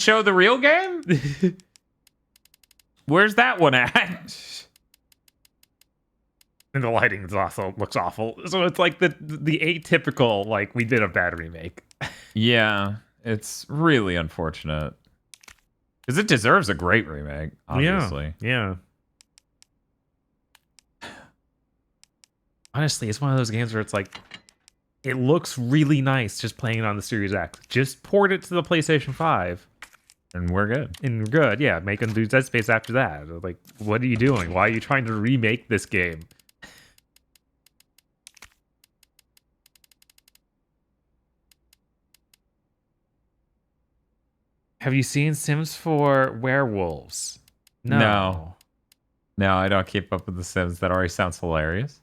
Show the real game? Where's that one at? And the lighting is also looks awful. So it's like the atypical, like, we did a bad remake. Yeah, it's really unfortunate. Because it deserves a great remake, obviously. Yeah. Honestly, it's one of those games where it's like, it looks really nice just playing it on the Series X. Just port it to the PlayStation 5. And we're good. And we're good, yeah. Make them do Dead Space after that. Like, what are you doing? Why are you trying to remake this game? Have you seen Sims 4 Werewolves? No, I don't keep up with the Sims. That already sounds hilarious.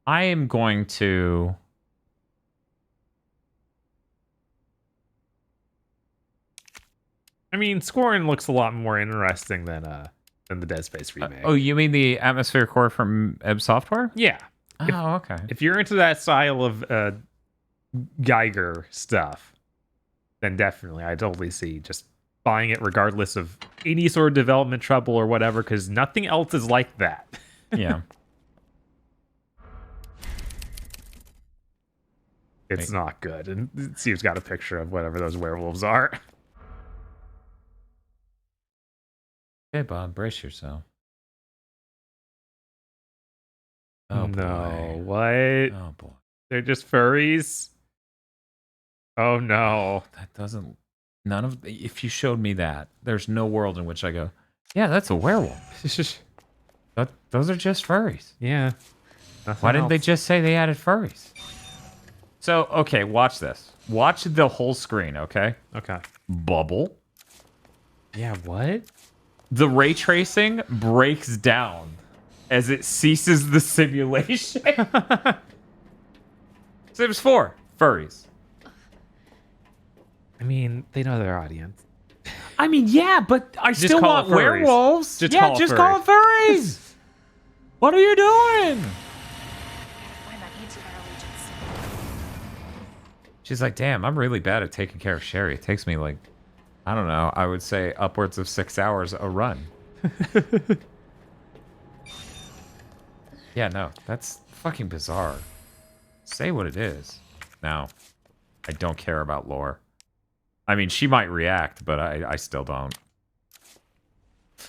I am going to... I mean, Scorn looks a lot more interesting than the Dead Space remake. Oh, you mean the Atmosphere Core from Ebb Software? Yeah. Oh, okay. If you're into that style of Geiger stuff, then definitely, I totally see just buying it regardless of any sort of development trouble or whatever, because nothing else is like that. Yeah. It's not good. And Steve's got a picture of whatever those werewolves are. Okay, Bob, brace yourself. Oh, no, boy. what? Oh, boy. They're just furries? Oh, no. That doesn't... None of... If you showed me that, there's no world in which I go, yeah, that's a werewolf. Those are just furries. Yeah. Why didn't they just say they added furries? So, okay, watch this. Watch the whole screen, okay? Okay. Bubble. Yeah, what? The ray tracing breaks down as it ceases the simulation. Sims 4, furries. I mean, they know their audience. I mean, yeah, but I Just still call want it furries. werewolves. Just yeah, call it just furry. call it furries. What are you doing? She's like, damn, I'm really bad at taking care of Sherry. It takes me like, I don't know, I would say upwards of 6 hours a run. Yeah, no, that's fucking bizarre. Say what it is. No, I don't care about lore. I mean, she might react, but I still don't.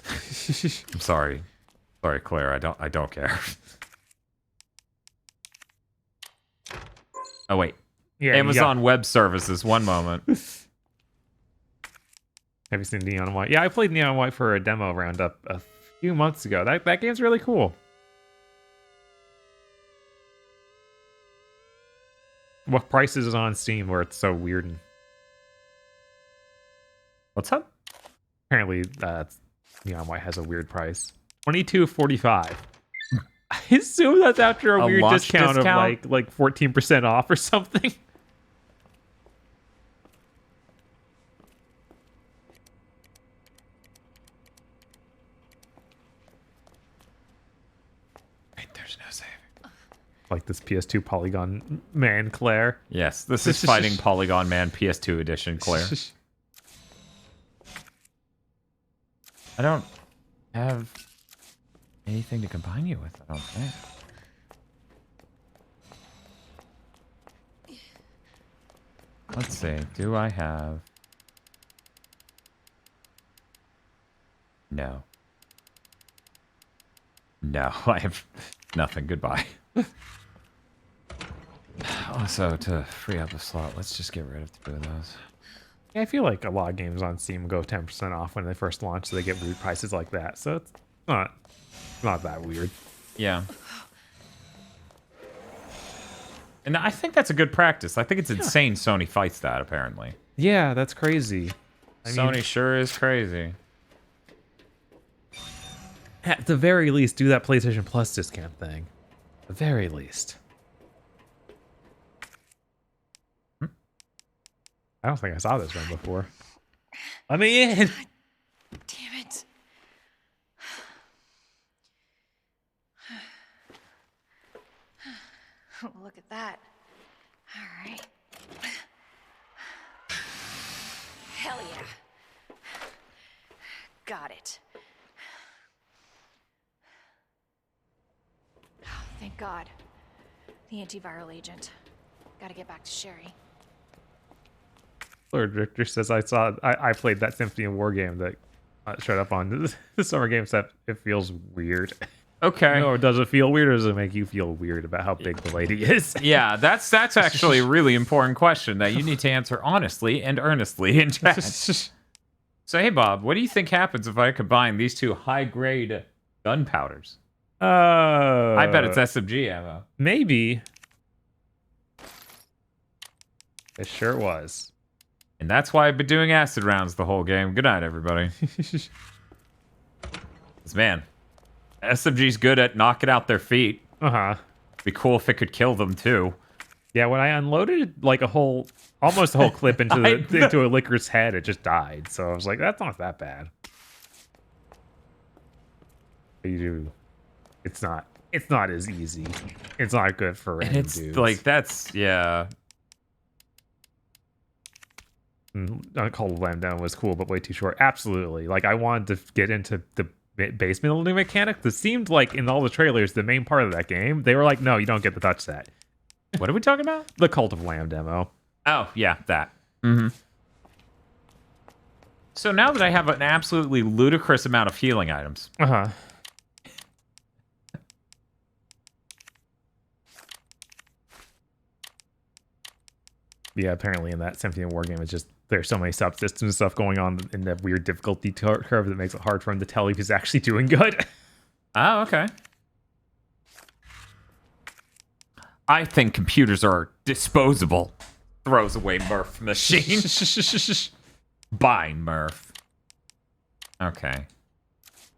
I'm sorry. Sorry, Claire, I don't care. Oh, wait. Yeah, Amazon Web Services, one moment. Have you seen Neon White? Yeah, I played Neon White for a demo roundup a few months ago. That game's really cool. What price is it on Steam where it's so weird? And What's up? apparently, Neon White has a weird price. $22.45. I assume that's after a weird launch discount of like 14% off or something. There's no saving. Like this PS2 Polygon Man, Claire. Yes, this is Fighting Polygon Man PS2 edition, Claire. I don't have anything to combine you with, I don't think. Let's see, do I have... No. No, I have nothing. Goodbye. Also, to free up a slot, let's just get rid of 2 of those. Yeah, I feel like a lot of games on Steam go 10% off when they first launch, so they get weird prices like that. So it's not that weird. Yeah. And I think that's a good practice. I think it's insane Sony fights that, apparently. Yeah, that's crazy. Sony sure is crazy. At the very least, do that PlayStation Plus discount thing. At the very least. I don't think I saw this one before. Let me in! Damn it. Look at that. All right. got it. Oh, thank God. The antiviral agent. Gotta get back to Sherry. Lord Richter says I played that Symphony of War game that showed up on the summer game set. It feels weird. Okay. No, does it feel weird, or does it make you feel weird about how big the lady is? Yeah, that's actually a really important question that you need to answer honestly and earnestly in chat. So hey Bob, what do you think happens if I combine these two high-grade gunpowders? I bet it's SMG ammo. Maybe. It sure was. And that's why I've been doing acid rounds the whole game. Good night, everybody. 'Cause, man, SMG's good at knocking out their feet. Uh-huh. Be cool if it could kill them too. Yeah, when I unloaded like almost a whole clip into into a licker's head, it just died. So I was like, that's not that bad. You do. It's not as easy. It's not good for random And it's dudes. like, that's, yeah. Cold Lamb Down was cool, but way too short. Absolutely. Like, I wanted to get into the base building mechanic. This seemed like in all the trailers, the main part of that game, they were like, no, you don't get to touch that. What are we talking about? The Cult of Lamb demo. Oh, yeah, that. Mm-hmm. So now that I have an absolutely ludicrous amount of healing items. Uh-huh. Yeah, apparently in that Symphony of War game, it's just there's so many subsystems and stuff going on in that weird difficulty curve that makes it hard for him to tell if he's actually doing good. Oh, okay. I think computers are disposable. Throws away Murph machine. Bye, Murph. Okay.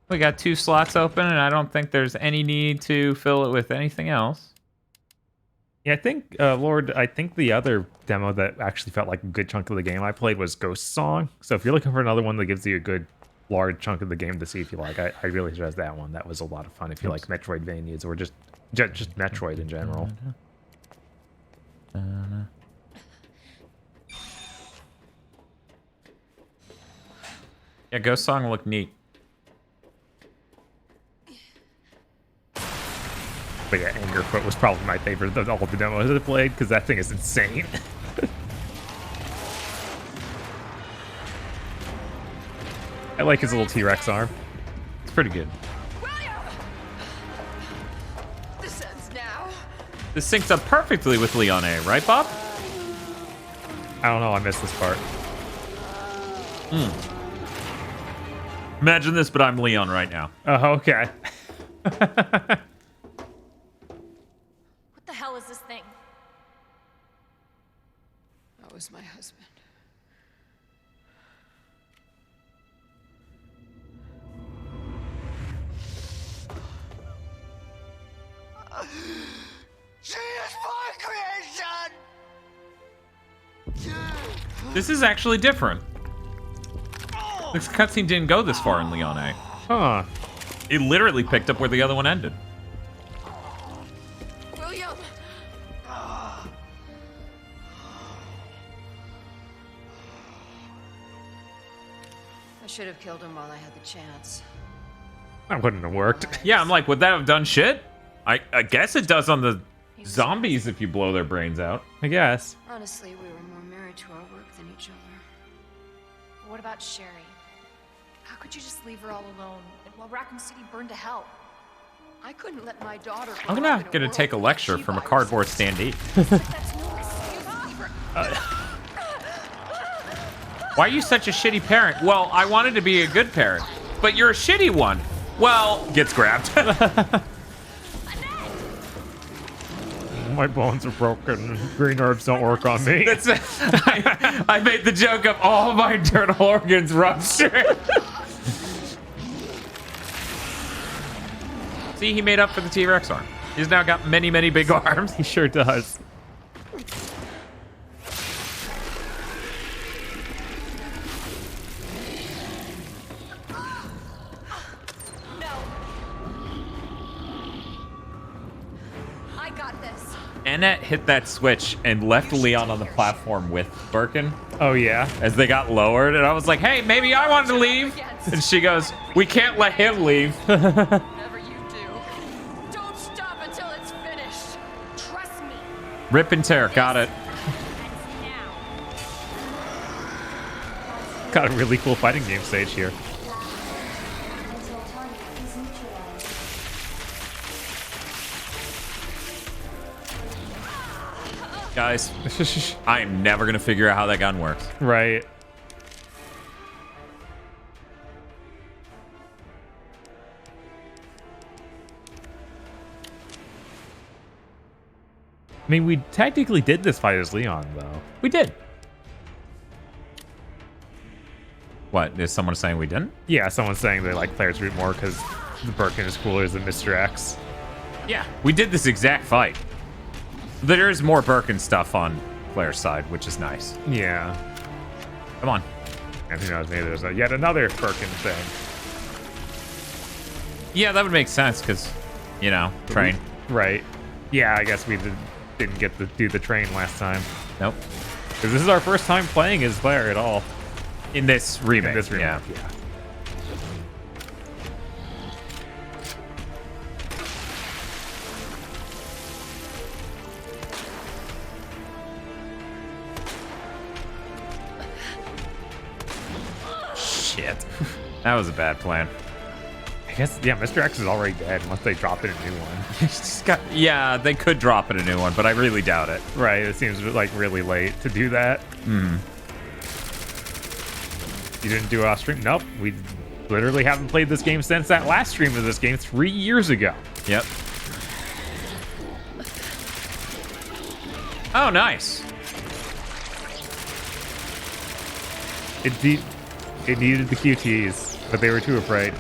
We got 2 slots open, and I don't think there's any need to fill it with anything else. Yeah, I think, Lord, I think the other demo that actually felt like a good chunk of the game I played was Ghost Song. So if you're looking for another one that gives you a good, large chunk of the game to see if you like, I really suggest that one. That was a lot of fun if you like Metroidvanias or just Metroid in general. Yeah, Ghost Song looked neat. But yeah, Angerfoot was probably my favorite of all the demos I played because that thing is insane. I like his little T-Rex arm. It's pretty good. William! This ends now. This syncs up perfectly with Leon A, right, Bob? I don't know, I missed this part. Imagine this, but I'm Leon right now. Oh, okay. What the hell is this thing? That was my husband. She is my creation! This is actually different. This cutscene didn't go this far in Leon A. Huh. It literally picked up where the other one ended. William! I should have killed him while I had the chance. That wouldn't have worked. Yeah, I'm like, would that have done shit? I guess it does on the zombies if you blow their brains out. I guess. Honestly, we were more married to our work than each other. What about Sherry? How could you just leave her all alone while Raccoon City burned to hell? I couldn't let my daughter. I'm grow up not in gonna world take a with lecture from a cardboard standee. That's no excuse for... Why are you such a shitty parent? Well, I wanted to be a good parent, but you're a shitty one. Well, gets grabbed. My bones are broken. Green herbs don't work on me. That's I made the joke of all my internal organs ruptured. See, he made up for the T-Rex arm. He's now got many, many big arms. He sure does. No. I got this. Annette hit that switch and left Leon on the platform with Birkin Oh yeah. as they got lowered, and I was like, hey, maybe I wanted to leave. And she goes, we can't let him leave. Whatever you do, don't stop until it's finished. Trust me. Rip and tear, got it. Now. Got a really cool fighting game stage here. Guys, I am never going to figure out how that gun works. Right. I mean, we technically did this fight as Leon, though. We did. What, is someone saying we didn't? Yeah, someone's saying they like Claire's route more because the Birkin is cooler than Mr. X. Yeah, we did this exact fight. There is more Birkin stuff on Claire's side, which is nice. Yeah. Come on. And who knows, maybe there's yet another Birkin thing. Yeah, that would make sense because, you know, train. Right. Yeah, I guess we didn't get to do the train last time. Nope. Because this is our first time playing as Claire at all. In this remake. In this remake, yeah. yeah. Shit. That was a bad plan. I guess, yeah, Mr. X is already dead unless they drop in a new one. Yeah, they could drop in a new one, but I really doubt it. Right, it seems like really late to do that. Hmm. You didn't do a stream? Nope. We literally haven't played this game since that last stream of this game 3 years ago. Yep. Oh, nice. It needed the QTs, but they were too afraid.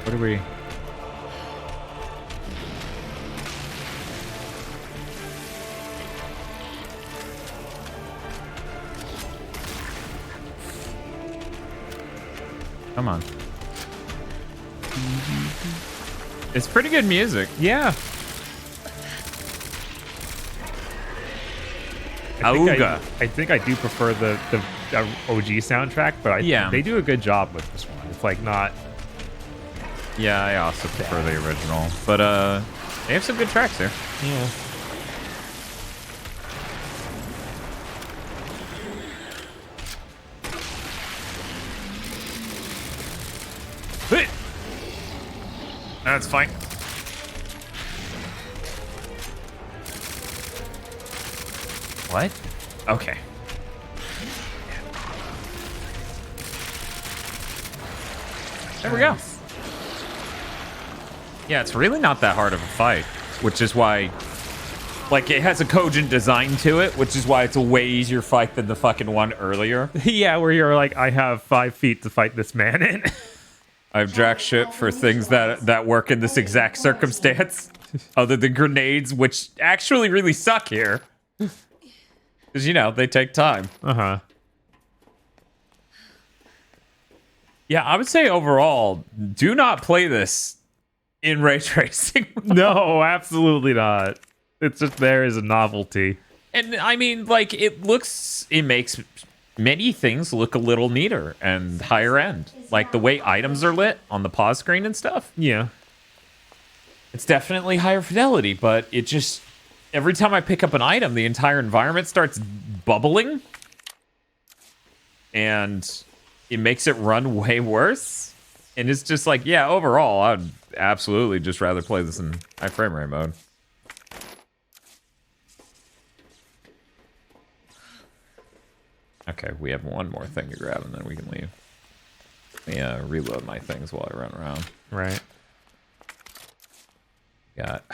What are we? Come on. It's pretty good music. Yeah. Auga. I think I do prefer the OG soundtrack, but Yeah. they do a good job with this one. It's like not. Yeah, I also prefer the original, but they have some good tracks here. Yeah. That's fine. What? Okay. There we go. Yeah, it's really not that hard of a fight, which is why, like, it has a cogent design to it, which is why it's a way easier fight than the fucking one earlier. Yeah, where you're like, I have 5 feet to fight this man in. I've jack shit for things that work in this exact circumstance, other than grenades, which actually really suck here. Because, you know, they take time. Uh-huh. Yeah, I would say overall, do not play this in ray tracing. No, absolutely not. It's just there as a novelty. And I mean, like, it makes many things look a little neater and higher end. Like the way items are lit on the pause screen and stuff. Yeah. It's definitely higher fidelity, but it just, every time I pick up an item, the entire environment starts bubbling. And it makes it run way worse. And it's just like, yeah, overall, I'd absolutely just rather play this in high frame rate mode. Okay, we have one more thing to grab and then we can leave. Let me reload my things while I run around. Right. Got...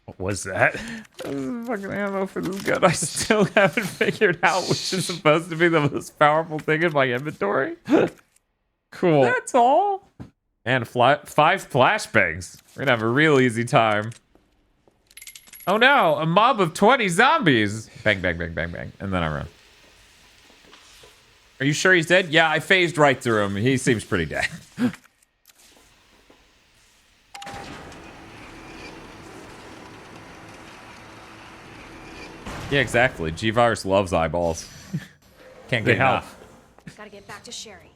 What was that? This is fucking ammo for this gun. I still haven't figured out which is supposed to be the most powerful thing in my inventory. Cool. That's all. And 5 flashbangs. We're gonna have a real easy time. Oh no, a mob of 20 zombies. Bang, bang, bang, bang, bang. And then I run. Are you sure he's dead? Yeah, I phased right through him. He seems pretty dead. Yeah, exactly. G-Virus loves eyeballs. Can't They get help. enough. Gotta get back to Sherry.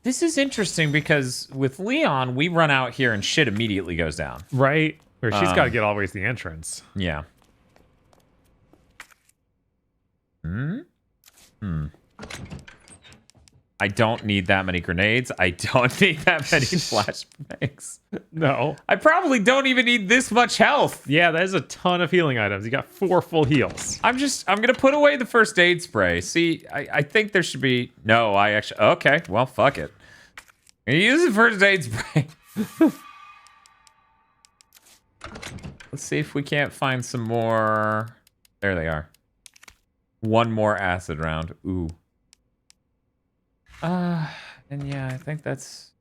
This is interesting because with Leon, we run out here and shit immediately goes down. Right? Where she's got to get all the way to the entrance. Yeah. I don't need that many grenades. I don't need that many flashbangs. No. I probably don't even need this much health. Yeah, that is a ton of healing items. You got 4 full heals. I'm gonna put away the first aid spray. See, I think there should be, no, I actually, okay, well, fuck it. I'm gonna use the first aid spray. Let's see if we can't find some more. There they are. One more acid round. Ooh. And yeah, I think that's...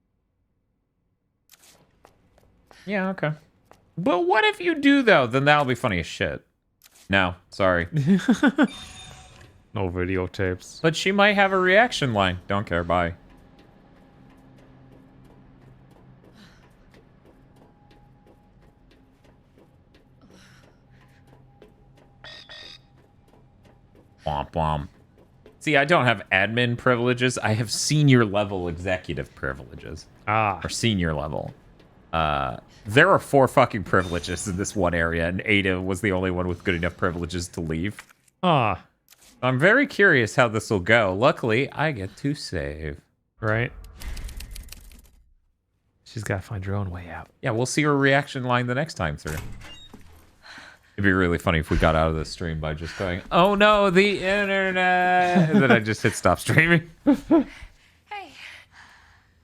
Yeah, okay. But what if you do, though? Then that'll be funny as shit. No, sorry. No videotapes. But she might have a reaction line. Don't care, bye. Womp womp. See, I don't have admin privileges. I have senior level executive privileges. Ah. Or senior level. There are 4 fucking privileges in this one area, and Ada was the only one with good enough privileges to leave. Ah. I'm very curious how this will go. Luckily, I get to save. Right? She's got to find her own way out. Yeah, we'll see her reaction line the next time through. It'd be really funny if we got out of the stream by just going, "Oh no, the internet!" And then I just hit stop streaming. Hey.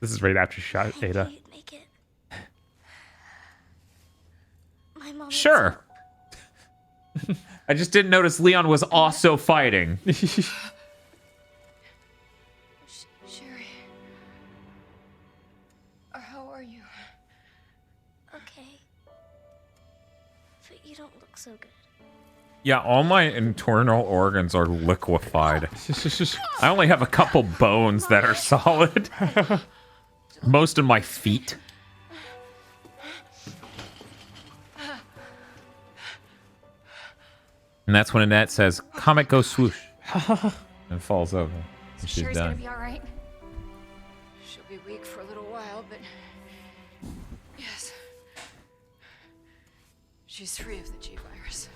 This is right after she shot Ada. Make it. My mom. Sure. I just didn't notice Leon was also fighting. Sherry. How are you? Okay. But you don't look so good. Yeah, all my internal organs are liquefied. I only have a couple bones that are solid. Most of my feet. And that's when Annette says, "Comet go swoosh," and falls over. And she's Sherry's gonna done. be all right. She'll be weak for a little while, but yes. She's free of the G-Virus.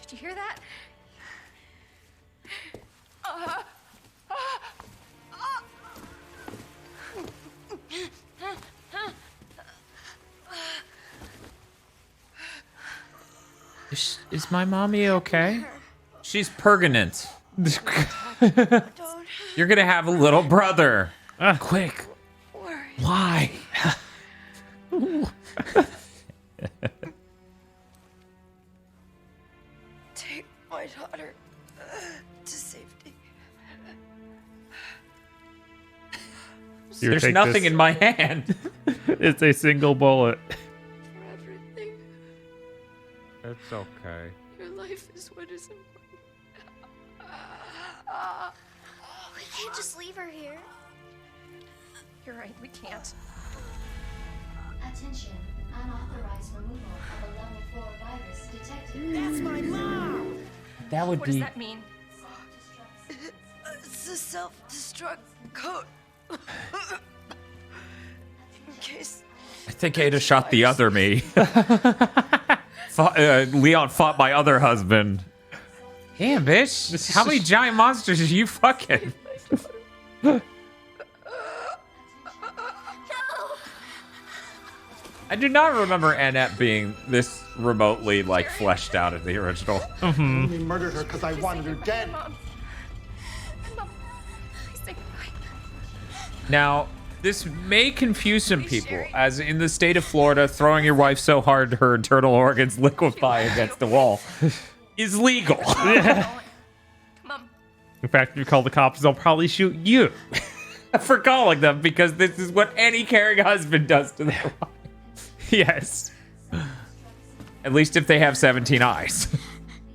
Did you hear that? Is my mommy okay? She's pregnant. Don't You're gonna have a little brother. Quick. worry. Why? Take my daughter to safety. Here, There's take nothing this. in my hand. It's a single bullet. For everything. It's okay. Your life is what is important. We can't just leave her here. You're right, we can't. Attention, unauthorized removal of a level 4 virus detected. That would What does that mean? It's a self-destruct code. In case I think Ada shot the other me. Leon fought my other husband. Damn, bitch. How many giant monsters are you fucking? I do not remember Annette being this remotely, like, fleshed out in the original. only murdered her because I wanted her dead. Mom. Mom, please say goodbye. Now, this may confuse some people, as in the state of Florida, throwing your wife so hard her internal organs liquefy against the wall is legal. Come on. In fact, if you call the cops, they'll probably shoot you. For calling them, because this is what any caring husband does to their wife. Yes. At least if they have 17 eyes.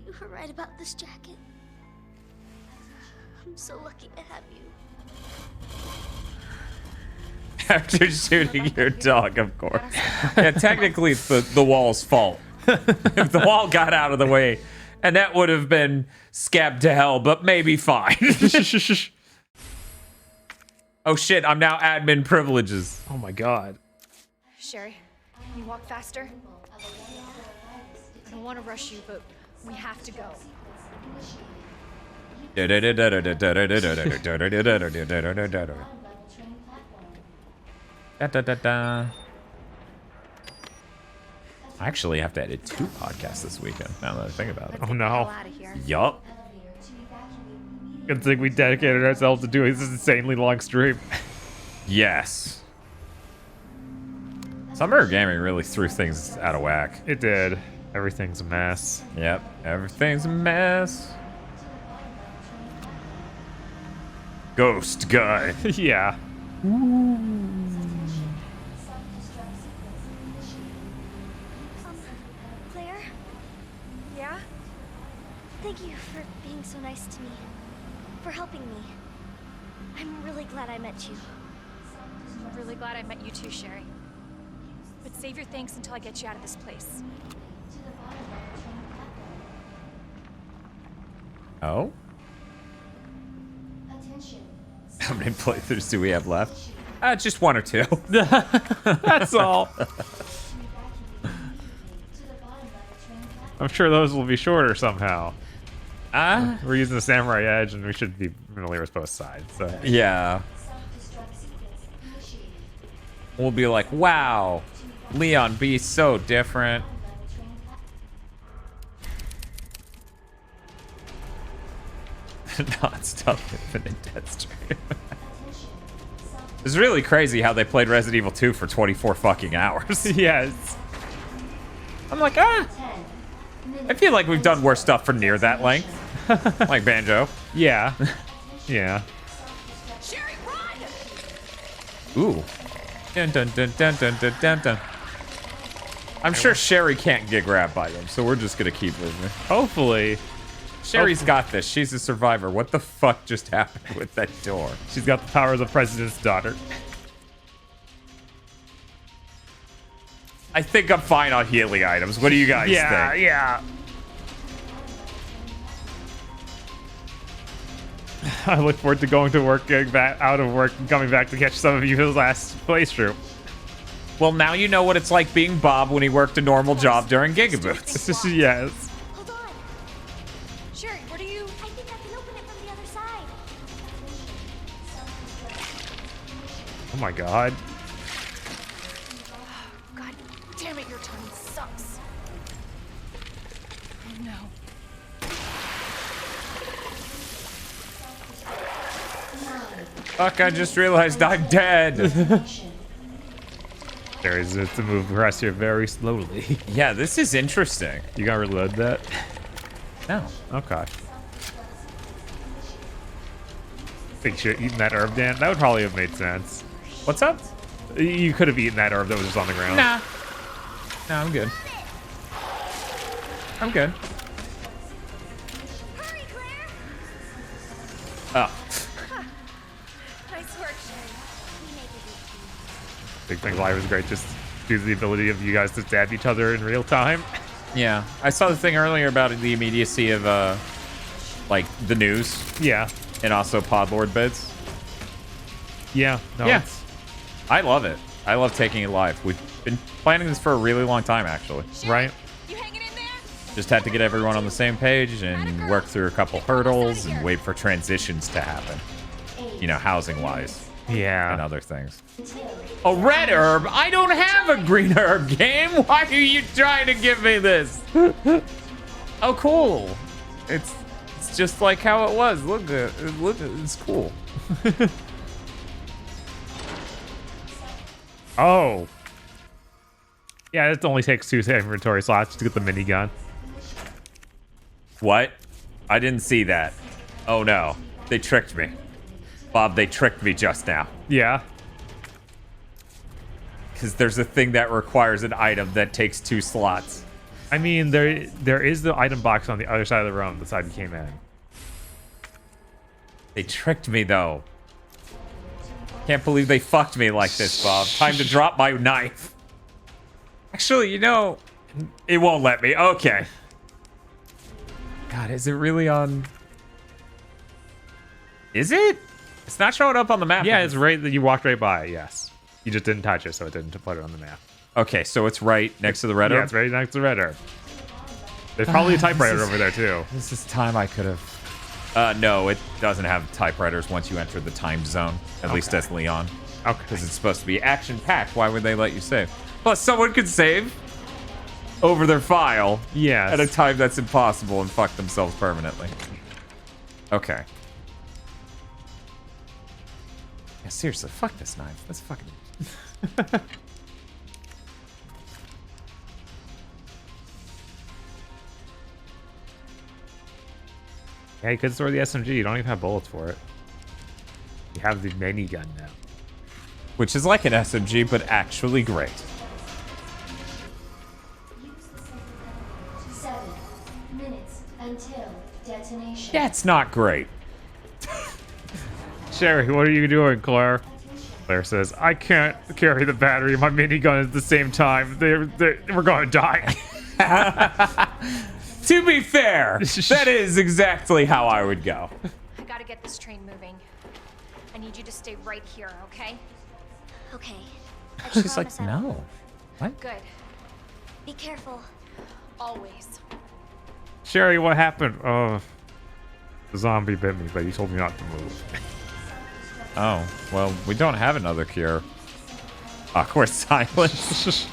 you were right about this jacket. I'm so lucky to have you. After shooting your dog, of course. Yeah, technically it's the wall's fault. if the wall got out of the way, and that would have been scabbed to hell, but maybe fine. Oh shit, I'm now admin privileges. Oh my god. Sherry, can you walk faster? I don't want to rush you, but we have to go. I actually have to edit 2 podcasts this weekend, now that I think about it. Oh Hell no. out of here. Yup. Good thing we dedicated ourselves to doing this insanely long stream. Yes. Summer of Gaming really threw things out of whack. It did. Everything's a mess. Yep, everything's a mess. Ghost guy. Yeah. Claire? Yeah? Thank you for being so nice to me. For helping me. I'm really glad I met you. I'm really glad I met you too, Sherry. But save your thanks until I get you out of this place. Oh? Attention. How many playthroughs do we have left? Just 1 or 2. That's all. I'm sure those will be shorter somehow. We're using the Samurai Edge, and we should be familiar with both sides. So. Yeah. We'll be like, wow, Leon B so different. Non-stop infinite Deathstream. It's really crazy how they played Resident Evil 2 for 24 fucking hours. Yes. I'm like, I feel like we've done worse stuff for near that length. Like Banjo. Yeah. Yeah. Sherry, run! Ooh. Dun dun dun dun dun dun dun dun. I'm sure Sherry can't get grabbed by them, so we're just gonna keep moving. Hopefully. Sherry's got this. She's a survivor. What the fuck just happened with that door? She's got the power of the president's daughter. I think I'm fine on healing items. What do you guys think? Yeah. I look forward to going to work, getting back out of work, and coming back to catch some of you his last playthrough. Well, now you know what it's like being Bob when he worked a normal job during Gigaboots. Yes. Hold on. Sherry, what are you... I think I can open it from the other side. Oh my god. God damn it, your timing sucks. Oh no. Fuck, I just realized I'm dead. There is to move across here very slowly. Yeah, this is interesting. You gotta reload that? No. Okay. Think you should have eaten that herb, Dan? That would probably have made sense. What's up? You could have eaten that herb that was just on the ground. Nah. No, I'm good. I'm good. Hurry, Claire! Oh. Nice work, Sherry. We made it. Big Thing Live is great. Just due to the ability of you guys to stab each other in real time. Yeah. I saw the thing earlier about the immediacy of, like, the news Yeah. and also Podlord bids. Yeah. No, Yeah. it's- I love it. I love taking it live. We've been planning this for a really long time, actually. Right. You hanging in there? Just had to get everyone on the same page and work through a couple hurdles and wait for transitions to happen. You know, housing-wise and Yeah. other things. A red herb? I don't have a green herb game. Why are you trying to give me this? Oh, cool. It's just like how it was. Look, it's cool. Oh. Yeah, it only takes 2 inventory slots to get the minigun. What? I didn't see that. Oh no, they tricked me. Bob, they tricked me just now. Yeah. Because there's a thing that requires an item that takes 2 slots. I mean, there is the item box on the other side of the room, the side you came in. They tricked me though. Can't believe they fucked me like this, Bob. Time to drop my knife. Actually, you know, It won't let me. Okay. God, is it really on? Is it? It's not showing up on the map. Yeah, it's right that you walked right by. Yes, you just didn't touch it, so it didn't put it on the map. Okay, so it's right next to the red Yeah, herb? it's right next to red herb. There's probably a typewriter over there too. This is time I could have. No, it doesn't have typewriters once you enter the time zone. At least as Leon. Okay. Because it's supposed to be action-packed. Why would they let you save? Plus, someone could save over their file Yes. at a time that's impossible and fuck themselves permanently. Okay. Yeah, seriously, fuck this knife. That's fucking... Yeah, you could store the SMG. You don't even have bullets for it. You have the minigun now. Which is like an SMG, but actually great. Use the sensor 7 minutes until detonation. That's not great. Sherry, what are you doing, Claire? Claire says, I can't carry the battery and my minigun at the same time. We're going to die. To be fair, that is exactly how I would go. I gotta get this train moving. I need you to stay right here, okay? Okay. I She's like, promise I won't. no. What? Good. Be careful. Always. Sherry, what happened? Oh, the zombie bit me, but he told me not to move. Oh, well, we don't have another cure. Awkward silence.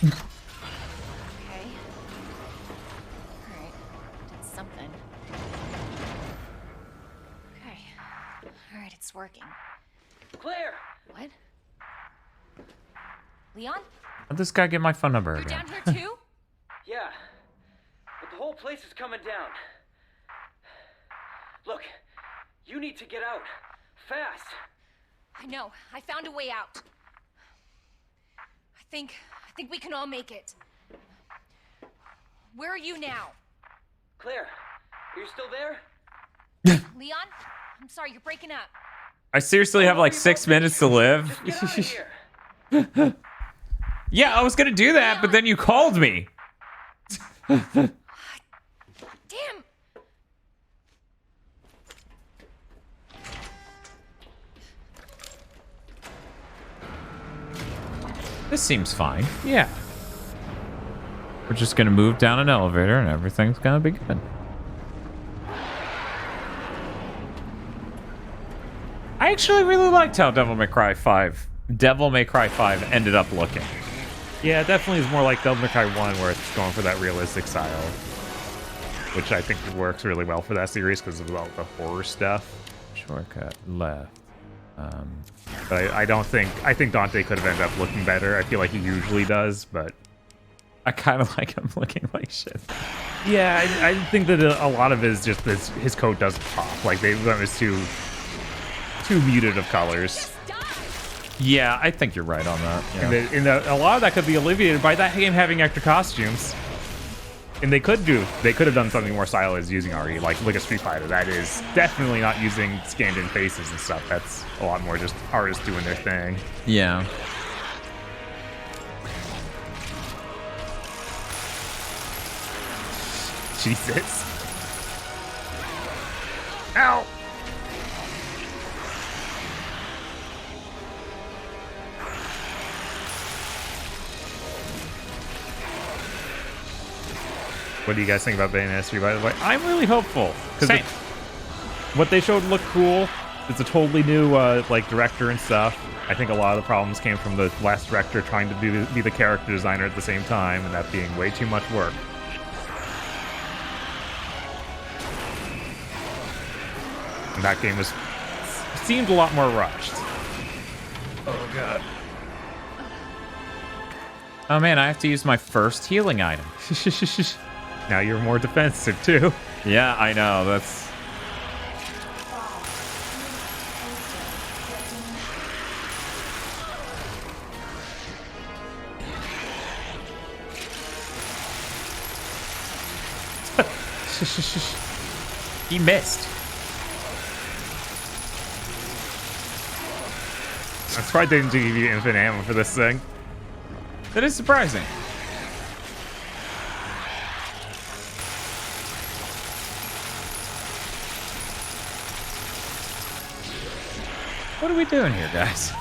Okay. Alright. Did something. Okay. Alright, it's working. Claire! What? Leon? How'd this guy get my phone number You're again? down here too? Yeah, but the whole place is coming down. Look, you need to get out. Fast! I know. I found a way out. I think we can all make it. Where are you now? Claire, are you still there? Leon? I'm sorry, you're breaking up. I seriously have like 6 minutes to live. Just get out of here. Yeah, I was gonna do that, but then you called me. Damn! This seems fine. Yeah. We're just gonna move down an elevator and everything's gonna be good. I actually really liked how Devil May Cry 5 ended up looking. Yeah, it definitely is more like Devil May Cry 1, where it's going for that realistic style. Which I think works really well for that series because of all the horror stuff. Shortcut left. But I think Dante could have ended up looking better. I feel like he usually does, but I kind of like him looking like shit. yeah, I think that a lot of it is just this, his coat doesn't pop. Like they went with too muted of colors. Yeah, I think you're right on that. Yeah. And a lot of that could be alleviated by that game having extra costumes. And they could have done something more stylized using RE, like a Street Fighter. That is definitely not using scanned in faces and stuff. That's a lot more just artists doing their thing. Yeah. Jesus. Ow! What do you guys think about Bayonetta 3, by the way? I'm really hopeful. Same. What they showed looked cool. It's a totally new like director and stuff. I think a lot of the problems came from the last director trying to be the character designer at the same time, and that being way too much work. And that game seemed a lot more rushed. Oh god. Oh man, I have to use my first healing item. Now you're more defensive too. Yeah, I know. That's. He missed. That's why I didn't give you infinite ammo for this thing. That is surprising. What are we doing here, guys?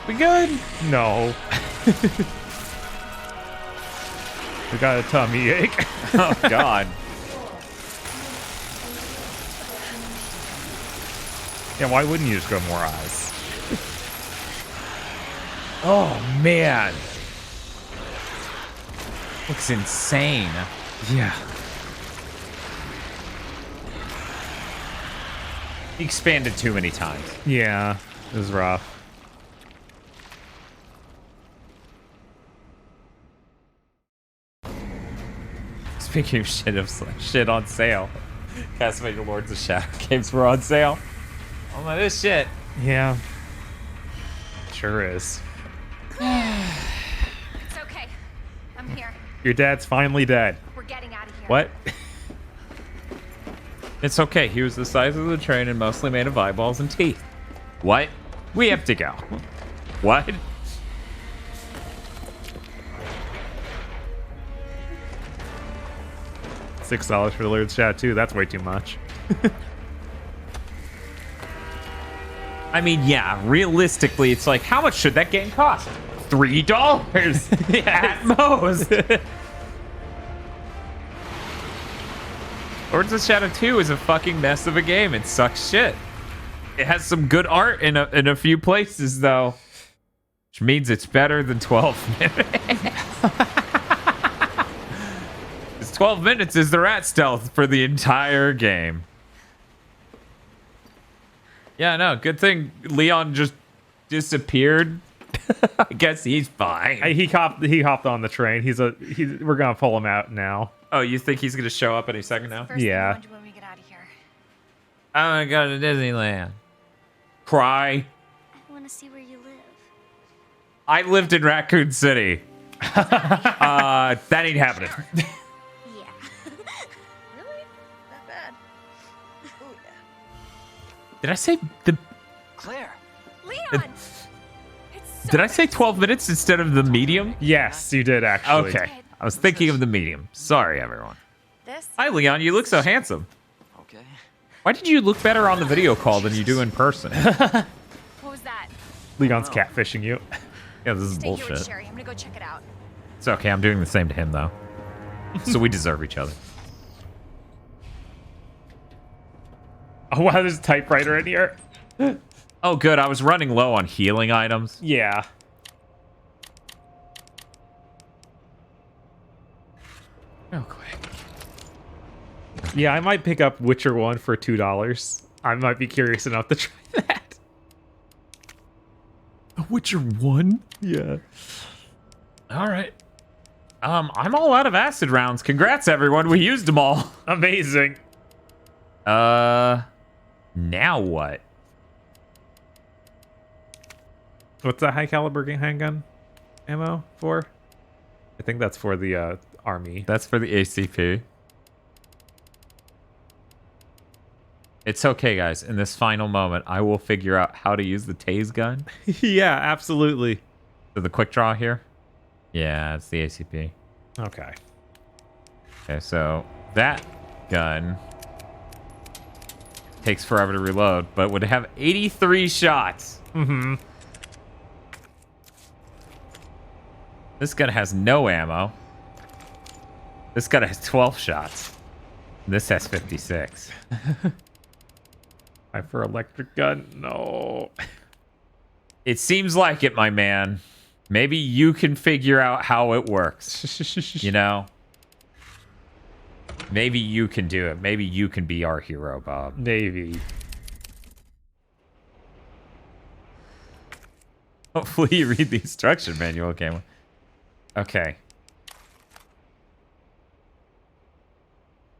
We good? No. We got a tummy ache. Oh, God. Yeah, why wouldn't you just go more eyes? Oh, man. Looks insane. Yeah. He expanded too many times. Yeah, it was rough. Speaking of shit on sale, Castlevania Lords of Shadow games were on sale. Oh my, this shit. Yeah. Sure is. It's okay. I'm here. Your dad's finally dead. We're getting out of here. What? It's okay. He was the size of the train and mostly made of eyeballs and teeth. What? We have to go. What? $6 for the Lord's Shadow 2. That's way too much. I mean, yeah, realistically, it's like, how much should that game cost? $3 at most. Lords of Shadow 2 is a fucking mess of a game. It sucks shit. It has some good art in a few places, though. Which means it's better than 12 minutes. 12 minutes is the rat stealth for the entire game. Yeah, no, good thing Leon just disappeared. I guess he's fine. He hopped on the train. We're gonna pull him out now. Oh, you think he's gonna show up any second now? First Yeah. thing we want to do when we get out of here. I'm gonna go to Disneyland. Cry. I want to see where you live. I lived in Raccoon City. That ain't happening. Yeah. Really? That bad? Ooh, Did I say the? Claire. Leon! It's so Did I say nice. 12 minutes instead of the medium? Yes, you did actually. Okay, I was thinking of the medium. Sorry, everyone. This? Hi, Leon. You look so handsome. Okay. Why did you look better on the video call than you do in person? Yeah, What was that? Leon's catfishing you. this is Stay here with bullshit. Sherry. I'm gonna go check it out. It's okay. I'm doing the same to him, though. So we deserve each other. Oh wow, there's a typewriter in here. Oh, good. I was running low on healing items. Yeah. Real quick. Yeah, I might pick up Witcher 1 for $2. I might be curious enough to try that. Witcher 1? Yeah. All right. I'm all out of acid rounds. Congrats, everyone. We used them all. Amazing. Now what? What's that high caliber handgun ammo for? I think that's for the army. That's for the ACP. It's okay, guys. In this final moment, I will figure out how to use the tase gun. Yeah, absolutely. So the quick draw here? Yeah, it's the ACP. Okay. Okay, so that gun takes forever to reload, but would have 83 shots. Mm-hmm. This gun has no ammo. This gun has 12 shots. This has 56. Time for electric gun. No. It seems like it, my man. Maybe you can figure out how it works. You know? Maybe you can do it. Maybe you can be our hero, Bob. Navy. Hopefully you read the instruction manual, Cameron. Okay.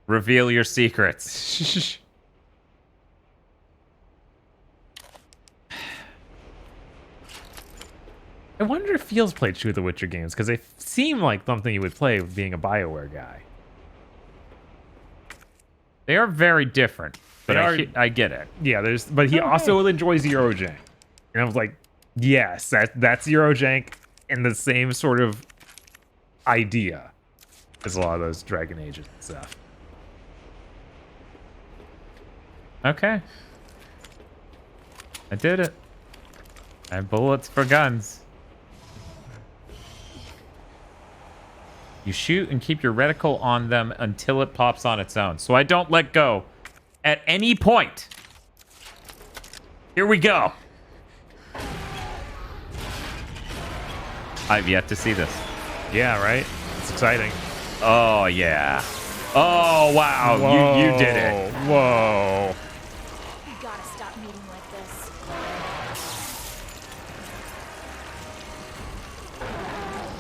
Reveal your secrets. I wonder if Fields played two of the Witcher games because they seem like something you would play with being a BioWare guy. They are very different, but I get it. Yeah, but he also enjoys Eurojank. And I was like, yes, that's Eurojank and the same sort of idea as a lot of those Dragon Ages and stuff. Okay. I did it. I have bullets for guns. You shoot and keep your reticle on them until it pops on its own. So I don't let go at any point. Here we go. I've yet to see this. Yeah, right? It's exciting. Oh, yeah. Oh, wow. Whoa. You did it. Whoa. You gotta stop meeting like this.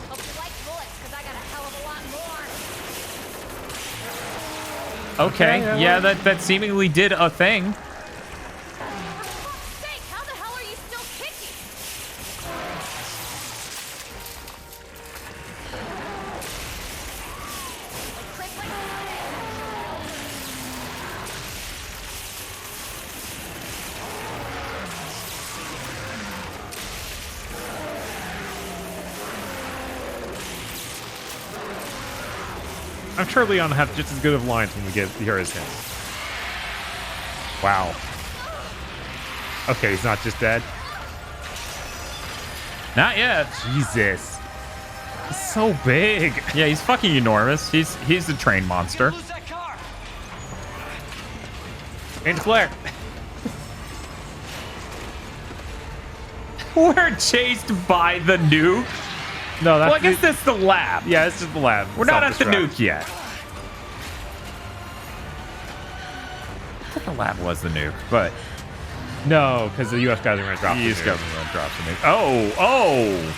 Hope you like bullets, because I got a hell of a lot more. Okay. Yeah, that seemingly did a thing. For fuck's sake, how the hell are you still kicking? I'm sure Leon will have just as good of lines when we hear his hints. Wow. Okay, he's not just dead. Not yet. Jesus. He's so big. Yeah, he's fucking enormous. He's a train monster. Lose that car. And flare. We're chased by the nuke. No, that's Well, I guess that's the lab. yeah, it's just the lab. We're not at the Self-destruct. nuke yet. I thought the lab was the nuke, but No, because the U.S. guys are going to drop the the US nuke. government drops the nuke. Oh.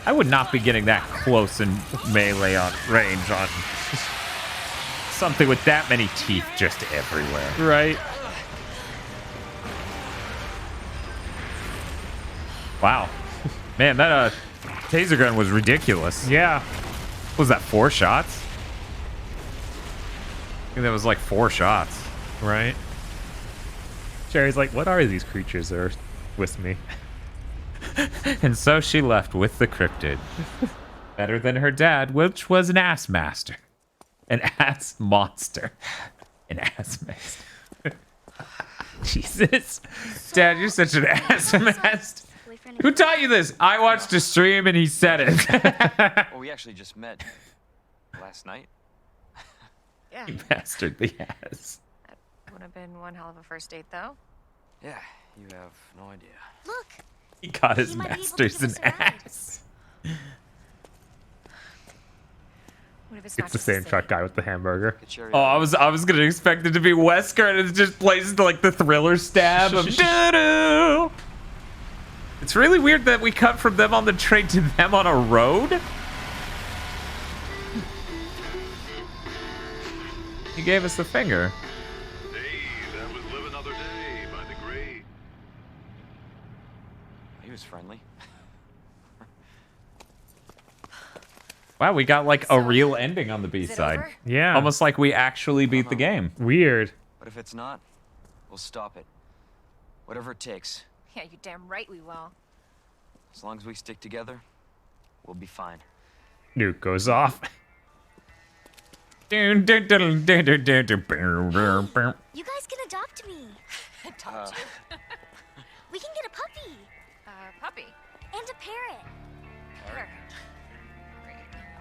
I would not be getting that close in melee on range on something with that many teeth just everywhere. Right. Wow. Man, that taser gun was ridiculous. Yeah. What was that, 4 shots? I think that was like 4 shots. Right. Sherry's like, what are these creatures that are with me? And so she left with the cryptid. Better than her dad, which was an ass master. An ass monster. An ass master. Jesus. Dad, you're such an ass master. Who taught you this? I watched a stream and he said it. Well, we actually just met last night. Yeah, You bastard the ass. would have been one hell of a first date, though. Yeah, you have no idea. Look, He got his He might be able to masters give an us a ride. ass. What if it's It's not the just a same city? truck guy with the hamburger. Get Sherry Oh, out. I was gonna expect it to be Wesker, and it just plays into like the Thriller stab of doo-doo. It's really weird that we cut from them on the train to them on a road. He gave us the finger. Hey, that was Live Another Day by the great. He was friendly. Wow, we got like a So, real ending on the Is it B-side. over? Yeah. Almost like we actually beat the game. Weird. But if it's not, we'll stop it. Whatever it takes. Yeah, you damn right we will. As long as we stick together, we'll be fine. Nuke goes off. you guys can adopt me. Adopt you. We can get a puppy Puppy. and a parrot. Sure.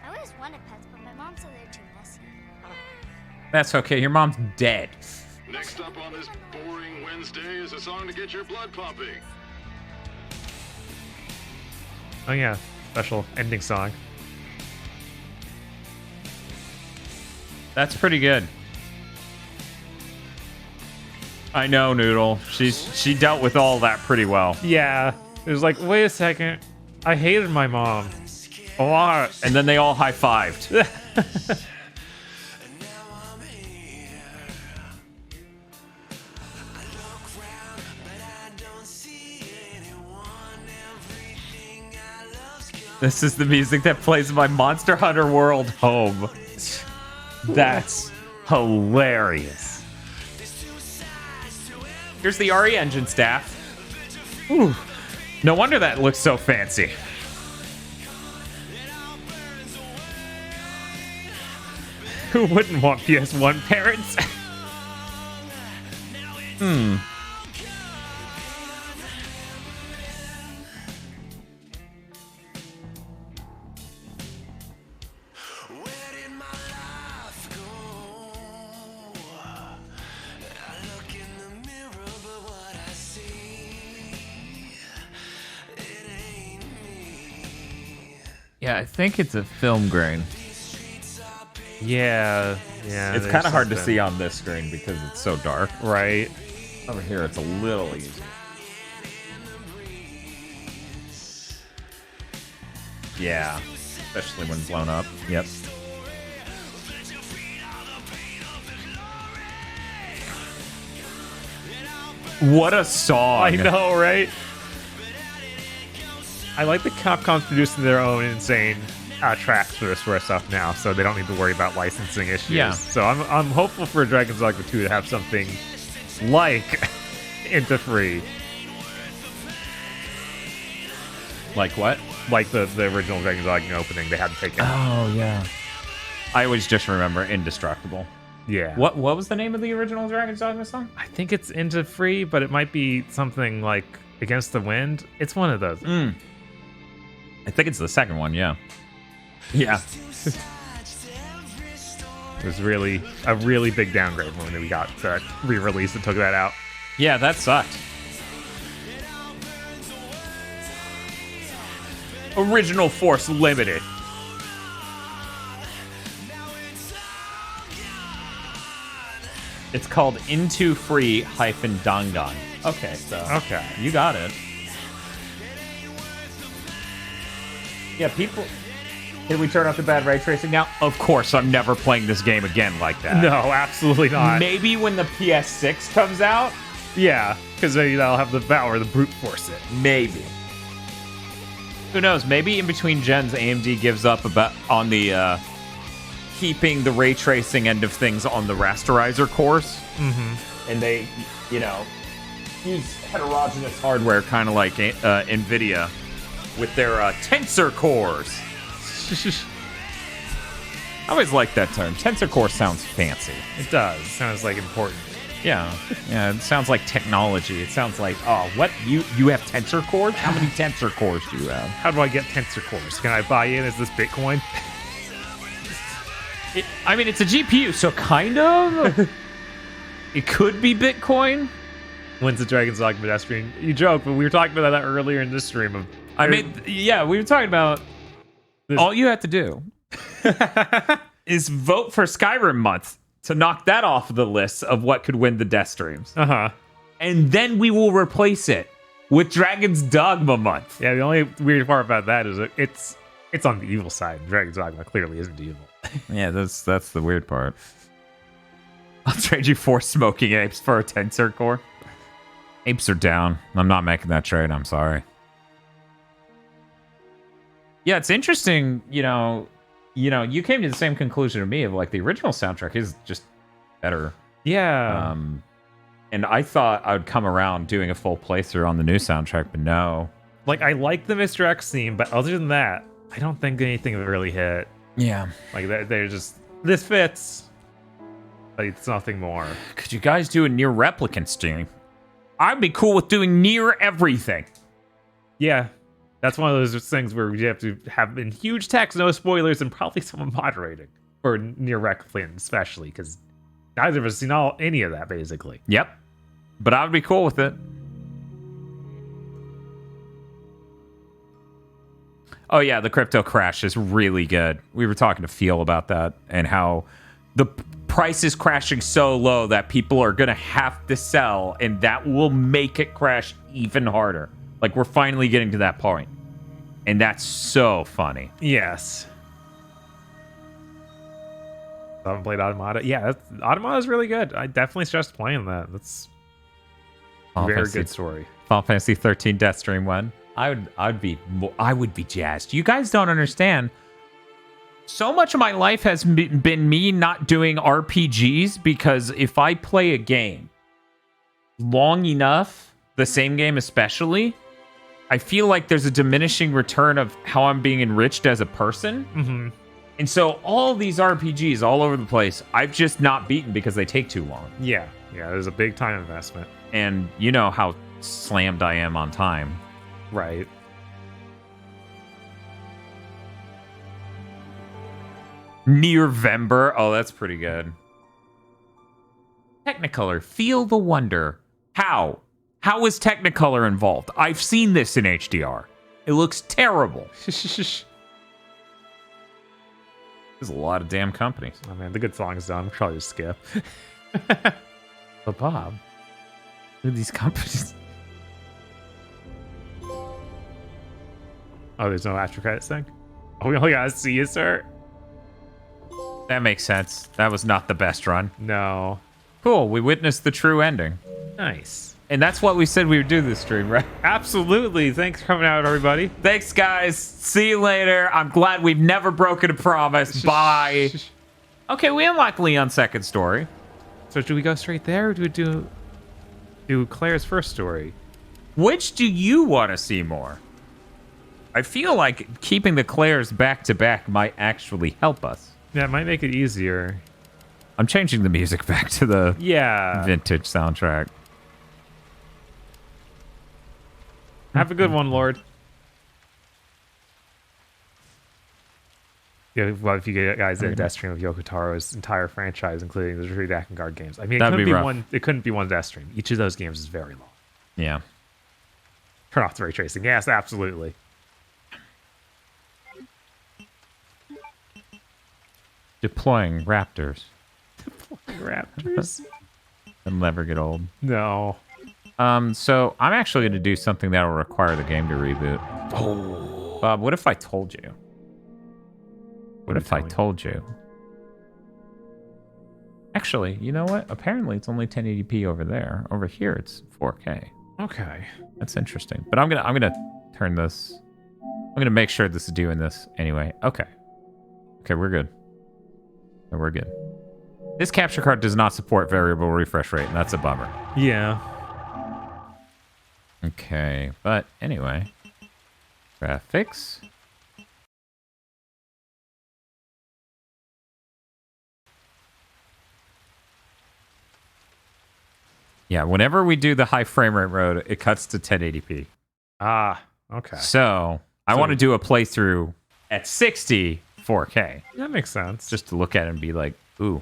I always wanted pets, but my mom said they're too messy. That's okay, your mom's dead. Next up on this boring Wednesday is a song to get your blood pumping. Oh yeah, special ending song. That's pretty good. I know, Noodle. She dealt with all that pretty well. Yeah. It was like, wait a second. I hated my mom a lot. And then they all high-fived. This is the music that plays in my Monster Hunter World home. That's hilarious. Here's the RE engine staff. Ooh. No wonder that looks so fancy. Who wouldn't want PS1 parents? Yeah, I think it's a film grain. Yeah. It's kind of hard to see on this screen because it's so dark. Right. Over here, it's a little easier. Yeah, especially when blown up. Yep. What a song! I know, right? I like that Capcom's producing their own insane tracks for this sort of stuff now, so they don't need to worry about licensing issues. Yeah. So I'm hopeful for Dragon's Dogma 2 to have something like Into Free, Like what? like the original Dragon's Dogma opening. They had to take it. Oh yeah. I always just remember Indestructible. Yeah. What was the name of the original Dragon's Dogma song? I think it's Into Free, but it might be something like Against the Wind. It's one of those. I think it's the second one. Yeah. Yeah. It was really a really big downgrade when we got that re-release and took that out. Yeah, that sucked. Original Force Limited. It's called Into Free -Dangan. Okay, so Okay. you got it. Yeah, people. Did we turn off the bad ray tracing now? Of course, I'm never playing this game again like that. No, absolutely not. Maybe when the PS6 comes out. Yeah, because maybe that'll have the power to brute force it. Maybe. Who knows? Maybe in between gens, AMD gives up on the keeping the ray tracing end of things on the rasterizer cores, and they, use heterogeneous hardware, kind of like NVIDIA, with their tensor cores. I always like that term. Tensor core sounds fancy. It does. Sounds like important. Yeah, it sounds like technology. It sounds like, oh, what? You have tensor cores? How many tensor cores do you have? How do I get tensor cores? Can I buy in as this Bitcoin? It's a GPU, so kind of. It could be Bitcoin. When's the Dragon's Dogma Deathstream? You joke, but we were talking about that earlier in this stream. Yeah, we were talking about all you have to do is vote for Skyrim month to knock that off the list of what could win the death streams. And then we will replace it with Dragon's Dogma month. Yeah, the only weird part about that is it's on the evil side. Dragon's Dogma clearly isn't evil. Yeah, that's the weird part. I'll trade you 4 smoking apes for a tensor core. Apes are down. I'm not making that trade. I'm sorry. Yeah, it's interesting. You came to the same conclusion to me of like the original soundtrack is just better. Yeah. And I thought I would come around doing a full playthrough on the new soundtrack, but no. Like, I like the Mr. X theme, but other than that, I don't think anything really hit. Yeah. Like, they're just, this fits, but it's nothing more. Could you guys do a near replicant stream? I'd be cool with doing near everything. Yeah. That's one of those things where you have to have in huge text, no spoilers, and probably someone moderating. For near replicant, especially, because neither of us seen any of that, basically. Yep. But I would be cool with it. Oh, yeah, the crypto crash is really good. We were talking to Phil about that and how the price is crashing so low that people are going to have to sell, and that will make it crash even harder. Like, we're finally getting to that point. And that's so funny. Yes. I haven't played Automata. Yeah, Automata is really good. I definitely suggest playing that. That's a very good story. Final Fantasy 13 Deathstream 1. I would be jazzed. You guys don't understand. So much of my life has been me not doing RPGs because if I play a game long enough, the same game especially, I feel like there's a diminishing return of how I'm being enriched as a person. Mm-hmm. And so all these RPGs all over the place, I've just not beaten because they take too long. Yeah, there's a big time investment. And you know how slammed I am on time. Right. Nearvember. Oh, that's pretty good. Technicolor. Feel the wonder. How? How is Technicolor involved? I've seen this in HDR. It looks terrible. There's a lot of damn companies. Oh man, the good song's done. We'll probably just skip. But Bob, look at these companies. Oh, there's no after credits thing? Oh, we only gotta see you, sir? That makes sense. That was not the best run. No. Cool. We witnessed the true ending. Nice. And that's what we said we would do this stream, right? Absolutely. Thanks for coming out, everybody. Thanks, guys. See you later. I'm glad we've never broken a promise. Bye. Okay, we unlocked Leon's second story. So do we go straight there, or do we do Claire's first story? Which do you want to see more? I feel like keeping the Claires back-to-back might actually help us. Yeah, it might make it easier. I'm changing the music back to the vintage soundtrack. Have a good one, Lord. Yeah, well, if you get guys in Deathstream of Yoko Taro's entire franchise, including the Three Guard games. I mean, it couldn't be one Deathstream. Each of those games is very long. Yeah. Turn off the ray tracing. Yes, absolutely. Deploying Raptors. Raptors? They'll never get old. No. So I'm actually going to do something that will require the game to reboot. Oh. Bob, what if I told you? What if I told you? Actually, you know what? Apparently, it's only 1080p over there. Over here, it's 4K. Okay. That's interesting. But I'm gonna turn this. I'm gonna make sure this is doing this anyway. Okay. Okay, we're good. Okay, we're good. This capture card does not support variable refresh rate, and that's a bummer. Yeah. Okay, but anyway. Graphics. Yeah, whenever we do the high frame rate mode, it cuts to 1080p. Ah, okay. So I want to do a playthrough at 60 4K. That makes sense. Just to look at it and be like, ooh,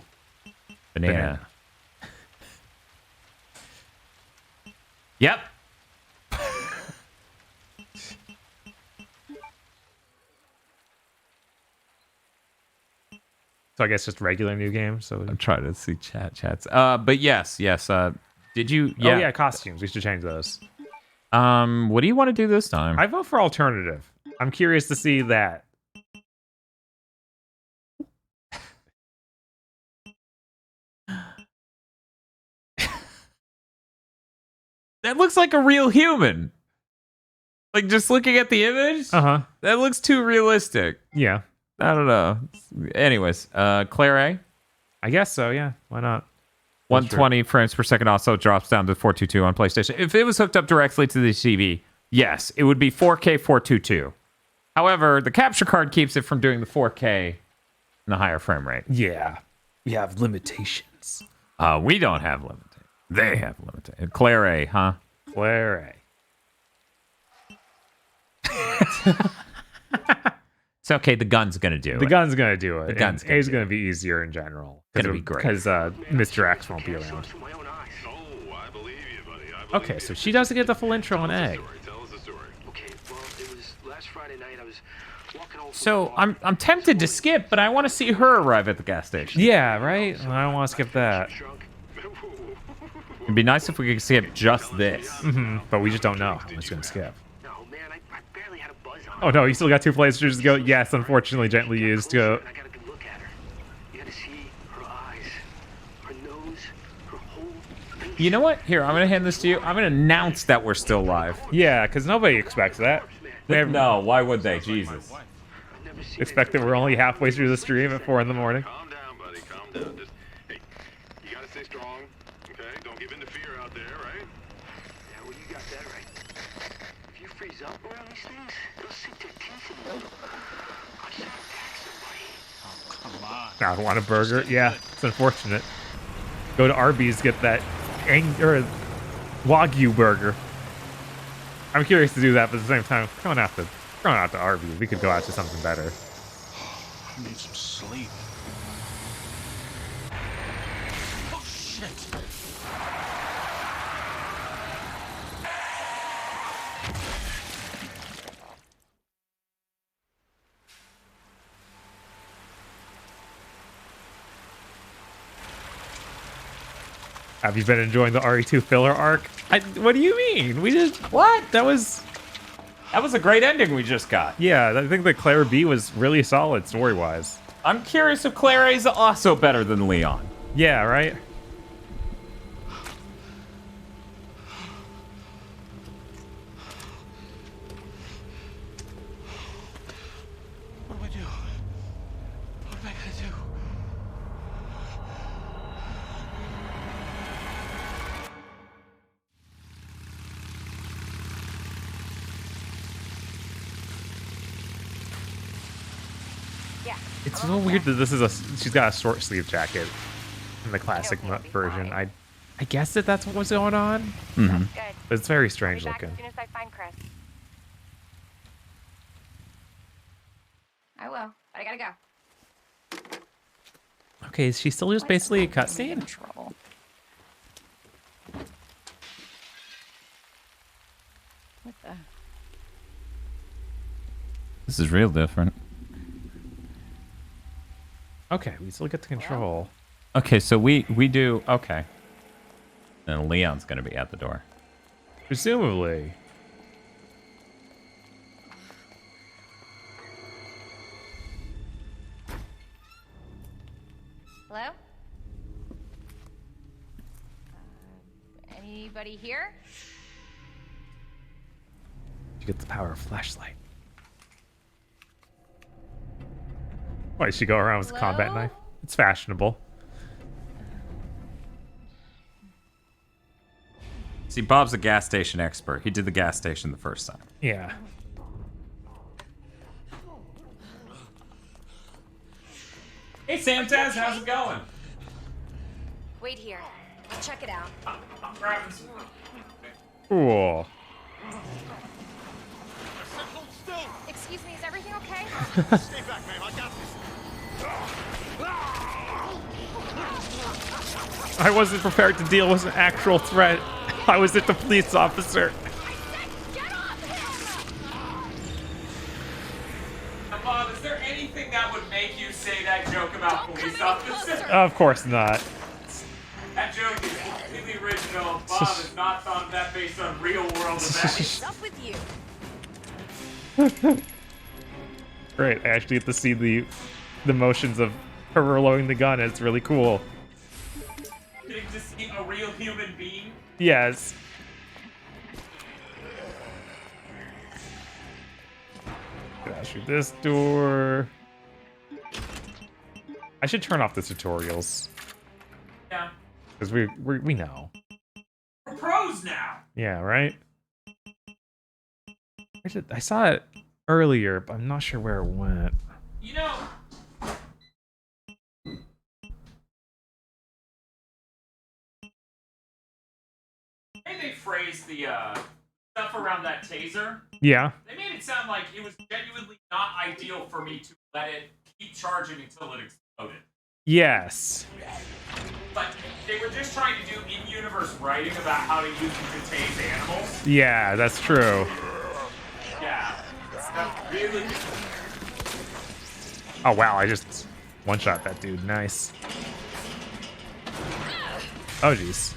banana. Yep. So I guess just regular new games. So I'm trying to see chats. But yes. Did you? Yeah. Oh yeah, costumes. We should change those. What do you want to do this time? I vote for alternative. I'm curious to see that. That looks like a real human. Like just looking at the image. That looks too realistic. Yeah. I don't know. Anyways, Claire A. I guess so. Yeah. Why not? 120 frames per second also drops down to 422 on PlayStation. If it was hooked up directly to the TV, yes, it would be 4K 422. However, the capture card keeps it from doing the 4K and the higher frame rate. Yeah. We have limitations. We don't have limitations. They have limitations. Claire A, huh? Claire A. It's okay. The gun's gonna do it. The gun's gonna do it. The gun's A's gonna be easier in general. Gonna be great because Mr. X won't be around. Okay, so she doesn't get the full intro on A. So I'm tempted to skip, but I want to see her arrive at the gas station. Yeah, right. I don't want to skip that. It'd be nice if we could skip just this. But we just don't know. I'm just gonna skip. Oh no, you still got 2 places to go. Yes, unfortunately, gently used. Go. I got a good look at her. You got to see her eyes, her nose, You know what? Here, I'm gonna hand this to you. I'm gonna announce that we're still live. Yeah, because nobody expects that. They No, why would they? Jesus. expect that we're only halfway through the stream at 4 in the morning. Calm down, buddy. Calm down. Just, hey, you gotta stay strong, okay? Don't give in to fear out there, right? Yeah, well, you got that right. If you freeze up around these things, they'll sink their teeth in you. I should attack somebody. Oh, come on. Now, want a burger? Yeah, it's unfortunate. Go to Arby's, get that Wagyu burger. I'm curious to do that, but at the same time, going out to Arby's, we could go out to something better. I need some sleep. Oh, shit. Have you been enjoying the RE2 filler arc? What do you mean? We did what? That was a great ending we just got. yeah. I think that Claire B was really solid story wise. I'm curious if Claire is also better than Leon. Yeah, right. What do I do? What am I gonna do? It's a little weird that this is she's got a short sleeve jacket in the classic version. I guess that's what was going on. Mm-hmm. But it's very strange looking. As soon as I find Chris. I will, but I gotta go. Okay, is she still just basically a cutscene? Control. What the? This is real different. Okay, we still get to control. Okay, so we do okay. And Leon's gonna be at the door. Presumably. Hello? Anybody here? You get the power of flashlight. Why does she go around with a combat Hello? knife? It's fashionable. See, Bob's a gas station expert. He did the gas station the first time. Yeah. Hey, Sam Taz, how's it going? Wait here. I'll check it out. I'm grabbing some. Cool. Hold still. Excuse me, is everything okay? Stay back, ma'am. I got this. I wasn't prepared to deal with an actual threat. I was at the police officer. Bob, is there anything that would make you say that joke about police officer? Of course not. That joke is completely original. Bob has not thought of that based on real world events. What's up with you? Great. I actually get to see the motions of her reloading the gun. It's really cool. Getting to see a real human being. Yes. Gotta shoot this door. I should turn off the tutorials Yeah. because we know. We're pros now. Yeah, right. I saw it earlier, but I'm not sure where it went. You know. The way they phrased the stuff around that taser, Yeah. they made it sound like it was genuinely not ideal for me to let it keep charging until it exploded. Yes. But they were just trying to do in-universe writing about how to use and contain animals. Yeah, that's true. Yeah. That's really. Oh wow, I just one-shot that dude. Nice. Oh jeez.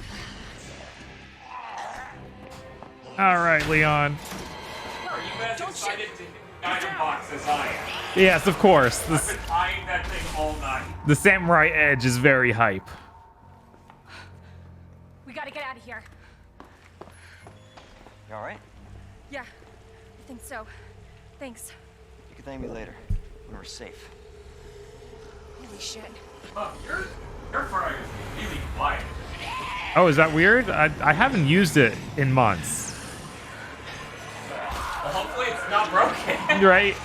All right, Leon. Are you as excited to hit the item box as I am? Yes, of course. I've been eyeing that thing all night. The Samurai Edge is very hype. gotta get out of here. You alright? Yeah, I think so. Thanks. You can thank me later, when we're safe. Holy shit. Oh, your frog is really quiet. Oh, is that weird? I haven't used it in months. Well, hopefully it's not broken. Right?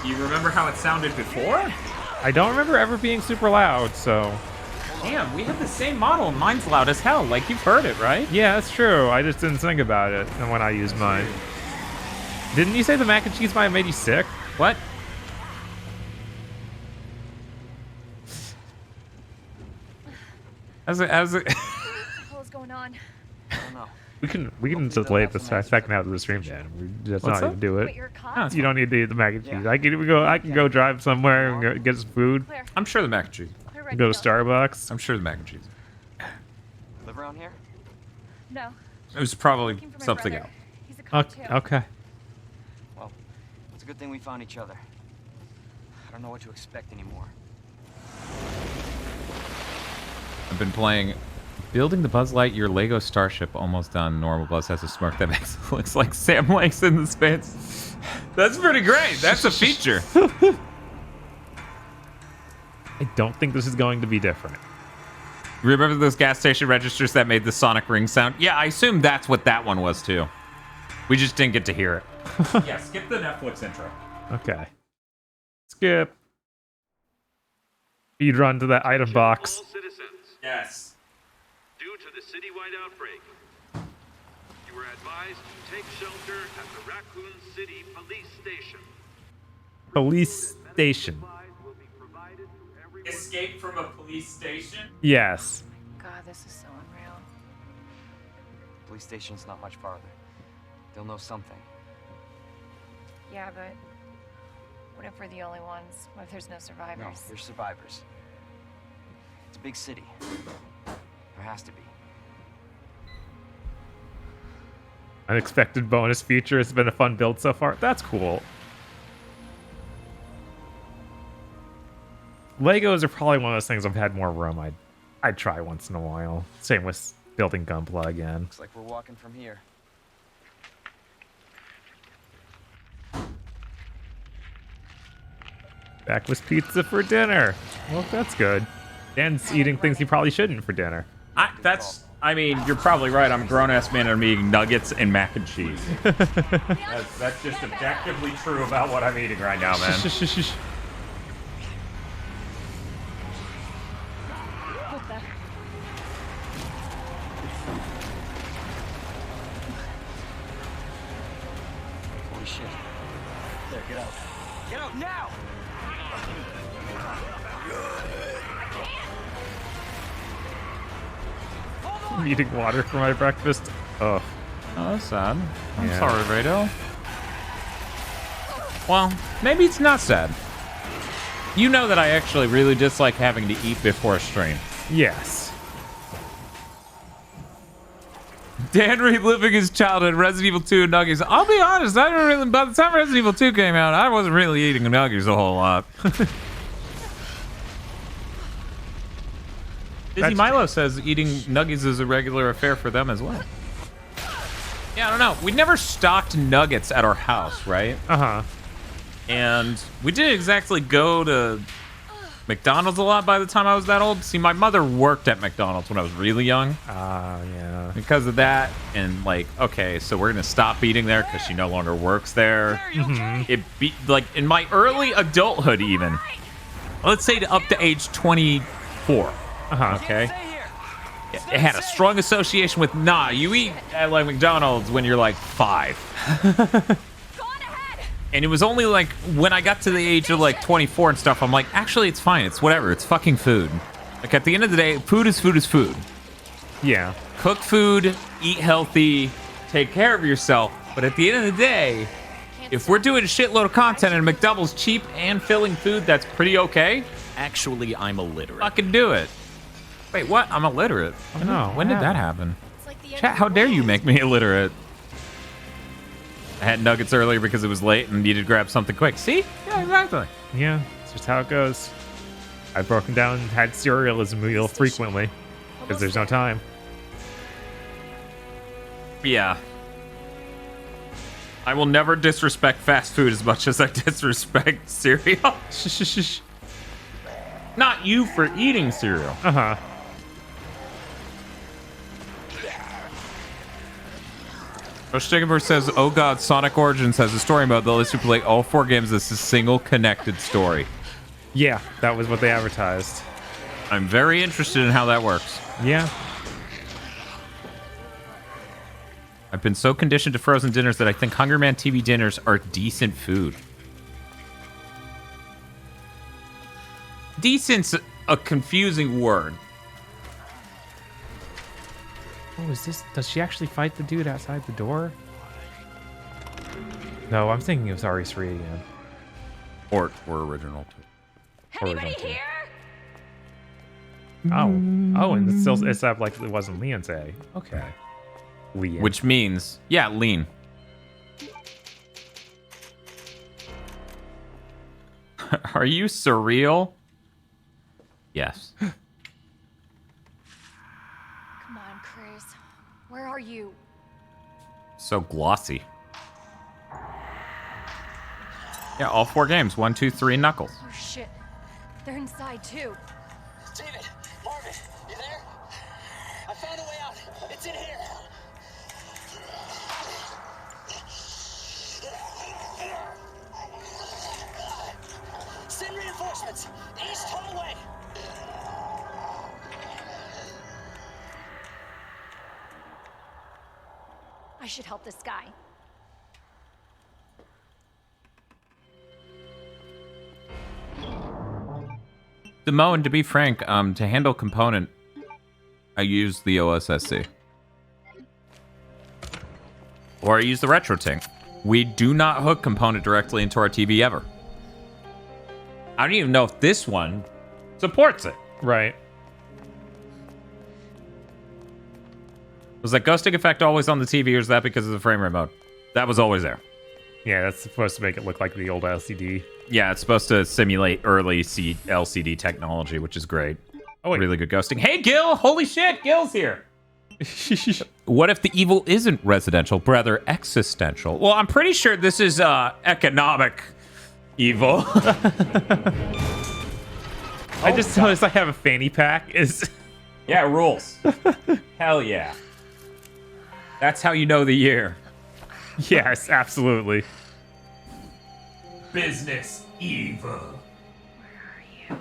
You remember how it sounded before? I don't remember ever being super loud, so... Damn, we have the same model and mine's loud as hell. Like, you've heard it, right? Yeah, that's true. I just didn't think about it when I used mine. Didn't you say the mac and cheese might have made you sick? What? As it What the hell is going on? I don't know. We can just delay it the second half of the stream, Dan. We just What's not up? even do Wait, it. you're a cop? No, it's You don't need to eat the mac and cheese. I can go drive somewhere and get some food. Claire, I'm sure the mac and cheese. Claire, ready Go to Starbucks. I'm sure the mac and cheese. Live around here? No. It was probably Looking for my something brother. else. He's a cop too. Okay. Well, it's a good thing we found each other. I don't know what to expect anymore. I've been playing Building the Buzz Lightyear Lego Starship, almost done. Normal Buzz has a smirk that makes it looks like Sam Lake's in the space. That's pretty great. That's a feature. I don't think this is going to be different. Remember those gas station registers that made the sonic ring sound? Yeah, I assume that's what that one was too. We just didn't get to hear it. Yeah, skip the Netflix intro. Okay. Skip. You'd run to that item box. All citizens, Yes. due to the citywide outbreak, you were advised to take shelter at the Raccoon City Police Station. Police station. Supplies will be provided to everyone. Escape from a police station? Yes. God, this is so unreal. Police station's not much farther. They'll know something. Yeah, but what if we're the only ones? What if there's no survivors? No, there's survivors. It's a big city. There has to be. Unexpected bonus feature. It's been a fun build so far. That's cool. Legos are probably one of those things I've had more room. I'd try once in a while. Same with building Gunpla again. Looks like we're walking from here. Backless pizza for dinner. Well, that's good. Dan's eating things he probably shouldn't for dinner. I mean, you're probably right. I'm a grown-ass man and I'm eating nuggets and mac and cheese. That's just objectively true about what I'm eating right now, man. Holy shit. There, get out. Get out now! I'm eating water for my breakfast. Oh, Oh, that's sad. I'm Yeah. sorry, Rado. Well, maybe it's not sad. You know that I actually really dislike having to eat before a stream. yes. Dan reliving his childhood, Resident Evil 2 nuggies. I'll be honest, I don't really. By the time Resident Evil 2 came out, I wasn't really eating nuggies a whole lot. Dizzy That's Milo says eating nuggies is a regular affair for them as well. Yeah, I don't know. We never stocked nuggets at our house, right? Uh-huh. And we didn't exactly go to McDonald's a lot by the time I was that old. See, my mother worked at McDonald's when I was really young. Yeah. Because of that, and like, okay, so we're gonna stop eating there because she no longer works there. It be like in my early adulthood, even. Let's say to up to age 24. Uh-huh. Okay. It had a strong association with you eat at like McDonald's when you're like 5. And it was only like when I got to the age of like 24 and stuff, I'm like, actually, it's fine. It's whatever. It's fucking food. Like at the end of the day, food is food is food. Yeah. Cook food, eat healthy, take care of yourself. But at the end of the day, if we're doing a shitload of content and McDouble's cheap and filling food, that's pretty okay. Actually, I'm illiterate. Fucking do it. Wait, what? I'm illiterate. When did that happen? Chat, how dare you make me illiterate? I had nuggets earlier because it was late and needed to grab something quick. See? Yeah, exactly. Yeah, it's just how it goes. I've broken down and had cereal as a meal frequently. Because there's no time. Yeah. I will never disrespect fast food as much as I disrespect cereal. Not you for eating cereal. Uh-huh. Stiggenberg says, "Oh God, Sonic Origins has a story mode that lets you play all 4 games as a single connected story." Yeah, that was what they advertised. I'm very interested in how that works. Yeah. I've been so conditioned to frozen dinners that I think Hungry Man TV dinners are decent food. Decent's a confusing word. Oh, is this... Does she actually fight the dude outside the door? No, I'm thinking it was RE3 again. Or original too. Anybody here? Oh, and it's still it's up like it wasn't Leon's A. Okay, Leon. Which means, yeah, lean. Are you surreal? Yes. Come on, Chris. Where are you? So glossy. Yeah, all 4 games. 1, 2, 3, Knuckles. Oh shit. They're inside too. David, Marvin, you there? I found a way out. It's in here. Send reinforcements. East hallway. I should help this guy. Demo, and to be frank, to handle component, I use the OSSC. Or I use the RetroTink. We do not hook component directly into our TV ever. I don't even know if this one supports it. Right. Was that ghosting effect always on the TV, or is that because of the frame rate mode? That was always there. Yeah, that's supposed to make it look like the old LCD. Yeah, it's supposed to simulate early LCD technology, which is great. Oh, wait. Really good ghosting. Hey, Gil! Holy shit, Gil's here! What if the evil isn't residential, but rather existential? Well, I'm pretty sure this is economic evil. I just noticed I have a fanny pack. Yeah, rules. Hell yeah. That's how you know the year. Yes, absolutely. Business evil. Where are you?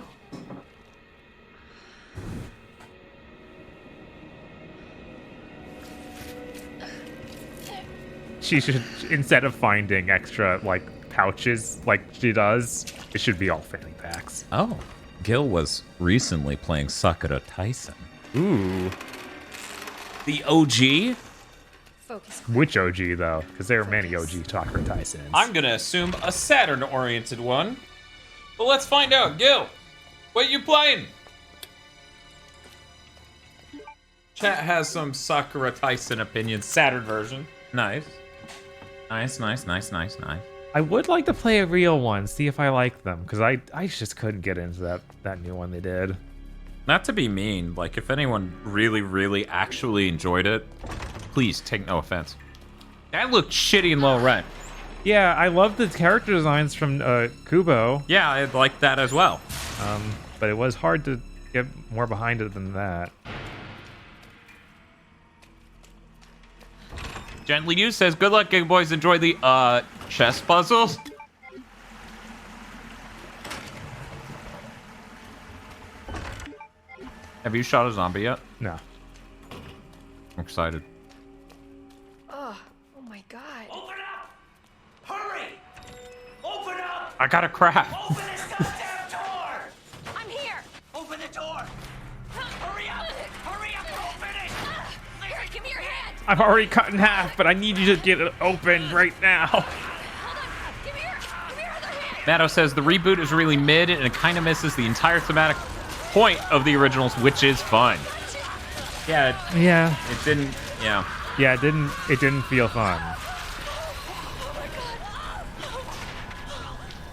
She should, instead of finding extra, like, pouches like she does, it should be all fanny packs. Oh. Gil was recently playing Sakura Tyson. Ooh. The OG? Focus. Which OG, though? Because there are many OG Sakura Tysons. I'm gonna assume a Saturn-oriented one. But let's find out. Gil, what you playing? Chat has some Sakura Tyson opinions. Saturn version. Nice. Nice. I would like to play a real one, see if I like them, because I just couldn't get into that new one they did. Not to be mean, like, if anyone really actually enjoyed it, please take no offense. That looked shitty in low rent. Yeah, I love the character designs from Kubo. Yeah, I like that as well. But it was hard to get more behind it than that. Gently Used says, good luck, Game Boys. Enjoy the chess puzzles. Have you shot a zombie yet? No. I'm excited. Oh my god. Open up! Hurry! Open up! I got a crap. Open this goddamn door! I'm here. Open the door! Hurry up! Hurry up! Open it! Larry, give me your hand. I've already cut in half, but I need you to get it open right now. Hold on. Give me your other hand. Matto says the reboot is really mid and it kind of misses the entire thematic point of the originals, which is fun. Yeah. Yeah. It didn't. Yeah. Yeah, it didn't feel fun.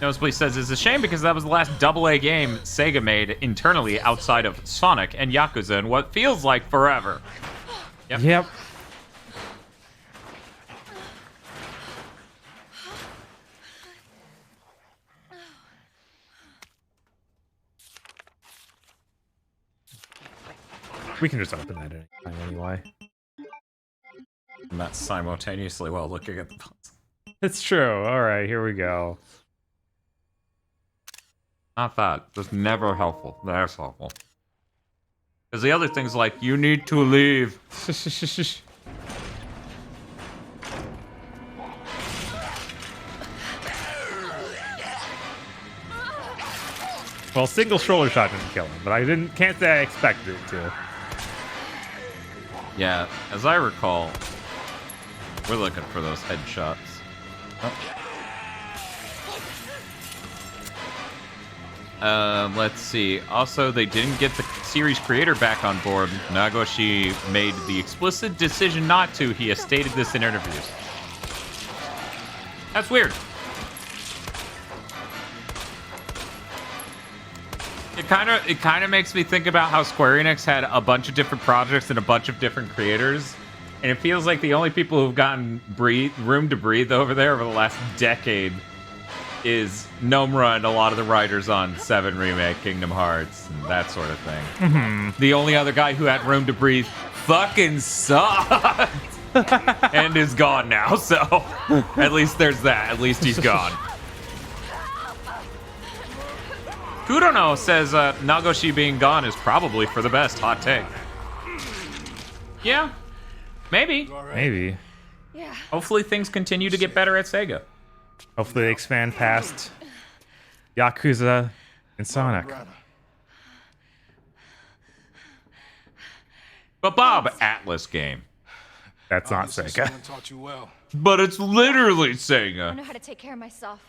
Nosebleed says, it's a shame because that was the last AA game Sega made internally outside of Sonic and Yakuza in what feels like forever. Yep. We can just open that anytime anyway. I'm not simultaneously while looking at the puzzle. It's true. All right, here we go. Not that. That's never helpful. That's helpful. Because the other thing's like, you need to leave. Well, single shoulder shot didn't kill him, but can't say I expected it to. Yeah, as I recall, we're looking for those headshots. Let's see. Also, they didn't get the series creator back on board. Nagoshi made the explicit decision not to. He has stated this in interviews. That's weird. It kind of makes me think about how Square Enix had a bunch of different projects and a bunch of different creators, and it feels like the only people who've gotten room to breathe over there over the last decade is Nomura and a lot of the writers on 7 Remake, Kingdom Hearts, and that sort of thing. Mm-hmm. The only other guy who had room to breathe fucking sucked and is gone now, so at least there's that. At least he's gone. Kudono says Nagoshi being gone is probably for the best. Hot take. Yeah, maybe. Maybe. Yeah. Hopefully things continue to get better at Sega. Hopefully they expand past Yakuza and Sonic. But Bob, Atlas game. That's not Sega. Taught you well. But it's literally I Sega. know how to take care of myself.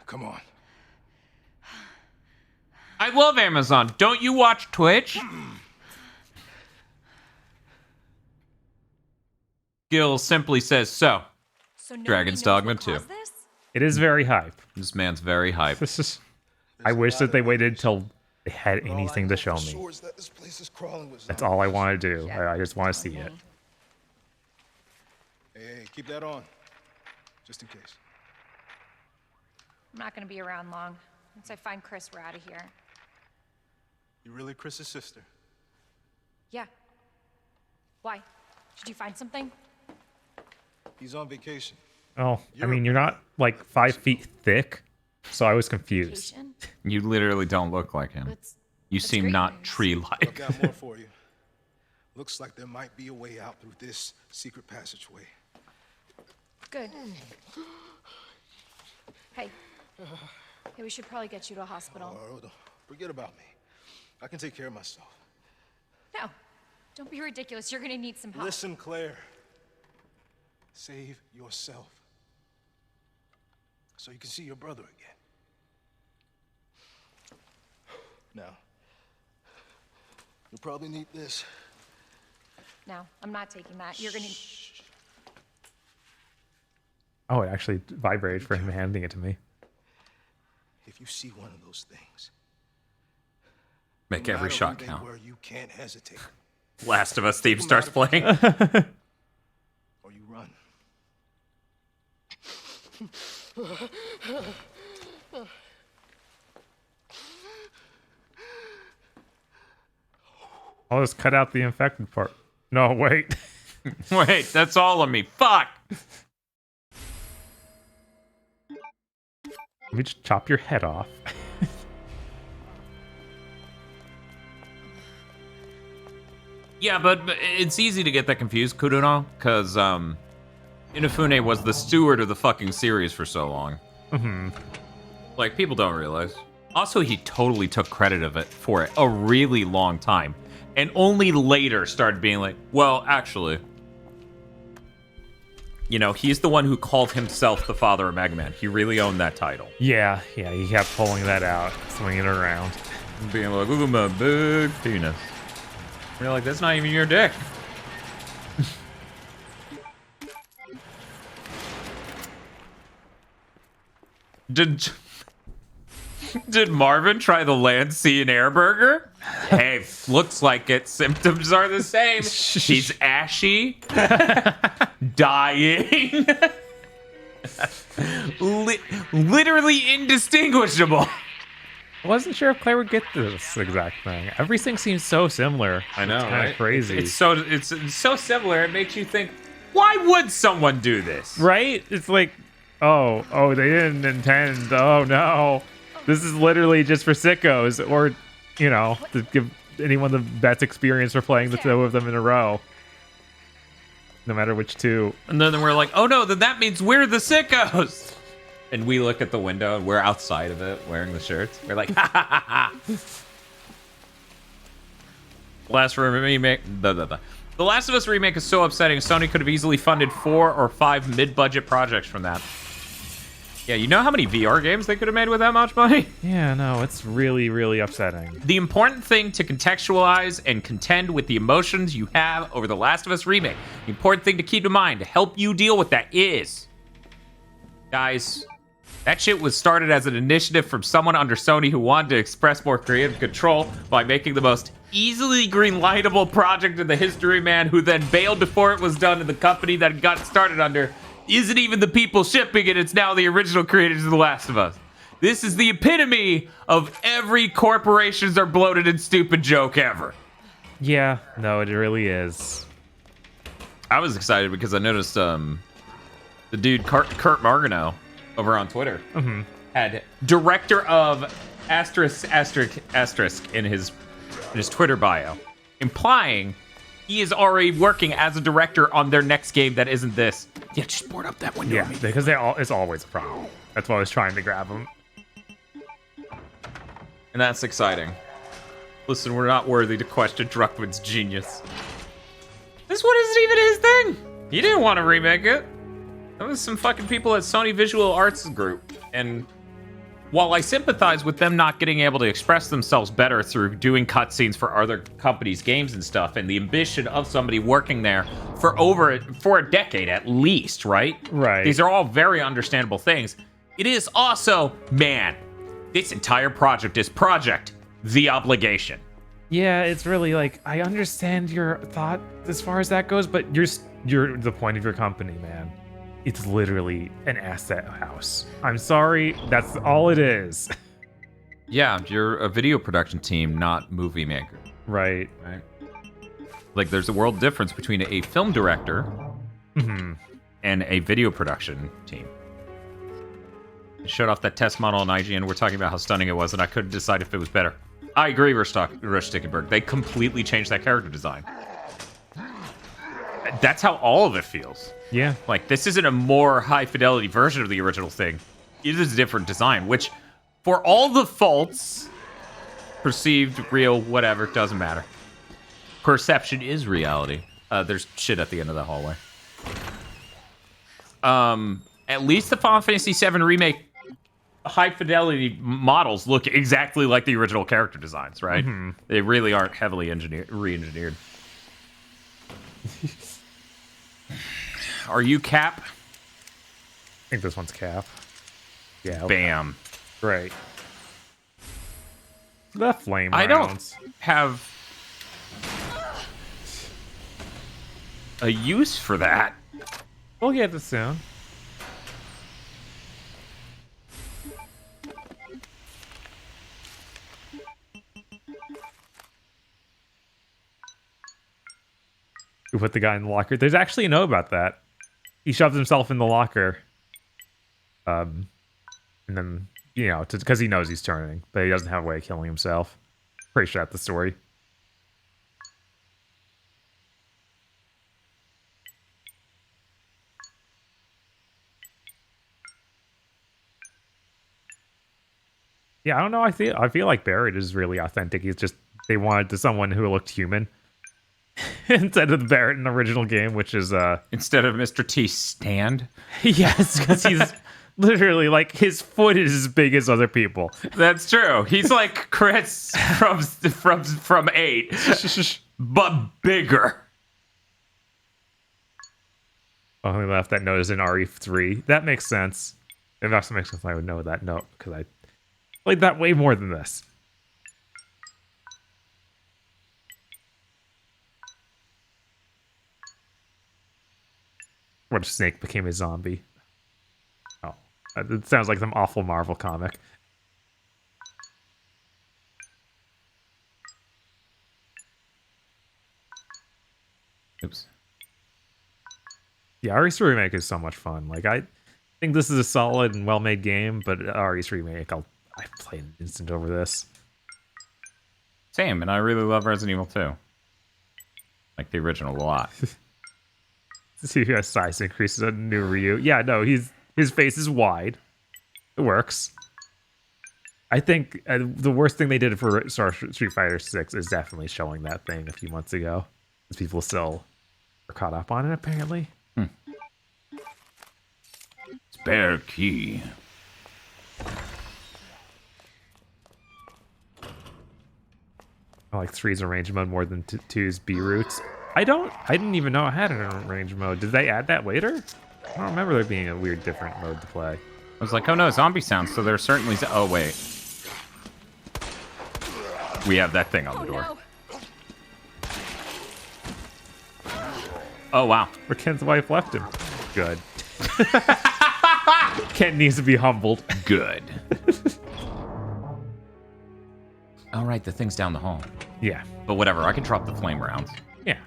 Come on. I love Amazon. Don't you watch Twitch? Gil simply says so. Dragon's Dogma 2. It is very hype. This man's very hype. I wish that they waited till they had anything to show me. That's all I want to do. I just want to see it. Hey, keep that on. Just in case. I'm not gonna be around long. Once I find Chris, we're out of here. You really Chris's sister? Yeah. Why? Did you find something? He's on vacation. Oh, I mean, you're not like 5 feet thick, so I was confused. Vacation? You literally don't look like him. You seem great not news. tree-like. I've got more for you. Looks like there might be a way out through this secret passageway. Good. Hey. Hey, we should probably get you to a hospital. Oh, forget about me. I can take care of myself. No. Don't be ridiculous. You're gonna need some help. Listen, Claire. Save yourself. So you can see your brother again. Now, you'll probably need this. No, I'm not taking that. You're gonna... Oh, it actually vibrated for him handing it to me. If you see one of those things, Make no every matter shot who they count. were, you can't hesitate. Last of Us theme starts playing. Or you run. I'll just cut out the infected part. No, wait. Wait, that's all of me. Fuck! Let me just chop your head off. Yeah, but it's easy to get that confused, Kudono, because Inafune was the steward of the fucking series for so long. Mm-hmm. Like, people don't realize. Also, he totally took credit of it for a really long time, and only later started being like, well, actually, you know, he's the one who called himself the father of Mega Man. He really owned that title. Yeah, he kept pulling that out, swinging it around. Being like, look at my big penis. You're like, that's not even your dick. Did Marvin try the land, sea, and air burger? Hey, looks like it. Symptoms are the same. He's ashy, dying, literally indistinguishable. I wasn't sure if Claire would get this exact thing. Everything seems so similar. I know, it's kind right? of crazy. It's so similar. It makes you think, why would someone do this? Right? It's like, oh, they didn't intend. Oh no, this is literally just for sickos, or to give anyone the best experience for playing the two of them in a row, no matter which two. And then we're like, oh no, then that means we're the sickos. And we look at the window and we're outside of it wearing the shirts. We're like, ha ha ha ha. The Last of Us remake is so upsetting. Sony could have easily funded 4 or 5 mid-budget projects from that. Yeah, you know how many VR games they could have made with that much money? Yeah, no, it's really, really upsetting. The important thing to contextualize and contend with the emotions you have over The Last of Us remake. The important thing to keep in mind to help you deal with that is, guys, that shit was started as an initiative from someone under Sony who wanted to express more creative control by making the most easily greenlightable project in the history, man, who then bailed before it was done, and the company that got started under isn't even the people shipping it. It's now the original creators of The Last of Us. This is the epitome of every corporations are bloated and stupid joke ever. Yeah, no, it really is. I was excited because I noticed the dude Kurt Margano over on Twitter had director of asterisk in his Twitter bio, implying he is already working as a director on their next game that isn't this. Yeah, just board up that window. Yeah, because it's always a problem. That's why I was trying to grab them. And that's exciting. Listen, we're not worthy to question Druckmann's genius. This one isn't even his thing. He didn't want to remake it. That was some fucking people at Sony Visual Arts Group. And while I sympathize with them not getting able to express themselves better through doing cutscenes for other companies' games and stuff, and the ambition of somebody working there for a decade at least, right? Right. These are all very understandable things. It is also, man, this entire project is Project The Obligation. Yeah, it's really like, I understand your thought as far as that goes, but you're the point of your company, man. It's literally an asset house. I'm sorry, that's all it is. Yeah, you're a video production team, not movie maker. Right. Like, there's a world difference between a film director and a video production team. I showed off that test model on IGN. We're talking about how stunning it was, and I couldn't decide if it was better. I agree, Rush Stickenberg. They completely changed that character design. That's how all of it feels. Yeah. Like, this isn't a more high-fidelity version of the original thing. It is a different design, which, for all the faults, perceived, real, whatever, doesn't matter. Perception is reality. There's shit at the end of the hallway. At least the Final Fantasy VII Remake high-fidelity models look exactly like the original character designs, right? They really aren't heavily re-engineered. Are you Cap? I think this one's Cap. Yeah. Okay. Bam. Right. The flame I rounds. don't have a use for that. We'll get this soon. We put the guy in the locker. There's actually a note about that. He shoves himself in the locker. And then, because he knows he's turning, but he doesn't have a way of killing himself. Pretty sure that's the story. Yeah, I don't know. I feel like Barrett is really authentic. He's just, they wanted someone who looked human. Instead of the Barrett in the original game, which is instead of Mr. T stand. Yes, because he's literally like his foot is as big as other people. That's true. He's like Chris from 8, but bigger. Only left that note is in RE3. That makes sense. It also makes sense I would know that note because I played that way more than this. What if Snake became a zombie? Oh, it sounds like some awful Marvel comic. Oops. Yeah, RE2 Remake is so much fun. Like, I think this is a solid and well-made game, but RE2 Remake, I play an instant over this. Same, and I really love Resident Evil 2. Like the original a lot. See who has size increases a new Ryu. Yeah, no, his face is wide. It works. I think the worst thing they did for Street Fighter 6 is definitely showing that thing a few months ago. Because people still are caught up on it, apparently. Spare key. I like 3's arrange mode more than 2's B routes. I didn't even know I had an arrange mode. Did they add that later? I don't remember there being a weird different mode to play. I was like, oh no, zombie sounds, so there's certainly... Oh, wait. We have that thing on the door. No. Oh, wow. Or Ken's wife left him. Good. Ken needs to be humbled. Good. All right, the thing's down the hall. Yeah. But whatever, I can drop the flame rounds. Yeah.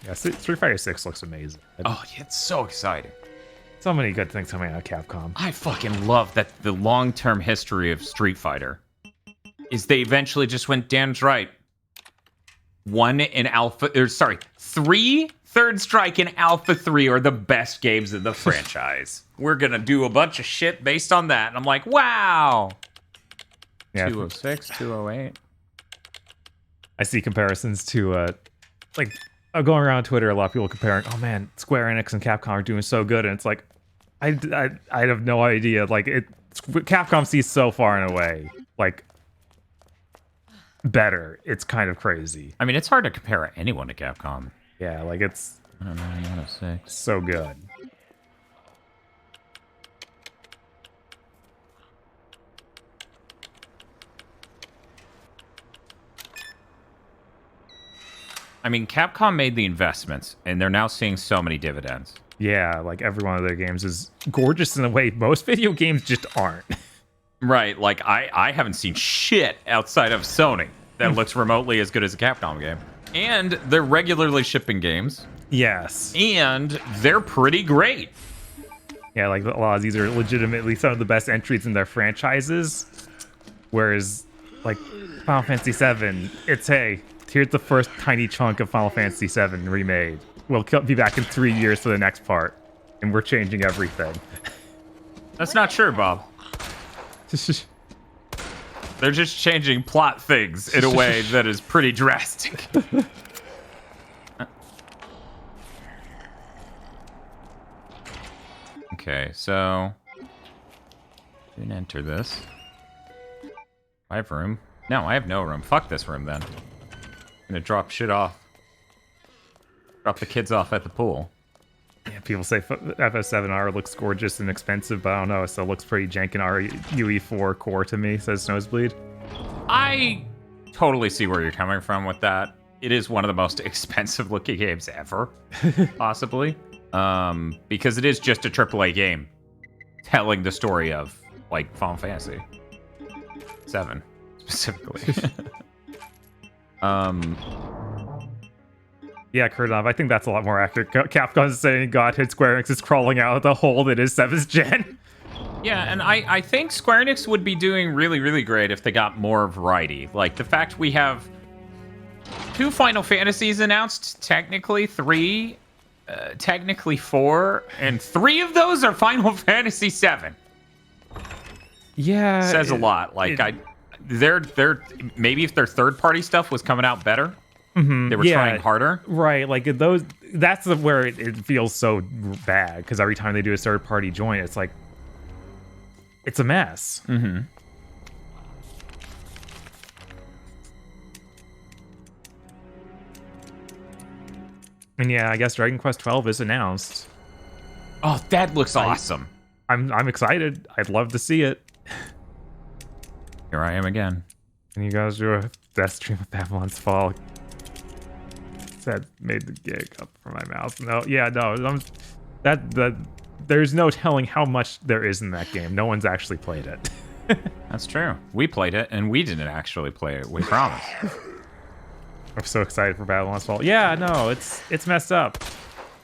Yeah, Street Fighter 6 looks amazing. Oh, yeah, it's so exciting. So many good things coming out of Capcom. I fucking love that the long-term history of Street Fighter is they eventually just went, Dan's right. 3 Third Strike and Alpha 3 are the best games in the franchise. We're gonna do a bunch of shit based on that. And I'm like, wow. Yeah, 206, 208. I see comparisons to, like, I'm going around Twitter, a lot of people comparing, oh man, Square Enix and Capcom are doing so good. And it's like, I have no idea. Like, Capcom sees so far and away. Like, better. It's kind of crazy. I mean, it's hard to compare anyone to Capcom. Yeah, like it's 106. So good. I mean, Capcom made the investments, and they're now seeing so many dividends. Yeah, like every one of their games is gorgeous in a way most video games just aren't. Right, like I haven't seen shit outside of Sony that looks remotely as good as a Capcom game. And they're regularly shipping games. Yes. And they're pretty great. Yeah, like a lot of these are legitimately some of the best entries in their franchises. Whereas, like, Final Fantasy VII, it's, hey, here's the first tiny chunk of Final Fantasy VII remade. We'll be back in 3 years for the next part. And we're changing everything. That's not true, Bob. They're just changing plot things in a way that is pretty drastic. Okay, so you can enter this. I have room. No, I have no room. Fuck this room then. I'm gonna drop shit off. Drop the kids off at the pool. Yeah, people say FF7R looks gorgeous and expensive, but I don't know. It still looks pretty jank in UE4 core to me, says Nosebleed. I totally see where you're coming from with that. It is one of the most expensive looking games ever, possibly. Because it is just a AAA game telling the story of, like, Final Fantasy 7, specifically. Yeah, Kurdov, I think that's a lot more accurate. Capcom is saying God hit Square Enix is crawling out of the hole that is 7th gen. Yeah, and I think Square Enix would be doing really, really great if they got more variety. Like, the fact we have 2 Final Fantasies announced, technically 3, technically 4, and 3 of those are Final Fantasy 7. Yeah. Says a lot. Like, they're maybe if their third-party stuff was coming out better, they were trying harder. Right, like those. That's where it feels so bad, because every time they do a third-party joint, it's like, it's a mess. Mm-hmm. And yeah, I guess Dragon Quest 12 is announced. Oh, that looks awesome. I'm excited. I'd love to see it. Here I am again. Can you guys do a Deathstream with Babylon's Fall? That made the gig up for my mouth. No, yeah, no. There's no telling how much there is in that game. No one's actually played it. That's true. We played it, and we didn't actually play it. We promise. I'm so excited for Babylon's Fall. Yeah, no, it's messed up.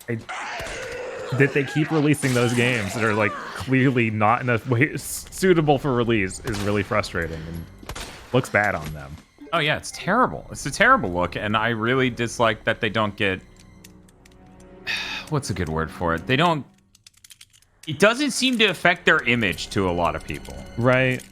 That they keep releasing those games that are like clearly not in a way suitable for release is really frustrating and looks bad on them. Oh yeah, it's terrible. It's a terrible look, and I really dislike that they don't get... What's a good word for it? They don't... It doesn't seem to affect their image to a lot of people. Right.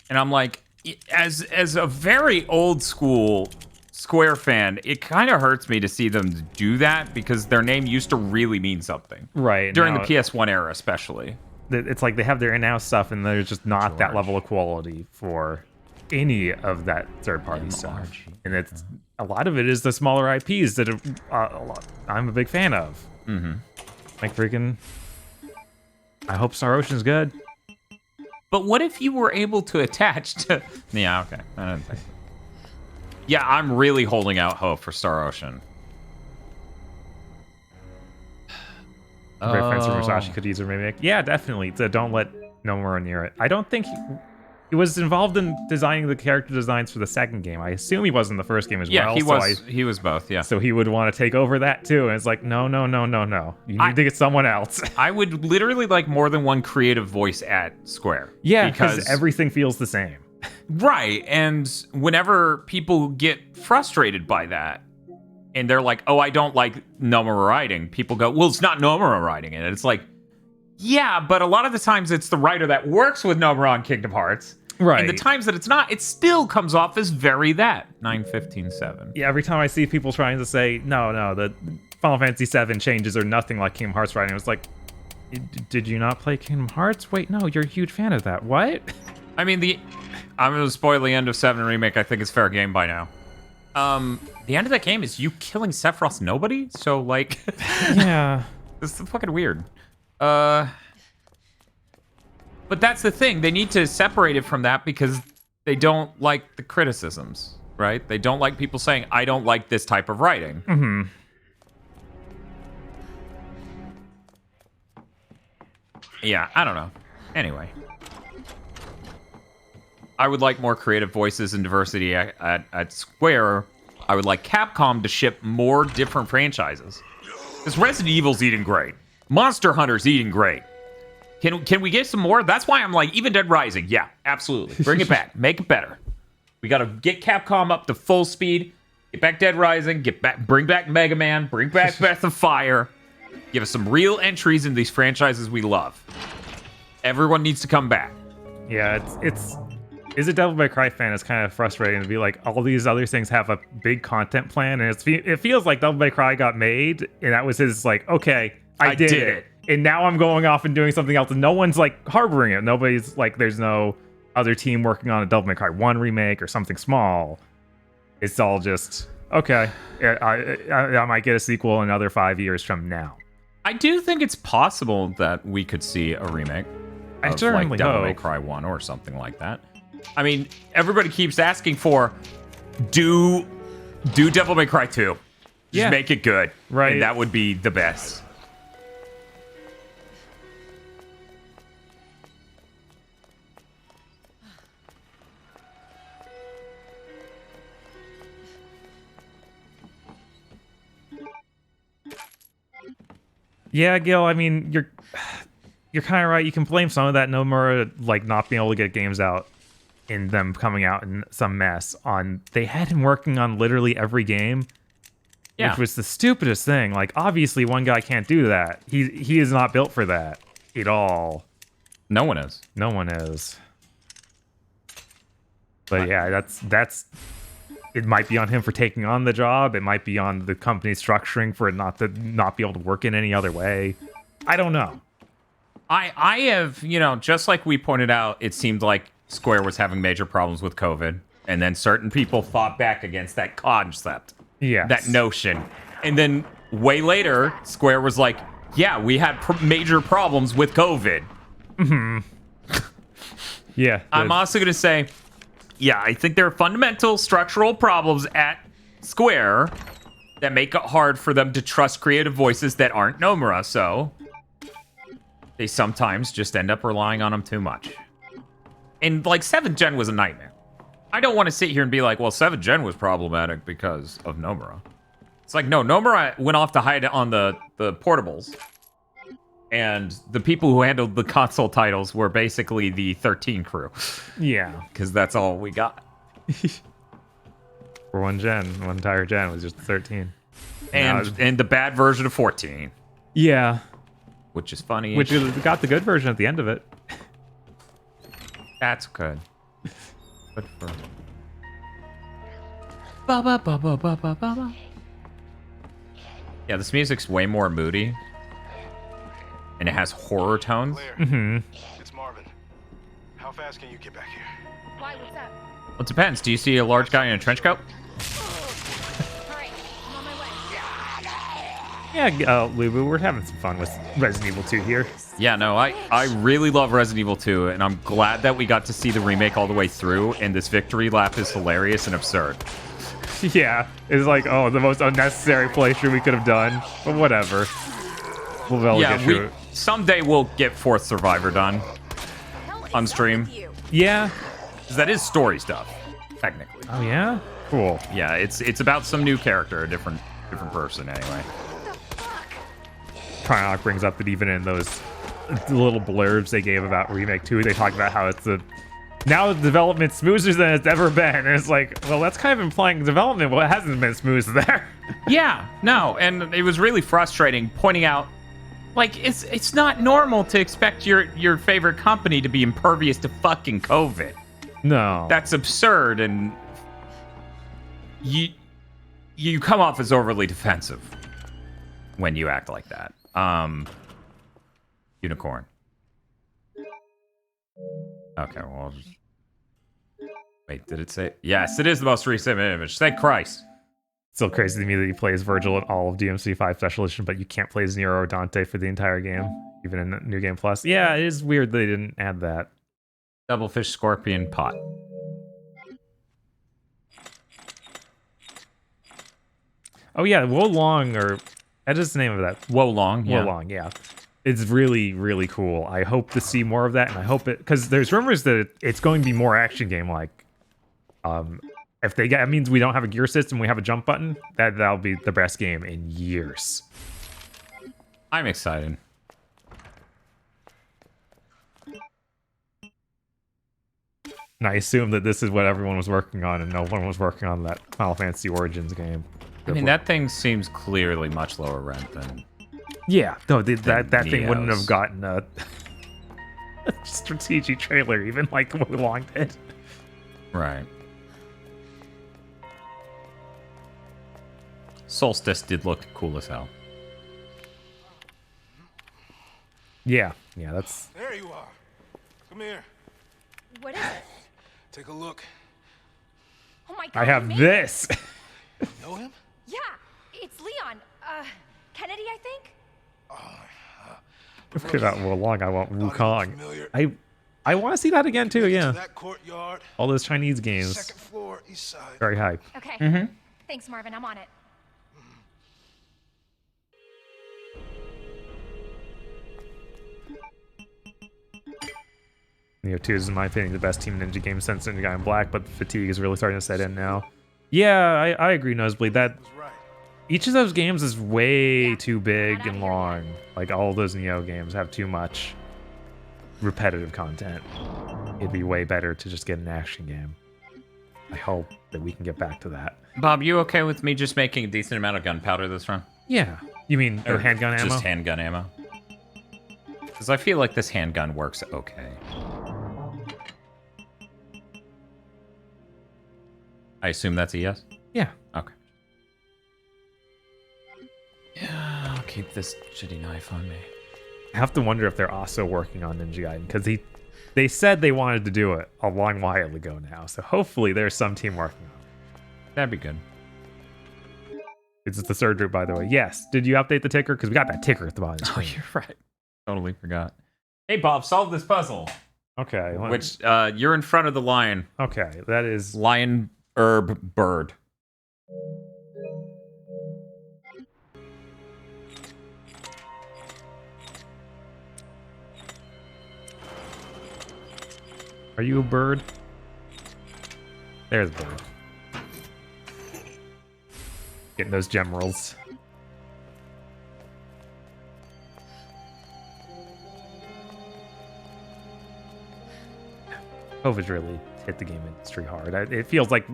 And I'm like, as a very old school Square fan, it kind of hurts me to see them do that because their name used to really mean something. Right. During the PS1 era, especially. It's like they have their in-house stuff, and there's just not that level of quality for any of that third-party stuff. And it's a lot of it is the smaller IPs that I'm a big fan of. Mm-hmm. Like freaking... I hope Star Ocean's good. But what if you were able to attach to... Yeah, okay. I didn't think so. Yeah, I'm really holding out hope for Star Ocean. Great fans for Musashi could use a remake. Yeah, definitely. So don't let Nomura near it. I don't think he was involved in designing the character designs for the second game. I assume he was in the first game as well. Yeah, he was both, yeah. So he would want to take over that too. And it's like, no. You need to get someone else. I would literally like more than one creative voice at Square. Yeah, because everything feels the same. Right, and whenever people get frustrated by that, and they're like, oh, I don't like Nomura writing, people go, well, it's not Nomura writing it. And it's like, yeah, but a lot of the times it's the writer that works with Nomura on Kingdom Hearts. Right. And the times that it's not, it still comes off as very that. 9-15-7. Yeah, every time I see people trying to say, no, the Final Fantasy VII changes are nothing like Kingdom Hearts writing, it's like, did you not play Kingdom Hearts? Wait, no, you're a huge fan of that. What? I mean, I'm going to spoil the end of 7 Remake. I think it's fair game by now. The end of that game is you killing Sephiroth's nobody? So, like... Yeah. This is fucking weird. But that's the thing. They need to separate it from that because they don't like the criticisms, right? They don't like people saying, I don't like this type of writing. Mm-hmm. Yeah, I don't know. Anyway. I would like more creative voices and diversity at Square. I would like Capcom to ship more different franchises. Because Resident Evil's eating great. Monster Hunter's eating great. Can we get some more? That's why I'm like, even Dead Rising. Yeah, absolutely. Bring it back. Make it better. We got to get Capcom up to full speed. Get back Dead Rising. Bring back Mega Man. Bring back Breath of Fire. Give us some real entries in these franchises we love. Everyone needs to come back. Yeah, As a Devil May Cry fan, it's kind of frustrating to be like, all these other things have a big content plan, and it feels like Devil May Cry got made, and that was his, like, okay, I did it. And now I'm going off and doing something else, and no one's, like, harboring it. Nobody's, like, there's no other team working on a Devil May Cry 1 remake or something small. It's all just, okay, I might get a sequel another 5 years from now. I do think it's possible that we could see a remake of, like, Devil May Cry 1 or something like that. I mean, everybody keeps asking for, do Devil May Cry 2. Just make it good. Right. And that would be the best. Yeah, Gil, I mean, you're kind of right. You can blame some of that Nomura, like, not being able to get games out and them coming out in some mess on... They had him working on literally every game, which was the stupidest thing. Like, obviously, one guy can't do that. He is not built for that at all. No one is. No one is. But yeah, that's... It might be on him for taking on the job. It might be on the company structuring for it not to be able to work in any other way. I don't know. I have, just like we pointed out, it seemed like Square was having major problems with COVID, and then certain people fought back against that concept. Yeah. That notion. And then way later, Square was like, yeah, we had major problems with COVID. Yeah. I'm also going to say, yeah, I think there are fundamental structural problems at Square that make it hard for them to trust creative voices that aren't Nomura, so they sometimes just end up relying on them too much. And, like, 7th Gen was a nightmare. I don't want to sit here and be like, well, 7th Gen was problematic because of Nomura. It's like, no, Nomura went off to hide on the portables. And the people who handled the console titles were basically the 13 crew. Yeah. Because that's all we got. For one entire gen was just 13. And the bad version of 14. Yeah. Which is funny. Which got the good version at the end of it. That's good. Good for ba ba ba ba ba ba ba. Yeah, this music's way more moody. And it has horror tones. It's Marvin. How fast can you get back here? Why? What's up? Well, it depends. Do you see a large guy in a trench coat? Alright, I'm on my way. Yeah, Lubu, we're having some fun with Resident Evil 2 here. Yeah, no, I really love Resident Evil 2, and I'm glad that we got to see the remake all the way through, and this victory lap is hilarious and absurd. Yeah, it's like, oh, the most unnecessary playthrough we could have done, but whatever. We'll get through it. Someday we'll get 4th Survivor done on stream. Yeah. Because that is story stuff, technically. Oh, yeah? Cool. Yeah, it's about some new character, a different person anyway. Trianoc brings up that even in those little blurbs they gave about Remake 2, they talk about how it's now the development's smoother than it's ever been. And it's like, well, that's kind of implying development, well, it hasn't been smooth there. Yeah, no, and it was really frustrating pointing out, like, it's not normal to expect your favorite company to be impervious to fucking COVID. No. That's absurd, and you come off as overly defensive when you act like that. Unicorn. Okay, well, I'll just... Wait, did it say? Yes, it is the most recent image. Thank Christ. Still crazy to me that he plays Virgil in all of DMC 5 Special Edition, but you can't play as Nero or Dante for the entire game, even in New Game Plus. Yeah, it is weird they didn't add that. Doublefish Scorpion Pot. Oh yeah, Wolong, or that is the name of that. Wolong, yeah. Wolong, yeah. It's really, really cool. I hope to see more of that, and I hope it, because there's rumors that it's going to be more action game like. If they get, that means we don't have a gear system, we have a jump button. That'll be the best game in years. I'm excited. And I assume that this is what everyone was working on, and no one was working on that Final Fantasy Origins game. I mean, that thing seems clearly much lower rent than... Yeah, no, that thing wouldn't Neo's. have gotten a strategic trailer, even like Wolong did. Right. Solstice did look cool as hell. Yeah, that's... There you are. Come here. What is it? Take a look. Oh my god. I have this. Know him? Yeah, it's Leon. Kennedy, I think? Forget about Wolong, I want Wukong. Familiar. I want to see that again too, yeah. That courtyard. All those Chinese games. Second floor, east side. Very hype. Okay. Thanks, Marvin. I'm on it. Neo 2 is, in my opinion, the best Team Ninja game since Ninja Gaiden Black, but fatigue is really starting to set in now. Yeah, I agree, Nosebleed. That each of those games is way too big and long. Like, all those Neo games have too much repetitive content. It'd be way better to just get an action game. I hope that we can get back to that. Bob, you okay with me just making a decent amount of gunpowder this run? Yeah. You mean handgun ammo? Just handgun ammo. Because I feel like this handgun works okay. I assume that's a yes? Yeah. Okay. Yeah, I'll keep this shitty knife on me. I have to wonder if they're also working on Ninja Gaiden, because they said they wanted to do it a long while ago now, so hopefully there's some team working on it. That'd be good. It's the third route, by the way. Yes. Did you update the ticker? Because we got that ticker at the bottom of the Oh, screen. you're right. Totally forgot. Hey, Bob, solve this puzzle. Okay. Which, you're in front of the lion. Okay, that is... Lion, herb, bird. Are you a bird? There's a bird. Getting those gem rolls. COVID's really hit the game industry hard. It feels like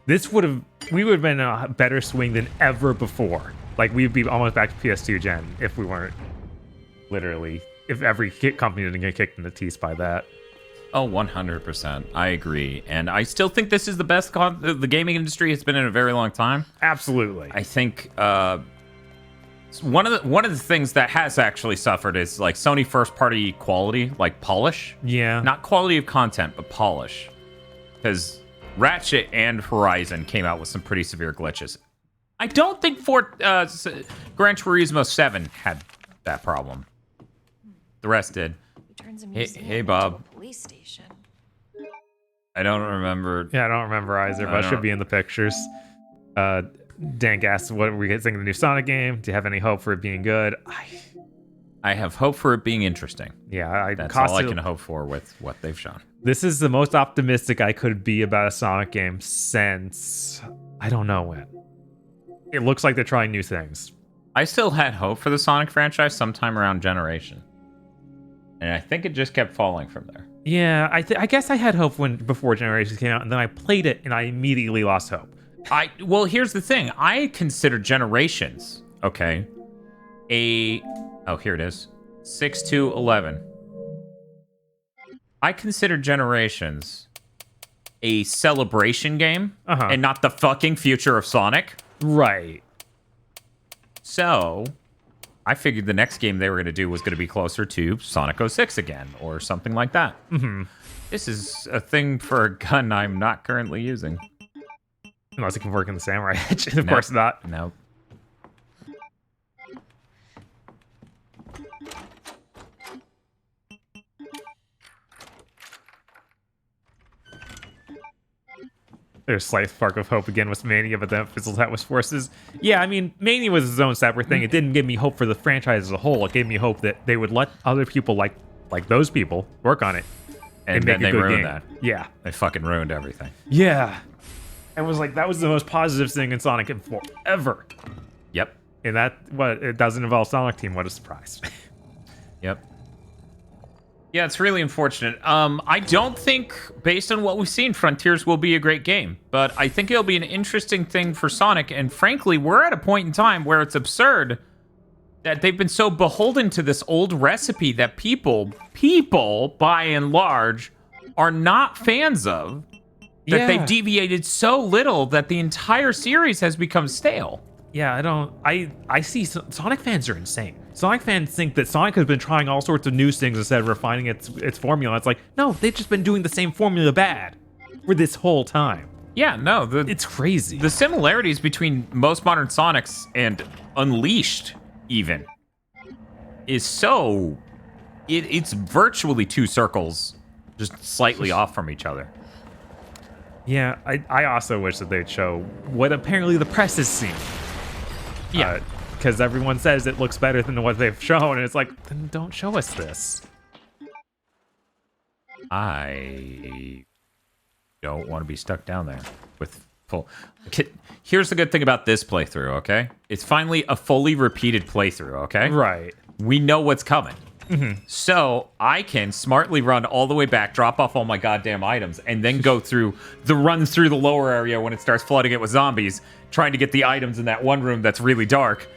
we would have been in a better swing than ever before. Like, we'd be almost back to PS2 gen if we weren't literally, if every company didn't get kicked in the teeth by that. Oh, 100%. I agree. And I still think this is the best the gaming industry has been in a very long time. Absolutely. I think one of the things that has actually suffered is like Sony first party quality, like polish. Yeah. Not quality of content, but polish. Because Ratchet and Horizon came out with some pretty severe glitches. I don't think Gran Turismo 7 had that problem. The rest did. Hey, Bob. Police station. I don't remember. Yeah, I don't remember either, but it should be in the pictures. Dank asks, what are we thinking of the new Sonic game? Do you have any hope for it being good? I have hope for it being interesting. Yeah, that's all I can hope for with what they've shown. This is the most optimistic I could be about a Sonic game since I don't know when. It looks like they're trying new things. I still had hope for the Sonic franchise sometime around Generation. And I think it just kept falling from there. Yeah, I guess I had hope before Generations came out, and then I played it and I immediately lost hope. Well, here's the thing. I consider Generations, okay, oh, here it is. 6-11. I consider Generations a celebration game and not the fucking future of Sonic. Right. So, I figured the next game they were going to do was going to be closer to Sonic 06 again, or something like that. Mm-hmm. This is a thing for a gun I'm not currently using. Unless it can work in the Samurai Edge. Of course not. No. There's slight spark of hope again with Mania, but then fizzled out with Forces. Yeah, I mean, Mania was its own separate thing. It didn't give me hope for the franchise as a whole. It gave me hope that they would let other people like those people work on it and make then a good ruined game. that. Yeah. They fucking ruined everything. Yeah. And was like, that was the most positive thing in Sonic in forever. Yep. And it doesn't involve Sonic Team. What a surprise. Yep. Yeah, it's really unfortunate. I don't think, based on what we've seen, Frontiers will be a great game. But I think it'll be an interesting thing for Sonic. And frankly, we're at a point in time where it's absurd that they've been so beholden to this old recipe that people, by and large, are not fans of. That they've deviated so little that the entire series has become stale. Yeah, I see Sonic fans are insane. Sonic fans think that Sonic has been trying all sorts of new things instead of refining its formula. It's like, no, they've just been doing the same formula bad for this whole time. Yeah, no, it's crazy. The similarities between most modern Sonics and Unleashed, even, is so... It's virtually two circles, just slightly off from each other. Yeah, I also wish that they'd show what apparently the press has seen. Yeah. Because everyone says it looks better than what they've shown, and it's like, then don't show us this. I don't want to be stuck down there with full... Here's the good thing about this playthrough, okay? It's finally a fully repeated playthrough, okay? Right. We know what's coming. Mm-hmm. So I can smartly run all the way back, drop off all my goddamn items, and then go through the lower area when it starts flooding it with zombies, trying to get the items in that one room that's really dark,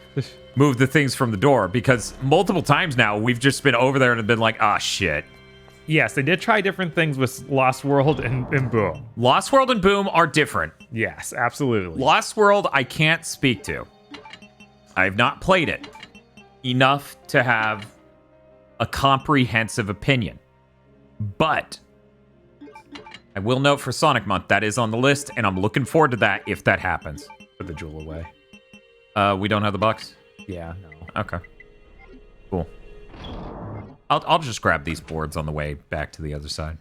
move the things from the door, because multiple times now we've just been over there and been like, ah, shit. Yes, they did try different things with Lost World and Boom. Lost World and Boom are different. Yes, absolutely. Lost World I can't speak to. I have not played it enough to have a comprehensive opinion. But I will note for Sonic Month, that is on the list, and I'm looking forward to that if that happens. Put the jewel away. We don't have the bucks. Yeah, no. Okay. Cool. I'll just grab these boards on the way back to the other side.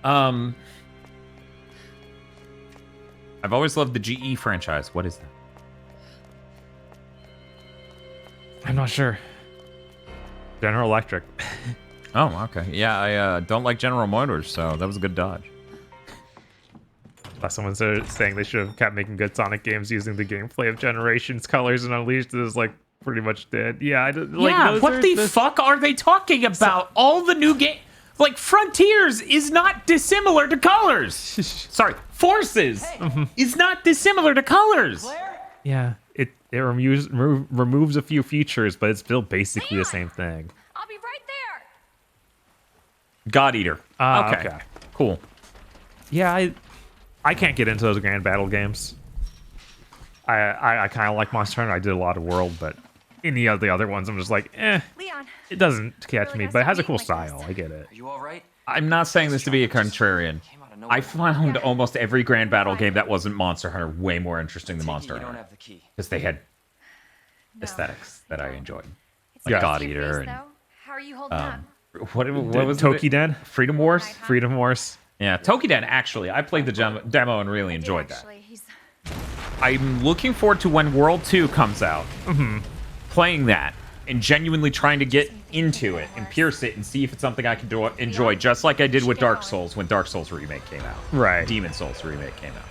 I've always loved the GE franchise. What is that? I'm not sure. General Electric. Oh, okay. Yeah, I don't like General Motors, so that was a good dodge. Someone started saying they should have kept making good Sonic games using the gameplay of Generations, Colors, and Unleashed is like pretty much dead. Yeah, What the fuck are they talking about? All the new game, like Frontiers, is not dissimilar to Colors. Sorry, Forces is not dissimilar to Colors. Yeah, it removes a few features, but it's still basically the same thing. I'll be right there. God Eater. Okay. Cool. Yeah, I can't get into those grand battle games. I kind of like Monster Hunter. I did a lot of World, but any of the other ones, I'm just like, Leon. it doesn't catch me. But it has a cool style. I get it. Are you all right? I'm not saying this to be a contrarian. I found almost every grand battle game that wasn't Monster Hunter way more interesting than Monster Hunter. Because they had aesthetics that I enjoyed. Like God Eater and... How are you holding up? What was Tokiden? Freedom Wars? Freedom Wars. Yeah, Tokiden, actually. I played the demo and really enjoyed that. I'm looking forward to when World 2 comes out. Playing that and genuinely trying to get into it and pierce it and see if it's something I can enjoy, just like I did with Dark Souls when Dark Souls Remake came out. Right. Demon Souls Remake came out.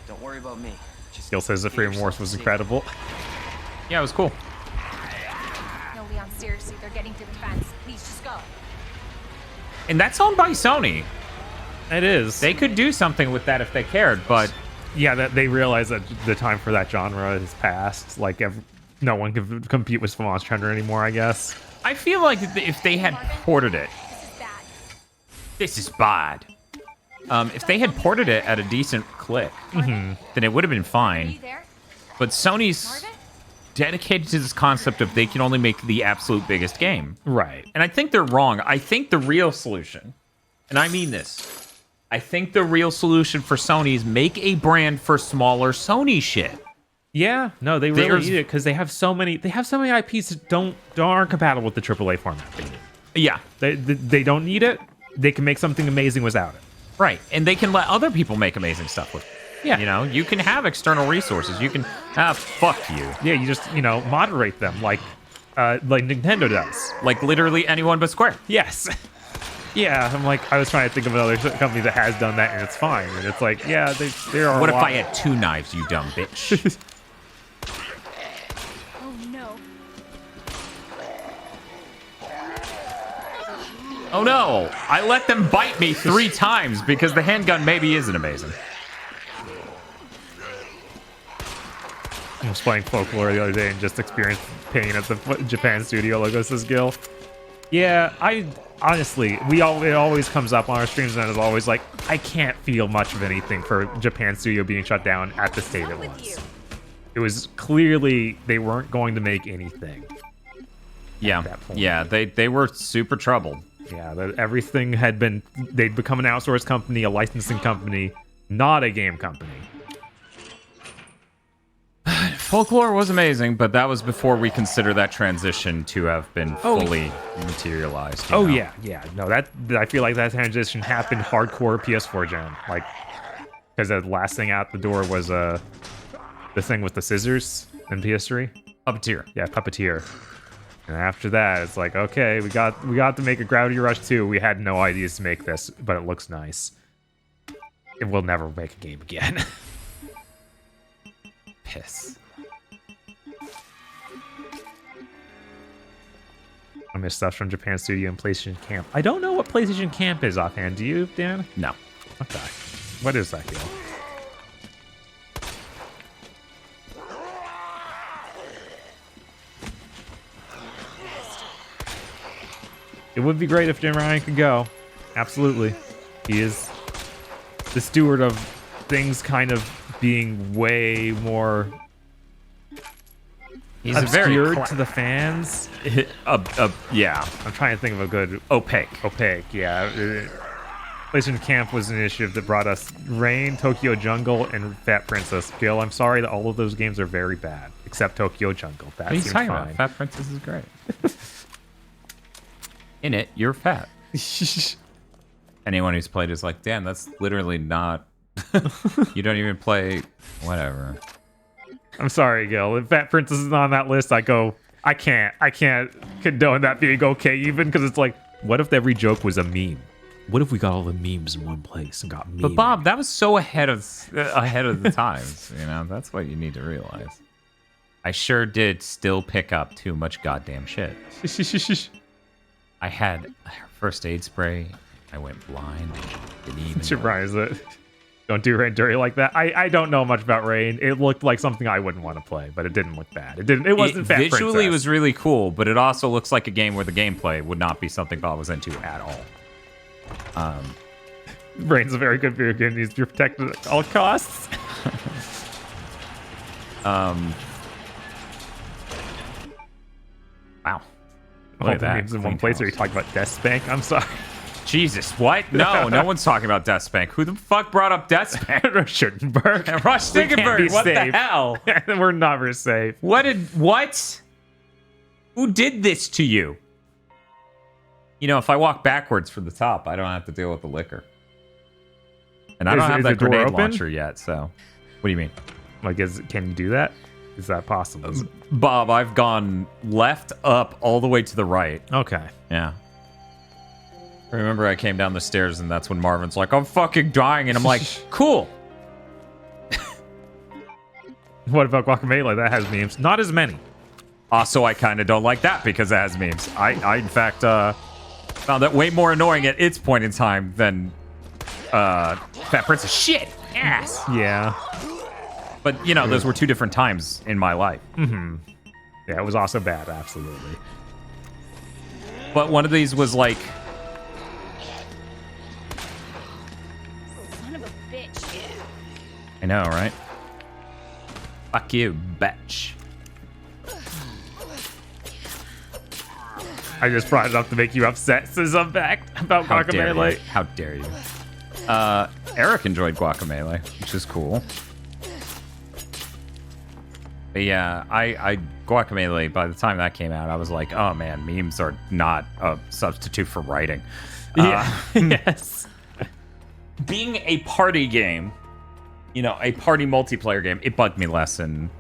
Don't worry about me. Skill says the Freedom Wars was incredible. Yeah, it was cool. No, Leon, seriously, they're getting to the fence. Please just go. And that's owned by Sony. It is. They could do something with that if they cared, but... Yeah, that they realize that the time for that genre is past. Like, no one can compete with Monster Hunter anymore, I guess. I feel like if they had ported it... This is bad. If they had ported it at a decent clip, then it would have been fine. But Sony's dedicated to this concept of they can only make the absolute biggest game. Right. And I think they're wrong. I think the real solution, and I mean this, I think the real solution for Sony is make a brand for smaller Sony shit. Yeah, no, they really need it because they have so many IPs that aren't compatible with the AAA format. Yeah. They don't need it. They can make something amazing without it. Right. And they can let other people make amazing stuff with it. Yeah. You know, you can have external resources. You can fuck you. Yeah, you just, moderate them like Nintendo does. Like literally anyone but Square. Yes. Yeah, I'm like, I was trying to think of another company that has done that and it's fine. And it's like, yeah, there are. What if I had 2 knives, you dumb bitch? Oh no. Oh no! I let them bite me 3 times because the handgun maybe isn't amazing. I was playing Folklore the other day and just experienced pain at the Japan Studio logo says Gil. Yeah, honestly, it always comes up on our streams and it's always like, I can't feel much of anything for Japan Studio being shut down at the state it was. It was clearly they weren't going to make anything. Yeah, yeah, they were super troubled. Yeah, everything they'd become an outsourced company, a licensing company, not a game company. Folklore was amazing, but that was before we consider that transition to have been fully materialized. Oh, yeah. No, I feel like that transition happened hardcore PS4 gen. Like, because the last thing out the door was the thing with the scissors in PS3. Puppeteer. Yeah, Puppeteer. And after that, it's like, okay, we got to make a Gravity Rush 2. We had no ideas to make this, but it looks nice. It will never make a game again. Piss. I miss stuff from Japan Studio and PlayStation Camp. I don't know what PlayStation Camp is offhand. Do you, Dan? No. Okay. What is that deal? It would be great if Jim Ryan could go. Absolutely. He is the steward of things kind of being way more He's obscured to the fans. Yeah. I'm trying to think of a good... Opaque, yeah. PlayStation Camp was an initiative that brought us Rain, Tokyo Jungle, and Fat Princess. Gil, I'm sorry that all of those games are very bad, except Tokyo Jungle. That What are you seems talking fine. about? Fat Princess is great. In it, you're fat. Anyone who's played is like, damn, that's literally not... You don't even play... Whatever. I'm sorry, Gil. If Fat Princess is on that list, I can't condone that being okay, even because it's like, what if every joke was a meme? What if we got all the memes in one place and got memes? But Bob, that was so ahead of the times. You know, that's what you need to realize. I sure did still pick up too much goddamn shit. I had first aid spray. I went blind. Didn't even know. Surprise it. Don't do Rain dirty like that. I don't know much about Rain. It looked like something I wouldn't want to play, but it didn't look bad. It wasn't Fat Princess. Visually, it was really cool, but it also looks like a game where the gameplay would not be something Bob was into at all. Rain's a very good video game. Needs to be protected at all costs. Wow. Look All at the that. games in Clean one place. Are you house. talking about Death Spank? I'm sorry. Jesus, what? No, no one's talking about Death Spank. Who the fuck brought up Death Spank? Rushtenberg. Rush We can't be Stickenberg, what safe. the hell? We're never safe. What? Who did this to you? You know, if I walk backwards for the top, I don't have to deal with the liquor. And I don't have that the door grenade open? launcher yet, so... What do you mean? Like, can you do that? Is that possible? Bob, I've gone left, up, all the way to the right. Okay. Yeah. Remember, I came down the stairs, and that's when Marvin's like, I'm fucking dying, and I'm like, cool. What about Guacamelee? That has memes. Not as many. Also, I kind of don't like that because it has memes. I in fact, found that way more annoying at its point in time than Fat Princess. Shit! Ass! Yeah. But, you know, those were two different times in my life. Mm-hmm. Yeah, it was also bad, absolutely. But one of these was like... Son of a bitch. I know, right? Fuck you, bitch. I just brought it up to make you upset since I'm back about How dare you. Guacamelee. How dare you. Eric enjoyed Guacamelee, which is cool. But yeah, I Guacamelee, by the time that came out, I was like, oh man, memes are not a substitute for writing. Yeah. Yes. Being a party game, you know, a party multiplayer game, it bugged me less in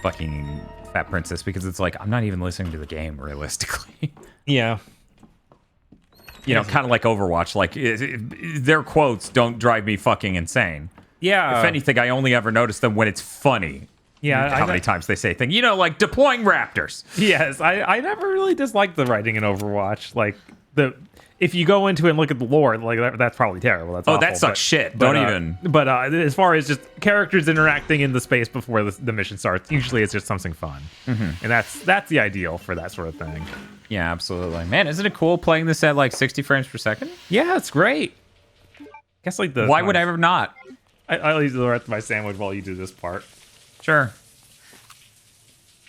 fucking Fat Princess because it's like, I'm not even listening to the game realistically. Yeah. You know, kind of like Overwatch, like their quotes don't drive me fucking insane. Yeah. If anything, I only ever notice them when it's funny. Yeah. How many times they say things. You know, like deploying raptors. Yes. I never really disliked the writing in Overwatch. Like, if you go into it and look at the lore, like that's probably terrible. That's awful, that sucks shit. But, Don't even. But as far as just characters interacting in the space before the mission starts, usually it's just something fun, and that's the ideal for that sort of thing. Yeah, absolutely. Man, isn't it cool playing this at like 60 frames per second? Yeah, it's great. I guess like Why would I ever not? I'll eat the rest of my sandwich while you do this part. Sure.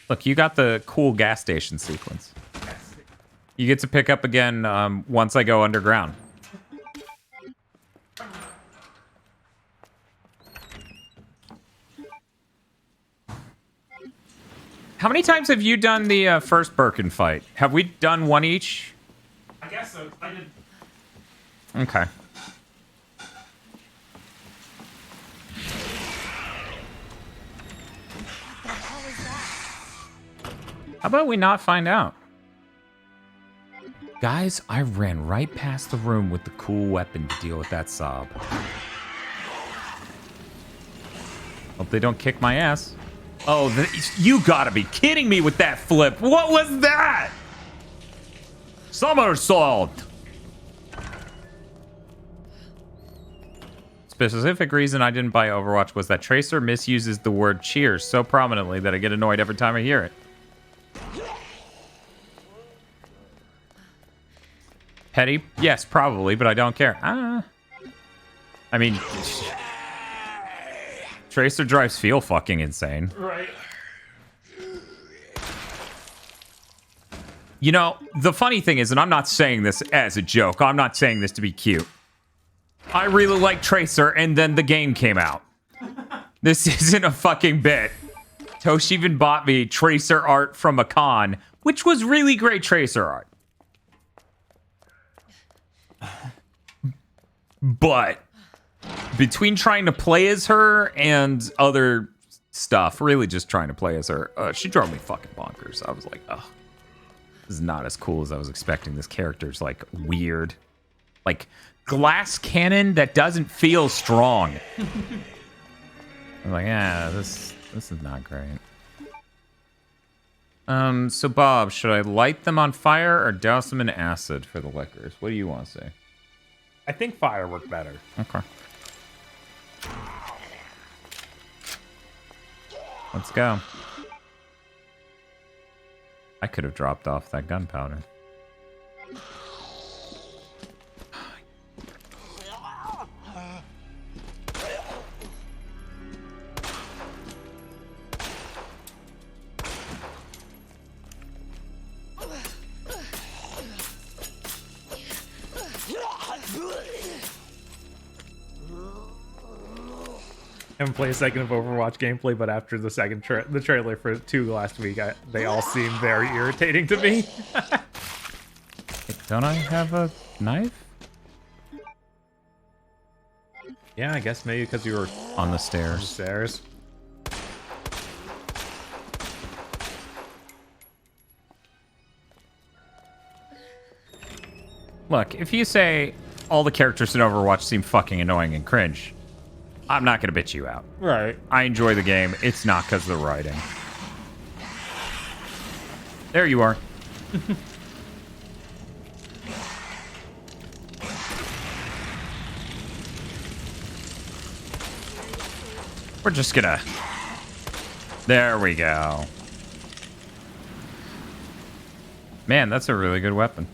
Look, you got the cool gas station sequence. You get to pick up again once I go underground. How many times have you done the first Birkin fight? Have we done one each? I guess so. I did. Okay. How about we not find out? Guys, I ran right past the room with the cool weapon to deal with that sob. Hope they don't kick my ass. Oh, you gotta be kidding me with that flip. What was that? Somersault. Specific reason I didn't buy Overwatch was that Tracer misuses the word cheers so prominently that I get annoyed every time I hear it. Petty? Yes, probably, but I don't care. I mean, Tracer drives feel fucking insane. Right. You know, the funny thing is, and I'm not saying this as a joke, I'm not saying this to be cute. I really like Tracer, and then the game came out. This isn't a fucking bit. Tosh even bought me Tracer art from a con, which was really great Tracer art. But between trying to play as her and other stuff, really just trying to play as her, she drove me fucking bonkers. I was like, oh, this is not as cool as I was expecting. This character's like weird. Like glass cannon that doesn't feel strong. I'm like, yeah, this is not great. So Bob, should I light them on fire or douse them in acid for the liquors? What do you want to say? I think fire worked better. Okay. Let's go. I could have dropped off that gunpowder. I haven't played a second of Overwatch gameplay, but after the second the trailer for 2 last week, they all seem very irritating to me. Don't I have a knife? Yeah, I guess maybe because you were on the stairs. On the stairs. Look, if you say all the characters in Overwatch seem fucking annoying and cringe, I'm not gonna bitch you out. Right. I enjoy the game. It's not because of the writing. There you are. We're just gonna... There we go. Man, that's a really good weapon.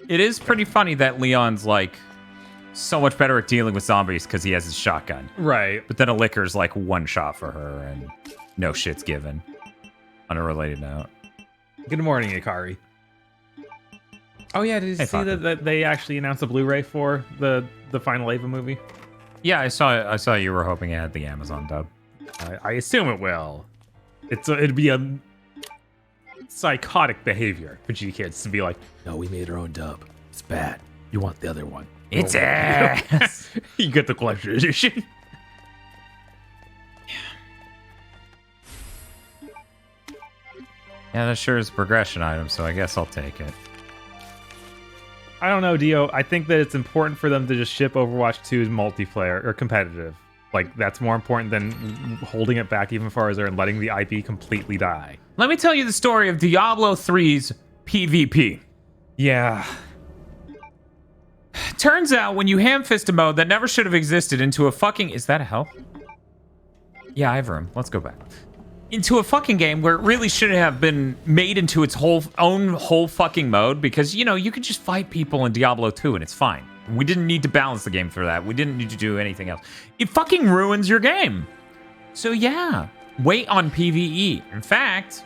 It is pretty funny that Leon's, like, so much better at dealing with zombies because he has his shotgun. Right. But then a liquor's, like, one shot for her, and no shit's given. On a related note. Good morning, Ikari. Oh, yeah, did you see that they actually announced a Blu-ray for the final Ava movie? Yeah, I saw you were hoping it had the Amazon dub. I assume it will. It'd be a psychotic behavior for G kids to be like, no, we made our own dub. It's bad. You want the other one. It's ass. You get the collector's edition. Yeah, that sure is a progression item, so I guess I'll take it. I don't know, Dio. I think that it's important for them to just ship Overwatch 2's multiplayer or competitive. Like, that's more important than holding it back even farther and letting the IP completely die. Let me tell you the story of Diablo 3's PvP. Yeah. Turns out when you ham-fist a mode that never should have existed into a fucking... Is that a help? Yeah, I have room. Let's go back. Into a fucking game where it really shouldn't have been made into its whole fucking mode, because, you know, you could just fight people in Diablo 2 and it's fine. We didn't need to balance the game for that. We didn't need to do anything else. It fucking ruins your game. So yeah, wait on PvE. In fact,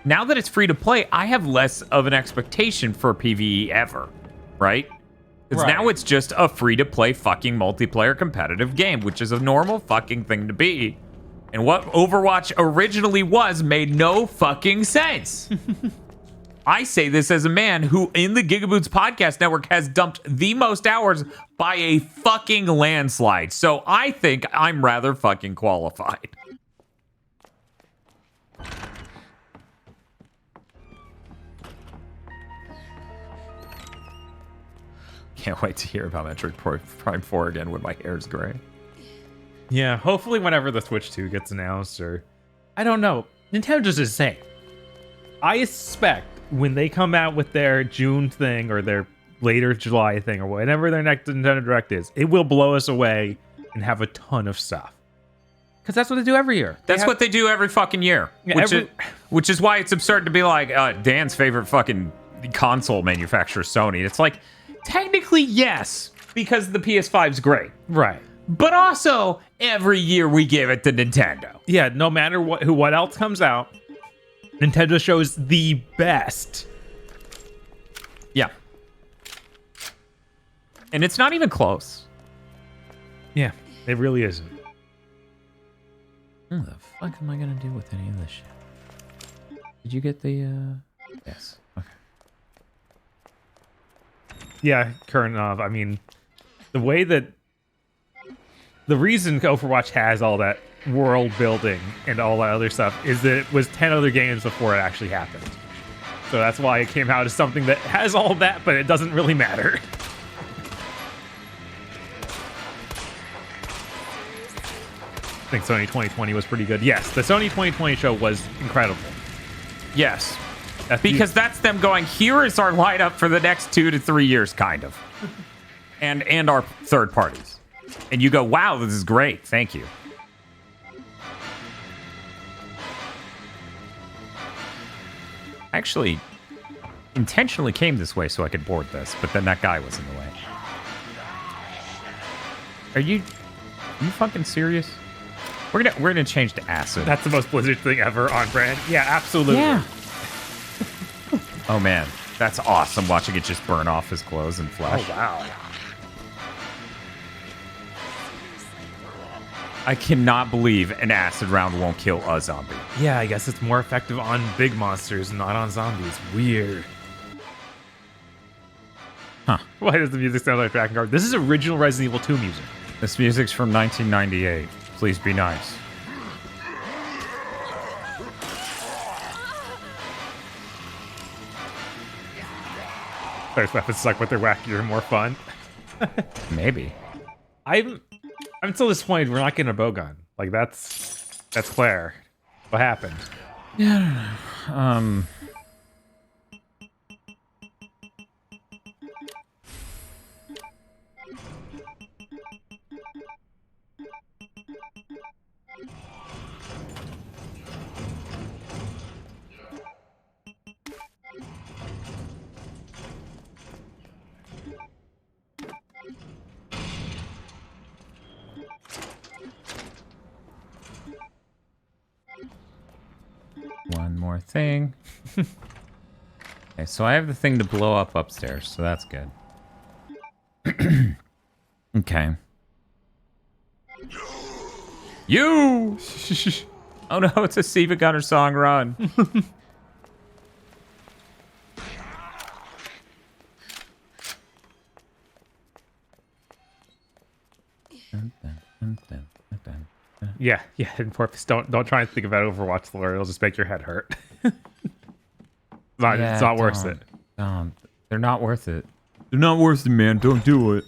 now that it's free to play, I have less of an expectation for PvE ever, right? Because now it's just a free to play fucking multiplayer competitive game, which is a normal fucking thing to be. And what Overwatch originally was made no fucking sense. I say this as a man who, in the Gigaboots podcast network, has dumped the most hours by a fucking landslide. So I think I'm rather fucking qualified. Can't wait to hear about Metroid Prime 4 again when my hair's gray. Yeah, hopefully whenever the Switch 2 gets announced, or... I don't know. Nintendo just is saying. I suspect when they come out with their June thing, or their later July thing, or whatever their next Nintendo Direct is, it will blow us away and have a ton of stuff. Because that's what they do every year. That's what they do every fucking year. Yeah, which is why it's absurd to be like, Dan's favorite fucking console manufacturer, Sony. It's like, technically, yes, because the PS5's great. Right. But also, every year we give it to Nintendo. Yeah, no matter what else comes out, Nintendo shows the best. Yeah. And it's not even close. Yeah, it really isn't. What the fuck am I gonna do with any of this shit? Did you get the, Yes. Okay. Yeah, Kernov, I mean, the way that... The reason Overwatch has all that world building and all that other stuff is that it was 10 other games before it actually happened. So that's why it came out as something that has all that, but it doesn't really matter. I think Sony 2020 was pretty good. Yes, the Sony 2020 show was incredible. Yes. Because that's them going, here is our lineup for the next 2 to 3 years, kind of. And our third parties. And you go, wow, this is great. Thank you. Actually, intentionally came this way so I could board this, but then that guy was in the way. Are you fucking serious? We're gonna change to acid. That's the most Blizzard thing ever on brand. Yeah, absolutely. Yeah. Oh man, that's awesome watching it just burn off his clothes and flesh. Oh wow. I cannot believe an acid round won't kill a zombie. Yeah, I guess it's more effective on big monsters, not on zombies. Weird. Huh. Why does the music sound like Dragon Guard? This is original Resident Evil 2 music. This music's from 1998. Please be nice. Those weapons suck, but they're wackier and more fun. Maybe. I'm still disappointed we're not getting a bow gun. Like that's Claire. What happened? Yeah. One more thing. Okay, so I have the thing to blow up upstairs, so that's good. Okay. You! Oh no, it's a Siva Gunner song, run. Yeah, and Porpoise, don't try and think about Overwatch lore. It'll just make your head hurt. It's not worth it. They're not worth it. They're not worth it, man. Don't do it.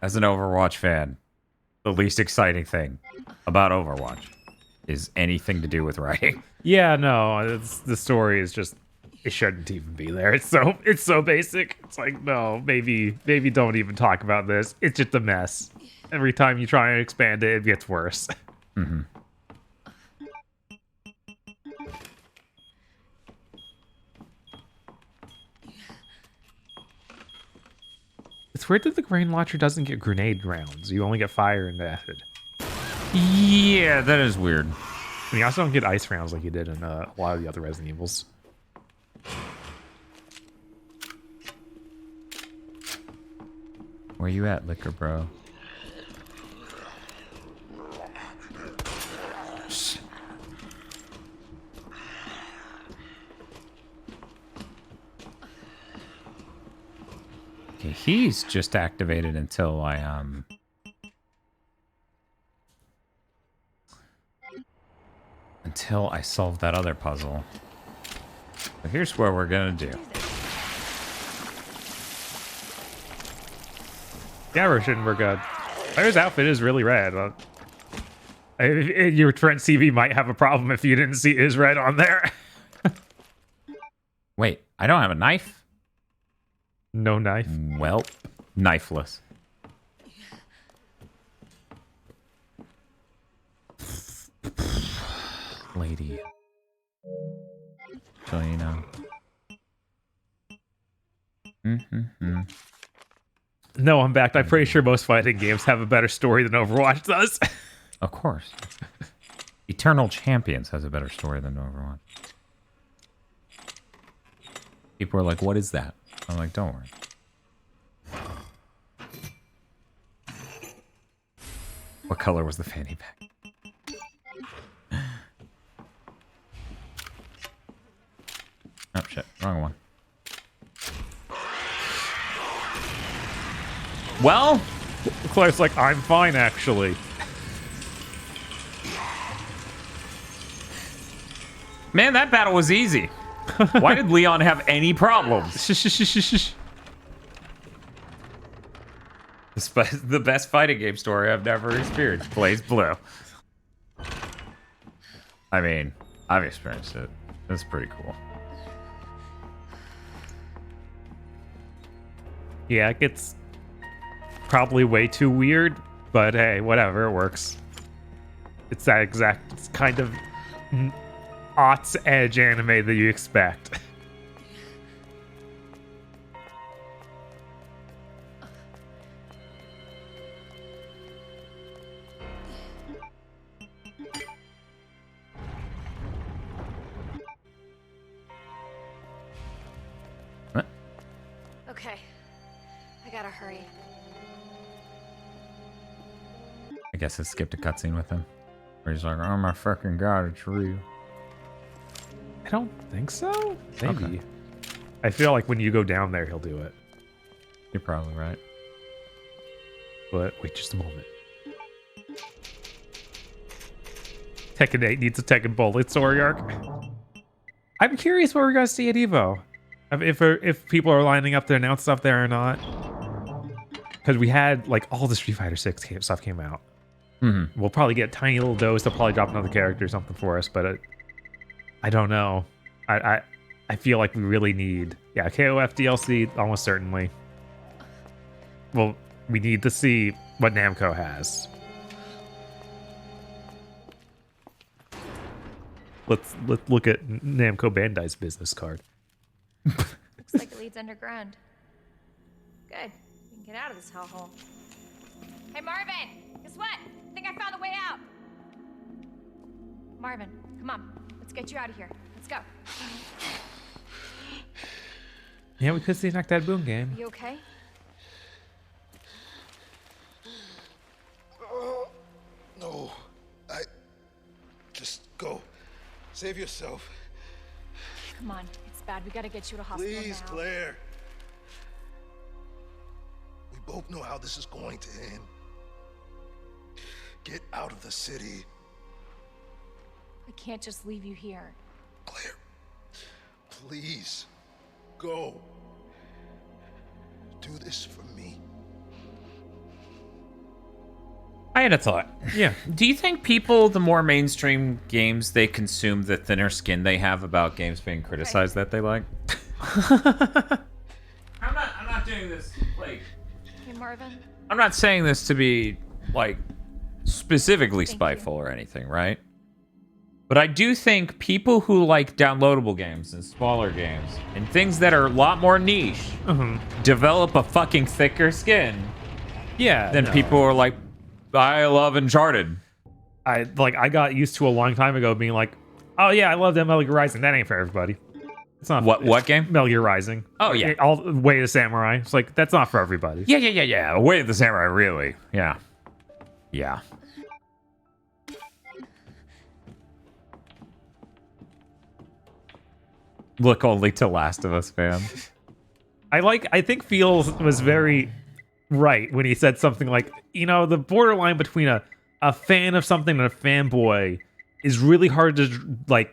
As an Overwatch fan, the least exciting thing about Overwatch is anything to do with writing. Yeah, no, the story is just, it shouldn't even be there. It's so basic. It's like, no, maybe don't even talk about this. It's just a mess. Every time you try and expand it, it gets worse. Mm-hmm. It's weird that the grain launcher doesn't get grenade rounds. You only get fire and acid. Yeah, that is weird. And you also don't get ice rounds like you did in a lot of the other Resident Evils. Where you at, Liquor Bro? Okay, he's just activated until I solve that other puzzle. So here's what we're gonna do. Yeah, Roshan, we're good. Claire's outfit is really red. Your Trent CV might have a problem if you didn't see is red on there. Wait, I don't have a knife? No knife. Well, knifeless. Lady. So you know. Mm-hmm. No, I'm back. I'm pretty sure most fighting games have a better story than Overwatch does. Of course. Eternal Champions has a better story than Overwatch. People are like, what is that? I'm like, don't worry. What color was the fanny pack? Oh shit, wrong one. Well, Claire's like, I'm fine actually. man, that battle was easy. Why did Leon have any problems? The best fighting game story I've never experienced. Plays blue. I mean, I've experienced it. It's pretty cool. Yeah, it gets probably way too weird, but hey, whatever, it works. It's that exact, it's kind of aughts edge anime that you expect. Okay. I gotta hurry. I guess it skipped a cutscene with him. Where he's like, oh my fucking god, it's real. I don't think so. Maybe. Okay. I feel like when you go down there, he'll do it. You're probably right. But wait just a moment. Tekken 8 needs a Tekken Bullet story arc. I'm curious what we're gonna see at Evo. If people are lining up to announce stuff there or not. Because we had like all the Street Fighter 6 stuff came out. Mm-hmm. We'll probably get a tiny little dose. They'll probably drop another character or something for us, but I don't know. I feel like we really need KOF DLC almost certainly. Well, we need to see what Namco has. Let's look at Namco Bandai's business card. Looks like it leads underground. Good. We can get out of this hellhole. Hey, Marvin! Guess what? I think I found the way out. Marvin, come on. Let's get you out of here. Let's go. Yeah, we could see Knock That Boom game. You okay? No. Just go. Save yourself. Come on. It's bad. We gotta get you to hospital Please, now. Claire. We both know how this is going to end. Get out of the city. I can't just leave you here. Claire, please, go. Do this for me. I had a thought. Yeah. Do you think people, the more mainstream games they consume, the thinner skin they have about games being criticized that they like? I'm not doing this like. Hey, Marvin. I'm not saying this to be like specifically Thank spiteful or anything, right? But I do think people who like downloadable games and smaller games and things that are a lot more niche develop a fucking thicker skin. Yeah. Than people who are like, I love Uncharted. I got used to a long time ago being like, oh yeah, I love that Metal Gear Rising. That ain't for everybody. It's not. What game? Metal Gear Rising. Oh yeah. All the Way of Samurai. It's like that's not for everybody. Yeah. Way of the Samurai, really. Yeah. Look only to Last of Us, fam. I think Feels was very right when he said something like, the borderline between a fan of something and a fanboy is really hard to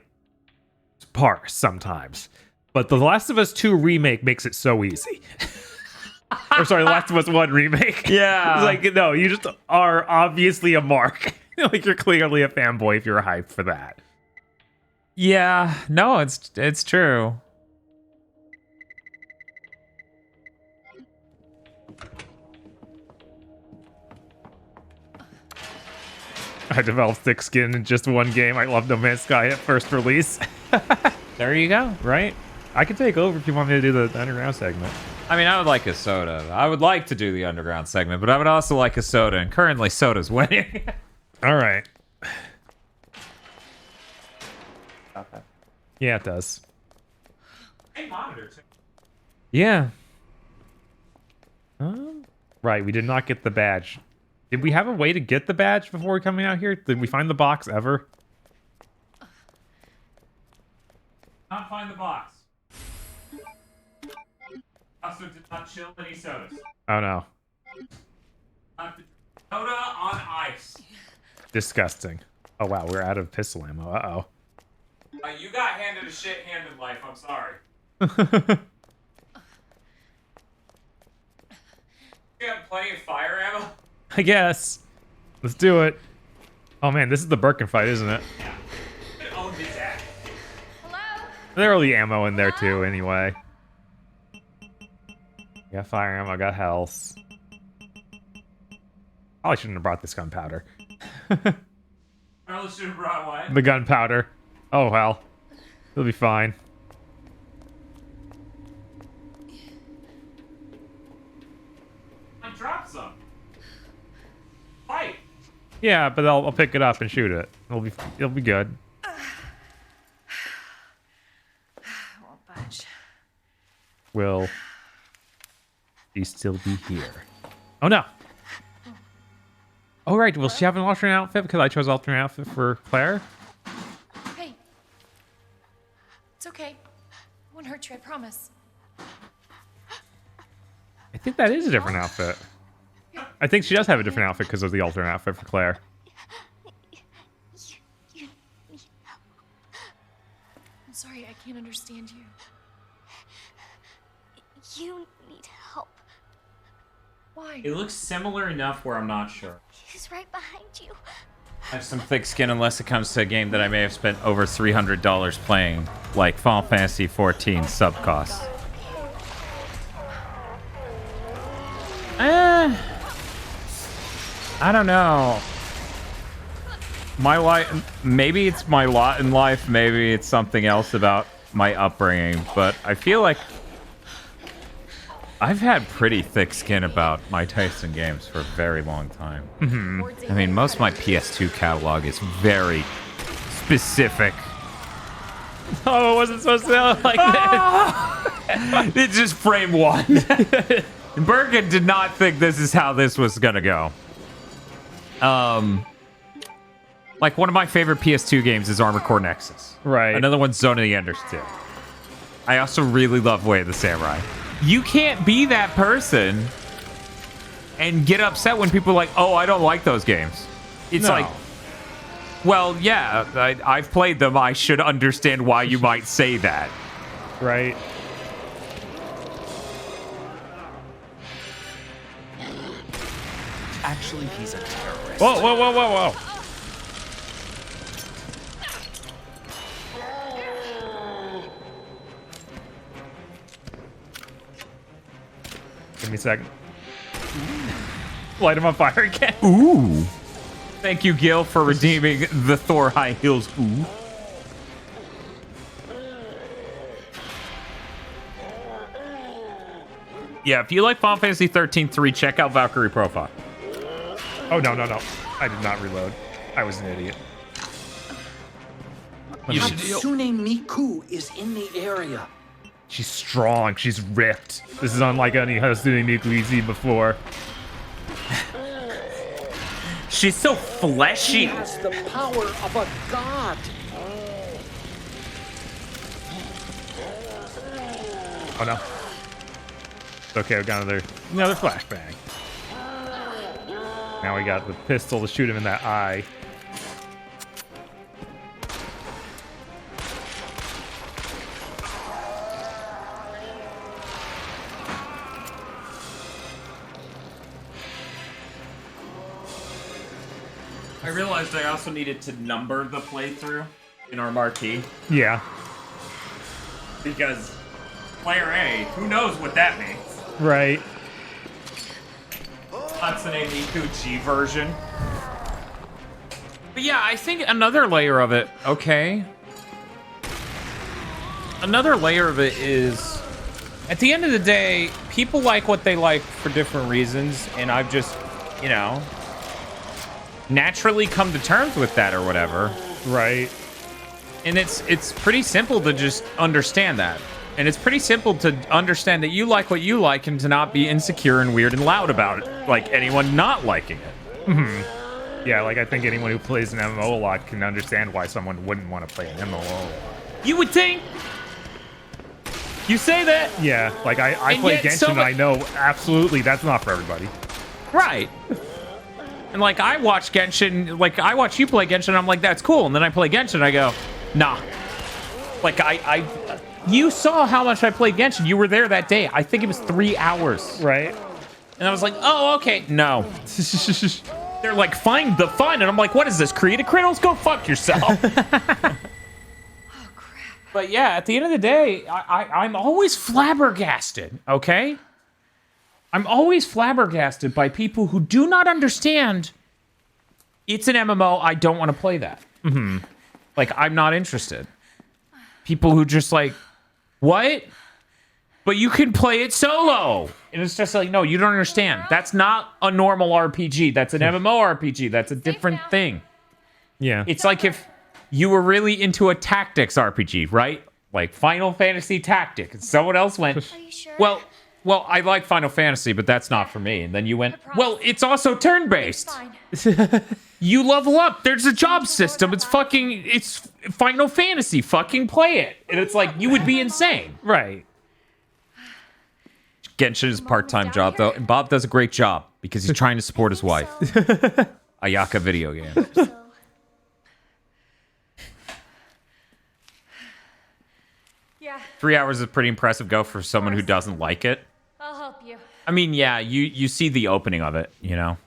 parse sometimes. But The Last of Us 2 remake makes it so easy. Or sorry, The Last of Us 1 remake. Yeah. It's like, no, you just are obviously a mark. Like you're clearly a fanboy if you're hyped for that. Yeah. No, it's true. I developed thick skin in just one game. I love No Man's Sky at first release. There you go. Right? I could take over if you want me to do the underground segment. I mean, I would like a soda. I would like to do the underground segment, but I would also like a soda, and currently soda's winning. All right. Yeah, it does. Hey, monitor too. Yeah. Right, we did not get the badge. Did we have a way to get the badge before coming out here? Did we find the box ever? Not find the box. Also did not chill any sodas. Oh no. Soda on ice. Disgusting. Oh wow, we're out of pistol ammo. Uh-oh. You got handed a shit hand in life, I'm sorry. You have plenty of fire ammo? I guess. Let's do it. Oh man, this is the Birkin fight, isn't it? Yeah. You can own his ass. Hello? There will be ammo in there too, anyway. Got fire ammo, got health. Probably shouldn't have brought this gunpowder. Probably should have brought what? The gunpowder. Oh well. It'll be fine. I dropped some. Fight. Yeah, but I'll pick it up and shoot it. It'll be good. Won't budge. Will he still be here? Oh no. Oh right, will she have an alternate outfit because I chose alternate outfit for Claire? Hey. It's okay. I won't hurt you, I promise. I think that is a different outfit. I think she does have a different outfit because of the alternate outfit for Claire. I'm sorry, I can't understand you. You need help. Why? It looks similar enough where I'm not sure. He's right behind you. I have some thick skin unless it comes to a game that I may have spent over $300 playing, like Final Fantasy XIV sub costs. I don't know. My life, maybe it's my lot in life, maybe it's something else about my upbringing, but I feel like I've had pretty thick skin about my taste in games for a very long time. I mean, most of my PS2 catalog is very specific. Oh, it wasn't supposed to sound like this. It's just frame one. Birkin did not think this is how this was gonna go. Like one of my favorite PS2 games is Armored Core Nexus. Right. Another one's Zone of the Enders 2. I also really love Way of the Samurai. You can't be that person and get upset when people are like, oh, I don't like those games. It's like, well, yeah, I've played them. I should understand why you might say that. Right. Actually, he's a terrorist. Whoa, whoa, whoa, whoa, whoa. Give me a second. Light him on fire again. Ooh. Thank you, Gil, for redeeming the Thor High Heels. Ooh. Yeah, if you like Final Fantasy 13-3, check out Valkyrie Profile. Oh, no, no, no. I did not reload. I was an idiot. Hatsune Miku is in the area. She's strong. She's ripped. This is unlike any Hatsune Miku we've seen before. She's so fleshy. She has the power of a god. Oh no. It's okay, we got another flashbang. Now we got the pistol to shoot him in that eye. I realized I also needed to number the playthrough in our marquee. Yeah. Because player A, who knows what that means? Right. Hatsune Miku G version. But yeah, I think another layer of it, okay. Another layer of it is, at the end of the day, people like what they like for different reasons, and I've just, you know, naturally come to terms with that or whatever. Right. And it's pretty simple to just understand that. And it's pretty simple to understand that you like what you like and to not be insecure and weird and loud about it, like anyone not liking it. Mm-hmm. Yeah, like I think anyone who plays an MMO a lot can understand why someone wouldn't want to play an MMO a lot. You would think. You say that. Yeah, like I play Genshin and I know absolutely that's not for everybody. Right. And like I watch Genshin, like I watch you play Genshin and I'm like, that's cool. And then I play Genshin and I go, nah. Like you saw how much I played Genshin. You were there that day. I think it was 3 hours. Right. And I was like, oh, okay. No. They're like, find the fun. And I'm like, what is this? Create a Criddles? Go fuck yourself. But yeah, at the end of the day, I'm always flabbergasted, okay? I'm always flabbergasted by people who do not understand it's an MMO, I don't want to play that. Mm-hmm. Like, I'm not interested. People who just like, what? But you can play it solo. And it's just like, no, you don't understand. That's not a normal RPG. That's an MMORPG. That's a different thing. Yeah. It's like if you were really into a tactics RPG, right? Like Final Fantasy Tactic. And someone else went, Are you sure? well, I like Final Fantasy, but that's not for me. And then you went, well, it's also turn-based. You level up. There's a job system. It's Final Fantasy. Fucking play it. And it's like, you would be insane. Right. Genshin is a part-time job, though. And Bob does a great job because he's trying to support his wife. Ayaka video game. Yeah. 3 hours is pretty impressive go for someone who doesn't like it. I'll help you. I mean, yeah, you see the opening of it, you know?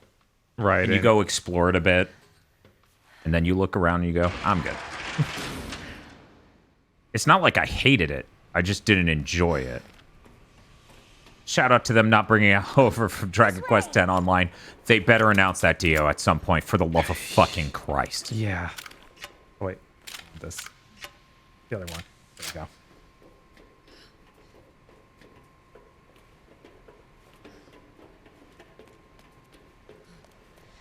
Right. And you go explore it a bit. And then you look around and you go, I'm good. It's not like I hated it. I just didn't enjoy it. Shout out to them not bringing it over from Dragon Quest X Online. They better announce that Dio at some point, for the love of fucking Christ. Yeah. Oh, wait. The other one. There we go.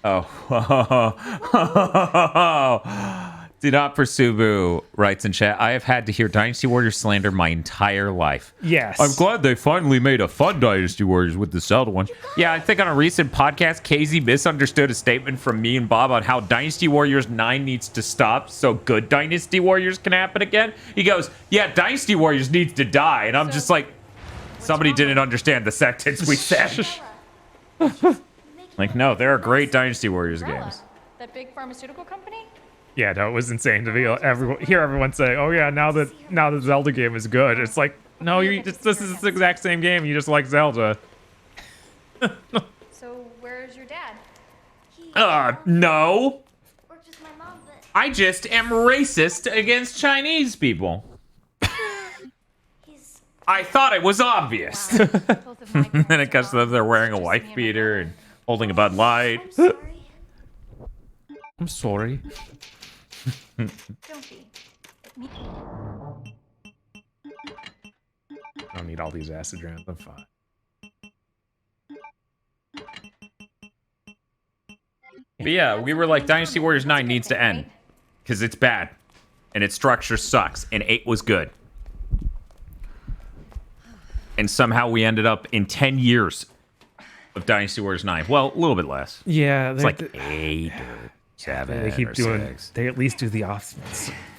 Oh. Do not pursue Boo writes in chat. I have had to hear Dynasty Warriors slander my entire life. Yes. I'm glad they finally made a fun Dynasty Warriors with the Zelda one. Yeah, I think on a recent podcast, KZ misunderstood a statement from me and Bob on how Dynasty Warriors 9 needs to stop so good Dynasty Warriors can happen again. He goes, yeah, Dynasty Warriors needs to die. And I'm just like, somebody didn't understand the sentence we said. Like, no, there are great Dynasty Warriors games. That big pharmaceutical company? Yeah, no, it was insane to hear everyone say, "Oh yeah, now that the Zelda game is good." It's like, no, this is the exact same game. You just like Zelda. So where's your dad? No. Worked with my mom, but I just am racist against Chinese people. I thought it was obvious. Then it cuts to them, they're wearing a wife beater and holding a Bud Light. I'm sorry. Don't be. I don't need all these acid rounds. I'm fine. But yeah, we were like, Dynasty Warriors 9 needs to end. Because it's bad. And its structure sucks. And 8 was good. And somehow we ended up in 10 years of Dynasty Warriors 9. Well, a little bit less. Yeah. It's like 8 or 7 They keep or doing. 6. They at least do the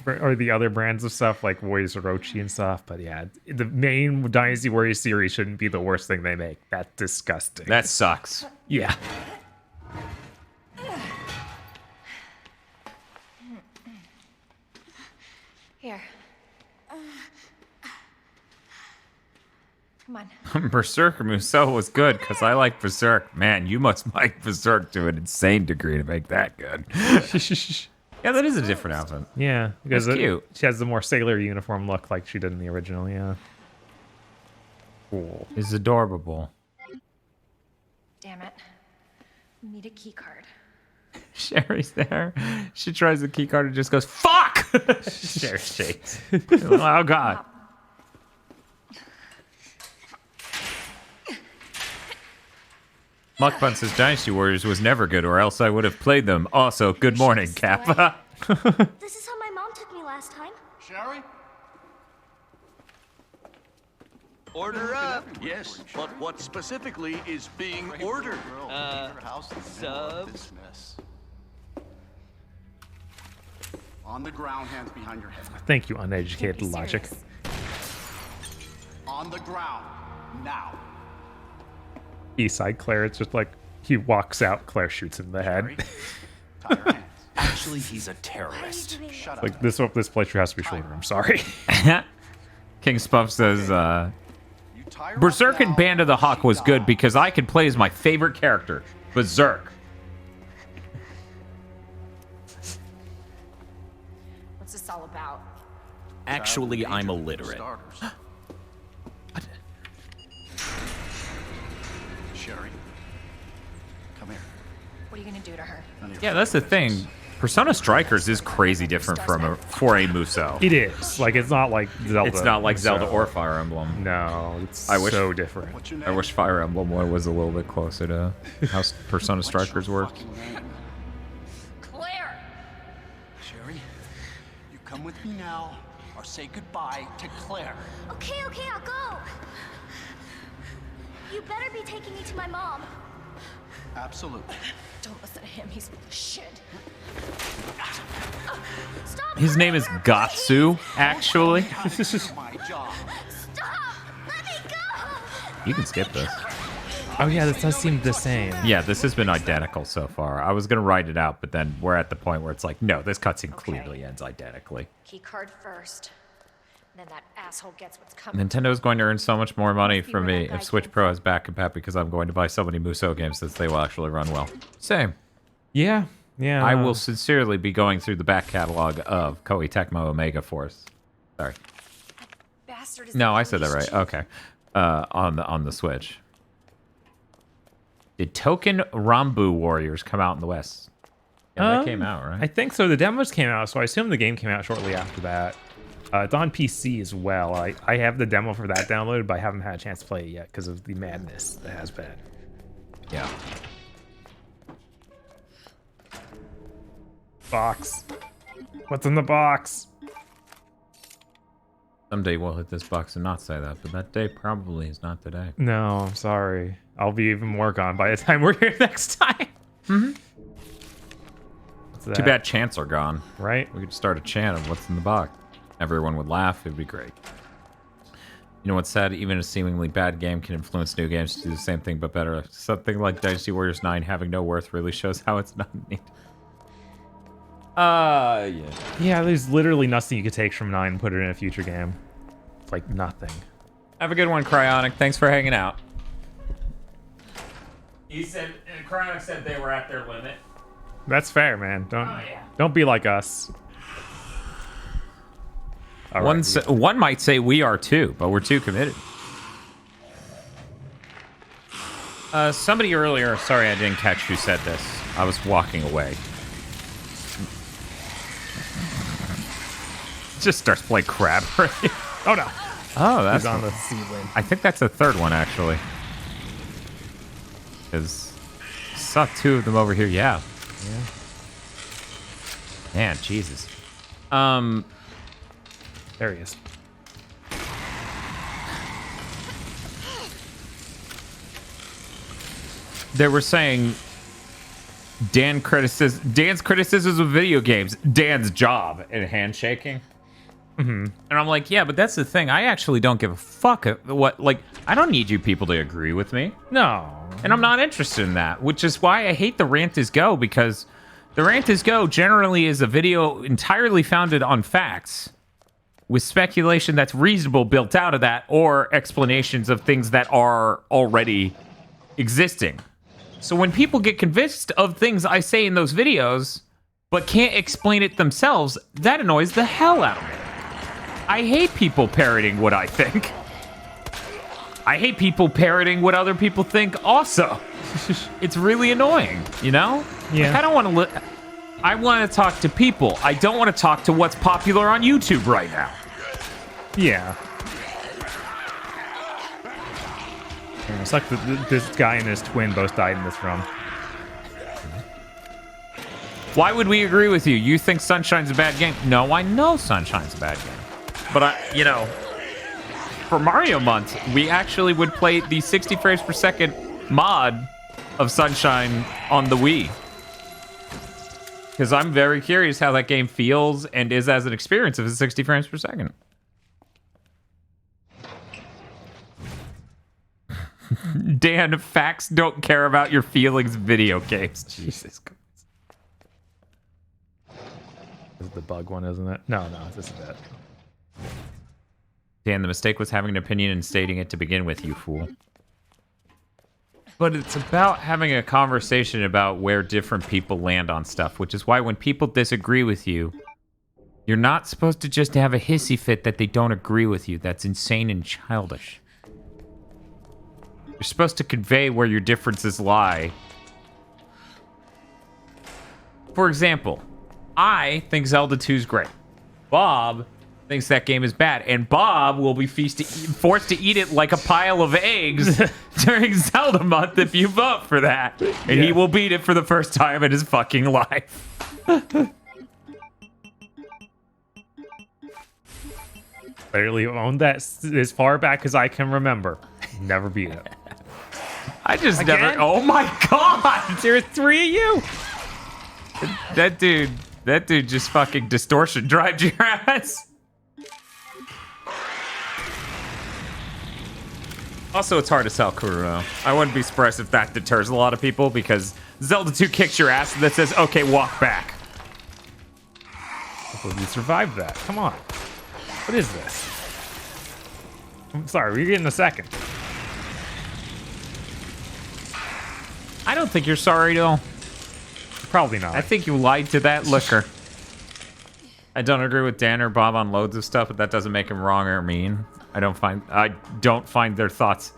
or the other brands of stuff like Warriors Orochi and stuff. But yeah, the main Dynasty Warriors series shouldn't be the worst thing they make. That's disgusting. That sucks. Yeah. Here. Come on. Berserker Musou was good because I like Berserk. Man, you must like Berserk to an insane degree to make that good. Yeah, that is a different outfit. Yeah, because That's cute. She has the more sailor uniform look like she did in the original. Yeah. Cool. It's adorable. Damn it. We need a key card. Sherry's there. She tries the key card and just goes, fuck! Sherry shakes. Oh, God. Muckbun says Dynasty Warriors was never good, or else I would have played them. Also, good morning, Kappa. This is how my mom took me last time. Sherry? Order up. Yes, but what specifically is being ordered? Sub. On the ground, hands behind your head. Thank you, uneducated logic. On the ground, now. Eastside Claire, it's just like he walks out, Claire shoots him in the head. Actually, he's a terrorist. Shut up. Like this playthrough has to be shorter. I'm sorry. King Spuff says, Berserk and Band of the Hawk was good because I could play as my favorite character, Berserk. What's this all about? Actually, I'm illiterate. Sherry, come here. What are you gonna do to her? Yeah, that's the thing. Persona Strikers is crazy different from a Muso. It is. Like, it's not like Zelda. It's not like Muso. Zelda or Fire Emblem. No, it's so different. I wish Fire Emblem was a little bit closer to how Persona Strikers worked. Claire! Sherry, you come with me now, or say goodbye to Claire. Okay, I'll go. You better be taking me to my mom. Absolutely. Don't listen to him, he's full of shit. Stop! His name is Gatsu, actually. My job. Stop! Let me go! You can skip this. Oh yeah, this does seem the same. Yeah, this has been identical so far. I was gonna write it out, but then we're at the point where it's like, no, this cutscene clearly ends identically. Key card first. Then that asshole gets what's coming. Nintendo's going to earn so much more money from me if Switch Pro has back compat because I'm going to buy so many Muso games that they will actually run well. Same. Yeah. I will sincerely be going through the back catalog of Koei Tecmo Omega Force. Sorry. Bastard is No, I said that right. Okay. On the Switch. Did Token Rambu Warriors come out in the West? Yeah, that came out, right? I think so. The demos came out, so I assume the game came out shortly after that. It's on PC as well. I have the demo for that downloaded, but I haven't had a chance to play it yet because of the madness that has been. Yeah. Box. What's in the box? Someday we'll hit this box and not say that, but that day probably is not today. No, I'm sorry. I'll be even more gone by the time we're here next time. Mm-hmm. What's that? Too bad chants are gone. Right? We could start a chant of what's in the box. Everyone would laugh. It'd be great. You know what's sad? Even a seemingly bad game can influence new games to do the same thing but better. Something like Dynasty Warriors 9 having no worth really shows how it's not neat. Yeah. Yeah, there's literally nothing you could take from 9 and put it in a future game. It's like nothing. Have a good one, Cryonic. Thanks for hanging out. He said, Cryonic said they were at their limit. That's fair, man. Don't be like us. All right, One might say we are too, but we're too committed. Somebody earlier, sorry I didn't catch who said this. I was walking away. Just starts playing crab. Oh no. Oh, that's He's on the ceiling. I think that's the third one actually. Because saw two of them over here. Yeah. Man, Jesus. There he is. They were saying Dan's criticisms of video games, Dan's job, and handshaking. Mm-hmm. And I'm like, yeah, but that's the thing. I actually don't give a fuck what, like, I don't need you people to agree with me. No. And I'm not interested in that, which is why I hate the Rant is Go, because the Rant is Go generally is a video entirely founded on facts with speculation that's reasonable built out of that or explanations of things that are already existing. So when people get convinced of things I say in those videos but can't explain it themselves, that annoys the hell out of me. I hate people parroting what I think. I hate people parroting what other people think also. It's really annoying, you know? Yeah. Like, I don't want to I want to talk to people. I don't want to talk to what's popular on YouTube right now. Yeah. It's like this guy and his twin both died in this run. Why would we agree with you? You think Sunshine's a bad game? No, I know Sunshine's a bad game. But for Mario Month, we actually would play the 60 frames per second mod of Sunshine on the Wii. Because I'm very curious how that game feels and is as an experience if it's 60 frames per second. Dan, facts don't care about your feelings video games. Jesus Christ. This is the bug one, isn't it? No, this is it. Dan, the mistake was having an opinion and stating it to begin with, you fool. But it's about having a conversation about where different people land on stuff, which is why when people disagree with you, you're not supposed to just have a hissy fit that they don't agree with you. That's insane and childish. You're supposed to convey where your differences lie. For example, I think Zelda 2 is great. Bob thinks that game is bad, and Bob will be forced to eat it like a pile of eggs during Zelda month if you vote for that. And he will beat it for the first time in his fucking life. Literally owned that as far back as I can remember. Never beat it. I just Again? never... Oh my god! There's 3 of you! That dude just fucking distortion drives your ass. Also, it's hard to sell Kuruno. I wouldn't be surprised if that deters a lot of people because Zelda 2 kicks your ass and that says, okay, walk back. Hopefully you survived that. Come on. What is this? I'm sorry, we're getting a second. I don't think you're sorry, though. Probably not. I think you lied to that looker. I don't agree with Dan or Bob on loads of stuff, but that doesn't make him wrong or mean. I don't find their thoughts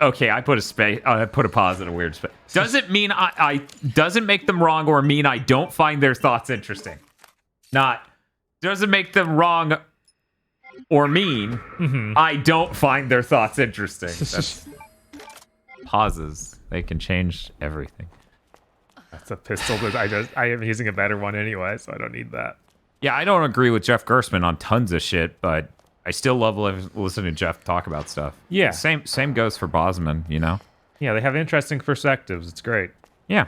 okay, I put a space. I put a pause in a weird space. Doesn't mean I doesn't make them wrong or mean I don't find their thoughts interesting. Not doesn't make them wrong or mean I don't find their thoughts interesting. That's pauses. They can change everything. That's a pistol that I am using a better one anyway, so I don't need that. Yeah, I don't agree with Jeff Gerstmann on tons of shit, but I still love listening to Jeff talk about stuff. Yeah. Same goes for Bosman, you know? Yeah, they have interesting perspectives. It's great. Yeah.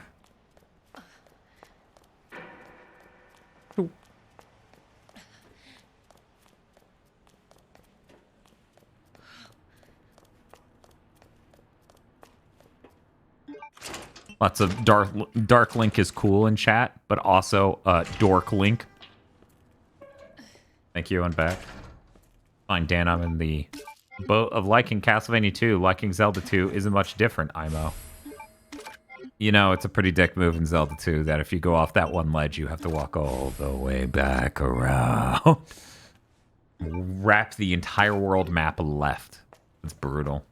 Lots of Dark Link is cool in chat, but also Dork Link. Thank you, and back. Fine, Dan, I'm in the boat of liking Castlevania 2. Liking Zelda 2 isn't much different, IMO. You know, it's a pretty dick move in Zelda 2 that if you go off that one ledge, you have to walk all the way back around. Wrap the entire world map left. It's brutal.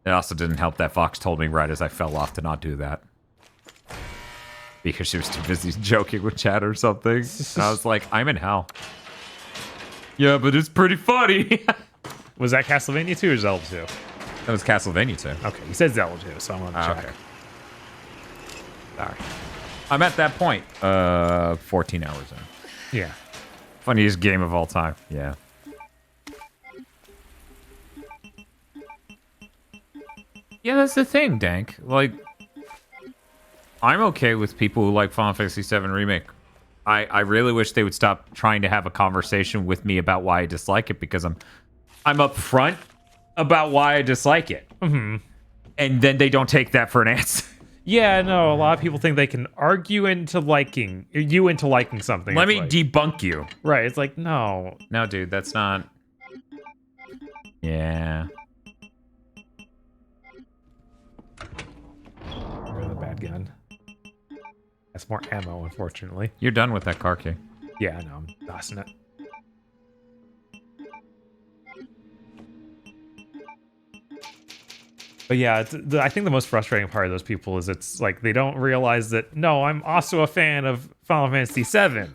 It also didn't help that Fox told me right as I fell off to not do that. Because she was too busy joking with chat or something. And I was like, I'm in hell. Yeah, but it's pretty funny. Was that Castlevania 2 or Zelda 2? That was Castlevania 2. Okay, you said Zelda 2, so I'm on the check. Okay. Sorry. I'm at that point. 14 hours in. Yeah. Funniest game of all time. Yeah. Yeah, that's the thing, Dank. Like, I'm okay with people who like Final Fantasy VII Remake. I really wish they would stop trying to have a conversation with me about why I dislike it, because I'm upfront about why I dislike it. Mm-hmm. And then they don't take that for an answer. Yeah, no, a lot of people think they can argue into liking something. Let me debunk you. Right, it's like, no. No, dude, that's not... Yeah. You're the bad gun. That's more ammo, unfortunately. You're done with that car key. Yeah, I know, I'm tossing it. But yeah, I think the most frustrating part of those people is it's like they don't realize that, no, I'm also a fan of Final Fantasy VII.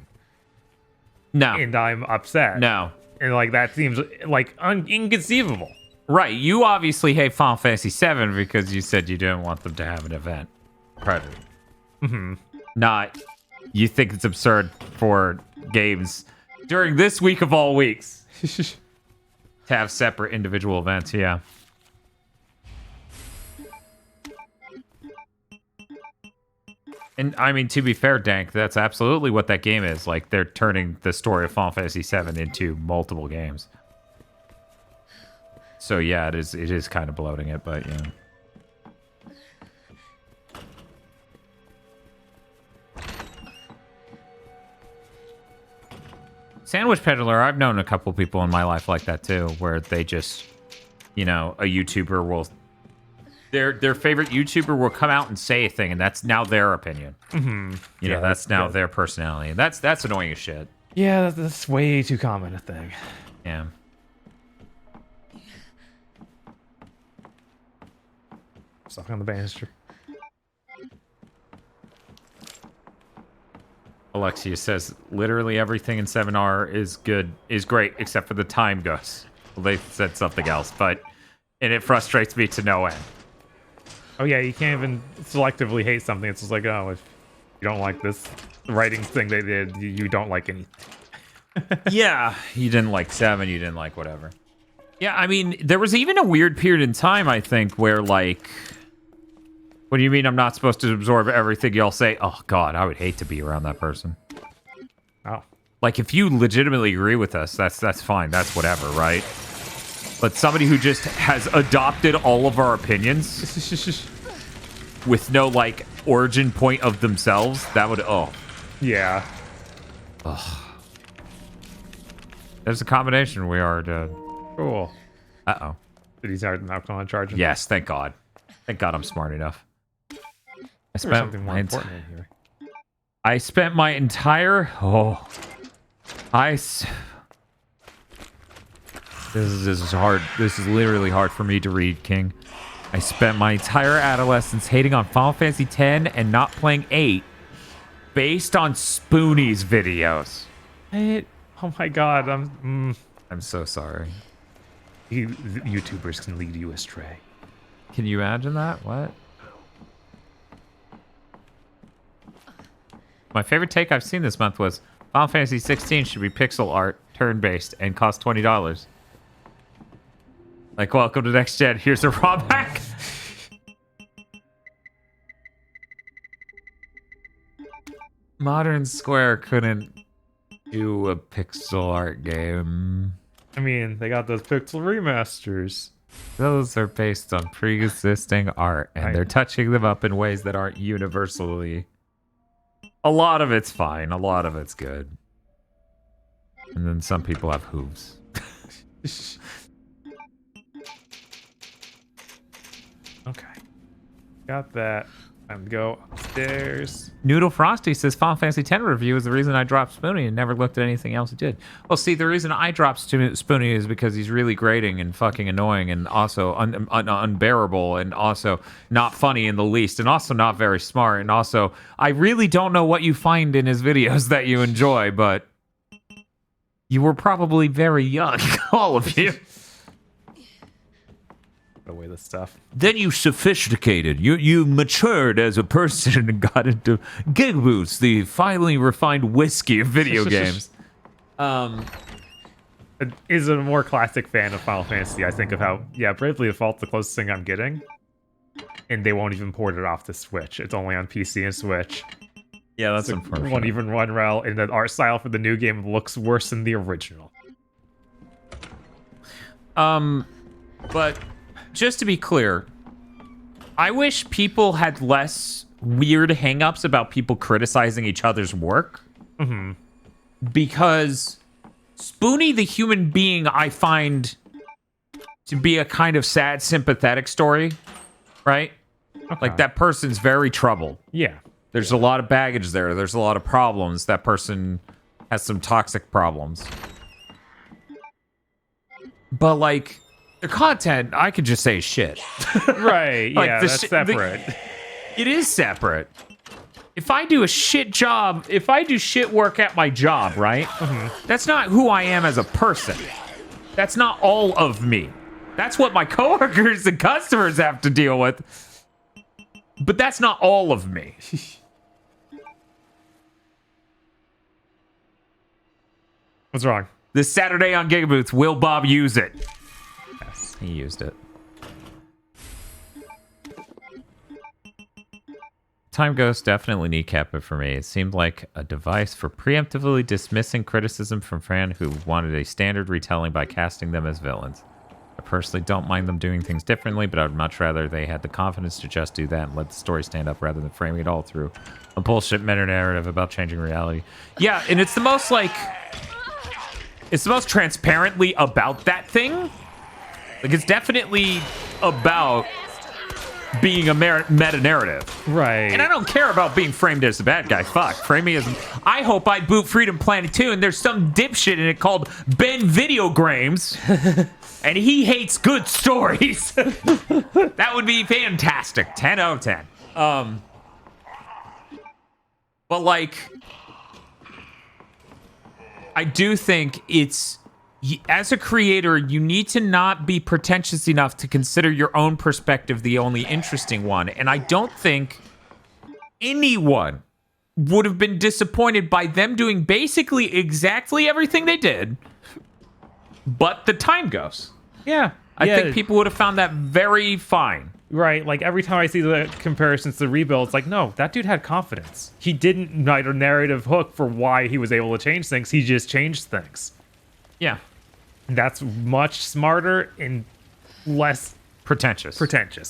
No. And I'm upset. No. And like that seems like inconceivable. Right. You obviously hate Final Fantasy VII because you said you didn't want them to have an event. Predator. Not you think it's absurd for games during this week of all weeks to have separate individual events. Yeah. And I mean, to be fair, Dank, that's absolutely what that game is. Like, they're turning the story of Final Fantasy VII into multiple games. So yeah, it is kind of bloating it, but yeah. Sandwich Peddler, I've known a couple people in my life like that too, where they just, you know, a YouTuber will, their favorite YouTuber will come out and say a thing, and that's now their opinion. You know, that's now their personality, and that's annoying as shit. Yeah, that's way too common a thing. Yeah. Stuck on the banister. Alexia says literally everything in 7R is great except for the time goes. Well, they said something else, and it frustrates me to no end. Oh yeah, you can't even selectively hate something. It's just like, oh, if you don't like this writing thing they did, you don't like anything. Yeah, you didn't like 7, you didn't like whatever. Yeah, I mean, there was even a weird period in time, I think, where like, what do you mean I'm not supposed to absorb everything y'all say? Oh God, I would hate to be around that person. Oh. Like, if you legitimately agree with us, that's fine, that's whatever, right? But somebody who just has adopted all of our opinions with no, like, origin point of themselves, that would, oh. Yeah. Ugh. There's a combination we are dead. Cool. Uh-oh. Did he start alcohol on charging? Yes, thank God. Thank God I'm smart enough. I There's something more important in here. I spent my entire... Oh. This is hard. This is literally hard for me to read, King. I spent my entire adolescence hating on Final Fantasy X and not playing 8 based on Spoonie's videos. Oh my God, I'm so sorry. YouTubers can lead you astray. Can you imagine that? What? My favorite take I've seen this month was Final Fantasy 16 should be pixel art, turn-based, and cost $20. Like, welcome to next gen. Here's a ROM hack. Modern Square couldn't do a pixel art game. I mean, they got those pixel remasters. Those are based on pre-existing art, and they're touching them up in ways that aren't universally... A lot of it's fine. A lot of it's good. And then some people have hooves. Okay. Got that. Time to go upstairs. Noodle Frosty says Final Fantasy X review is the reason I dropped Spoonie and never looked at anything else he did. Well, see, the reason I dropped Spoonie is because he's really grating and fucking annoying and also unbearable and also not funny in the least and also not very smart. And also, I really don't know what you find in his videos that you enjoy, but you were probably very young, all of you. Away the stuff. Then you sophisticated. You matured as a person and got into Gig Boots, the finely refined whiskey of video games. Is a more classic fan of Final Fantasy. I think of how, Bravely Default's the closest thing I'm getting. And they won't even port it off the Switch. It's only on PC and Switch. Yeah, that's unfortunate. Won't even run well, and the art style for the new game looks worse than the original. But... just to be clear, I wish people had less weird hang-ups about people criticizing each other's work. Because Spoonie the human being I find to be a kind of sad, sympathetic story, right? Okay. Like, that person's very troubled. Yeah. There's a lot of baggage there. There's a lot of problems. That person has some toxic problems. But, like... the content, I could just say shit. Right, like yeah, that's separate. It is separate. if I do a shit job, if I do shit work at my job, right? That's not who I am as a person. That's not all of me. That's what my coworkers and customers have to deal with. But that's not all of me. What's wrong? This Saturday on Gigaboots, will Bob use it? Yes, he used it. Time Ghost definitely kneecapped it for me. It seemed like a device for preemptively dismissing criticism from fans who wanted a standard retelling by casting them as villains. I personally don't mind them doing things differently, but I would much rather they had the confidence to just do that and let the story stand up rather than framing it all through a bullshit meta-narrative about changing reality. Yeah, and it's the most, like... It's the most transparently about that thing. Like, it's definitely about being a meta-narrative. Right. And I don't care about being framed as a bad guy. Fuck. Frame me as... I hope I boot Freedom Planet 2 and there's some dipshit in it called Ben Videogrames. And he hates good stories. That would be fantastic. 10 out of 10. But, like... I do think it's... As a creator, you need to not be pretentious enough to consider your own perspective the only interesting one. And I don't think anyone would have been disappointed by them doing basically exactly everything they did, but the Time Ghost. Yeah. I think people would have found that very fine. Right, like every time I see the comparisons to Rebuild, it's like, no, that dude had confidence. He didn't write a narrative hook for why he was able to change things. He just changed things. Yeah. That's much smarter and less pretentious.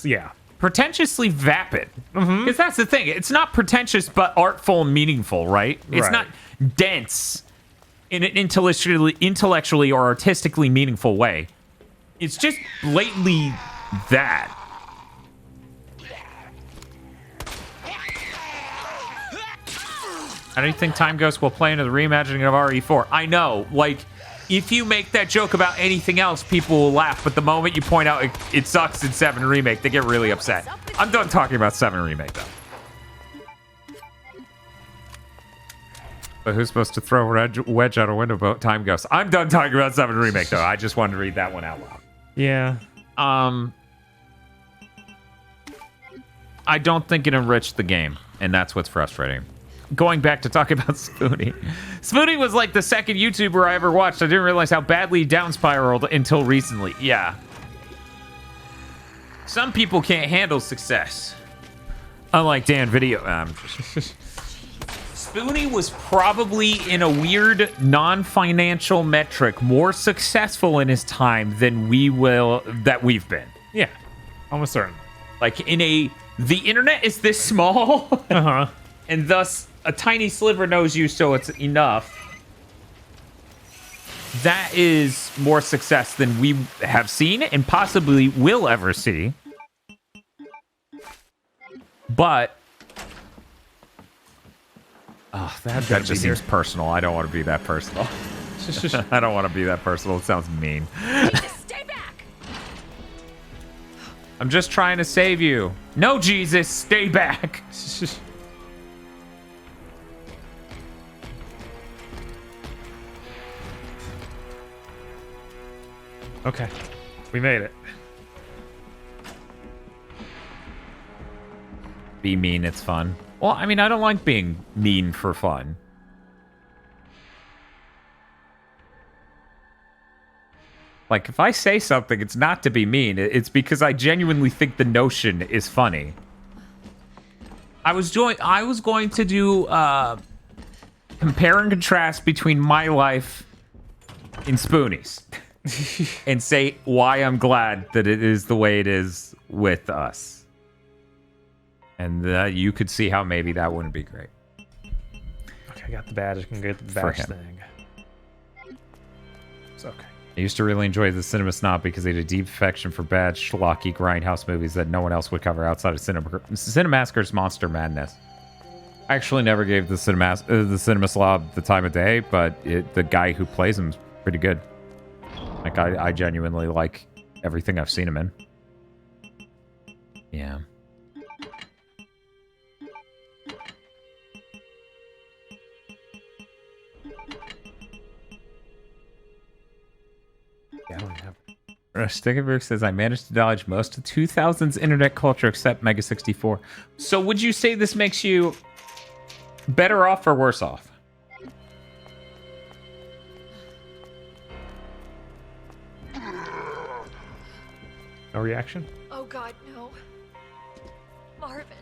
Yeah. Pretentiously vapid. Because that's the thing. It's not pretentious, but artful and meaningful, right? It's not dense in an intellectually or artistically meaningful way. It's just blatantly that. I don't think Time Ghost will play into the reimagining of RE4. I know, like, if you make that joke about anything else, people will laugh. But the moment you point out it sucks in 7 Remake, they get really upset. I'm done talking about 7 Remake, though. But who's supposed to throw a wedge out a window about Time Ghost? I'm done talking about 7 Remake, though. I just wanted to read that one out loud. Yeah. I don't think it enriched the game, and that's what's frustrating. Going back to talk about Spoonie. Spoonie was like the second YouTuber I ever watched. I didn't realize how badly he down spiraled until recently. Yeah. Some people can't handle success. Unlike Dan Video. Spoonie was probably, in a weird non-financial metric, more successful in his time than we've been. Yeah. Almost certain. Like, the internet is this small. And thus, a tiny sliver knows you, so it's enough. That is more success than we have seen and possibly will ever see. But... Oh, that just seems personal. I don't want to be that personal. I don't want to be that personal. It sounds mean. Stay back. I'm just trying to save you. No, Jesus, stay back. Okay, we made it. Be mean, it's fun. Well, I mean, I don't like being mean for fun. Like, if I say something, it's not to be mean. It's because I genuinely think the notion is funny. I was going to do compare and contrast between my life and Spoonies. And say why I'm glad that it is the way it is with us. And you could see how maybe that wouldn't be great. Okay, I got the badge. I can get the badge thing. It's okay. I used to really enjoy the Cinema Snob because they had a deep affection for bad, schlocky, grindhouse movies that no one else would cover outside of Cinemassacre's Monster Madness. I actually never gave the Cinema Slob the time of day, but the guy who plays him is pretty good. Like, I genuinely like everything I've seen him in. Yeah. Yeah, I don't have. Stickenberg says, I managed to dodge most of 2000's internet culture except Mega 64. So would you say this makes you better off or worse off? No reaction? Oh God, no. Marvin.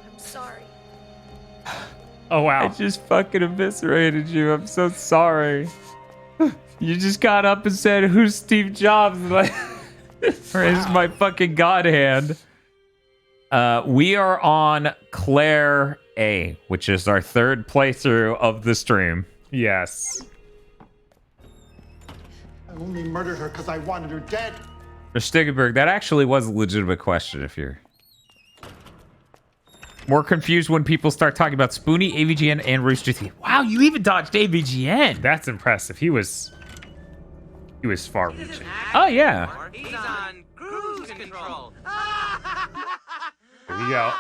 I'm sorry. Oh, wow. I just fucking eviscerated you. I'm so sorry. You just got up and said, who's Steve Jobs? Like, raised my fucking god hand. We are on Claire A, which is our third playthrough of the stream. Yes. I only murdered her because I wanted her dead. Stiggenberg, that actually was a legitimate question if you're more confused when people start talking about Spoonie, AVGN, and Rooster Teeth. Wow, you even dodged AVGN. That's impressive. He was far reaching. Oh, yeah. He's on cruise control. Here we go.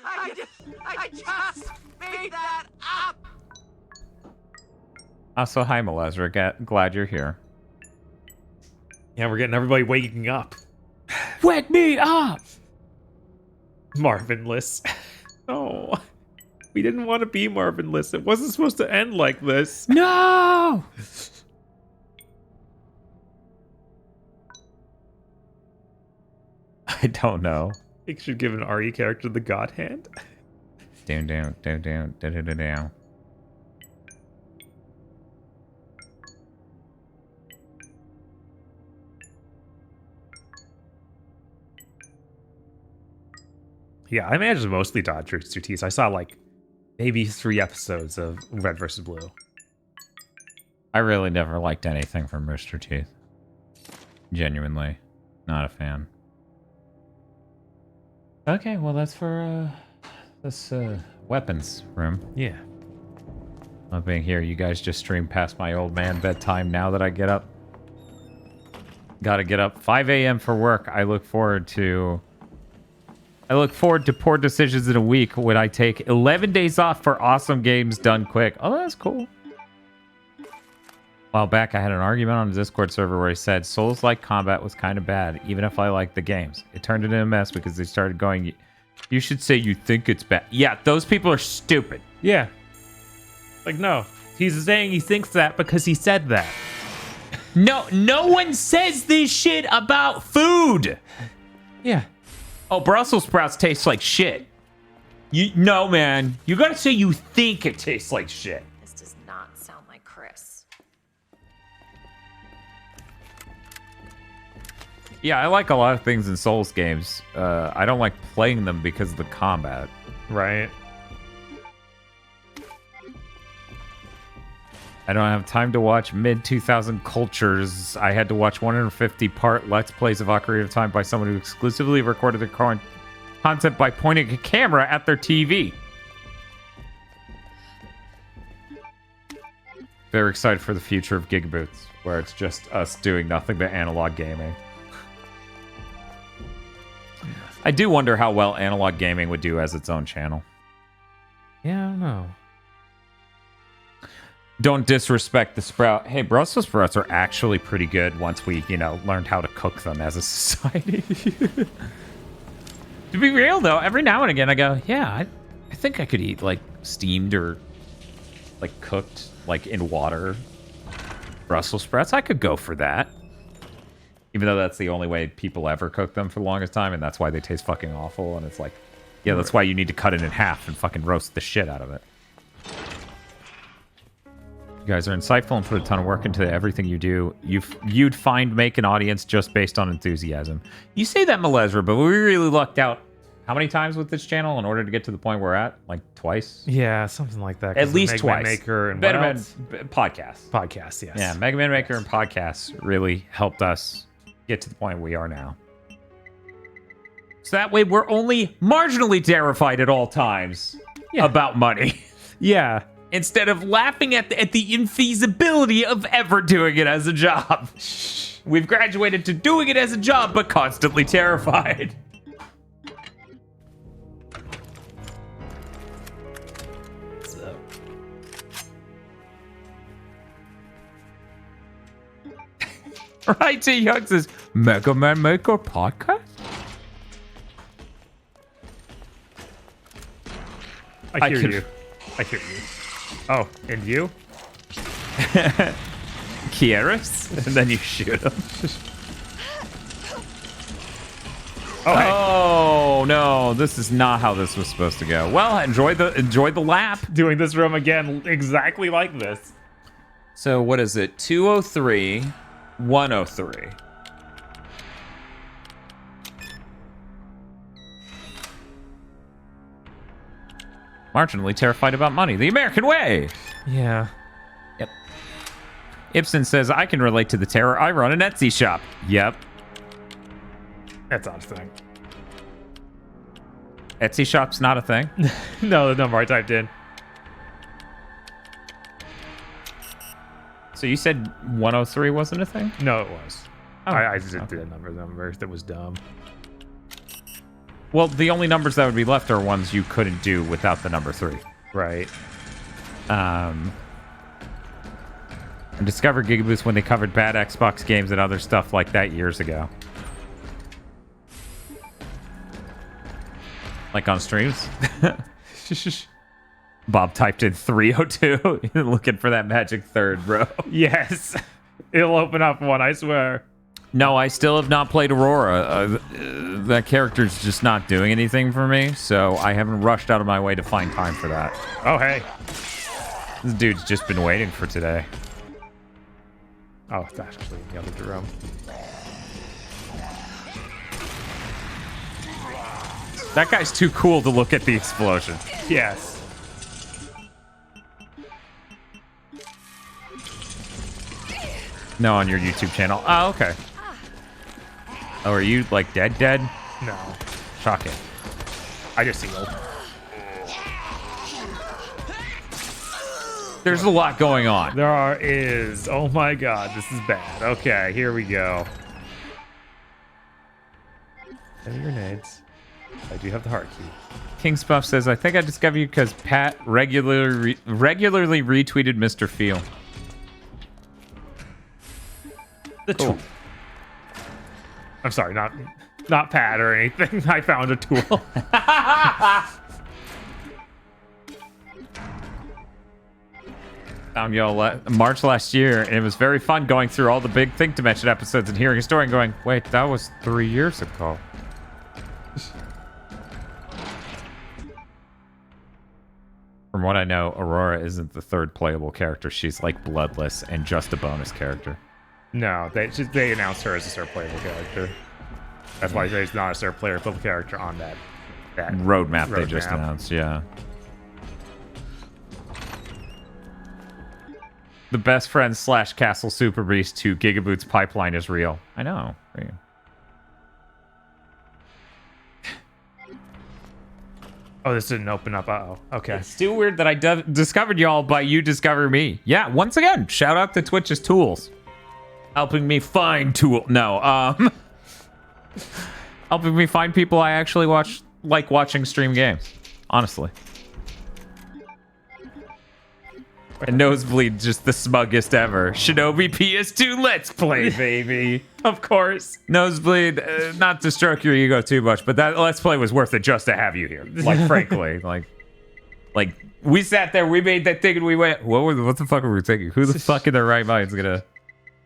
I just made that up. Also, hi, Malezra. Glad you're here. Yeah, we're getting everybody waking up. Wake me up! Marvinless. Oh, we didn't want to be Marvinless. It wasn't supposed to end like this. No! I don't know. I should give an RE character the God Hand. Down. Yeah, I managed to mostly dodge Rooster Teeth. I saw like maybe 3 episodes of Red vs. Blue. I really never liked anything from Rooster Teeth. Genuinely. Not a fan. Okay, well that's for this weapons room. Yeah. Not being here, you guys just stream past my old man bedtime now that I get up. Gotta get up 5 a.m. for work. I look forward to poor decisions in a week when I take 11 days off for awesome games done quick. Oh, that's cool. A while back, I had an argument on a Discord server where he said Souls-like combat was kind of bad, even if I liked the games. It turned into a mess because they started going, you should say you think it's bad. Yeah, those people are stupid. Yeah. Like, no. He's saying he thinks that because he said that. No one says this shit about food. Yeah. Oh, Brussels sprouts taste like shit. No, man. You gotta say you think it tastes like shit. This does not sound like Chris. Yeah, I like a lot of things in Souls games. I don't like playing them because of the combat. Right. I don't have time to watch mid-2000 cultures. I had to watch 150-part Let's Plays of Ocarina of Time by someone who exclusively recorded their content by pointing a camera at their TV. Very excited for the future of Gigaboots, where it's just us doing nothing but analog gaming. I do wonder how well analog gaming would do as its own channel. Yeah, I don't know. Don't disrespect the sprout. Hey, Brussels sprouts are actually pretty good once we, learned how to cook them as a society. To be real, though, every now and again I go, yeah, I think I could eat, steamed or, cooked, in water Brussels sprouts. I could go for that. Even though that's the only way people ever cook them for the longest time, and that's why they taste fucking awful, and it's yeah, that's why you need to cut it in half and fucking roast the shit out of it. You guys are insightful and put a ton of work into everything you do. You'd make an audience just based on enthusiasm. You say that, Malezra, but we really lucked out how many times with this channel in order to get to the point we're at? Twice? Yeah, something like that. At least twice. Mega Man Maker and Better what Man else? Podcasts. Podcasts, yes. Yeah, Mega Man Maker and podcasts really helped us get to the point we are now. So that way we're only marginally terrified at all times about money. Yeah. Instead of laughing at the infeasibility of ever doing it as a job. We've graduated to doing it as a job, but constantly terrified. Right to Young says, Mega Man Maker podcast? I hear you. I hear you. Oh, and you? Kieris? And then you shoot him. Oh, no, this is not how this was supposed to go. Well, enjoy the lap. Doing this room again exactly like this. So what is it? 203, 103. Marginally terrified about money. The American way. Yeah. Yep. Ibsen says, I can relate to the terror. I run an Etsy shop. Yep. That's not a thing. Etsy shop's not a thing? No, the number I typed in. So you said 103 wasn't a thing? No, it was. Oh, I just did okay. a number that was dumb. Well, the only numbers that would be left are ones you couldn't do without the number 3. Right. I discovered Gigaboost when they covered bad Xbox games and other stuff like that years ago. Like on streams? Bob typed in 302 looking for that magic third, bro. Yes. It'll open up one, I swear. No, I still have not played Aurora. That character's just not doing anything for me, so I haven't rushed out of my way to find time for that. Oh, hey. This dude's just been waiting for today. Oh, it's actually in the other room. That guy's too cool to look at the explosion. Yes. No, on your YouTube channel. Oh, okay. Oh, are you, like, dead? No. Shocking. I just healed. There's a lot going on. Is. Oh my god, this is bad. Okay, here we go. Any grenades? I do have the heart key. King's Buff says, I think I discovered you because Pat regularly retweeted Mr. Feel. The tool. I'm sorry, not Pat or anything. I found a tool. Found y'all March last year, and it was very fun going through all the big Think Dimension episodes and hearing a story and going, wait, that was 3 years ago. From what I know, Aurora isn't the third playable character. She's like bloodless and just a bonus character. No, they announced her as a third playable character. That's why there's not a third playable character on that roadmap they just announced, yeah. The best friend / Castle Super Beast to Gigaboot's pipeline is real. I know. Oh, this didn't open up. Uh-oh. Okay. It's still weird that I discovered y'all, but you discover me. Yeah, once again, shout out to Twitch's tools. Helping me find helping me find people I actually like watching stream games. Honestly. And Nosebleed, just the smuggest ever. Shinobi PS2 Let's Play, baby. Of course. Nosebleed, not to stroke your ego too much, but that Let's Play was worth it just to have you here. Like, frankly, like we sat there, we made that thing, and we went, what the fuck were we thinking? Who the fuck in their right mind is gonna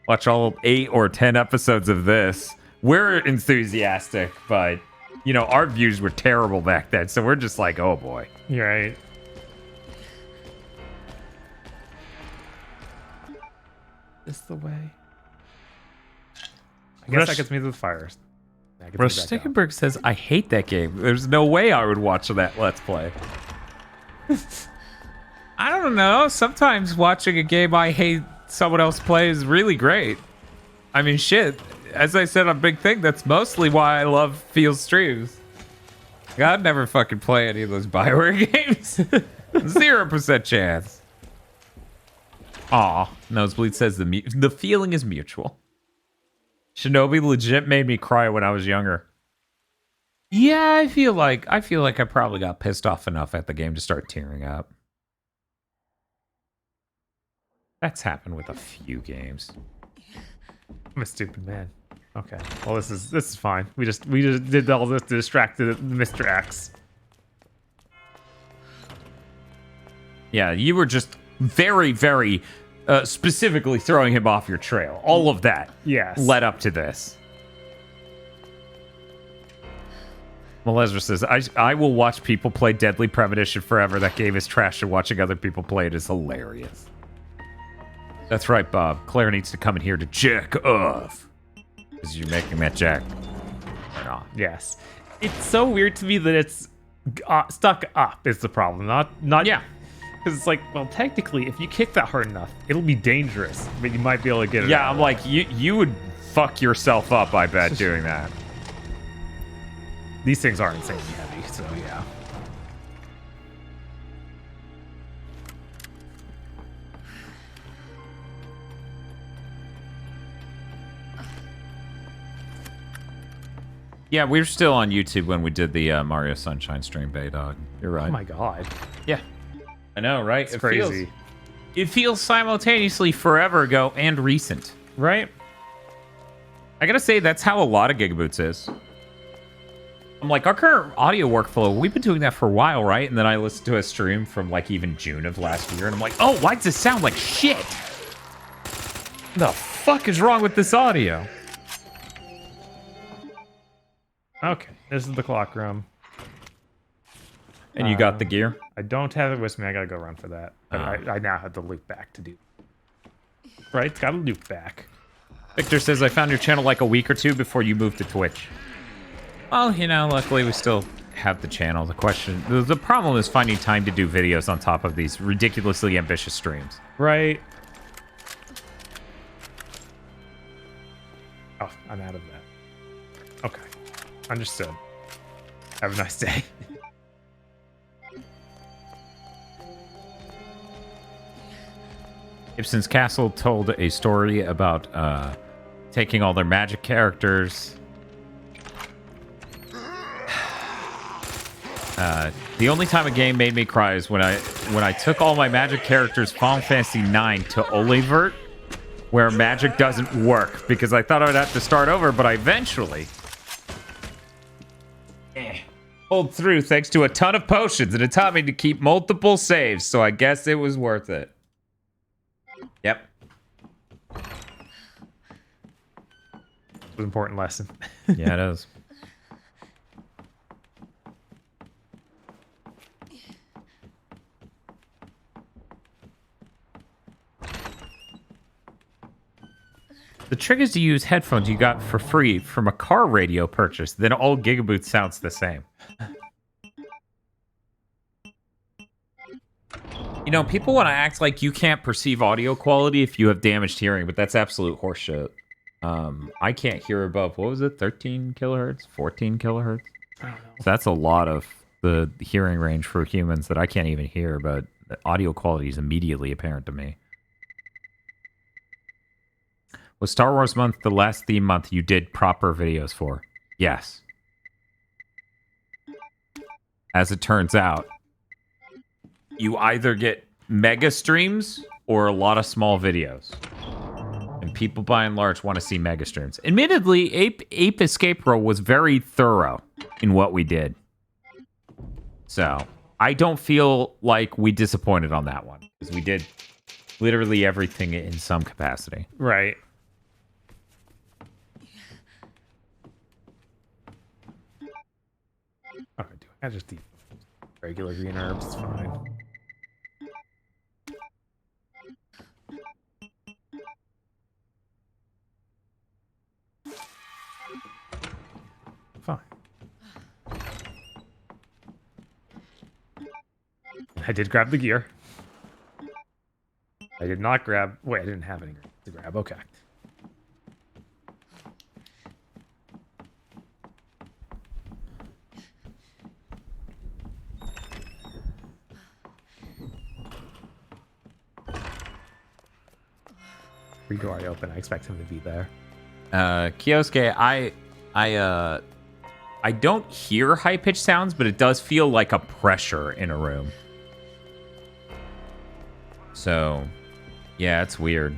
watch all 8 or 10 episodes of this? We're enthusiastic, but you know our views were terrible back then, so we're just like, oh boy. You're right. This the way. I guess that gets me to the fires. Rush Stickenberg says, I hate that game. There's no way I would watch that Let's Play. I don't know. Sometimes watching a game I hate someone else play is really great. I mean, shit. As I said on Big Thing, that's mostly why I love Field streams. I'd never fucking play any of those Bioware games. 0% chance. Aw, Nosebleed says the feeling is mutual. Shinobi legit made me cry when I was younger. Yeah, I feel like I probably got pissed off enough at the game to start tearing up. That's happened with a few games. I'm a stupid man. Okay. Well, this is fine. We just did all this to distract Mr. X. Yeah, you were just very, very specifically throwing him off your trail. All of that led up to this. Malezra says, I will watch people play Deadly Premonition forever. That game is trash, and watching other people play it is hilarious. That's right, Bob. Claire needs to come in here to jack off. Because you're making that jack turn off. Yes. It's so weird to me that it's stuck up is the problem. Not yeah. Because it's like, well, technically, if you kick that hard enough, it'll be dangerous, but you might be able to get it Yeah, out. I'm like, you would fuck yourself up, I bet, doing that. These things are insanely heavy, so yeah. Yeah, we were still on YouTube when we did the Mario Sunshine stream, Baydog. You're right. Oh my god. Yeah. I know, right? It's crazy. It feels simultaneously forever ago and recent. Right? I gotta say, that's how a lot of Gigaboots is. I'm like, our current audio workflow, we've been doing that for a while, right? And then I listened to a stream from like even June of last year, and I'm like, oh, why does this sound like shit? The fuck is wrong with this audio? Okay, this is the clock room. And you got the gear? I don't have it with me. I gotta go run for that. But I now have the loop back to do. Right? It's got a loop back. Victor says, I found your channel like a week or two before you moved to Twitch. Well, you know, luckily we still have the channel. The problem is finding time to do videos on top of these ridiculously ambitious streams. Right. Oh, I'm out of that. Okay. Understood. Have a nice day. Ibsen's Castle told a story about taking all their magic characters. The only time a game made me cry is when I took all my magic characters Final Fantasy IX to Olivert, where magic doesn't work, because I thought I would have to start over, but I eventually pulled through thanks to a ton of potions, and it taught me to keep multiple saves, so I guess it was worth it. Yep. It's an important lesson. Yeah, it is. The trick is to use headphones you got for free from a car radio purchase. Then all Gigaboots sounds the same. You know, people want to act like you can't perceive audio quality if you have damaged hearing, but that's absolute horseshit. I can't hear above, what was it, 13 kilohertz? 14 kilohertz? I don't know. So that's a lot of the hearing range for humans that I can't even hear, but the audio quality is immediately apparent to me. Was Star Wars month the last theme month you did proper videos for? Yes. As it turns out, you either get mega streams or a lot of small videos. And people, by and large, want to see mega streams. Admittedly, Ape Escape Row was very thorough in what we did. So, I don't feel like we disappointed on that one. Because we did literally everything in some capacity. Right. Okay, I just eat regular green herbs, it's fine. Fine. I did grab the gear. I did not grab... Wait, I didn't have any to grab. Okay. Free door I open. I expect him to be there. Kioske, I don't hear high-pitched sounds, but it does feel like a pressure in a room. So, yeah, it's weird.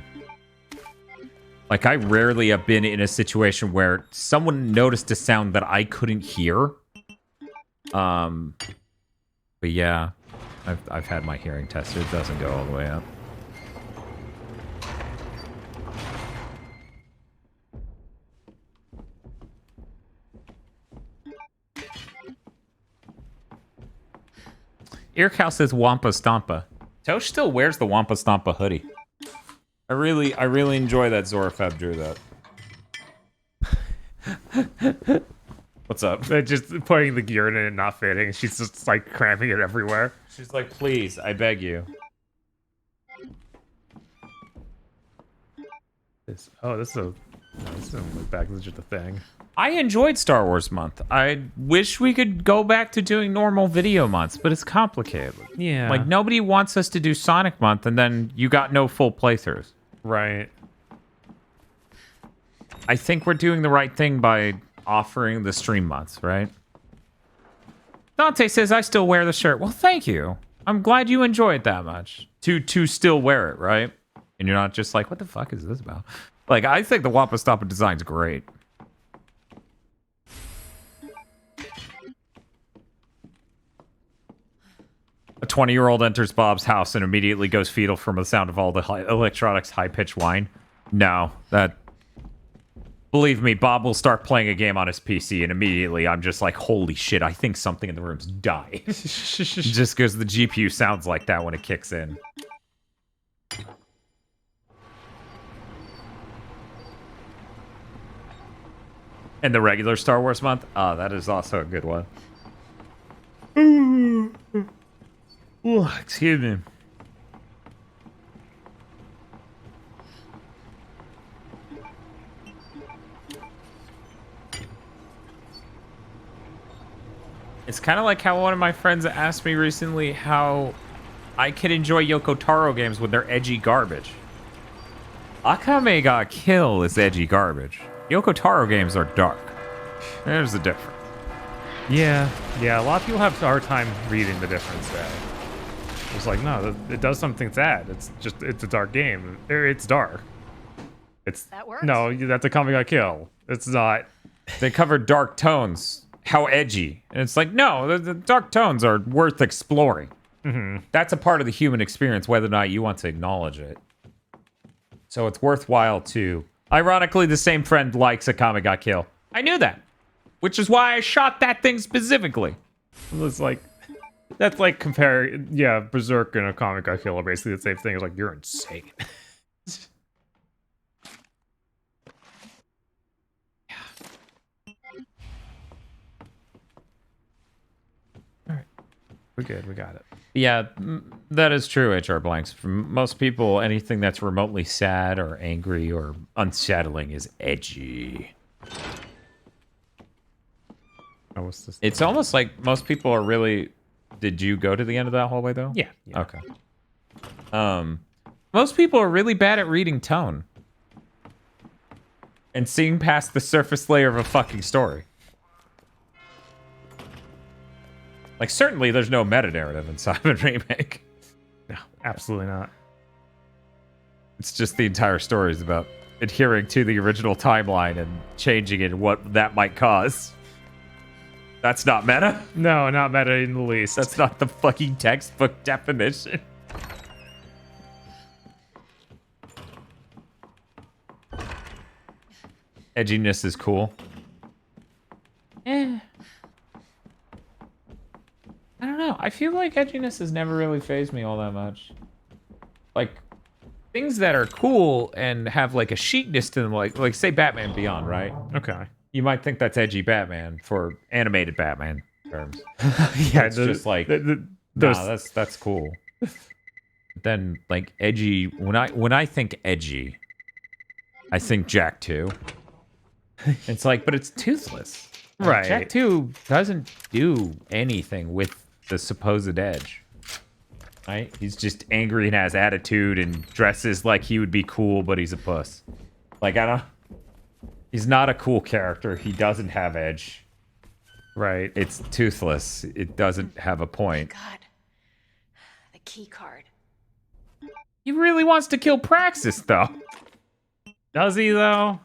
Like, I rarely have been in a situation where someone noticed a sound that I couldn't hear. But yeah, I've had my hearing tested. It doesn't go all the way up. Earcow says Wampa Stompa. Tosh still wears the Wampa Stompa hoodie. I really enjoy that Zorafab drew that. What's up? They're just putting the gear in it and not fitting. She's just like cramming it everywhere. She's like, please, I beg you. This doesn't look back. This is just a thing. I enjoyed Star Wars month. I wish we could go back to doing normal video months, but it's complicated. Yeah. Like, nobody wants us to do Sonic month, and then you got no full playthroughs. Right. I think we're doing the right thing by offering the stream months, right? Dante says, I still wear the shirt. Well, thank you. I'm glad you enjoy it that much. To still wear it, right? And you're not just like, what the fuck is this about? Like, I think the Wampa Stompa design's great. A 20-year-old enters Bob's house and immediately goes fetal from the sound of all the electronics high-pitched whine. No, that... Believe me, Bob will start playing a game on his PC, and immediately I'm just like, holy shit, I think something in the room's dying. Just because the GPU sounds like that when it kicks in. And the regular Star Wars month? Ah, that is also a good one. Ooh, excuse me. It's kind of like how one of my friends asked me recently how I could enjoy Yoko Taro games when they're edgy garbage. Akame ga Kill is edgy garbage. Yoko Taro games are dark. There's the difference. Yeah, a lot of people have a hard time reading the difference there. It's like, no, it does something sad. It's a dark game. It's dark. That works. No, that's a Akame ga Kill. It's not. They cover dark tones. How edgy. And it's like, no, the dark tones are worth exploring. Mm-hmm. That's a part of the human experience, whether or not you want to acknowledge it. So it's worthwhile to... Ironically, the same friend likes Akame ga Kill. I knew that. Which is why I shot that thing specifically. It's like... That's like comparing... Yeah, Berserk and Akame ga Kill are basically the same thing. It's like, you're insane. We're good. We got it. Yeah, that is true, HR Blanks. For most people, anything that's remotely sad or angry or unsettling is edgy. Oh, what's this? It's almost like most people are really... Did you go to the end of that hallway, though? Yeah. Okay. Most people are really bad at reading tone. And seeing past the surface layer of a fucking story. Like, certainly there's no meta-narrative in Simon Remake. No, absolutely not. It's just the entire story is about adhering to the original timeline and changing it and what that might cause. That's not meta? No, not meta in the least. That's not the fucking textbook definition. Edginess is cool. I don't know. I feel like edginess has never really fazed me all that much. Like, things that are cool and have like a chic-ness to them, like say Batman Beyond, right? Okay. You might think that's edgy Batman for animated Batman terms. Yeah, it's just like, that's cool. Then like edgy, when I think edgy, I think Jack 2. It's like, but it's toothless. Like, Right. Jack 2 doesn't do anything with the supposed edge. Right? He's just angry and has attitude and dresses like he would be cool, but he's a puss. Like, he's not a cool character. He doesn't have edge. Right. It's toothless. It doesn't have a point. God. The key card. He really wants to kill Praxis, though. Does he though?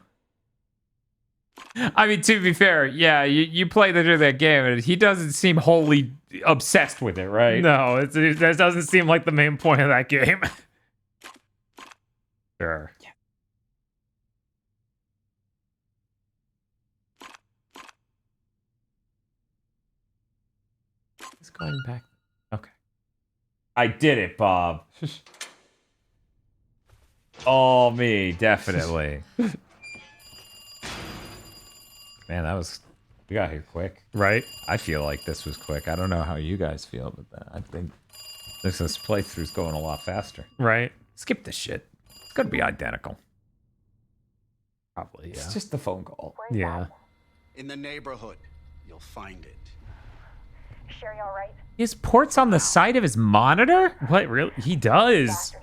I mean, to be fair, yeah, you play through that game, and he doesn't seem wholly obsessed with it, right? No, that doesn't seem like the main point of that game. Sure. Yeah. It's going back. Okay. I did it, Bob. Oh, me, definitely. Man, we got here quick. Right? I feel like this was quick. I don't know how you guys feel, but I think this playthrough's going a lot faster. Right? Skip this shit. It's gonna be identical. Probably, yeah. It's just the phone call. Yeah. In the neighborhood, you'll find it. Sherry, all right? His port's on the side of his monitor? What, really? He does.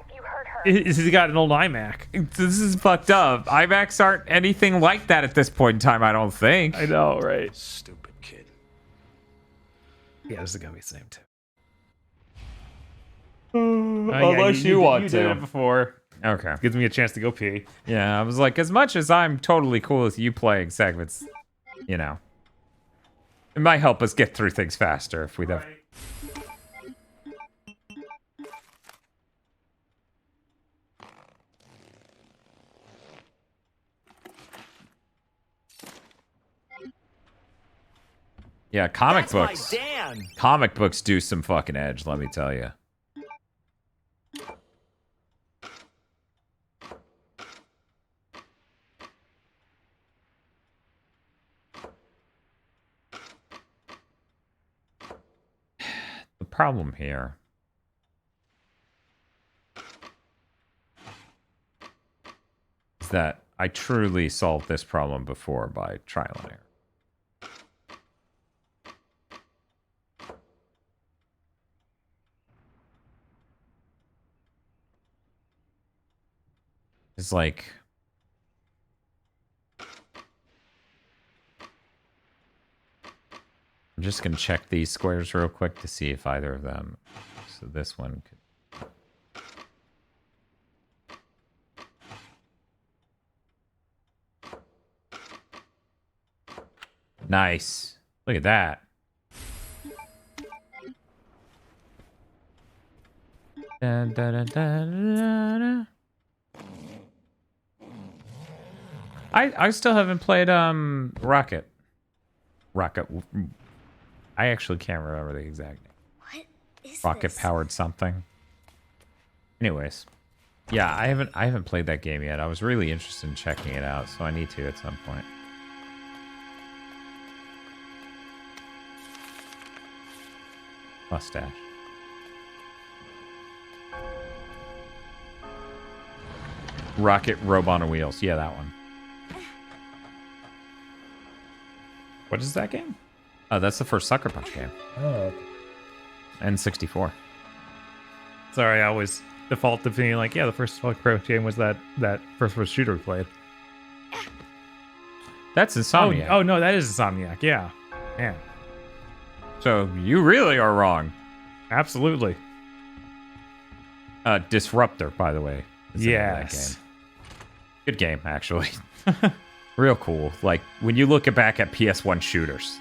He's got an old iMac. This is fucked up. iMacs aren't anything like that at this point in time, I don't think. I know, right? Stupid kid. Yeah, this is gonna be the same too. Unless you want you to. did it before. Okay. Gives me a chance to go pee. Yeah, I was like, as much as I'm totally cool with you playing segments, you know, it might help us get through things faster if we have. Yeah, comic books. Comic books do some fucking edge, let me tell you. The problem here is that I truly solved this problem before by trial and error. It's like I'm just gonna check these squares real quick to see if either of them. So this one could. Nice. Look at that. Dun, dun, dun, dun, dun, dun. I still haven't played Rocket. I actually can't remember the exact name. What is Rocket this? powered something. Anyways, yeah, I haven't played that game yet. I was really interested in checking it out, so I need to at some point. Mustache. Rocket Robot on Wheels. Yeah, that one. What is that game? Oh, that's the first Sucker Punch game. Oh, okay. N64. Sorry, I always default to being like, yeah, the first Sucker Punch game was that first shooter we played. That's Insomniac. Oh, no, that is Insomniac. Yeah. Man. So you really are wrong. Absolutely. Disruptor, by the way. Is the name of that Yes. game. Good game, actually. Real cool. Like, when you look back at PS1 shooters,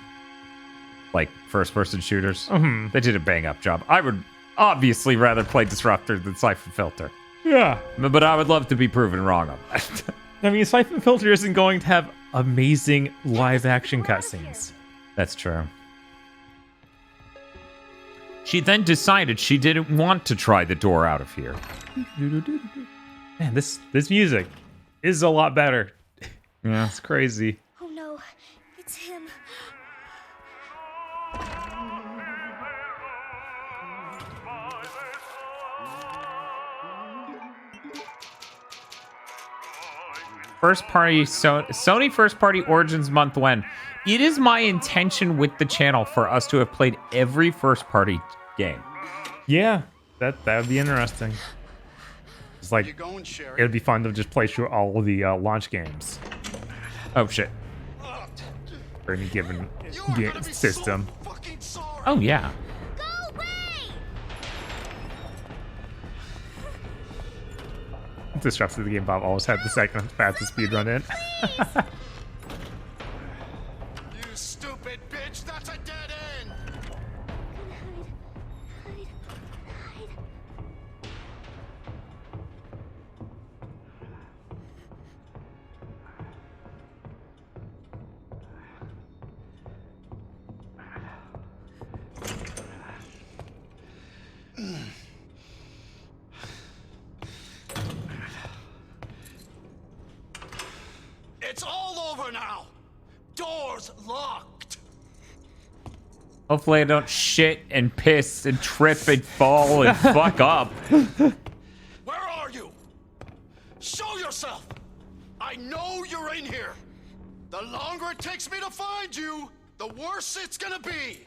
like first-person shooters, they did a bang-up job. I would obviously rather play Disruptor than Siphon Filter. Yeah. But I would love to be proven wrong on that. I mean, Siphon Filter isn't going to have amazing live-action cutscenes. That's true. She then decided she didn't want to try the door out of here. Man, this music is a lot better. Yeah. It's crazy. Oh no, it's him. First party Sony first party Origins month when? It is my intention with the channel for us to have played every first party game. Yeah, that would be interesting. It's like it'd be fun to just play through all of the launch games. Oh shit. For any given system. Oh yeah. Disrupted the game. Bob always had the second fastest speed run in. You stupid bitch! That's a dead end! It's all over now! Doors locked! Hopefully I don't shit and piss and trip and fall and fuck up. Where are you? Show yourself! I know you're in here! The longer it takes me to find you, the worse it's gonna be!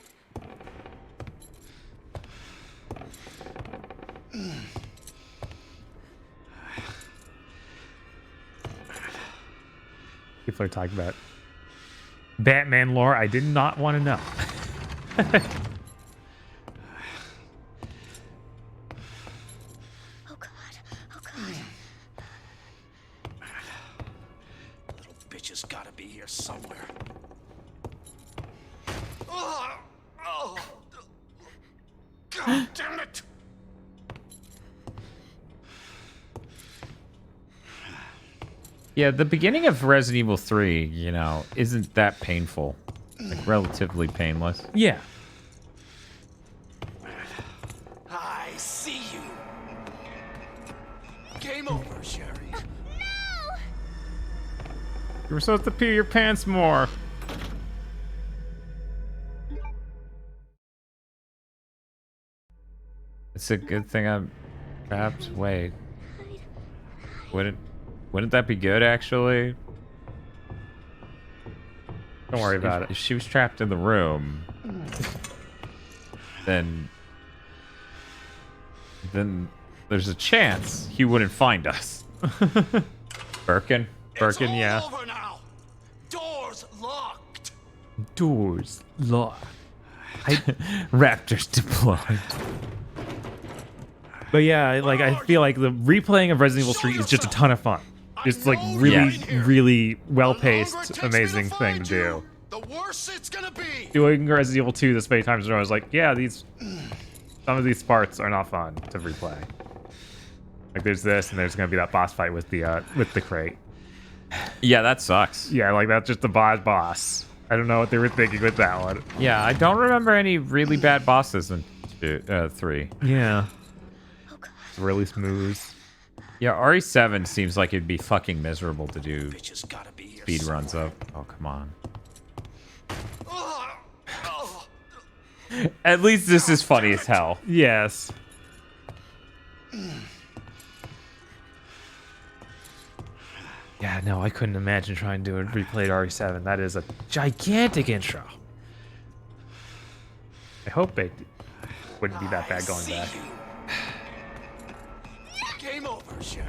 People are talking about Batman lore I did not want to know. Oh god. Oh god. Little bitch has gotta be here somewhere. Oh, God damn it! Yeah, the beginning of Resident Evil 3, you know, isn't that painful. Like, relatively painless. Yeah. I see you. Game over, Sherry. You were supposed to pee your pants more. It's a good thing I'm trapped. Wait. Wouldn't that be good, actually? Don't worry about it. If she was trapped in the room, then there's a chance he wouldn't find us. Birkin? Birkin, yeah. Over now. Doors locked. Doors locked. Raptors deployed. But yeah, like I feel like the replaying of Resident Evil 3 is just a ton of fun. It's like really, really well-paced, amazing thing to do. The worse it's gonna be. Doing Resident Evil 2 this many times in a row, I was like, yeah, some of these parts are not fun to replay. Like there's this, and there's gonna be that boss fight with the crate. Yeah, that sucks. Yeah, like that's just a bad boss. I don't know what they were thinking with that one. Yeah, I don't remember any really bad bosses in 3. Yeah. It's really smooth. Yeah, RE7 seems like it'd be fucking miserable to do speed runs of. Oh, come on. At least this is funny as hell. Yes. Yeah, no, I couldn't imagine trying to do a replayed RE7. That is a gigantic intro. I hope it wouldn't be that bad going back. Game over, Sherry.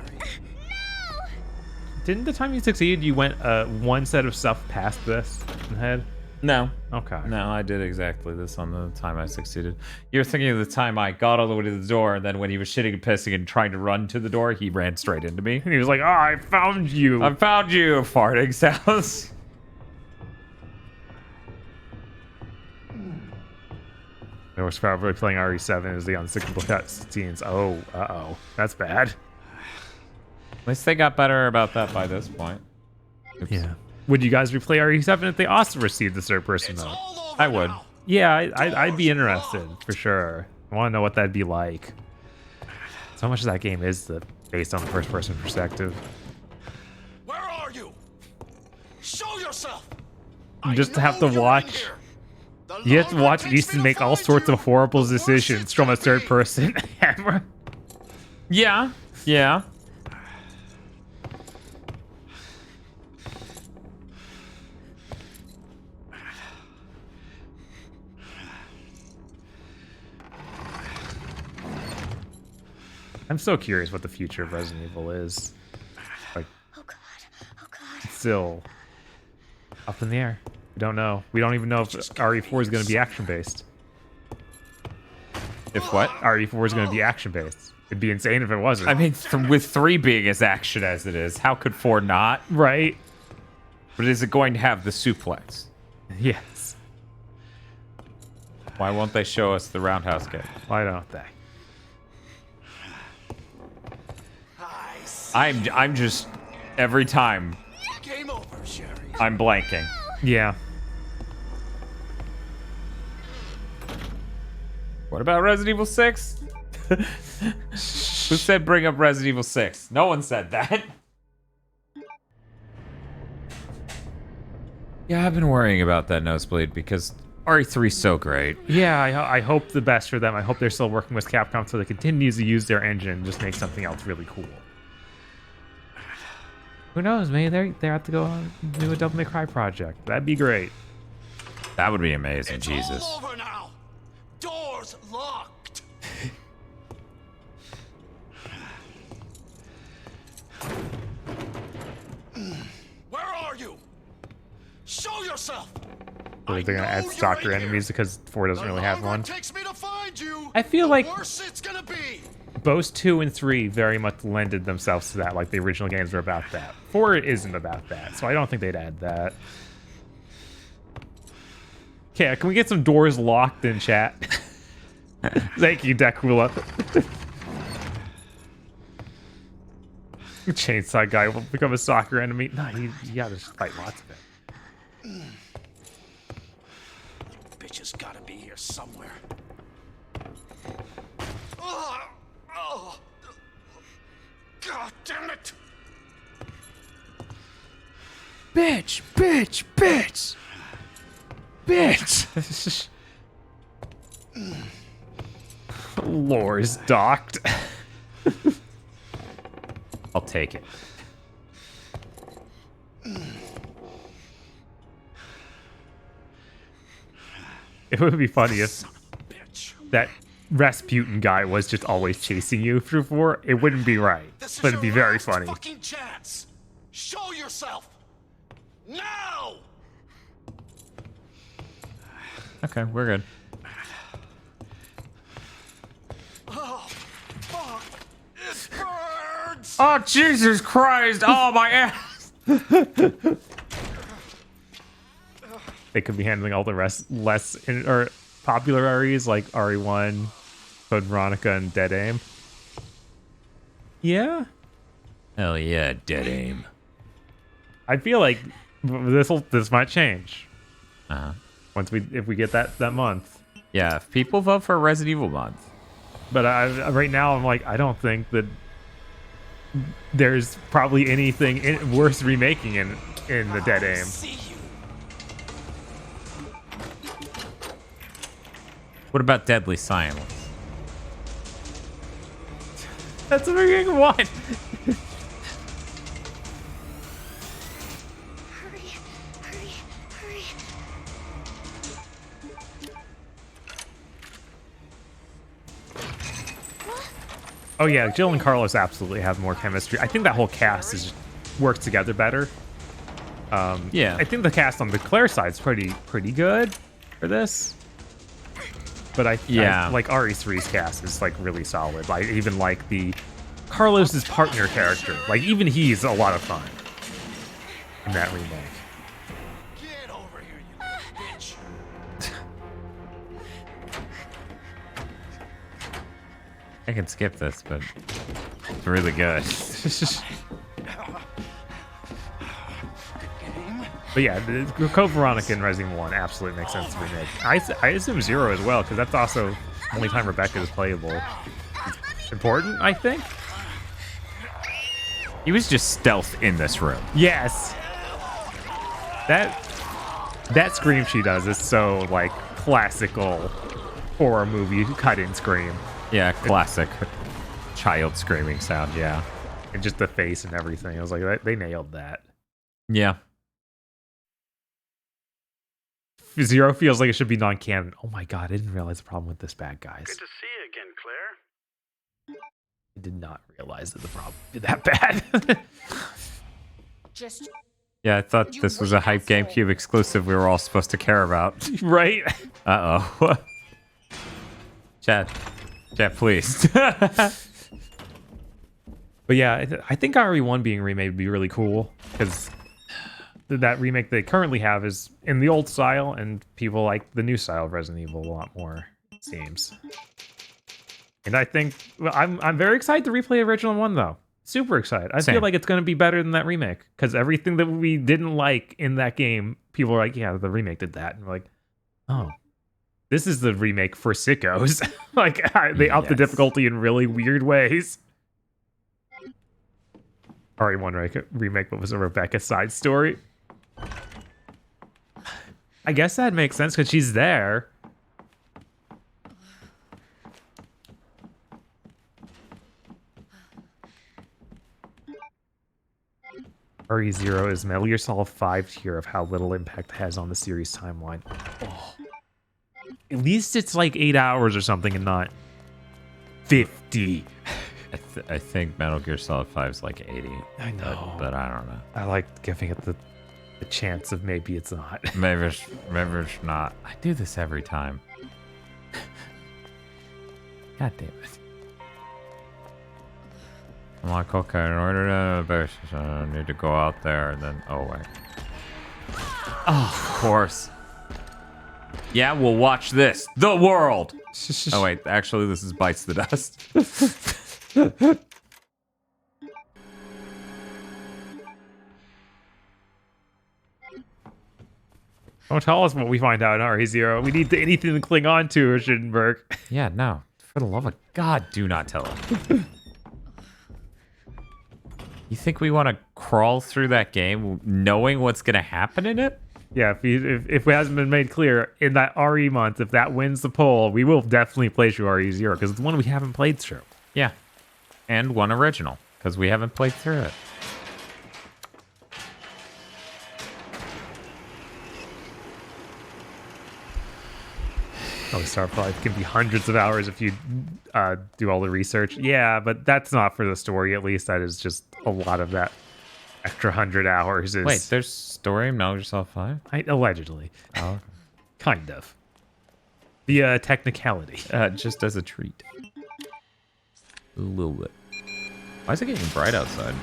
Didn't the time you succeeded, you went one set of stuff past this and head? No. Okay. No, I did exactly this on the time I succeeded. You're thinking of the time I got all the way to the door, and then when he was shitting and pissing and trying to run to the door, he ran straight into me. And he was like, oh, I found you. I found you, farting sounds. I was probably playing RE7 as the unskippable cutscenes. Oh, uh-oh. That's bad. At least they got better about that by this point. Oops. Yeah. Would you guys replay RE7 if they also received the third-person mode? I would. Yeah, I'd be interested, for sure. I want to know what that'd be like. So much of that game is based on the first-person perspective. Where are you? Show yourself. Just to have to watch... You have to watch Easton make all sorts of horrible decisions from a third-person camera. Yeah. Yeah. I'm so curious what the future of Resident Evil is. Like, oh god, it's still up in the air. We don't know. We don't even know if RE4 is going to be action-based. If what? RE4 is going to be action-based. It'd be insane if it wasn't. I mean, with 3 being as action as it is, how could 4 not? Right. But is it going to have the suplex? Yes. Why won't they show us the roundhouse kick? Why don't they? I'm just every time Game over, Sherry. I'm blanking. Yeah. What about Resident Evil 6? Who said bring up Resident Evil 6? No one said that. Yeah, I've been worrying about that nosebleed because RE3's so great. Yeah, I hope the best for them. I hope they're still working with Capcom so they continue to use their engine and just make something else really cool. Who knows? Maybe they have to go on do a Devil May Cry project. That'd be great. That would be amazing, Jesus. All over now. Doors locked. Where are you? Show yourself. Are they gonna add stalker enemies because 4 doesn't really have one? Takes me to find you. I feel like Worse it's gonna be. both 2 and 3 very much lended themselves to that, like the original games were about that. 4 isn't about that, so I don't think they'd add that. Okay, can we get some doors locked in chat? Thank you, Decula. Chainsaw guy will become a soccer enemy. No, you gotta just fight lots of it. Bitch has gotta be here somewhere. God damn it! Bitch, bitch, bitch! Bitch! Lore's docked. I'll take it. It would be funny if that Rasputin guy was just always chasing you through 4. It wouldn't be right, but it'd be very funny. Fucking chance. Show yourself now. Okay, we're good. Oh, fuck! It burns. Oh, Jesus Christ! Oh, my ass! They could be handling all the rest or popular REs like RE1, Code Veronica, and Dead Aim. Yeah. Hell yeah, Dead Aim. I feel like this might change. Uh-huh. If we get that month. Yeah, if people vote for Resident Evil month. But right now I'm like, I don't think that there's probably anything worth remaking in the Dead Aim. What about Deadly Silence? That's a freaking one. Hurry. Oh yeah, Jill and Carlos absolutely have more chemistry. I think that whole cast works together better. Yeah. I think the cast on the Claire side's pretty good for this. But I like RE3's cast is like really solid. Like even like the Carlos's partner character, like even he's a lot of fun in that remake. Get over here, you little bitch. I can skip this, but it's really good. But yeah, the Code Veronica and Resident Evil 1 absolutely makes sense to remake. I assume 0 as well, because that's also the only time Rebecca is playable. It's important, I think. He was just stealth in this room. Yes. That scream she does is so like classical horror movie cut-in scream. Yeah, classic child screaming sound, yeah. And just the face and everything. I was like, they nailed that. Yeah. 0 feels like it should be non-canon. Oh my god, I didn't realize the problem with this bad, guys. Good to see you again, Claire. I did not realize that the problem did that bad. Just Yeah, I thought this was a hype GameCube exclusive we were all supposed to care about. Right? Uh-oh. Chat, please. But yeah, I think RE1 being remade would be really cool because that remake they currently have is in the old style, and people like the new style of Resident Evil a lot more, it seems. And I think I'm very excited to replay the original one though. Super excited. I Same. feel like it's going to be better than that remake because everything that we didn't like in that game, people are like, yeah, the remake did that, and we're like, oh, this is the remake for sickos. Like they upped the difficulty in really weird ways. RE1 remake, but was a Rebecca side story. I guess that makes sense because she's there. RE0 is Metal Gear Solid 5 tier of how little impact it has on the series timeline. Oh. At least it's like 8 hours or something and not 50. I think Metal Gear Solid 5 is like 80. I know. But I don't know. I like giving it the chance of maybe it's not. Maybe it's not. I do this every time. God damn it. I'm like, okay, in order to basis, I need to go out there and then, oh wait. Oh, of course. Yeah, we'll watch this. The world! Oh wait, actually this is Bites the Dust. Don't tell us what we find out in RE0. We need anything to cling on to, Schittenberg. Yeah, no. For the love of God, do not tell us. You think we want to crawl through that game knowing what's going to happen in it? Yeah, if it hasn't been made clear, in that RE month, if that wins the poll, we will definitely play through RE0, because it's one we haven't played through. Yeah. And one original, because we haven't played through it. Oh, Starflight can be hundreds of hours if you do all the research. Yeah, but that's not for the story, at least. That is just a lot of that extra 100 hours. Wait, there's story in Metal Gear Solid 5? Allegedly. Oh. Kind of. The technicality. Just as a treat. A little bit. Why is it getting bright outside?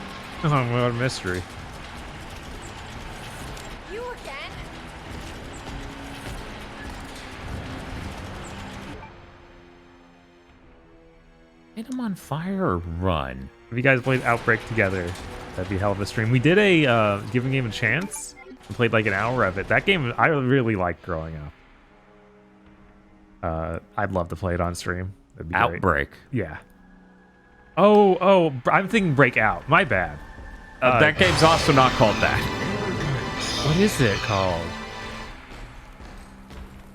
Oh, what a mystery. You again? Light them on fire or run? If you guys played Outbreak together, that'd be a hell of a stream. We did a Giving Game a Chance. We played like an hour of it. That game I really liked growing up. I'd love to play it on stream. That'd be Outbreak. Great. Yeah. Oh, I'm thinking Breakout. My bad. That game's also not called that. What is it called?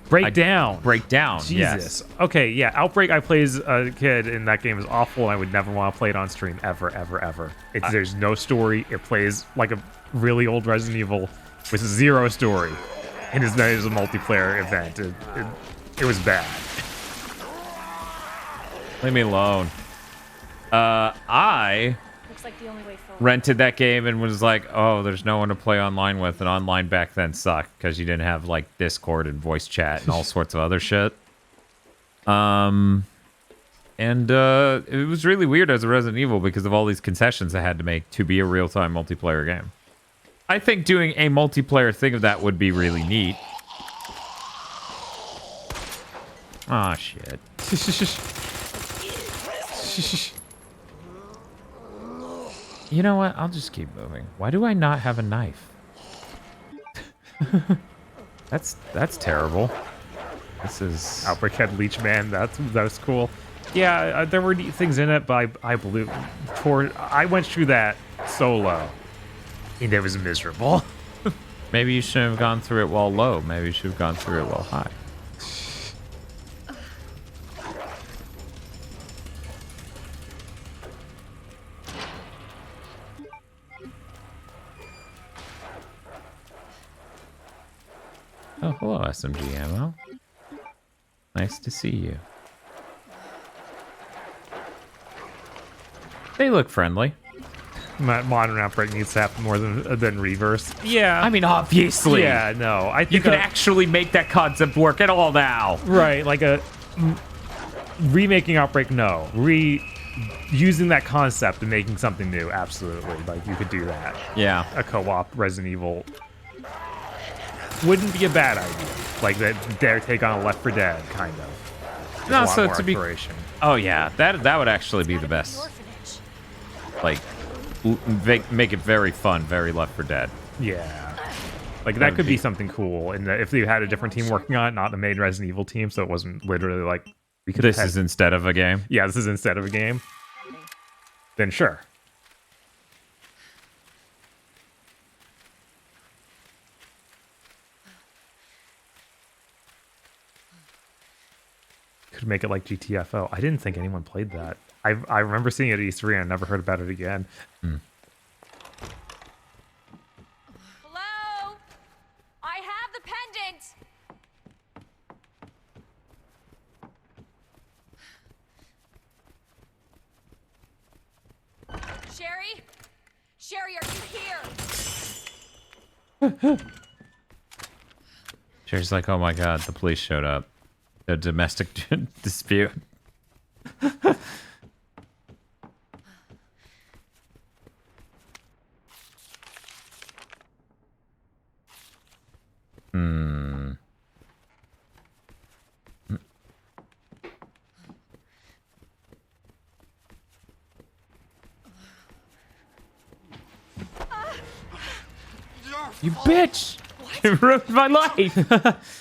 Breakdown. Breakdown. Jesus. Yes. Okay, yeah. Outbreak I played as a kid, and that game is awful, and I would never want to play it on stream ever, ever, ever. There's no story. It plays like a really old Resident Evil with zero story. And it's a multiplayer event. It was bad. Leave me alone. I Looks like the only way forward. rented that game and was like, oh, there's no one to play online with, and online back then sucked because you didn't have like Discord and voice chat and all sorts of other shit. And it was really weird as a Resident Evil because of all these concessions I had to make to be a real-time multiplayer game. I think doing a multiplayer thing of that would be really neat. Aw, shit. You know what? I'll just keep moving. Why do I not have a knife? That's terrible. This is Outbreak had Leech Man. That was cool. Yeah, there were neat things in it, but I went through that solo, and it was miserable. Maybe you shouldn't have gone through it while low. Maybe you should have gone through it while high. Oh, hello, SMG ammo. Nice to see you. They look friendly. Modern Outbreak needs to happen more than Reverse. Yeah. I mean, obviously. Yeah, no. I think you can actually make that concept work at all now. Right, like a remaking Outbreak, no. using that concept and making something new, absolutely. Like, you could do that. Yeah. A co-op Resident Evil wouldn't be a bad idea. Like, their take on a Left 4 Dead, kind of. No, A lot so more to be... exploration. Oh, yeah. That would actually be the best. Like, make it very fun, very Left 4 Dead. Yeah. Like, that could be something cool. And if they had a different team working on it, not the main Resident Evil team, so it wasn't literally like... This is instead of a game? Yeah, this is instead of a game. Then sure. Could make it like GTFO. I didn't think anyone played that. I remember seeing it at E3 and I never heard about it again. Hello? I have the pendant! Sherry? Sherry, are you here? Sherry's like, oh my god, the police showed up. A domestic dispute. You bitch! You ruined my life!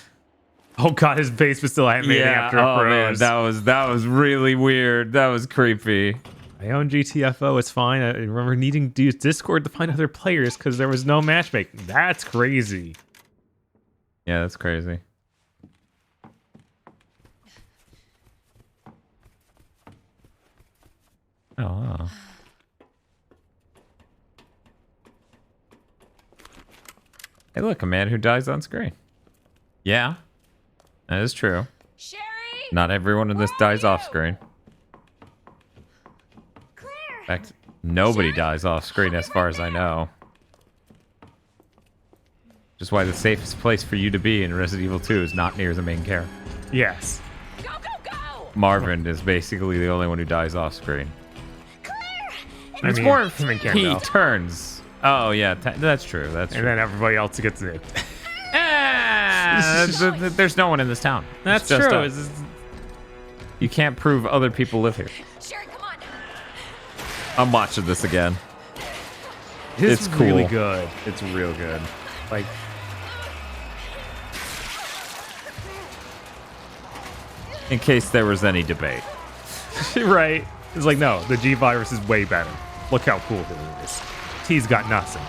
Oh god, his face was still animating after it froze. Man, that was really weird. That was creepy. I own GTFO, it's fine. I remember needing to use Discord to find other players because there was no matchmaking. That's crazy. Yeah, that's crazy. Oh, wow. Hey, look, a man who dies on screen. Yeah, that is true. Sherry? Not everyone in this dies off screen. Claire! In fact, nobody dies off screen as far as I know. Just why the safest place for you to be in Resident Evil 2 is not near the main character. Yes. Go, go, go! Marvin is basically the only one who dies off screen. I It's mean, more if him and he Campbell. turns. Oh, yeah, that's true. That's true. And then everybody else gets nuked. There's no one in this town. That's It's just true. us. You can't prove other people live here. Sherry, come on. I'm watching this again. This It's is cool. really good. It's real good. Like, in case there was any debate. right? It's like, no, the G virus is way better. Look how cool it is. T's got nothing.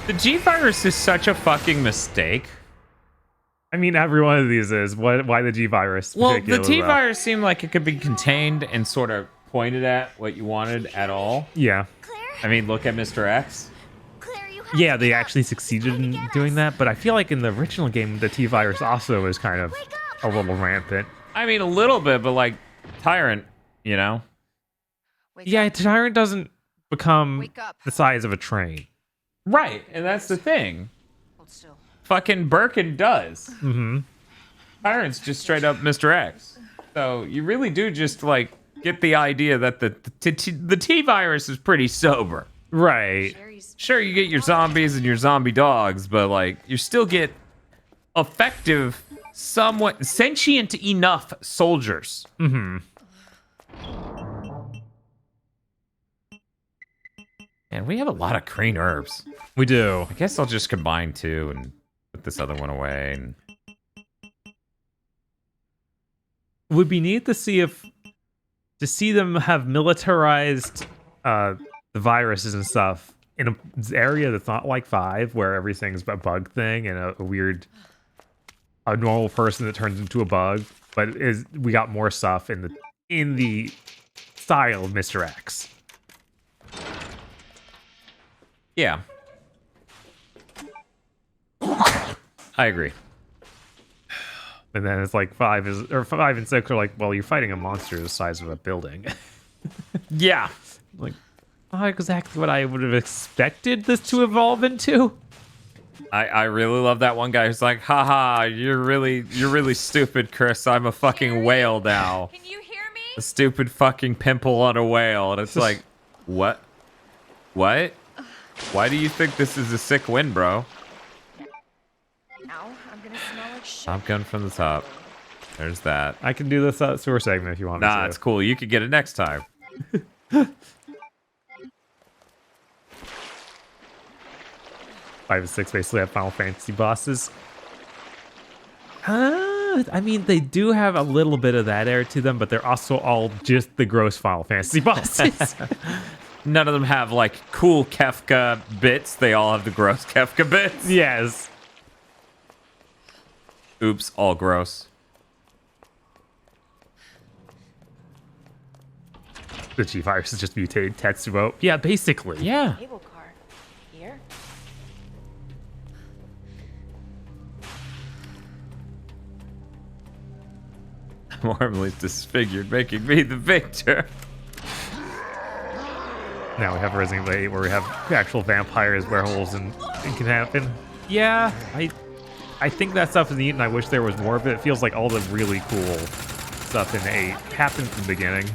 The G virus is such a fucking mistake. I mean, every one of these is. Why the G virus? Well, the particularly, T though? virus seemed like it could be contained and sort of pointed at what you wanted at all. Yeah. I mean, look at Mr. X. Yeah, they actually succeeded in doing that, but I feel like in the original game, the T virus also is kind of a little rampant. I mean, a little bit, but like Tyrant, you know? Yeah, Tyrant doesn't become the size of a train. Right, and that's the thing. Fucking Birkin does. Mm-hmm. Tyrant's just straight up Mr. X. So you really do just like get the idea that the T virus is pretty sober. Right. Sure, you get your zombies and your zombie dogs, but like you still get effective, somewhat sentient enough soldiers. Mm-hmm. And we have a lot of green herbs. We do. I guess I'll just combine two and put this other one away. And Would be neat to see them have militarized the viruses and stuff in an area that's not like 5, where everything's a bug thing and a normal person that turns into a bug. But we got more stuff in the style of Mr. X. yeah. I agree. And then it's like 5 and 6 are like, well, you're fighting a monster the size of a building. Yeah. Like, not exactly what I would have expected this to evolve into. I really love that one guy who's like, haha, you're really stupid, Chris. I'm a fucking whale now. Can you hear me? A stupid fucking pimple on a whale. And it's like, what? What? Why do you think this is a sick win, bro? Now I'm gonna smell like shit. Top gun from the top. There's that. I can do this sewer segment if you want me to. Nah, it's cool. You could get it next time. 5 and 6 basically have Final Fantasy bosses. I mean, they do have a little bit of that air to them, but they're also all just the gross Final Fantasy bosses. None of them have, like, cool Kefka bits. They all have the gross Kefka bits. Yes. Oops, all gross. The G-Virus is just mutated Tetsuo. Yeah, basically. Yeah. Cable car. Here? Warmly disfigured, making me the victor. Now we have Resident Evil 8 where we have actual vampires, werewolves, and it can happen. Yeah, I think that stuff is neat, and I wish there was more of it. It feels like all the really cool stuff in 8 happened from the beginning.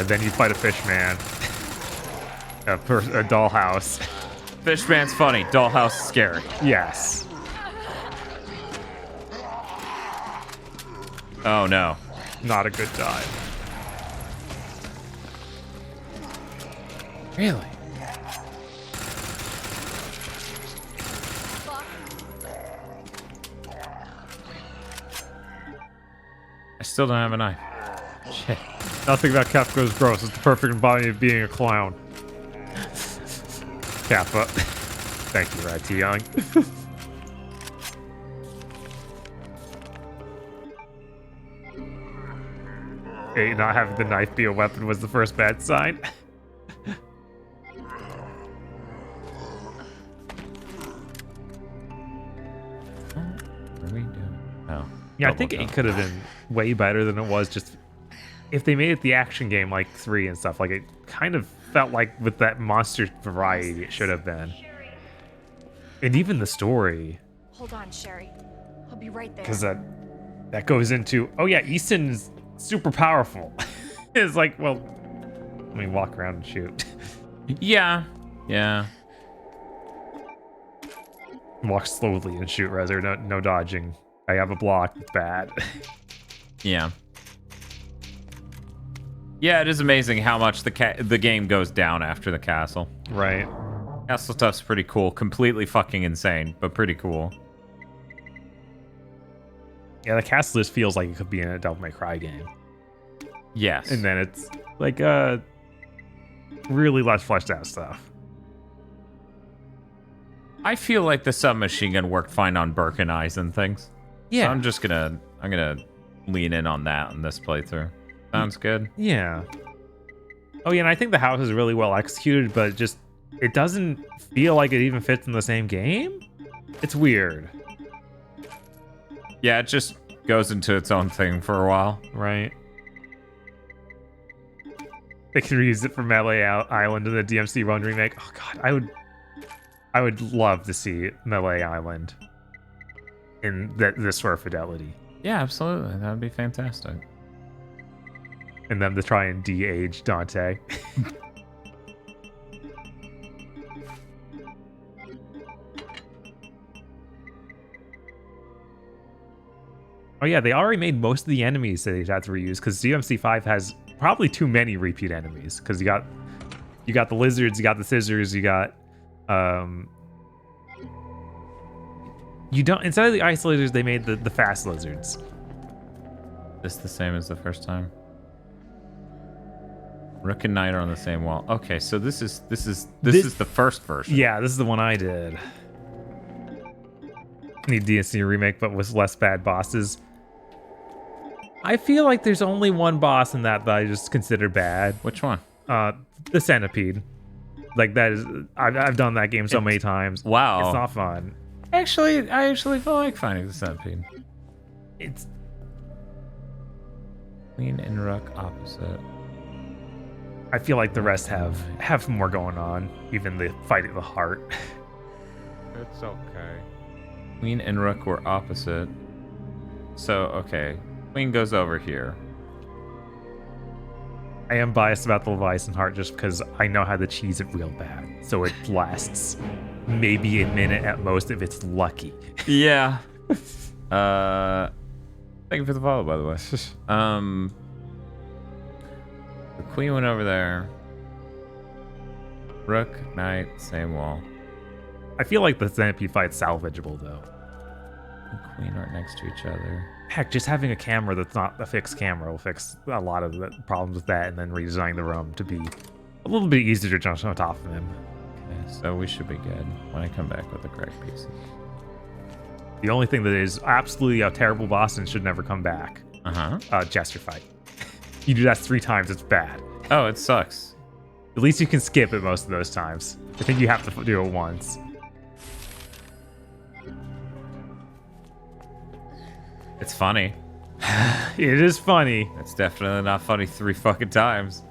Then you fight a fish man. A dollhouse. Fishman's funny. Dollhouse is scary. Yes. Oh no. Not a good time. Really? I still don't have a knife. Shit. Nothing about Kefka is gross. It's the perfect embodiment of being a clown. Kappa. Thank you, Rat Young. Hey, not having the knife be a weapon was the first bad sign. What are we doing? Oh. Yeah, I think it could have been way better than it was. Just if they made it the action game like 3 and stuff, like it kind of felt like with that monster variety it should have been. And even the story. Hold on, Sherry. I'll be right there. Because that goes into, oh yeah, Easton is super powerful. It's like, well, let me walk around and shoot. Yeah. Yeah. Walk slowly and shoot, rather. No dodging. I have a block. It's bad. Yeah. Yeah, it is amazing how much the game goes down after the castle. Right. Castle stuff's pretty cool. Completely fucking insane, but pretty cool. Yeah, the castle just feels like it could be in a Devil May Cry game. Yes. And then it's like really less fleshed out stuff. I feel like the submachine gun worked fine on Birkin eyes and things. Yeah. So I'm gonna lean in on that in this playthrough. Sounds good. Yeah. Oh yeah, and I think the house is really well executed, but it doesn't feel like it even fits in the same game. It's weird. Yeah, it just goes into its own thing for a while. Right. They could reuse it for Melee Island in the DMC Run remake. Oh god, I would love to see Melee Island in this sort of fidelity. Yeah, absolutely. That would be fantastic. And them to try and de-age Dante. Oh yeah, they already made most of the enemies that they had to reuse because DMC5 has probably too many repeat enemies because you got the lizards, you got the scissors, you got you don't, instead of the isolators they made the fast lizards. This the same as the first time. Rook and Knight are on the same wall. Okay, so this is the first version. Yeah, this is the one I did. Need DMC remake, but with less bad bosses. I feel like there's only one boss in that I just consider bad. Which one? The Centipede. Like that is, I've done that game so many times. Wow, it's not fun. Actually, I actually feel like finding the Centipede. It's Queen and Rook opposite. I feel like the rest have more going on, even the fight at the heart. It's okay. Queen and Rook were opposite. So, okay. Queen goes over here. I am biased about the Leviathan heart just because I know how to cheese it real bad. So it lasts maybe a minute at most if it's lucky. Yeah. Thank you for the follow, by the way. The Queen went over there. Rook, Knight, same wall. I feel like the Centipede fight's salvageable, though. The Queen right next to each other. Heck, just having a camera that's not a fixed camera will fix a lot of the problems with that, and then redesigning the room to be a little bit easier to jump on top of him. Okay, so we should be good when I come back with the correct pieces. The only thing that is absolutely a terrible boss and should never come back. Jester fight. You do that 3 times, it's bad. Oh, it sucks. At least you can skip it most of those times. I think you have to do it once. It's funny. It is funny. It's definitely not funny 3 fucking times.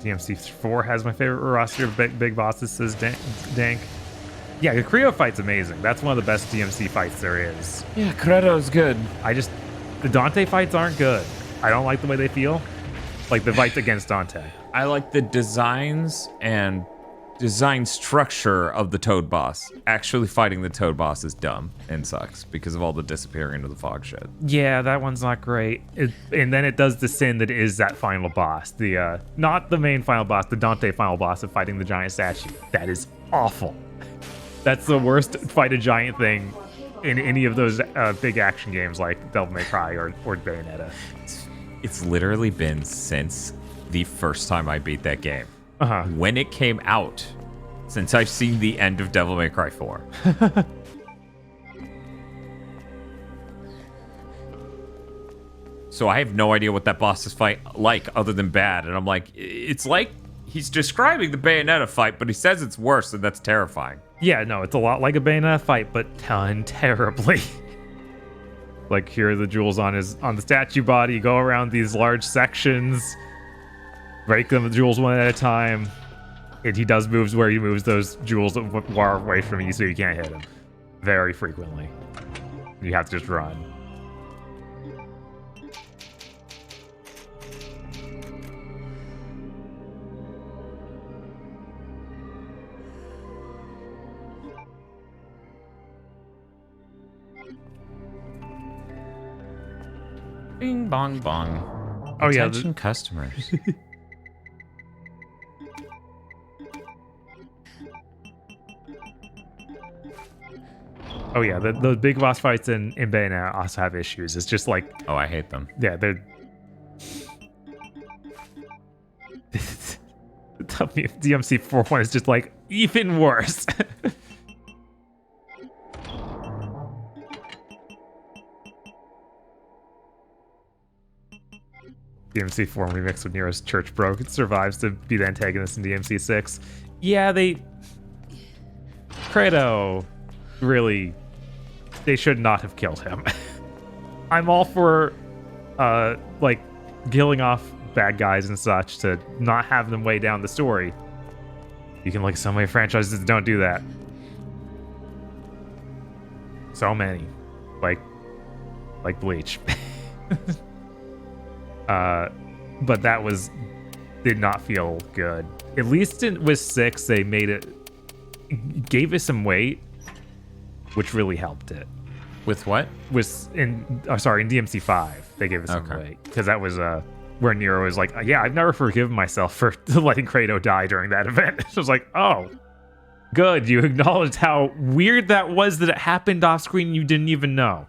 DMC4 has my favorite roster of big bosses, says Dank. Yeah, the Creo fight's amazing. That's one of the best DMC fights there is. Yeah, Credo's good. The Dante fights aren't good. I don't like the way they feel. Like the fight against Dante. I like the designs and design structure of the Toad boss. Actually fighting the Toad boss is dumb and sucks because of all the disappearing into the fog shit. Yeah, that one's not great. And then it does the sin that is that final boss. The not the main final boss, the Dante final boss of fighting the giant statue. That is awful. That's the worst fight a giant thing in any of those big action games like Devil May Cry or Bayonetta. It's literally been since the first time I beat that game. When it came out, since I've seen the end of Devil May Cry 4. So I have no idea what that boss is fight like other than bad. And I'm like, it's like he's describing the Bayonetta fight, but he says it's worse, and that's terrifying. Yeah, no, it's a lot like a Bayonetta fight, but done terribly. Like here are the jewels on the statue body. You go around these large sections, break them the jewels one at a time, and he does moves where he moves those jewels far away from you so you can't hit him very frequently. You have to just run. Bing bong bong. Oh yeah, Attention customers. Oh yeah, the big boss fights in Bayonetta also have issues. It's just like, oh, I hate them. Yeah, they're the DMC4 one is just like even worse. DMC4 remix with Nero's Church broke. It survives to be the antagonist in DMC6. Yeah, Credo really, they should not have killed him. I'm all for like killing off bad guys and such to not have them weigh down the story. You can look at so many franchises that don't do that. So many. Like Bleach. But that did not feel good. At least with 6, they gave it some weight, which really helped it. With what? In DMC5, they gave it some weight because that was where Nero was like, yeah, I've never forgiven myself for letting Credo die during that event. So I was like, oh, good, you acknowledged how weird that was that it happened off screen and you didn't even know.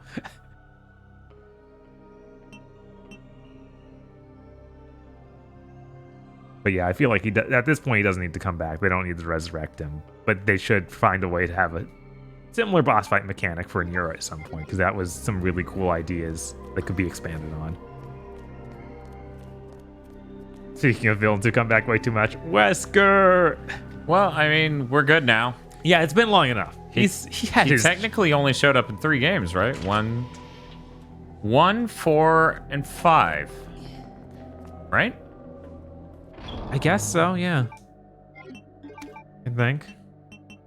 But yeah, I feel like at this point he doesn't need to come back. They don't need to resurrect him. But they should find a way to have a similar boss fight mechanic for Nero at some point, because that was some really cool ideas that could be expanded on. Speaking of villains who come back way too much, Wesker! Well, I mean, we're good now. Yeah, it's been long enough. He technically only showed up in 3 games, right? One 1, 4, and 5. Right? I guess so, yeah. I think.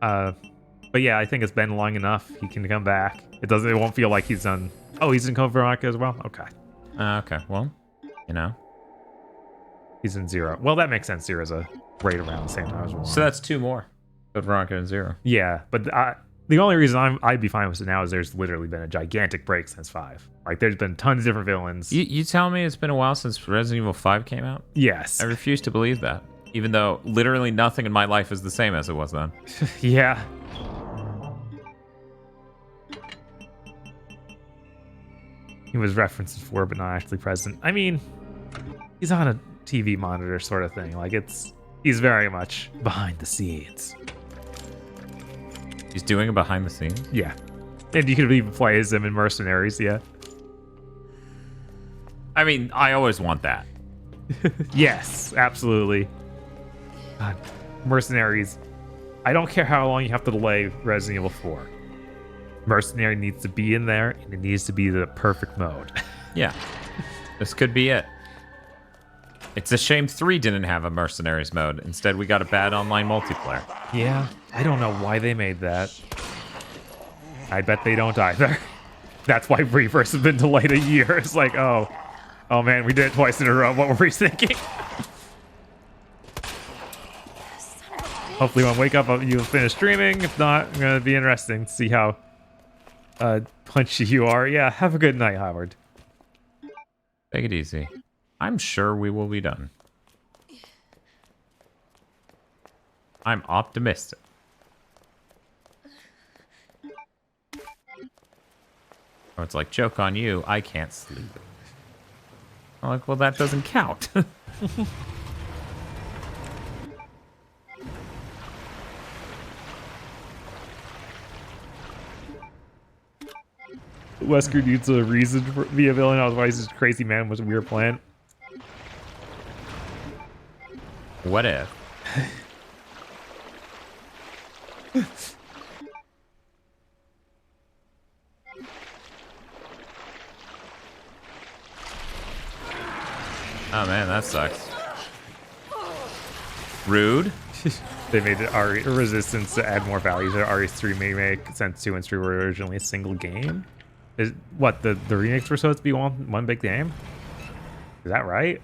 But yeah, I think it's been long enough. He can come back. It won't feel like he's done. Oh, he's in Code Veronica as well? Okay. Okay, well, you know. He's in 0. Well, that makes sense. 0's right around the same time as 1. So that's 2 more. Code Veronica and 0. Yeah, but the only reason I'd be fine with it now is there's literally been a gigantic break since 5. Like, there's been tons of different villains. You tell me it's been a while since Resident Evil 5 came out? Yes. I refuse to believe that. Even though literally nothing in my life is the same as it was then. Yeah. He was referenced before, but not actually present. I mean, he's on a TV monitor sort of thing. Like, he's very much behind the scenes. He's doing it behind the scenes? Yeah. And you could even play as him in Mercenaries, yeah. I mean, I always want that. Yes, absolutely. God, Mercenaries. I don't care how long you have to delay Resident Evil 4. Mercenary needs to be in there, and it needs to be the perfect mode. Yeah. This could be it. It's a shame 3 didn't have a Mercenaries mode. Instead, we got a bad online multiplayer. Yeah, I don't know why they made that. I bet they don't either. That's why Reverse has been delayed a year. It's like, oh man, we did it twice in a row. What were we thinking? Hopefully when I wake up, you'll finish streaming. If not, it's going to be interesting to see how punchy you are. Yeah, have a good night, Howard. Take it easy. I'm sure we will be done. I'm optimistic. Or it's like, joke on you, I can't sleep. I'm like, well, that doesn't count. Wesker needs a reason to be a villain, otherwise this crazy man was a weird plan. What if? Oh man, that sucks. Rude. They made it RE Resistance to add more value to RE2make since 2 and 3 were originally a single game. Is what the remakes were supposed to be one big game? Is that right?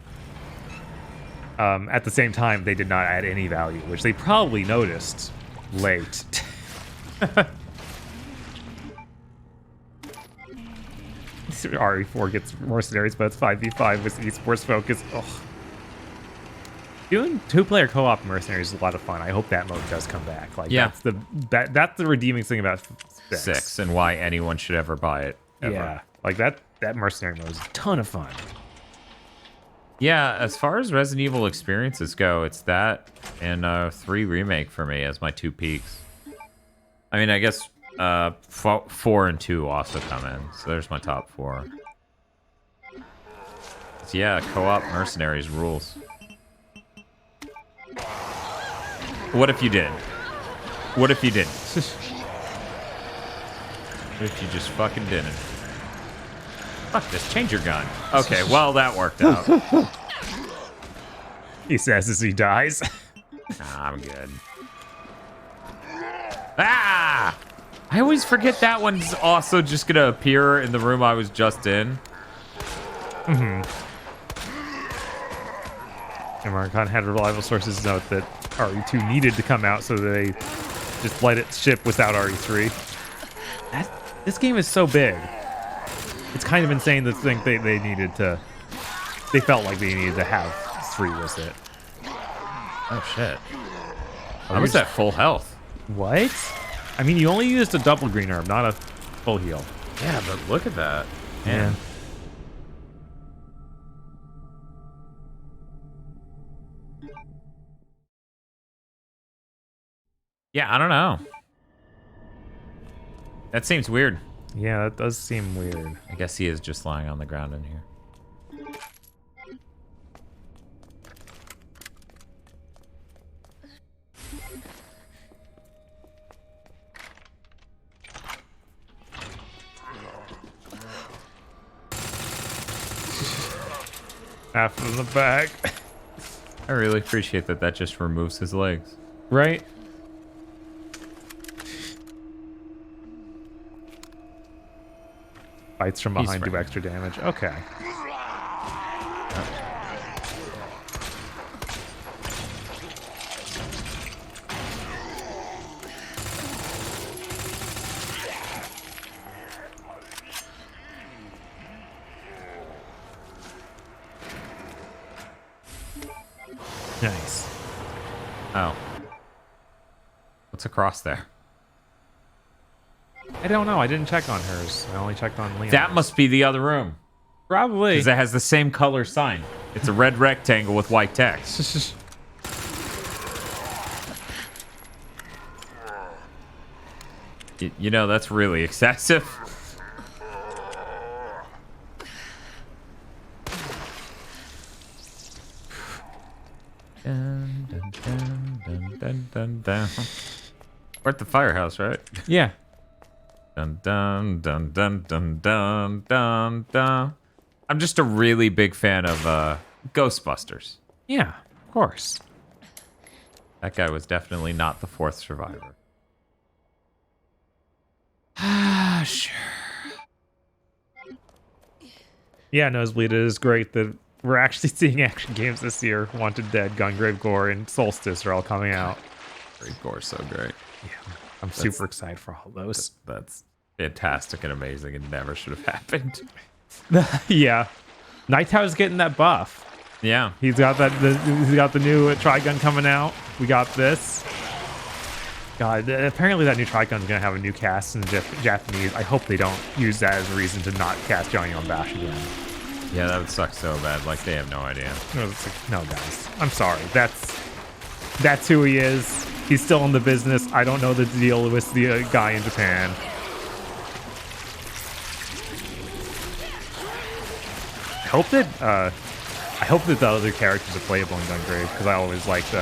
At the same time, they did not add any value, which they probably noticed late. RE4 gets Mercenaries, but it's 5v5 with esports focus. Ugh. Doing 2-player co-op Mercenaries is a lot of fun. I hope that mode does come back. Like, yeah, that's the redeeming thing about 6 and why anyone should ever buy it. Ever. Yeah, like that Mercenary mode is a ton of fun. Yeah, as far as Resident Evil experiences go, it's that and 3 Remake for me as my 2 peaks. I mean, I guess 4 and 2 also come in, so there's my top 4. So yeah, co-op Mercenaries rules. What if you did? What if you didn't? What if you just fucking didn't? Fuck this, change your gun. Okay, well, that worked out. He says as he dies. Nah, I'm good. Ah! I always forget that one's also just gonna appear in the room I was just in. Mm-hmm. And Marcon had reliable sources note that RE2 needed to come out, so they just let it ship without RE3. This game is so big. It's kind of insane to think they needed to... They felt like they needed to have 3 with it. Oh, shit. I was at full health. What? I mean, you only used a double green herb, not a full heal. Yeah, but look at that. Yeah. Yeah, I don't know. That seems weird. Yeah, that does seem weird. I guess he is just lying on the ground in here. Half in the back. I really appreciate that that just removes his legs. Right? Bites from He's behind do fine. extra damage. Okay. Nice. Oh. What's across there? I don't know. I didn't check on hers. I only checked on Leon. That must be the other room. Probably. Because it has the same color sign. It's a red rectangle with white text. You know, that's really excessive. Dun, dun, dun, dun, dun, dun, dun. We're at the firehouse, right? Yeah. Dun dun dun dun dun dun dun dun. I'm just a really big fan of Ghostbusters. Yeah, of course. That guy was definitely not the fourth survivor. Sure. Yeah, Nosebleed, it is great that we're actually seeing action games this year. Wanted Dead, Gungrave Gore, and Solstice are all coming out. Great Gore, so great. Yeah, I'm super excited for all those. That's fantastic and amazing. It never should have happened. Yeah, Nightow's getting that buff. Yeah, he's got that. He's got the new Trigun coming out. We got this. God, apparently that new Trigun's gonna have a new cast in Japanese. I hope they don't use that as a reason to not cast Johnny on Bash again. Yeah, that would suck so bad. Like, they have no idea. No, guys. I'm sorry. That's who he is. He's still in the business. I don't know the deal with the guy in Japan. I hope that the other characters are playable in Gungrave, because I always liked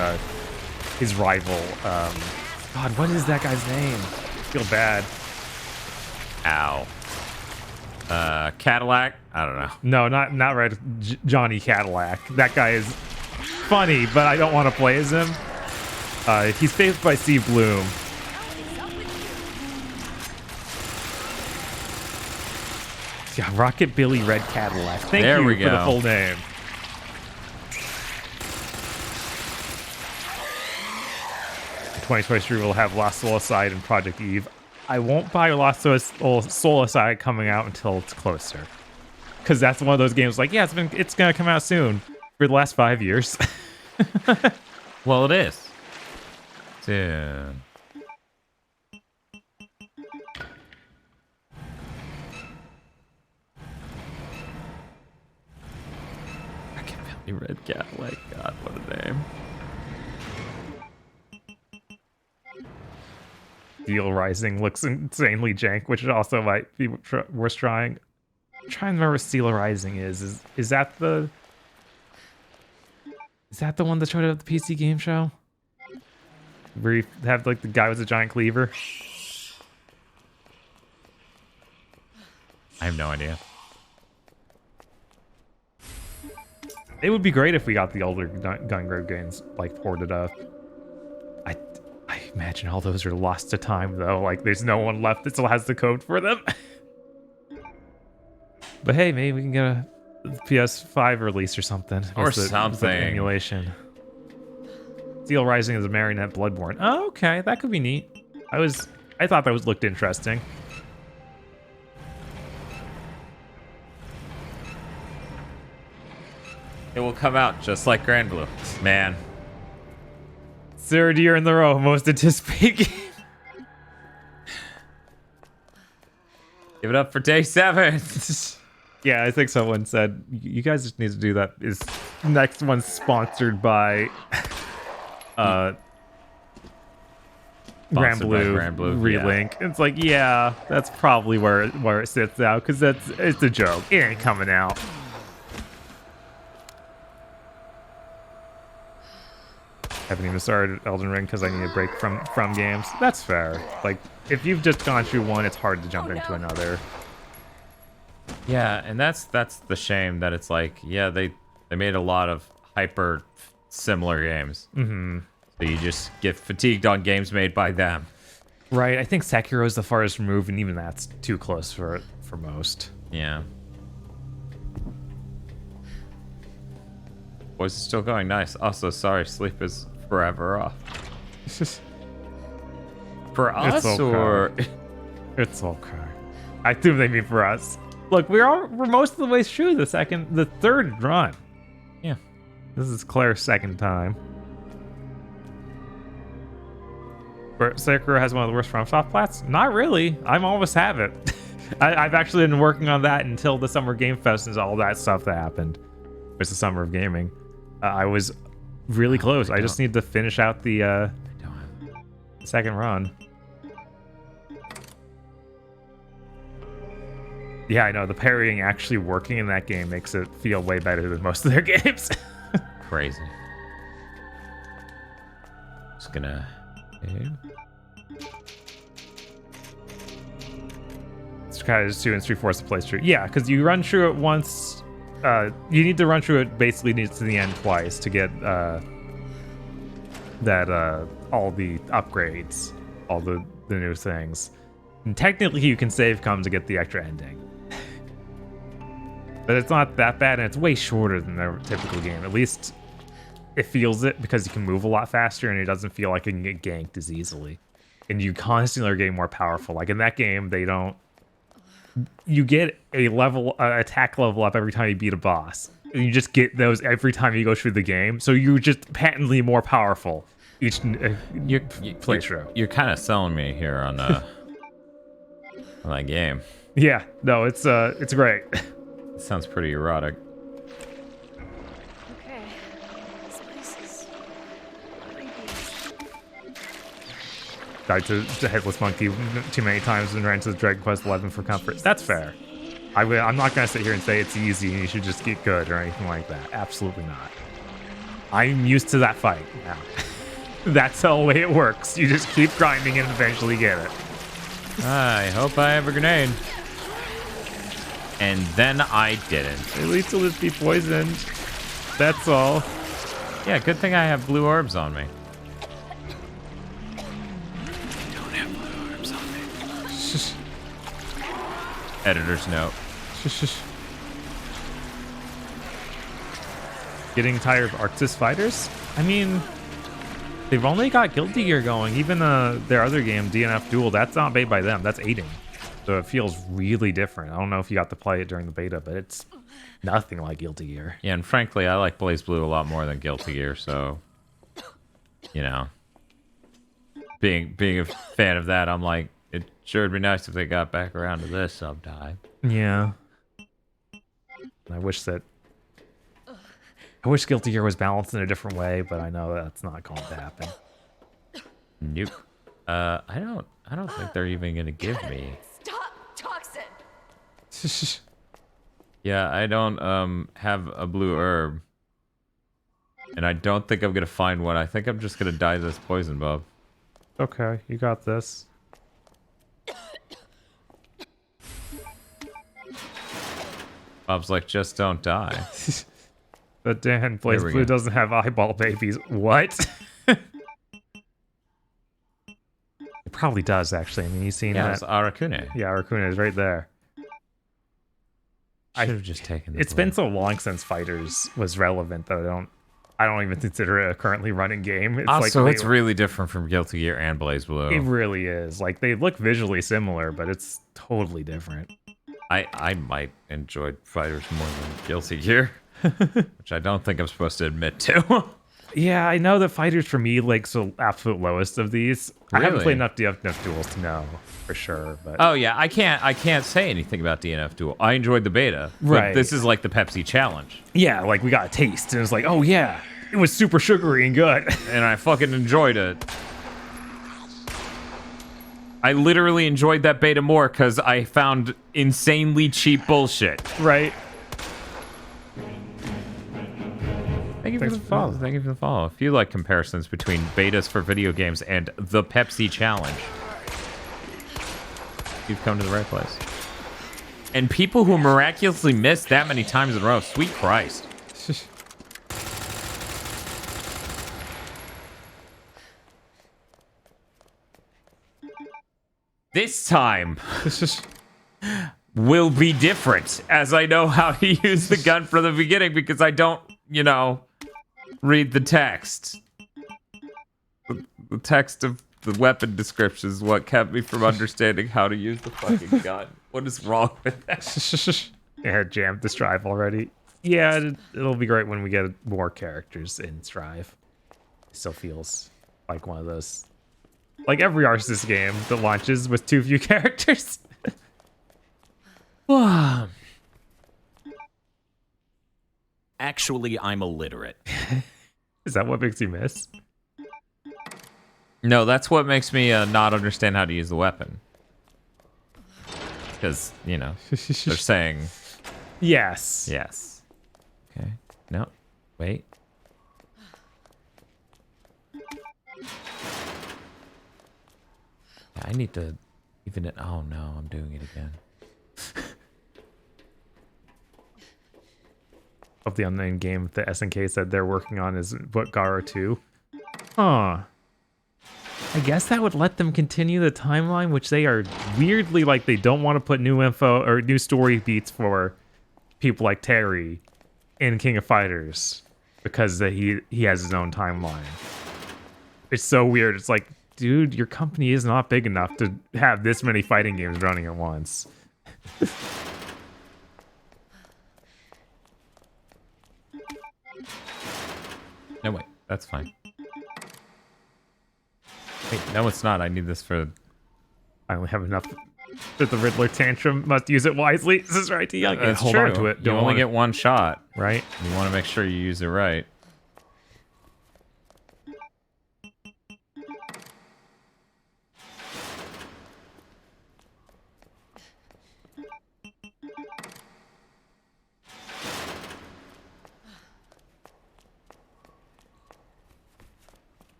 his rival. God, what is that guy's name? I feel bad. Ow. Cadillac? I don't know. No, not right. Johnny Cadillac. That guy is funny, but I don't want to play as him. He's faced by Steve Bloom. Yeah, Rocket Billy Red Cadillac. Thank There you we for the go. full name. The 2023 will have Lost Soulcide and Project Eve. I won't buy Lost Soulcide coming out until it's closer, because that's one of those games like, yeah, it's gonna come out soon. For the last 5 years. Well, it is. Dude. Red Cadillac. God, what a name. Steel Rising looks insanely jank, which also might be worth trying. I'm trying to remember what Steel Rising is. Is that the one that showed up at the PC game show? Where you have like the guy with the giant cleaver? I have no idea. It would be great if we got the older Gungrave games like ported up. I imagine all those are lost to time though. Like there's no one left that still has the code for them. But hey, maybe we can get a PS5 release or something. Or with the something. emulation. Steel Rising is a Marionette Bloodborne. Oh, okay, that could be neat. I thought that looked interesting. It will come out just like Grand Blue. Man. Third year in the row, most anticipated game. Give it up for day 7. Yeah, I think someone said you guys just need to do that. Is next one sponsored by Grand Blue Relink? Yeah. It's like, yeah, that's probably where it sits out, because it's a joke. It ain't coming out. Haven't even started Elden Ring because I need a break from games. That's fair. Like, if you've just gone through one, it's hard to jump into another. Yeah, and that's the shame that it's like, yeah, they They made a lot of hyper similar games. Mm-hmm. So you just get fatigued on games made by them. Right. I think Sekiro is the farthest removed, and even that's too close for most. Yeah. Voice is still going nice. Also, sorry, sleep is forever off. For us, or it's okay. I assume they mean for us. Look, we're most of the way through the third run. Yeah. This is Claire's second time. But Sekiro has one of the worst FromSoft plats? Not really. I'm almost have it. I've actually been working on that until the Summer Game Fest and all that stuff that happened. It's the Summer of Gaming. I was really close. I just need to finish out the second run. Yeah, I know. The parrying actually working in that game makes it feel way better than most of their games. Crazy. Just gonna... It's kind of just 2 and 3/4 the playthrough. Yeah, because you run through it once. You need to run through it basically to the end twice to get all the upgrades, all the new things. And technically, you can save come to get the extra ending. But it's not that bad, and it's way shorter than their typical game. At least it feels it because you can move a lot faster, and it doesn't feel like you can get ganked as easily. And you constantly are getting more powerful. Like in that game, they don't. You get a attack level up every time you beat a boss. And you just get those every time you go through the game. So you're just patently more powerful each playthrough. You're kind of selling me here on on that game. Yeah, no, it's great. It sounds pretty erotic. Okay. This place is creepy. Died to the Headless Monkey too many times and ran to Dragon Quest XI for comfort. That's fair. I'm not going to sit here and say it's easy and you should just get good or anything like that. Absolutely not. I'm used to that fight now. That's the way it works. You just keep grinding and eventually get it. I hope I have a grenade. And then I didn't. At least it'll just be poisoned. That's all. Yeah, good thing I have blue orbs on me. Editor's note. Getting tired of Arctis fighters? I mean, they've only got Guilty Gear going. Even their other game, DNF Duel, that's not made by them. That's Aiding. So it feels really different. I don't know if you got to play it during the beta, but it's nothing like Guilty Gear. Yeah, and frankly, I like BlazBlue a lot more than Guilty Gear, so... You know. Being a fan of that, I'm like, it sure would be nice if they got back around to this sometime. Yeah. I wish Guilty Gear was balanced in a different way, but I know that's not going to happen. Nope. I don't think they're even gonna give me. Stop, toxin. Yeah, I don't have a blue herb, and I don't think I'm gonna find one. I think I'm just gonna die to this poison, Bob. Okay, you got this. Bob's like, just don't die. But Dan, BlazBlue doesn't have eyeball babies. What? It probably does, actually. I mean, you've seen that. It's Arakune. Yeah, Arakune is right there. I should have just taken. It's been so long since Fighters was relevant that I don't even consider it a currently running game. It's also, it's really different from Guilty Gear and BlazBlue. It really is. Like, they look visually similar, but it's totally different. I might enjoy Fighters more than Guilty Gear, which I don't think I'm supposed to admit to. Yeah, I know that Fighters for me like the absolute lowest of these. Really? I haven't played enough DNF Duels to know for sure. But oh yeah, I can't say anything about DNF Duel. I enjoyed the beta. Right. This is like the Pepsi challenge. Yeah, like we got a taste, and it's like, oh yeah, it was super sugary and good, and I fucking enjoyed it. I literally enjoyed that beta more because I found insanely cheap bullshit. Right. Thank you for the follow. Thank you for the follow. If you like comparisons between betas for video games and the Pepsi challenge, you've come to the right place. And people who miraculously miss that many times in a row, sweet Christ. This time will be different, as I know how to use the gun from the beginning because I don't, read the text. The text of the weapon description is what kept me from understanding how to use the fucking gun. What is wrong with that? Yeah, jammed the Strive already. Yeah, it'll be great when we get more characters in Strive. It still feels like one of those, like every Arceus game that launches with too few characters. Actually, I'm illiterate. Is that what makes you miss? No, that's what makes me not understand how to use the weapon. Because, they're saying... Yes. Yes. Okay. No. Wait. Yeah, I need to even it. Oh no, I'm doing it again. Of the unnamed game that SNK said they're working on is what, Gara 2? Huh. I guess that would let them continue the timeline, which they are weirdly like they don't want to put new info or new story beats for people like Terry in King of Fighters because he has his own timeline. It's so weird. It's like, dude, your company is not big enough to have this many fighting games running at once. No, wait. That's fine. Wait, no, it's not. I need this for... I only have enough that the Riddler tantrum must use it wisely. This is right, Young. That's Hold true. on to it. You only get one shot. Right? You want to make sure you use it right.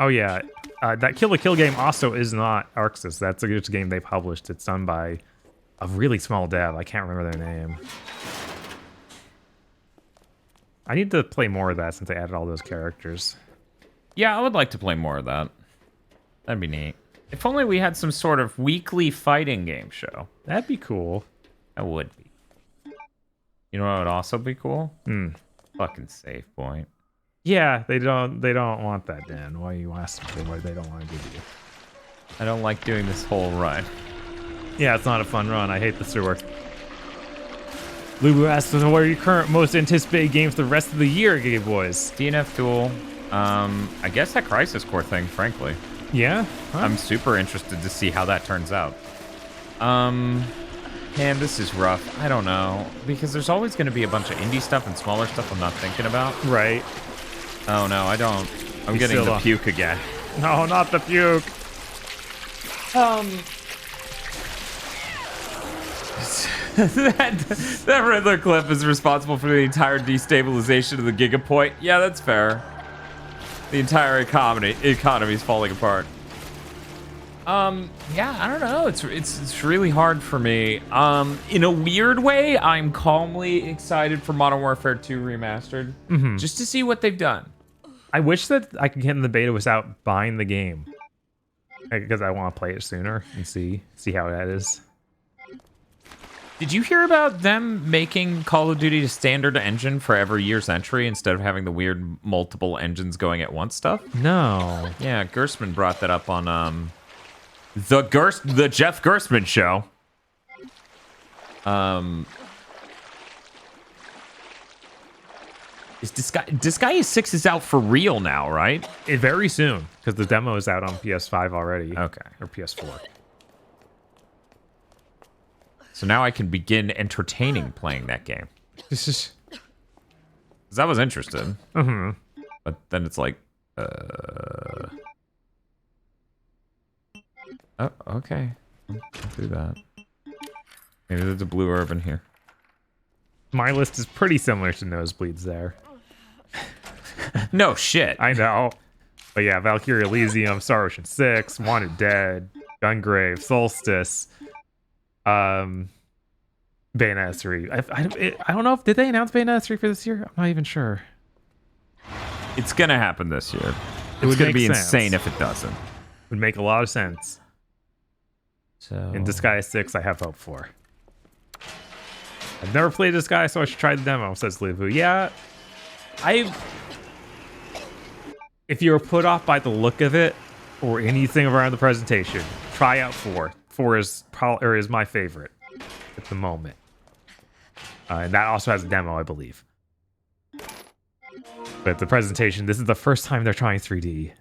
Oh yeah, that Kill la Kill game also is not Arxis. That's a good game they published. It's done by a really small dev. I can't remember their name. I need to play more of that since they added all those characters. Yeah, I would like to play more of that. That'd be neat. If only we had some sort of weekly fighting game show. That'd be cool. That would be. You know what would also be cool? Fucking save point. Yeah, they don't want that, Dan. Why you ask them what they don't want to give you? I don't like doing this whole run. Yeah, it's not a fun run. I hate the sewer. Lubu asks, what are your current most anticipated games for the rest of the year, Gay Boys? DNF Duel. I guess that Crisis Core thing, frankly. Yeah? Huh? I'm super interested to see how that turns out. Man, this is rough. I don't know. Because there's always going to be a bunch of indie stuff and smaller stuff I'm not thinking about. Right. Oh, no, I don't. I'm getting the puke again. No, not the puke. that Riddler clip is responsible for the entire destabilization of the Gigapoint. Yeah, that's fair. The entire economy is falling apart. Yeah, I don't know. It's really hard for me. In a weird way, I'm calmly excited for Modern Warfare 2 Remastered, just to see what they've done. I wish that I could get in the beta without buying the game, because I want to play it sooner and see how that is. Did you hear about them making Call of Duty a standard engine for every year's entry instead of having the weird multiple engines going at once stuff? No. Yeah, Gerstmann brought that up on the Jeff Gerstmann show. Is Disgaea 6 is out for real now, right? Very soon, because the demo is out on PS5 already. Okay. Or PS4. So now I can begin entertaining playing that game. Because I was interested. But then it's like, oh, okay. I'll do that. Maybe there's a blue herb in here. My list is pretty similar to Nosebleed's there. No shit. I know. But yeah, Valkyrie Elysium, Star Ocean 6, Wanted Dead, Gungrave, Solstice, Bayonetta 3. I don't know if... Did they announce Bayonetta 3 for this year? I'm not even sure. It's going to happen this year. It's going to be insane if it doesn't. Would make a lot of sense. So In Disguise 6, I have hope for. I've never played Disguise, so I should try the demo, says Luvu. Yeah, if you were put off by the look of it or anything around the presentation, try out 4. 4 is my favorite at the moment. And that also has a demo, I believe. But the presentation, this is the first time they're trying 3D.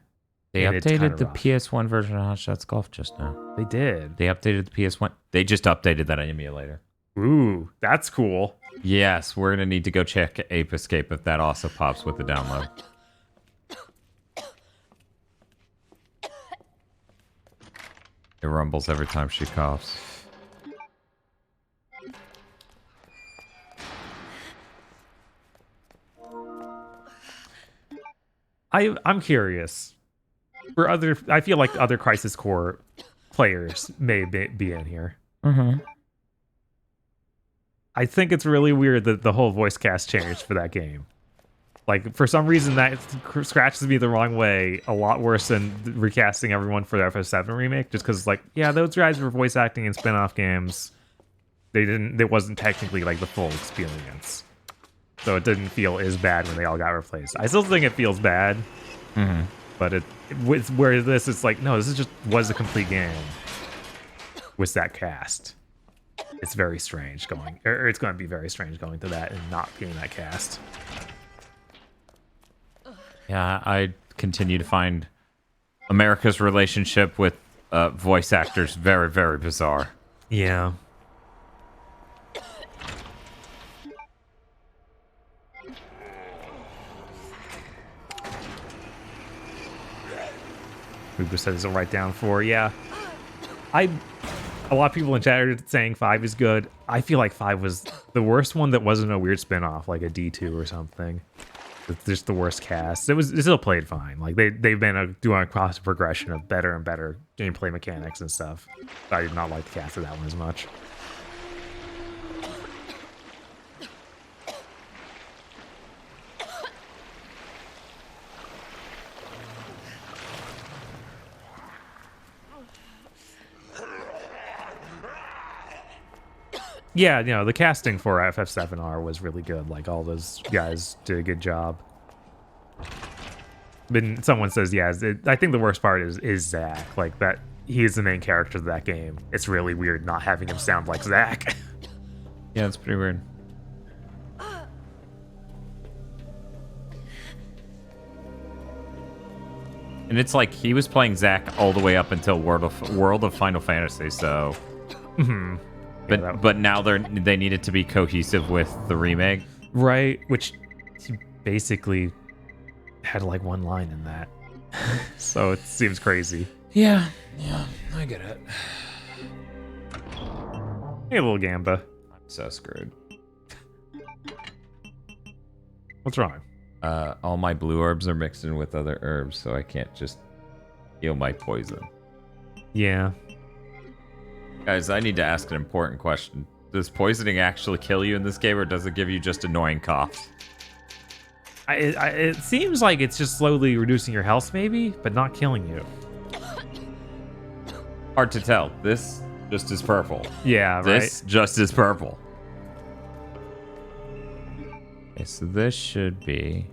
They and it's kinda updated the rough. PS1 version of Hot Shots Golf just now. They did. They updated the PS1. They just updated that emulator. Ooh, that's cool. Yes, we're going to need to go check Ape Escape if that also pops with the download. It rumbles every time she coughs. I'm curious. I feel like other Crisis Core players may be in here. Mm-hmm. I think it's really weird that the whole voice cast changed for that game. Like, for some reason, that scratches me the wrong way a lot worse than recasting everyone for the FF7 remake, just because, like, yeah, those guys were voice acting in spin-off games. It wasn't technically, like, the full experience. So it didn't feel as bad when they all got replaced. I still think it feels bad, but where this is like, no, this was a complete game with that cast. It's very strange going, or it's going to be very strange going to that and not being that cast. Yeah, I continue to find America's relationship with voice actors very, very bizarre. Yeah. Uber says he'll write down 4. Yeah. A lot of people in chat are saying 5 is good. I feel like 5 was the worst one that wasn't a weird spin-off, like a D2 or something. It's just the worst cast. It still played fine. Like they've been doing a cross progression of better and better gameplay mechanics and stuff. I did not like the cast of that one as much. Yeah, you know, the casting for FF7R was really good. Like, all those guys did a good job. But someone says, yeah, I think the worst part is Zach. Like, that he's the main character of that game. It's really weird not having him sound like Zach. Yeah, it's pretty weird. And it's like he was playing Zach all the way up until World of Final Fantasy, so... But now they needed to be cohesive with the remake. Right, which he basically had like one line in that. So it seems crazy. Yeah, I get it. Hey, little Gamba. I'm so screwed. What's wrong? All my blue herbs are mixed in with other herbs, so I can't just heal my poison. Yeah. Guys, I need to ask an important question. Does poisoning actually kill you in this game, or does it give you just annoying coughs? It seems like it's just slowly reducing your health, maybe, but not killing you. Hard to tell. This just is purple. Yeah, This just is purple. Okay, so this should be...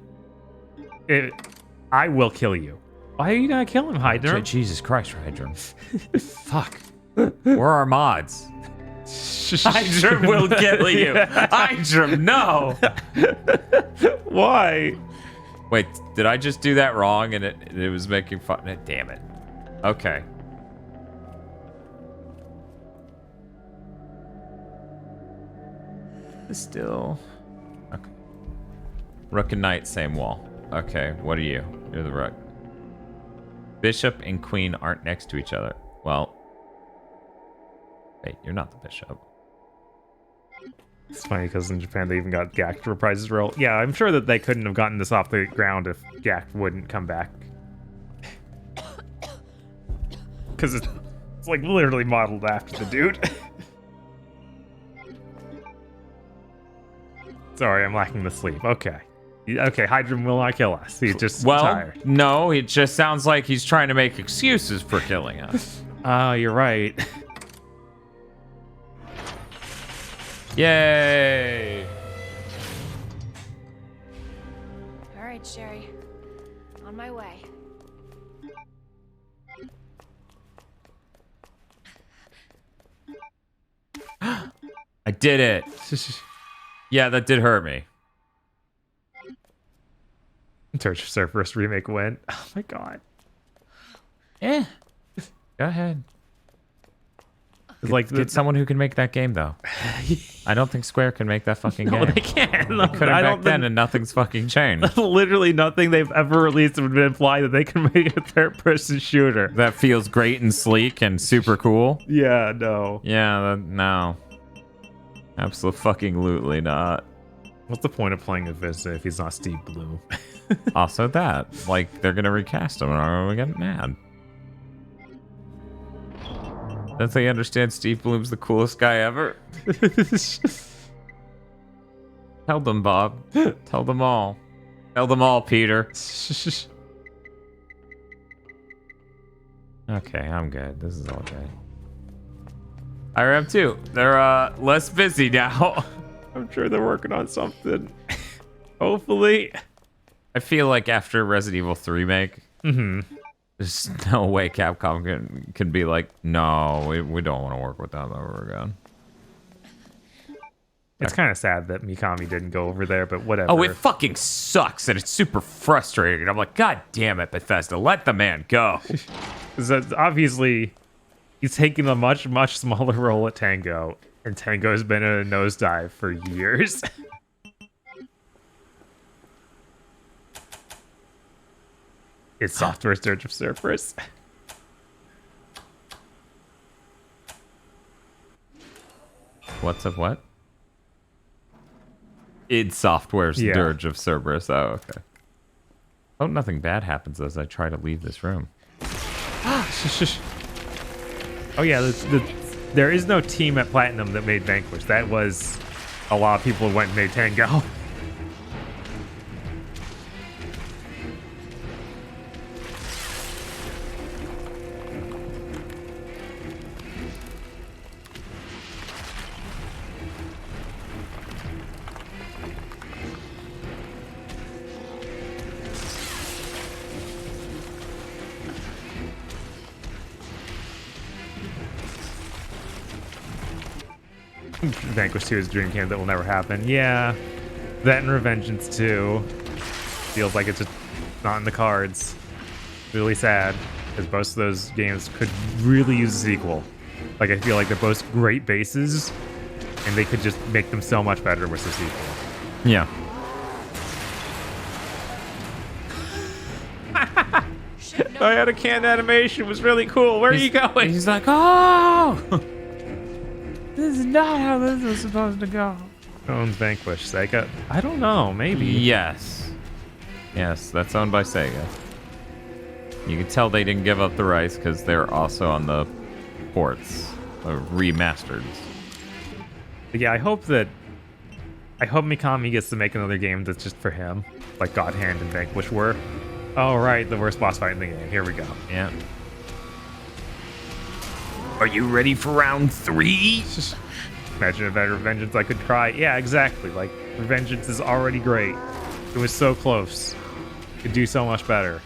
I will kill you. Why are you gonna kill him, Hydra? Jesus Christ, Hydra. Fuck. Where are mods? Hydra will kill you. Hydra, no. Why? Wait, did I just do that wrong and it was making fun? Damn it. Okay. Still. Okay. Rook and knight, same wall. Okay, what are you? You're the rook. Bishop and queen aren't next to each other. Well. Wait, you're not the bishop. It's funny because in Japan they even got Gak to reprise his role. Yeah, I'm sure that they couldn't have gotten this off the ground if Gak wouldn't come back. Because it's like literally modeled after the dude. Sorry, I'm lacking the sleep. Okay. Okay, Hydrum will not kill us. He's just tired. No, it just sounds like he's trying to make excuses for killing us. Oh, you're right. Yay! All right, Sherry. On my way. I did it. Yeah, that did hurt me. Torch Surfer's remake win. Oh my god. Eh. Go ahead. Like get someone who can make that game though. I don't think Square can make that fucking game. No, they can't. They couldn't back then, and nothing's fucking changed. Literally nothing they've ever released would imply that they can make a third-person shooter. That feels great and sleek and super cool. Yeah, no. Yeah, no. Absolutely not. What's the point of playing this if he's not Steve Blum? Also that. Like, they're gonna recast him and I'm gonna get mad. Don't they understand Steve Blum's the coolest guy ever? Tell them, Bob. Tell them all. Tell them all, Peter. Okay, I'm good. This is all good. IRM 2. They're less busy now. I'm sure they're working on something. Hopefully. I feel like after Resident Evil 3 remake, there's no way Capcom can be like, no, we don't want to work with them ever again. It's kind of sad that Mikami didn't go over there, but whatever. Oh, it fucking sucks, and it's super frustrating. I'm like, God damn it, Bethesda, let the man go. Because obviously, he's taking a much, much smaller role at Tango, and Tango's been in a nosedive for years. It's Software's Dirge of Cerberus. What's of what? id Software's Dirge of Cerberus. Oh, okay. Oh, nothing bad happens as I try to leave this room. Oh yeah, there is no team at Platinum that made Vanquish. That was a lot of people went and made Tango. Vanquish 2 is a dream game that will never happen. Yeah, that and Revengeance 2 feels like it's just not in the cards. Really sad, because both of those games could really use a sequel. Like, I feel like they're both great bases, and they could just make them so much better with the sequel. Yeah. I had a canned animation. It was really cool. Where are you going? He's like, oh! This is not how this was supposed to go. Owns Vanquish. Sega? I don't know. Maybe. Yes. Yes, that's owned by Sega. You can tell they didn't give up the rights because they're also on the ports, remastered. But yeah, I hope Mikami gets to make another game that's just for him, like God Hand and Vanquish were. Oh right, the worst boss fight in the game. Here we go. Yeah. Are you ready for round 3? Imagine if I had Revengeance, I could cry. Yeah, exactly. Like, Revengeance is already great. It was so close. Could do so much better.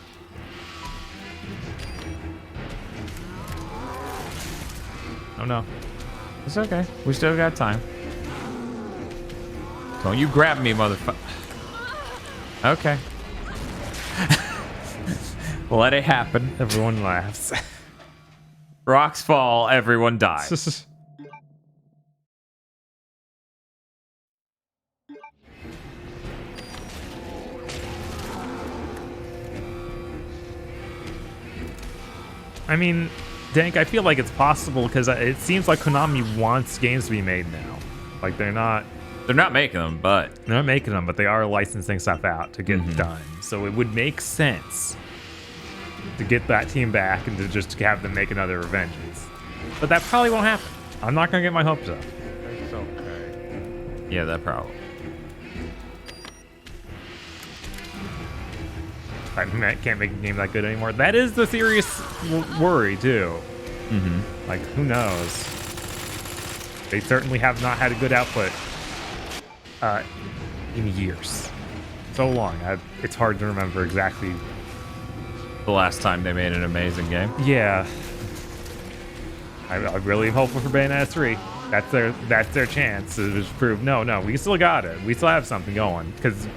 Oh no. It's okay. We still got time. Don't you grab me, motherfucker. Okay. Let it happen. Everyone laughs. Rocks fall, everyone dies. I mean, Dank, I feel like it's possible because it seems like Konami wants games to be made now. Like, they're not making them, but... They're not making them, but they are licensing stuff out to get done. So it would make sense to get that team back and to just have them make another Revengeance. But that probably won't happen. I'm not going to get my hopes up. It's okay. Yeah, that probably. I can't make a game that good anymore. That is the serious worry, too. Like, who knows? They certainly have not had a good output in years. So long. It's hard to remember exactly the last time they made an amazing game. Yeah. I really am hopeful for Bayonetta 3. That's their chance to just prove, no, we still got it. We still have something going. Because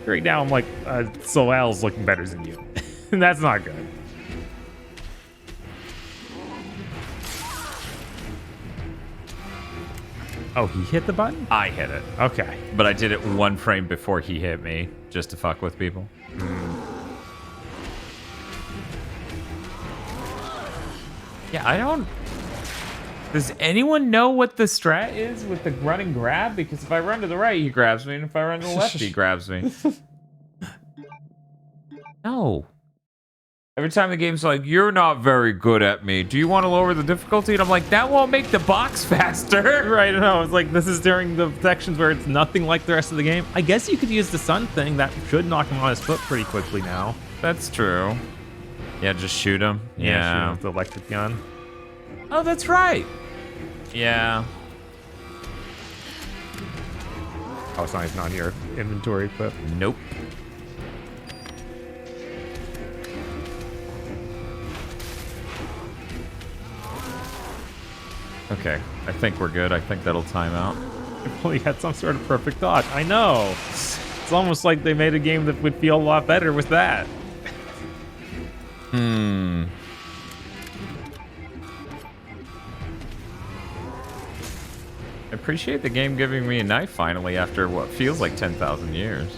right now I'm like, Soel's looking better than you. And that's not good. Oh, he hit the button? I hit it. Okay. But I did it 1 frame before he hit me, just to fuck with people. Yeah, I don't... Does anyone know what the strat is with the run and grab? Because if I run to the right, he grabs me, and if I run to the left, he grabs me. No. Every time the game's like, you're not very good at me. Do you want to lower the difficulty? And I'm like, that won't make the box faster. Right, no, it's like, this is during the sections where it's nothing like the rest of the game. I guess you could use the sun thing. That should knock him on his foot pretty quickly now. That's true. Yeah, just shoot him. Shoot him with the electric gun. Oh, that's right. Yeah. Oh, it's not even on your inventory clip. Nope. Okay, I think we're good. I think that'll time out. Well, he had some sort of perfect dodge. I know. It's almost like they made a game that would feel a lot better with that. I appreciate the game giving me a knife finally after what feels like 10,000 years.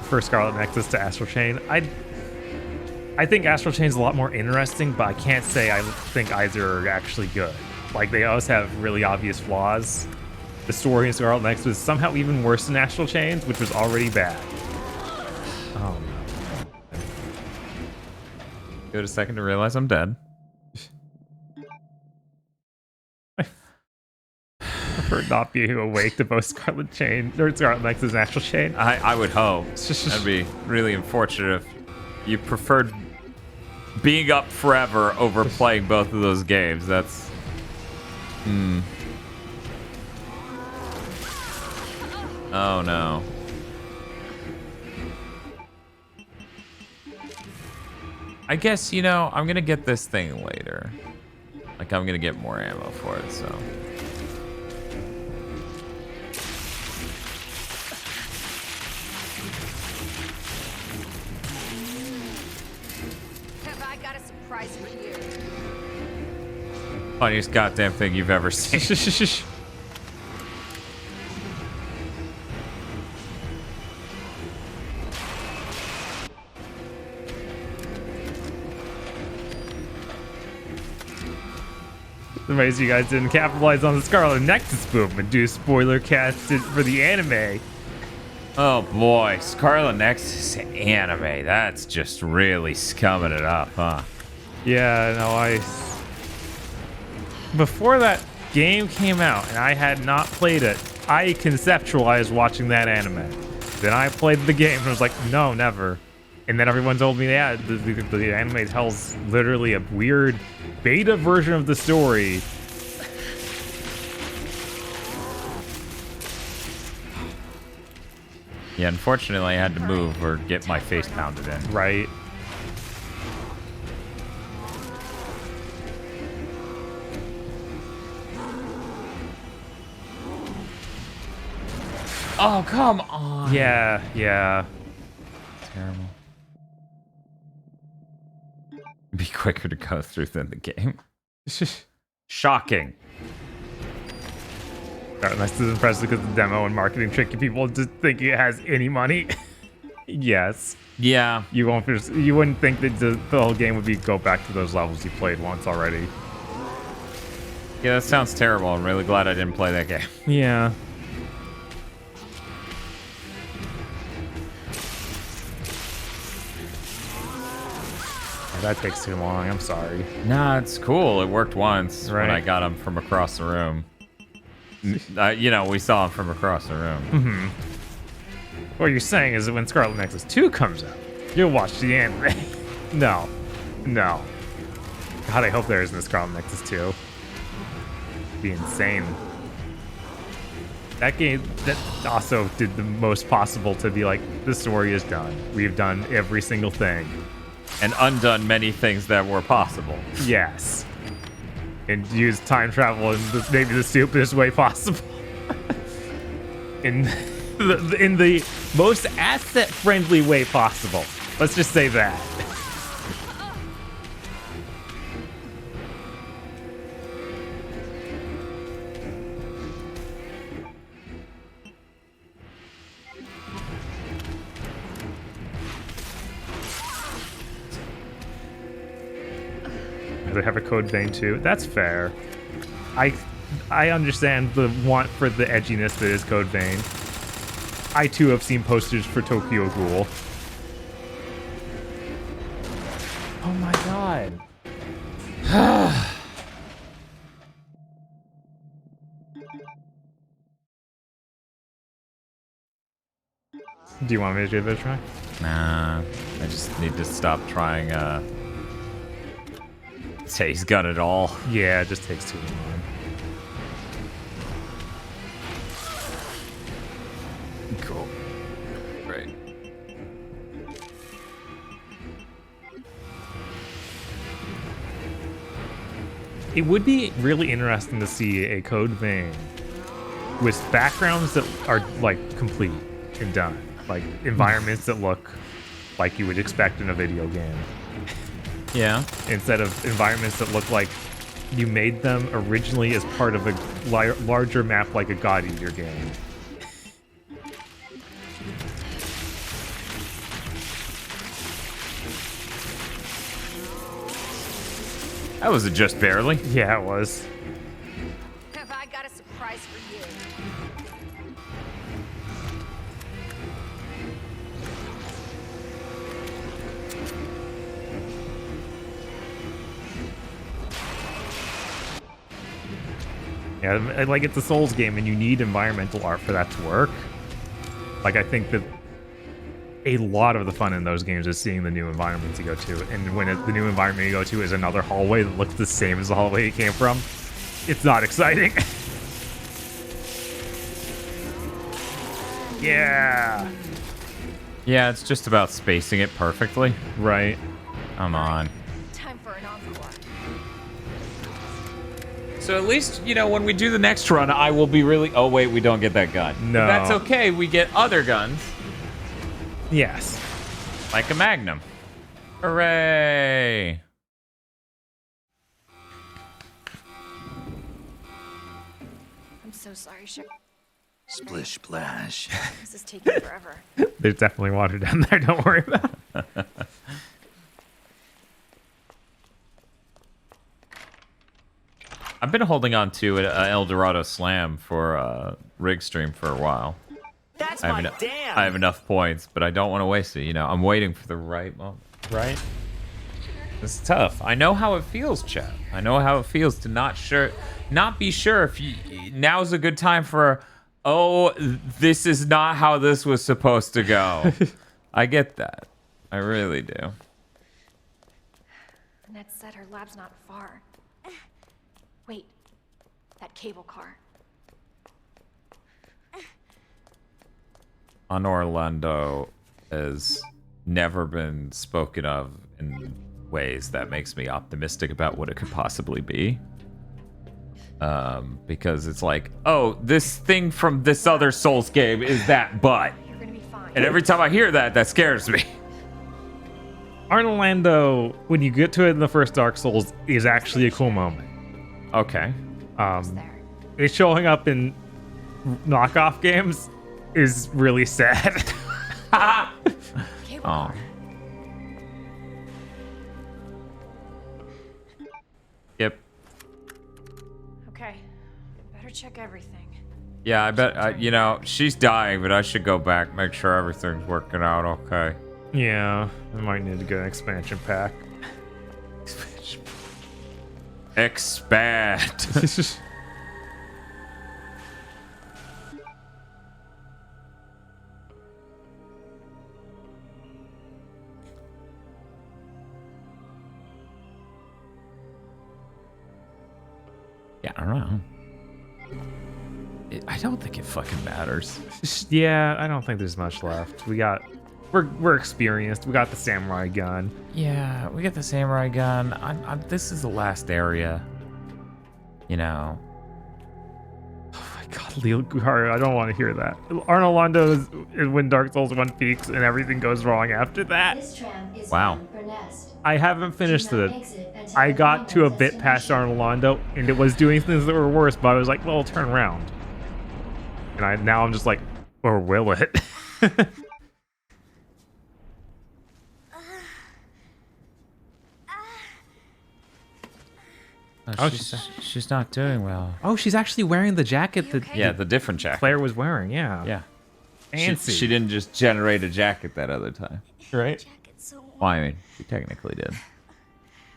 For Scarlet Nexus to Astral Chain, I think Astral Chain's a lot more interesting, but I can't say I think either are actually good. Like, they always have really obvious flaws. The story in Scarlet Nexus was somehow even worse than Astral Chain's, which was already bad. Oh no. Give it a second to realize I'm dead. I prefer not being awake to both Scarlet Chain or Scarlet Nexus and Astral Chain. I would hope. That'd be really unfortunate if you preferred being up forever over playing both of those games. That's... Oh no. I guess, you know, I'm gonna get this thing later. Like, I'm gonna get more ammo for it, so... Have I got a surprise for you? Funniest goddamn thing you've ever seen. Amazed you guys didn't capitalize on the Scarlet Nexus boom and do spoiler cast it for the anime. Oh boy, Scarlet Nexus anime. That's just really scumming it up, huh? Yeah, no, before that game came out and I had not played it, I conceptualized watching that anime. Then I played the game and I was like, no, never. And then everyone told me, yeah, the anime tells literally a weird beta version of the story. Yeah, unfortunately I had to move or get my face pounded in. Right. Oh, come on. Yeah. Terrible. Be quicker to go through than the game. Shocking. That's impressive because the demo and marketing tricking people to think it has any money. Yes. Yeah. You wouldn't think that the whole game would be go back to those levels you played once already. Yeah, that sounds terrible. I'm really glad I didn't play that game. Yeah. That takes too long. I'm sorry. Nah, it's cool. It worked once when I got him from across the room. You know, we saw him from across the room. What you're saying is that when Scarlet Nexus 2 comes out, You'll watch the anime. No. No. God, I hope there isn't a Scarlet Nexus 2. Be insane. That game that also did the most possible to be like, the story is done. We've done every single thing. And undone many things that were possible. Yes. And used time travel in maybe the stupidest way possible. in the most asset-friendly way possible. Let's just say that. They have a code vein too. That's fair. I understand the want for the edginess that is code vein. I too have seen posters for Tokyo Ghoul. Oh my god. Do you want me to give it a try? Nah, I just need to stop trying Days Gone at all. Yeah, it just takes too long. Cool. Great. It would be really interesting to see a code vein with backgrounds that are like complete and done. Like environments that look like you would expect in a video game. Yeah. Instead of environments that look like you made them originally as part of a larger map like a God Eater game. That was just barely. Yeah, it was. Have I got a surprise for you? Yeah, like it's a Souls game and you need environmental art for that to work. Like I think that a lot of the fun in those games is seeing the new environments you go to. And when the new environment you go to is another hallway that looks the same as the hallway you came from, it's not exciting. Yeah. Yeah, it's just about spacing it perfectly. Right. Come on. Time for an encore. So at least, you know, when we do the next run, I will be really... Oh, wait, we don't get that gun. No. But that's okay. We get other guns. Yes. Like a Magnum. Hooray. I'm so sorry, Shep. Splish splash. This is taking forever. There's definitely water down there. Don't worry about it. I've been holding on to an El Dorado Slam for Rig Stream for a while. That's I have enough points, but I don't want to waste it. You know, I'm waiting for the right moment. Right? It's tough. I know how it feels, Chad. I know how it feels to not be sure if now's a good time for. Oh, this is not how this was supposed to go. I get that. I really do. Annette said her lab's not far. Wait, that cable car. On Orlando has never been spoken of in ways that makes me optimistic about what it could possibly be. Because it's like, oh, this thing from this other Souls game is that, but. You're gonna be fine. And every time I hear that, that scares me. Orlando, when you get to it in the first Dark Souls, is actually a cool moment. Okay. It's showing up in knockoff games is really sad. Oh. Yep. Okay, better check everything. Yeah, I bet, you know, she's dying, but I should go back, make sure everything's working out okay. Yeah, I might need to get an expansion pack. Expand. Yeah, I don't know. I don't think it fucking matters. Yeah, I don't think there's much left. We're experienced. We got the samurai gun. Yeah, we got the samurai gun. This is the last area. You know. Oh my god, Leo Guhara, I don't want to hear that. Arnold Londo is when Dark Souls 1 peaks and everything goes wrong after that. Wow. I haven't finished it. I got to a bit past Arnold Londo and it was doing things that were worse, but I was like, well, turn around. And now I'm just like, or will it? Oh, she's not doing well. Oh, she's actually wearing the jacket that the different jacket Claire was wearing. Yeah. Yeah. Fancy. She didn't just generate a jacket that other time. Right? Well, I mean, she technically did.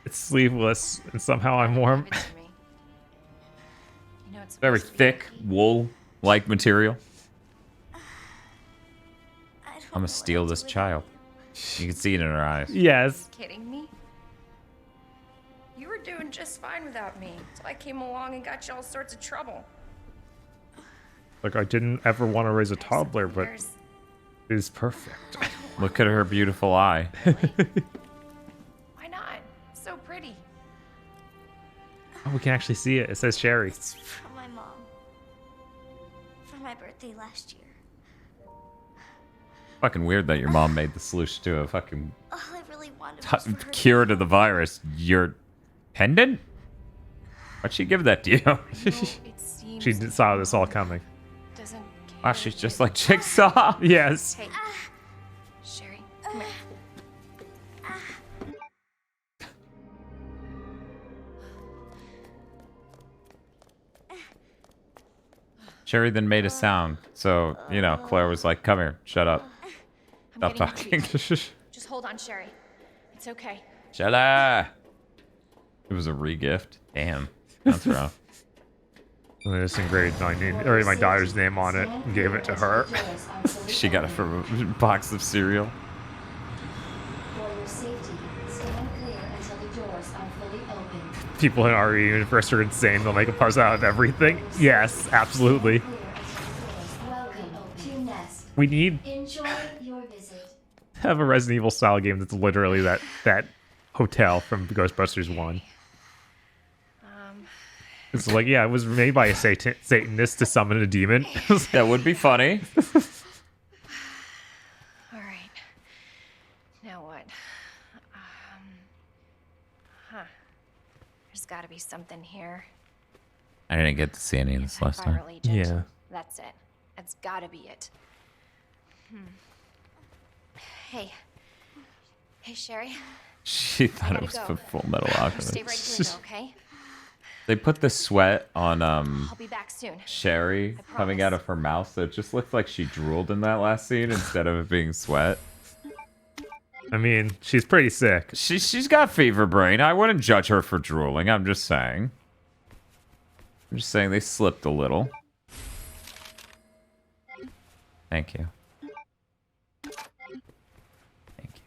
It's sleeveless and somehow I'm warm. Very thick, wool-like material. I'm gonna steal this child. You can see it in her eyes. Yes. Kidding me? You were doing just fine without me, so I came along and got you all sorts of trouble. Like, I didn't ever want to raise a toddler, but it is perfect. Look at her beautiful eye. Why not? So pretty. Oh, we can actually see it. It says Sherry. It's from my mom. For my birthday last year. Fucking weird that your mom made the solution to a fucking All I really wanted was for her cure to the virus. Your pendant? Why'd she give that to you? She saw this all coming. Wow, she's just like Jigsaw. Yes. Hey, Sherry, come here. Sherry then made a sound. So, you know, Claire was like, come here, shut up. I'm Stop getting talking. Just hold on, Sherry. It's okay. Shut up. It was a re-gift. Damn. That's rough. I just engraved my daughter's name on it and gave it to her. She got it from a box of cereal. For your safety, stand clear until the doors are fully open. People in RE universe are insane. They'll make a puzzle out of everything. Yes, absolutely. Welcome to Nest. We need Enjoy your visit. to have a Resident Evil style game that's literally that hotel from Ghostbusters 1. It's like, yeah, it was made by a Satanist to summon a demon. That would be funny. All right. Now what? There's got to be something here. I didn't get to see any of this last time. Viral agent. Yeah. That's it. That's got to be it. Hey. Hey, Sherry. She thought it gotta was go. for Full Metal Alchemist. Stay right here, though, okay? They put the sweat on I'll be back soon. Sherry coming out of her mouth, so it just looked like she drooled in that last scene instead of it being sweat. I mean, she's pretty sick. She's got fever brain. I wouldn't judge her for drooling. I'm just saying. I'm just saying they slipped a little. Thank you. Thank you.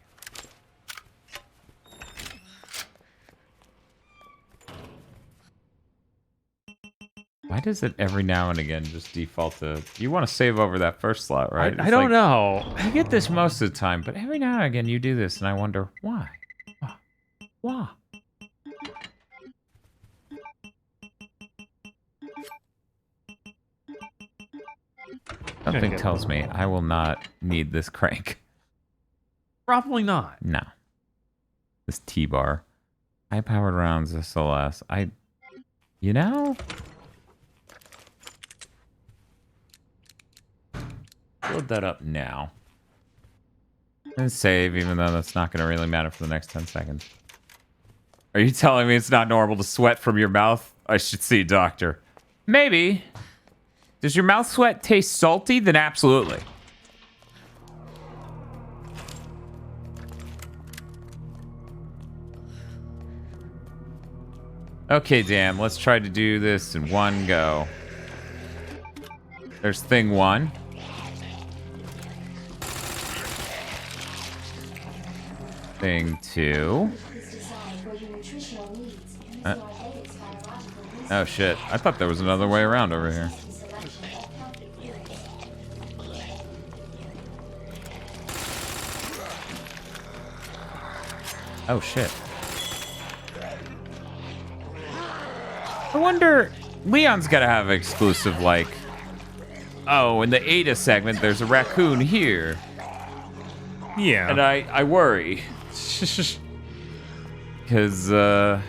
Why does it every now and again just default to... You want to save over that first slot, right? I don't know. I get this most of the time, but every now and again you do this, and I wonder, why? Why? Something tells me I will not need this crank. Probably not. No. This T-bar. High-powered rounds SLS. You know... Build that up now. And save, even though that's not going to really matter for the next 10 seconds. Are you telling me it's not normal to sweat from your mouth? I should see a doctor. Maybe. Does your mouth sweat taste salty? Then absolutely. Okay, Dan, let's try to do this in one go. There's thing one. Thing two. Oh shit! I thought there was another way around over here. Oh shit! I wonder. Leon's gotta have exclusive like. Oh, in the Ada segment, there's a raccoon here. Yeah. And I worry. Because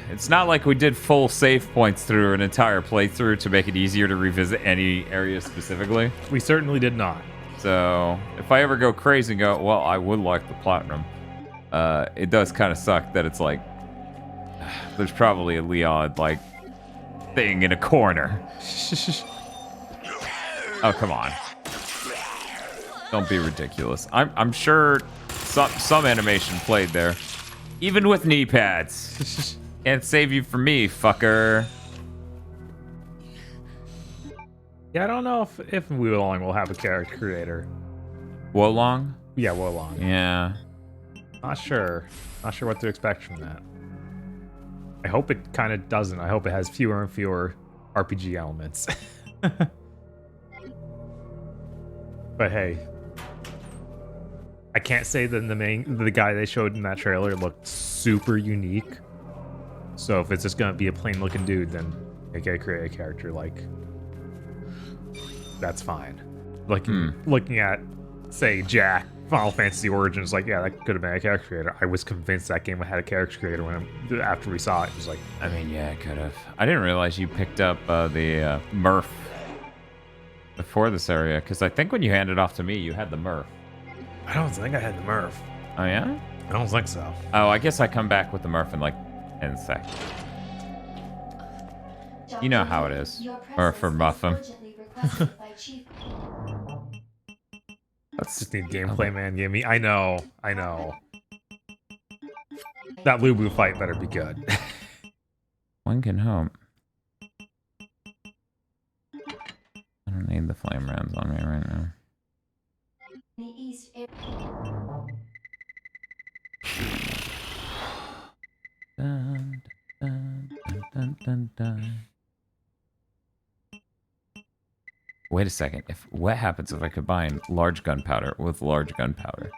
it's not like we did full save points through an entire playthrough to make it easier to revisit any area specifically. We certainly did not. So if I ever go crazy and go, well, I would like the platinum, it does kind of suck that it's like, there's probably a Leon, like, thing in a corner. Oh, come on. Don't be ridiculous. I'm sure some animation played there. Even with knee pads. Can't save you from me, fucker. Yeah, I don't know if Wolong will have a character creator. Wolong? Yeah, Wolong. Yeah. Not sure. Not sure what to expect from that. I hope it kind of doesn't. I hope it has fewer and fewer RPG elements. But hey, I can't say that the guy they showed in that trailer looked super unique. So if it's just gonna be a plain looking dude, then they gotta create a character like that's fine. Like looking at, say, Jack, Final Fantasy Origins, like yeah, that could have been a character creator. I was convinced that game had a character creator after we saw it. It was like, I mean, yeah, it could have. I didn't realize you picked up the Murph before this area, because I think when you handed off to me, you had the Murph. I don't think I had the Murph. Oh yeah? I don't think so. Oh, I guess I come back with the Murph in like 10 seconds. You know how it is. Or for Muffin. That's just need gameplay, man. Give me. I know. That Lubu fight better be good. One can hope. I don't need the flame rounds on me right now. Dun, dun, dun, dun, dun. Wait a second. What happens if I combine large gunpowder with large gunpowder?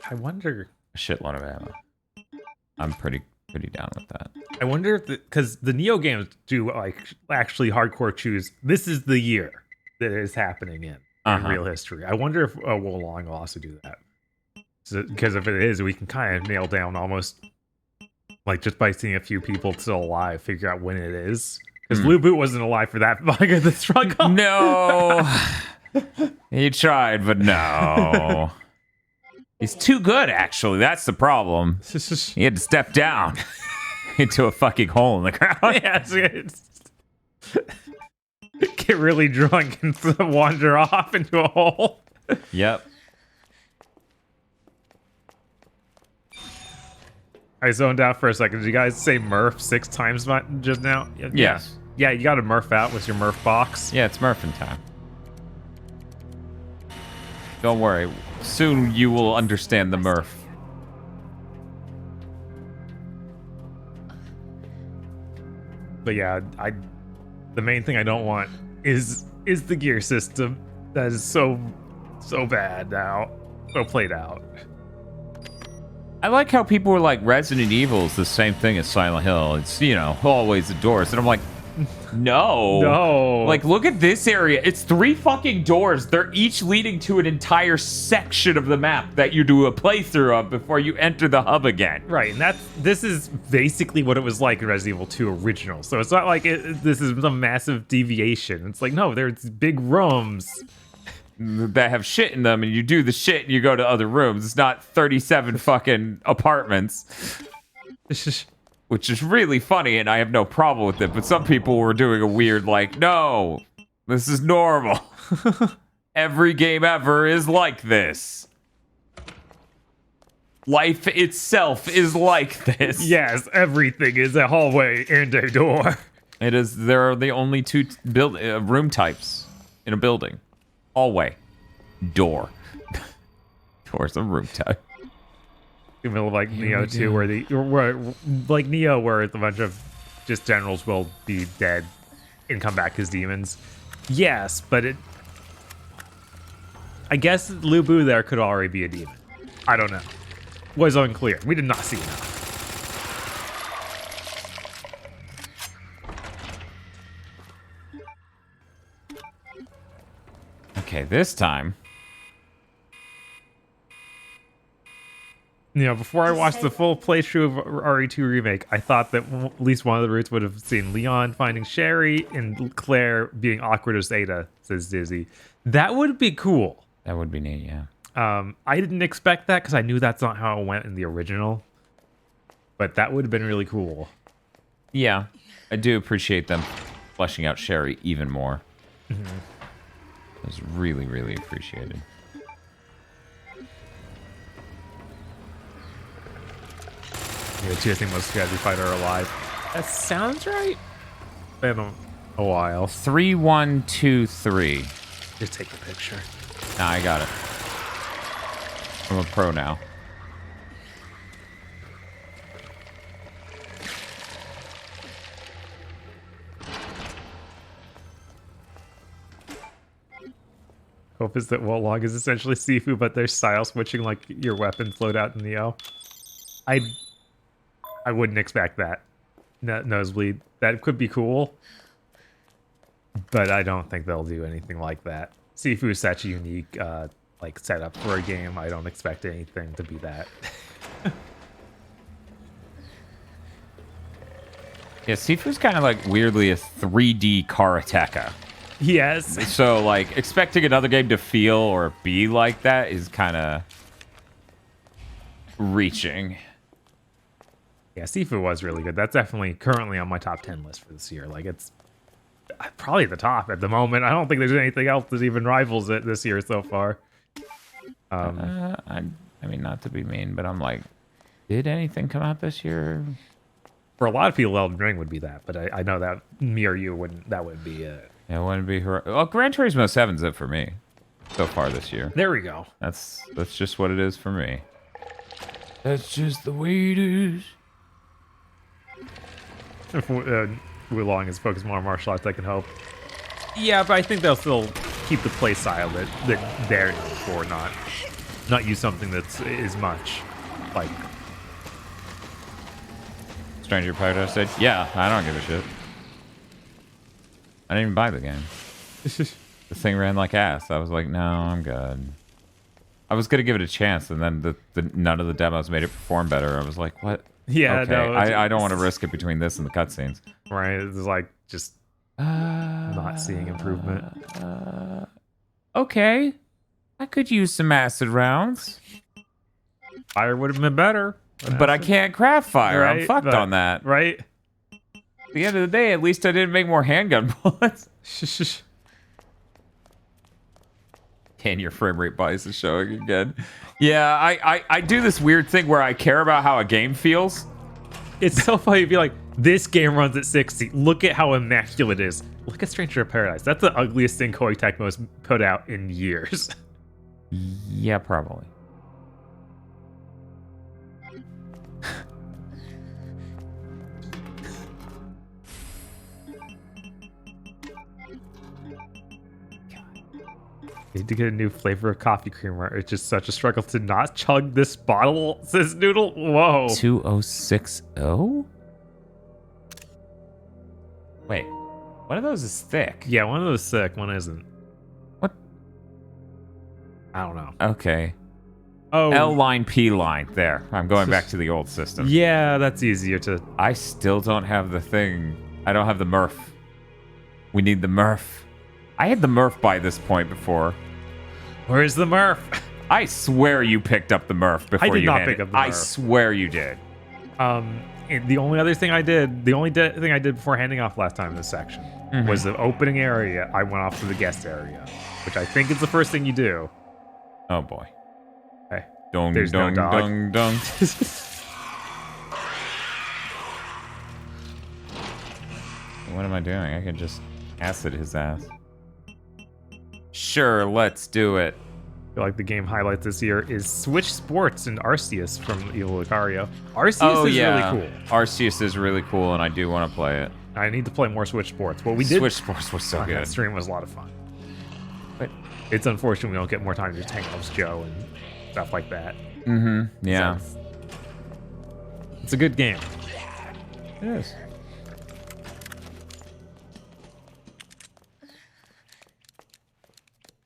I wonder. A shitload of ammo. I'm pretty down with that. I wonder if because the Neo games do like actually hardcore choose this is the year that it is happening in real history. I wonder if Wolong will also do that. Because if it is, we can kind of nail down almost like just by seeing a few people still alive, figure out when it is. Because Lubu wasn't alive for that long of the struggle. No. He tried, but no. He's too good, actually. That's the problem. He had to step down into a fucking hole in the ground. Yeah, get really drunk and wander off into a hole. Yep. I zoned out for a second. Did you guys say Murph 6 times just now? Yes. Yeah, you got to Murph out with your Murph box. Yeah, it's Murphin time. Don't worry. Soon you will understand the Murph. But yeah, the main thing I don't want is the gear system that is so bad now, so played out. I like how people were like, Resident Evil is the same thing as Silent Hill. It's, you know, always the doors. And I'm like, no. No. Like, look at this area. It's 3 fucking doors. They're each leading to an entire section of the map that you do a playthrough of before you enter the hub again. Right, and this is basically what it was like in Resident Evil 2 original. So it's not like this is a massive deviation. It's like, no, there's big rooms that have shit in them, and you do the shit and you go to other rooms. It's not 37 fucking apartments. Which is really funny, and I have no problem with it, but some people were doing a weird, like, no, this is normal. Every game ever is like this. Life itself is like this. Yes, everything is a hallway and a door. It is. There are the only 2 room types in a building. Hallway. Door. Door's a room type. Even like Neo 2, where like Neo, where a bunch of just generals will be dead and come back as demons. Yes, but I guess Lu Bu there could already be a demon. I don't know. Was unclear. We did not see enough. Okay, this time. You know, before I watched the full playthrough of RE2 Remake, I thought that at least one of the routes would have seen Leon finding Sherry and Claire being awkward as Ada, says Dizzy. That would be cool. That would be neat, yeah. I didn't expect that because I knew that's not how it went in the original. But that would have been really cool. Yeah, I do appreciate them fleshing out Sherry even more. Mm-hmm. It was really, really appreciated. Yeah, two, I think most Scabby Fighter are alive. That sounds right. Been a while. 3123. Just take the picture. Nah, I got it. I'm a pro now. Hope is that Wolong is essentially Sifu, but they're style switching like your weapons loadout in Neo. I wouldn't expect that. Nosebleed. That could be cool. But I don't think they'll do anything like that. Sifu is such a unique like setup for a game. I don't expect anything to be that. Yeah, Sifu's kind of like weirdly a 3D karateka. Yes. So like expecting another game to feel or be like that is kind of reaching. Yeah, Sifu was really good. That's definitely currently on my top 10 list for this year. Like, it's probably the top at the moment. I don't think there's anything else that even rivals it this year so far. I mean, not to be mean, but I'm like, did anything come out this year? For a lot of people, Elden Ring would be that, but I know that me or you wouldn't. That would be it. It wouldn't be her. Well, Gran Turismo 7's it for me so far this year. There we go. That's just what it is for me. That's just the way it is. If Wulong is focused more on martial arts, I can hope. Yeah, but I think they'll still keep the play style that they're known for, not use something that's as much like Stranger Paradise said, yeah, I don't give a shit. I didn't even buy the game. The thing ran like ass. I was like, no, I'm good. I was gonna give it a chance, and then none of the demos made it perform better. I was like, what? Yeah, okay. no. I don't want to risk it between this and the cutscenes. Right, it's like just not seeing improvement. Okay, I could use some acid rounds. Fire would have been better. But I can't craft fire. Right, I'm fucked on that. Right? At the end of the day, at least I didn't make more handgun bullets. And your frame rate bias is showing again. Yeah, I do this weird thing where I care about how a game feels. It's so funny to be like, this game runs at 60. Look at how immaculate it is. Look at Stranger of Paradise. That's the ugliest thing Koei Tecmo's put out in years. Yeah, probably. Need to get a new flavor of coffee creamer. It's just such a struggle to not chug this bottle, says Noodle. Whoa. 2060? Wait, one of those is thick. Yeah, one of those is thick, one isn't. What? I don't know. Okay. Oh. L line, P line. There. I'm going back to the old system. Yeah, that's easier to... I still don't have the thing. I don't have the Murph. We need the Murph. I had the Murph by this point before. Where's the Murph? I swear you picked up the Murph before you I did not handed pick up the Murph. I swear you did. And the only other thing I did, thing I did before handing off last time in this section was the opening area. I went off to the guest area, which I think is the first thing you do. Oh boy. Hey, dong, there's dong, no dog. dong, dong. What am I doing? I can just acid his ass. Sure, let's do it. I feel like the game highlight this year is Switch Sports and Arceus from Evil Lucario. Arceus is really cool. Arceus is really cool, and I do want to play it. I need to play more Switch Sports. What we did Switch Sports was so on that good. stream was a lot of fun. But it's unfortunate we don't get more time to just hang out with Joe and stuff like that. Mm-hmm. Yeah. So it's a good game. It is.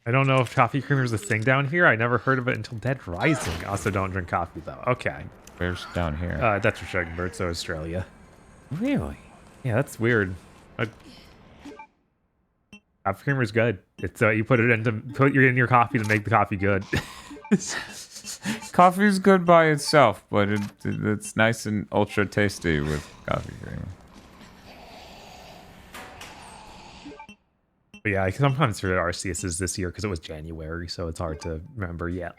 I don't know if coffee creamer is a thing down here. I never heard of it until Dead Rising. Also, don't drink coffee though. Okay. Where's down here? That's for Sugarberg, so Australia. Really? Yeah, that's weird. Coffee creamer is good. It's you put it in your coffee to make the coffee good. Coffee is good by itself, but it's nice and ultra tasty with coffee creamer. But yeah, I sometimes forget RCS is this year because it was January, so it's hard to remember yet.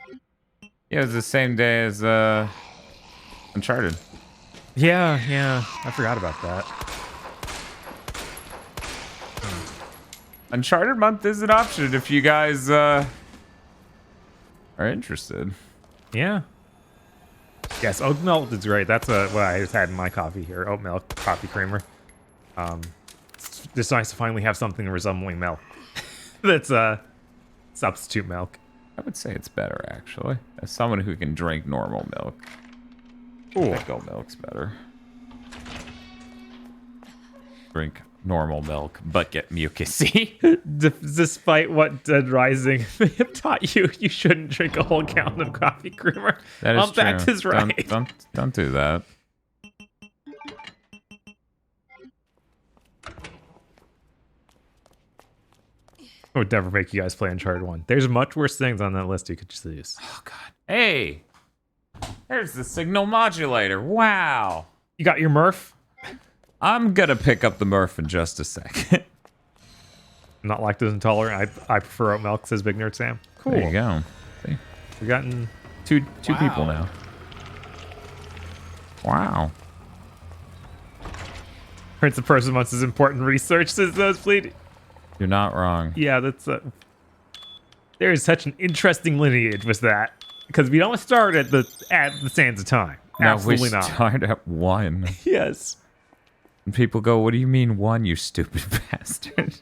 Yeah, it was the same day as Uncharted. Yeah, I forgot about that. Uncharted month is an option if you guys are interested. Yeah. Yes, oat milk is great. That's what I just had in my coffee here. Oat milk, coffee creamer. It's just nice to finally have something resembling milk. That's substitute milk. I would say it's better, actually. As someone who can drink normal milk. Ooh. I think oat milk's better. Drink normal milk, but get mucusy. Despite what Dead Rising may have taught you, you shouldn't drink a whole gallon of coffee creamer. That is true. Humpback is right. Don't do that. I would never make you guys play Uncharted 1. There's much worse things on that list you could choose. Oh, God. Hey! There's the signal modulator. Wow. You got your Murph? I'm gonna pick up the Murph in just a second. Not lactose intolerant. I prefer oat milk, says Big Nerd Sam. Cool. There you go. See? We've gotten two people now. Wow. Prince of Persia wants his important research, says Nosebleed. You're not wrong. Yeah, that's there is such an interesting lineage with that. Because we don't start at the sands of time. No, Absolutely we not. start at 1. Yes. And people go, what do you mean 1, you stupid bastard?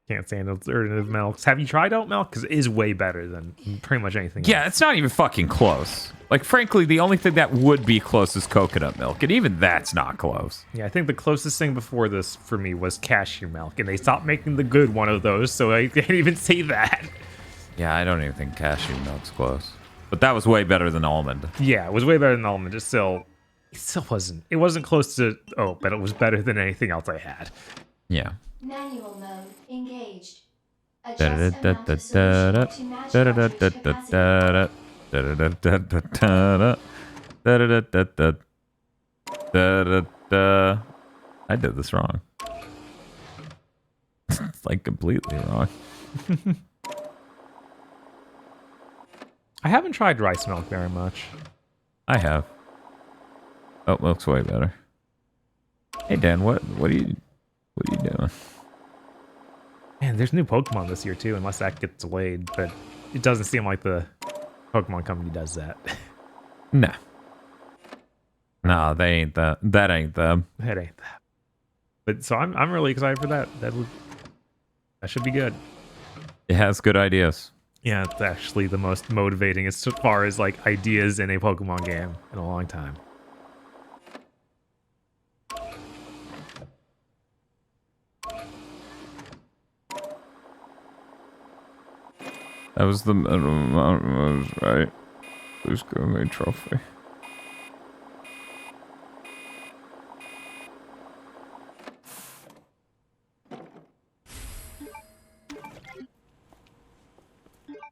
Can't stand alternative milks. Have you tried oat milk? Because it is way better than pretty much anything Yeah, else. it's not even fucking close. Like, frankly, the only thing that would be close is coconut milk, and even that's not close. Yeah, I think the closest thing before this for me was cashew milk, and they stopped making the good one of those, so I can't even say that. Yeah, I don't even think cashew milk's close. But that was way better than almond. Yeah, it was way better than almond. It still wasn't. It wasn't close to oat, but it was better than anything else I had. Yeah. Manual mode engaged. Adjust amount of solution to match cartridge capacity. I did this wrong. It's like completely wrong. I haven't tried rice milk very much. I have. Oat milk's way better. Hey Dan, what are you doing? Man, there's new Pokemon this year too, unless that gets delayed, but it doesn't seem like the Pokemon company does that. No. No, they ain't that. That ain't them. That ain't that. But so I'm really excited for that. That should be good. It has good ideas. Yeah, it's actually the most motivating as far as like ideas in a Pokemon game in a long time. That was the minimum, right? Who's giving me a trophy?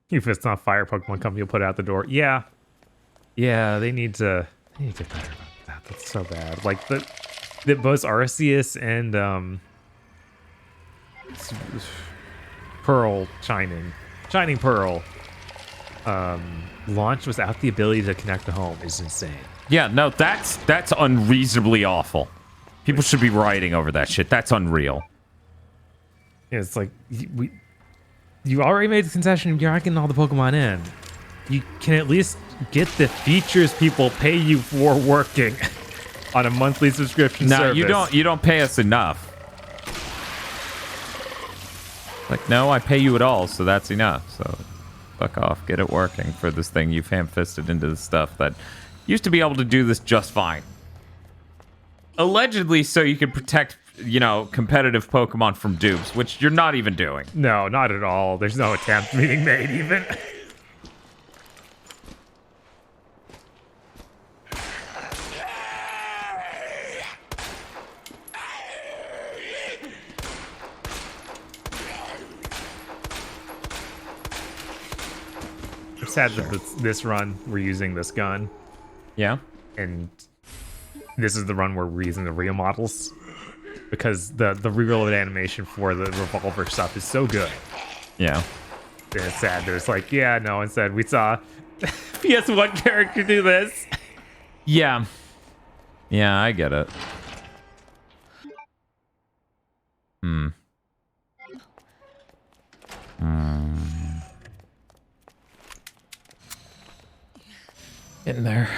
If it's not fire, Pokemon company will put it out the door. Yeah. Yeah, they need to get better about that. That's so bad. Like the both Arceus and Pearl Shining Pearl launch without the ability to connect to home is insane. Yeah, no, that's unreasonably awful. People should be rioting over that shit. That's unreal. Yeah, it's like you already made the concession. You're not getting all the Pokemon in. You can at least get the features people pay you for working on a monthly subscription service. You don't pay us enough. Like, no, I pay you at all, so that's enough. So fuck off, get it working for this thing you've ham-fisted into the stuff that used to be able to do this just fine. Allegedly, so you could protect, competitive Pokemon from dupes, which you're not even doing. No, not at all. There's no attempt being made even. I'm sad that this run we're using this gun. Yeah. And this is the run where we're using the real models. Because the reload animation for the revolver stuff is so good. Yeah. And it's sad. There's like, yeah, no, instead we saw PS1 character do this. Yeah. Yeah, I get it. Getting there.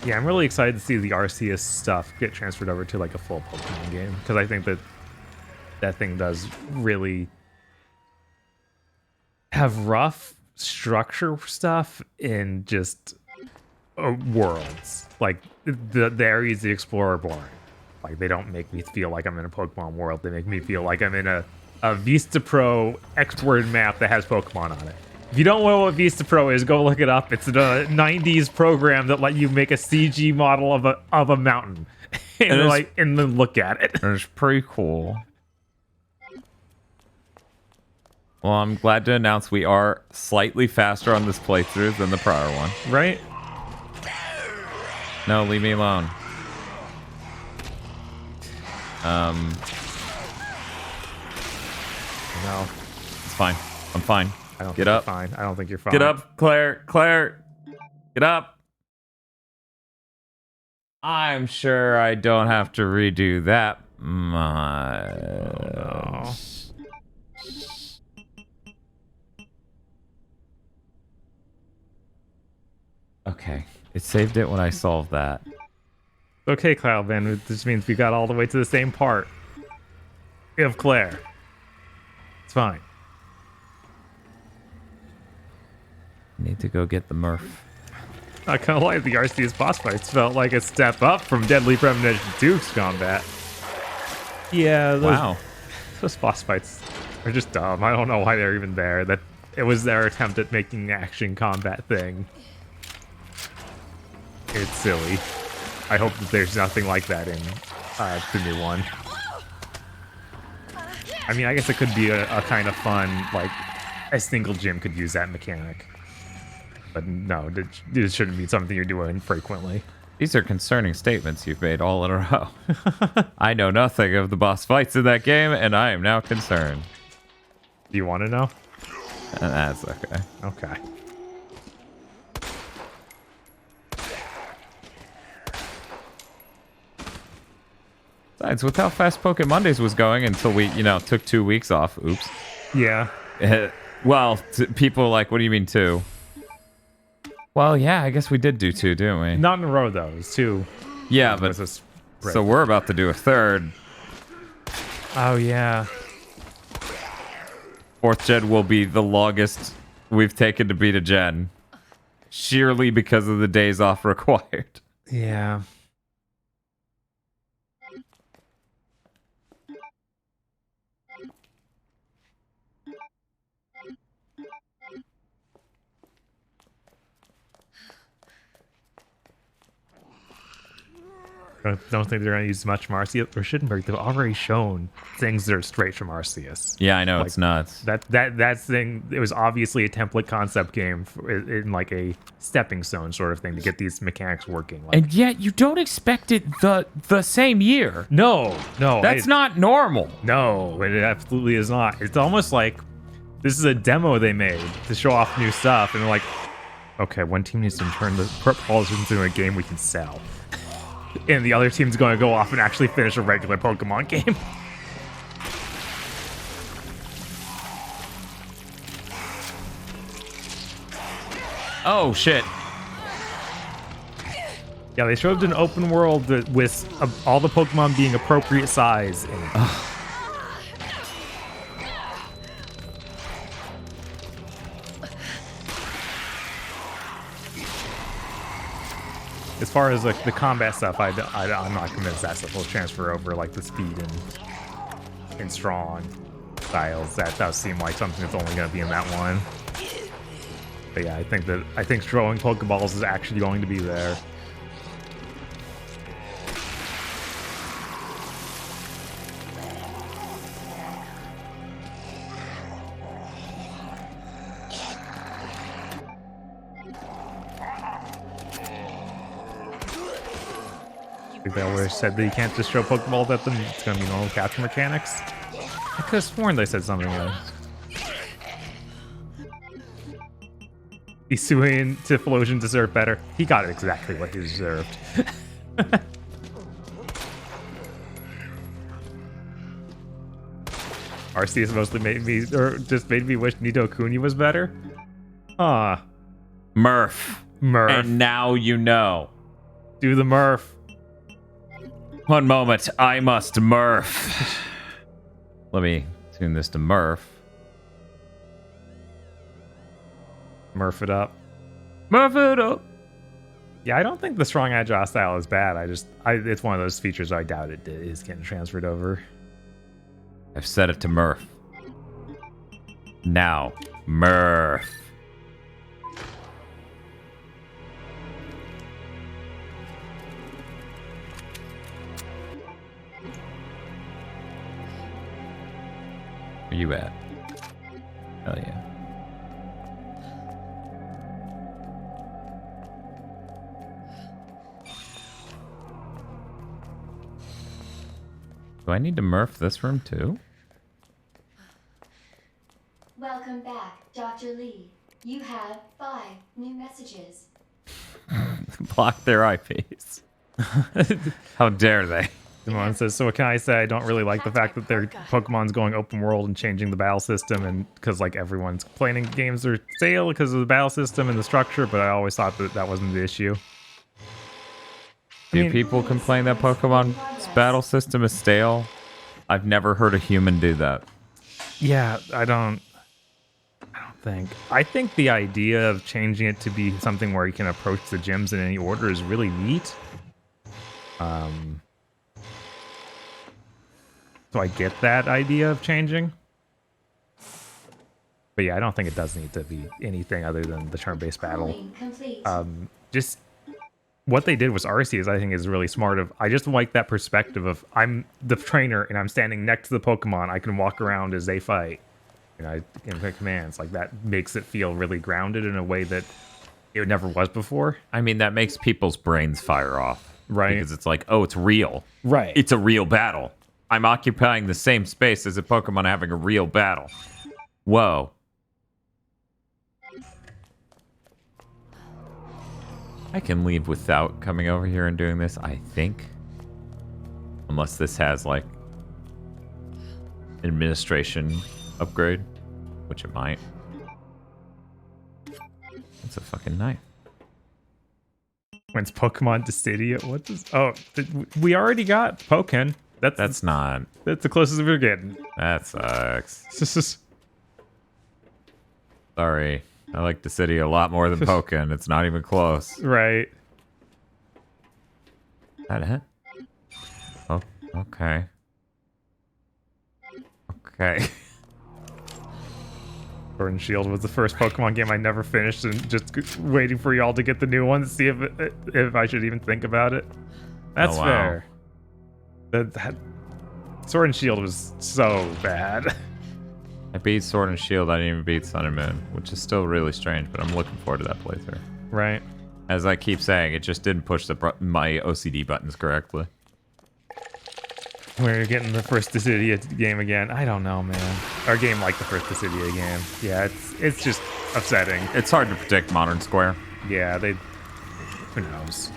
Yeah, I'm really excited to see the Arceus stuff get transferred over to like a full Pokemon game, because I think that thing does really have rough structure stuff in just worlds. Like the areas the explore are boring. Like they don't make me feel like I'm in a Pokemon world. They make me feel like I'm in a Vista Pro exported map that has Pokemon on it. If you don't know what Vista Pro is, go look it up. It's the 90s program that let you make a CG model of a mountain and then look at it. It's pretty cool. Well, I'm glad to announce we are slightly faster on this playthrough than the prior one. Right? No, leave me alone. No. It's fine. I'm fine. I don't Get think up. You're fine. I don't think you're fine. Get up, Claire. Claire. Get up. I'm sure I don't have to redo that much. Oh, no. Okay. It saved it when I solved that. Okay, Cloudman. This means we got all the way to the same part of Claire. It's fine. Need to go get the Murph. Not gonna lie, the Arceus boss fights felt like a step up from Deadly Premonition 2's combat. Yeah, those boss fights are just dumb. I don't know why they're even there. That it was their attempt at making the action combat thing. It's silly. I hope that there's nothing like that in the new one. I mean, I guess it could be a kind of fun, like, a single gym could use that mechanic. But no, it shouldn't be something you're doing frequently. These are concerning statements you've made all in a row. I know nothing of the boss fights in that game, and I am now concerned. Do you want to know? That's okay. Okay. Besides, with how fast Poké Mondays was going until we, took 2 weeks off. Oops. Yeah. Well, people are like, what do you mean 2? Well, yeah, I guess we did do 2, didn't we? Not in a row, though. It was 2. Yeah, but so we're about to do a 3rd. Oh, yeah. 4th gen will be the longest we've taken to beat a gen. Sheerly because of the days off required. Yeah. I don't think they're going to use much from Arceus or Schittenberg. They've already shown things that are straight from Arceus. Yeah, I know, like, it's nuts. That thing, it was obviously a template concept game in like a stepping stone sort of thing to get these mechanics working. Like, and yet you don't expect it the same year. No. That's not normal. No, it absolutely is not. It's almost like This is a demo they made to show off new stuff, and they're like, okay, one team needs to turn the propulsion into a game we can sell. And the other team's going to go off and actually finish a regular Pokemon game. Oh, shit. Yeah, they showed an open world that with all the Pokemon being appropriate size. And as far as like the combat stuff, I'm not convinced that stuff will transfer over, like the speed and strong styles. That does seem like something that's only going to be in that one. But yeah, I think throwing Pokeballs is actually going to be there. They always said that you can't just throw Pokeballs at them. It's going to be normal capture mechanics. I could have sworn they said something like Hisuian Typhlosion deserved better. He got exactly what he deserved. Arceus mostly made me, or just made me wish Nido-Kuni was better. Ah, Murph. And now you know. Do the Murph. One moment, I must Murph. Let me tune this to Murph. Murph it up. Murph it up. Yeah, I don't think the strong agile style is bad. It's one of those features I doubt it is getting transferred over. I've set it to Murph. Now, Murph. Where you at? Hell yeah. Do I need to Murph this room too? Welcome back, Dr. Lee. You have 5 new messages. Block their IPs. How dare they? Simone says, so what can I say? I don't really like the fact that their Pokemon's going open world and changing the battle system, and because like everyone's complaining games are stale because of the battle system and the structure, but I always thought that wasn't the issue. Do people complain that Pokemon's battle system is stale? I've never heard a human do that. Yeah, I don't think. I think the idea of changing it to be something where you can approach the gyms in any order is really neat. So I get that idea of changing. But yeah, I don't think it does need to be anything other than the turn-based battle. Just what they did with Arceus, I think, is really smart. I just like that perspective of I'm the trainer and I'm standing next to the Pokemon. I can walk around as they fight. And I can pick commands. Like that makes it feel really grounded in a way that it never was before. I mean, that makes people's brains fire off. Right. Because it's like, oh, it's real. Right. It's a real battle. I'm occupying the same space as a Pokemon having a real battle. Whoa. I can leave without coming over here and doing this, I think. Unless this has, like, an administration upgrade, which it might. It's a fucking knife. When's Pokemon Dissidia? What does... Oh, we already got Pokken. That's not... That's the closest we're getting. That sucks. Sorry. I like Dissidia a lot more than Pokken. It's not even close. Right. That it? Oh, okay. Okay. Sword and Shield was the first Pokemon game I never finished, and just waiting for y'all to get the new one to see if I should even think about it. That's fair. That Sword and Shield was so bad. I beat Sword and Shield. I didn't even beat Sun and Moon, which is still really strange, but I'm looking forward to that playthrough. Right. As I keep saying, it just didn't push my OCD buttons correctly. We're getting the first Dissidia game again. I don't know, man. Our game like the first Dissidia game. Yeah, it's just upsetting. It's hard to predict Modern Square. Yeah, they... Who knows?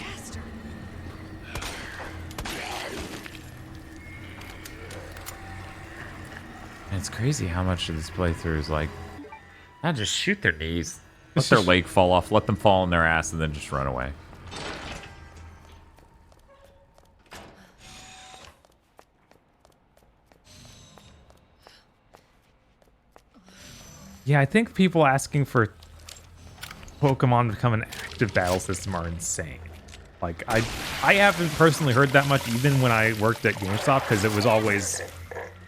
It's crazy how much of this playthrough is like, I just shoot their knees. Let their leg fall off, let them fall on their ass, and then just run away. Yeah, I think people asking for Pokemon to become an active battle system are insane. Like, I haven't personally heard that much even when I worked at GameStop, because it was always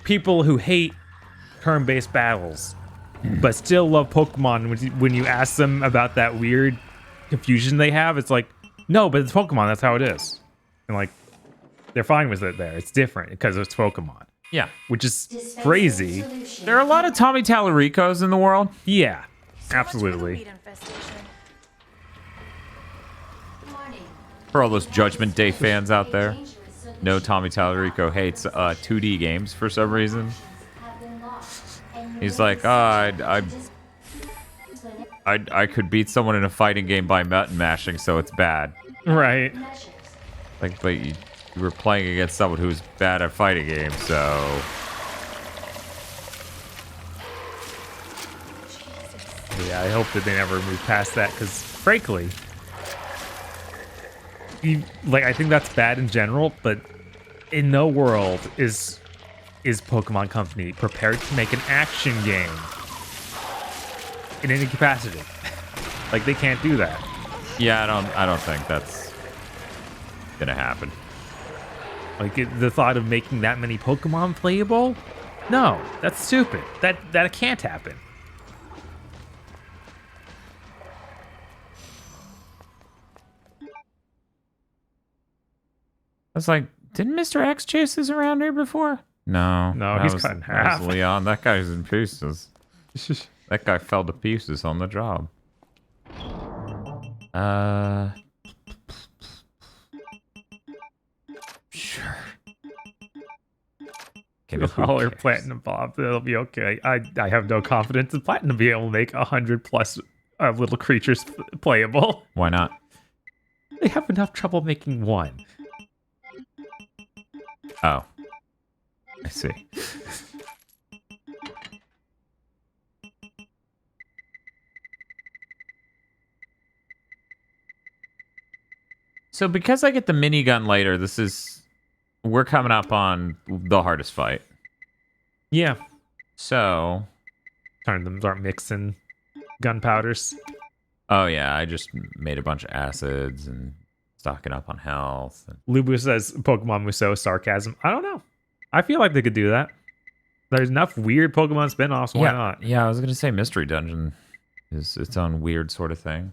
people who hate turn-based battles, but still love Pokemon. When you ask them about that weird confusion they have, it's like, no, but it's Pokemon, that's how it is. And like, they're fine with it there. It's different because it's Pokemon. Yeah. Which is crazy. There are a lot of Tommy Tallaricos in the world. Yeah, absolutely. For all those Judgment Day fans out there, no, Tommy Tallarico hates 2D games for some reason. He's like, I could beat someone in a fighting game by button mashing, so it's bad. Right. Like, but you were playing against someone who's bad at fighting games, so... Yeah, I hope that they never move past that, because frankly, like, I think that's bad in general, but in no world is Pokemon Company prepared to make an action game in any capacity. Like, they can't do that. Yeah, I don't think that's gonna happen. Like, the thought of making that many Pokemon playable? No, that's stupid. That can't happen. I was like, didn't Mr. X chase this around here before? No. No, he's cut in half. That was Leon. That guy's in pieces. That guy fell to pieces on the job. Sure. Holler Platinum Bob, that'll be okay. I have no confidence in Platinum being able to make 100+ little creatures playable. Why not? They have enough trouble making one. Oh. I see. So because I get the minigun later, we're coming up on the hardest fight. Yeah. So... Turn them start mixing gunpowders. Oh yeah, I just made a bunch of acids and stocking up on health. Lubu says Pokemon Musou sarcasm. I don't know. I feel like they could do that. There's enough weird Pokemon spin-offs. Why not? Yeah, I was gonna say Mystery Dungeon is its own weird sort of thing.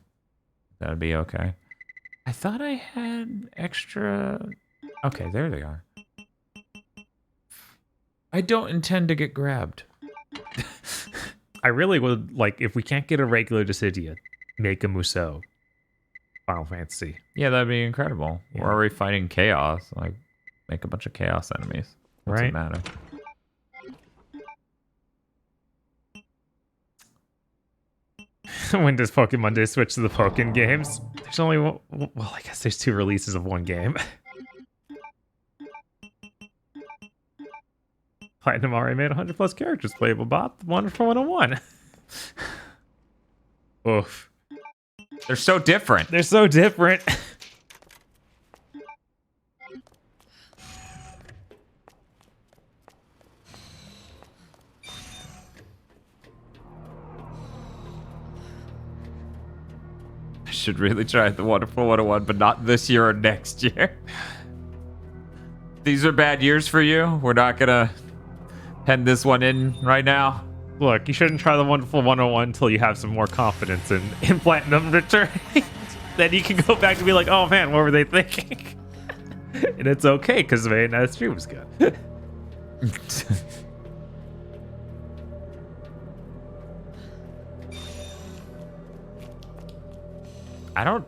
That'd be okay. I thought I had extra... Okay, there they are. I don't intend to get grabbed. I really would, like, if we can't get a regular Dissidia, make a Musou Final Fantasy. Yeah, that'd be incredible. Yeah. We're already fighting chaos. Like, make a bunch of chaos enemies. What's it matter? When does Pokemon Day switch to the Pokken games? There's only one, well, I guess there's 2 releases of one game. Platinum already made 100+ characters playable, Bob. Wonderful 101. Oof. They're so different. They're so different. I should really try the Wonderful 101, but not this year or next year. These are bad years for you. We're not gonna pen this one in right now. Look, you shouldn't try the Wonderful 101 until you have some more confidence in Platinum returning. Then you can go back and be like, oh man, what were they thinking? And it's okay, because man, that stream was good. I don't...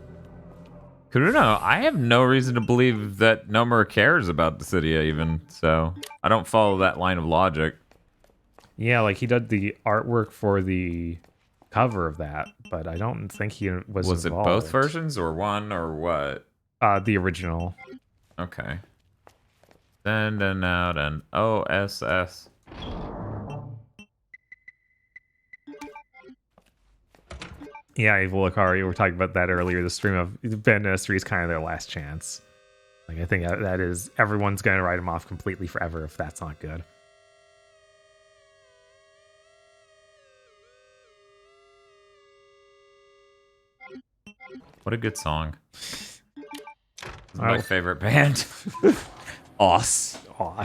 Kuruno, I have no reason to believe that Nomura cares about the city even, so I don't follow that line of logic. Yeah, like he did the artwork for the cover of that, but I don't think he was Was involved. it both versions or one or what? The original. Okay. Sending out an OSS. Yeah, Evil Akari, we were talking about that earlier. The stream of Ben Ministry is kind of their last chance. Like, I think that is, everyone's going to write him off completely forever if that's not good. What a good song. My favorite band. Os. Am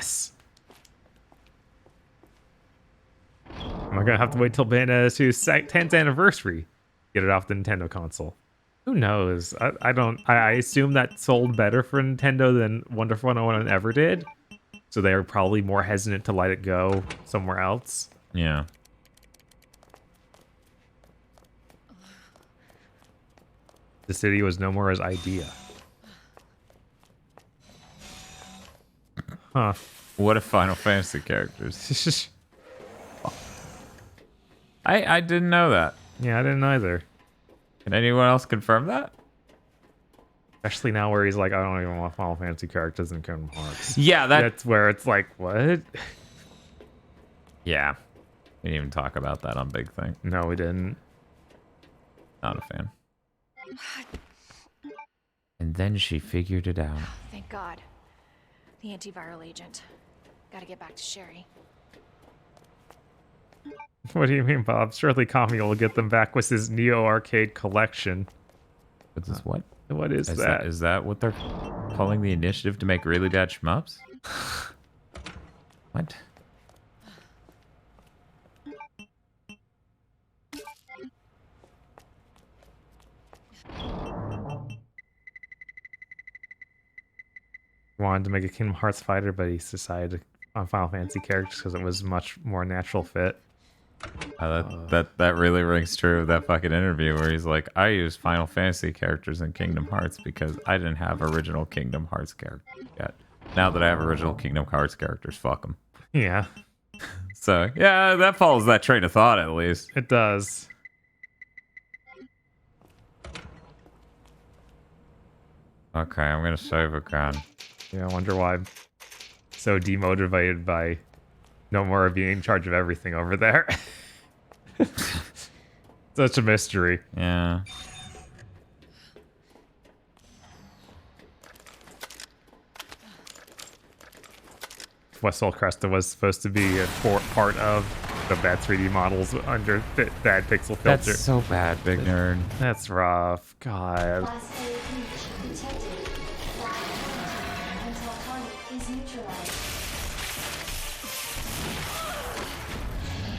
I going to have to wait till Bayonetta 2's 10th anniversary to get it off the Nintendo console? Who knows? I assume that sold better for Nintendo than Wonderful 101 ever did. So they are probably more hesitant to let it go somewhere else. Yeah. The city was Nomura's idea. Huh. What if Final Fantasy characters? I didn't know that. Yeah, I didn't either. Can anyone else confirm that? Especially now where he's like, I don't even want Final Fantasy characters in Kingdom Hearts. Yeah, that's where it's like, what? Yeah. We didn't even talk about that on Big Thing. No, we didn't. Not a fan. And then she figured it out. Thank God. The antiviral agent. Gotta get back to Sherry. What do you mean, Bob? Surely Kami will get them back with his Neo Arcade collection. What's this? What? What is that? Is that what they're calling the initiative to make really bad shmups? What? Wanted to make a Kingdom Hearts fighter, but he decided on Final Fantasy characters because it was much more natural fit. That really rings true of that fucking interview where he's like, I use Final Fantasy characters in Kingdom Hearts because I didn't have original Kingdom Hearts characters yet. Now that I have original Kingdom Hearts characters, fuck them. Yeah. So, yeah, that follows that train of thought at least. It does. Okay, I'm gonna save again. Yeah, I wonder why I'm so demotivated by Nomura being in charge of everything over there. Such a mystery. Yeah. Westall Cresta was supposed to be a part of the bad 3D models under bad pixel filter. That's so bad, big nerd. That's rough. God. Class A detected. Until target is neutralized.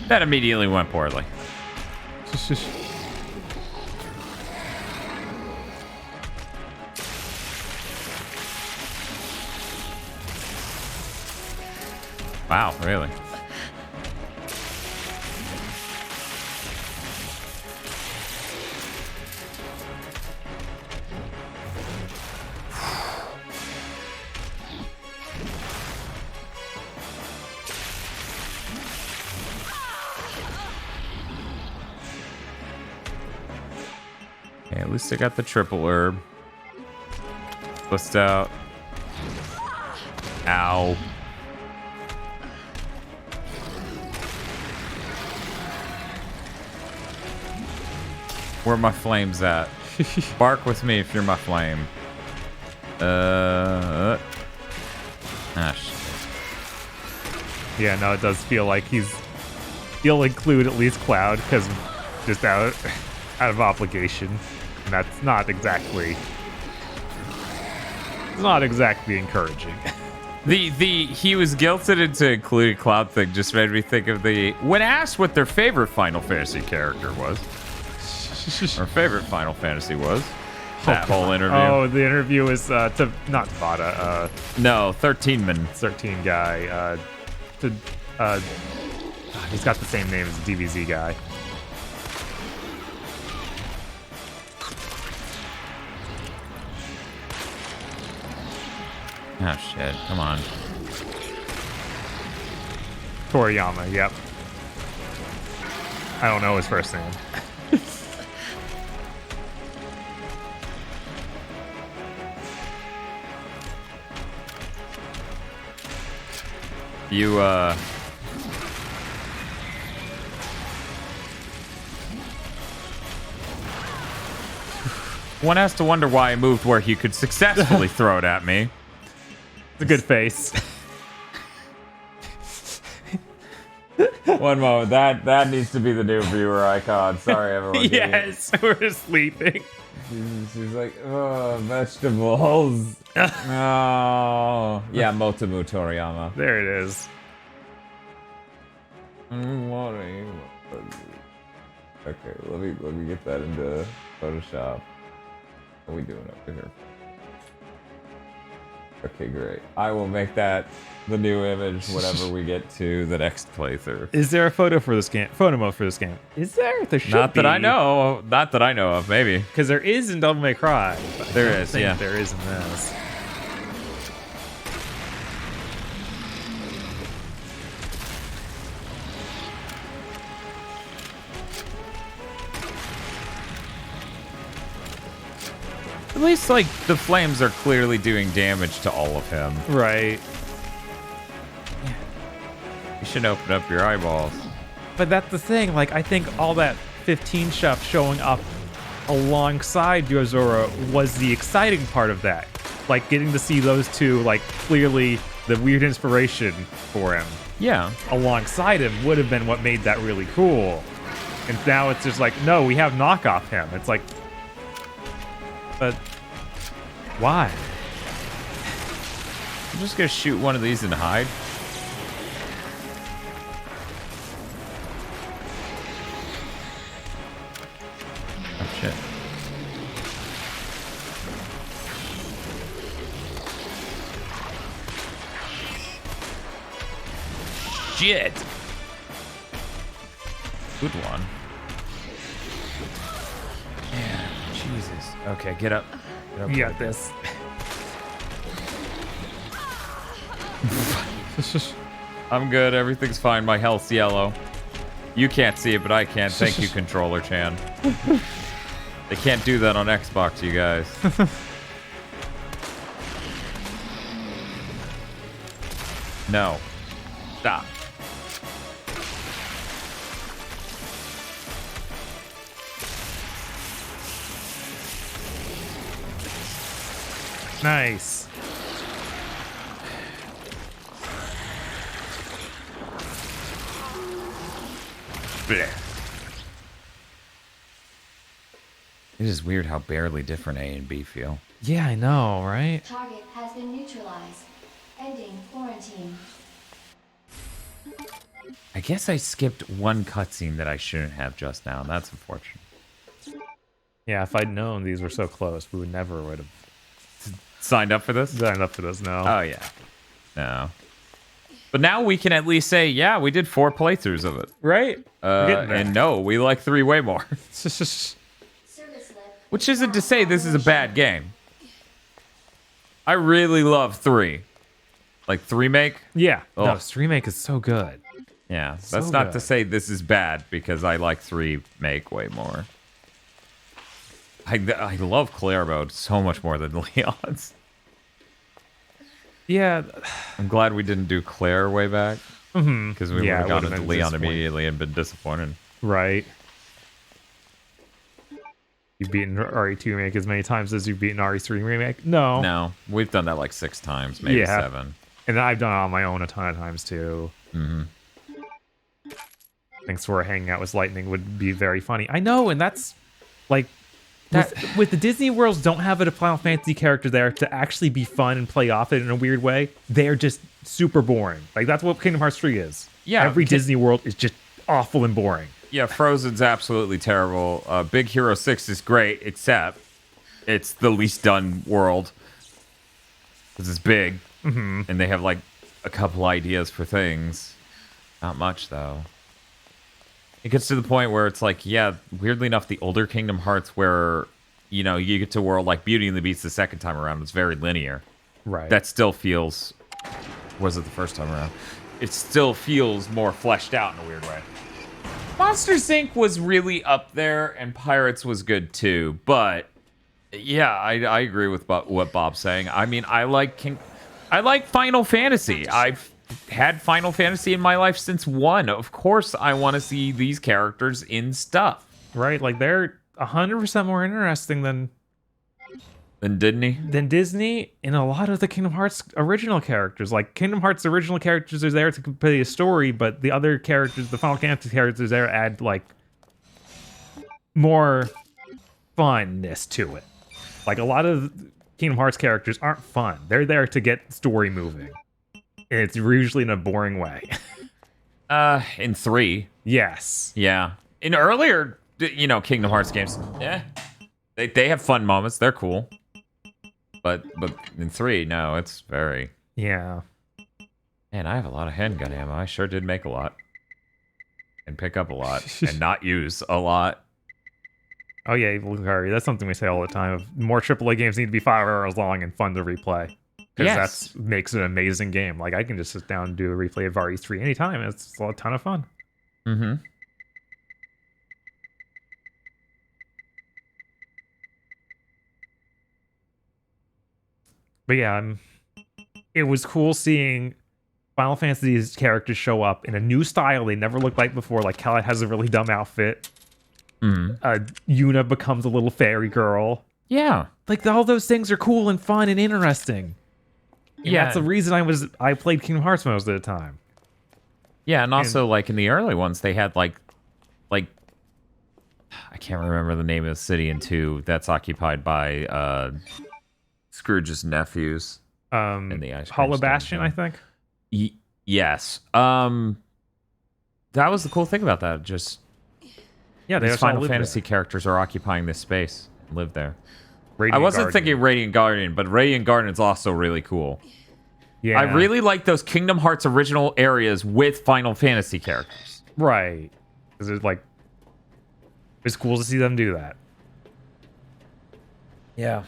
That immediately went poorly. Wow, really? Okay, at least I got the triple herb. Bust out. Ow. Where my flames at? Bark with me if you're my flame. Ah, shit. Yeah, no, it does feel like he'll include at least Cloud because just out of obligation. And that's not exactly encouraging. He was guilted into including Cloud thing just made me think of when asked what their favorite Final Fantasy character was. Or favorite Final Fantasy was. That whole interview. Oh, the interview was not Tabata. No, 13man. 13 guy. He's got the same name as the DBZ guy. Oh shit! Come on. Toriyama, yep. I don't know his first name. You, one has to wonder why I moved where he could successfully throw it at me. It's a good face. One moment. That needs to be the new viewer icon. Sorry, everyone. Yes, we're sleeping. She's like, oh, vegetables. Oh. Yeah, Motomu Toriyama. There it is. Okay, let me get that into Photoshop. What are we doing over here? Okay, great. I will make that the new image whenever we get to the next playthrough. Is there a photo for this game? Photo mode for this game? Is there? There should Not be. that I know. Not that I know of. Maybe because there is in Devil May Cry. There is. Yeah, there is in this. At least, like, the flames are clearly doing damage to all of him. Right. You should open up your eyeballs. But that's the thing. Like, I think all that 15 stuff showing up alongside Yozora was the exciting part of that. Like, getting to see those two, like, clearly the weird inspiration for him. Yeah. Alongside him would have been what made that really cool. And now it's just like, no, we have knockoff him. It's like, but why? I'm just gonna shoot one of these and hide. Oh shit. Shit. Good one. Man, Jesus. Okay, get up. Get up. You got this. I'm good. Everything's fine. My health's yellow. You can't see it, but I can. Thank you, Controller Chan. They can't do that on Xbox, you guys. No. Stop. Nice. Blech. It is weird how barely different A and B feel. Yeah, I know, right? Target has been neutralized. Ending quarantine. I guess I skipped one cutscene that I shouldn't have just now, and that's unfortunate. Yeah, if I'd known these were so close, we would never would have signed up for this? Signed up for this, no. Oh, yeah. No. But now we can at least say, yeah, we did 4 playthroughs of it. Right? And no, we like 3 way more. Which isn't to say this is a bad game. I really love 3. Like 3make? Yeah. Oh. No, RE2make is so good. Yeah, So that's not good. to say this is bad, because I like 3make way more. I love Claire mode so much more than Leon's. Yeah. I'm glad we didn't do Claire way back. Because we would have gone into Leon immediately and been disappointed. Right. You've beaten RE2make as many times as you've beaten RE3make? No. No, we've done that like 6 times, maybe 7. And I've done it on my own a ton of times too. Mm-hmm. Thanks for hanging out with Lightning would be very funny. I know, and that's like with the Disney worlds don't have a Final Fantasy character there to actually be fun and play off it in a weird way. They're just super boring. Like that's what Kingdom Hearts 3 is. Yeah, every Disney world is just awful and boring. Yeah, Frozen's absolutely terrible. Big Hero 6 is great, except it's the least done world. Because it's big, and they have like a couple ideas for things. Not much, though. It gets to the point where it's like, yeah, weirdly enough, the older Kingdom Hearts where, you know, you get to a world like Beauty and the Beast the second time around, it's very linear. Right. That still feels... Was it the first time around? It still feels more fleshed out in a weird way. Monsters Inc. was really up there, and Pirates was good too. But yeah, I agree with what Bob's saying. I mean, I like Final Fantasy. I've had Final Fantasy in my life since 1. Of course, I want to see these characters in stuff. Right, like they're 100% more interesting than Disney and a lot of the Kingdom Hearts original characters. Like Kingdom Hearts original characters are there to complete a story, but the other characters, the Final Fantasy characters there add like more funness to it. Like a lot of Kingdom Hearts characters aren't fun. They're there to get story moving. And it's usually in a boring way. In 3. Yes. Yeah. In earlier, Kingdom Hearts games, yeah. They have fun moments. They're cool. But in 3, no, it's very... Yeah. Man, I have a lot of handgun ammo. I sure did make a lot. And pick up a lot. And not use a lot. Oh yeah, Lucario, that's something we say all the time. More AAA games need to be 5 hours long and fun to replay. Because Yes. that makes it an amazing game. Like, I can just sit down and do a replay of RE3 anytime. It's a ton of fun. Mm-hmm. But yeah, it was cool seeing Final Fantasy's characters show up in a new style they never looked like before. Like, Callide has a really dumb outfit. Yuna becomes a little fairy girl. Yeah. Like, all those things are cool and fun and interesting. And Yeah. that's the reason I played Kingdom Hearts most of the time. Yeah, and also, like, in the early ones, they had, like... I can't remember the name of the city in 2 that's occupied by, Scrooge's nephews. In the ice cream Hollow stand, Bastion, yeah. I think? Yes. That was the cool thing about that. Just... Yeah, they these just all Final live Fantasy there. characters are occupying this space and live there. Radiant I wasn't Guardian. thinking Radiant Guardian, but Radiant Guardian is also really cool. Yeah. I really like those Kingdom Hearts original areas with Final Fantasy characters. Right. Because it's cool to see them do that. Yeah.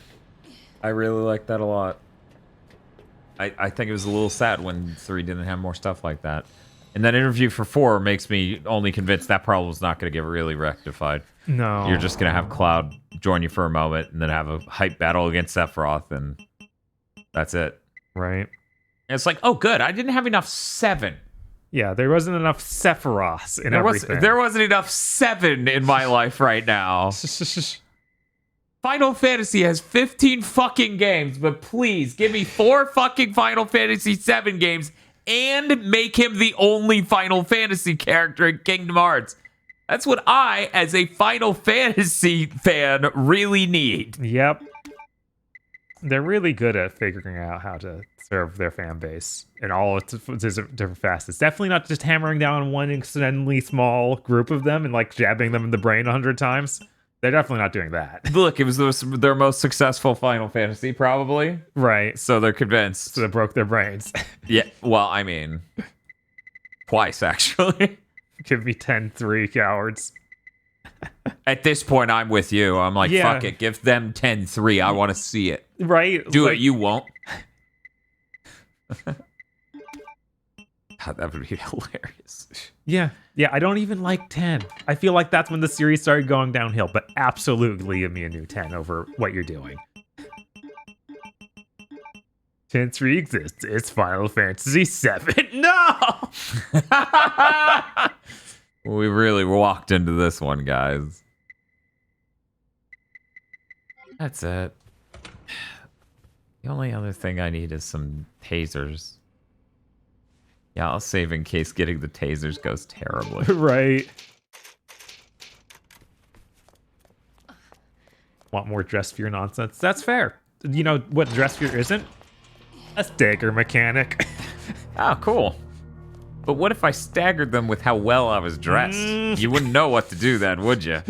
I really like that a lot. I think it was a little sad when 3 didn't have more stuff like that. And that interview for 4 makes me only convinced that problem's not going to get really rectified. No. You're just going to have Cloud join you for a moment and then have a hype battle against Sephiroth, and that's it. Right. And it's like, oh, good. I didn't have enough 7. Yeah, there wasn't enough Sephiroths in everything. There wasn't enough 7 in my life right now. Final Fantasy has 15 fucking games, but please give me 4 fucking Final Fantasy 7 games and make him the only Final Fantasy character in Kingdom Hearts. That's what I, as a Final Fantasy fan, really need. Yep. They're really good at figuring out how to serve their fan base in all its different facets. Definitely not just hammering down on one extendedly small group of them and like jabbing them in the brain 100 times. They're definitely not doing that. Look, it was their most successful Final Fantasy, probably. Right. So they're convinced. So they broke their brains. Yeah, well, I mean, twice, actually. Give me 10-3, cowards. At this point, I'm with you. I'm like, Yeah. fuck it. Give them 10-3. I want to see it. Right? Do Like- it. You won't. God, that would be hilarious. Yeah. Yeah, I don't even like 10. I feel like that's when the series started going downhill, but absolutely give me a new 10 over what you're doing. 10-3 exists. It's Final Fantasy 7. No! We really walked into this one, guys. That's it. The only other thing I need is some tasers. Yeah, I'll save in case getting the tasers goes terribly. Right. Want more dress fear nonsense? That's fair. You know what dress fear isn't? A stagger mechanic. Oh, cool. But what if I staggered them with how well I was dressed? You wouldn't know what to do then, would you?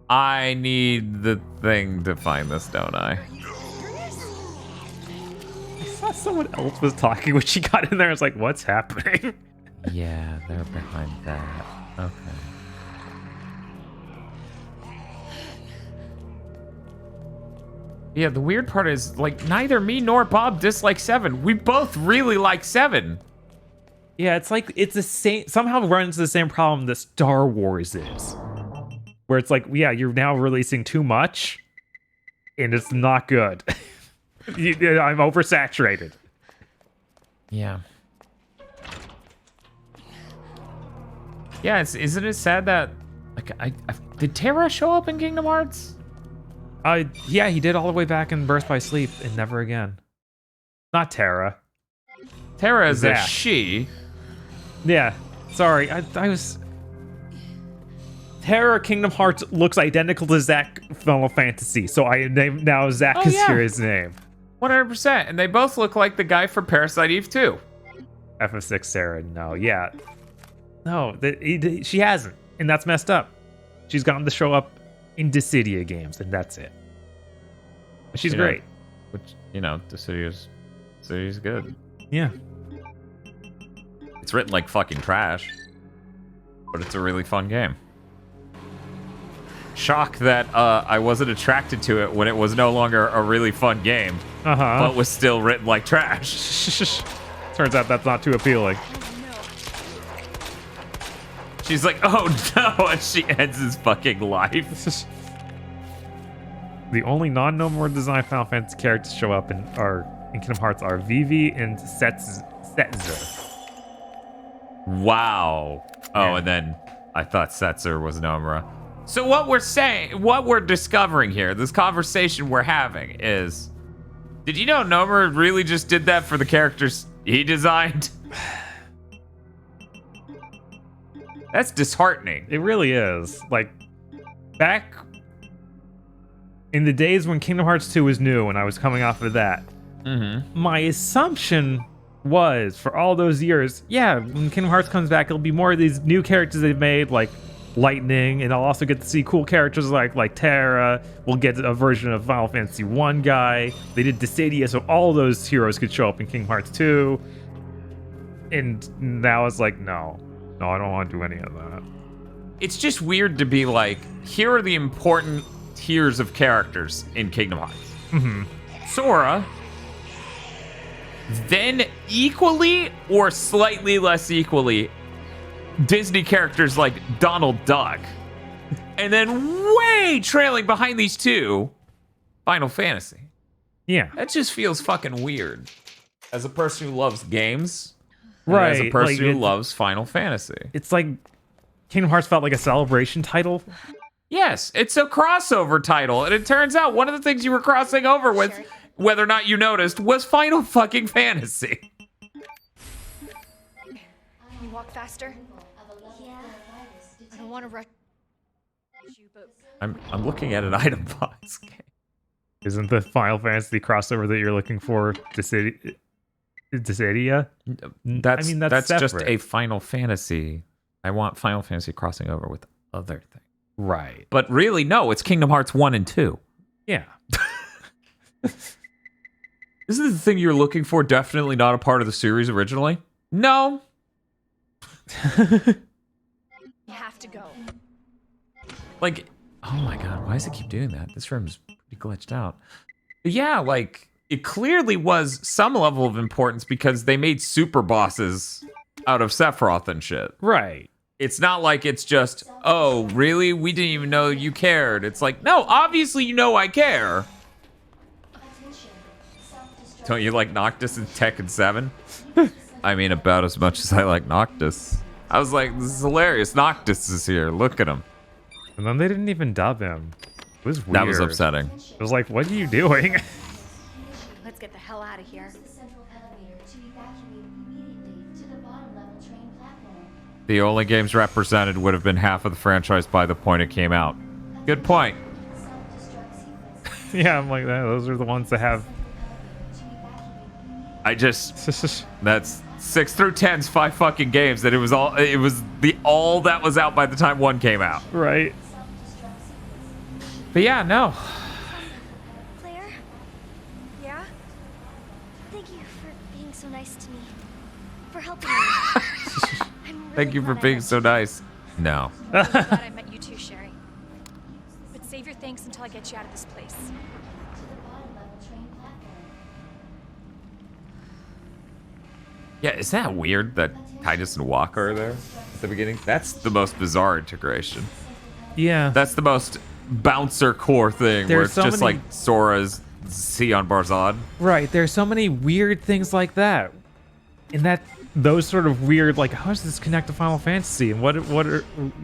I need the thing to find this, don't I? I saw someone else was talking when she got in there. I was like, what's happening? Yeah, they're behind that. Okay. Yeah, the weird part is, like, neither me nor Bob dislike 7. We both really like 7. Yeah, it's like it's the same. Somehow runs the same problem that Star Wars is, where it's like, yeah, you're now releasing too much, and it's not good. I'm oversaturated. Yeah. Yeah, isn't it sad that, like, did Terra show up in Kingdom Hearts? Yeah, he did all the way back in Birth by Sleep and never again. Not Terra. Terra is a Zack. she. Yeah, sorry, I was... Terra Kingdom Hearts looks identical to Zack Final Fantasy, so I named now Zack is here his name. 100%, and they both look like the guy from Parasite Eve 2. FF6 Sarah, no, yeah. No, she hasn't, and that's messed up. She's gotten to show up in Dissidia games, and that's it. She's great. Which, you know, Dissidia's good. Yeah. It's written like fucking trash, but it's a really fun game. Shock that I wasn't attracted to it when it was no longer a really fun game, but was still written like trash. Turns out that's not too appealing. She's like, oh no, and she ends his fucking life. The only non-Nomura design Final Fantasy characters to show up in Kingdom Hearts are Vivi and Setzer. Wow. Oh, and then I thought Setzer was Nomura. So what we're discovering here, this conversation we're having is, did you know Nomura really just did that for the characters he designed? That's disheartening. It really is. Like, back in the days when Kingdom Hearts 2 was new and I was coming off of that, my assumption was, for all those years, yeah, when Kingdom Hearts comes back, it'll be more of these new characters they've made, like Lightning, and I'll also get to see cool characters like Terra. We'll get a version of Final Fantasy 1 guy. They did Dissidia, so all those heroes could show up in Kingdom Hearts 2. And now it's like, no, I don't want to do any of that. It's just weird to be like, here are the important tiers of characters in Kingdom Hearts. Sora, then equally or slightly less equally, Disney characters like Donald Duck. And then way trailing behind these two, Final Fantasy. Yeah. That just feels fucking weird. As a person who loves games, right? As a person who loves Final Fantasy. It's like Kingdom Hearts felt like a celebration title. Yes, it's a crossover title. And it turns out one of the things you were crossing over with, whether or not you noticed, was Final fucking Fantasy. Can you walk faster? Yeah. I don't want to rush you, but I'm looking at an item box. Isn't the Final Fantasy crossover that you're looking for Dissidia? That's just separate. a Final Fantasy. I want Final Fantasy crossing over with other things. Right. But really, no, it's Kingdom Hearts 1 and 2. Yeah. Isn't the thing you're looking for definitely not a part of the series originally? No. you have to go. Like, oh my god, why does it keep doing that? This room's pretty glitched out. But yeah, like, it clearly was some level of importance because they made super bosses out of Sephiroth and shit. Right. It's not like it's just, oh, really? We didn't even know you cared. It's like, no, obviously you know I care. Don't you like Noctis in Tekken 7? I mean, about as much as I like Noctis. I was like, this is hilarious. Noctis is here. Look at him. And then they didn't even dub him. It was weird. That was upsetting. It was like, what are you doing? Let's get the hell out of here. The only games represented would have been half of the franchise by the point it came out. Good point. Yeah, I'm like that. Those are the ones that have. I just that's 6 through 10's 5 fucking games that it was all that was out by the time 1 came out. Right. But yeah, no. Claire? Yeah? Thank you for being so nice to me. For helping me. Thank you for being so nice. No. I'm glad I met you too, Sherry. But save your thanks until I get you out of this place. Yeah, isn't that weird that Titus and Walker are there at the beginning? That's the most bizarre integration. Yeah. That's the most bouncer core thing, where There's it's so just many- like Sora's Sion Barzad. Right. There's so many weird things like that. And those sort of weird, like, how does this connect to Final Fantasy? And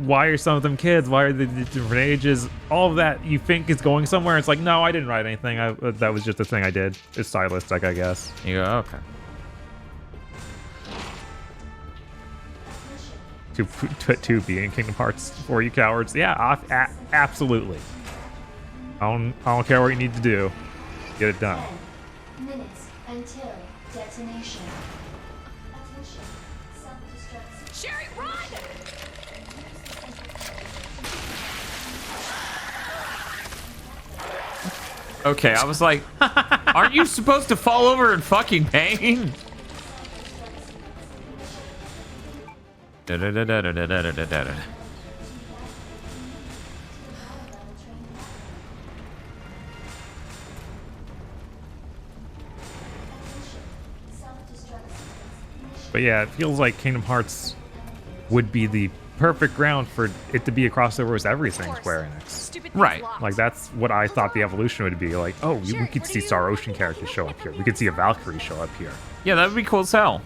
why are some of them kids? Why are they different ages? All of that you think is going somewhere. It's like, no, I didn't write anything. That was just a thing I did. It's stylistic, I guess. You go, okay. To be in Kingdom Hearts for you cowards. Yeah, absolutely. I don't care what you need to do. Get it done. 10 minutes until detonation. Attention. Self-destruct. Sherry, run! Okay, I was like, aren't you supposed to fall over in fucking pain? Da-da-da-da-da-da-da-da-da. But yeah, it feels like Kingdom Hearts would be the perfect ground for it to be a crossover with everything Square Enix. Right. Like, that's what I thought the evolution would be. Like, oh, we could see Star Ocean characters show up here. We could see a Valkyrie show up here. Yeah, that would be cool as hell.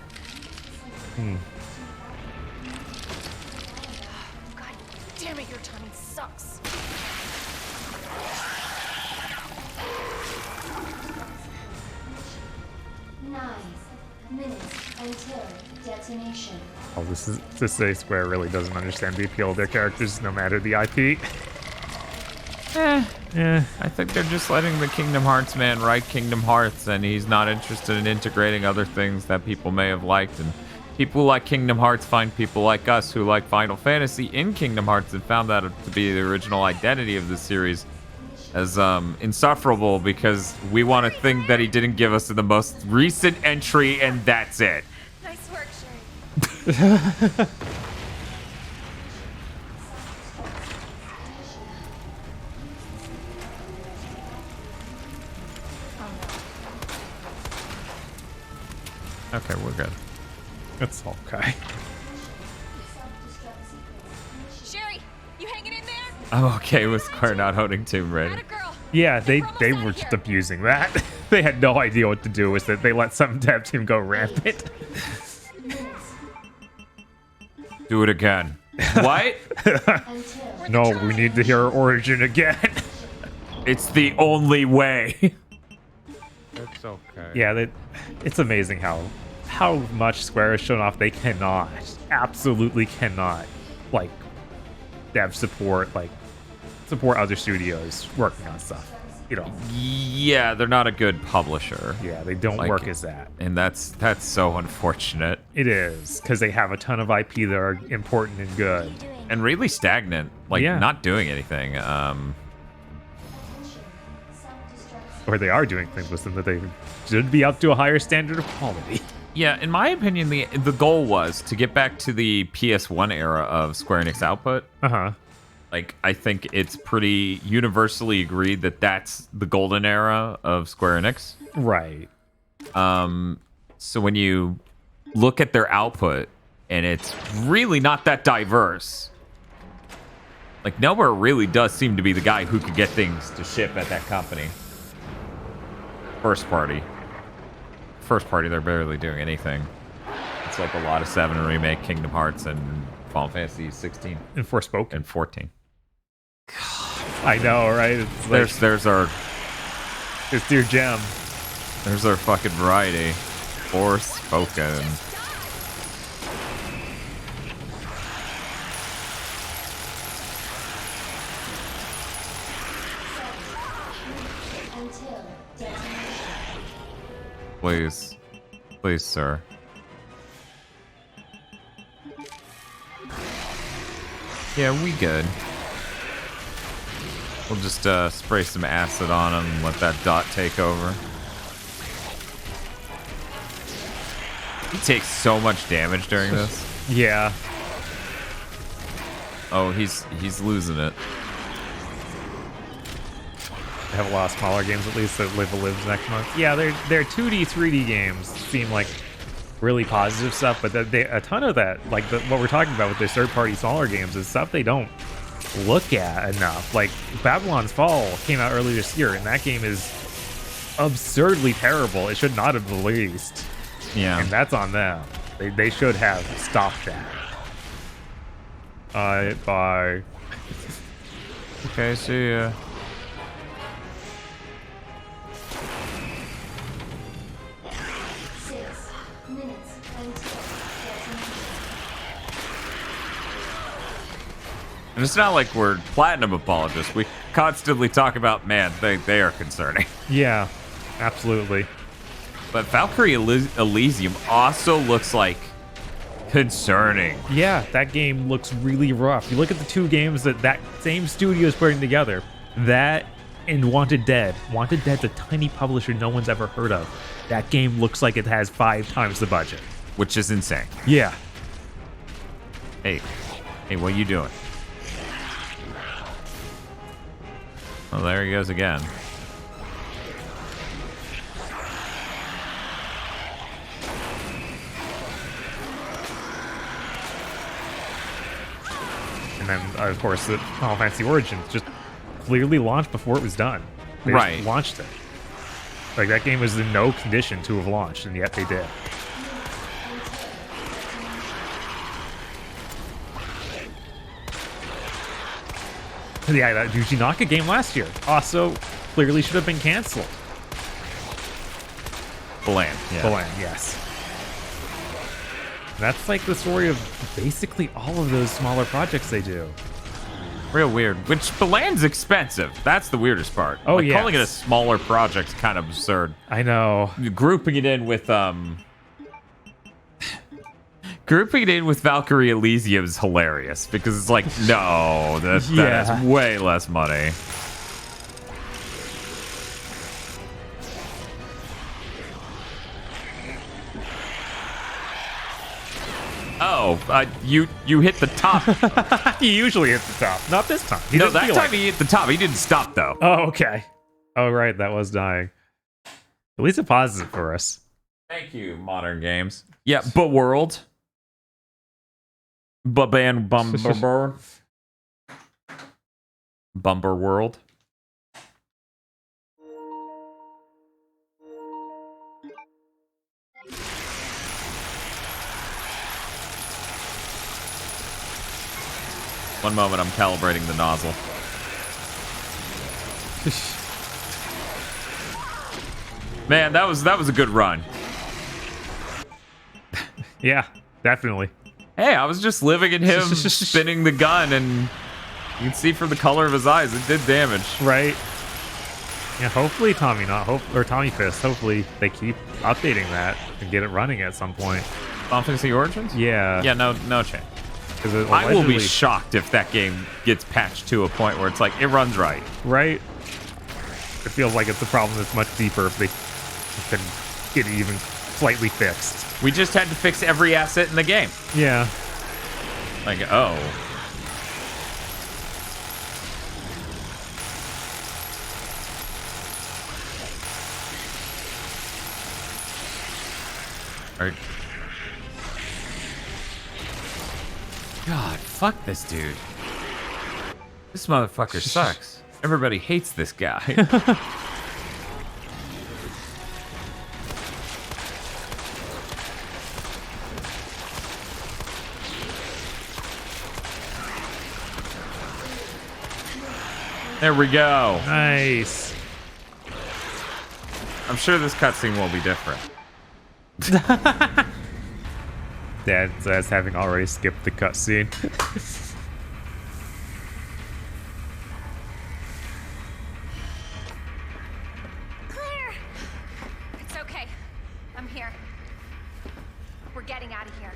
God damn it, your timing sucks. Until detonation. Oh, this is a Square really doesn't understand the appeal of their characters, no matter the IP. I think they're just letting the Kingdom Hearts man write Kingdom Hearts, and he's not interested in integrating other things that people may have liked. And people who like Kingdom Hearts find people like us who like Final Fantasy in Kingdom Hearts and found that to be the original identity of the series as insufferable, because we want a thing that he didn't give us in the most recent entry, and that's it. Nice work, Sherry. Okay, we're good. It's okay. Sherry, you hanging in there? I'm okay with Square not owning Tomb Raider. Yeah, they were just abusing that. They had no idea what to do with it. They let some dev team go rampant. Do it again. What? No, we need to hear her origin again. It's the only way. It's okay. Yeah, it's amazing how much Square has shown off they cannot, absolutely cannot, like, dev support other studios working on stuff. You know. Yeah, they're not a good publisher. Yeah, they don't work as that. And that's so unfortunate. It is, because they have a ton of IP that are important and good. And really stagnant. Like, not doing anything. Or they are doing things with them that they should be up to a higher standard of quality. Yeah, in my opinion, the goal was to get back to the PS1 era of Square Enix output. Uh-huh. Like, I think it's pretty universally agreed that that's the golden era of Square Enix. Right. So when you look at their output, and it's really not that diverse. Like, Nowhere really does seem to be the guy who could get things to ship at that company. First party, they're barely doing anything. It's like a lot of 7 remake, Kingdom Hearts, and Final Fantasy 16. And Forspoken. And 14. I know, right? It's like, there's our... It's your gem. There's our fucking variety. Forspoken. Please. Please, sir. Yeah, we good. We'll just spray some acid on him and let that dot take over. He takes so much damage during this. Yeah. Oh, he's losing it. They have a lot of smaller games at least that lives next month. Yeah, they're 2D, 3D games seem like really positive stuff, but a ton of that, like what we're talking about with the third-party smaller games, is stuff they don't look at enough. Like Babylon's Fall came out earlier this year, and that game is absurdly terrible. It should not have released. Yeah, and that's on them. They should have stopped that. Bye. Okay, see ya. And it's not like we're platinum apologists. We constantly talk about, man, they are concerning. Yeah, absolutely. But Valkyrie Elysium also looks like concerning. Yeah, that game looks really rough. You look at the two games that same studio is putting together. That and Wanted Dead. Wanted Dead's a tiny publisher no one's ever heard of. That game looks like it has 5 times the budget. Which is insane. Yeah. Hey, what are you doing? Well, there he goes again. And then, of course, the Final Fantasy Origins just clearly launched before it was done. They just launched it. Like, that game was in no condition to have launched, and yet they did. Yeah, that Yuji Naka game last year also clearly should have been canceled. Bland, yeah. Bland, yes. That's like the story of basically all of those smaller projects they do. Real weird. Which Bland's expensive. That's the weirdest part. Oh, like, yes. calling it a smaller project's kind of absurd. I know. Grouping it in with Valkyrie Elysium is hilarious because it's like, no, that has way less money. Oh, you hit the top. He usually hits the top. Not this time. No, that time he hit the top. He didn't stop, though. Oh, okay. Oh, right. That was dying. At least it pauses it for us. Thank you, Modern Games. Yeah, but World. Bumber World. One moment, I'm calibrating the nozzle. Man, that was a good run. Yeah, definitely. Hey, I was just living in him spinning the gun, and you can see from the color of his eyes, it did damage. Right. Yeah, hopefully Tommy Fist, hopefully they keep updating that and get it running at some point. Final Fantasy Origins? Yeah. Yeah, no chance. I will be shocked if that game gets patched to a point where it's like, it runs right. Right? It feels like it's a problem that's much deeper if they can get it even slightly fixed. We just had to fix every asset in the game. Yeah. Like, oh. All right. God, fuck this dude. This motherfucker sucks. Everybody hates this guy. There we go. Nice. I'm sure this cutscene will be different. That's having already skipped the cutscene. Claire! It's okay. I'm here. We're getting out of here.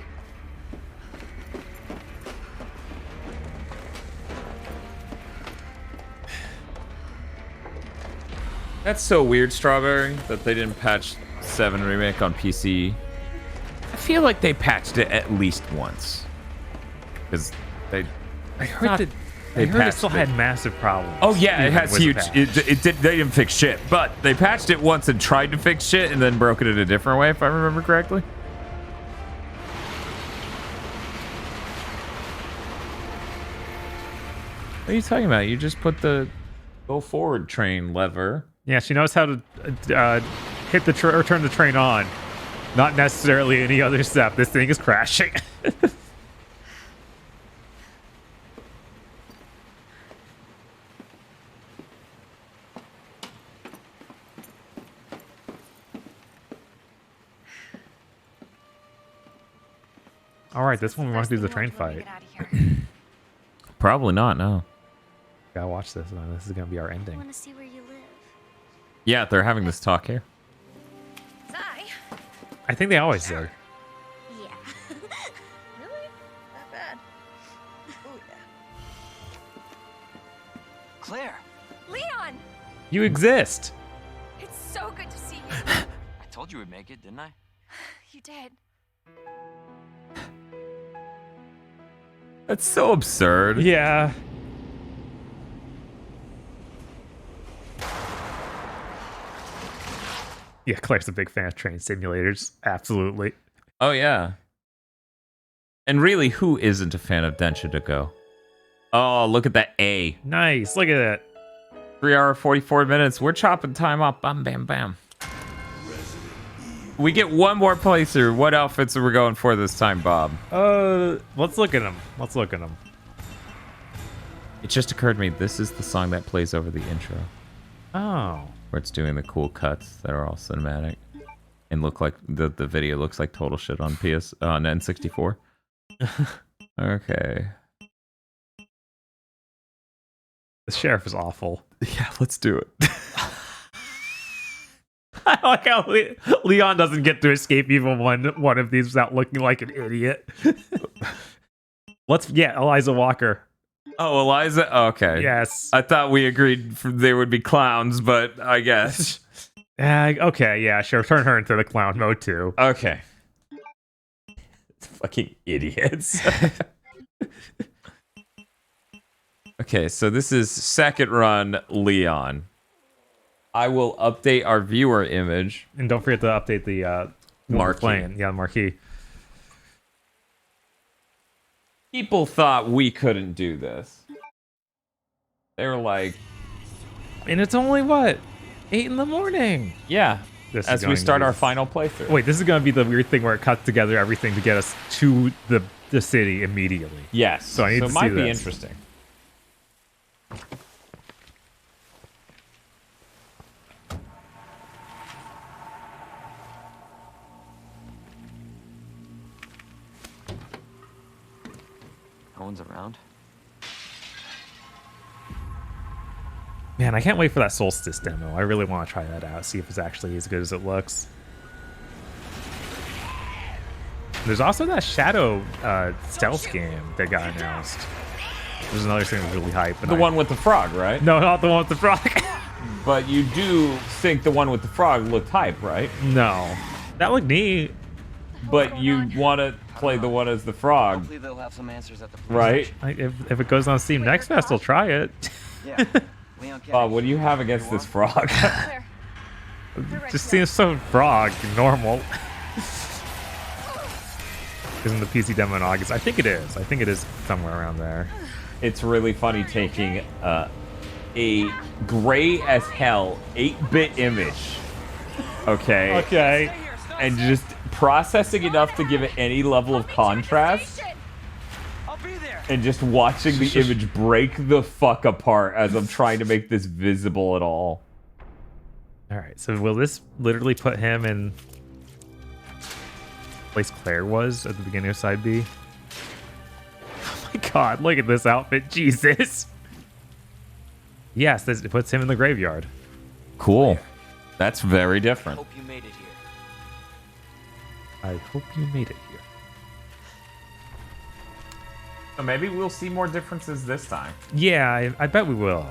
That's so weird, Strawberry, that they didn't patch 7 Remake on PC. I feel like they patched it at least once. Because they... I heard it still had massive problems. Oh yeah, it has huge... They didn't fix shit. But they patched it once and tried to fix shit and then broke it in a different way, if I remember correctly. What are you talking about? You just put the go forward train lever. Yeah, she knows how to hit the or turn the train on. Not necessarily any other step. This thing is crashing. All right, this one we want to do the train fight. Probably not, no. Gotta watch this, man. This is gonna be our I ending. want to see where you live. Yeah, they're having this talk here. I think they always do. Yeah. Really? Not bad. Oh, yeah. Claire, Leon! You exist. It's so good to see you. I told you we'd make it, didn't I? You did. That's so absurd. Yeah. Yeah, Claire's a big fan of train simulators. Absolutely. Oh, yeah. And really, who isn't a fan of Densha to Go? Oh, look at that A. Nice. Look at that. 3 hour, 44 minutes. We're chopping time up. Bam, bam, bam. We get one more playthrough. What outfits are we going for this time, Bob? Let's look at them. Let's look at them. It just occurred to me, this is the song that plays over the intro. Oh. Where it's doing the cool cuts that are all cinematic. And look like the video looks like total shit on on N64. Okay. The sheriff is awful. Yeah, let's do it. I like how Leon doesn't get to escape even one of these without looking like an idiot. Eliza Walker. Oh, Eliza? Okay. Yes. I thought we agreed they would be clowns, but I guess. Okay, yeah, sure. Turn her into the clown mode too. Okay. Fucking idiots. Okay, so this is second run Leon. I will update our viewer image. And don't forget to update the marquee. Yeah, the marquee. People thought we couldn't do this. They were like... And it's only, what? 8 in the morning? Yeah. As we start our final playthrough. Wait, this is going to be the weird thing where it cuts together everything to get us to the city immediately. Yes. So I need to it see might be this. interesting. No one's around. Man, I can't wait for that Solstice demo. I really want to try that out, see if it's actually as good as it looks. There's also that Shadow stealth game that got announced. There's another thing that's really hype. The one with the frog, right? No, not the one with the frog. But you do think the one with the frog looked hype, right? No. That looked neat. But you want to play the one as the frog. Hopefully they'll have some answers at the Right? If it goes on Steam Next Fest, I'll try it. Yeah. Leon Bob, what do you have against this frog? Just seems so frog normal. Isn't the PC demo in August? I think it is. I think it is somewhere around there. It's really funny taking a gray as hell 8-bit image, okay, and just processing enough to give it any level of contrast, and just watching the image break the fuck apart as I'm trying to make this visible at all. All right, so will this literally put him in place Claire was at the beginning of side B? Oh my god, look at this outfit, Jesus. Yes, it puts him in the graveyard. Cool. That's very different. Hope you made it here. I hope you made it here. So maybe we'll see more differences this time. Yeah, I bet we will.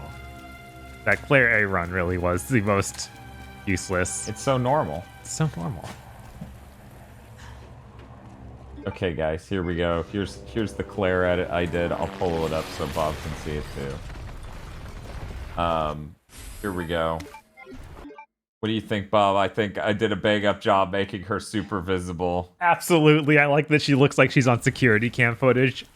That Claire A run really was the most useless. It's so normal. It's so normal. Okay, guys, here we go. Here's the Claire edit I did. I'll pull it up so Bob can see it too. Here we go. What do you think, Bob? I think I did a bang up job making her super visible. Absolutely. I like that she looks like she's on security cam footage.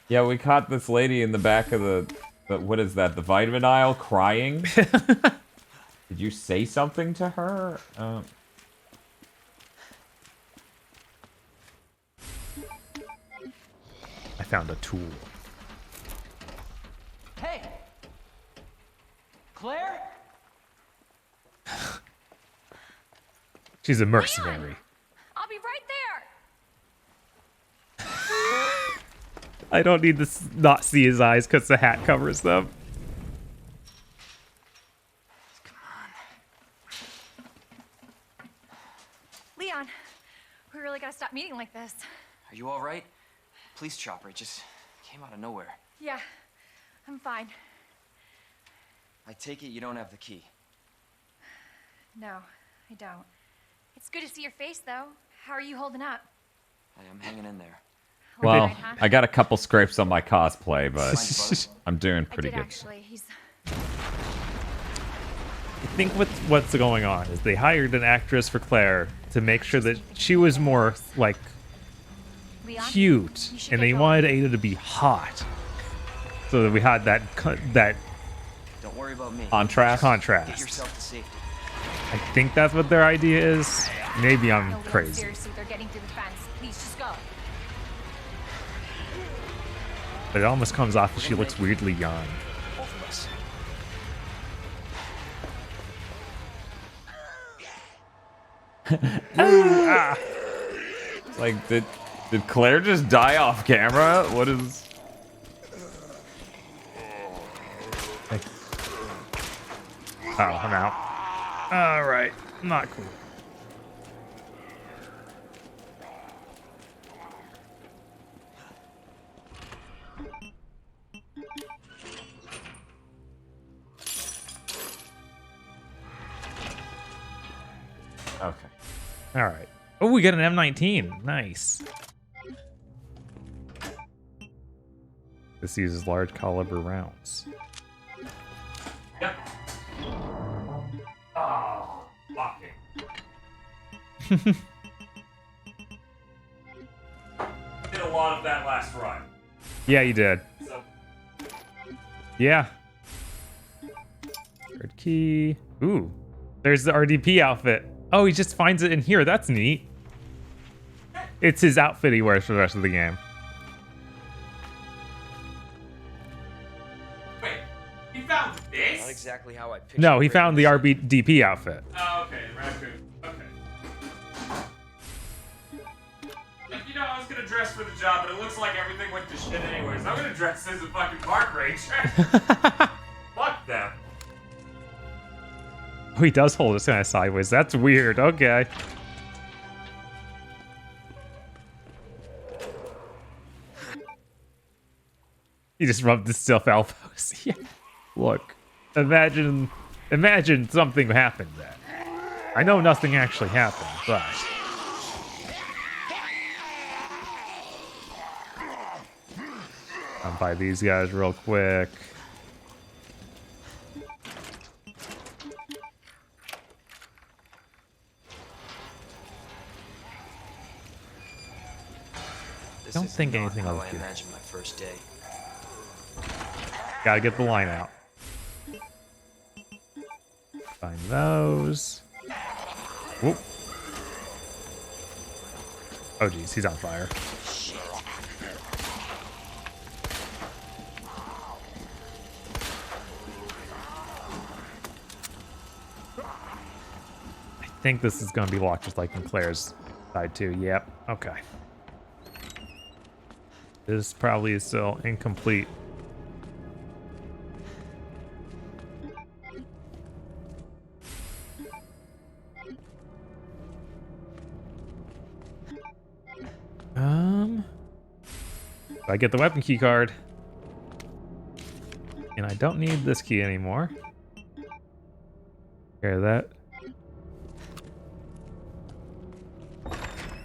Yeah, we caught this lady in the back of the what is that? The vitamin aisle crying. Did you say something to her? I found a tool. Hey! Claire? She's a mercenary. I'll be right there. I don't need to not see his eyes because the hat covers them. Leon, we really gotta stop meeting like this. Are you all right? Police chopper just came out of nowhere. Yeah, I'm fine. I take it you don't have the key. No, I don't. It's good to see your face, though. How are you holding up? I am hanging in there. Well, Alright, huh? I got a couple scrapes on my cosplay, but I'm doing pretty good. Actually, he's. I think what's going on is they hired an actress for Claire to make sure that she was more like cute, and they wanted Ada to be hot, so that we had that Don't worry about me. Contrast. Get yourself to safety. I think that's what their idea is. Maybe I'm No, Leon, crazy. seriously, they're getting through the fence. Please, just go. But it almost comes off as she looks weirdly young. Both of us. Ooh, ah. Like, did Claire just die off camera? What is... Oh, I'm out. All right, not cool. Okay. All right. Oh, we got an M19. Nice. This uses large caliber rounds. Yep. Oh, fucking. Did a lot of that last run. Yeah, you did. So, Yeah. Third key. Ooh. There's the RDP outfit. Oh, he just finds it in here. That's neat. It's his outfit he wears for the rest of the game. wait, he found this? Not exactly how I pictured. No, he found the RBDP outfit. Oh, okay, raccoon. Okay. Like, you know, I was gonna dress for the job, but it looks like everything went to shit anyways. I'm gonna dress as a fucking park ranger. Fuck them. Oh, he does hold it kind of sideways. That's weird. Okay. He just rubbed his stiff elbows. Yeah. Look, imagine something happened there. I know nothing actually happened, but I'll buy these guys real quick. Don't think anything how else I good. imagine my first day. Gotta get the line out. Find those. Whoop. Oh geez, he's on fire. I think this is gonna be locked just like in Claire's side too. Yep. Okay. This probably is still incomplete. I get the weapon key card. And I don't need this key anymore. Hear that?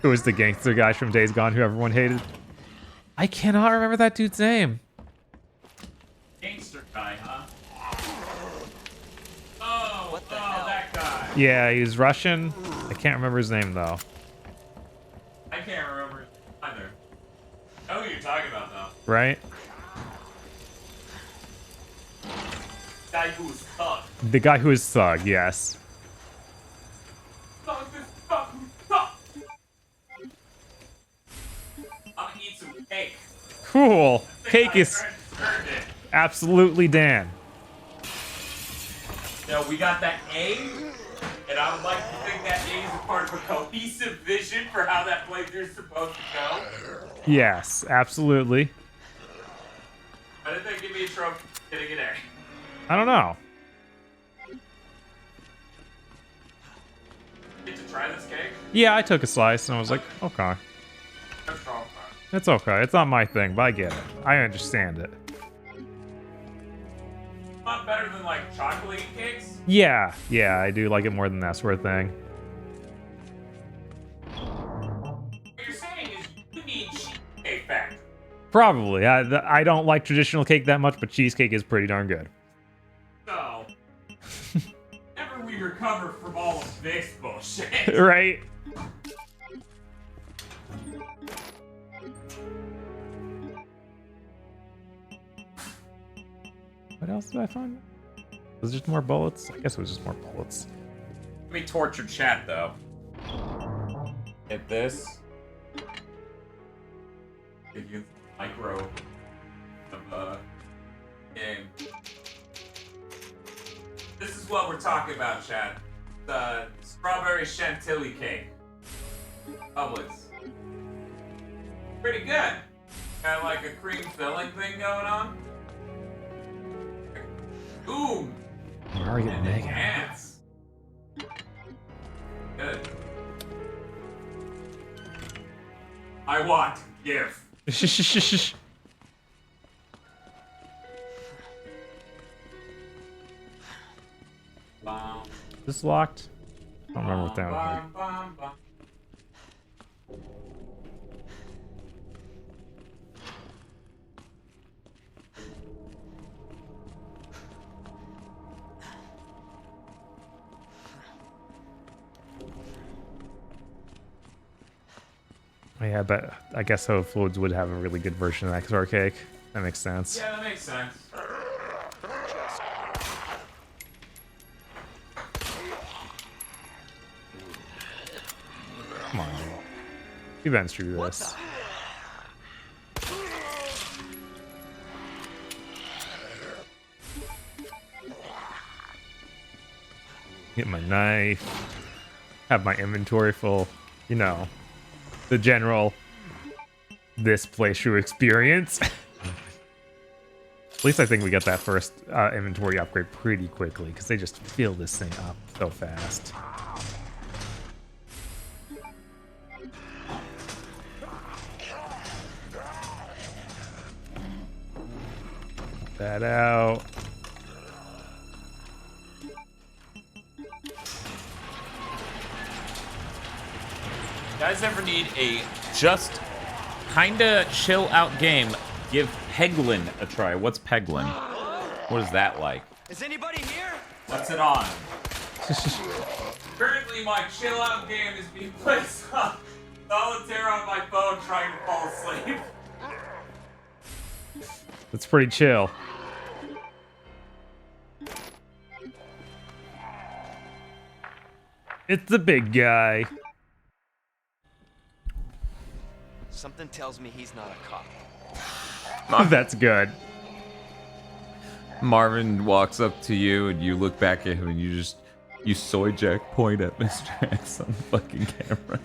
Who was the gangster guy from Days Gone who everyone hated? I cannot remember that dude's name. Gangster guy, huh? Oh, that guy. Yeah, he's Russian. I can't remember his name though. I can't remember either. I know who you're talking about, though. right? Guy who was thug. The guy who is Thug, yes. Thug this thug who's thug. I'm gonna eat some cake. Cool. Cake is Earned it. absolutely Dan. No, we got that A, and I would like to think that A is a part of a cohesive vision for how that playthrough's supposed to go. Yes, absolutely. Why did they give me a trophy? Getting an A. I don't know. Get to try this cake? Yeah, I took a slice and I was like, okay. That's all. It's okay. It's not my thing, but I get it. I understand it. Not better than like chocolate cakes? Yeah, I do like it more than that sort of thing. What you're saying is you need cheesecake factory. Probably. I don't like traditional cake that much, but cheesecake is pretty darn good. So, ever we recover from all of this bullshit. Right? What else did I find? Was it just more bullets? I guess it was just more bullets. Let me torture chat though. Get this. Give you micro of game. This is what we're talking about, chat. The strawberry chantilly cake. Publix. Pretty good. Got like a cream filling thing going on. Ooh. Mario And Mega. enhance. Good. I want give. Bum, Is this locked? I don't remember what that was. bum, bum, bum. Yeah, but I guess Whole Foods would have a really good version of that XR cake. That makes sense. Yeah, that makes sense. Come on, dude. You've been through this. Get my knife. Have my inventory full. You know, the general this playthrough experience. At least I think we got that first inventory upgrade pretty quickly because they just fill this thing up so fast. That out. Guys ever need a just kinda chill out game? Give Peglin a try. What's Peglin? What is that like? Is anybody here? What's it on? Currently, my chill out game is being placed on solitaire on my phone trying to fall asleep. It's pretty chill. It's the big guy. Something tells me he's not a cop. That's good. Marvin walks up to you and you look back at him and you soy jack point at Mr. X on the fucking camera.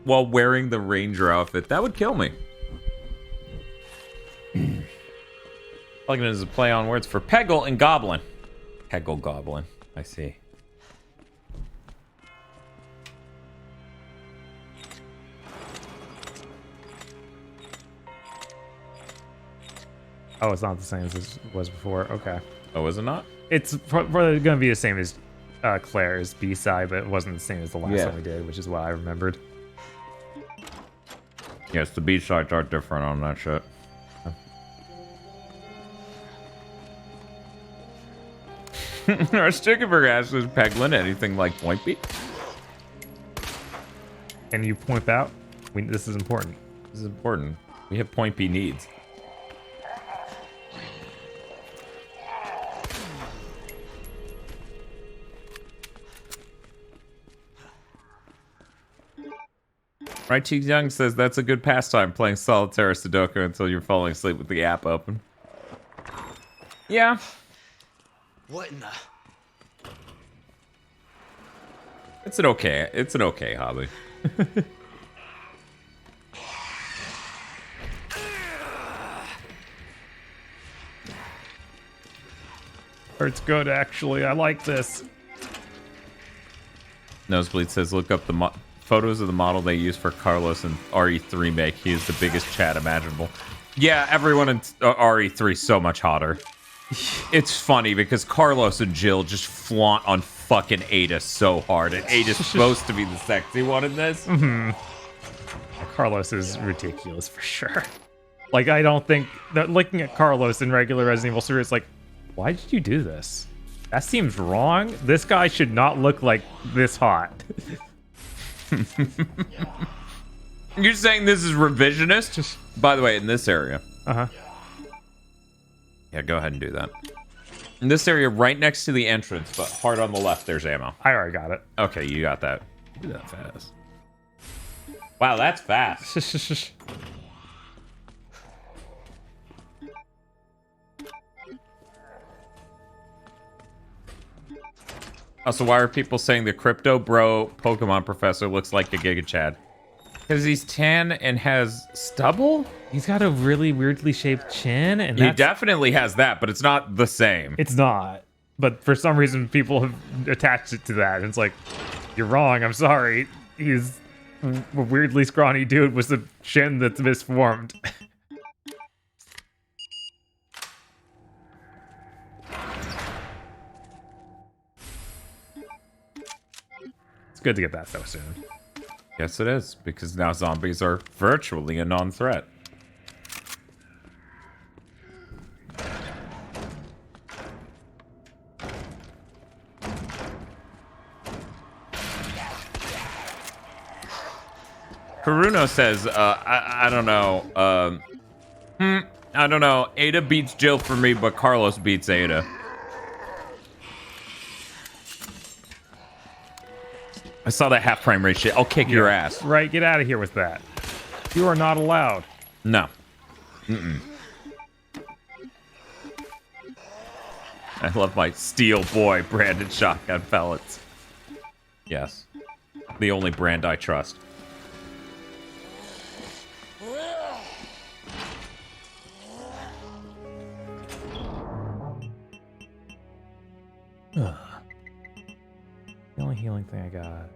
While wearing the ranger outfit. That would kill me. Plugin is a play on words for Peggle and Goblin. Peggle Goblin. I see. Oh, it's not the same as it was before. Okay. Oh, is it not? It's probably going to be the same as Claire's B-side, but it wasn't the same as the last one we did, which is what I remembered. Yes, the B-sides are different on that shit. Our Stickerberg asks, is Peglin anything like Point Beat? Can you point out? This is important. This is important. We have point B needs. Right, Cheek Young says that's a good pastime, playing solitaire or Sudoku until you're falling asleep with the app open. Yeah. What in the... It's an okay hobby. It's good, actually. I like this. Nosebleed says, look up the photos of the model they use for Carlos and RE2make. He is the biggest Chad imaginable. Yeah, everyone in RE3 is so much hotter. It's funny because Carlos and Jill just flaunt on fucking Ada so hard, and Ada's supposed to be the sexy one in this. Mm-hmm. Carlos is ridiculous for sure. Like, I don't think that looking at Carlos in regular Resident Evil series, like, why did you do this? That seems wrong. This guy should not look like this hot. You're saying this is revisionist? By the way, in this area. Uh-huh. Yeah, go ahead and do that. In this area, right next to the entrance, but hard on the left, there's ammo. I already got it. Okay, you got that. Do that fast. Wow, that's fast. Also, why are people saying the crypto bro Pokemon professor looks like a Giga Chad? Because he's tan and has stubble? He's got a really weirdly shaped chin, and he definitely has that, but it's not the same. It's not. But for some reason, people have attached it to that. And it's like, you're wrong. I'm sorry. He's a weirdly scrawny dude with a chin that's misformed. It's good to get that so soon. Yes, it is, because now zombies are virtually a non-threat. Haruno says, I don't know. I don't know. Ada beats Jill for me, but Carlos beats Ada. I saw that half frame rate shit. I'll kick your ass. Right, get out of here with that. You are not allowed. No. I love my Steel Boy branded shotgun pellets. Yes. The only brand I trust. The only healing thing I got.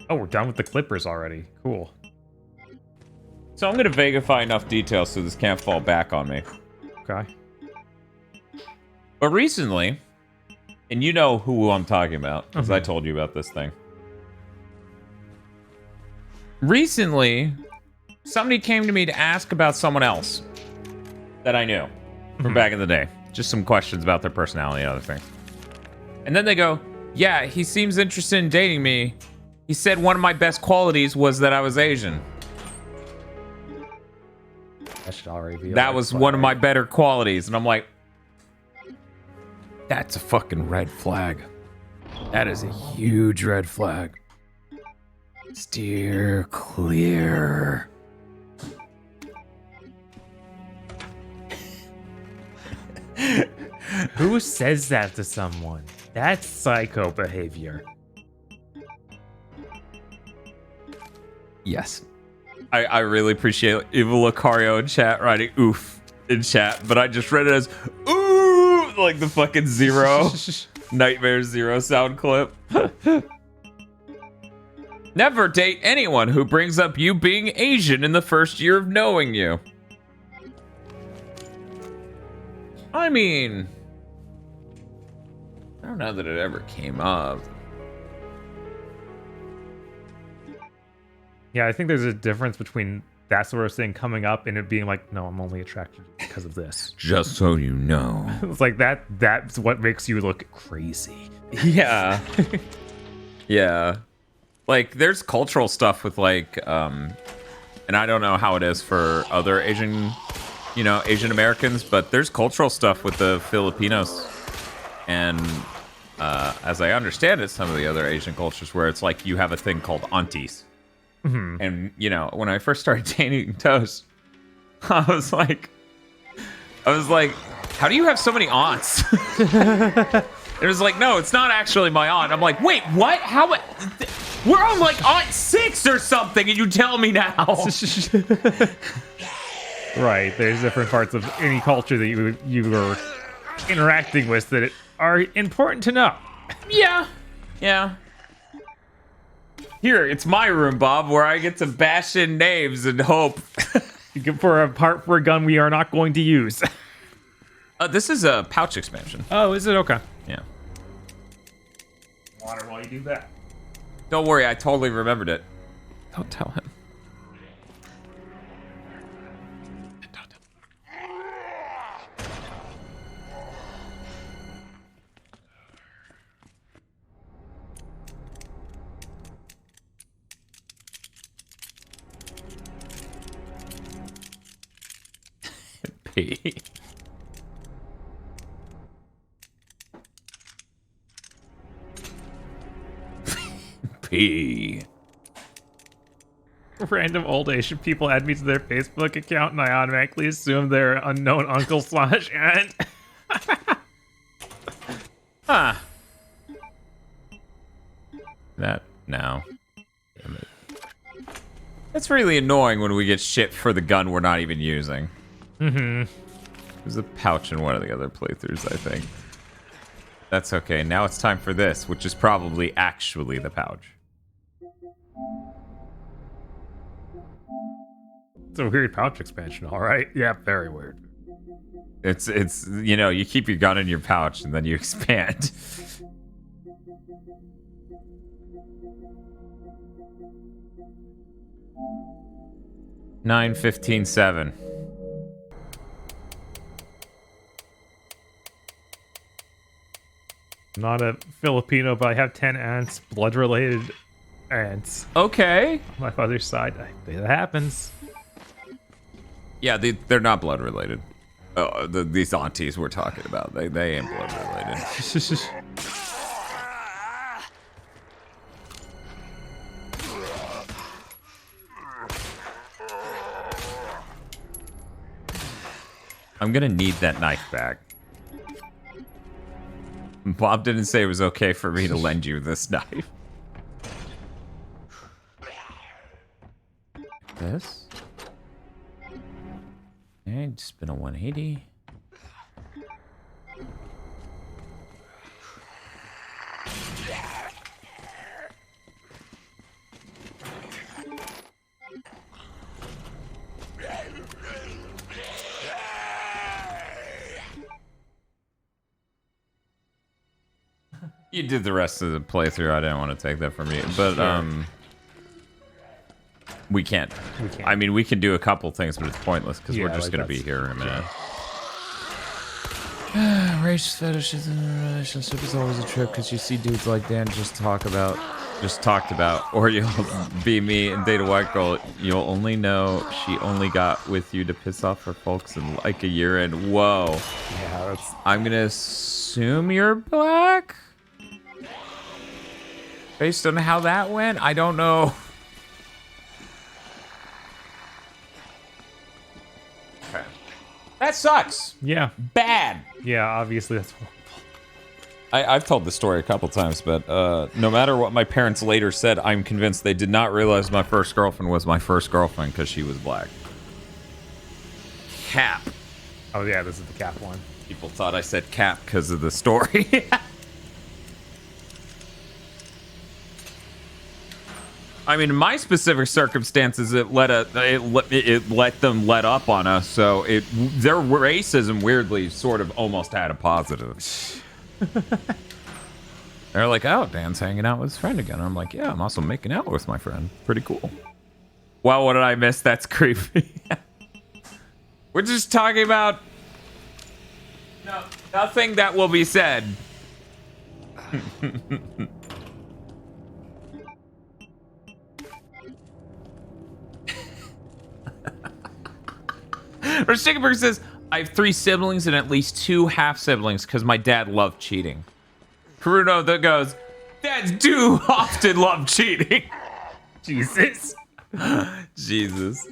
Oh, we're done with the clippers already. Cool. So I'm going to vagify enough details so this can't fall back on me. Okay. But recently, and you know who I'm talking about, because I told you about this thing. Recently, somebody came to me to ask about someone else that I knew from back in the day. Just some questions about their personality and other things. And then they go, yeah, he seems interested in dating me. He said one of my best qualities was that I was Asian. That should already be. That was one of my better qualities. And I'm like, that's a fucking red flag. That is a huge red flag. Steer clear. Who says that to someone? That's psycho behavior. Yes. I really appreciate Evil Lucario in chat writing oof in chat, but I just read it as ooh, like the fucking Zero Nightmare Zero sound clip. Never date anyone who brings up you being Asian in the first year of knowing you. I mean, I don't know that it ever came up. Yeah, I think there's a difference between that sort of thing coming up and it being like, no, I'm only attracted because of this. Just so you know. It's like that's what makes you look crazy. Yeah. Yeah. Like, there's cultural stuff with like, and I don't know how it is for other Asian, you know, Asian Americans, but there's cultural stuff with the Filipinos, and as I understand it, some of the other Asian cultures where it's like you have a thing called aunties, and you know, when I first started dating Toast, I was like, how do you have so many aunts? It was like, no, it's not actually my aunt. I'm like, wait, what? How? We're on like aunt 6 or something, and you tell me now. Right. There's different parts of any culture that you are interacting with that are important to know. Yeah. Yeah. Here, it's my room, Bob, where I get to bash in names and hope. For a part for a gun we are not going to use. This is a pouch expansion. Oh, is it? Okay. Yeah. Water while you do that. Don't worry, I totally remembered it. Don't tell him. P. P. Random old Asian people add me to their Facebook account, and I automatically assume they're unknown uncle / aunt. Huh. That now. Damn it. That's really annoying when we get shit for the gun we're not even using. There's a pouch in one of the other playthroughs, I think. That's okay. Now it's time for this, which is probably actually the pouch. It's a weird pouch expansion, all right. Yeah, very weird. It's you know, you keep your gun in your pouch and then you expand. $9.15.7. Not a Filipino, but I have 10 aunts, blood-related aunts. Okay. On my father's side, that happens. Yeah, they're not blood related. Oh, these aunties we're talking about, they ain't blood related. I'm gonna need that knife back. Bob didn't say it was okay for me to lend you this knife. This. Okay, spin a 180. You did the rest of the playthrough. I didn't want to take that from you, but we can't. I mean, we can do a couple things, but it's pointless because we're just gonna be here in a minute. Race fetishes in a relationship is always a trip because you see dudes like Dan just talked about, or you'll be me and date a white girl. You'll only know she only got with you to piss off her folks in like a year. And whoa, yeah, that's. I'm gonna assume you're black. Based on how that went, I don't know. Okay. That sucks. Yeah. Bad. Yeah, obviously that's horrible. I've told this story a couple times, but no matter what my parents later said, I'm convinced they did not realize my first girlfriend was my first girlfriend because she was black. Cap. Oh yeah, this is the Cap one. People thought I said Cap because of the story. I mean, in my specific circumstances, it let them let up on us. So their racism weirdly sort of almost had a positive. They're like, "Oh, Dan's hanging out with his friend again." I'm like, "Yeah, I'm also making out with my friend. Pretty cool." Well, what did I miss? That's creepy. We're just talking about nothing that will be said. Stickenberg says, I have 3 siblings and at least 2 half-siblings because my dad loved cheating. Karuno that goes, dads do often love cheating. Jesus. Jesus.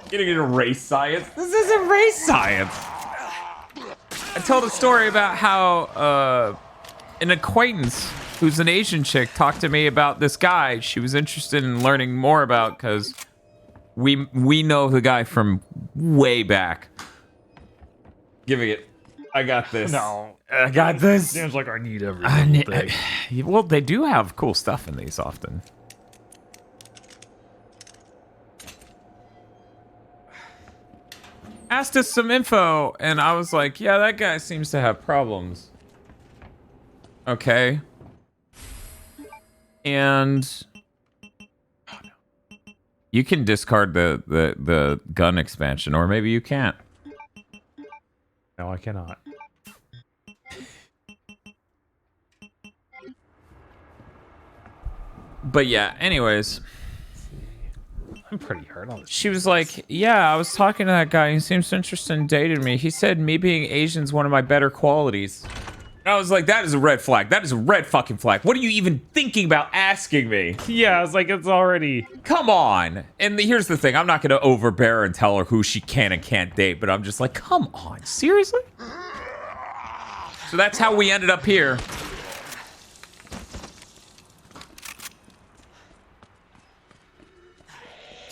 Getting into race science? This isn't race science. I told a story about how an acquaintance who's an Asian chick talked to me about this guy she was interested in learning more about because we know the guy from way back. Giving it. I got this. No. I got this. Seems like I need everything. Well, they do have cool stuff in these often. Asked us some info, and I was like, yeah, that guy seems to have problems. Okay. And you can discard the gun expansion, or maybe you can't. No, I cannot. But yeah, anyways. I'm pretty hurt on this. She was like, yeah, I was talking to that guy. He seems interested in dating me. He said me being Asian is one of my better qualities. And I was like, that is a red flag. That is a red fucking flag. What are you even thinking about asking me? Yeah, I was like, it's already... Come on. And here's the thing. I'm not going to overbear and tell her who she can and can't date, but I'm just like, come on. Seriously? So that's how we ended up here.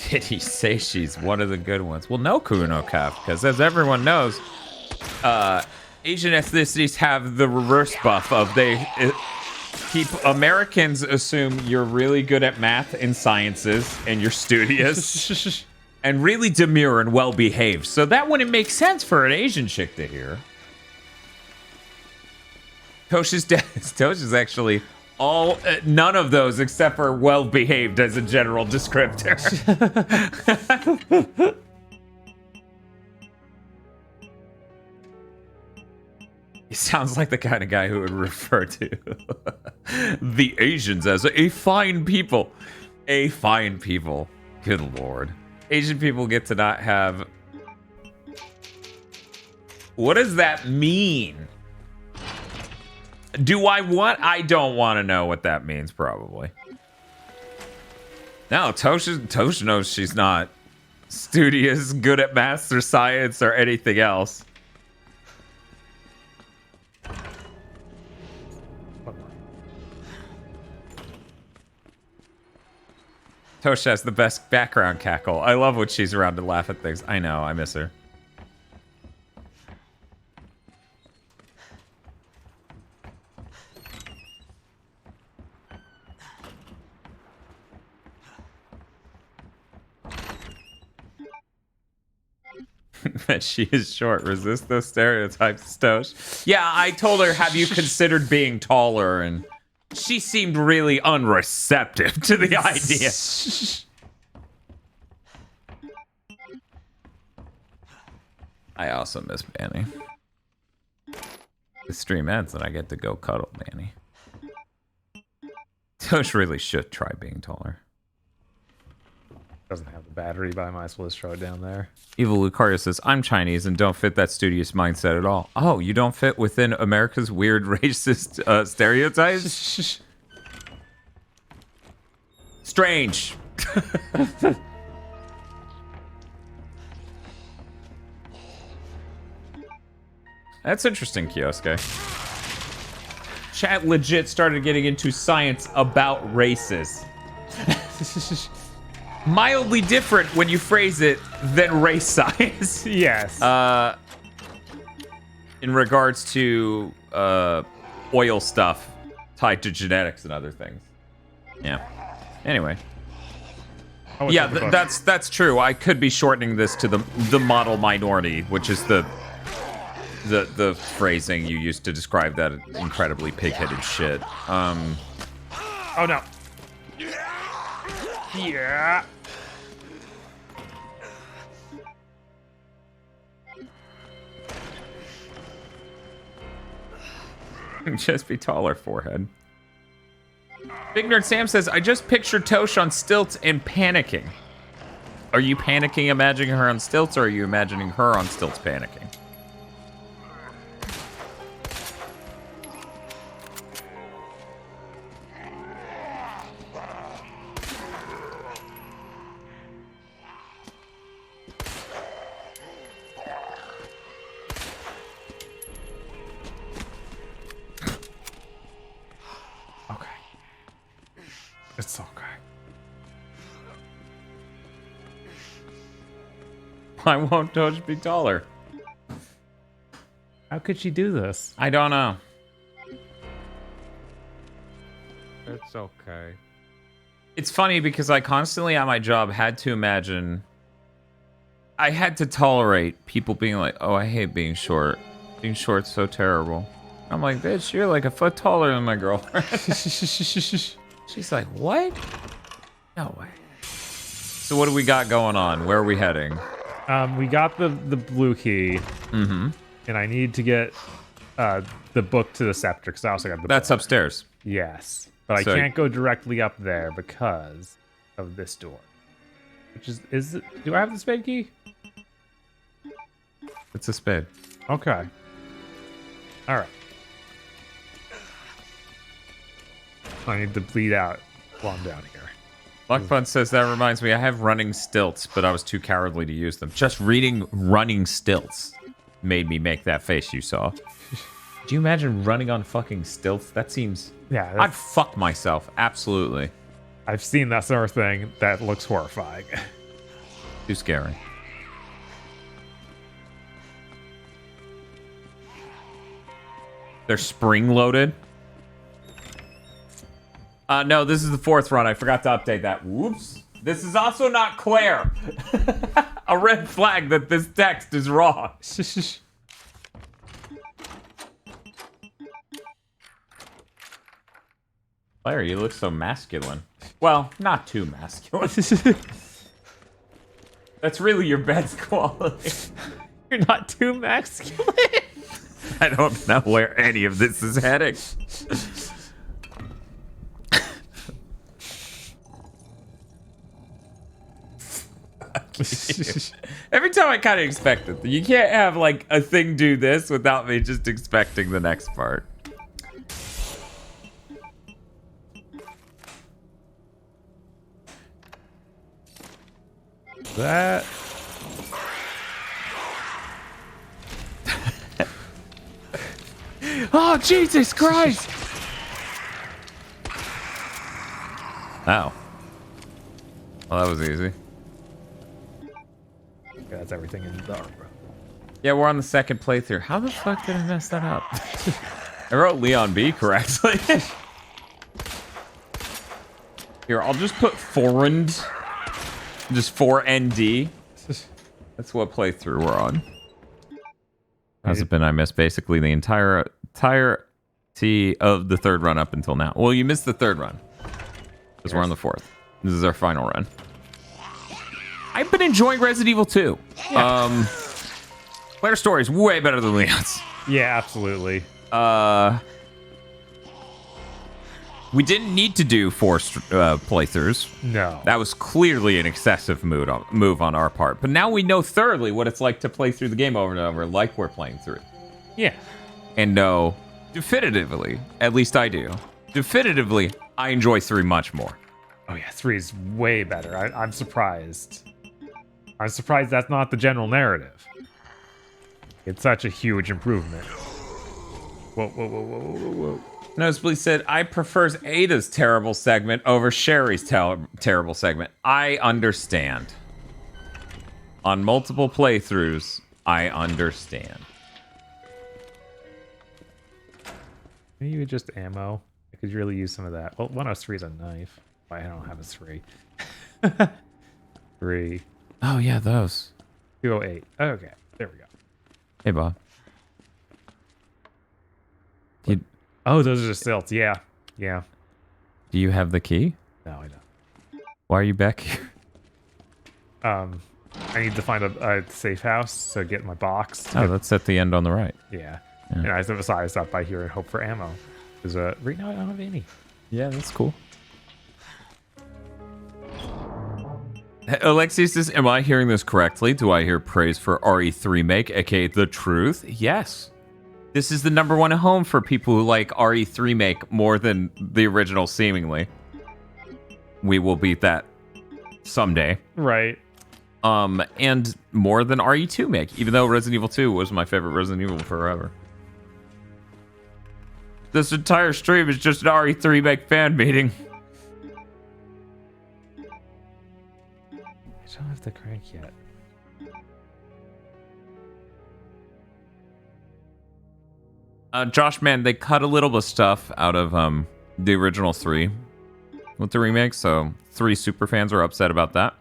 Did he say she's one of the good ones? Well, no, Kuno Cap, because as everyone knows, Asian ethnicities have the reverse buff of Americans assume you're really good at math and sciences and you're studious and really demure and well-behaved. So that wouldn't make sense for an Asian chick to hear. Tosh is actually all none of those except for well-behaved as a general descriptor. He sounds like the kind of guy who would refer to the Asians as a fine people. A fine people. Good lord. Asian people get to not have... What does that mean? Do I want? I don't want to know what that means, probably. No, Tosh knows she's not studious, good at math or science or anything else. Tosh has the best background cackle. I love when she's around to laugh at things. I know, I miss her. That she is short. Resist those stereotypes, Tosh. Yeah, I told her, have you considered being taller? And she seemed really unreceptive to the idea. I also miss Manny. The stream ends and I get to go cuddle Manny. Tosh really should try being taller. Doesn't have the battery, but I might as well just throw it down there. Evil Lucario says, I'm Chinese and don't fit that studious mindset at all. Oh, you don't fit within America's weird racist stereotypes? Strange. That's interesting, Kioske. Chat legit started getting into science about races. Mildly different when you phrase it than race science. Yes. In regards to oil stuff tied to genetics and other things. Yeah. Anyway. Yeah, that's true. I could be shortening this to the model minority, which is the phrasing you used to describe that incredibly pig-headed shit. Oh no. Yeah. Just be taller, forehead. Big Nerd Sam says, I just pictured Tosh on stilts and panicking. Are you panicking imagining her on stilts, or are you imagining her on stilts panicking? It's okay. I won't Doge be taller. How could she do this? I don't know. It's okay. It's funny because I constantly at my job had to imagine. I had to tolerate people being like, "Oh, I hate being short. Being short's so terrible." I'm like, "Bitch, you're like a foot taller than my girlfriend." She's like, "What? No way." So what do we got going on? Where are we heading? We got the blue key. Mm-hmm. And I need to get the book to the scepter because I also got the That's book. upstairs. Yes. But So- I can't go directly up there because of this door. Which is it, do I have the spade key? It's a spade. Okay. All right. I need to bleed out while I'm down here. Luckbun says, that reminds me, I have running stilts, but I was too cowardly to use them. Just reading running stilts made me make that face you saw. Do you imagine running on fucking stilts? That seems... Yeah. I'd fuck myself. Absolutely. I've seen that sort of thing. That looks horrifying. Too scary. They're spring-loaded? No, this is the 4th run. I forgot to update that. Whoops. This is also not Claire. A red flag that this text is wrong. Claire, you look so masculine. Well, not too masculine. That's really your best quality. You're not too masculine. I don't know where any of this is heading. Every time I kind of expect it. You can't have like a thing do this without me just expecting the next part. That... Oh, Jesus Christ! Oh. Well, that was easy. Yeah, that's everything in the dark, bro. Yeah, we're on the 2nd playthrough. How the fuck did I mess that up? I wrote Leon B correctly. Here, I'll just put forend. Just 4ND. That's what playthrough we're on. How's it been? I missed basically the entirety of the 3rd run up until now. Well, you missed the 3rd run. Because we're on the 4th. This is our final run. I've been enjoying Resident Evil 2. Yeah. Claire's story is way better than Leon's. Yeah, absolutely. We didn't need to do 4 playthroughs. No. That was clearly an excessive move on our part. But now we know thoroughly what it's like to play through the game over and over like we're playing through. Yeah. And know definitively, at least I do, definitively, I enjoy 3 much more. Oh yeah, 3 is way better. I'm surprised. I'm surprised that's not the general narrative. It's such a huge improvement. Whoa, whoa, whoa, whoa, whoa, whoa. Nosebleed said, I prefers Ada's terrible segment over Sherry's terrible segment. I understand. On multiple playthroughs, I understand. Maybe just ammo. I could really use some of that. Well, 103 is a knife. Why I don't have a 3. 3. Oh, yeah, those. 208. Okay, there we go. Hey, Bob. Oh, those are the stilts. Yeah. Yeah. Do you have the key? No, I don't. Why are you back here? I need to find a safe house to get my box. Oh, that's at the end on the right. Yeah. And I decided to stop by here and hope for ammo. Because right now I don't have any. Yeah, that's cool. Alexis says, am I hearing this correctly? Do I hear praise for RE2make, aka The Truth? Yes. This is the #1 home for people who like RE2make more than the original, seemingly. We will beat that someday. Right. And more than RE2make, even though Resident Evil 2 was my favorite Resident Evil forever. This entire stream is just an RE2make fan meeting. I don't have the crank yet. Josh, man, they cut a little bit of stuff out of the original 3 with the remake, so 3 super fans are upset about that.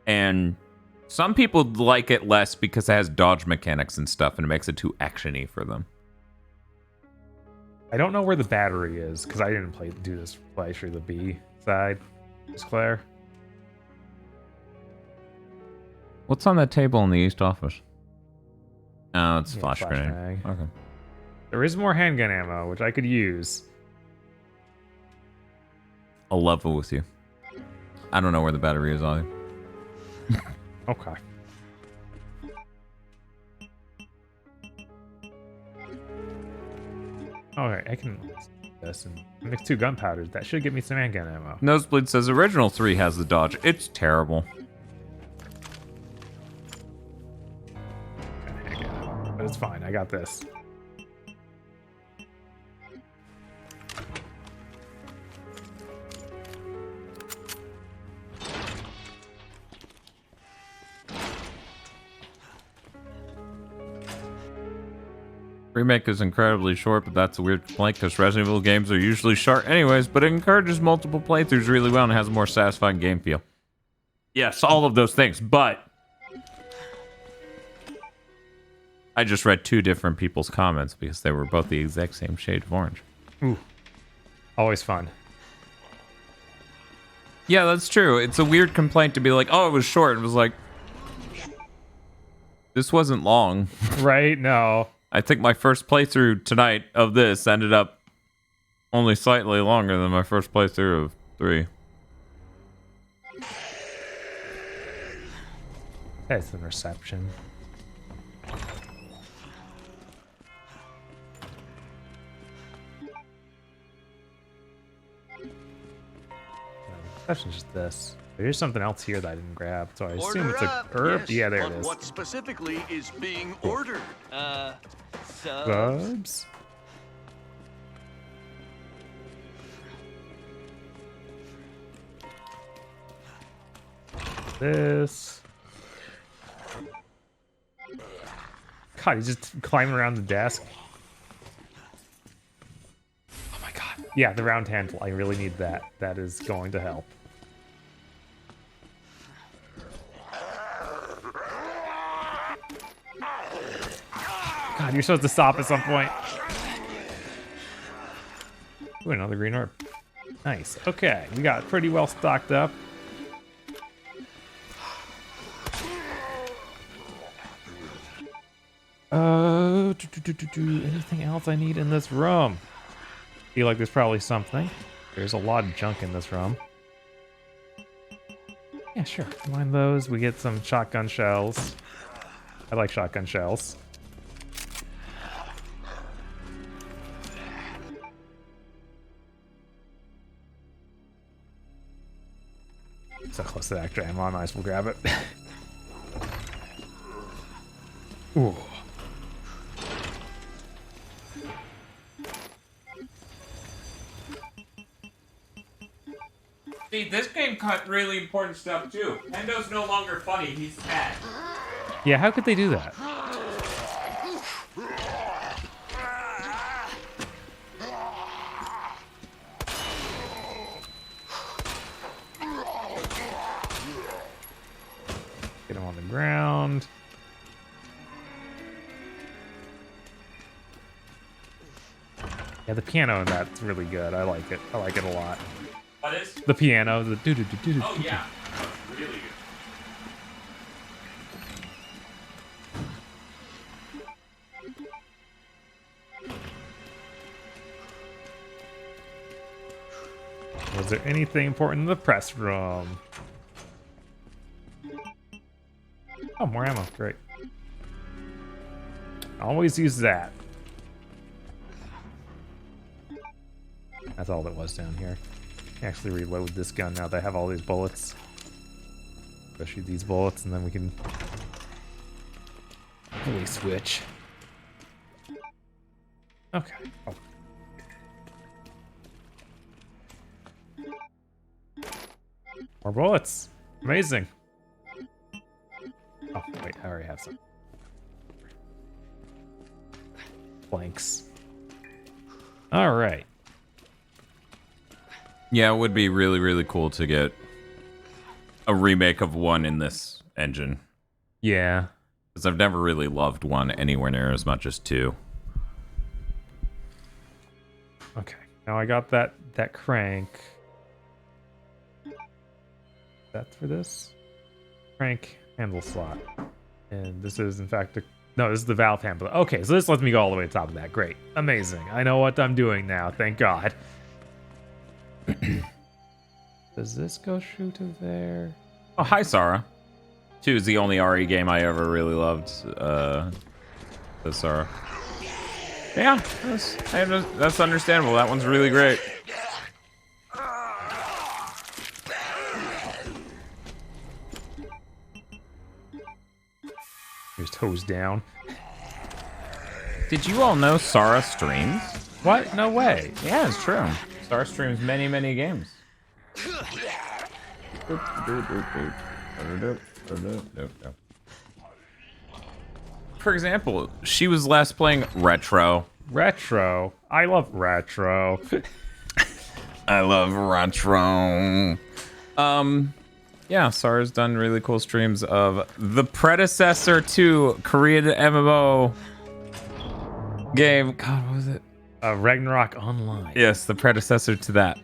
And some people like it less because it has dodge mechanics and stuff, and it makes it too action-y for them. I don't know where the battery is because I didn't do this playthrough the B side. Is Claire? What's on that table in the East office? Oh, it's Yeah, flash grenade. mag. Okay. There is more handgun ammo, which I could use. I'll level with you. I don't know where the battery is either. Okay. Alright, I can do this and mix 2 gunpowders. That should give me some handgun ammo. Nosebleed says original 3 has the dodge. It's terrible. But it's fine. I got this. Remake is incredibly short, but that's a weird complaint because Resident Evil games are usually short anyways, but it encourages multiple playthroughs really well and has a more satisfying game feel. Yes, all of those things, but I just read 2 different people's comments because they were both the exact same shade of orange. Ooh. Always fun. Yeah, that's true. It's a weird complaint to be like, oh, it was short. It was like, this wasn't long. Right? No. I think my first playthrough tonight of this ended up only slightly longer than my first playthrough of 3. That's the reception. That's just this. There's something else here that I didn't grab, so I assume it's a herb. Yes, Yeah, there but it is. What specifically is being ordered? Subs. This. God, he's just climbing around the desk. Oh my god. Yeah, the round handle. I really need that. That is going to help. God, you're supposed to stop at some point. Ooh, another green orb. Nice. Okay, we got pretty well stocked up. Anything else I need in this room? Feel like there's probably something. There's a lot of junk in this room. Yeah, sure. Mine those. We get some shotgun shells. I like shotgun shells. So close to the extra ammo, I might as well grab it. Ooh. See, this game cut really important stuff too. Hendo's no longer funny, he's sad. Yeah, how could they do that? Get him on the ground. Yeah, the piano in that's really good. I like it. I like it a lot. What is? The piano, the do do do do do. Oh yeah, really good. Was there anything important in the press room? Oh, more ammo. Great. Always use that. That's all that was down here. Actually reload this gun now that I have all these bullets. Go shoot these bullets and then we can fully switch. Okay. Oh. More bullets. Amazing. Oh, wait, I already have some. Blanks. All right. Yeah, it would be really, really cool to get a remake of 1 in this engine. Yeah. Because I've never really loved 1 anywhere near as much as 2. Okay. Now I got that crank. That's for this? Crank handle slot. And this is, in fact, no, this is the valve handle. Okay, so this lets me go all the way to the top of that. Great. Amazing. I know what I'm doing now. Thank God. Does this go shoot to there? Oh, hi, Sarah. 2 is the only RE game I ever really loved. Sarah. Yeah, that's understandable. That one's really great. His toes down. Did you all know Sarah streams? What? No way. Yeah, it's true. Sarah streams many, many games. For example, she was last playing Retro. Retro. I love Retro. I love Retro. Yeah, Sarah's done really cool streams of the predecessor to Korean MMO game. God, what was it? Ragnarok Online. Yes, the predecessor to that.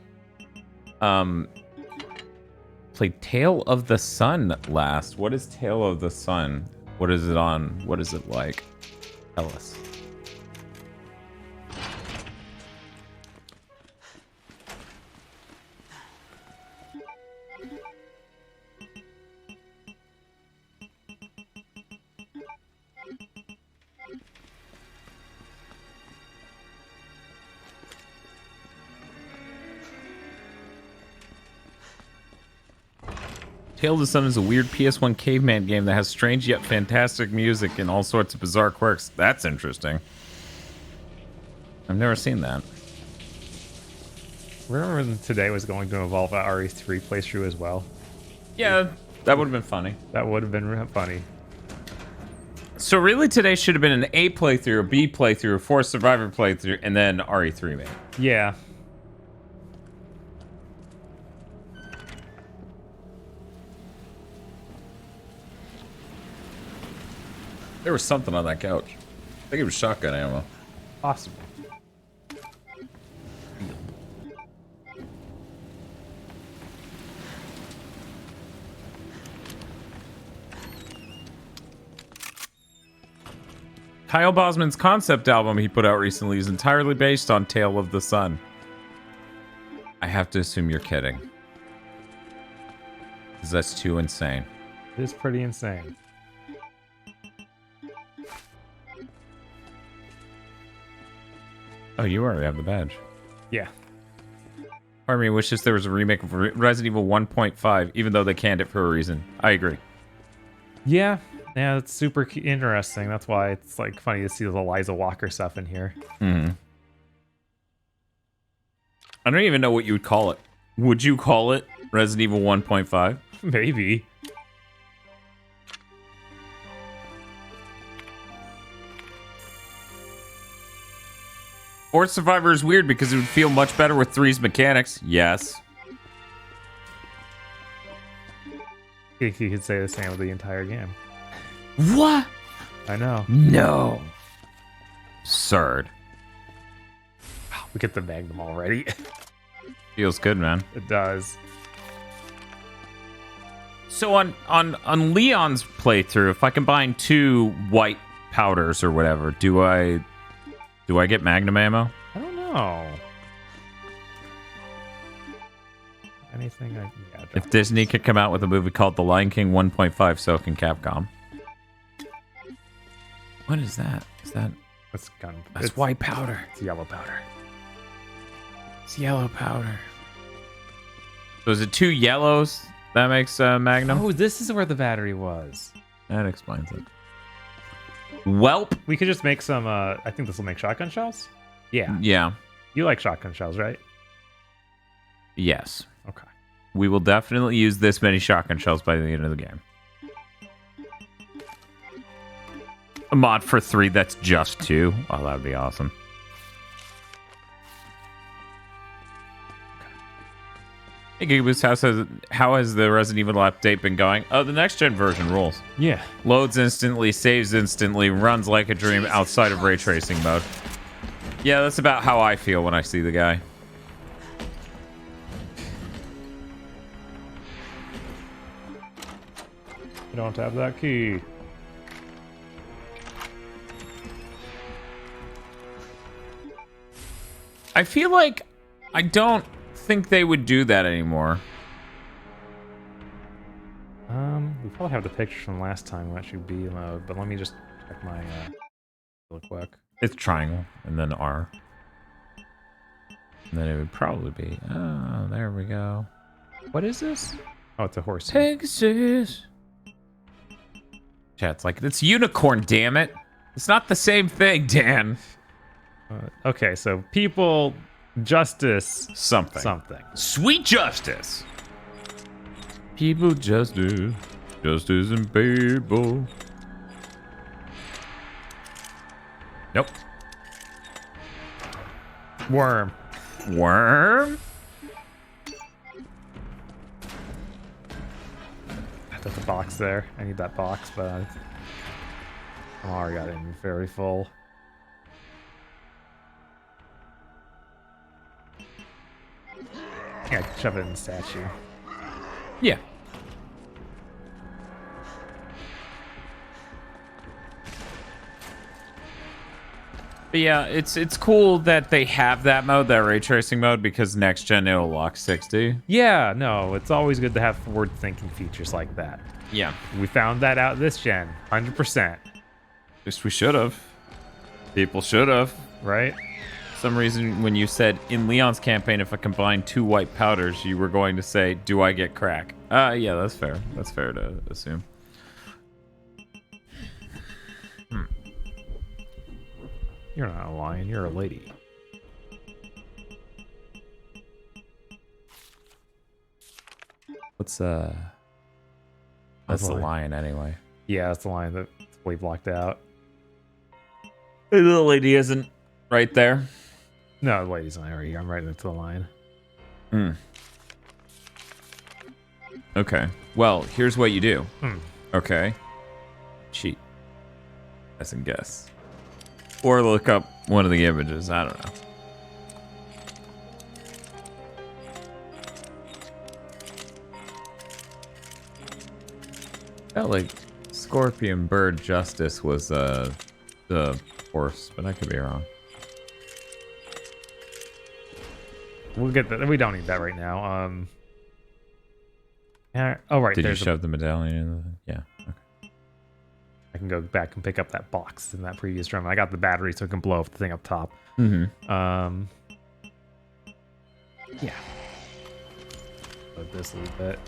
Played Tale of the Sun last. What is Tale of the Sun? What is it on? What is it like? Tell us. Tale of the Sun is a weird PS1 caveman game that has strange yet fantastic music and all sorts of bizarre quirks. That's interesting. I've never seen that. Remember when today was going to involve an RE3 playthrough as well? Yeah, that would have been funny. That would have been funny. So really today should have been an A playthrough, a B playthrough, a Force Survivor playthrough, and then RE2make. Yeah. There was something on that couch. I think it was shotgun ammo. Possible. Kyle Bosman's concept album he put out recently is entirely based on Tale of the Sun. I have to assume you're kidding. Because that's too insane. It is pretty insane. Oh, you already have the badge. Yeah. Part of me wishes there was a remake of Resident Evil 1.5, even though they canned it for a reason. I agree. Yeah. Yeah, it's super interesting. That's why it's like funny to see the Eliza Walker stuff in here. Mm-hmm. I don't even know what you would call it. Would you call it Resident Evil 1.5? Maybe. Force Survivor is weird because it would feel much better with 3's mechanics. Yes. I think you could say the same with the entire game. What? I know. No. Absurd. We get the Magnum already. Feels good, man. It does. So on Leon's playthrough, if I combine 2 white powders or whatever, do I get Magnum ammo? I don't know. Anything I... Yeah, if Disney could come out with a movie called The Lion King 1.5, so can Capcom. What is that? Is that? That's gun. That's white powder. It's yellow powder. It's yellow powder. So is it 2 yellows? That makes Magnum? Oh, this is where the battery was. That explains it. Welp. We could just make some, I think this will make shotgun shells? Yeah. Yeah. You like shotgun shells, right? Yes. Okay. We will definitely use this many shotgun shells by the end of the game. A mod for 3 that's just 2. Oh, that would be awesome. Hey, Gigaboos, how has the Resident Evil update been going? Oh, the next-gen version rules. Yeah. Loads instantly, saves instantly, runs like a dream outside of ray tracing mode. Yeah, that's about how I feel when I see the guy. You don't have that key. I feel like I don't think they would do that anymore. We probably have the picture from last time when it should be mode, but let me just check my real quick. It's triangle and then R. And then it would probably be. Oh, there we go. What is this? Oh, it's a horse. Pegasus. Chat's like, it's unicorn, damn it. It's not the same thing, Dan. Okay, so people, justice, something. Sweet justice. People justice. Justice and people. Nope. Worm. Worm? There's a box there. I need that box, but I already got it very full. Yeah, I can shove it in the statue. Yeah. But yeah, it's cool that they have that mode, that ray tracing mode, because next gen it'll lock 60. Yeah, no, it's always good to have forward-thinking features like that. Yeah. We found that out this gen, 100%. Just we should have. People should have. Right? Some reason when you said in Leon's campaign, if I combine 2 white powders, you were going to say, do I get crack? Yeah, that's fair. That's fair to assume. You're not a lion, you're a lady. What's that's the lion anyway. Yeah, that's the lion that's fully blocked out. The little lady isn't right there. No, the lady's not right here. I'm right next to the lion. Hmm. Okay. Well, here's what you do. Okay. Cheat. Guess and guess. Or look up one of the images. I don't know. Felt like Scorpion Bird Justice was the horse, but I could be wrong. We'll get that. We don't need that right now. Oh, right. Did you shove the medallion in the... Yeah. Okay. I can go back and pick up that box in that previous drum. I got the battery so it can blow up the thing up top. Mm-hmm. Yeah. Load this a little bit.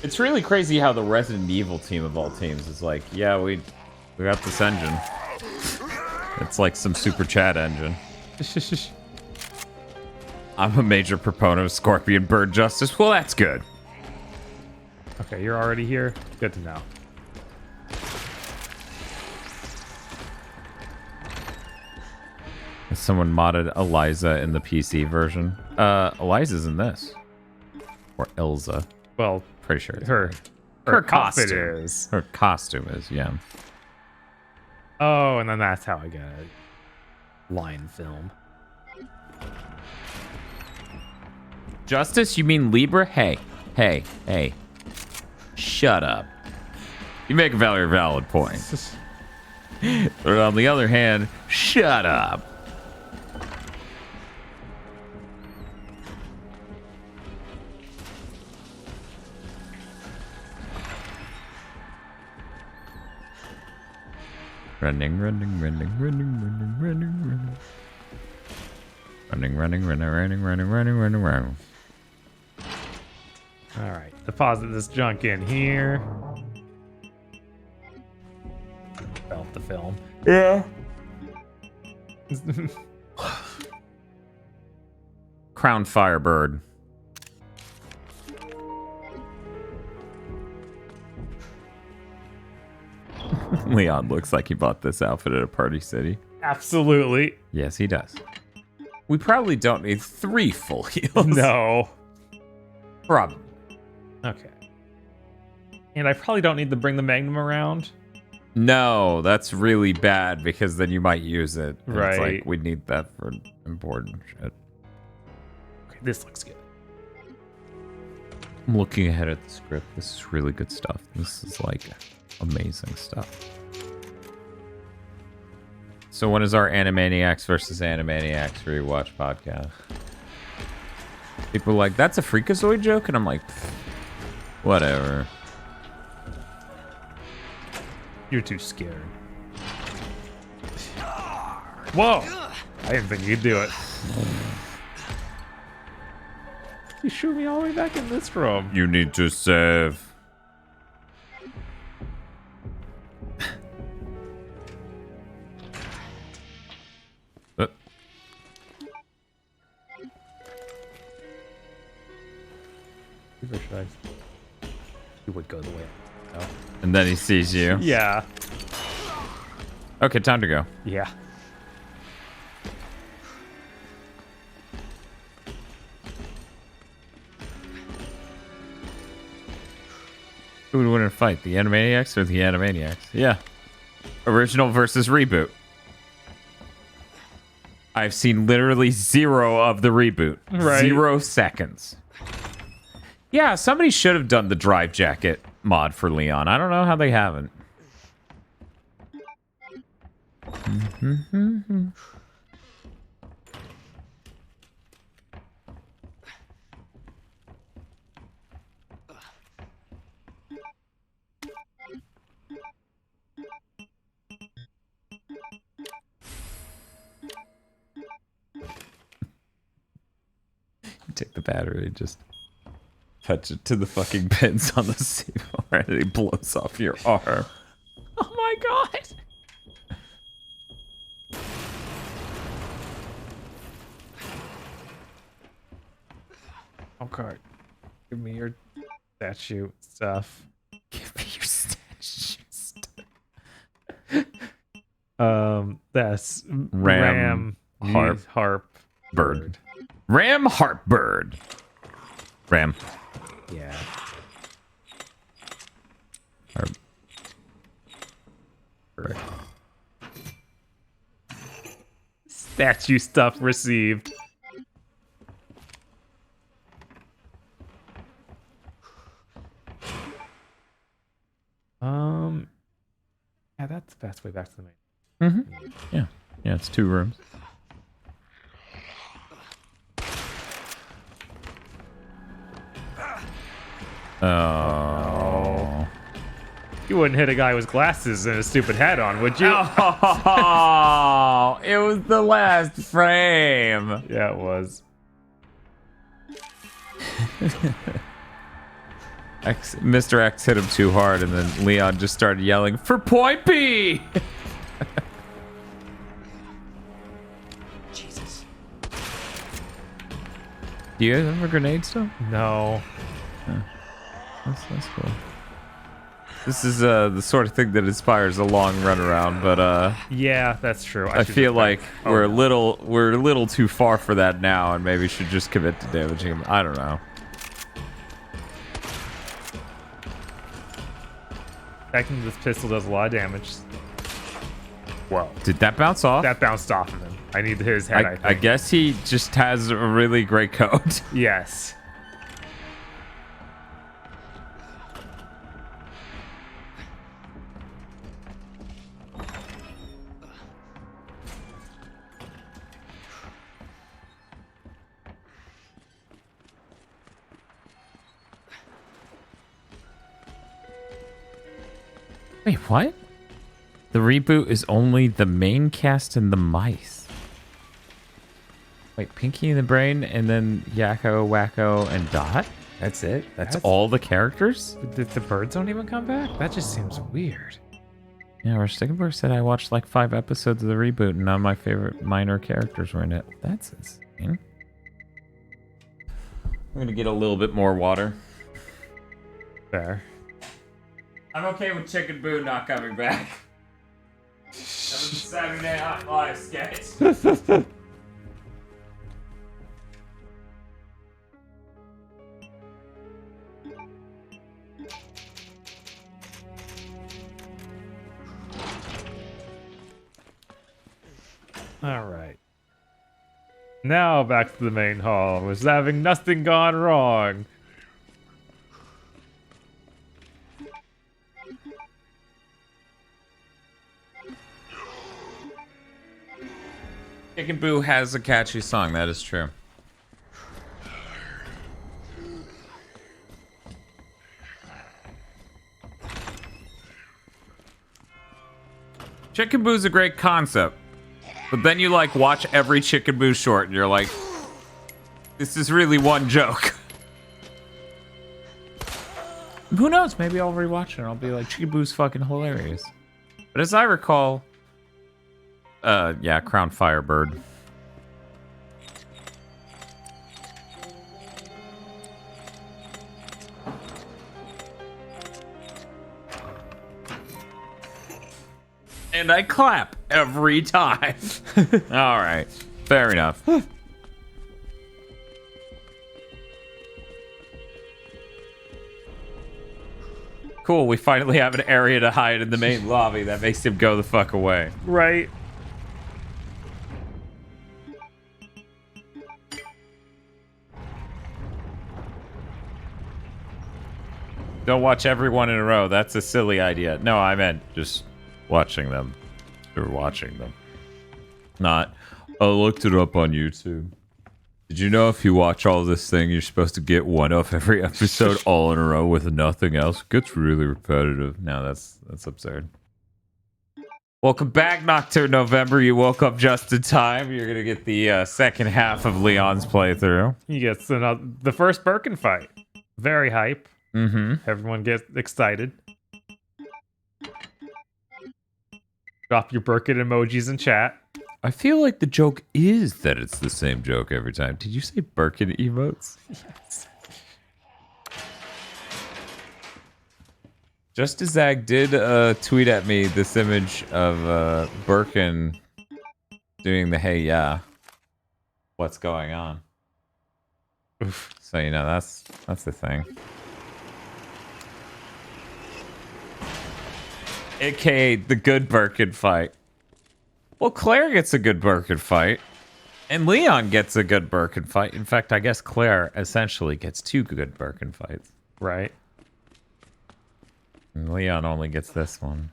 It's really crazy how the Resident Evil team of all teams is like, yeah, we got this engine. It's like some super chat engine. I'm a major proponent of Scorpion Bird Justice. Well, that's good. Okay, you're already here. Good to know. Someone modded Eliza in the PC version. Eliza's in this. Or Elza. Well, pretty sure it's her costume is. Her costume is, yeah. Oh, and then that's how I get a line film. Justice? You mean Libra? Hey. Shut up. You make a very valid point. But on the other hand, shut up. Running, running, running, running, running, running, running. Running, running, running, running, running, running, running, running. All right, deposit this junk in here. Fell off the film. Yeah. Crown Firebird. Leon looks like he bought this outfit at a Party City. Absolutely. Yes, he does. We probably don't need 3 full heals. No. Probably. Okay. And I probably don't need to bring the Magnum around. No, that's really bad because then you might use it. And Right. It's like, we need that for important shit. Okay, this looks good. I'm looking ahead at the script. This is really good stuff. This is like amazing stuff. So when is our Animaniacs versus Animaniacs rewatch podcast? People are like, that's a Freakazoid joke? And I'm like, whatever. You're too scared. Whoa! I didn't think you'd do it. You shoot me all the way back in this room. You need to save. You would go the way. No. And then he sees you. Yeah. Okay, time to go. Yeah. Who would win in a fight, the Animaniacs or the Animaniacs? Yeah. Original versus reboot. I've seen literally 0 of the reboot. Right. 0 seconds. Yeah, somebody should have done the drive jacket mod for Leon. I don't know how they haven't. Take the battery, just touch it to the fucking pins on the C4 and it blows off your arm. Oh my god! Okay. Give me your statue stuff. Give me your statue stuff. That's Ram harp bird. Ram harp bird. Ram. Yeah. Harp. Bird. Statue stuff received. Yeah, that's the best way back to the main. Yeah. Yeah, it's 2 rooms. Oh. You wouldn't hit a guy with glasses and a stupid hat on, would you? Oh, it was the last frame. Yeah, it was. Mr. X hit him too hard, and then Leon just started yelling, "For Point B!" Jesus. Do you guys have a grenade still? No. That's cool. This is the sort of thing that inspires a long runaround, but yeah, that's true. I feel like we're a little too far for that now, and maybe should just commit to damaging him. I don't know. Second, this pistol does a lot of damage. Whoa. Did that bounce off? That bounced off of him. I need his head, I think. I guess he just has a really great code. Yes. Wait, what? The reboot is only the main cast and the mice. Wait, Pinky and the Brain, and then Yakko, Wacko, and Dot? That's it? That's all the characters? The birds don't even come back? That just seems weird. Yeah, Rush Stickenberg said I watched like 5 episodes of the reboot and none of my favorite minor characters were in it. That's insane. I'm gonna get a little bit more water. Fair. I'm okay with Chicken Boo not coming back. That was a Saturday Night Live sketch. All right. Now back to the main hall. Was having nothing gone wrong? Chicken Boo has a catchy song, that is true. Chicken Boo's a great concept. But then you like watch every Chicken Boo short and you're like, this is really one joke. Who knows? Maybe I'll rewatch it and I'll be like, Chicken Boo's fucking hilarious. But as I recall, yeah, Crown Firebird. And I clap every time. All right, fair enough. Cool, we finally have an area to hide in the main lobby that makes him go the fuck away. Right. Don't watch everyone in a row. That's a silly idea. No, I meant just watching them. Or watching them. Not, I looked it up on YouTube. Did you know if you watch all this thing, you're supposed to get one of every episode all in a row with nothing else? It gets really repetitive. No, that's absurd. Welcome back, Nocturne November. You woke up just in time. You're gonna get the second half of Leon's playthrough. He gets the first Birkin fight. Very hype. Mm-hmm. Everyone gets excited. Drop your Birkin emojis in chat. I feel like the joke is that it's the same joke every time. Did you say Birkin emotes? Yes. Just as Zag did tweet at me this image of Birkin doing the hey yeah. What's going on? Oof. So you know that's the thing. AKA the good Birkin fight. Well, Claire gets a good Birkin fight. And Leon gets a good Birkin fight. In fact, I guess Claire essentially gets 2 good Birkin fights. Right. And Leon only gets this one.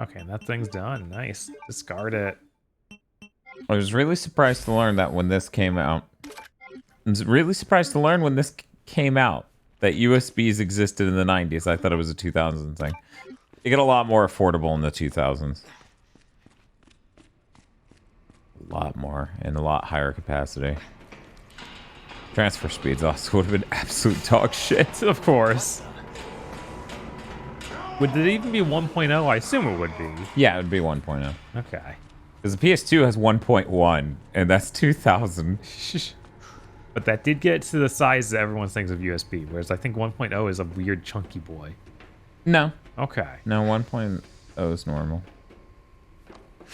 Okay, that thing's done. Nice. Discard it. I was really surprised to learn that when this came out. I was really surprised to learn when this came out that USBs existed in the 90s. I thought it was a 2000 thing. They get a lot more affordable in the 2000s. A lot more and a lot higher capacity. Transfer speeds also would have been absolute dog shit. Of course. Would it even be 1.0? I assume it would be. Yeah, it would be 1.0. Okay. Because the PS2 has 1.1, and that's 2000. But that did get to the size that everyone thinks of USB, whereas I think 1.0 is a weird chunky boy. No. Okay. No, 1.0 is normal.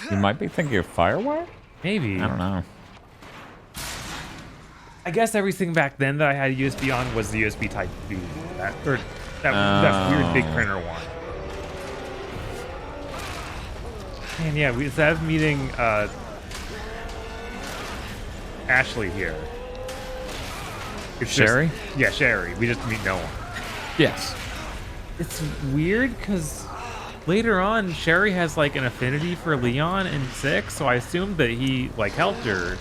You might be thinking of FireWire? Maybe. I don't know. I guess everything back then that I had USB on was the USB Type B. That weird big printer one. And yeah, instead of meeting Ashley here. It's Sherry? Just, yeah, Sherry. We just meet no one. Yes. It's weird because later on, Sherry has like an affinity for Leon in 6, so I assumed that he like helped her.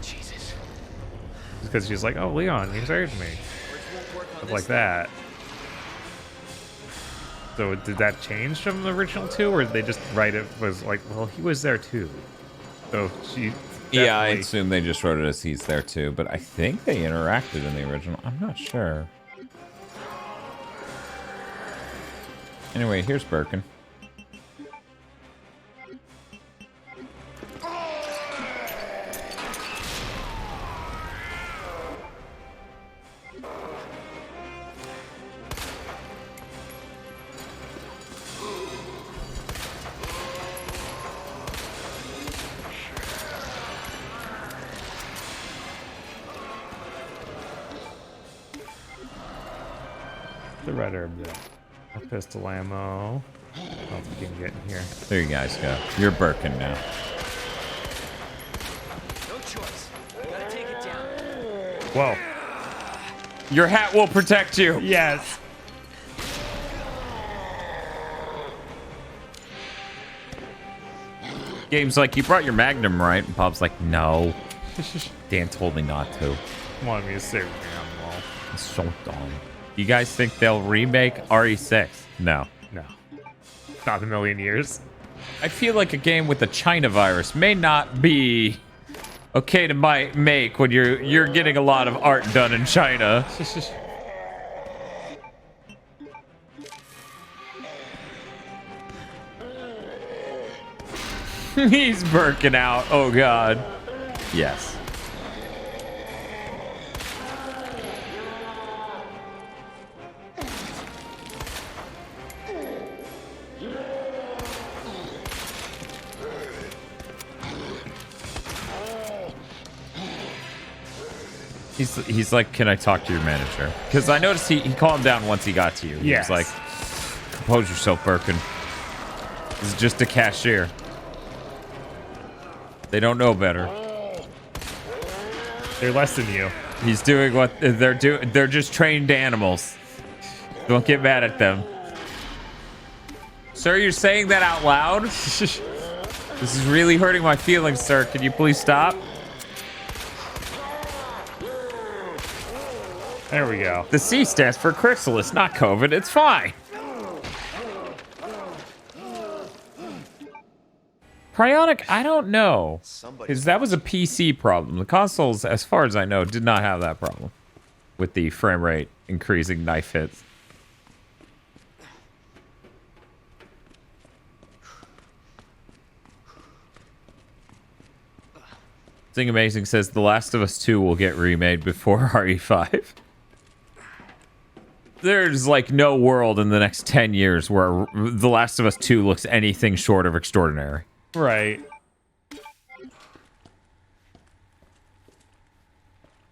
Jesus. Because she's like, oh, Leon, he saved me. Stuff like that. So did that change from the original 2, or did they just write it was like, well, he was there too? So she. Yeah, I assume they just wrote it as he's there too, but I think they interacted in the original. I'm not sure. Anyway, here's Birkin. The red herb there. A pistol ammo. I don't think you can get in here. There you guys go. You're Birkin now. No choice. Gotta take it down. Whoa. Your hat will protect you. Yes. Game's like, you brought your Magnum, right? And Pop's like, no. Dan told me not to. Wanted me to save the ammo. It's so dumb. You guys think they'll remake RE6? No. No. Not in a million years. I feel like a game with the China virus may not be okay to make when you're getting a lot of art done in China. He's Birkin out. Oh god. Yes. He's like, can I talk to your manager? Because I noticed he calmed down once he got to you. He was like, compose yourself, Birkin. This is just a cashier. They don't know better. They're less than you. He's doing what they're doing. They're just trained animals. Don't get mad at them. Sir, you're saying that out loud? This is really hurting my feelings, sir. Can you please stop? There we go. The C stands for chrysalis, not COVID. It's fine. Cryonic, I don't know. Because that was a PC problem. The consoles, as far as I know, did not have that problem. With the frame rate increasing knife hits. Thing Amazing says The Last of Us 2 will get remade before RE5. There's like no world in the next 10 years where The Last of Us 2 looks anything short of extraordinary. Right.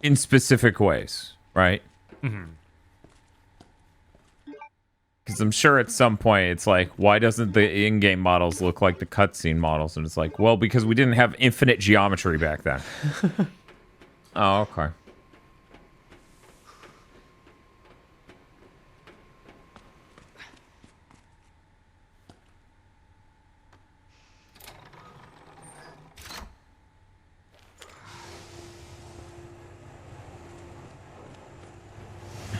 In specific ways, right? Mm-hmm. Because I'm sure at some point it's like, why doesn't the in-game models look like the cutscene models? And it's like, well, because we didn't have infinite geometry back then. Oh, okay.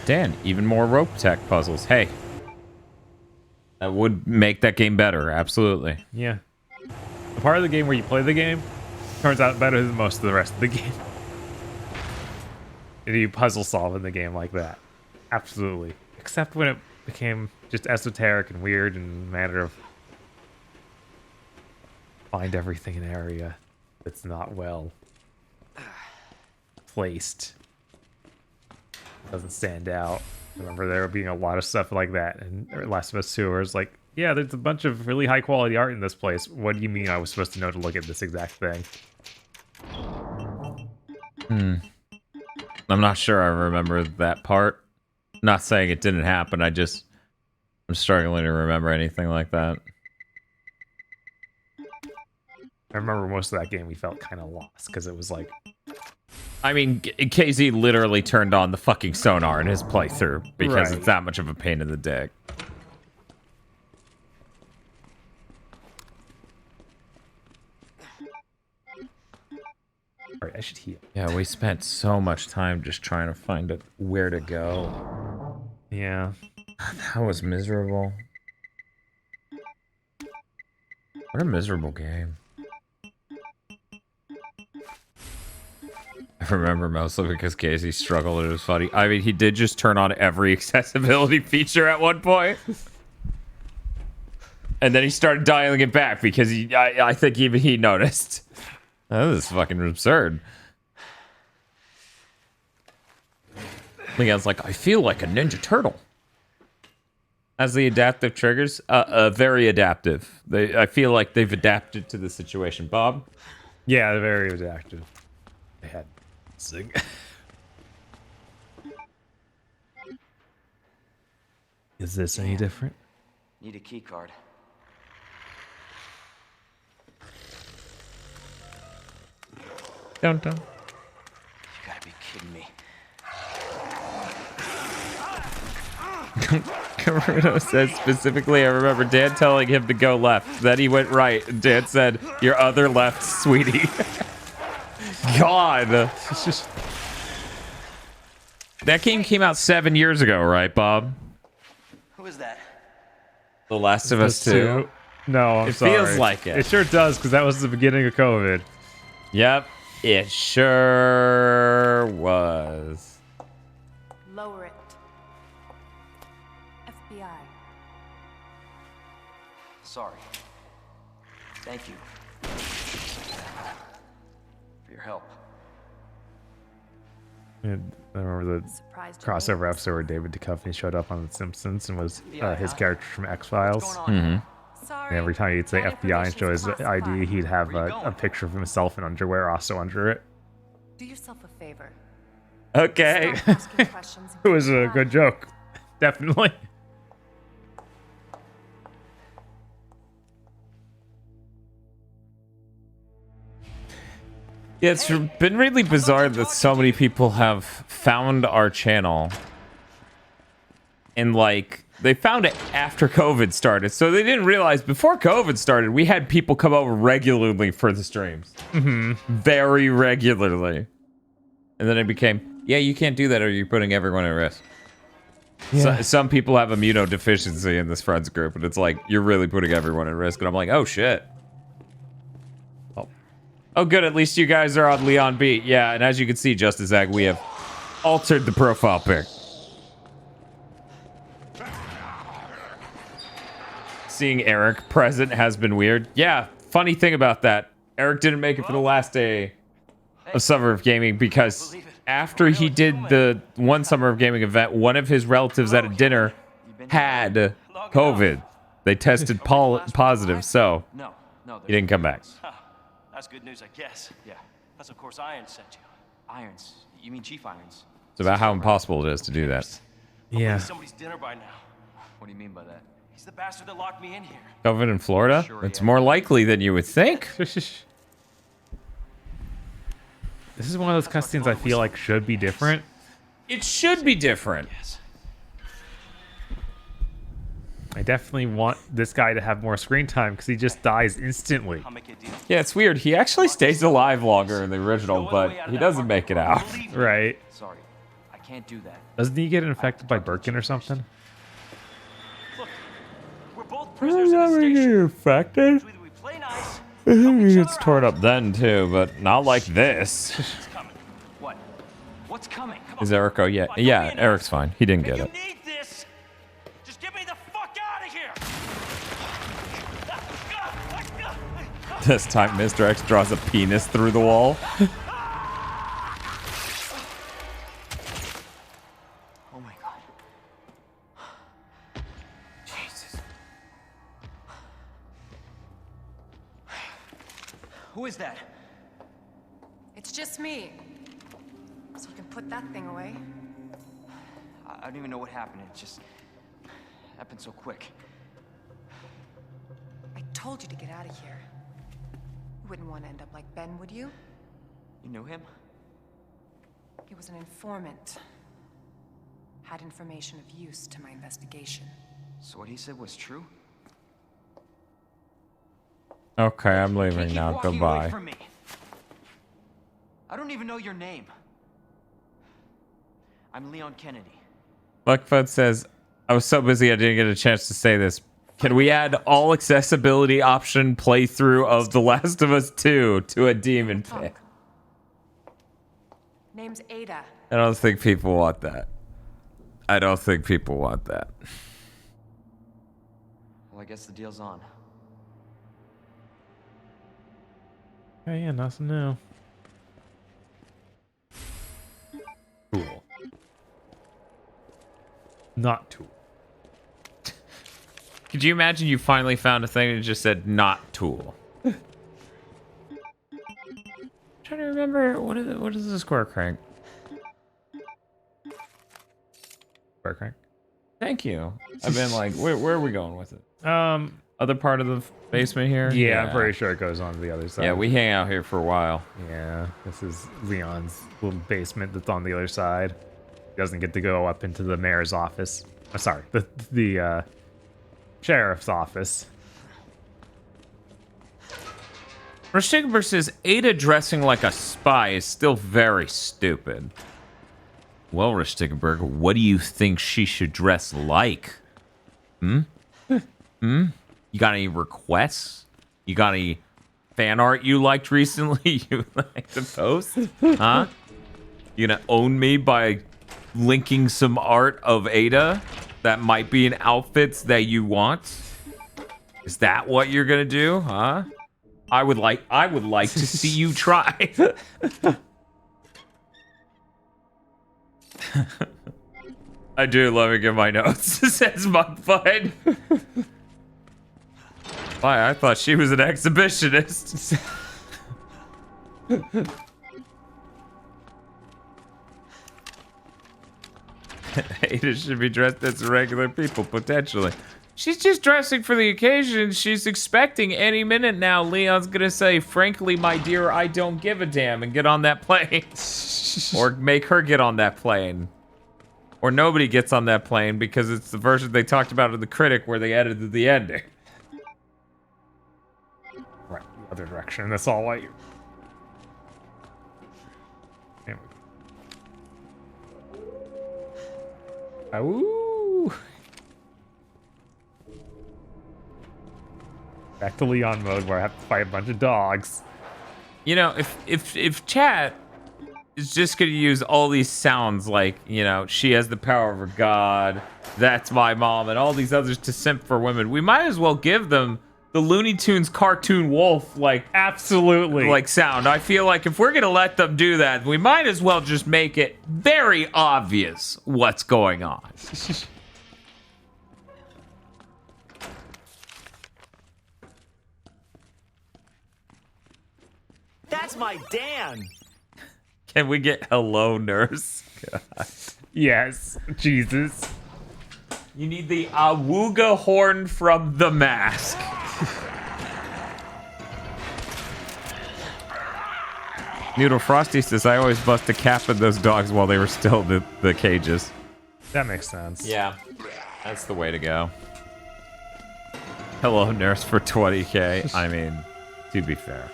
Dan, even more rope tech puzzles. Hey. That would make that game better, absolutely. Yeah. The part of the game where you play the game turns out better than most of the rest of the game. If you puzzle solve in the game like that. Absolutely. Except when it became just esoteric and weird and a matter of find everything in an area that's not well placed. Doesn't stand out. I remember there being a lot of stuff like that in Last of Us 2 where it's like, yeah, there's a bunch of really high quality art in this place. What do you mean I was supposed to know to look at this exact thing? I'm not sure I remember that part. Not saying it didn't happen, I'm struggling to remember anything like that. I remember most of that game we felt kind of lost because it was like... I mean, KZ literally turned on the fucking sonar in his playthrough because it's that much of a pain in the dick. I should heal. Yeah, we spent so much time just trying to find where to go. Yeah. That was miserable. What a miserable game. I remember mostly because Casey struggled and it was funny. I mean, he did just turn on every accessibility feature at one point. And then he started dialing it back because I think even he noticed. Oh, this is fucking absurd. Leon's like, I feel like a Ninja Turtle. As the adaptive triggers, very adaptive. I feel like they've adapted to the situation. Bob? Yeah, they're very adaptive. They had sing. Is this any different? Need a key card. Don't. You gotta be kidding me. Caruno says specifically, I remember Dan telling him to go left. Then he went right, and Dan said, your other left, sweetie. God. That game came out 7 years ago, right, Bob? Who is that? The Last of Us 2? No, I'm sorry. It feels like it. It sure does, because that was the beginning of COVID. Yep, it sure was. Lower it. FBI. Sorry. Thank you. For your help. And I remember the crossover episode where David Duchovny showed up on The Simpsons and was his character from X-Files. Mm-hmm. And every time he'd say FBI and show his ID, he'd have a picture of himself in underwear also under it. Do yourself a favor. Okay. It was a good joke. Definitely. Yeah, it's been really bizarre that so many people have found our channel. And, like, they found it after COVID started. So they didn't realize before COVID started, we had people come over regularly for the streams. Mm-hmm. Very regularly. And then it became, yeah, you can't do that or you're putting everyone at risk. Yeah. So, some people have immunodeficiency in this friends group, and it's like, you're really putting everyone at risk. And I'm like, oh, shit. Oh, good. At least you guys are on Leon Beat. Yeah, and as you can see, Justice Ag, we have altered the profile pic. Seeing Eric present has been weird. Yeah, funny thing about that. Eric didn't make it for the last day of Summer of Gaming because after he did the one Summer of Gaming event, one of his relatives at a dinner had COVID. They tested positive, so he didn't come back. That's good news, I guess. Yeah. That's of course Irons sent you. Irons? You mean Chief Irons? It's about how impossible it is to do that. Yeah. Somebody's dinner by now. What do you mean by that? He's the bastard that locked me in here. COVID in Florida? It's more likely than you would think. This is one of those cutscenes I feel like should be different. It should be different. Yes. I definitely want this guy to have more screen time because he just dies instantly. Yeah, it's weird. He actually stays alive longer in the original, but he doesn't make it out. Right. Sorry, I can't do that. Doesn't he get infected by Birkin or something? Look, we're both prisoners in the station. Infected? So either we play nice, I think he gets torn up then too, but not like this. What's coming? What? What's coming? Come on. Is Eric? Oh yeah, yeah. Eric's fine. He didn't get it. Need this? Just get me the fuck out of here! This time, Mr. X draws a penis through the wall. Oh my god. Jesus. Who is that? It's just me. So you can put that thing away. I don't even know what happened. It just happened so quick. I told you to get out of here. You wouldn't want to end up like Ben, would you? You knew him? He was an informant. Had information of use to my investigation. So what he said was true? Okay, I'm leaving now. Goodbye. I don't even know your name. I'm Leon Kennedy. Buckfud says, I was so busy I didn't get a chance to say this. Can we add all accessibility option playthrough of The Last of Us 2 to a demon pit? Name's Ada. I don't think people want that. I don't think people want that. Well, I guess the deal's on. Oh yeah, nothing new. Cool. Not tool. Could you imagine you finally found a thing that just said not tool? Trying to remember what is the square crank? Square crank. Thank you. I've been like, where are we going with it? Other part of the basement here? Yeah, I'm pretty sure it goes on to the other side. Yeah, we hang out here for a while. Yeah, this is Leon's little basement that's on the other side. He doesn't get to go up into the mayor's office. Oh, sorry, the sheriff's office. Rashtigber says Ada dressing like a spy is still very stupid. Well, Rashtigberg, what do you think she should dress like? Hmm? You got any requests? You got any fan art you liked recently you like to post? Huh? You gonna own me by linking some art of Ada that might be in outfits that you want? Is that what you're gonna do? Huh? I would like to see you try. I do. Let me get my notes. Says Mudbud. Why? I thought she was an exhibitionist. Ada should be dressed as regular people, potentially. She's just dressing for the occasion. She's expecting any minute now Leon's gonna say, frankly, my dear, I don't give a damn, and get on that plane. Or make her get on that plane. Or nobody gets on that plane because it's the version they talked about in The Critic where they edited the ending. Right, the other direction. That's all I... There we go. Ooh. Back to Leon mode where I have to fight a bunch of dogs. You know, if chat is just gonna use all these sounds like, you know, she has the power of her god, that's my mom, and all these others to simp for women, we might as well give them the Looney Tunes cartoon wolf, like, absolutely, like sound. I feel like if we're gonna let them do that, we might as well just make it very obvious what's going on. That's my Dan. Can we get hello, nurse? God. Yes, Jesus. You need the awooga horn from The Mask. Noodle Frosty says, I always bust a cap in those dogs while they were still in the cages. That makes sense. Yeah, that's the way to go. Hello, nurse for 20k. I mean, to be fair.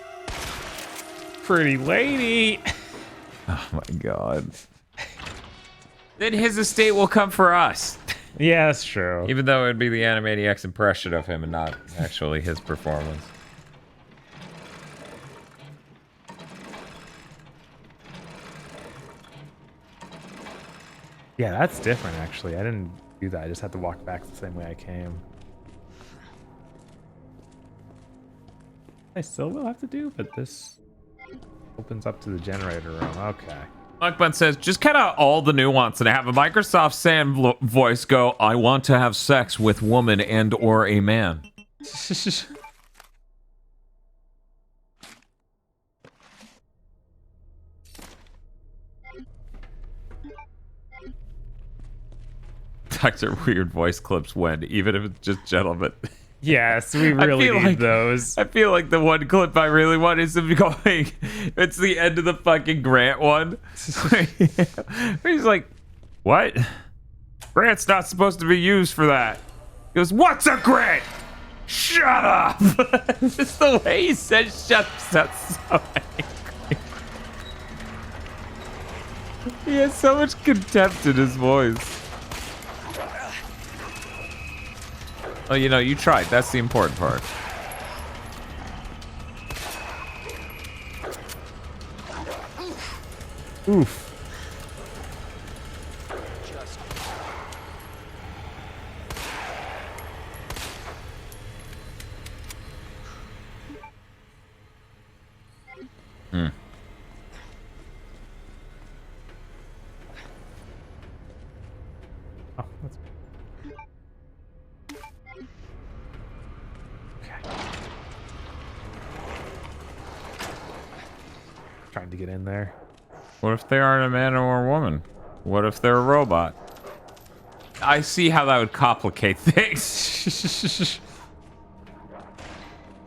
Pretty lady. Oh my god. Then his estate will come for us. Yeah, that's true. Even though it would be the Animaniacs impression of him and not actually his performance. Yeah, that's different, actually. I didn't do that. I just had to walk back the same way I came. I still will have to do, but this opens up to the generator room. Okay. Mukbun says, just cut out all the nuance and have a Microsoft Sam voice go, I want to have sex with woman and or a man. Dr. Weird voice clips when, even if it's just gentlemen. Yes, we really need those. I feel like the one clip I really want is him going, it's the end of the fucking Grant one. He's like, what? Grant's not supposed to be used for that. He goes, what's a grant? Shut up! Just the way he says shut up so angry. He has so much contempt in his voice. Oh, you know, you tried. That's the important part. Oof. Hmm. Oh, that's... Okay. Trying to get in there. What if they aren't a man or a woman? What if they're a robot? I see how that would complicate things.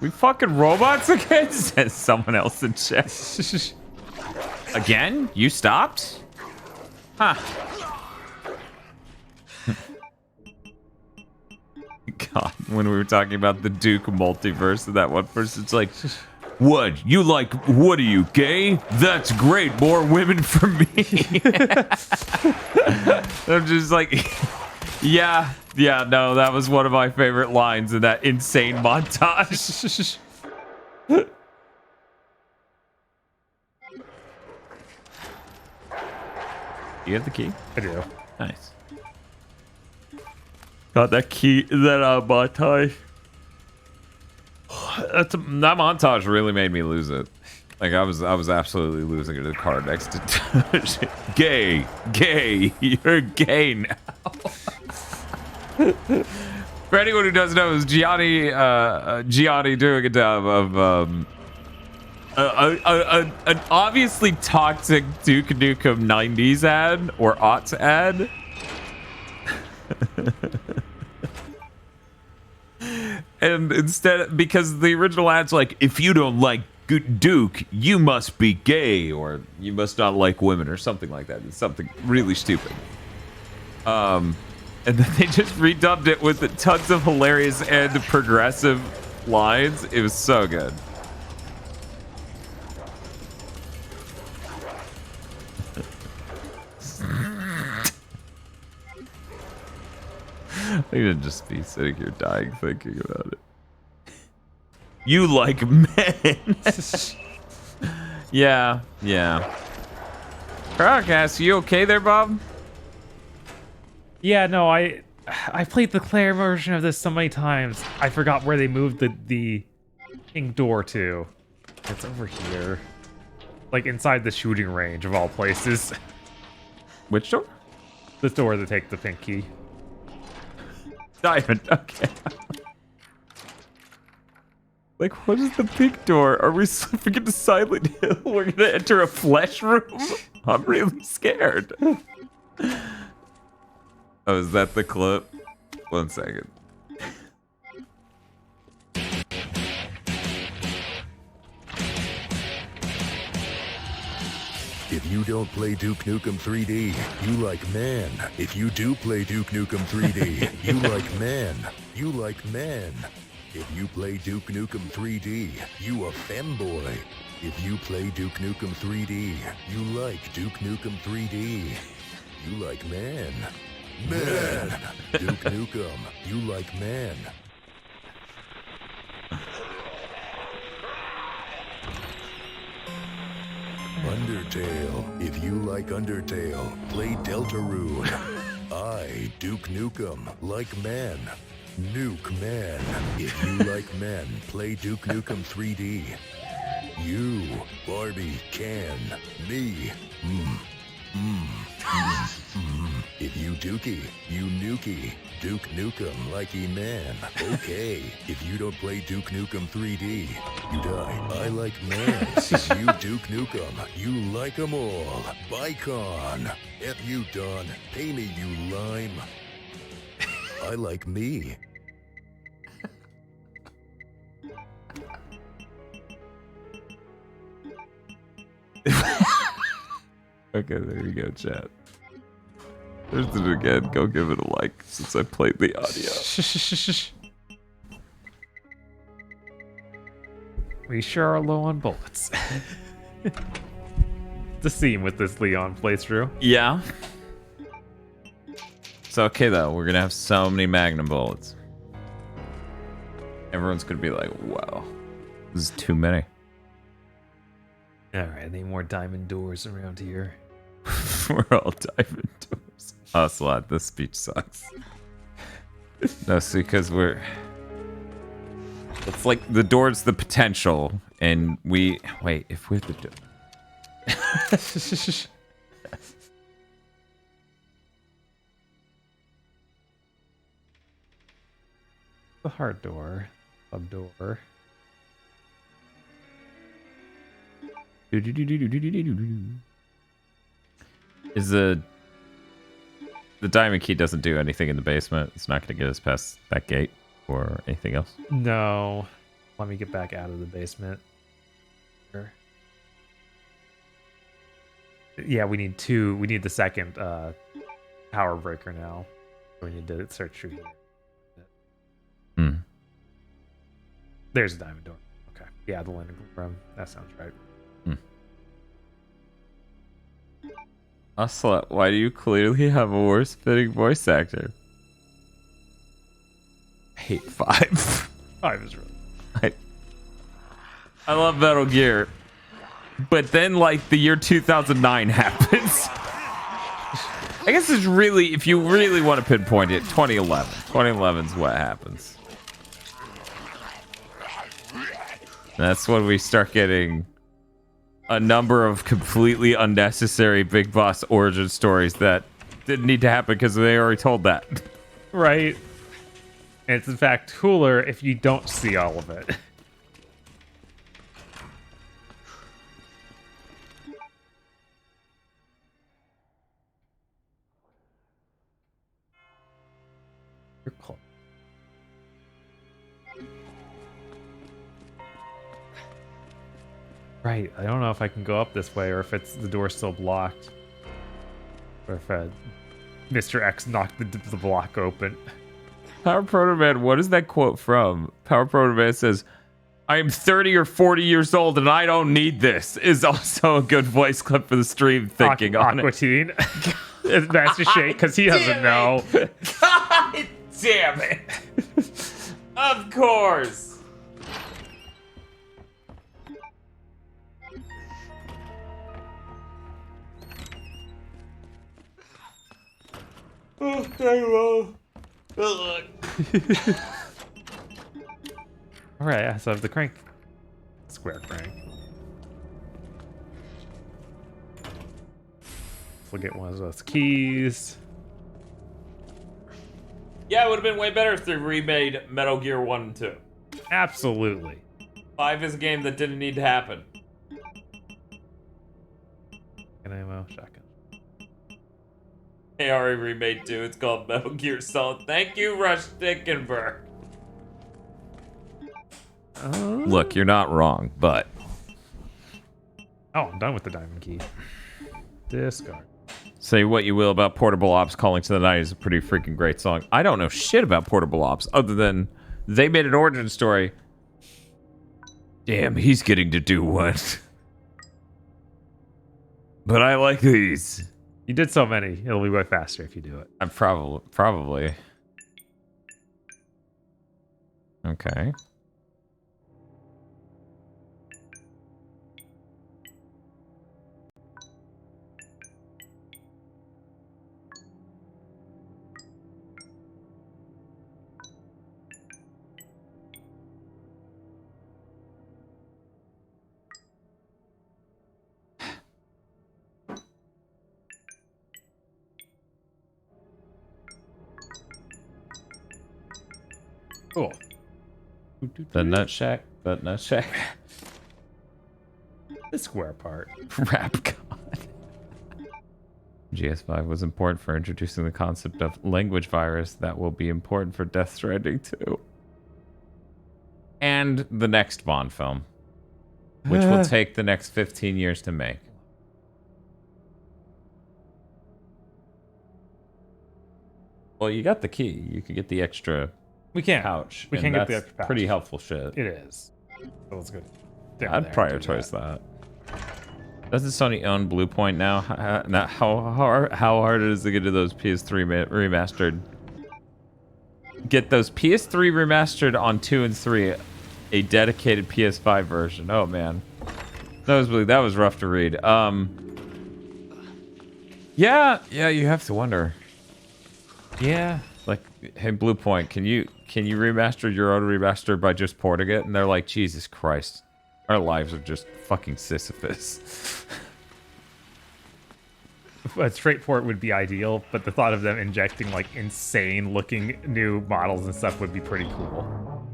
We fucking robots again? Says someone else in chat. Again? You stopped? Huh. God, when we were talking about the Duke multiverse, and that one person's like, what? You like, what are you, gay? That's great, more women for me. I'm just like, yeah, no, that was one of my favorite lines in that insane montage. You have the key? I do. Nice. Got that key, that montage. That montage really made me lose it. Like I was absolutely losing it to the card next to gay, you're gay now. For anyone who doesn't know, it was Gianni doing a dub of an obviously toxic Duke Nukem 90s ad or aughts ad. And instead, because the original ad's like, if you don't like Duke, you must be gay, or you must not like women, or something like that. It's something really stupid. And then they just redubbed it with tons of hilarious and progressive lines. It was so good. I could just be sitting here dying thinking about it. You like men. Yeah. Crowdcast, you okay there, Bob? Yeah, no, I played the Claire version of this so many times. I forgot where they moved the pink door to. It's over here. Like inside the shooting range of all places. Which door? The door to take the pink key. Diamond, okay. Like, what is the pink door? Are we slipping into Silent Hill? We're gonna enter a flesh room? I'm really scared. Oh, is that the clip? 1 second. If you don't play Duke Nukem 3D, you like man. If you do play Duke Nukem 3D, you like man. You like man. If you play Duke Nukem 3D, you a femboy. If you play Duke Nukem 3D, you like Duke Nukem 3D. You like man. Man! Duke Nukem, you like man. Undertale. If you like Undertale, play Deltarune. I, Duke Nukem, like man. Nuke man. If you like men, play Duke Nukem 3D. You, Barbie, can. Me. If you Dookie, you Nukie. Duke Nukem, likey man. Okay. If you don't play Duke Nukem 3D, you die. I like man. If you Duke Nukem, you like 'em all. Bicon. F you, Don. Pay me, you lime. I like me. Okay, there you go, chat. There's it again. Go give it a like since I played the audio. We sure are low on bullets. to see him with this Leon playthrough. Yeah. It's okay though. We're gonna have so many Magnum bullets. Everyone's gonna be like, "Wow, this is too many." All right, any more diamond doors around here? We're all diamond doors. Ocelot, this speech sucks. No, see, because we're. It's like the door's the potential, and we wait. If we're the door. The hard door, sub door. Is the diamond key doesn't do anything in the basement? It's not going to get us past that gate or anything else. No, let me get back out of the basement. Sure. Yeah, we need two. We need the second power breaker now. We need to search through here. Hmm. There's a diamond door. Okay. Yeah, the linen room. That sounds right. Ocelot, why do you clearly have a worse fitting voice actor? I hate 5. 5 is really. I love Metal Gear. But then, like, the year 2009 happens. I guess it's really, if you really want to pinpoint it, 2011. 2011 is what happens. That's when we start getting a number of completely unnecessary Big Boss origin stories that didn't need to happen because they already told that. Right. And it's in fact cooler if you don't see all of it. You're close. Right, I don't know if I can go up this way or if it's the door's still blocked. Or if Mr. X knocked the block open. Power Proto Man, what is that quote from? Power Proto Man says, I am 30 or 40 years old and I don't need this. Is also a good voice clip for the stream thinking on Aqua it. Teen. That's a shame because he doesn't know. God damn it. Of course. Okay, well. Alright, so I have the crank. Square crank. We'll get one of those keys. Yeah, it would have been way better if they remade Metal Gear 1 and 2. Absolutely. 5 is a game that didn't need to happen. Ammo, shotgun. They already remade 2. It's called Metal Gear Solid. Thank you, Rush Dickenberg. Look, you're not wrong, but... Oh, I'm done with the diamond key. Discard. Say what you will about Portable Ops, Calling to the Night is a pretty freaking great song. I don't know shit about Portable Ops, other than they made an origin story. Damn, he's getting to do one. But I like these. You did so many. It'll be way faster if you do it. I'm probably. Okay. Cool. The nut shack. The nut shack. The square part. Rap God. GS5 was important for introducing the concept of language virus that will be important for Death Stranding 2. And the next Bond film, which will take the next 15 years to make. Well, you got the key. You could get the extra pouch. We and can get the that's extra pouch. pretty helpful shit. It is. So let's go. I'd prioritize that. Doesn't Sony own Bluepoint now? How hard is it to get to those PS3 remastered? Get those PS3 remastered on 2 and 3, a dedicated PS5 version. Oh man, that was rough to read. Yeah, you have to wonder. Yeah, like, hey Bluepoint, can you remaster your own remaster by just porting it? And they're like, Jesus Christ, our lives are just fucking Sisyphus. A straight port would be ideal, but the thought of them injecting like insane looking new models and stuff would be pretty cool.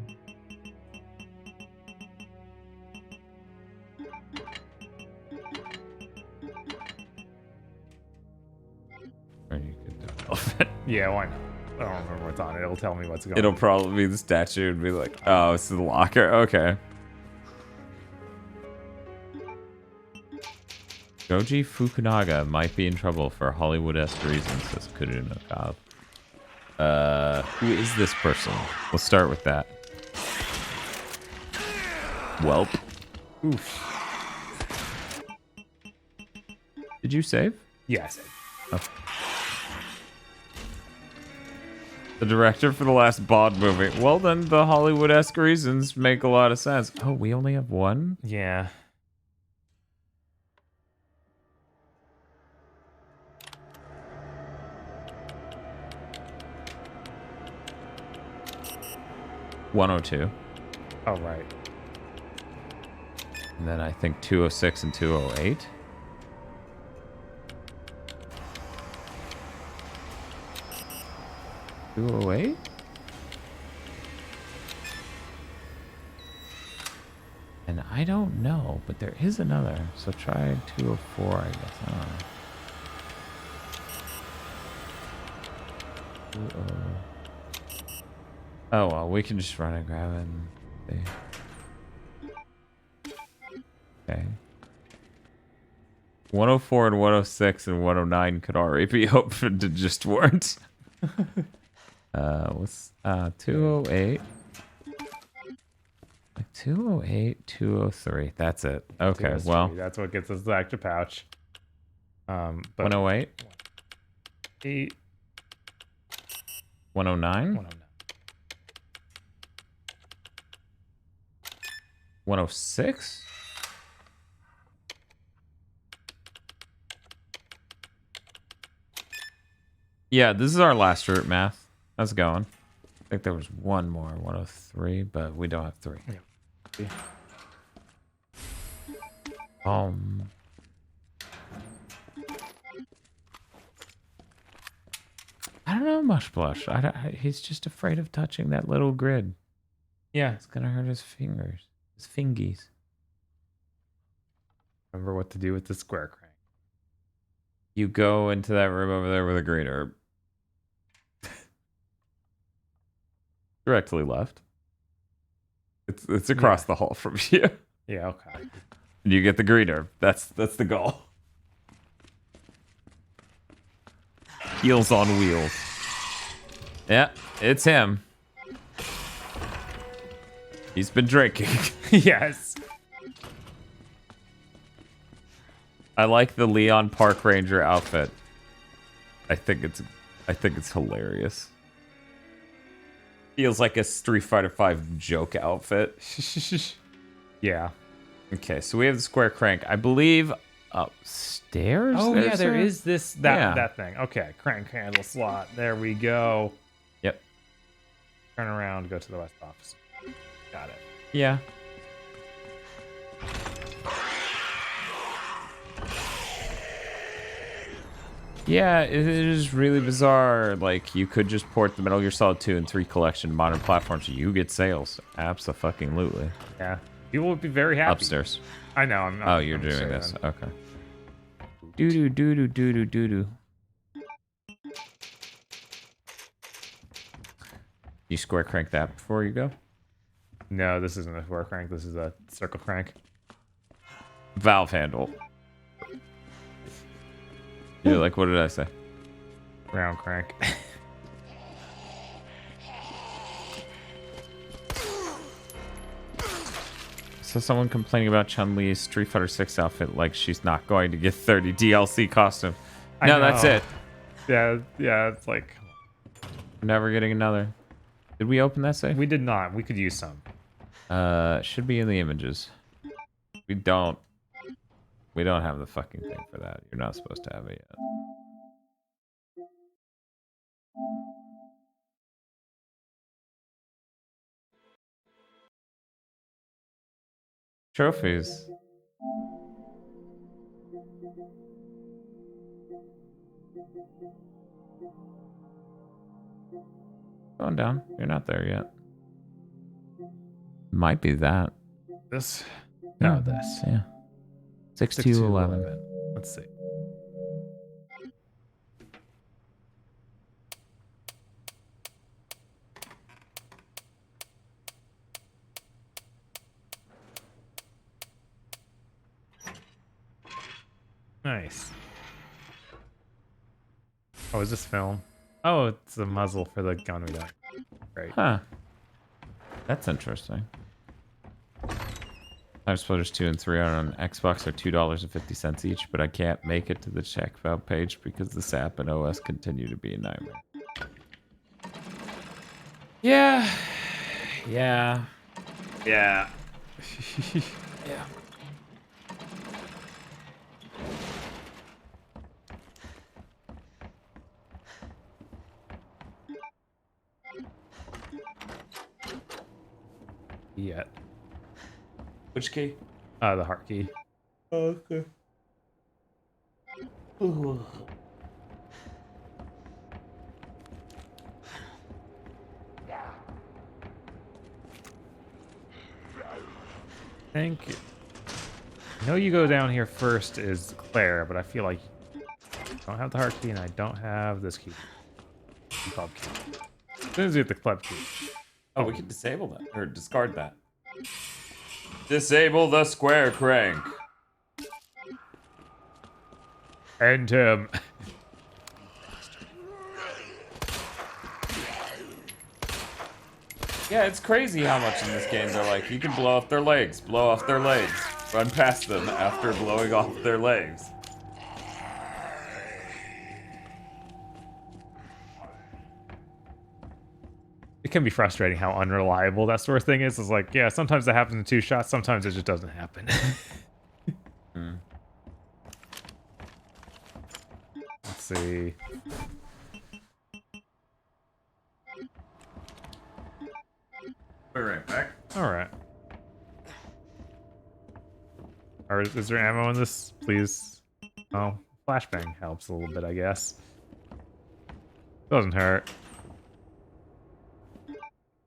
Or you could do elephant. Yeah, why not? I don't remember what's on it. It'll tell me what's going on. It'll probably be the statue and be like, oh, it's the locker. Okay. Goji Fukunaga might be in trouble for Hollywood-esque reasons, says Kuru no Kav. Who is this person? We'll start with that. Welp. Oof. Did you save? Yeah, I saved. Oh. The director for the last Bond movie. Well, then the Hollywood-esque reasons make a lot of sense. Oh, we only have one? Yeah. $102. Oh, right. And then I think 206 and 208. $208? And I don't know, but there is another. So try 204, I guess. I don't know. Oh well, we can just run and grab it and see. Okay. 104 and 106 and 109 could already be open to just weren't. What's 208? 208, 203. That's it. Okay, well. That's what gets us the extra pouch. But 108? 8. 109? 109. 106? Yeah, this is our last route, math. How's it going? I think there was one more, 103, but we don't have 3. Yeah. I don't know, Mush Blush. He's just afraid of touching that little grid. Yeah. It's gonna hurt his fingers. His fingies. Remember what to do with the square crank. You go into that room over there with a green herb. Directly left. It's across the hall from you. Yeah, okay. And you get the green herb. That's the goal. Heels on wheels. Yeah, it's him. He's been drinking. Yes. I like the Leon Park Ranger outfit. I think it's hilarious. Feels like a Street Fighter V joke outfit. Yeah. Okay, so we have the square crank. I believe upstairs. Oh yeah, there is this that thing. Okay, crank handle slot. There we go. Yep. Turn around, go to the west office. Got it. Yeah. Yeah, it is really bizarre. Like, you could just port the Metal Gear Solid 2 and 3 collection to modern platforms. You get sales. Abso-fucking-lutely. Yeah. People would be very happy. Upstairs. I know. Oh, you're doing this. Okay. Doo-doo-doo-doo-doo-doo-doo. You square crank that before you go? No, this isn't a square crank. This is a circle crank. Valve handle. You're like, what did I say? Round crank. So someone complaining about Chun-Li's Street Fighter 6 outfit like she's not going to get 30 DLC costume. No, that's it. Yeah, it's like... We're never getting another. Did we open that safe? We did not. We could use some. Should be in the images. We don't have the fucking thing for that. You're not supposed to have it yet. Trophies. Going down. You're not there yet. Might be that. This? No, No, this. Yeah. 6 to 11. Let's see. Nice. Oh, is this film? Oh, it's a muzzle for the gun we got. Great. Huh. That's interesting. Time Splitters 2 and 3 are on Xbox are $2.50 each, but I can't make it to the checkout page because this app and OS continue to be a nightmare. Yeah. Yeah. Yeah. Yeah. Yet. Which key? The heart key. Okay. Thank you. I know you go down here first is Claire, but I feel like I don't have the heart key and I don't have this key. The club key. As soon as you get the club key. Oh, we can disable that or discard that. Disable the square crank. End him. Yeah, it's crazy how much in this game they're like, you can blow off their legs, run past them after blowing off their legs. It can be frustrating how unreliable that sort of thing is. It's like, yeah, sometimes it happens in 2 shots, sometimes it just doesn't happen. Let's see. Be right back. Alright. Or is there ammo in this? Please. Oh, flashbang helps a little bit, I guess. Doesn't hurt.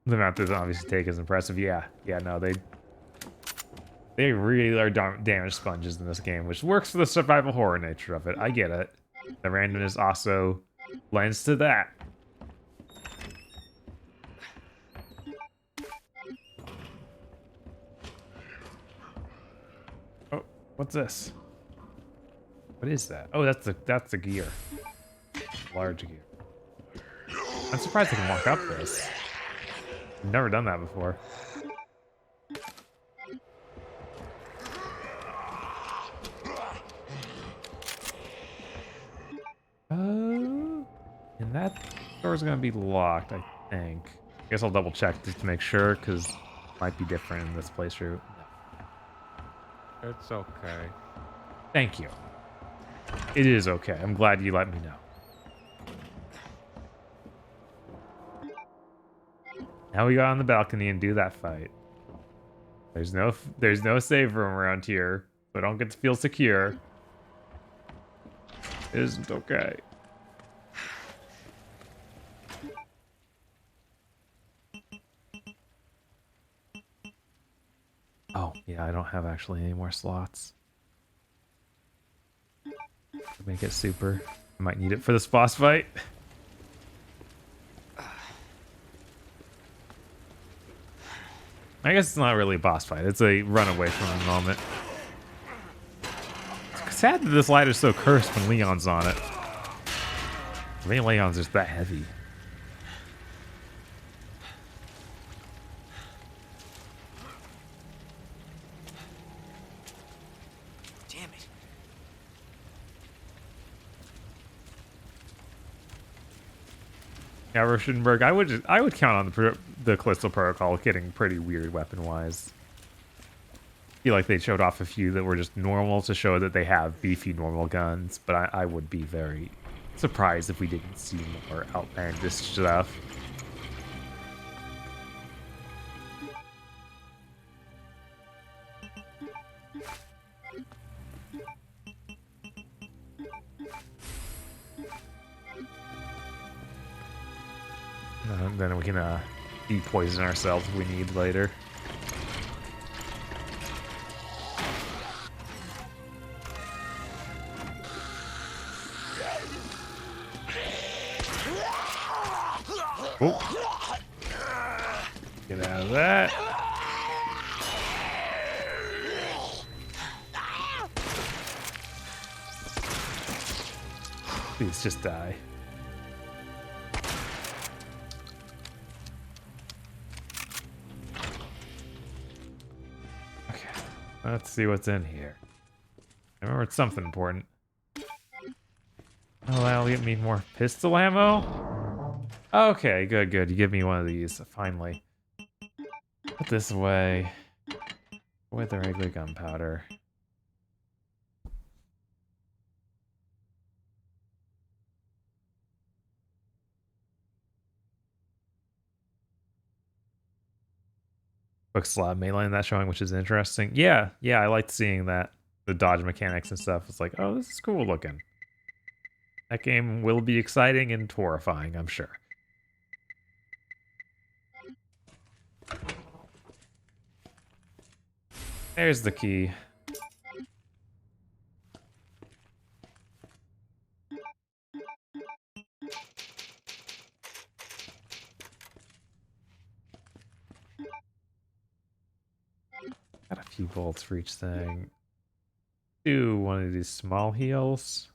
The amount that obviously take is impressive. Yeah, no, they really are damage sponges in this game, which works for the survival horror nature of it. I get it. The randomness also lends to that. Oh, what's this? What is that? Oh, that's the gear. Large gear. I'm surprised I can walk up this. I've never done that before. And that door's gonna be locked, I think. I guess I'll double check just to make sure, because it might be different in this playthrough. It's okay. Thank you. It is okay. I'm glad you let me know. Now we go on the balcony and do that fight. There's no save room around here, so I don't get to feel secure. It isn't okay. Oh, yeah, I don't have actually any more slots. Make it super. I might need it for this boss fight. I guess it's not really a boss fight. It's a run away from the moment. It's sad that this light is so cursed when Leon's on it. I think Leon's just that heavy. Yeah, Rauschenberg, I would count on the Callisto Protocol getting pretty weird weapon-wise. I feel like they showed off a few that were just normal to show that they have beefy normal guns, but I would be very surprised if we didn't see more outlandish stuff. Then we can de-poison ourselves if we need later. Oh. Get out of that. Please just die. Okay, let's see what's in here. I remember it's something important. Oh, that'll get me more pistol ammo? Okay, good, good. You give me one of these, finally. Put this away. With the regular gunpowder. Quick slot melee in that showing, which is interesting. Yeah, I liked seeing that. The dodge mechanics and stuff. It's like, oh, this is cool looking. That game will be exciting and horrifying, I'm sure. There's the key. Got a few bolts for each thing. Do one of these small heals.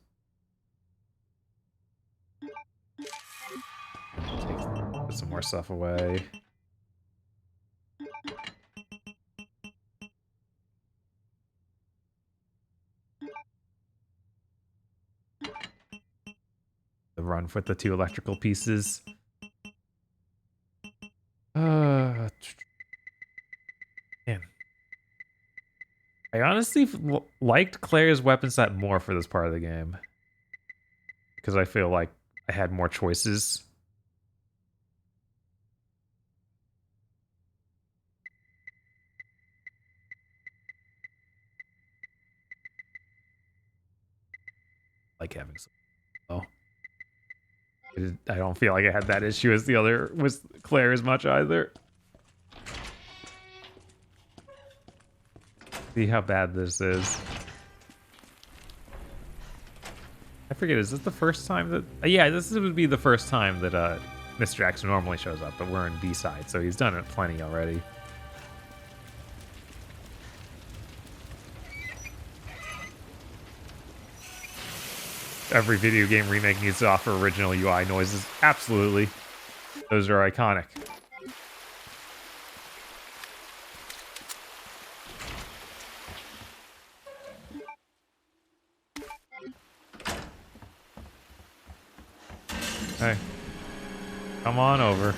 Put some more stuff away. The run with the 2 electrical pieces. Man. I honestly liked Claire's weapon set more for this part of the game. Because I feel like I had more choices. Like having some. Oh. I don't feel like I had that issue as the other was Claire as much either. See how bad this is. I forget, is this the first time that... yeah, this would be the first time that Mr. X normally shows up, but we're in B-side, so he's done it plenty already. Every video game remake needs to offer original UI noises. Absolutely. Those are iconic. Hey. Come on over.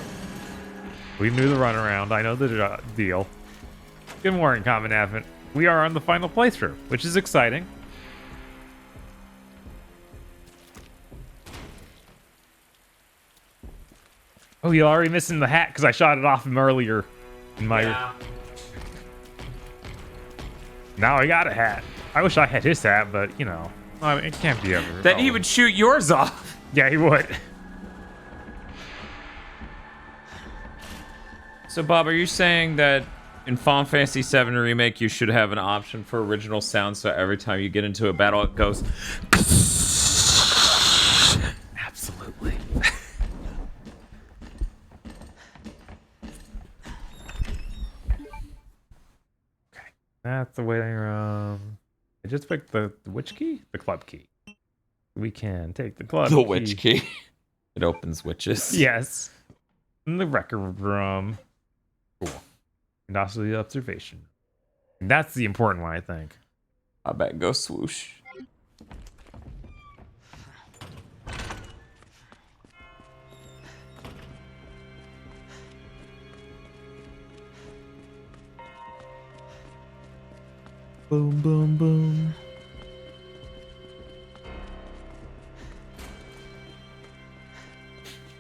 We knew the runaround. I know the deal. Good morning, Common Advent. We are on the final playthrough, which is exciting. Oh, you're already missing the hat because I shot it off him earlier in my... Yeah. Now I got a hat. I wish I had his hat, but, you know, I mean, it can't be ever. Then he would shoot yours off. Yeah, he would. So, Bob, are you saying that in Final Fantasy VII Remake you should have an option for original sound so every time you get into a battle it goes... Absolutely. That's the waiting room. I just picked the which key? The club key. We can take the club key. The witch key. It opens witches. Yes. In the record room. Cool. And also the observation. And that's the important one, I think. I bet go swoosh. Boom, boom, boom.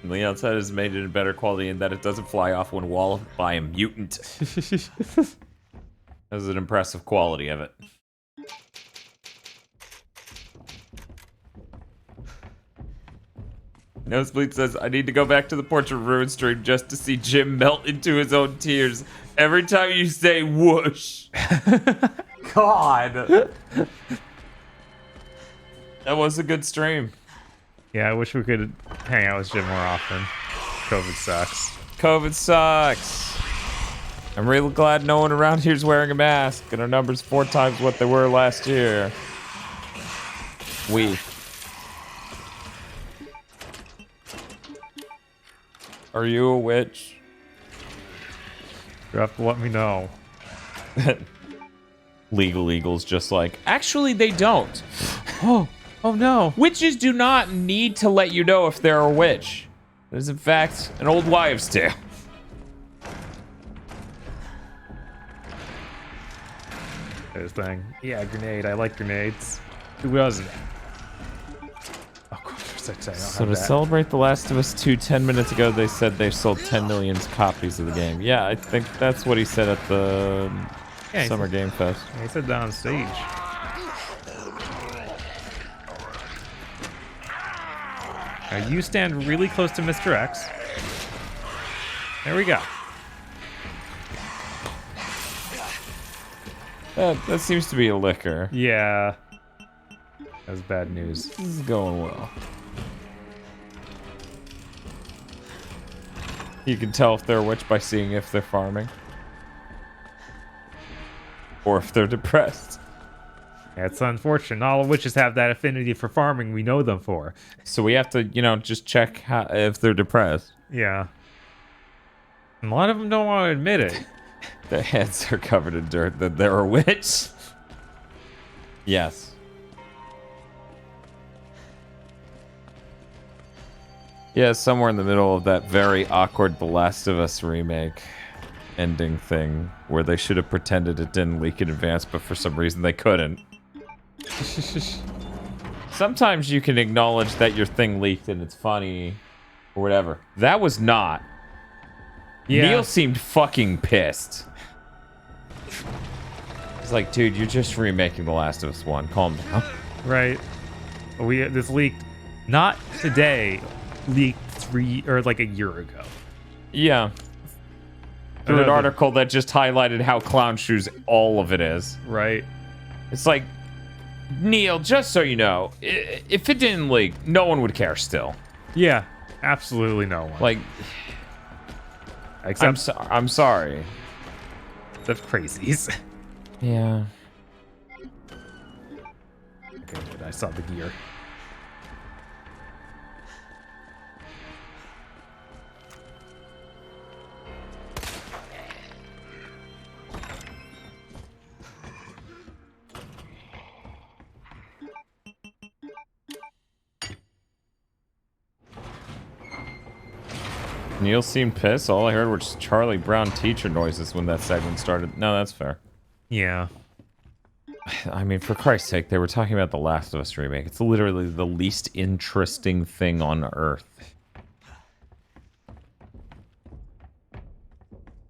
And the outside is made in better quality in that it doesn't fly off when walled by a mutant. That's an impressive quality of it. Nosebleed says, I need to go back to the Portrait of Ruin stream just to see Jim melt into his own tears every time you say whoosh. God. That was a good stream. Yeah, I wish we could hang out with Jim more often. COVID sucks. COVID sucks. I'm really glad no one around here's wearing a mask, and our number's 4 times what they were last year. Are you a witch? You have to let me know. Legal Eagle's just like, actually they don't. Oh no. Witches do not need to let you know if they're a witch. It is in fact an old wives' tale. This thing. Yeah, grenade. I like grenades. Who doesn't? Oh, God, So to celebrate The Last of Us 2 10 minutes ago, they said they sold 10 million copies of the game. Yeah, I think that's what he said at the Summer Game Fest. He said that on stage. Now you stand really close to Mr. X. There we go. That seems to be a liquor. Yeah. That's bad news. This is going well. You can tell if they're a witch by seeing if they're farming. Or if they're depressed. That's unfortunate. Not all witches have that affinity for farming we know them for. So we have to, just check if they're depressed. Yeah. And a lot of them don't want to admit it. Their heads are covered in dirt, that they're a witch. Yes. Yeah, somewhere in the middle of that very awkward The Last of Us remake ending thing where they should have pretended it didn't leak in advance, but for some reason they couldn't. Sometimes you can acknowledge that your thing leaked and it's funny or whatever. That was not. Yeah. Neil seemed fucking pissed. It's like, dude, you're just remaking The Last of Us 1. Calm down. Right. This leaked not today, leaked a year ago. Yeah. Through an article that just highlighted how clown shoes all of it is. Right. It's like, Neil, just so you know, if it didn't leak, no one would care still. Yeah, absolutely no one. Like, except I'm sorry. That's crazies. Yeah. Okay, good. I saw the gear. Neil seemed pissed. All I heard were just Charlie Brown teacher noises when that segment started. No, that's fair. Yeah. I mean, for Christ's sake, they were talking about The Last of Us remake. It's literally the least interesting thing on Earth.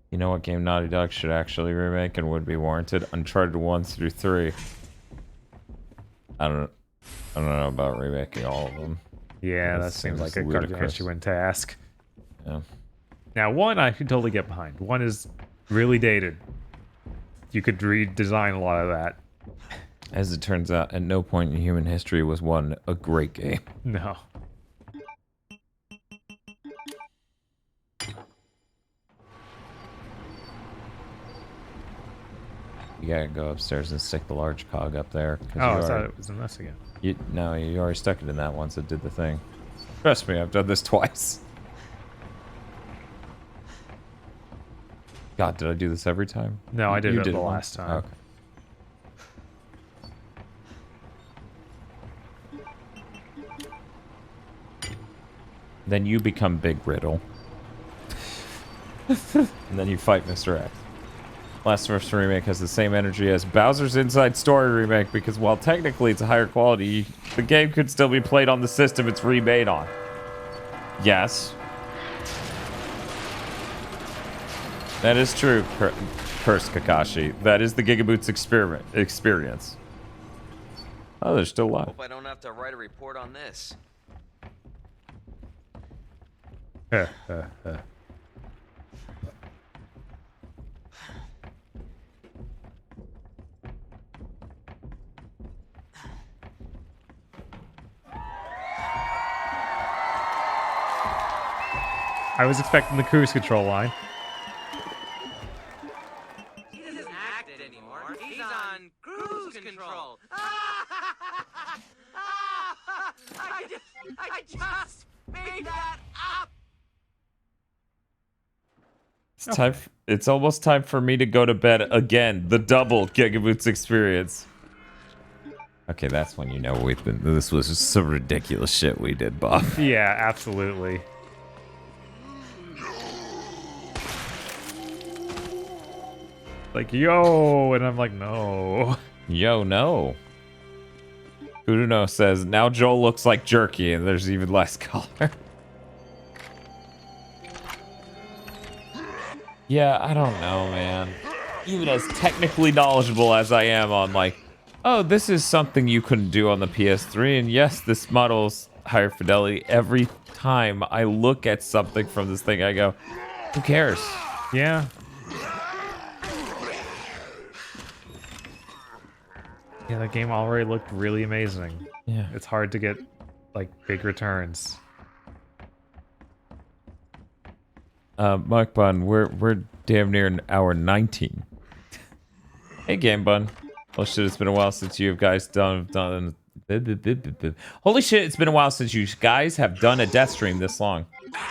You know what game Naughty Dog should actually remake and would be warranted? Uncharted 1 through 3. I don't know about remaking all of them. Yeah, that seems like a gargantuan task. Yeah. Now, 1 I can totally get behind. 1 is really dated. You could redesign a lot of that. As it turns out, at no point in human history was 1 a great game. No. You gotta go upstairs and stick the large cog up there. Oh, I thought it was in this again. No, you already stuck it in that once. It did the thing. Trust me, I've done this twice. God, did I do this every time? No, I did it the once? last time. Okay. Then you become Big Riddle. And then you fight Mr. X. Last of Us Remake has the same energy as Bowser's Inside Story Remake because while technically it's a higher quality, the game could still be played on the system it's remade on. Yes. That is true, Curse Kakashi. That is the Gigaboots experience. Oh, they're still alive. Hope I don't have to write a report on this. I was expecting the cruise control line. He doesn't act it anymore. He's on cruise control. I just made that up. It's almost time for me to go to bed again. The double Gigaboots experience. Okay, that's when you know this was just some ridiculous shit we did, Bob. Yeah, absolutely. Like, yo, and I'm like, no. Yo, no. Uduno says, now Joel looks like jerky and there's even less color. Yeah, I don't know, man. Even as technically knowledgeable as I am on, like, oh, this is something you couldn't do on the PS3, and yes, this model's higher fidelity. Every time I look at something from this thing, I go, who cares? Yeah. Yeah, that game already looked really amazing. Yeah. It's hard to get, like, big returns. Mike Bun, we're damn near an hour 19. Hey, Game Bun. Oh shit, it's been a while since you guys done. Holy shit, it's been a while since you guys have done a Deathstream this long.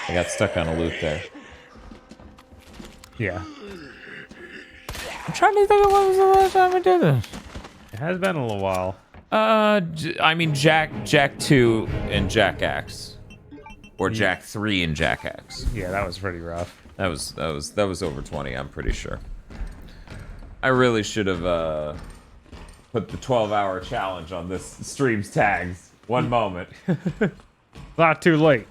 I got stuck on a loop there. Yeah. I'm trying to think of when was the last time I did this. It has been a little while. I mean Jack 2 and Jack X. Or Jack 3 and Jack X. Yeah, that was pretty rough. That was over 20, I'm pretty sure. I really should have put the 12-hour challenge on this stream's tags. One moment. Not too late.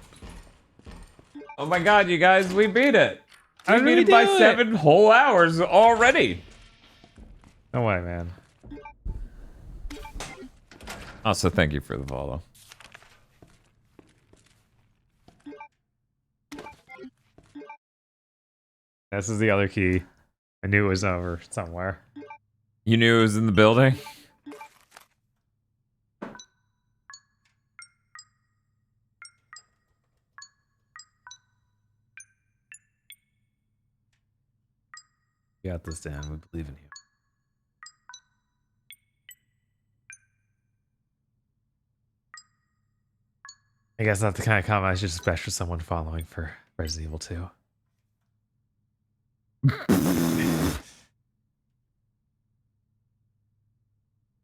Oh my god, you guys, we beat it. How We did beat we it by do it? 7 whole hours already. No way, man. Also, thank you for the follow. This is the other key. I knew it was over somewhere. You knew it was in the building? You got this, Dan. We believe in you. I guess not the kind of comment I should expect for someone following for Resident Evil 2.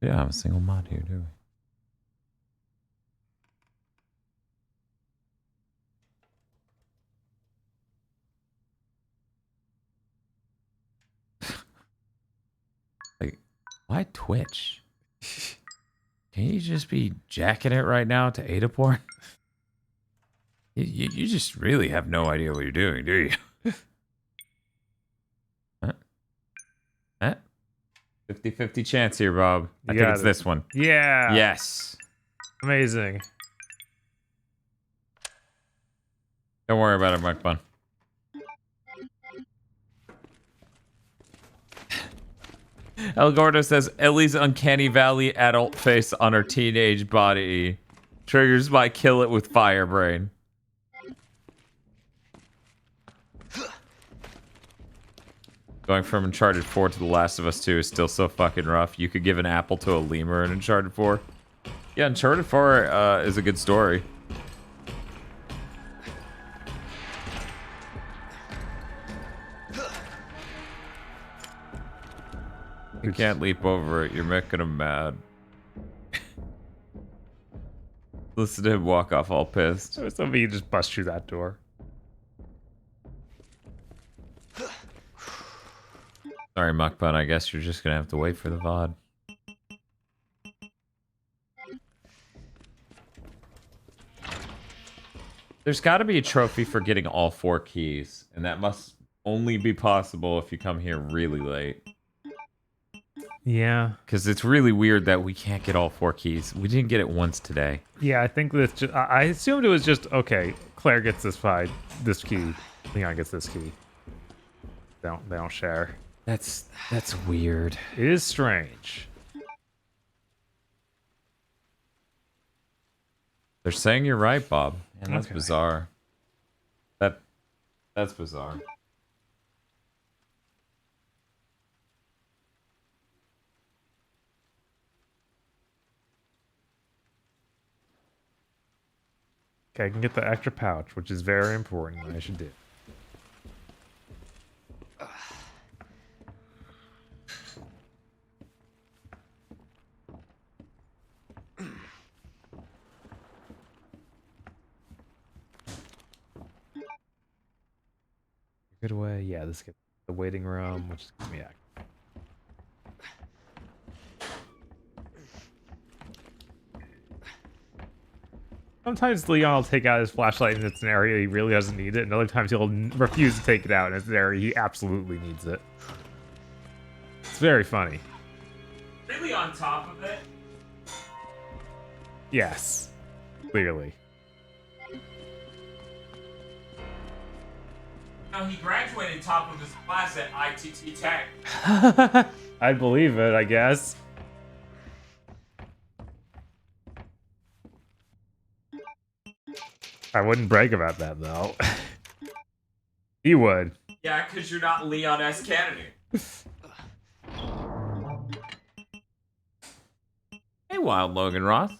Yeah, I'm a single mod here, do we? Like, why Twitch? Can you just be jacking it right now to Ada porn? You just really have no idea what you're doing, do you? Huh? 50-50 chance here, Bob. I think it's this one. Yeah. Yes. Amazing. Don't worry about it, Mike Bun. El Gordo says, Ellie's uncanny valley adult face on her teenage body triggers my kill it with fire brain. Going from Uncharted 4 to The Last of Us 2 is still so fucking rough. You could give an apple to a lemur in Uncharted 4. Yeah, Uncharted 4 is a good story. You can't leap over it. You're making him mad. Listen to him walk off all pissed. So somebody you just bust through that door. Sorry, Muckbun. I guess you're just gonna have to wait for the VOD. There's got to be a trophy for getting all 4 keys, and that must only be possible if you come here really late. Yeah. Because it's really weird that we can't get all 4 keys. We didn't get it once today. Yeah, I think that's just. I assumed it was just okay. Claire gets this key. Leon gets this key. They don't share. That's weird. It is strange. They're saying you're right, Bob. And that's Okay. bizarre. That's bizarre. Okay, I can get the extra pouch, which is very important. I should do. Good way. Yeah, this gets the waiting room, which is gonna be active. Sometimes Leon will take out his flashlight and it's an area he really doesn't need it, and other times he'll refuse to take it out and it's an area he absolutely needs it. It's very funny. Really on top of it? Yes, clearly. No, he graduated top of his class at ITT Tech. I'd believe it, I guess. I wouldn't brag about that, though. He would. Yeah, because you're not Leon S. Kennedy. Hey, Wild Logan Ross.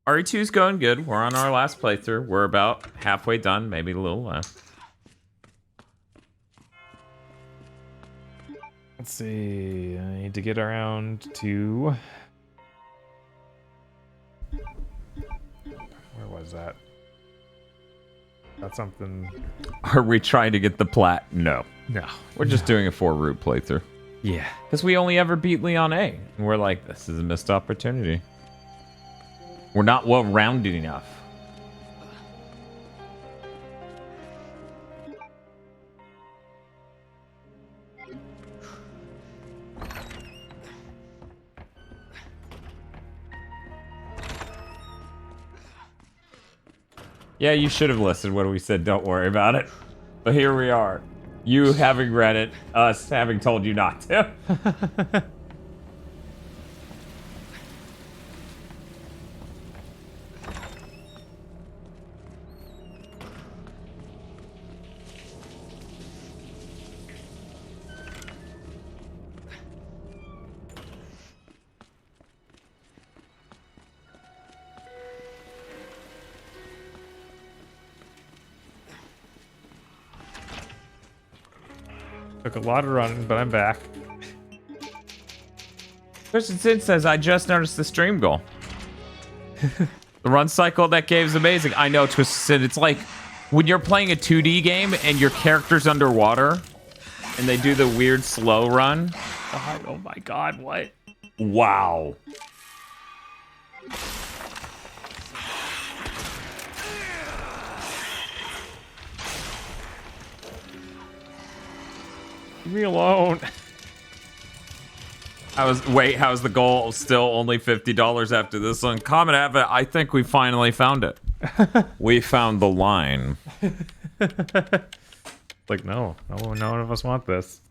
RE2's going good. We're on our last playthrough. We're about halfway done, maybe a little less. Let's see. I need to get around to... Where was that? That's something... Are we trying to get the plat? No. No. We're just doing a 4-route playthrough. Yeah. Because we only ever beat Leon A. And we're like, this is a missed opportunity. We're not well-rounded enough. Yeah, you should have listened when we said don't worry about it. But here we are. You having read it, us having told you not to. Took a lot of running, but I'm back. Christian Sid says, I just noticed the stream goal. The run cycle of that game is amazing. I know, Twisted Sid. It's like when you're playing a 2D game and your character's underwater and they do the weird slow run. Oh my god, what? Wow. Leave me alone. How's the goal still only $50 after this one? Common Advent, I think we finally found it. We found the line. Like, no, none of us want this.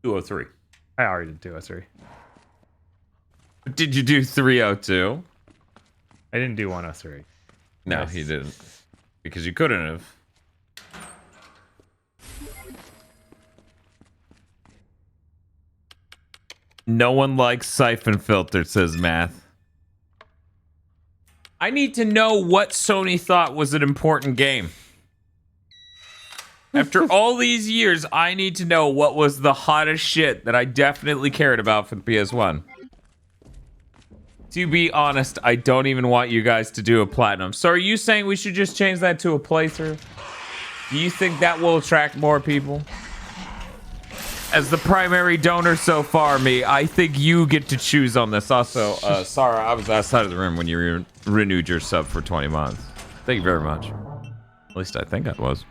$203. I already did 203. Did you do 302? I didn't do 103. No, Yes. he didn't. Because you couldn't have. No one likes Siphon Filter, says Math. I need to know what Sony thought was an important game. After all these years, I need to know what was the hottest shit that I definitely cared about for the PS1. To be honest, I don't even want you guys to do a platinum. So are you saying we should just change that to a playthrough? Do you think that will attract more people? As the primary donor so far, me, I think you get to choose on this. Also, Sarah, I was outside of the room when you renewed your sub for 20 months. Thank you very much. At least I think I was.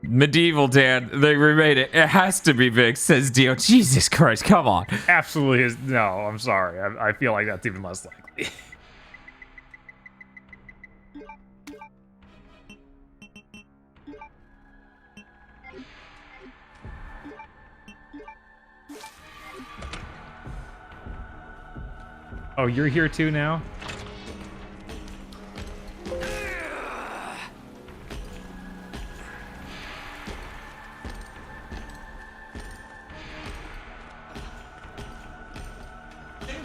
Medieval, Dan. They remade it. It has to be big, says Dio. Jesus Christ, come on. Absolutely is. No, I'm sorry. I feel like that's even less likely. Oh, you're here too now?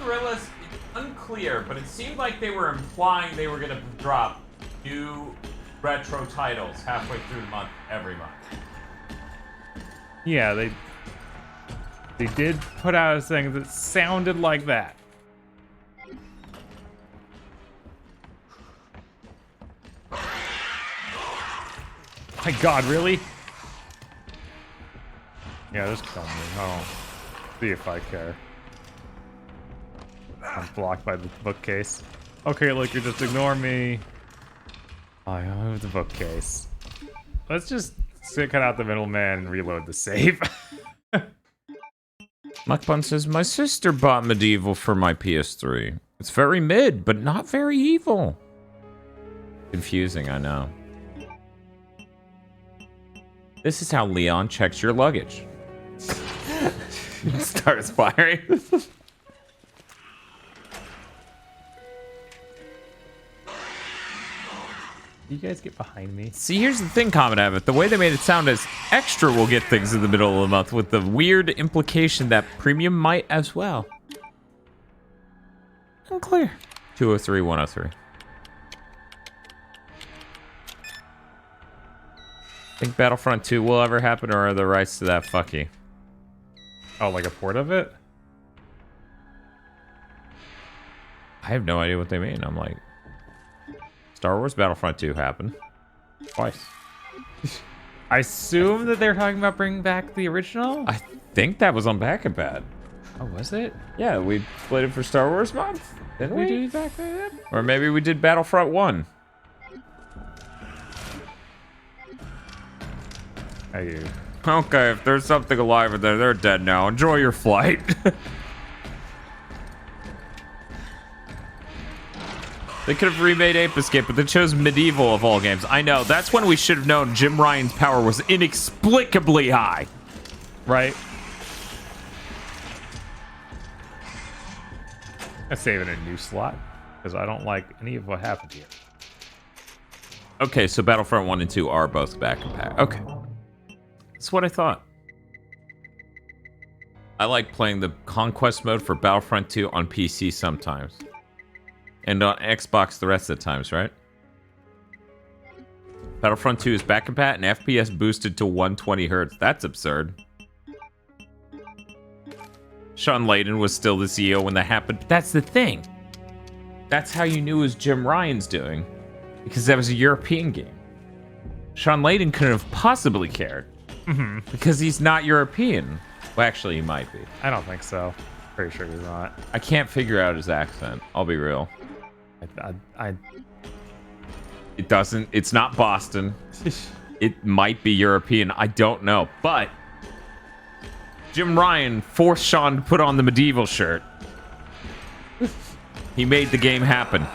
Gorillas, it's unclear, but it seemed like they were implying they were going to drop new retro titles halfway through the month, every month. Yeah, they did put out a thing that sounded like that. My God, really? Yeah, just kill me. Oh, see if I care. I'm blocked by the bookcase. Okay, look, you just ignore me. I move the bookcase. Let's just cut out the middleman and reload the save. Muckbun says, my sister bought Medieval for my PS3. It's very mid, but not very evil. Confusing, I know. This is how Leon checks your luggage. Starts firing. You guys get behind me. See, here's the thing, Common Abbott. The way they made it sound is Extra will get things in the middle of the month with the weird implication that Premium might as well. Unclear. 203, 103. Think Battlefront 2 will ever happen, or are the rights to that fucky? Oh, like a port of it? I have no idea what they mean. I'm like... Star Wars Battlefront 2 happened. Twice. I assume that they're talking about bringing back the original? I think that was on Back and Bad. Oh, was it? Yeah, we played it for Star Wars Month. Didn't we? Did it back then? Or maybe we did Battlefront 1. Hey. Okay, if there's something alive in there, they're dead now. Enjoy your flight. They could have remade Ape Escape, but they chose Medieval of all games. I know, that's when we should have known Jim Ryan's power was inexplicably high. Right? I'm saving a new slot, because I don't like any of what happened here. Okay, so Battlefront 1 and 2 are both back and back. Okay. That's what I thought. I like playing the Conquest mode for Battlefront 2 on PC sometimes. And on Xbox the rest of the times, right? Battlefront 2 is back and pat and FPS boosted to 120 Hz. That's absurd. Sean Layden was still the CEO when that happened. That's the thing. That's how you knew it was Jim Ryan's doing. Because that was a European game. Sean Layden couldn't have possibly cared. Because he's not European. Well, actually, he might be. I don't think so. Pretty sure he's not. I can't figure out his accent. I'll be real. It doesn't. It's not Boston. It might be European. I don't know. But Jim Ryan forced Sean to put on the Medieval shirt. He made the game happen.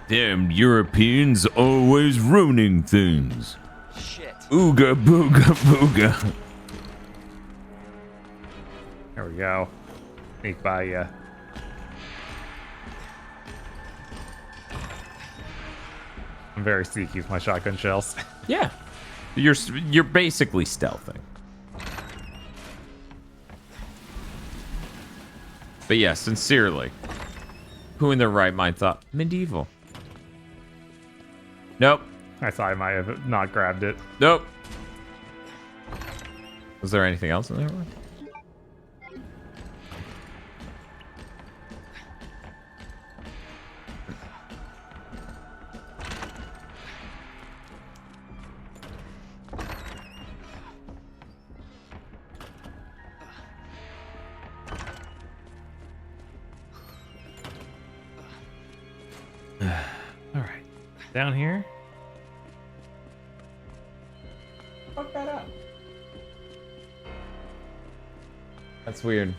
Damn Europeans always ruining things. Shit. Ooga booga booga. There we go. Sneak by ya. I'm very sneaky with my shotgun shells. Yeah. You're basically stealthing. But yeah, sincerely. Who in their right mind thought Medieval? Nope. I thought I might have not grabbed it. Nope. Was there anything else in there? All right, down here. Fuck that up. That's weird.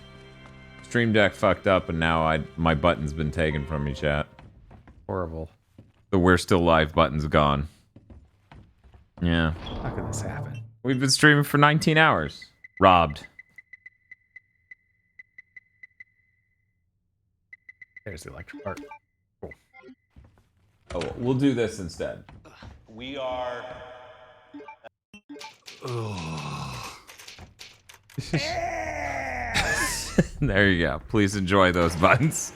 Stream Deck fucked up, and now my button's been taken from me, chat. Horrible. The "We're Still Live" button's gone. Yeah. How could this happen? We've been streaming for 19 hours. Robbed. There's the electric part. Cool. Oh, we'll do this instead. We are. There you go. Please enjoy those buttons.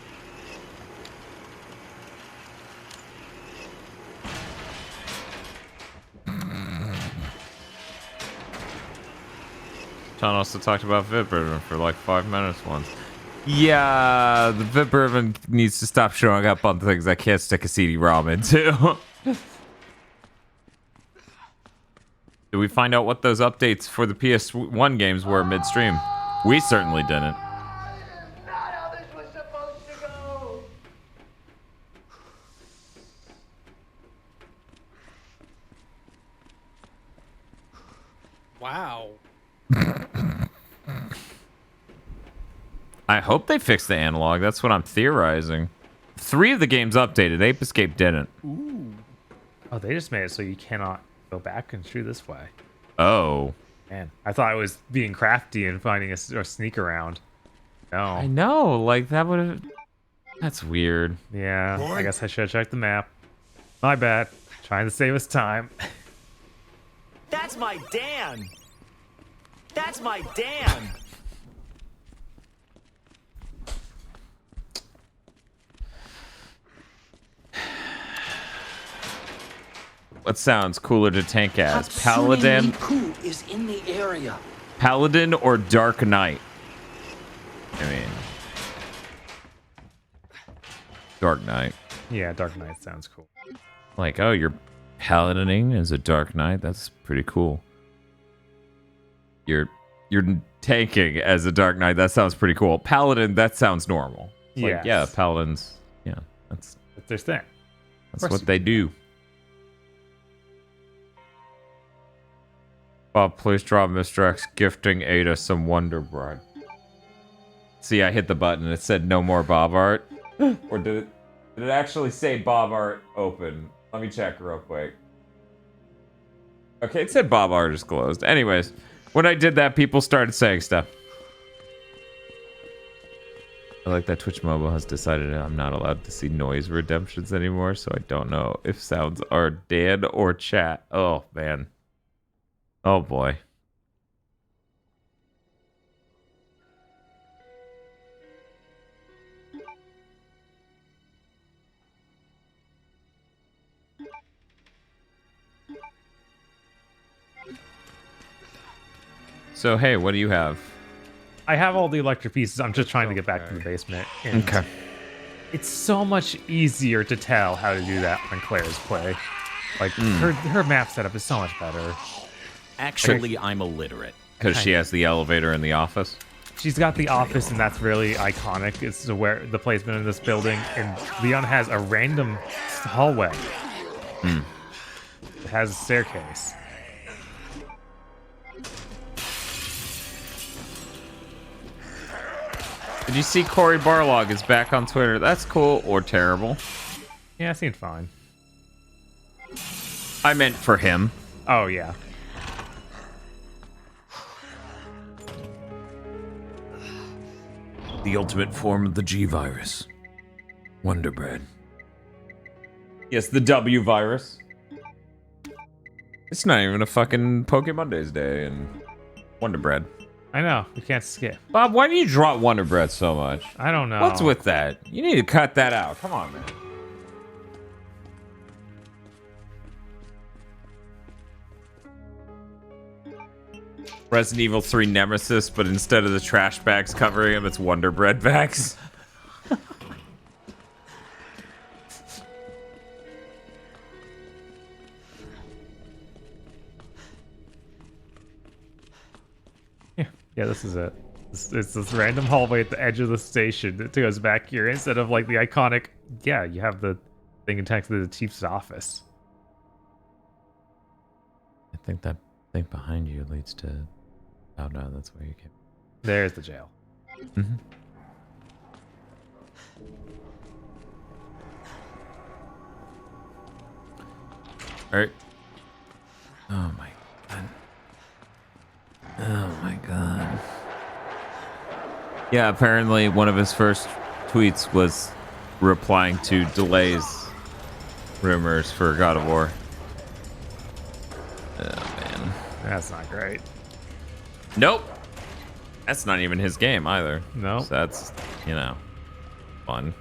John also talked about Vipper for like 5 minutes once. Yeah, the Vipper needs to stop showing up on things I can't stick a CD-ROM into. Did we find out what those updates for the PS1 games were midstream? We certainly didn't. Wow. I hope they fixed the analog. That's what I'm theorizing. 3 of the games updated. Ape Escape didn't. Ooh. Oh, they just made it so you cannot go back and shoot this way. Oh. Man, I thought I was being crafty and finding a sneak around. No. I know. Like, that would have... That's weird. Yeah, I guess I should have checked the map. My bad. Trying to save us time. That's my Dan! That's my Dan! What sounds cooler to tank as? Paladin? Miku is in the area. Paladin or Dark Knight? I mean... Dark Knight. Yeah, Dark Knight sounds cool. Like, oh, you're paladining as a Dark Knight? That's pretty cool. You're tanking as a Dark Knight? That sounds pretty cool. Paladin, that sounds normal. It's like, yeah, Paladins, yeah, that's their thing. That's what they do. Bob, please draw Mr. X gifting Ada some Wonder Bread. See, I hit the button and it said no more Bob art. Or did it actually say Bob art open? Let me check real quick. Okay, it said Bob art is closed. Anyways, when I did that, people started saying stuff. I like that Twitch Mobile has decided I'm not allowed to see noise redemptions anymore, so I don't know if sounds are Dan or chat. Oh, man. Oh, boy. So, hey, what do you have? I have all the electric pieces. I'm just trying to get back to the basement. And Okay. It's so much easier to tell how to do that when Claire's play. Like, her map setup is so much better. Actually, I'm illiterate. Because she has the elevator in the office? She's got the office, and that's really iconic. It's where the placement in this building. And Leon has a random hallway. It has a staircase. Did you see Cory Barlog is back on Twitter? That's cool or terrible. Yeah, it seemed fine. I meant for him. Oh, yeah. The ultimate form of the G virus. Wonder Bread. Yes, the W virus. It's not even a fucking Pokemon Days day and Wonder Bread. I know. We can't skip. Bob, why do you drop Wonder Bread so much? I don't know. What's with that? You need to cut that out. Come on, man. Resident Evil 3 Nemesis, but instead of the trash bags covering him, it's Wonder Bread bags. Yeah, this is it. It's this random hallway at the edge of the station that goes back here instead of like the iconic. Yeah, you have the thing attached to the chief's office. I think that thing behind you leads to. Oh no, that's where you came. There's the jail. Mm-hmm. All right. Oh my god. Oh my god. Yeah, apparently one of his first tweets was replying to delays rumors for God of War. Oh man. That's not great. Nope. That's not even his game either. No. So that's, you know, fun.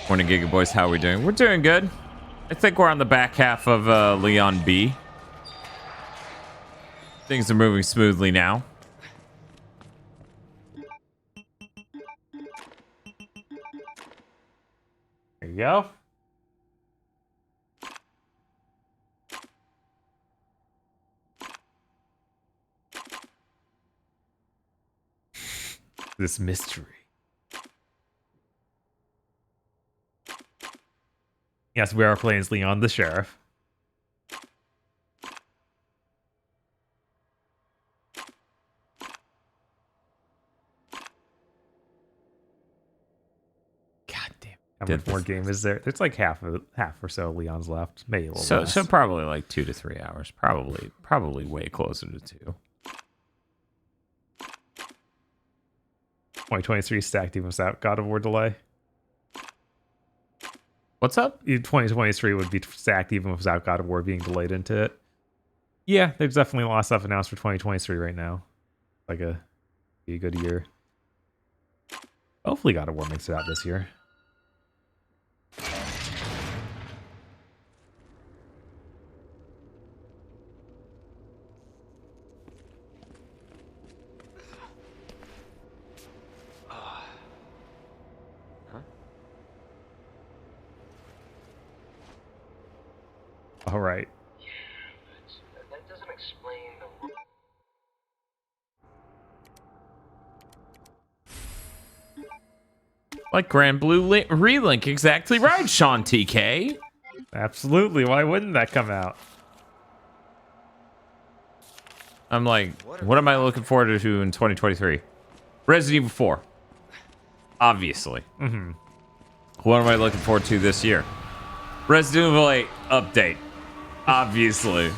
Morning, Giga Boys. How are we doing? We're doing good. I think we're on the back half of Leon B. Things are moving smoothly now. There you go. This mystery. Yes, we are playing as Leon the Sheriff. God damn. How much more game is there? There's like half or so Leon's left. Maybe a little less. So probably like 2 to 3 hours. Probably way closer to 2. 2023 stacked even without God of War delay. What's up? 2023 would be stacked even without God of War being delayed into it. Yeah, there's definitely a lot of stuff announced for 2023 right now. Like be a good year. Hopefully God of War makes it out this year. All right. That doesn't explain the. Like Grand Blue Relink, exactly right, Sean TK. Absolutely. Why wouldn't that come out? I'm like, what am I looking forward to in 2023? Resident Evil 4. Obviously. Mm-hmm. What am I looking forward to this year? Resident Evil 8 update. Obviously.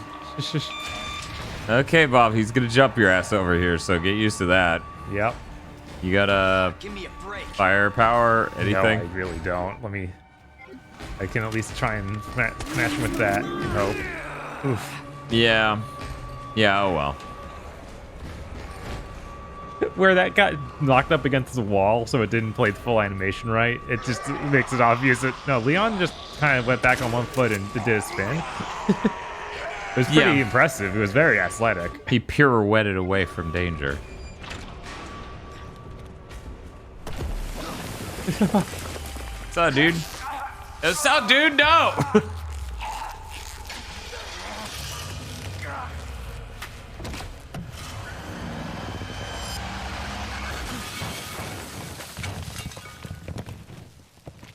Okay, Bob, he's gonna jump your ass over here, so get used to that. Yep. You got Give me a break. firepower, anything? No, I really don't. I can at least try and smash him with that and hope. Oof. Yeah. Yeah, oh well. Where that got knocked up against the wall so it didn't play the full animation right, it just makes it obvious that, no, Leon just kind of went back on one foot and did a spin. It was pretty impressive. It was very athletic. He pirouetted away from danger. What's up, dude? What's up, dude? No!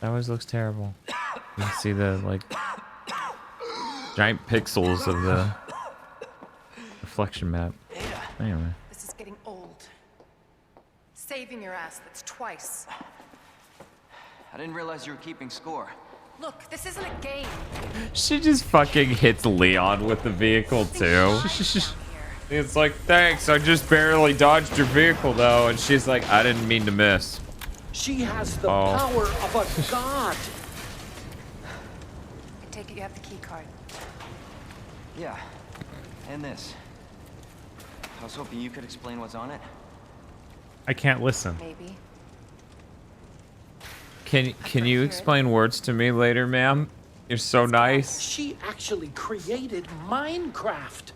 That always looks terrible. You can see the, like, giant pixels of the reflection map. Anyway. This is getting old. Saving your ass, that's twice. I didn't realize you were keeping score. Look, this isn't a game. She just fucking hits Leon with the vehicle, too. It's like, thanks, I just barely dodged your vehicle, though. And she's like, I didn't mean to miss. She has the power of a god. I take it you have the key card. Yeah, and this. I was hoping you could explain what's on it. I can't listen. Maybe. Can you explain words to me later, ma'am? You're so nice. She actually created Minecraft.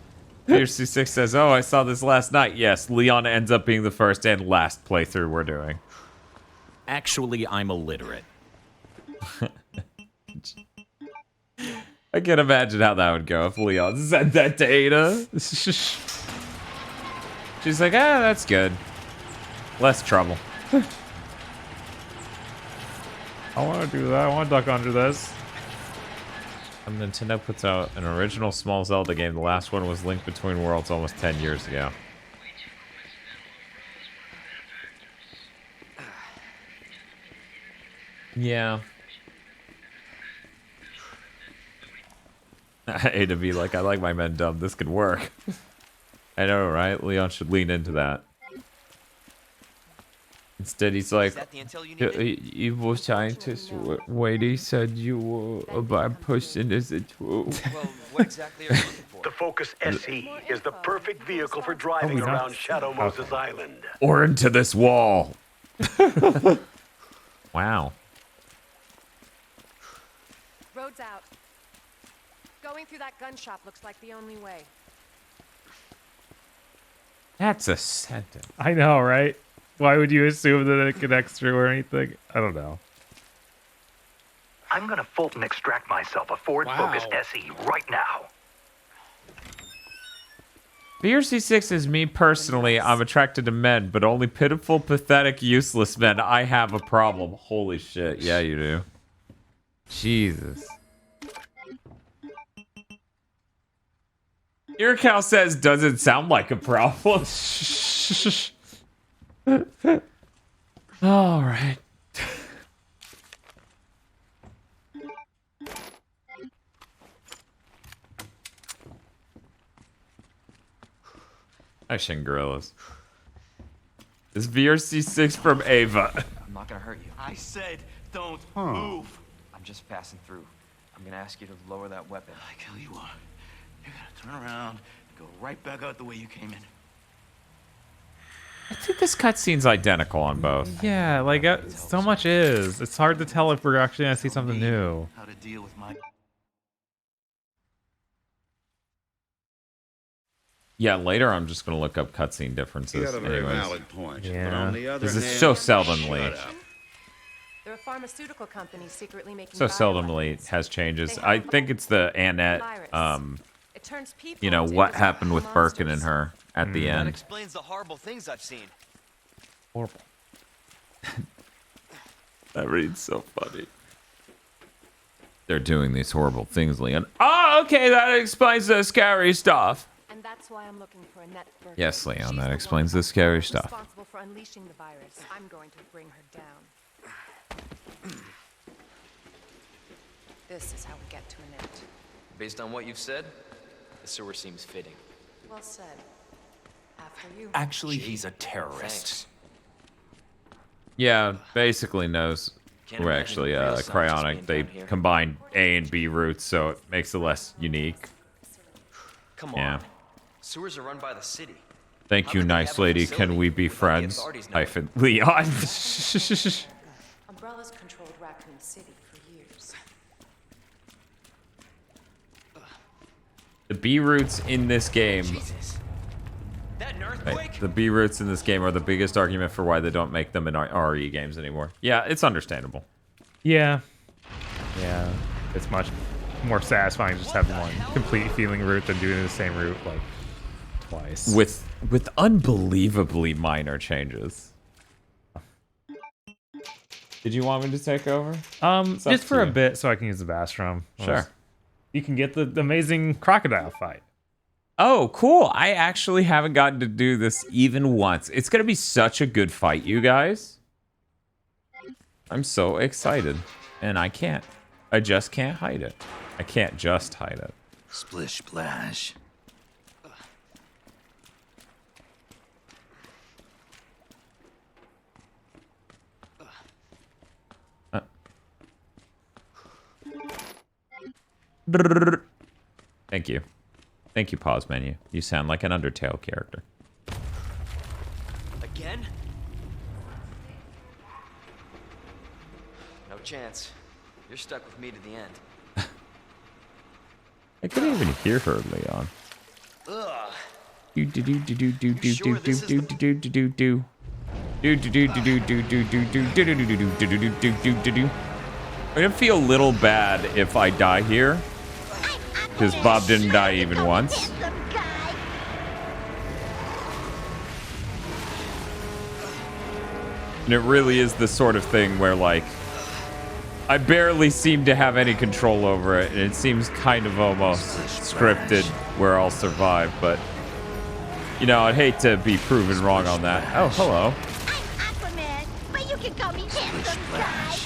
VRC6 says, "Oh, I saw this last night." Yes, Leon ends up being the first and last playthrough we're doing. Actually, I'm illiterate. I can't imagine how that would go if Leon sent that to Ada. She's like, that's good. Less trouble. I want to do that. I want to duck under this. Nintendo puts out an original small Zelda game. The last one was Link Between Worlds almost 10 years ago. Yeah. A to B, like, I like my men dumb. This could work. I know, right? Leon should lean into that. Instead, he's like, "You were scientist. Wadey said you were a bad person, is it true?" Well, what exactly are you looking for? The Focus SE is the perfect vehicle for driving around Shadow Moses Island. Or into this wall. Wow. Road's out. Going through that gun shop looks like the only way. That's a sentence. I know, right? Why would you assume that it connects through or anything? I don't know. I'm gonna Fulton extract myself a Ford Focus SE right now. VRC6 is me personally. I'm attracted to men, but only pitiful, pathetic, useless men. I have a problem. Holy shit. Yeah, you do. Jesus. Ircal says, doesn't sound like a problem. All right. I shouldn't gorillas. This VRC6 from Ava. I'm not gonna hurt you. I said don't move. I'm just passing through. I'm gonna ask you to lower that weapon. I tell you what, you're gonna turn around and go right back out the way you came in. I think this cutscene's identical on both. Yeah, like so much is. It's hard to tell if we're actually gonna see something new. How to deal with my... Yeah, later I'm just gonna look up cutscene differences. You got a very anyways. valid point. Yeah. But on the other Because hand, it's so seldomly. There are pharmaceutical companies secretly making So bioweapons. seldomly has changes. They I have think it's the Annette, It turns people you know, into what invisible happened with Birkin and her at the That end. explains the horrible things I've seen. Horrible. That reads so funny. They're doing these horrible things, Leon. Oh, okay, that explains the scary stuff. And that's why I'm looking for Annette Birkin. Yes, Leon, She's that the explains one the scary stuff. responsible for unleashing the virus. I'm going to bring her down. This is how we get to Annette. Based on what you've said, the sewer seems fitting. Well said. After you. Actually, he's a terrorist. Thanks. Yeah, basically knows Can't we're imagine actually real scientists cryonic. being They down here. combine A and B roots, so it makes it less unique. Come Yeah. on. Sewers are run by the city. Thank How you, could they nice have a lady. Can facility we be without the friends? authorities knowing? Hyphen Leon. Umbrella's controlled Raccoon City for years. The B roots in this game. Jesus. That an earthquake? Right, the B roots in this game are the biggest argument for why they don't make them in RE games anymore. Yeah, it's understandable. Yeah. Yeah. It's much more satisfying just having one complete feeling route than doing the same route like twice. With unbelievably minor changes. Did you want me to take over? It's up Just for to a you. bit so I can use the bathroom. Sure. You can get the amazing crocodile fight. Oh, cool. I actually haven't gotten to do this even once. It's going to be such a good fight, you guys. I'm so excited. And I can't. I just can't hide it. I can't just hide it. Splish splash. Thank you. Thank you, pause menu. You sound like an Undertale character. Again? No chance. You're stuck with me to the end. I couldn't even hear her, Leon. Ugh. Do do do do do do do do do do do do do do. Do do do do do do do do do do do do do do do do do do. I'm gonna feel a little bad if I die here, because Bob didn't die even once. And it really is the sort of thing where, like, I barely seem to have any control over it, and it seems kind of almost scripted where I'll survive, but, you know, I'd hate to be proven wrong on that. Oh, hello. Aquaman, but you can call me handsome guy.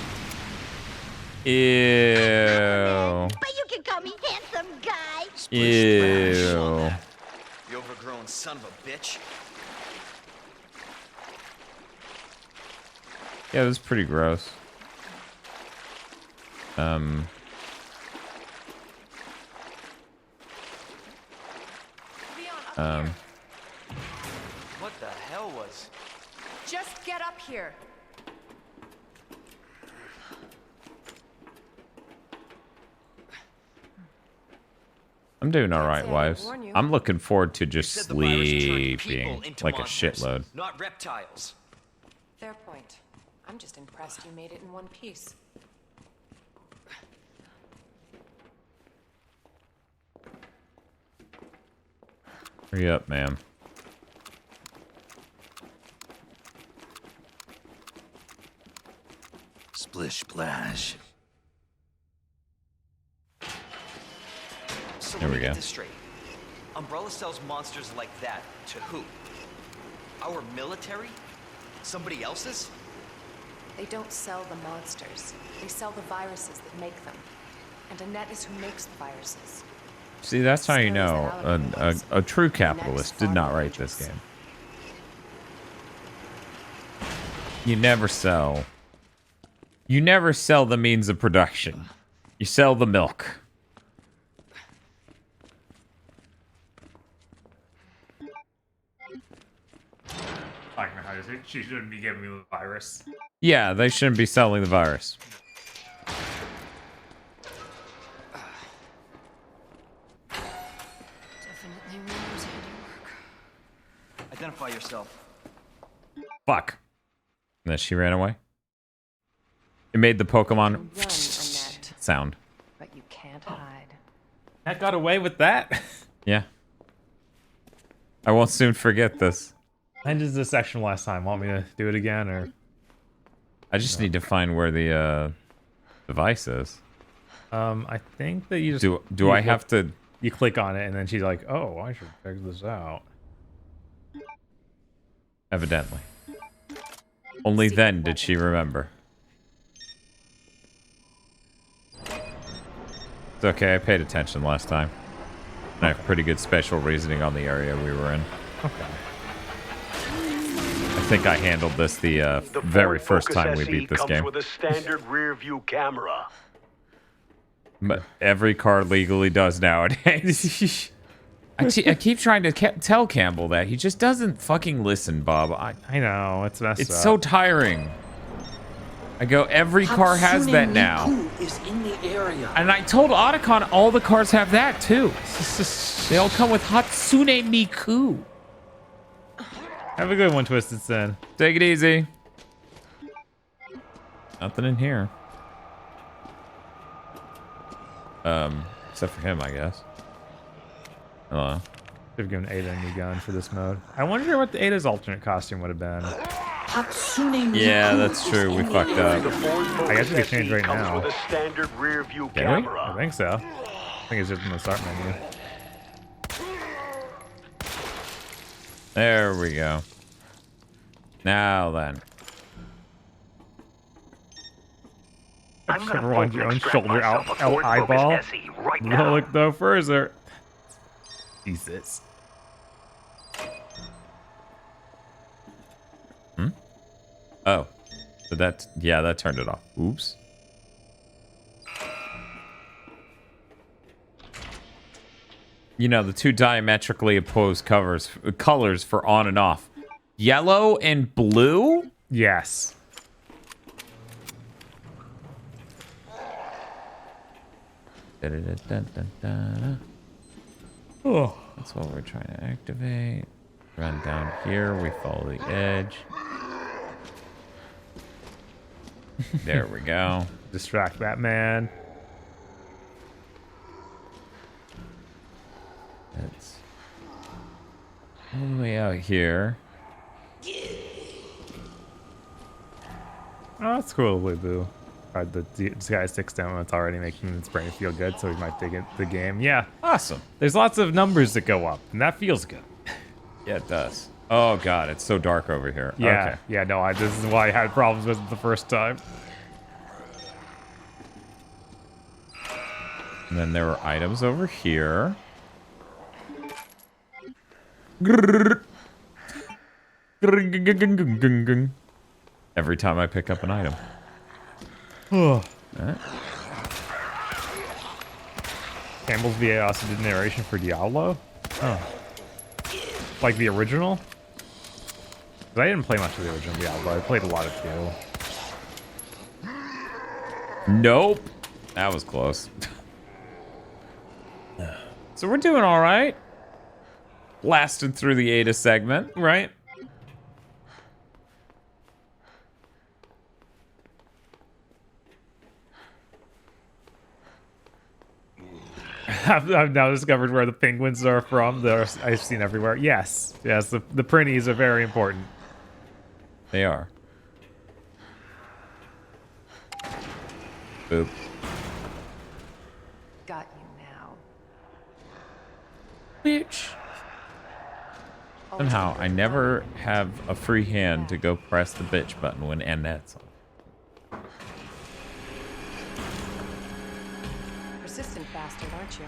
Ew. But you can call me handsome guy. Ew. You overgrown son of a bitch. Yeah, it was pretty gross. What the hell was? Just get up here. I'm doing all right, wives. I'm looking forward to just sleeping like a shitload. Not reptiles. Fair point. I'm just impressed you made it in one piece. Hurry up, ma'am. Splish splash. So There let we me get go. this straight. Umbrella sells monsters like that to who? Our military? Somebody else's? They don't sell the monsters. They sell the viruses that make them. And Annette is who makes the viruses. See, that's how you know a true capitalist did not write this game. You never sell. You never sell the means of production. You sell the milk. She shouldn't be giving me the virus. Yeah, they shouldn't be selling the virus. Definitely Reno's handiwork. Identify yourself. Fuck. And then she ran away. It made the Pokemon Run, Annette. sound. But you can't hide. That got away with that. Yeah. I won't soon forget this. I ended this section last time. Want me to do it again, or? I just need to find where the device is. I think that you just do I have to? You click on it, and then she's like, "Oh, I should check this out." Evidently. Only then did she remember. It's okay, I paid attention last time. And I have pretty good spatial reasoning on the area we were in. Okay. I think I handled this the very first time we beat this comes game. with a standard rear view camera. But every car legally does nowadays. I keep trying to tell Campbell that. He just doesn't fucking listen, Bob. I know, it's messed up. It's so tiring. I go, every car has that now. Is in the area. And I told Otacon all the cars have that too. They all come with Hatsune Miku. Have a good one, Twisted Sin. Take it easy. Nothing in here. Except for him, I guess. Hello. They've given Ada a new gun for this mode. I wonder what the Ada's alternate costume would have been. Yeah, that's true. We fucked up. I guess we can change right now. With a standard rear view Can we? camera. I think so. I think it's just in the start menu. There we go. Now then. Ever want your own shoulder out eyeball? Right No, look no further. Jesus. Oh. So that, yeah, that turned it off. Oops. You know, the two diametrically opposed colors for on and off. Yellow and blue? Yes. Da-da-da-da-da-da. Oh. That's what we're trying to activate. Run down here. We follow the edge. There we go. Distract that man. That's all the way out here. Oh, that's cool, Boo. The guy sticks down. It's already making its brain feel good, so he might dig it the game. Yeah, awesome. There's lots of numbers that go up, and that feels good. Yeah, it does. Oh god, it's so dark over here. Yeah, Okay. yeah. No, this is why I had problems with it the first time. And then there were items over here. Every time I pick up an item. Campbell's VA also did narration for Diablo. Oh. Like the original? 'Cause I didn't play much of the original Diablo. I played a lot of 2. Nope. That was close. So we're doing all right. Blasted through the Ada segment, right? I've now discovered where the penguins are from. I've seen everywhere. Yes, yes. The printies are very important. They are. Boop. Got you now. Bitch. Somehow, I never have a free hand to go press the bitch button when Annette's on. Persistent bastard, aren't you?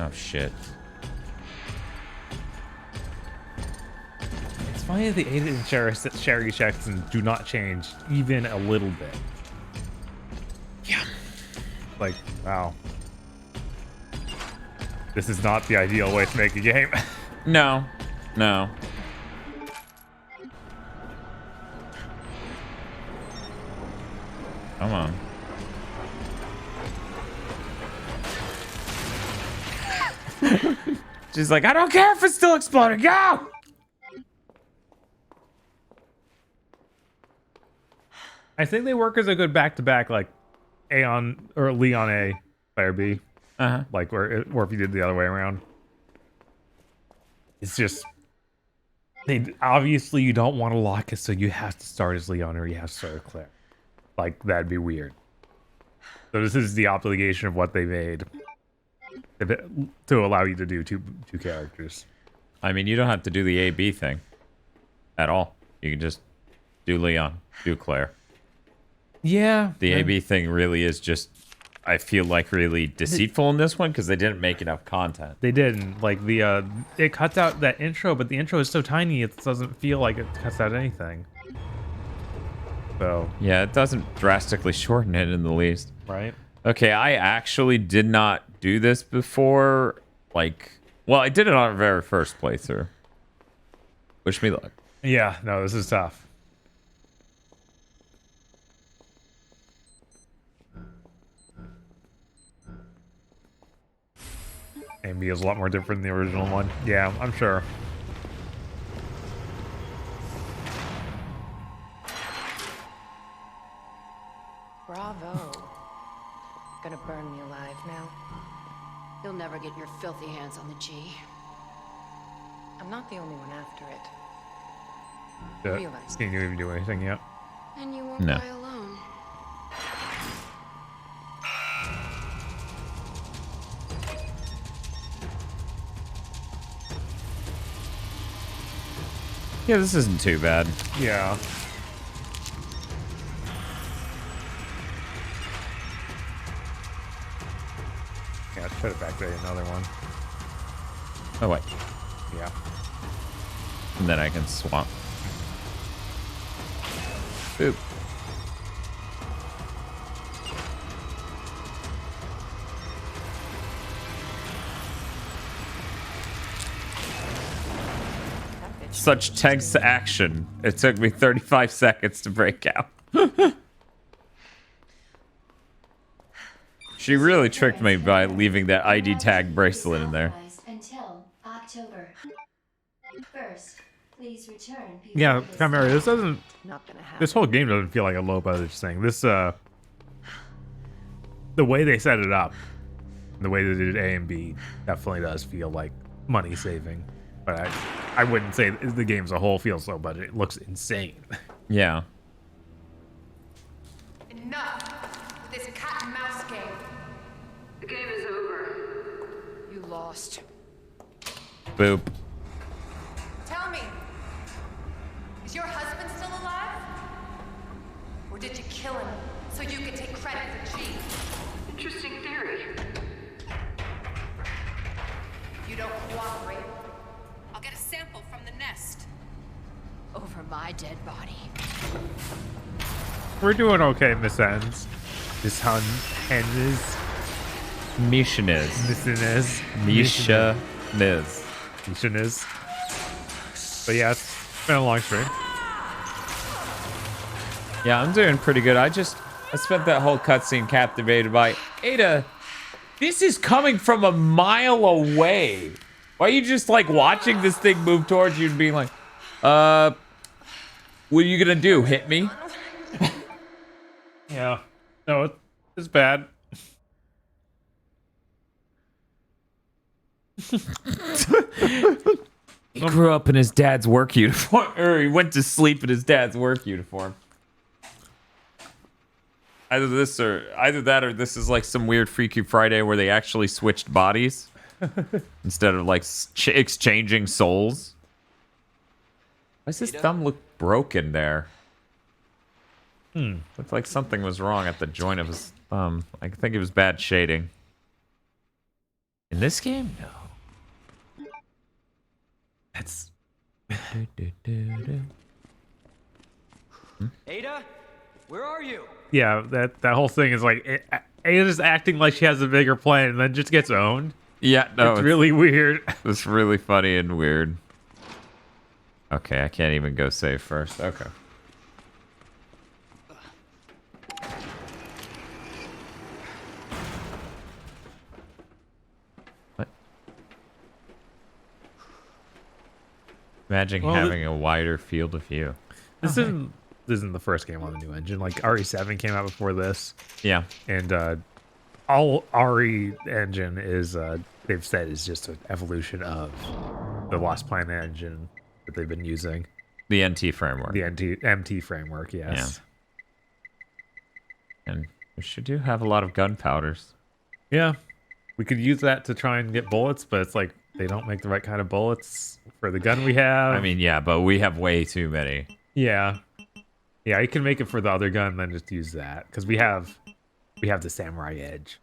Oh shit. It's funny that the Ada and Sherry checks do not change even a little bit. Yeah. Like, wow. This is not the ideal way to make a game. No. No. Come on. She's like, I don't care if it's still exploding. Go! I think they work as a good back-to-back, like Aeon or Leon A, Player B. Like, or if you did the other way around. It's just, obviously you don't want to lock it, so you have to start as Leon or you have to start as Claire. Like, that'd be weird. So this is the obligation of what they made to allow you to do two characters. I mean, you don't have to do the A-B thing at all. You can just do Leon, do Claire. Yeah. The A-B thing really is just, I feel like, really deceitful in this one because they didn't make enough content. They didn't. Like, it cuts out that intro, but the intro is so tiny it doesn't feel like it cuts out anything. So. Yeah, it doesn't drastically shorten it in the least. Right. Okay, I actually did not do this before. Like, well, I did it on our very first playthrough. Wish me luck. Yeah, no, this is tough. A&B is a lot more different than the original one. Yeah, I'm sure. Bravo. Gonna burn me alive now. You'll never get your filthy hands on the G. I'm not the only one after it. Realize Can you even do anything yet? And you won't No. die alone. Yeah, this isn't too bad. Yeah. Yeah, let's put it back there, another one. Oh, wait. Yeah. And then I can swap. Boop. Such tense action. It took me 35 seconds to break out. She really tricked me by leaving that ID tag bracelet in there. Until October 1st, please return. Yeah, Chimera, this doesn't. Not gonna happen. This whole game doesn't feel like a low budget thing. This the way they set it up, the way they did A and B, definitely does feel like money saving. But I wouldn't say the game as a whole feels low budget. It looks insane. Yeah. Enough with this cat and mouse game. The game is over. You lost. Boop. Tell me, is your husband still alive? Or did you kill him so you could take credit for G? Interesting theory. If you don't cooperate, I'll get a sample from the nest. Over my dead body. We're doing okay, Miss Ends. Miss Hennes. Misha Niz. Misha Niz. Misha Niz. But yeah, it's been a long stream. Yeah, I'm doing pretty good. I spent that whole cutscene captivated by Ada. This is coming from a mile away. Why are you just like watching this thing move towards you and being like, what are you gonna do? Hit me? Yeah. No, it's bad. He grew up in his dad's work uniform, or he went to sleep in his dad's work uniform. Either that or this is like some weird Freaky Friday where they actually switched bodies instead of like exchanging souls. Why does his thumb look broken there? Looks like something was wrong at the joint of his thumb. I think it was bad shading. In this game? No. That's... Ada, where are you? Yeah, that whole thing is like Ada's acting like she has a bigger plan and then just gets owned. Yeah, no, it's really weird. It's really funny and weird. Okay, I can't even go save first. Okay. What? Imagine having a wider field of view. This isn't the first game on the new engine. Like RE7 came out before this. Yeah. And all RE engine is they've said is just an evolution of the Lost Planet engine that they've been using. The NT framework. The MT framework, yes. Yeah. And we should do have a lot of gunpowders. Yeah. We could use that to try and get bullets, but it's like they don't make the right kind of bullets for the gun we have. I mean, yeah, but we have way too many. Yeah. Yeah, you can make it for the other gun, then just use that. Because we have the Samurai Edge.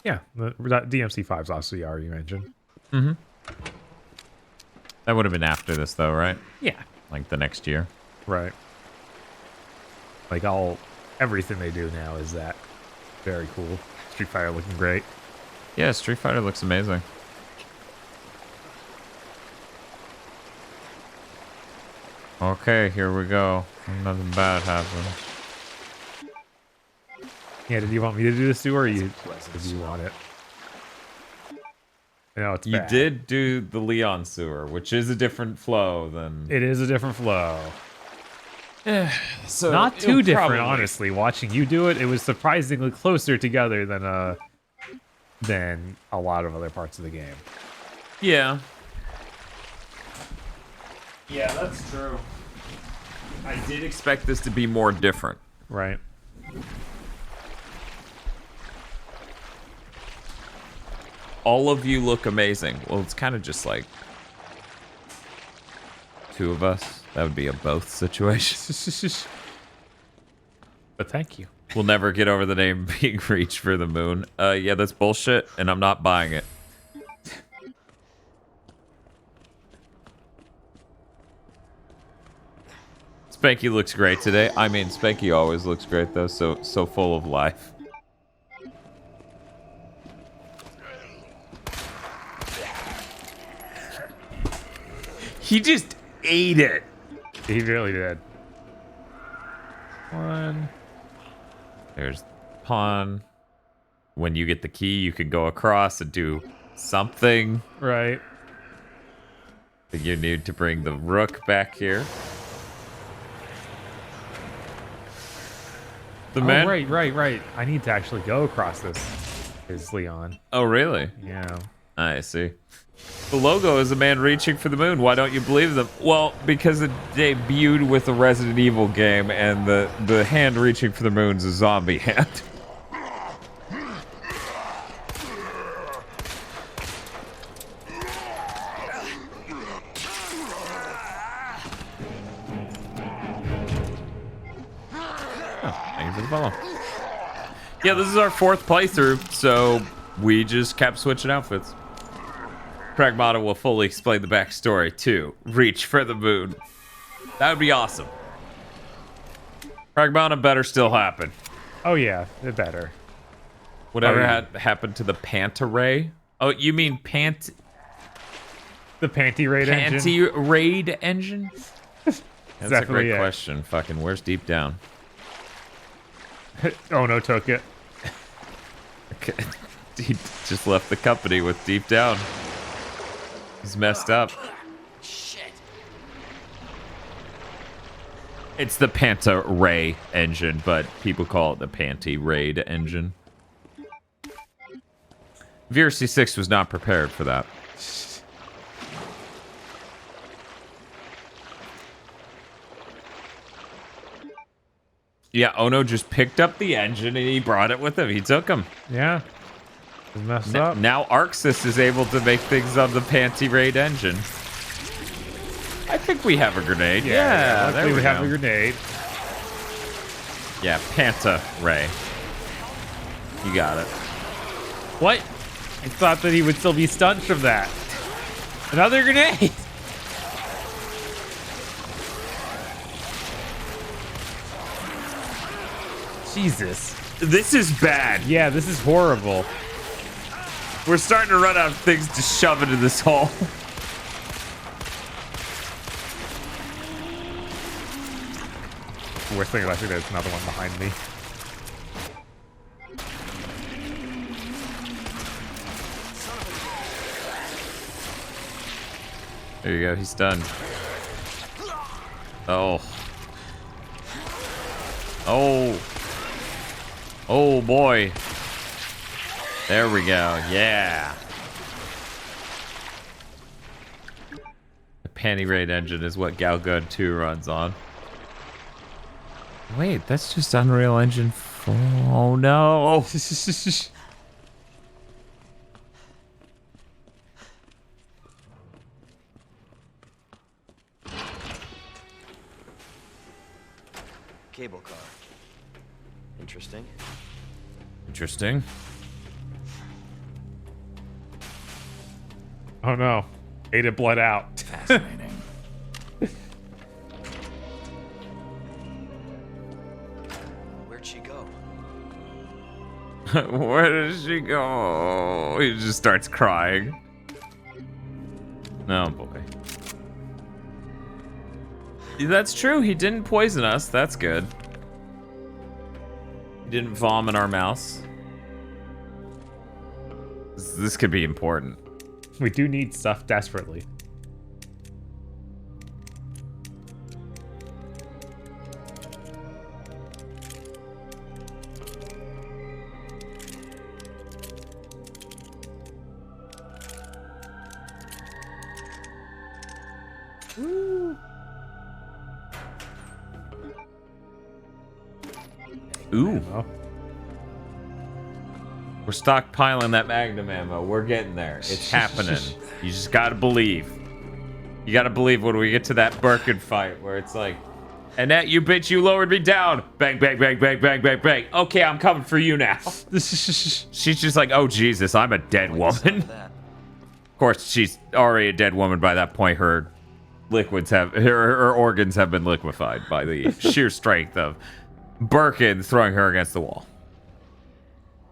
Yeah, that DMC5 is also the RE engine. Mm-hmm. That would have been after this, though, right? Yeah. Like the next year. Right. Like everything they do now is that. Very cool. Street Fighter looking great. Yeah, Street Fighter looks amazing. Okay, here we go. Nothing bad happened. Yeah, did you want me to do this too, or did you want it? No, it's You bad. did do the Leon sewer, which is a different flow than... It is a different flow. So not too different, probably... honestly. Watching you do it, it was surprisingly closer together than a lot of other parts of the game. Yeah. Yeah, that's true. I did expect this to be more different. Right. all of you look amazing. Well, it's kind of just like 2 of us. That would be a both situation. But thank you. We'll never get over the name being Reach for the Moon. Yeah, that's bullshit, and I'm not buying it. Spanky looks great today. I mean, Spanky always looks great, though, so full of life. He just ate it. He really did. 1. There's pawn. When you get the key, you can go across and do something. Right. You need to bring the rook back here. The man. Right. I need to actually go across this. Is Leon? Oh, really? Yeah. I see. The logo is a man reaching for the moon. Why don't you believe them? Well, because it debuted with a Resident Evil game, and the hand reaching for the moon's a zombie hand. Thank you for the follow. Yeah, this is our 4th playthrough, so we just kept switching outfits. Pragmata will fully explain the backstory to Reach for the Moon. That would be awesome. Pragmata better still happen. Oh yeah, it better. Whatever happened to the Panta Ray? Oh, you mean the Panty Raid engine? Panty Raid engine? That's a great it. question. Fucking, where's Deep Down? Oh no, took it. Okay. He just left the company with Deep Down. He's messed up. Shit. It's the Panta Ray engine, but people call it the Panty Raid engine. VRC6 was not prepared for that. Yeah, Ono just picked up the engine and he brought it with him. He took him. Yeah. He's messed up. Now Arxis is able to make things on the Panty Raid engine. I think we have a grenade. Yeah, there we have a grenade. Yeah, Panta Ray. You got it. What? I thought that he would still be stunned from that. Another grenade. Jesus. This is bad. Yeah, this is horrible. We're starting to run out of things to shove into this hole. Worst thing about it, there's another one behind me. There you go, he's done. Oh. Oh. Oh boy. There we go. Yeah. The Panty Raid engine is what Galgun 2 runs on. Wait, that's just Unreal Engine 4. Oh no. Cable car. Interesting. Interesting. Oh no. Ada bled out. Fascinating. Where'd she go? Where does she go? He just starts crying. Oh boy. That's true. He didn't poison us. That's good. He didn't vomit our mouse. This could be important. We do need stuff desperately. Woo. Ooh. We're stockpiling that Magnum ammo. We're getting there. It's happening. You just gotta believe. You gotta believe when we get to that Birkin fight where it's like, Annette, you bitch, you lowered me down. Bang, bang, bang, bang, bang, bang, bang. Okay, I'm coming for you now. She's just like, oh, Jesus, I'm a dead woman. Of course, she's already a dead woman by that point. Her liquids have, her organs have been liquefied by the sheer strength of Birkin throwing her against the wall.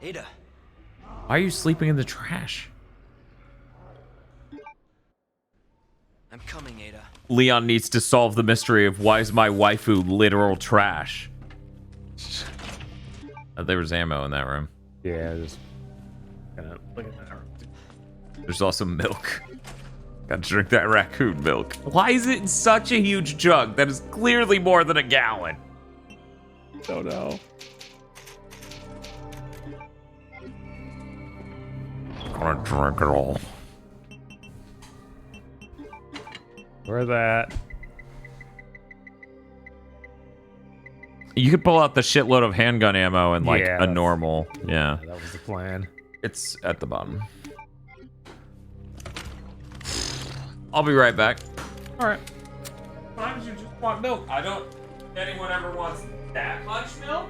Ada. Why are you sleeping in the trash? I'm coming, Ada. Leon needs to solve the mystery of why is my waifu literal trash? There was ammo in that room. Yeah, just kind of look at that room. There's also milk. Gotta drink that raccoon milk. Why is it in such a huge jug that is clearly more than a gallon? Don't know. Gonna drink it all. Where's that? You could pull out the shitload of handgun ammo and like Yeah, a normal. Yeah. That was the plan. It's at the bottom. I'll be right back. All right. Sometimes you just want milk. I don't. Anyone ever wants that much milk?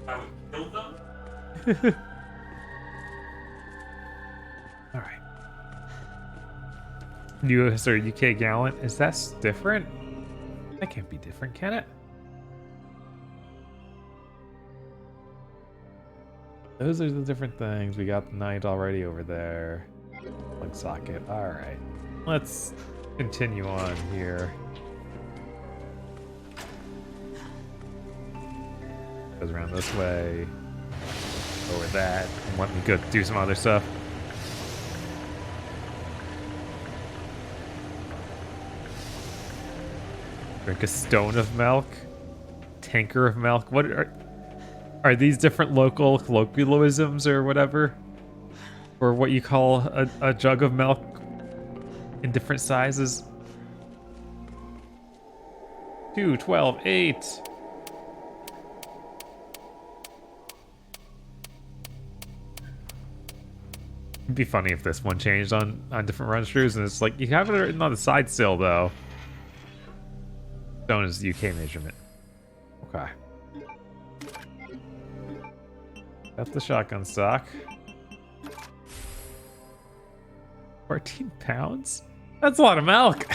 I would kill them. All right. US or UK Gallant, is that different? That can't be different, can it? Those are the different things. We got the knight already over there. Plug socket. All right. Let's continue on here. Goes around this way. Over that. Want me to go do some other stuff? Drink a stone of milk, tanker of milk. What are these different local colloquialisms or whatever, or what you call a jug of milk in different sizes? 2, 12, 8. It'd be funny if this one changed on different run throughs, and it's like you have it written on the side still though. Stone is the UK measurement. Okay. That's the shotgun stock. 14 pounds? That's a lot of milk.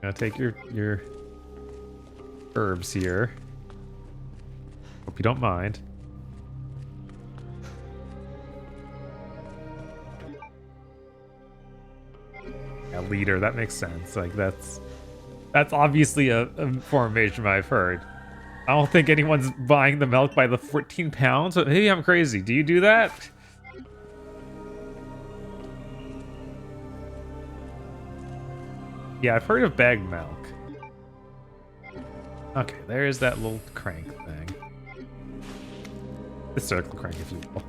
Gonna take your herbs here. Hope you don't mind. A liter, that makes sense. Like that's obviously a formation I've heard. I don't think anyone's buying the milk by the 14 pounds. But maybe I'm crazy. Do you do that? Yeah, I've heard of bagged milk. Okay, there's that little crank thing. The circle crank, if you will.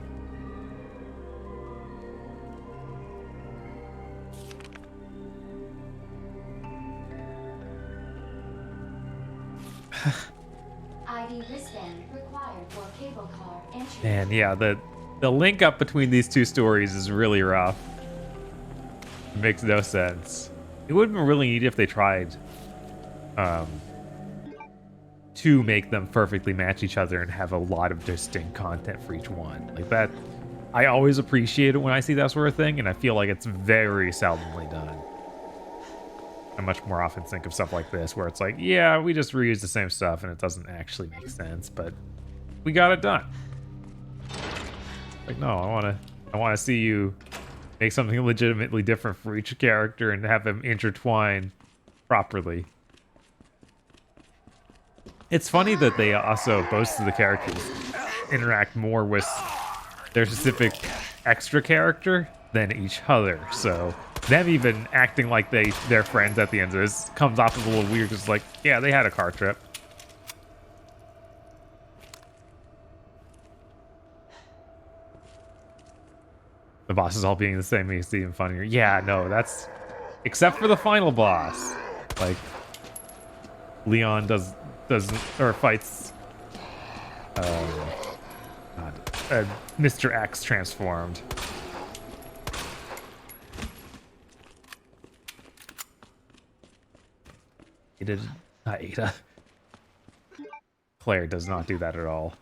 ID wristband required for cable car entry. Man, yeah, the link up between these two stories is really rough. It makes no sense. It would have been really neat if they tried to make them perfectly match each other and have a lot of distinct content for each one. Like that, I always appreciate it when I see that sort of thing, and I feel like it's very seldomly done. I much more often think of stuff like this where it's like, yeah, we just reuse the same stuff and it doesn't actually make sense, but we got it done. Like, no, I wanna see you make something legitimately different for each character and have them intertwine properly. It's funny that they also, most of the characters, interact more with their specific extra character than each other. So them even acting like they're friends at the end of this comes off as a little weird. Just like, yeah, they had a car trip. The bosses all being the same makes it even funnier. Yeah, no, that's... Except for the final boss. Like, Leon fights... Mr. X transformed. Not Ada. Claire does not do that at all.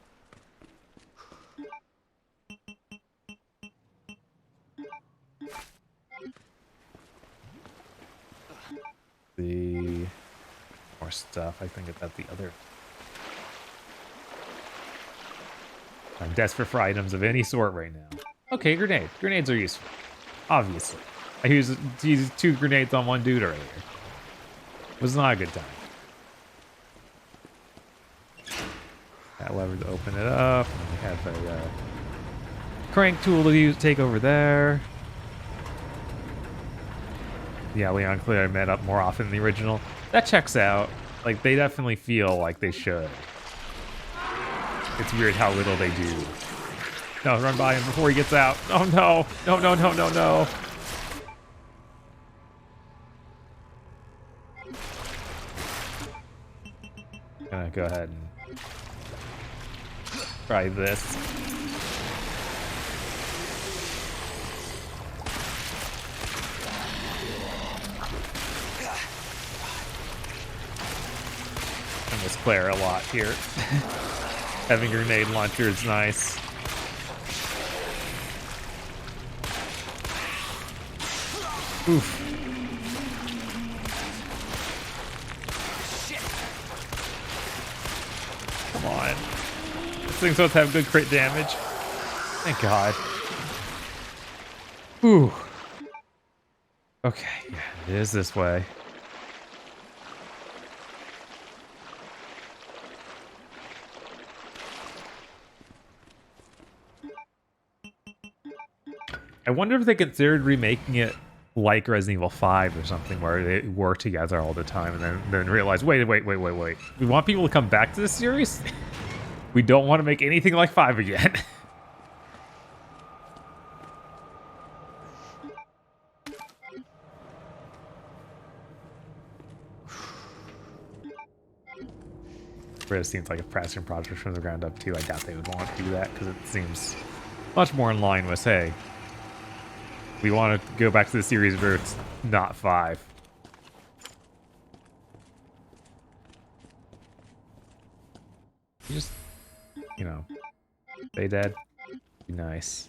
The more stuff. I think about the other. I'm desperate for items of any sort right now. Okay, grenade. Grenades are useful. Obviously. I used 2 grenades on one dude earlier. It was not a good time. That lever to open it up. And we have a crank tool to take over there. Yeah, Leon clearly met up more often than the original. That checks out. Like, they definitely feel like they should. It's weird how little they do. No, run by him before he gets out. Oh no! No, no, no, no, no! Gonna go ahead and try this. I miss Claire a lot here. Having a grenade launcher is nice. Oof. Come on. This thing's supposed to have good crit damage. Thank God. Ooh. Okay, yeah, it is this way. I wonder if they considered remaking it like Resident Evil 5 or something, where they work together all the time and then realize, wait. We want people to come back to this series? We don't want to make anything like 5 again. It seems like a pressing project from the ground up too. I doubt they would want to do that because it seems much more in line with, hey, we want to go back to the series where it's not 5. You just, you know, stay dead. Be nice.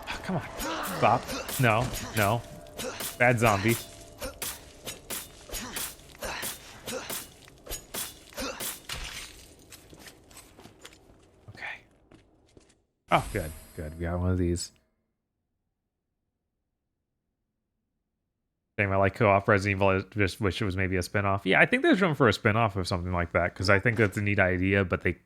Oh, come on. Stop. No. No. Bad zombie. Oh, good, good. We got one of these. Damn, I like co-op Resident Evil. I just wish it was maybe a spinoff. Yeah, I think there's room for a spinoff of something like that, because I think that's a neat idea, but they...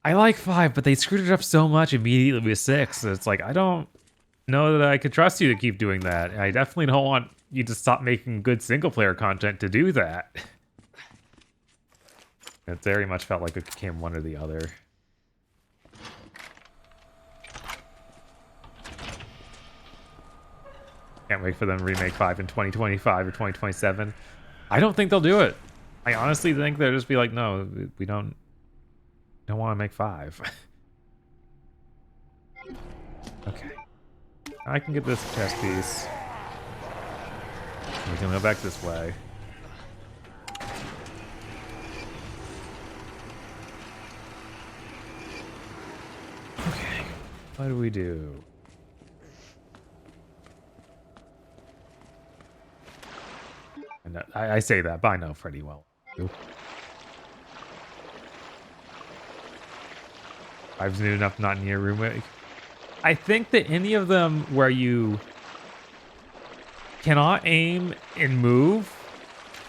I like 5, but they screwed it up so much immediately with 6. It's like, I don't know that I could trust you to keep doing that. I definitely don't want you to stop making good single-player content to do that. It very much felt like it became one or the other. Can't wait for them to remake 5 in 2025 or 2027. I don't think they'll do it. I honestly think they'll just be like, no, we don't want to make 5. Okay. I can get this chest piece. We can go back this way. Okay. What do we do? And I say that, but I know pretty well. 5's new enough, not near RE2make. I think that any of them where you cannot aim and move,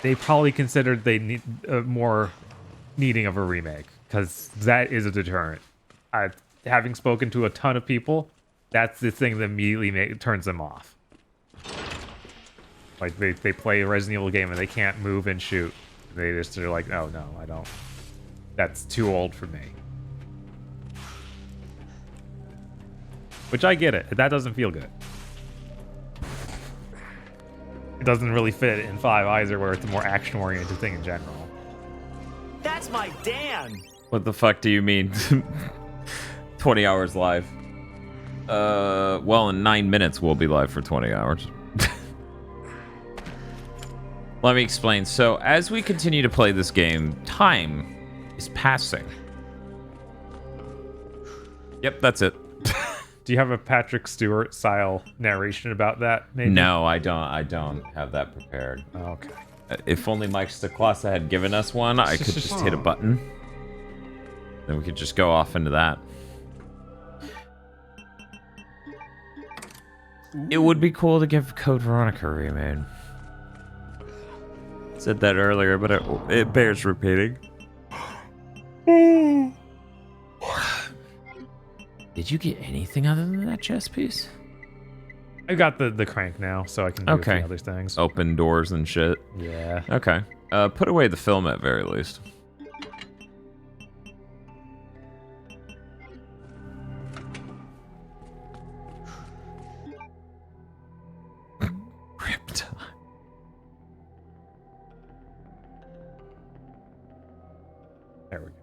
they probably considered they need more needing of a remake, because that is a deterrent. Having spoken to a ton of people, that's the thing that immediately turns them off. Like, they play a Resident Evil game and they can't move and shoot. They just are like, oh no, I don't. That's too old for me. Which I get it. That doesn't feel good. It doesn't really fit in Five Eyes, where it's a more action-oriented thing in general. That's my Dan! What the fuck do you mean? 20 hours live. Well, in 9 minutes we'll be live for 20 hours. Let me explain. So, as we continue to play this game, time is passing. Yep, that's it. Do you have a Patrick Stewart style narration about that? Maybe? No, I don't have that prepared. Okay. If only Mike Staklasa had given us one, I could just hit a button. Then we could just go off into that. It would be cool to give Code Veronica remade. Said that earlier, but it bears repeating. Did you get anything other than that chess piece? I got the crank now, so I can do a few other things. Open doors and shit. Yeah. Okay. Put away the film at very least. Ripped. There we go.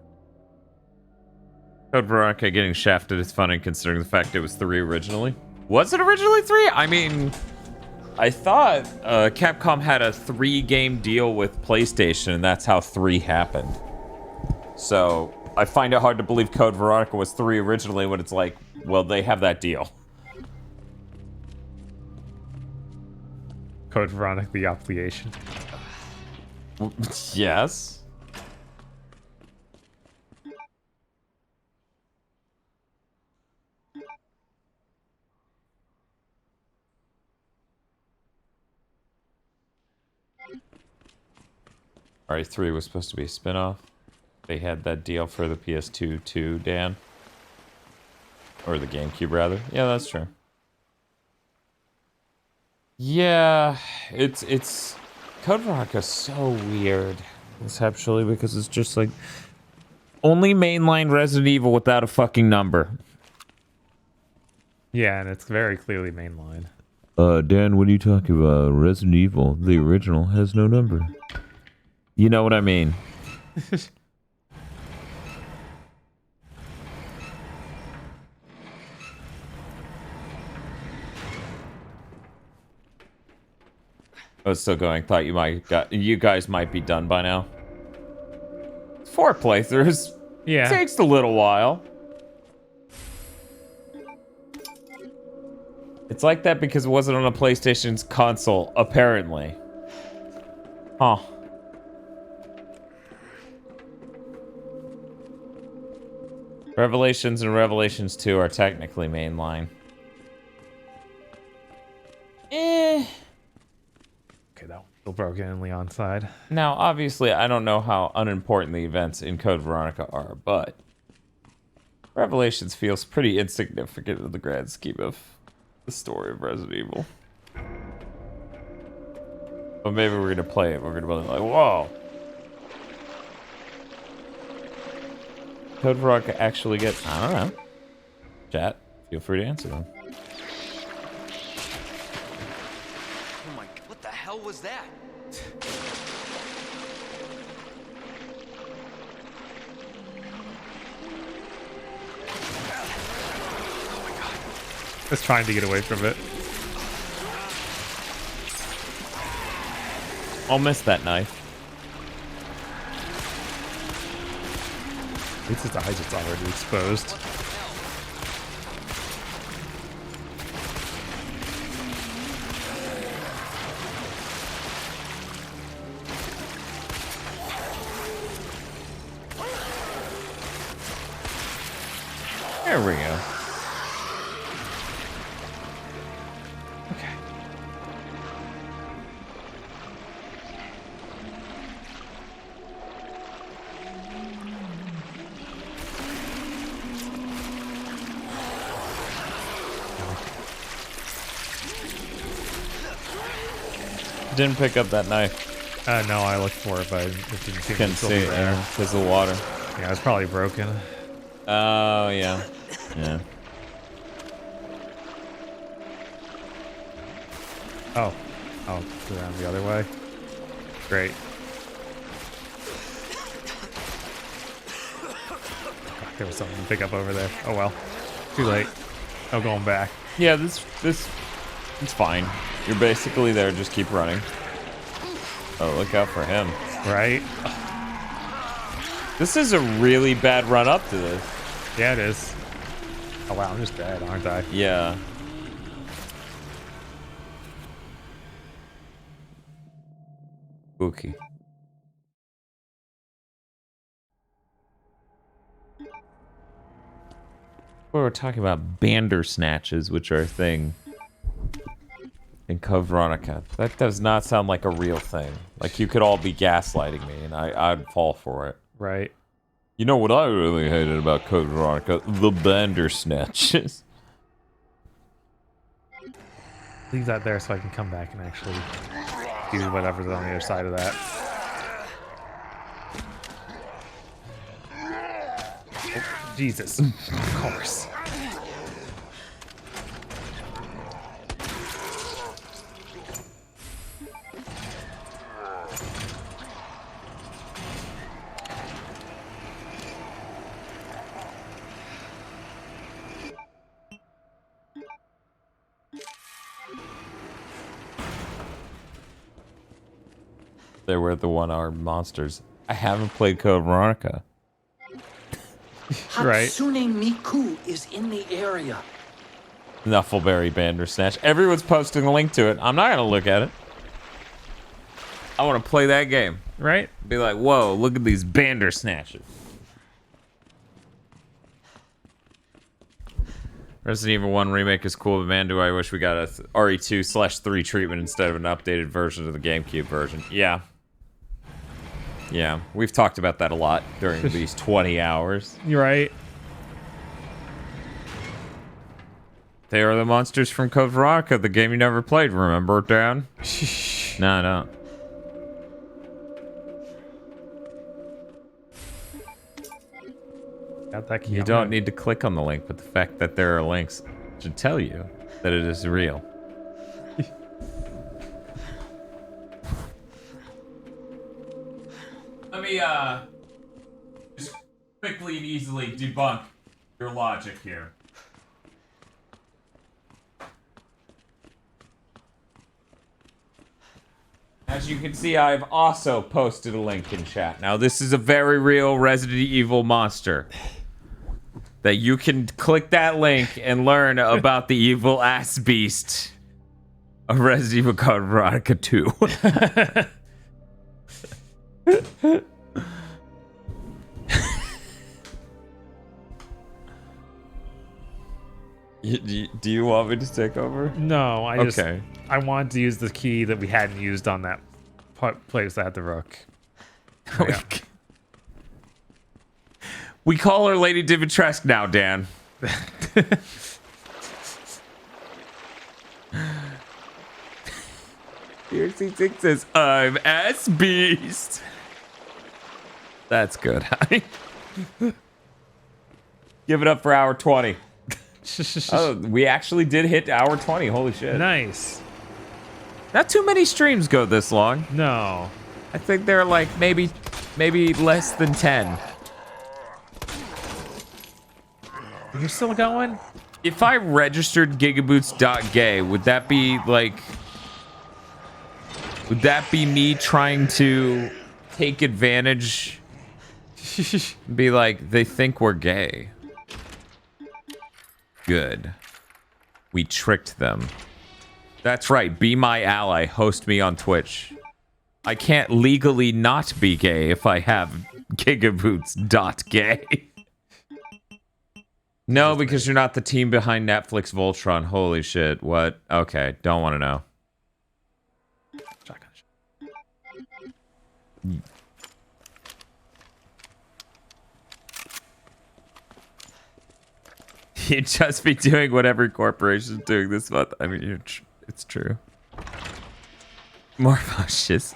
Code Veronica getting shafted is funny considering the fact it was 3 originally. Was it originally 3? I mean, I thought Capcom had a 3-game deal with PlayStation, and that's how 3 happened. So I find it hard to believe Code Veronica was 3 originally when it's like, well, they have that deal. Code Veronica, the obligation. Yes. RE3 was supposed to be a spin-off. They had that deal for the PS2 too, Dan. Or the GameCube, rather. Yeah, that's true. Yeah, it's Code Veronica's so weird, conceptually, because it's just like only mainline Resident Evil without a fucking number. Yeah, and it's very clearly mainline. Dan, what are you talking about? Resident Evil, the original, has no number. You know what I mean. Oh, it's still going. Thought you guys might be done by now. 4 playthroughs. Yeah. Takes a little while. It's like that because it wasn't on a PlayStation's console, apparently. Huh. Revelations and Revelations 2 are technically mainline. Okay, that one's still broken in Leon's side. Now, obviously, I don't know how unimportant the events in Code Veronica are, but Revelations feels pretty insignificant in the grand scheme of the story of Resident Evil. But maybe we're gonna play it. We're gonna be like, whoa. Code Veronica actually gets, I don't know. Chat, feel free to answer them. Oh my, what the hell was that? Just trying to get away from it. I'll miss that knife. At least his eyes is already exposed. There we go. Didn't pick up that knife. No, I looked for it, but it didn't seem Couldn't to see be it, there. yeah, because of the water. Yeah, it's probably broken. Oh, yeah. Yeah. Oh. Oh, go around the other way. Great. There was something to pick up over there. Oh well. Too late. No going back. Yeah, this it's fine. You're basically there, just keep running. Oh, look out for him. Right? This is a really bad run up to this. Yeah, it is. Oh wow, I'm just dead, aren't I? Yeah. Spooky. We're talking about Bandersnatches, which are a thing in Code Veronica. That does not sound like a real thing. Like, you could all be gaslighting me, and I'd fall for it. Right. You know what I really hated about Code Veronica? The Bandersnatches. Leave that there so I can come back and actually do whatever's on the other side of that. Oh, Jesus. Of course. They were the one-armed monsters. I haven't played Code Veronica. Right. Hatsune Miku is in the area. Knuffleberry Bandersnatch. Everyone's posting a link to it. I'm not gonna look at it. I want to play that game. Right? Be like, whoa, look at these Bandersnatches. Resident Evil 1 remake is cool, but man, do I wish we got a RE2/3 treatment instead of an updated version of the GameCube version. Yeah. Yeah, we've talked about that a lot during these 20 hours. You're right. They are the monsters from Code Veronica, the game you never played, remember, Dan? No, I don't. Got that key. You don't need to click on the link, but the fact that there are links should tell you that it is real. Let me, just quickly and easily debunk your logic here. As you can see, I've also posted a link in chat. Now, this is a very real Resident Evil monster. That you can click that link and learn about the evil ass beast of Resident Evil Code Veronica 2. Do you want me to take over? No, I wanted to use the key that we hadn't used on that place that had the rook. Yeah. We call her Lady Dimitrescu now, Dan. DRC6 says, I'm ass beast. That's good, honey. Give it up for hour 20. Oh, we actually did hit hour 20. Holy shit. Nice. Not too many streams go this long. No. I think they're like maybe less than 10. You're still going? If I registered gigaboots.gay, would that be like... Would that be me trying to take advantage? Be like, they think we're gay. Good. We tricked them. That's right, be my ally, host me on Twitch. I can't legally not be gay if I have gigaboots.gay. No, because you're not the team behind Netflix Voltron. Holy shit, what? Okay, don't want to know. You'd just be doing what every corporation's doing this month. I mean, it's true. More cautious.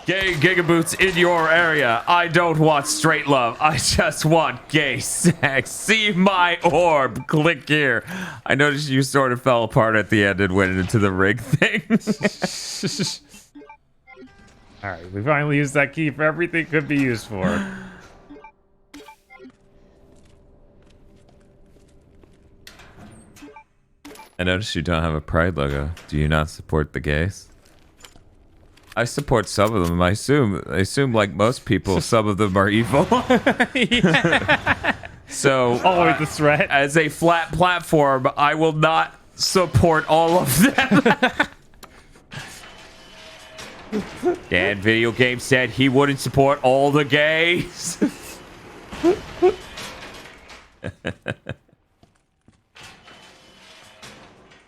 Gay gigaboots in your area. I don't want straight love. I just want gay sex. See my orb. Click here. I noticed you sort of fell apart at the end and went into the rig thing. All right, we finally used that key for everything it could be used for. I noticed you don't have a pride logo. Do you not support the gays? I support some of them. I assume like most people, some of them are evil. So always the threat. As a flat platform, I will not support all of them. Dan Video Game said he wouldn't support all the gays.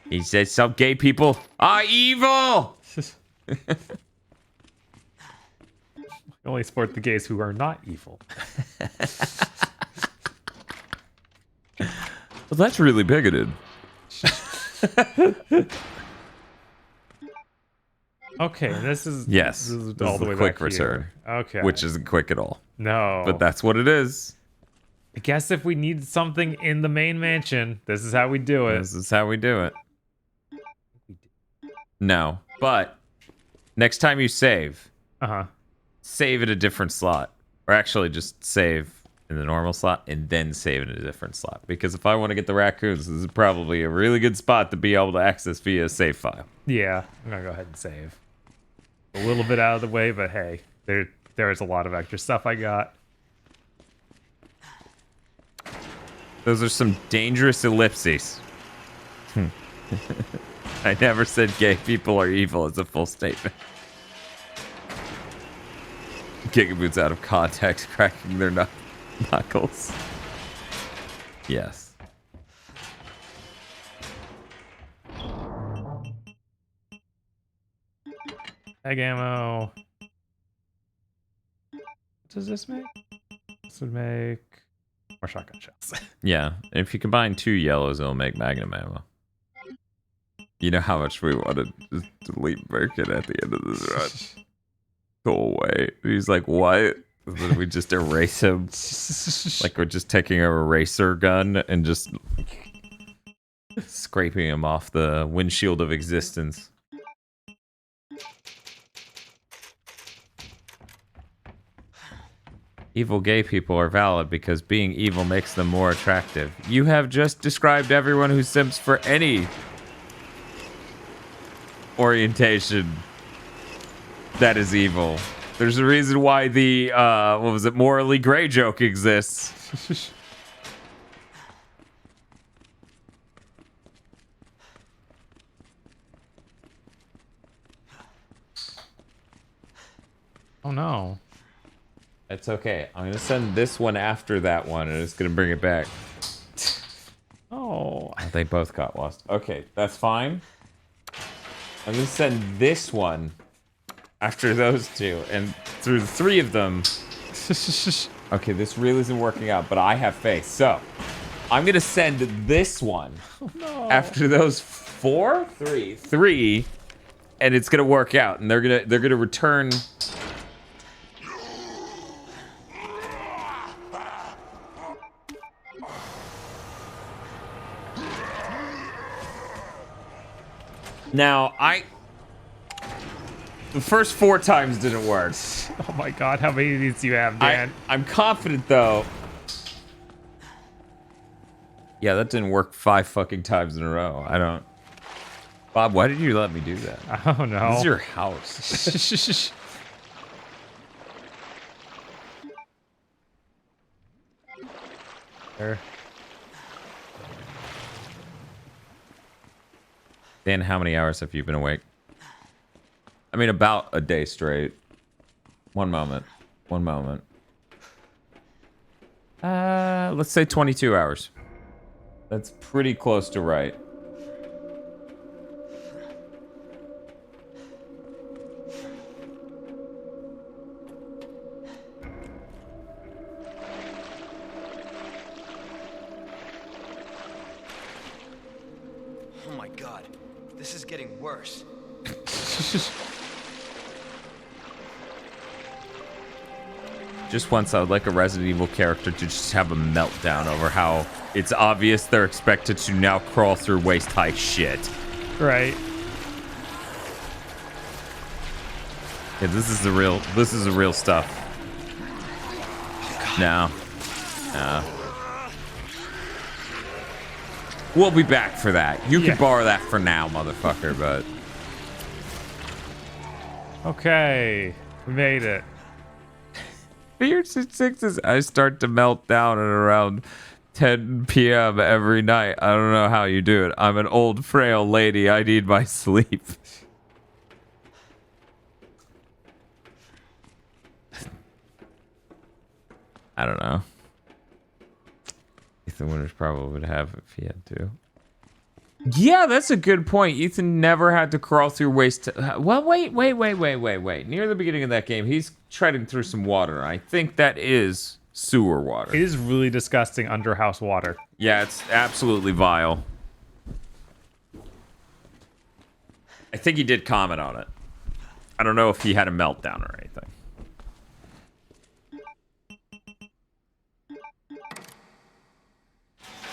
He said some gay people are evil. Only support the gays who are not evil. Well, that's really bigoted. Okay, this is Yes. this is This all is the a way quick back return. here. Okay, Which isn't quick at all. no, But that's what it is. I guess if we need something in the main mansion, this is how we do it. This is how we do it. No, but next time you save, save at a different slot. Or actually just save in the normal slot and then save in a different slot. Because if I want to get the raccoons, this is probably a really good spot to be able to access via a save file. Yeah, I'm gonna go ahead and save. A little bit out of the way, but hey, there's a lot of extra stuff I got. Those are some dangerous ellipses. I never said gay people are evil as a full statement. Gigaboots out of context, cracking their knuckles. Yes. Egg ammo. What does this make? This would make more shotgun shells. Yeah, if you combine 2 yellows, it'll make magnum ammo. You know how much we want to just delete Birkin at the end of this run. Go away. He's like, what? And then we just erase him. Like we're just taking our eraser gun and just scraping him off the windshield of existence. Evil gay people are valid because being evil makes them more attractive. You have just described everyone who simps for any orientation that is evil. There's a reason why the, what was it, morally gray joke exists. Oh no. It's okay. I'm gonna send this one after that one, and it's gonna bring it back. Oh. They both got lost. Okay, that's fine. I'm gonna send this one after those two, and through the 3 of them. Okay, this really isn't working out, but I have faith. So, I'm gonna send this one after those 3, and it's gonna work out, and they're gonna return. Now, the first 4 times didn't work. Oh my god, how many of these do you have, Dan? I'm confident, though. Yeah, that didn't work 5 fucking times in a row. I don't... Bob, why did you let me do that? I don't know. This is your house. There. Dan, how many hours have you been awake? I mean, about a day straight. One moment. Let's say 22 hours. That's pretty close to right. Oh my god, this is getting worse. Just once, I would like a Resident Evil character to just have a meltdown over how it's obvious they're expected to now crawl through waist-high shit. Right. Yeah, this is the real stuff. No. No. We'll be back for that. You can borrow that for now, motherfucker, but... Okay. We made it. Fear 6 is I start to melt down at around 10 p.m. every night. I don't know how you do it. I'm an old, frail lady. I need my sleep. I don't know. Ethan Winters probably would have if he had to. Yeah, that's a good point. Ethan never had to crawl through waist. Well, wait. Near the beginning of that game, he's treading through some water. I think that is sewer water. It is really disgusting underhouse water. Yeah, it's absolutely vile. I think he did comment on it. I don't know if he had a meltdown or anything.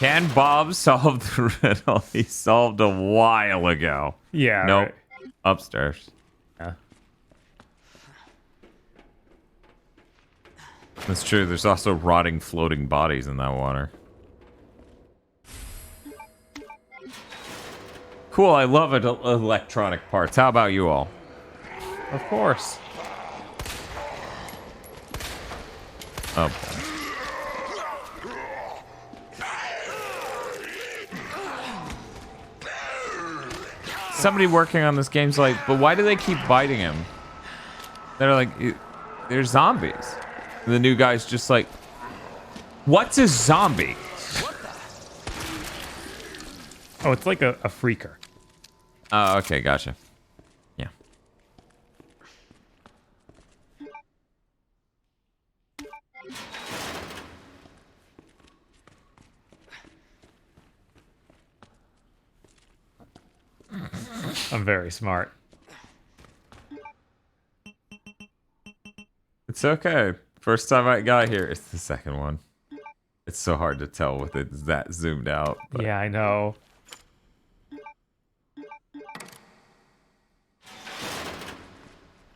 Can Bob solve the riddle? He solved a while ago. Yeah. Nope. Right. Upstairs. Yeah. That's true. There's also rotting, floating bodies in that water. Cool. I love electronic parts. How about you all? Of course. Oh, boy. Somebody working on this game's like, but why do they keep biting him? They're like, they're zombies. And the new guy's just like, what's a zombie? Oh, it's like a freaker. Oh, okay, gotcha. Yeah. I'm very smart. It's okay. First time I got here. It's the second one. It's so hard to tell with it that zoomed out. But. Yeah, I know.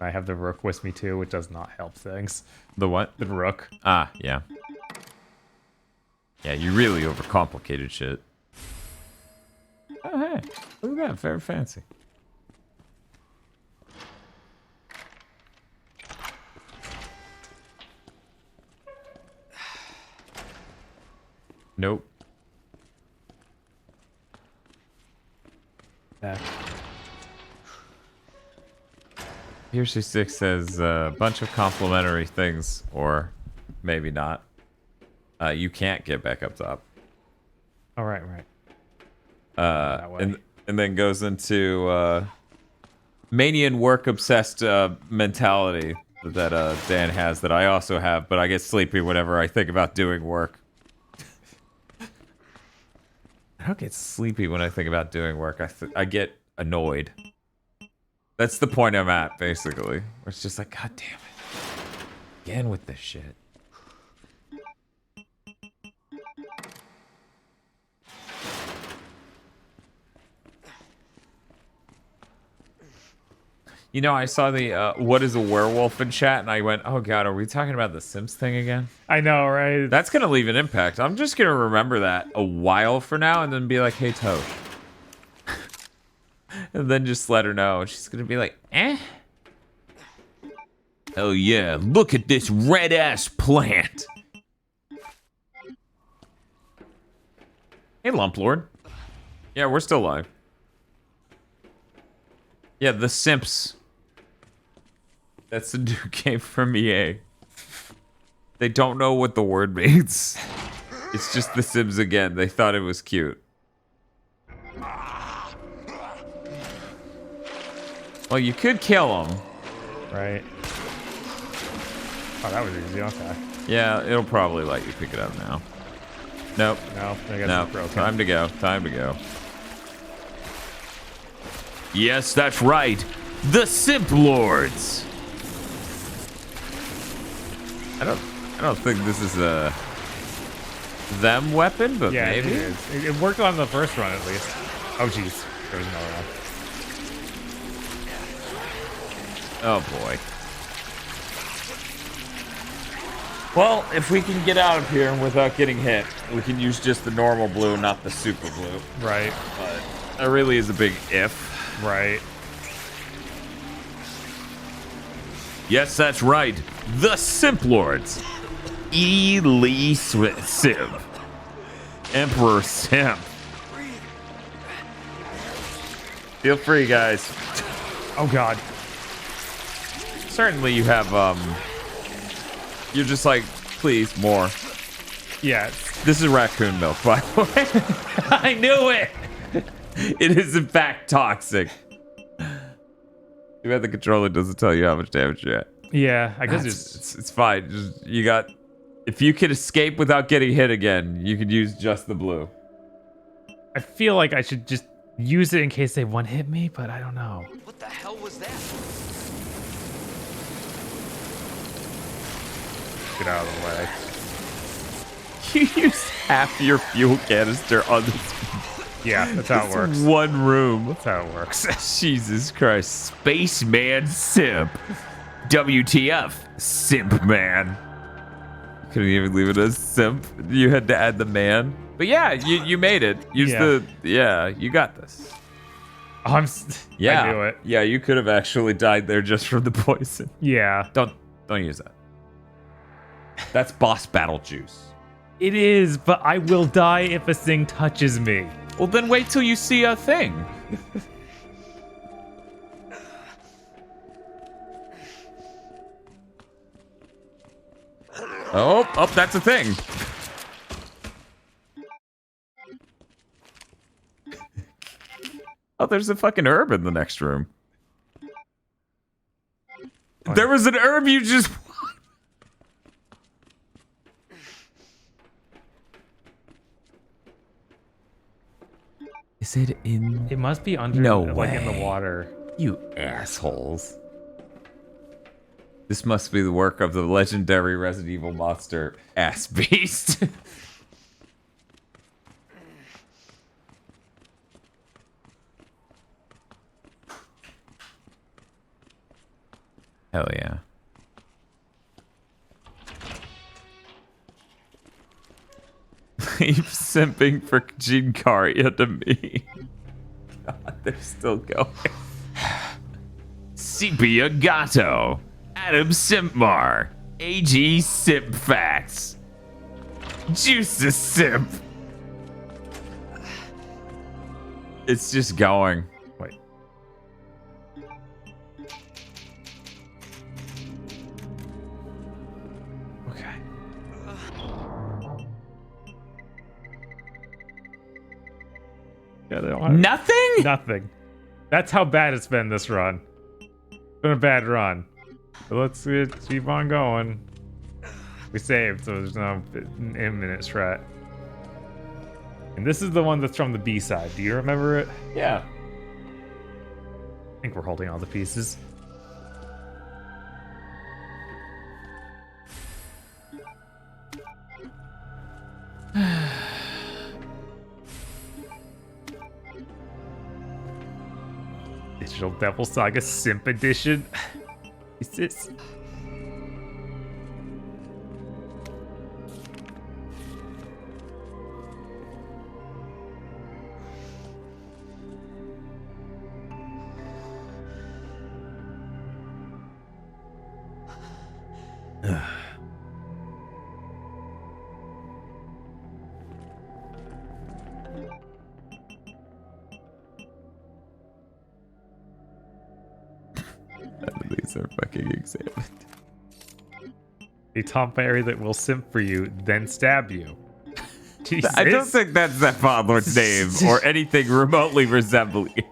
I have the rook with me too, which does not help things. The what? The rook. Ah, yeah. Yeah, you really overcomplicated shit. Oh, hey. Look at that. Very fancy. Nope. Back. Here's 6 says a bunch of complimentary things, or maybe not. You can't get back up top. All right, right. And then goes into mania and work obsessed mentality that Dan has that I also have, but I get sleepy whenever I think about doing work. I don't get sleepy when I think about doing work. I get annoyed. That's the point I'm at, basically. Where it's just like, God damn it. Again with this shit. You know, I saw the what is a werewolf in chat, and I went, oh god, are we talking about the Sims thing again? I know, right? That's going to leave an impact. I'm just going to remember that a while for now, and then be like, hey, Tosh. And then just let her know. She's going to be like, eh? Oh yeah, look at this red-ass plant. Hey, Lump Lord. Yeah, we're still live. Yeah, the Simps. That's the new game from EA. They don't know what the word means. It's just The Sims again. They thought it was cute. Well, you could kill them. Right. Oh, that was easy. Okay. Yeah, it'll probably let you pick it up now. Nope. No, I guess no. it's broken. Time to go. Time to go. Yes, that's right. The Simp Lords. I don't think this is a them weapon, but Yeah, maybe. it is. It worked on the first run at least. Oh jeez, there was another one. Oh boy. Well, if we can get out of here without getting hit, we can use just the normal blue, not the super blue. Right. But that really is a big if. Right. Yes, that's right. The Simp Lords. Lee Simp. Emperor Simp. Feel free, guys. Oh god. Certainly you have, you're just like, please, more. Yeah. This is raccoon milk, by the way. I knew it! It is, in fact, toxic. Too bad the controller doesn't tell you how much damage you had. Yeah, I guess it's fine. Just, you got... If you can escape without getting hit again, you could use just the blue. I feel like I should just use it in case they one-hit me, but I don't know. What the hell was that? Get out of the way. You used half your fuel canister on this. Yeah, that's how it works. One room. That's how it works. Jesus Christ. Spaceman Simp. WTF, Simp Man. Couldn't even leave it as Simp. You had to add the man. But yeah, you made it. Use the... Yeah, you got this. I Yeah. knew it. Yeah, you could have actually died there just from the poison. Yeah. Don't use that. That's boss battle juice. It is, but I will die if a thing touches me. Well, then wait till you see a thing. Oh, that's a thing. Oh, there's a fucking herb in the next room. There was an herb you just... Is it in... It must be under, No like in the way. water. You assholes. This must be the work of the legendary Resident Evil monster, Ass Beast. Hell yeah. Keep simping for Jinkaria to me. God, they're still going. Sepia Gatto. Adam Simpmar. AG Simp Facts. Juice the Simp. It's just going. Wait. Okay. Yeah, they don't have Nothing? Nothing. That's how bad it's been this run. It's been a bad run. But let's keep on going. We saved, so there's no imminent threat. And this is the one that's from the B-side. Do you remember it? Yeah. I think we're holding all the pieces. Digital Devil Saga Simp Edition. Is this? These are fucking examined. A Tom Fairy that will simp for you, then stab you. Jesus. I don't think that's that Father's name or anything remotely resembling it.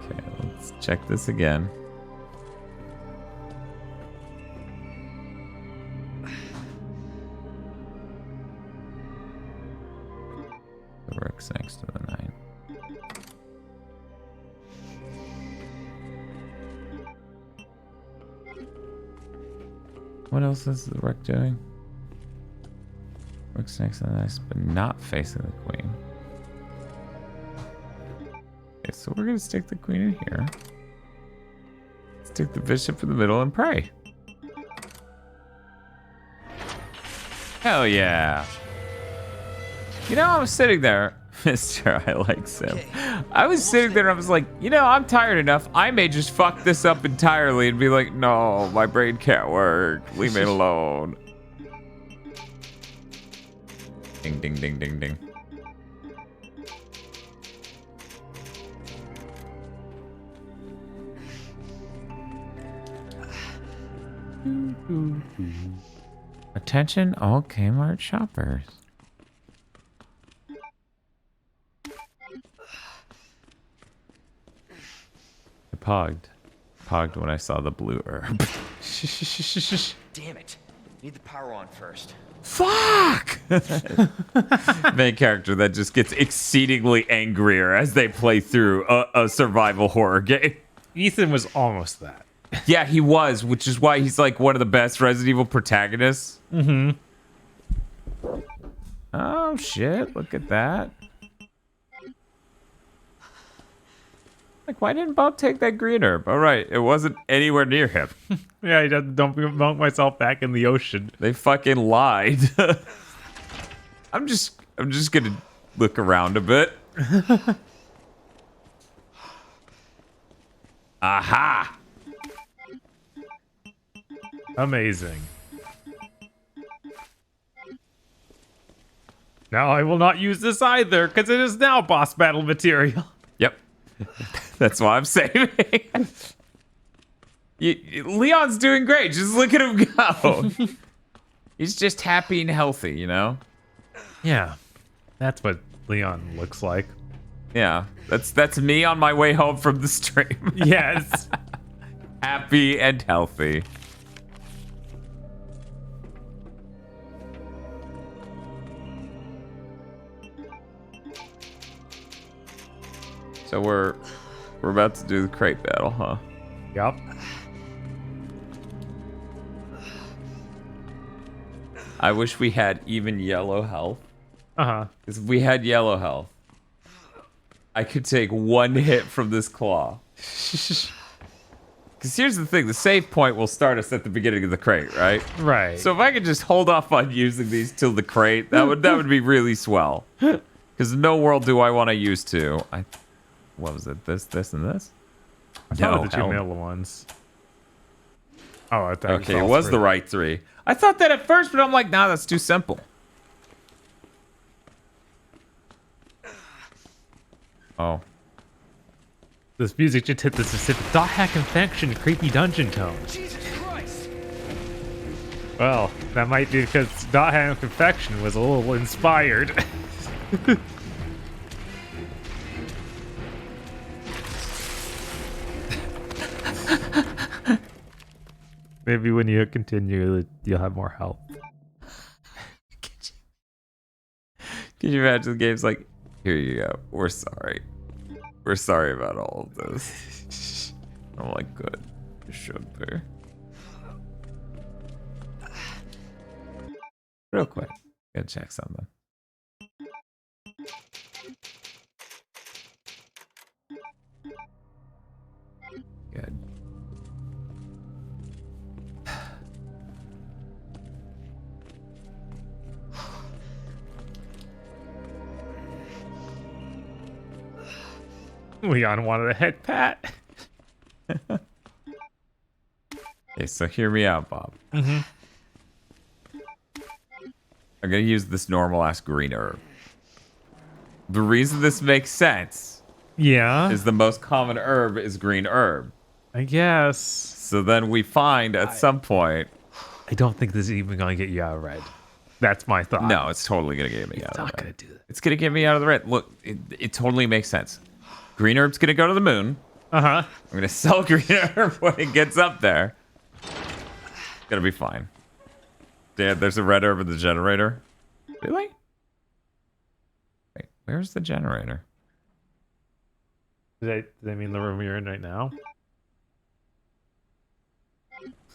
Okay, let's check this again. The rook's next to the 9. What else is the rook doing? Rook's next to the knight, but not facing the queen. Okay, so we're gonna stick the queen in here. Stick the bishop in the middle and pray. Hell yeah. You know, I was sitting there, Mr. I like Sim. I was sitting there and I was like, you know, I'm tired enough. I may just fuck this up entirely and be like, no, my brain can't work. Leave me alone. Ding, ding, ding, ding, ding. Attention all Kmart shoppers. I pogged when I saw the blue herb. Damn it. Need the power on first. Fuck! Main character that just gets exceedingly angrier as they play through a survival horror game. Ethan was almost that. Yeah, he was, which is why he's like one of the best Resident Evil protagonists. Mm-hmm. Oh shit, look at that. Like, why didn't Bob take that green herb? All right, it wasn't anywhere near him. Yeah, he doesn't. Don't bunk myself back in the ocean. They fucking lied. I'm just gonna look around a bit. Aha! Amazing. Now I will not use this either, because it is now boss battle material. Yep. That's why I'm saving. Leon's doing great. Just look at him go. He's just happy and healthy, you know? Yeah. That's what Leon looks like. Yeah. That's me on my way home from the stream. Yes. Happy and healthy. So we're about to do the crate battle, huh? Yup. I wish we had even yellow health. Uh-huh. Because if we had yellow health, I could take one hit from this claw. Because here's the thing, the save point will start us at the beginning of the crate, right? Right. So if I could just hold off on using these till the crate, that would be really swell. Because no world do I want to use two. What was it? This, and this? No, the two middle ones. Oh, I thought okay, it was the right three. I thought that at first, but I'm like, nah, that's too simple. Oh. This music just hit the specific dot hack infection creepy dungeon tone. Jesus Christ! Well, that might be because dot hack infection was a little inspired. Maybe when you continue, you'll have more help. Can you imagine the game's like, here you go. We're sorry. We're sorry about all of this. I'm like, good. You should be. Real quick. Gotta check something. Good. Leon wanted a head pat. Okay, so hear me out, Bob. Mm-hmm. I'm gonna use this normal ass green herb. The reason this makes sense, is the most common herb is green herb. I guess. So then we find at some point. I don't think this is even gonna get you out of red. That's my thought. No, it's totally gonna get me out of the red. It's not gonna do that. It's gonna get me out of the red. Look, it totally makes sense. Green herb's gonna go to the moon. Uh-huh. I'm gonna sell green herb when it gets up there. It's gonna be fine. Dad, there's a red herb in the generator. Really? Wait. Where's the generator? Do they mean the room you're in right now?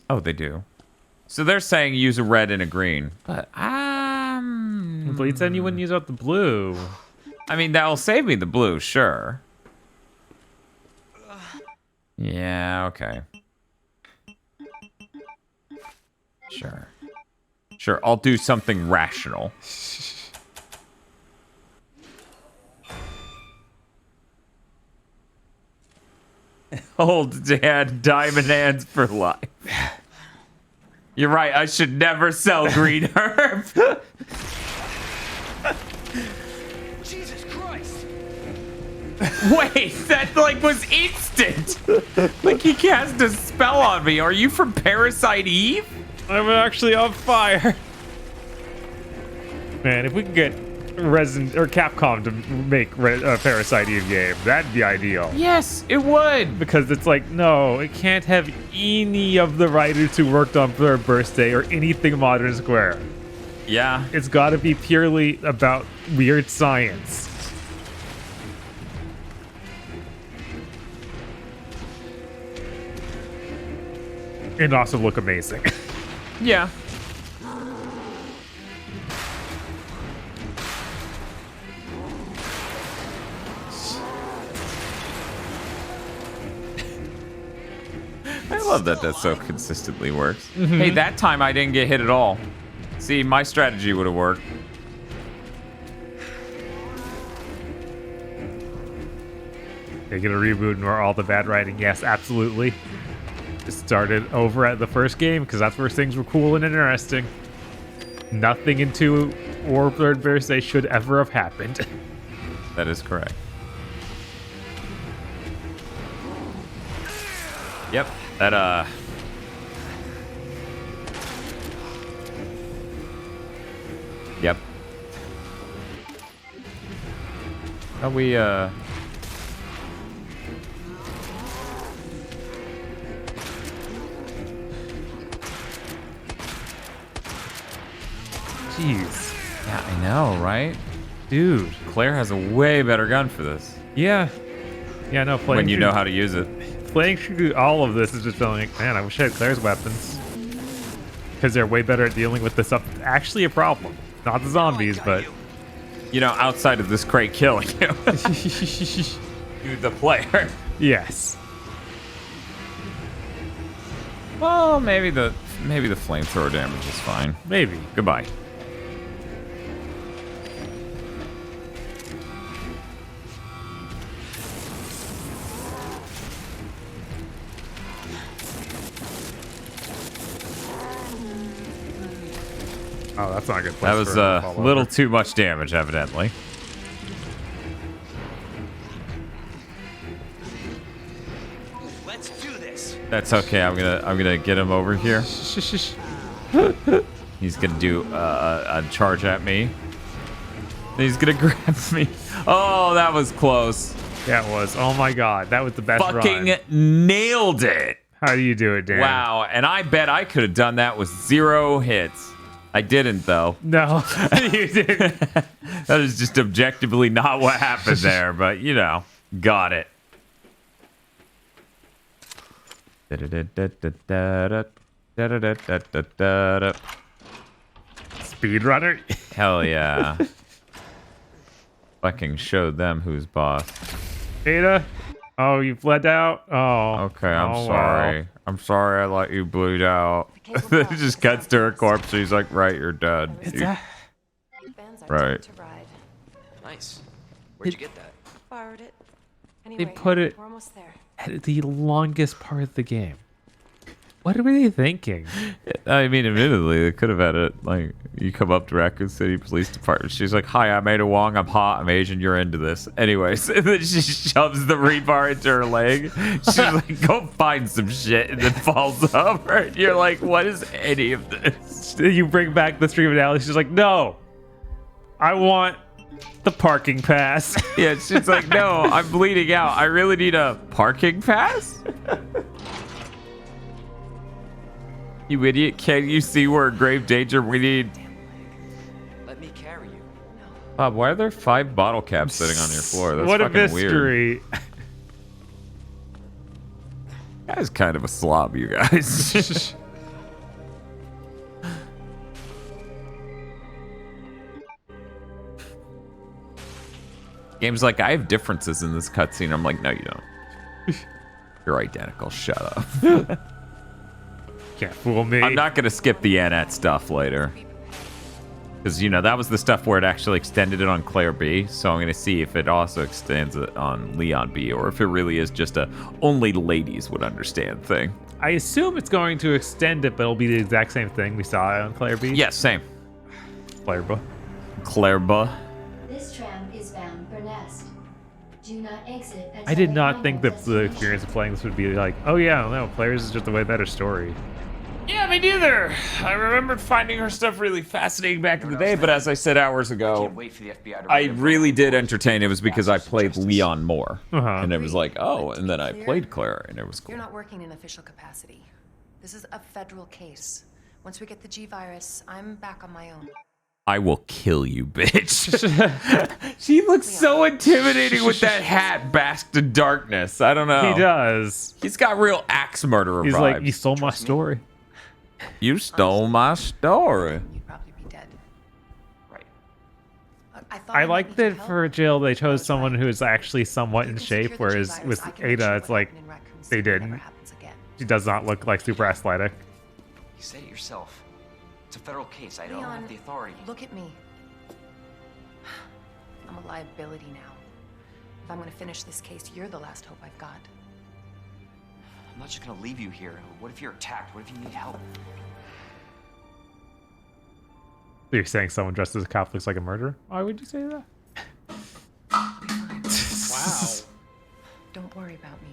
Oh, they do. So they're saying use a red and a green. But Bleed said you wouldn't use out the blue. I mean, that'll save me the blue, sure. Yeah, okay. Sure. Sure, I'll do something rational. Old dad, diamond hands for life. You're right, I should never sell green herb. Jesus Christ! Wait, that like was instant. Like he cast a spell on me. Are you from Parasite Eve? I'm actually on fire. Man, if we could get Resident or Capcom to make a Parasite Eve game, that'd be ideal. Yes, it would. Because it's like, no, it can't have any of the writers who worked on Third Birthday or anything Modern Square. Yeah. It's got to be purely about weird science. And also look amazing. Yeah. I love that so consistently works. Hey, that time I didn't get hit at all. See, my strategy would have worked. They get a reboot and all the bad writing. Yes, absolutely. Just started over at the first game because that's where things were cool and interesting. Nothing in 2 or Third Birthday should ever have happened. That is correct. Yep. That Yep. How we Jeez. Yeah, I know, right? Dude, Claire has a way better gun for this. Yeah. Yeah, no, playing when you know how to use it. Playing through all of this is just feeling like, man, I wish I had Claire's weapons. Because they're way better at dealing with the stuff that's actually a problem. Not the zombies, but... You know, outside of this crate killing you. You, the player. Yes. Well, maybe the flamethrower damage is fine. Maybe. Goodbye. Oh, that's not a good place. That was a little too much damage, evidently. Let's do this. That's okay. I'm gonna get him over here. He's gonna do a charge at me. He's gonna grab me. Oh, that was close. That was. Oh my god, that was the best Fucking run. nailed it. How do you do it, Dan? Wow, and I bet I could have done that with 0 hits. I didn't, though. No, you didn't. That is just objectively not what happened there, but, you know, got it. Speedrunner? Hell yeah. Fucking showed them who's boss. Ada? Oh, you bled out? Oh. Okay, I'm Oh, sorry. wow. I'm sorry I let you bleed out. It just cuts to her corpse. She's like, right, you're dead. Right. Nice. Where'd you get that? Borrowed it. They Anyway, put it we're almost there. at the longest part of the game. What were they thinking? I mean, admittedly, they could have had it, like, you come up to Raccoon City Police Department. She's like, hi, I'm Ada Wong. I'm hot. I'm Asian. You're into this. Anyways, and then she shoves the rebar into her leg. She's like, go find some shit, and then falls over. And you're like, what is any of this? You bring back the stream analogy. She's like, no, I want the parking pass. Yeah, she's like, no, I'm bleeding out. I really need a parking pass? You idiot. Can't you see we're in grave danger? We need... Let me carry you. Bob, why are there 5 bottle caps sitting on your floor? That's what a fucking mystery. Weird. Guy's kind of a slob, you guys. Game's like, I have differences in this cutscene. I'm like, no, you don't. You're identical. Shut up. Can't fool me. I'm not gonna skip the Annette stuff later. Because, you know, that was the stuff where it actually extended it on Claire B. So I'm gonna see if it also extends it on Leon B. Or if it really is just a only ladies would understand thing. I assume it's going to extend it, but it'll be the exact same thing we saw on Claire B. Yes, same. Claire B. Claire B. This tram is bound for Nest. Do not exit until I did the not think final that the experience of playing this would be like, oh yeah, no, Claire's is just a way better story. Yeah, me neither. I remembered finding her stuff really fascinating back in the day, but as I said hours ago, I really did entertain. It was because I played Leon more. And it was like, oh, and then I played Claire, and it was cool. You're not working in official capacity. This is a federal case. Once we get the G-Virus, I'm back on my own. I will kill you, bitch. She looks so intimidating with that hat basked in darkness. I don't know. He does. He's got real axe murderer He's vibes. like, you stole my story. You stole my story. You'd probably be dead. Right. I like that for Jill, they chose someone who is actually somewhat in shape, whereas with Ada, it's like, they didn't. She does not look like super athletic. You said it yourself. It's a federal case. I don't have the authority. Look at me. I'm a liability now. If I'm going to finish this case, you're the last hope I've got. I'm not just gonna leave you here. What if you're attacked? What if you need help? You're saying someone dressed as a cop looks like a murderer? Why would you say that? Wow. Don't worry about me.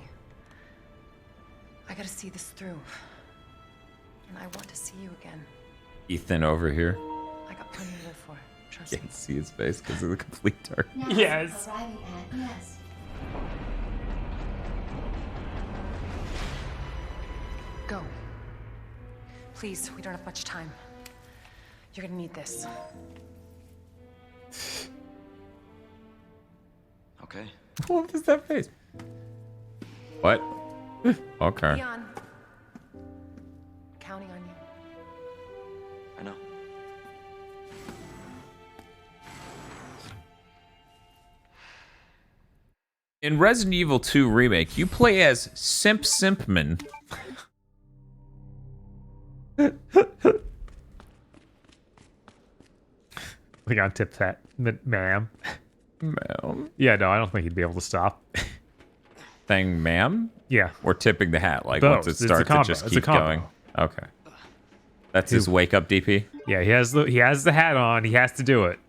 I gotta see this through. And I want to see you again. Ethan over here. I got plenty to live for. Trust me. Can't see his face because of the complete dark. Yes. Arriving at Nest. Go. Please, we don't have much time. You're gonna need this. Okay. What was that face? What? Okay. Leon. Counting on you. I know. In Resident Evil 2 Remake, you play as Simpman. Leon tips hat, ma'am. Ma'am? Yeah, no, I don't think he'd be able to stop. Saying ma'am? Yeah. Or tipping the hat, like Both. once it It's a starts, combo. it just It's a keeps combo. going. Okay. That's his wake up DP? Yeah, he has the hat on. He has to do it.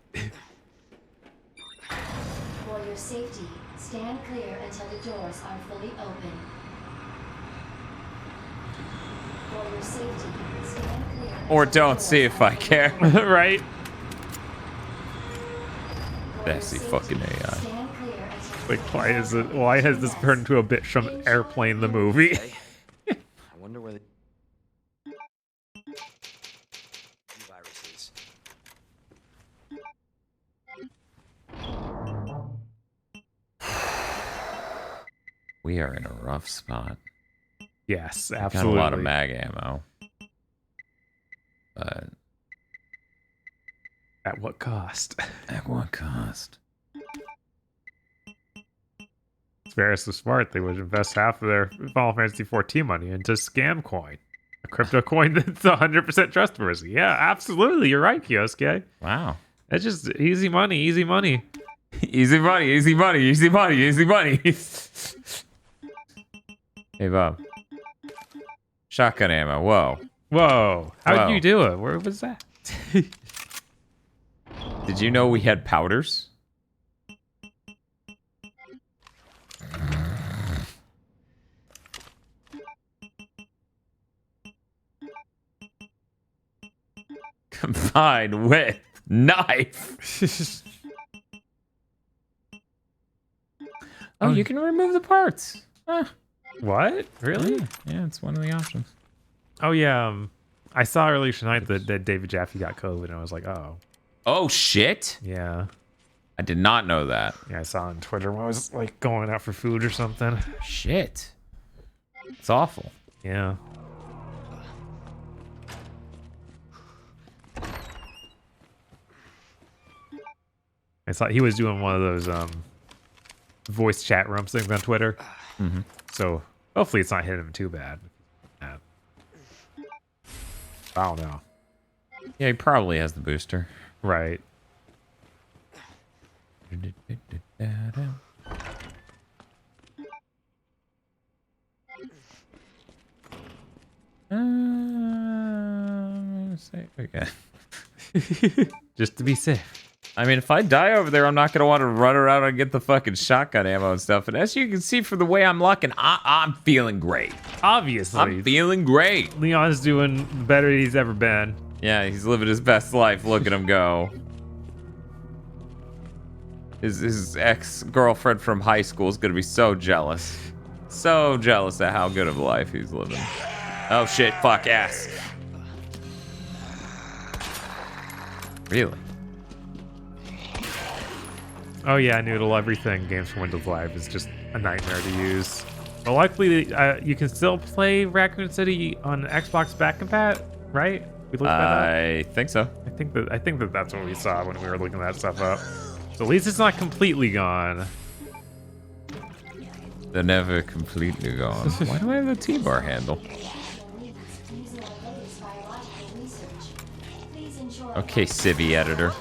For your safety, stand clear until the doors are fully open. For your safety, stand clear. Or don't see if I care. Right? Sassy fucking AI. Like, why has this turned into a bitch from Airplane the movie? I wonder where the virus is. We are in a rough spot. Yes, Got absolutely. a lot of mag ammo. But at what cost? At what cost? Varys was smart. They would invest half of their Final Fantasy XIV money into scam coin, a crypto coin that's 100% trustworthy. Yeah, absolutely. You're right, Kioske. Wow. That's just easy money, easy money. Easy money, easy money, easy money, easy money. Hey, Bob. Shotgun ammo. Whoa. Whoa. How'd Whoa. you do it? Where was that? Did you know we had powders? Combined with knife. Oh, you can remove the parts. What? Really? Yeah, it's one of the options. Oh, yeah. I saw earlier tonight that David Jaffe got COVID, and I was like, oh. Oh, shit? Yeah. I did not know that. Yeah, I saw on Twitter when I was like going out for food or something. Shit. It's awful. Yeah. I saw he was doing one of those voice chat room things on Twitter. Mm-hmm. So hopefully it's not hitting him too bad. I don't know. Yeah, he probably has the booster. Right. Safe again. Just to be safe. I mean, if I die over there, I'm not going to want to run around and get the fucking shotgun ammo and stuff. And as you can see from the way I'm looking, I'm feeling great. Obviously. I'm feeling great. Leon's doing the better he's ever been. Yeah, he's living his best life. Look at him go. His ex-girlfriend from high school is going to be so jealous. So jealous at how good of a life he's living. Oh shit, fuck ass. Really? Oh yeah, Noodle, everything games for Windows Live is just a nightmare to use. But luckily, you can still play Raccoon City on Xbox back compat, right? We looked at that? I think so. I think that that's what we saw when we were looking that stuff up. So at least it's not completely gone. They're never completely gone. Why do I have the T-bar handle? Okay, Civvy editor.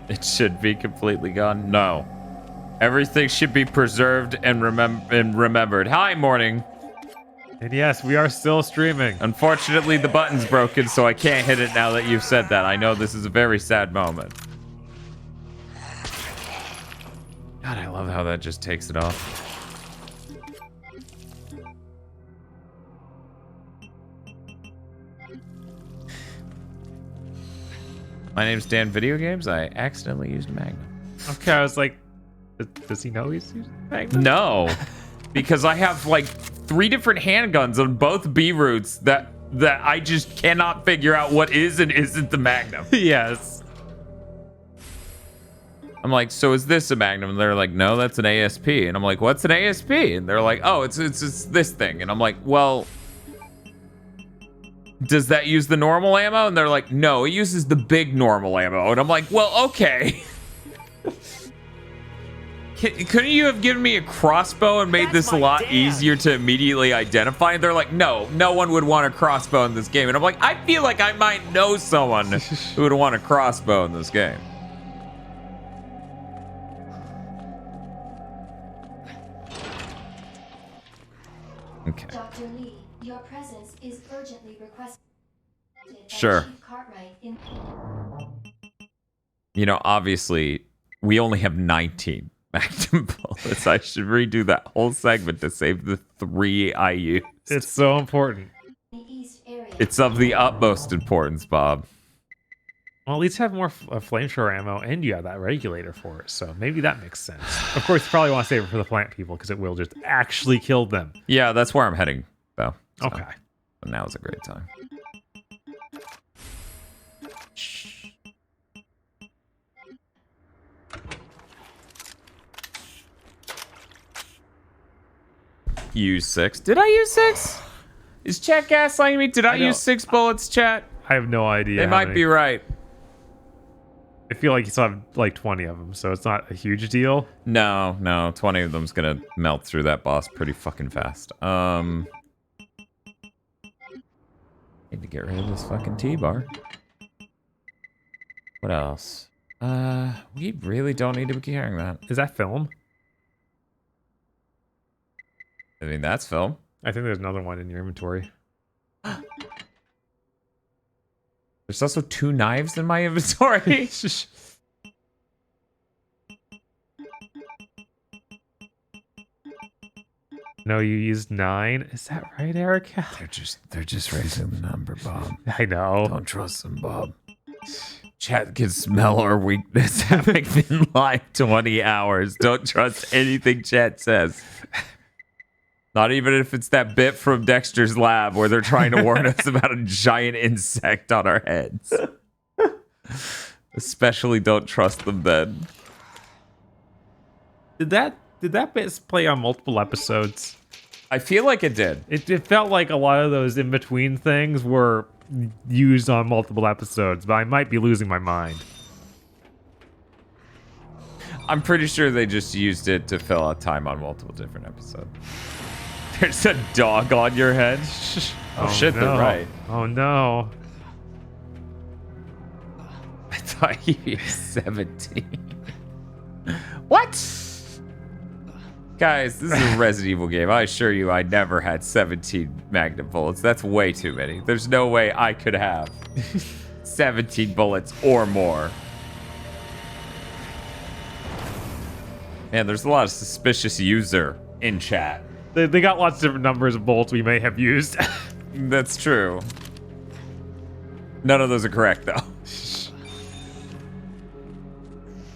It should be completely gone. No. Everything should be preserved and remembered. Hi, morning. And yes, we are still streaming. Unfortunately, the button's broken, so I can't hit it now that you've said that. I know this is a very sad moment. God, I love how that just takes it off. My name's Dan Video Games. I accidentally used Magnum. Okay, I was like, does he know he's using Magnum? No, because I have like 3 different handguns on both B routes that I just cannot figure out what is and isn't the Magnum. Yes. I'm like, so is this a Magnum? And they're like, no, that's an ASP. And I'm like, what's an ASP? And they're like, oh, it's this thing. And I'm like, well, does that use the normal ammo? And they're like, no, it uses the big normal ammo. And I'm like, well, okay. Couldn't you have given me a crossbow and made this a lot easier to immediately identify? And they're like, no one would want a crossbow in this game. And I'm like, I feel like I might know someone who would want a crossbow in this game. Okay. Dr. Lee, your presence is urgently requested. Sure. You know, obviously, we only have 19 Magnum bullets. I should redo that whole segment to save the 3 I used. It's so important. It's of the utmost importance, Bob. Well, at least have more flamethrower ammo, and you have that regulator for it, so maybe that makes sense. Of course, you probably want to save it for the plant people, because it will just actually kill them. Yeah, that's where I'm heading, though. So. Okay. But now's a great time. Use 6. Did I use 6? Is chat gaslighting me? Did I use 6 bullets, chat? I have no idea. They might be right. I feel like you still have like 20 of them, so it's not a huge deal. No, 20 of them's gonna melt through that boss pretty fucking fast. Need to get rid of this fucking T-bar. What else? We really don't need to be carrying that. Is that film? I mean, that's film. I think there's another one in your inventory. There's also 2 knives in my inventory. No, you used 9. Is that right, Erica? They're just raising the number, Bob. I know. Don't trust them, Bob. Chat can smell our weakness, having been live 20 hours. Don't trust anything chat says. Not even if it's that bit from Dexter's lab where they're trying to warn us about a giant insect on our heads. Especially don't trust them then. Did that bit play on multiple episodes? I feel like it did. It felt like a lot of those in-between things were used on multiple episodes, but I might be losing my mind. I'm pretty sure they just used it to fill out time on multiple different episodes. There's a dog on your head. Oh shit, no. they're right. Oh no. I thought he was 17. What? Guys, this is a Resident Evil game. I assure you I never had 17 magnet bullets. That's way too many. There's no way I could have 17 bullets or more. Man, there's a lot of suspicious user in chat. They got lots of different numbers of bullets we may have used. That's true. None of those are correct, though.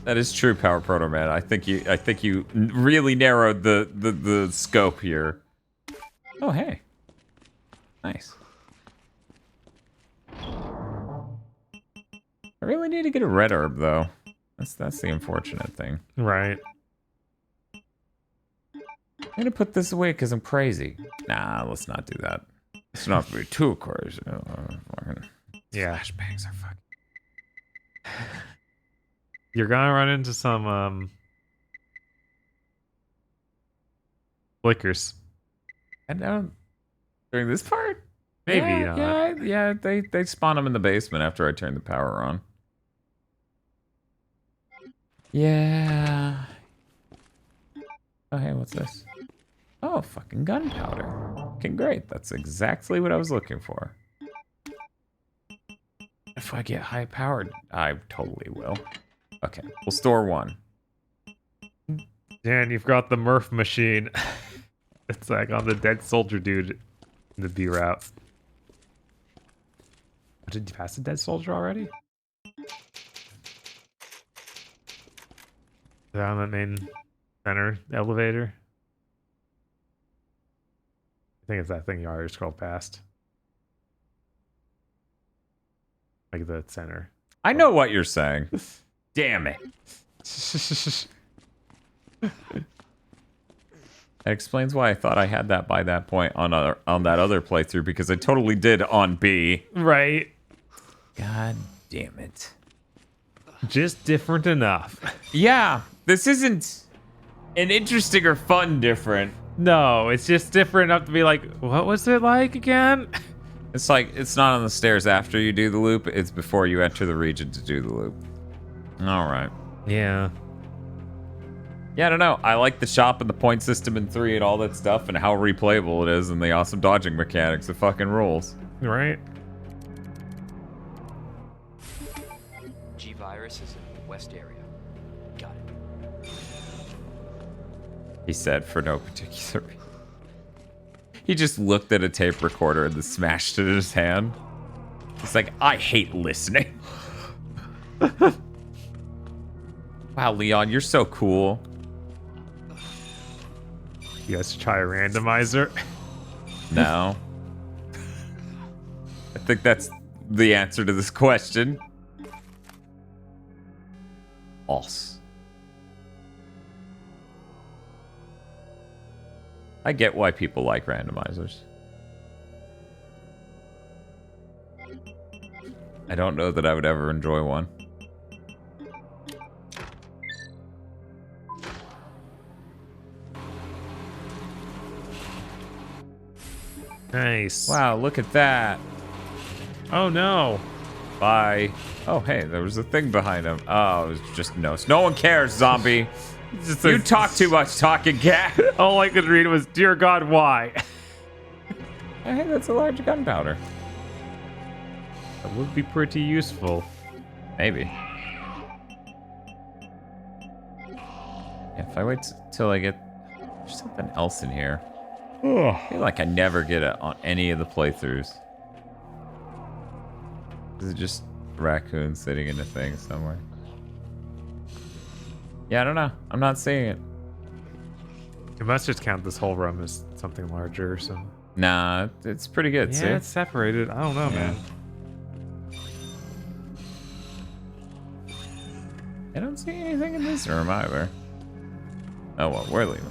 That is true, Power Proto Man. I think you really narrowed the scope here. Oh hey, nice. I really need to get a red herb though. That's the unfortunate thing. Right. I'm gonna put this away because I'm crazy. Nah, let's not do that. Let's not be too crazy. Yeah. Flashbangs are fucking. You're gonna run into some flickers. And during this part, maybe yeah. They spawn them in the basement after I turn the power on. Yeah. Oh hey, what's this? Oh, fucking gunpowder. Okay, great. That's exactly what I was looking for. If I get high powered, I totally will. Okay, we'll store one. Dan, you've got the Murph machine. It's like on the dead soldier dude in the B route. Did you pass the dead soldier already? Down that main center elevator. I think it's that thing you already scrolled past. Like the center. I know what you're saying. Damn it. That explains why I thought I had that by that point on that other playthrough, because I totally did on B. Right. God damn it. Just different enough. Yeah, this isn't an interesting or fun different. No, it's just different enough to be like, what was it like again? It's like, it's not on the stairs after you do the loop, it's before you enter the region to do the loop. Alright. Yeah. Yeah, I don't know. I like the shop and the point system in 3 and all that stuff, and how replayable it is, and the awesome dodging mechanics. It fucking rules. Right. G-Virus is in the west area. Got it. He said for no particular reason. He just looked at a tape recorder and then smashed it in his hand. He's like, I hate listening. Wow, Leon, you're so cool. You guys try a randomizer? No. I think that's the answer to this question. False. I get why people like randomizers. I don't know that I would ever enjoy one. Nice. Wow, look at that. Oh no. Bye. Oh, hey, there was a thing behind him. Oh, it was just notes. No one cares, zombie. You talk too much, talking cat. All I could read was, dear God, why? Hey, that's a large gunpowder. That would be pretty useful. Maybe. Yeah, if I wait till I get... There's something else in here. I feel like I never get it on any of the playthroughs. Is it just raccoon sitting in a thing somewhere. Yeah, I don't know. I'm not seeing it. You must just count this whole room as something larger or something. Nah, it's pretty good. Yeah, see? it's separated. I don't know, man. I don't see anything in this room either. Oh well, we're leaving.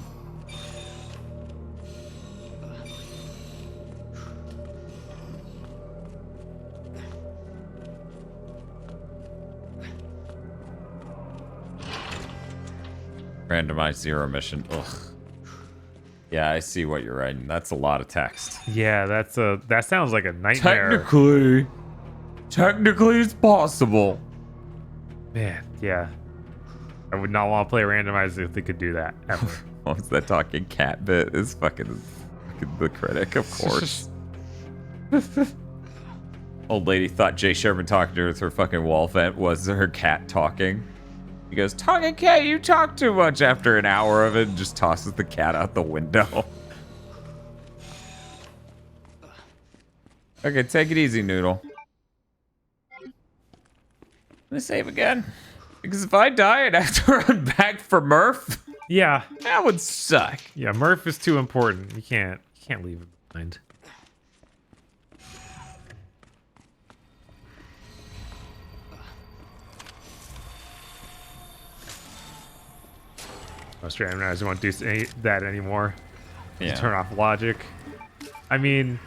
Randomized zero mission. Ugh. Yeah, I see what you're writing. That's a lot of text. Yeah, that sounds like a nightmare. Technically it's possible. Man, yeah. I would not want to play randomized if they could do that ever. What's that talking cat bit? Is fucking the critic, of course. Old lady thought Jay Sherman talking to her with her fucking wall vent was her cat talking. He goes, "Talking cat, you talk too much." After an hour of it, and just tosses the cat out the window. Okay, take it easy, Noodle. I'm gonna save again. Because if I die and have to run back for Murph, yeah, that would suck. Yeah, Murph is too important. You can't leave him behind. Most randomizers won't do that anymore. Yeah. Just turn off logic. I mean,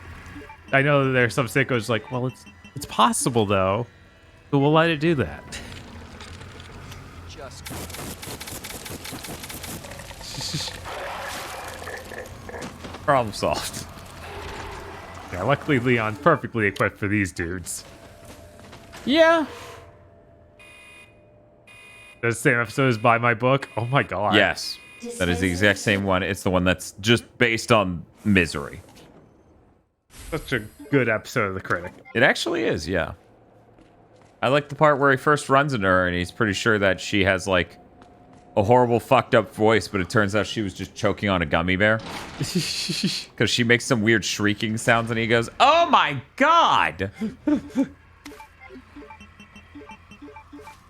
I know that there's some sickos like, well, it's possible though, but we'll let it do that. Just. Problem solved. Yeah, luckily Leon's perfectly equipped for these dudes. Yeah. The same episode is By My Book. Oh my god. Yes. That is the exact same one. It's the one that's just based on misery. Such a good episode of The Critic. It actually is, yeah. I like the part where he first runs into her and he's pretty sure that she has like a horrible fucked up voice, but it turns out she was just choking on a gummy bear. Because she makes some weird shrieking sounds and he goes, "Oh my god!"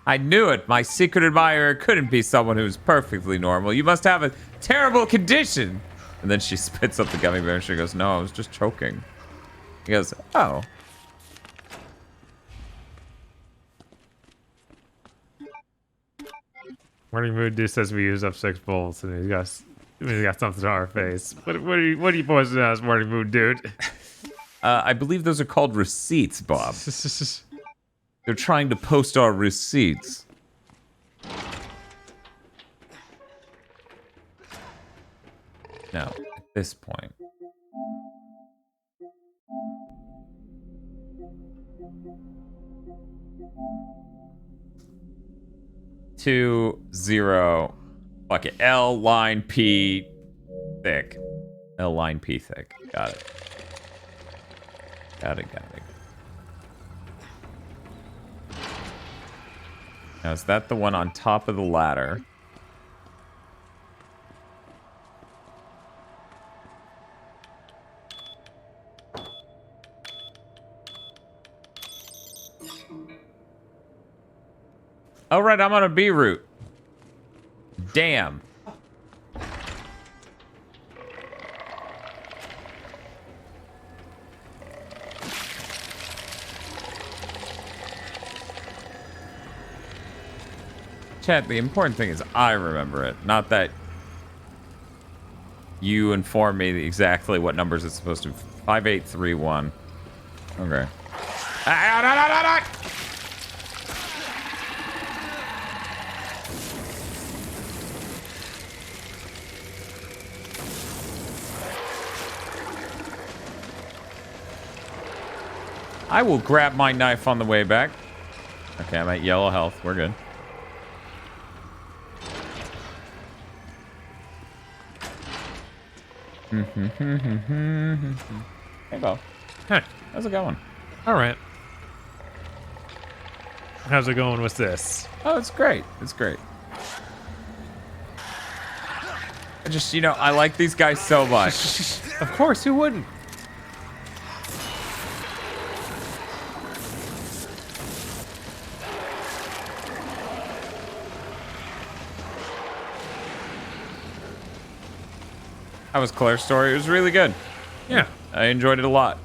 I knew it. My secret admirer couldn't be someone who's perfectly normal. You must have a terrible condition. And then she spits up the gummy bear and she goes, "No, I was just choking." He goes, "Oh." Morning Mood Dude says we use up 6 bullets and he's got something on our face. What are you posting as, Morning Mood Dude? I believe those are called receipts, Bob. They're trying to post our receipts. Now, at this point. Two, zero. Fuck it. L line P thick. L line P thick. Got it. Got it. Now, is that the one on top of the ladder? Oh, right, I'm on a B route. Damn. Chat, the important thing is I remember it, not that you inform me exactly what numbers it's supposed to be. 5831. Okay. I will grab my knife on the way back. Okay, I'm at yellow health. We're good. Hey, Bo. Hey. How's it going? All right. How's it going with this? Oh, it's great. It's great. I just, I like these guys so much. Of course, who wouldn't? That was Claire's story. It was really good. Yeah. I enjoyed it a lot.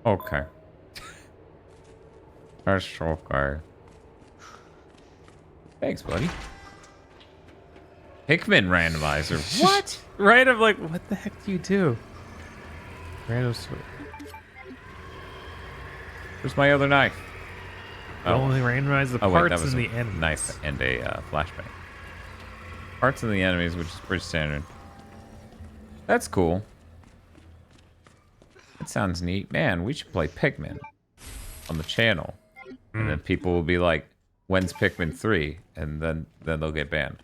Okay. That's okay. Thanks, buddy. Pikmin randomizer. What? Right? I'm like, what the heck do you do? Random switch. Where's my other knife? Only randomize the wait, that parts was and a the enemies. knife and a flashbang. Parts and the enemies, which is pretty standard. That's cool. That sounds neat. Man, we should play Pikmin on the channel. And then people will be like, when's Pikmin 3? And then they'll get banned.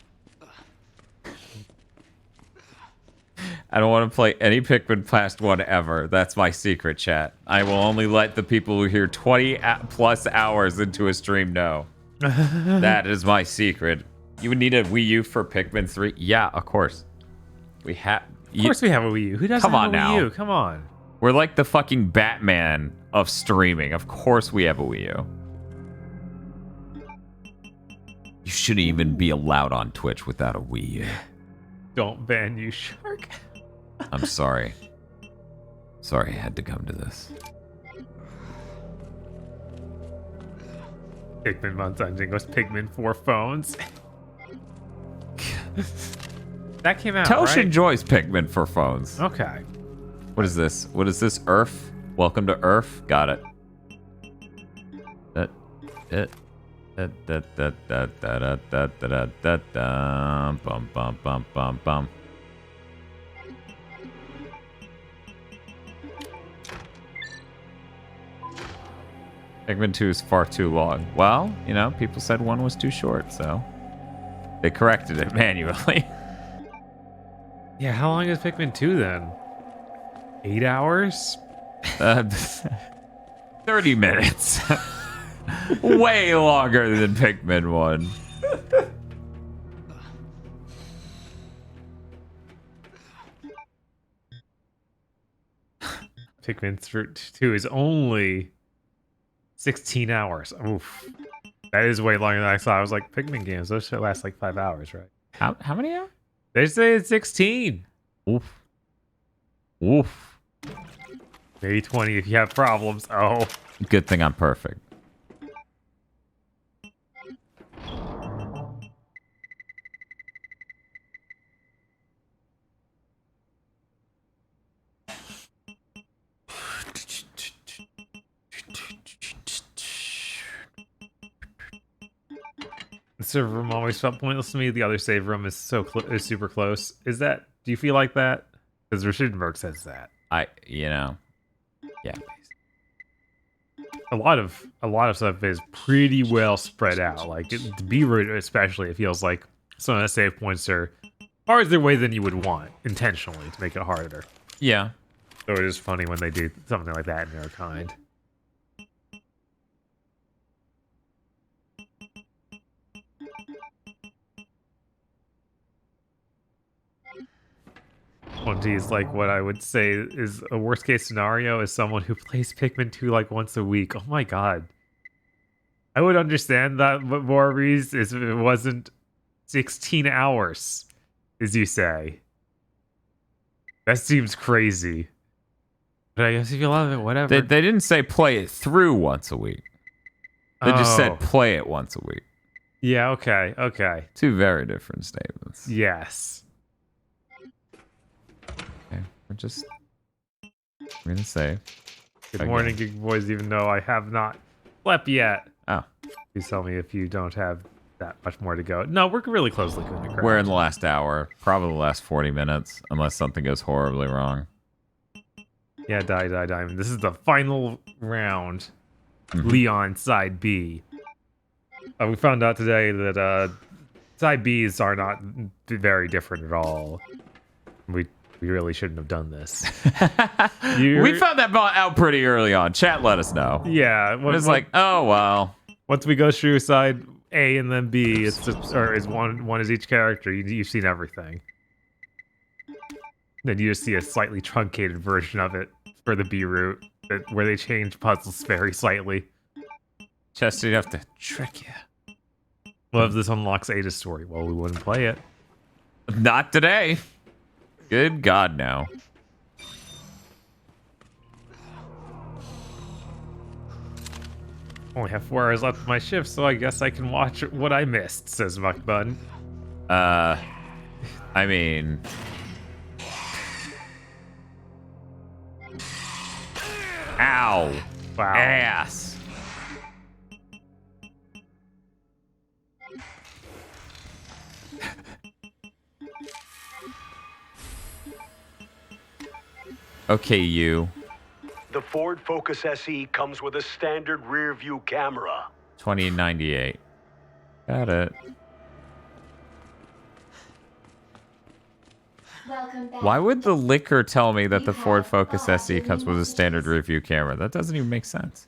I don't want to play any Pikmin past 1 ever. That's my secret, chat. I will only let the people who hear 20 plus hours into a stream know. That is my secret. You would need a Wii U for Pikmin 3? Yeah, of course. We have. Of course we have a Wii U. Who doesn't have a Wii U? Come on. We're like the fucking Batman of streaming. Of course we have a Wii U. You shouldn't even be allowed on Twitch without a Wii U. Don't ban you, Shark. I'm sorry. Sorry I had to come to this. Pikmin Mountain goes Pikmin 4 phones. That came out, Tosh right? enjoys Pikmin for phones. Okay. What is this? What is this? Earth? Welcome to Earth? Got it. Bum bum bum bum bum. Pikmin 2 is far too long. Well, you know, people said 1 was too short, so they corrected it manually. Yeah, how long is Pikmin 2 then? 8 hours? 30 minutes. Way longer than Pikmin 1. Pikmin 2 is only 16 hours. Oof. That is way longer than I thought. I was like, Pikmin games, those should last like 5 hours, right? How many hours? They say it's 16. Oof. Oof. Maybe 20 if you have problems. Oh. Good thing I'm perfect. The server room always felt pointless to me. The other save room is is super close. Is that? Do you feel like that? Because Rashidenberg says that. Yeah. A lot of stuff is pretty well spread out. Like the B route, especially, it feels like some of the save points are farther away than you would want intentionally to make it harder. Yeah. So it is funny when they do something like that in their kind. One is like what I would say is a worst case scenario is someone who plays Pikmin 2 like once a week. Oh my god. I would understand that more reasons if it wasn't 16 hours, as you say. That seems crazy. But I guess if you love it, whatever. They didn't say play it through once a week. They just said play it once a week. Yeah, okay, okay. Two very different statements. Yes. Okay, we're gonna say. Good morning, Geek Boys, even though I have not slept yet. Oh. Please tell me if you don't have that much more to go. No, we're really closely going to crash. We're in the last hour, probably the last 40 minutes, unless something goes horribly wrong. Yeah, die. This is the final round. Leon side B. We found out today that side Bs are not very different at all. We really shouldn't have done this. We found that out pretty early on. Chat let us know. Yeah. It was like, oh, well. Once we go through side A and then B, it's just, or is one is each character. You've seen everything. Then you just see a slightly truncated version of it for the B route. where they change puzzles very slightly. Chester, you have to trick you. Well, if this unlocks Ada's story, well, we wouldn't play it. Not today. Good God, no. Only have 4 hours left of my shift, so I guess I can watch what I missed, says Muckbun. I mean... Ow. Wow. Ass. Okay, you. The Ford Focus SE comes with a standard rear view camera. 2098. Got it. Welcome back. Why would the liquor tell me that the Ford Focus SE comes with a standard review camera? That doesn't even make sense.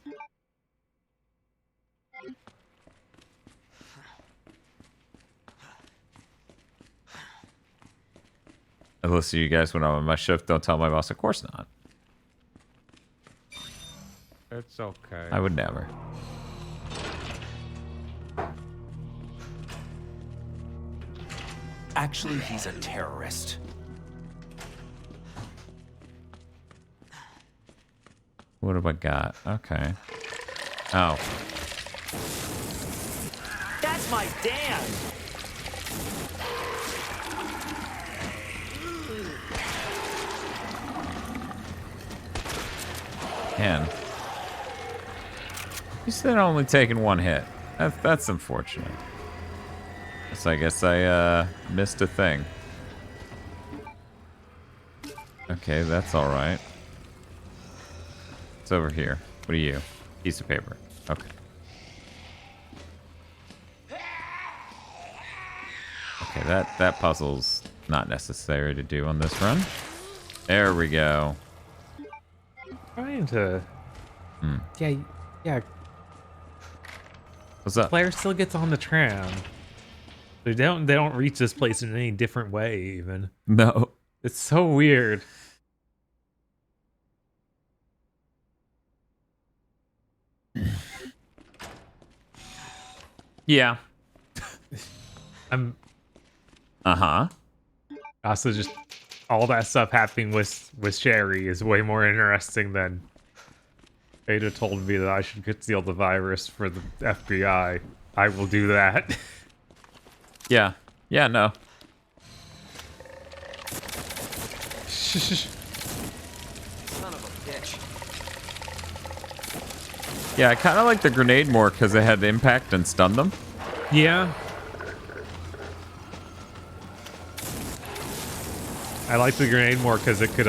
I listen to you guys when I'm on my shift. Don't tell my boss. Of course not. It's okay. I would never. Actually, he's a terrorist. What have I got? Okay. Oh. That's my Dan! Man. You said only taking 1 hit. That's unfortunate. So I guess I missed a thing. Okay, that's alright. It's over here. What are you? Piece of paper. Okay. Okay, that puzzle's not necessary to do on this run. There we go. Trying to... Yeah. What's up? Player still gets on the tram. They don't reach this place in any different way, even. No. It's so weird. Yeah. I'm... Uh-huh. Also, just all that stuff happening with Sherry is way more interesting than Ada told me that I should conceal the virus for the FBI. I will do that. Yeah. Yeah, no. Son of a bitch. Yeah, I kind of like the grenade more because it had impact and stunned them. Yeah. I like the grenade more because it could,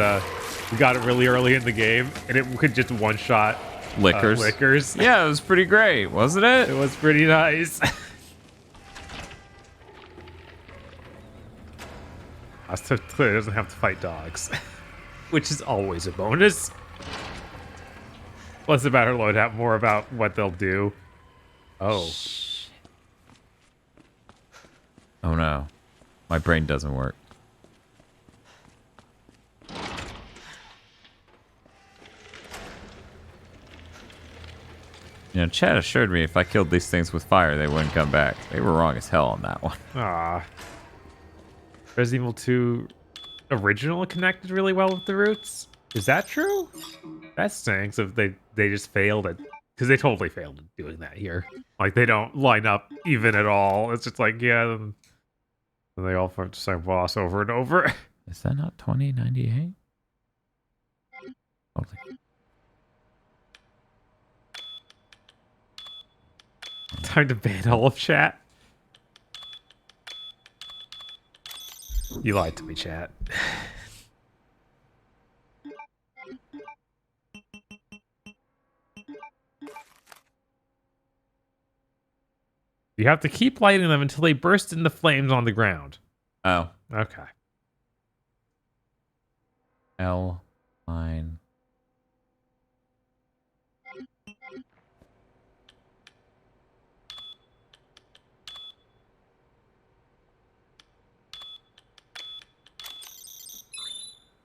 we got it really early in the game, and it could just one-shot lickers. Yeah, it was pretty great, wasn't it? It was pretty nice. So clearly it doesn't have to fight dogs, which is always a bonus. Less about her loadout, more about what they'll do. Oh. Oh no. My brain doesn't work. You know, Chad assured me if I killed these things with fire, they wouldn't come back. They were wrong as hell on that one. Ah. Resident Evil 2 original connected really well with the roots. Is that true? That stinks if they just failed it. Because they totally failed at doing that here. Like, they don't line up even at all. It's just like, yeah, and they all fight the same boss over and over. Is that not 2098? Totally. Time to ban all of chat. You lied to me, chat. You have to keep lighting them until they burst into flames on the ground. Oh. Okay. L line.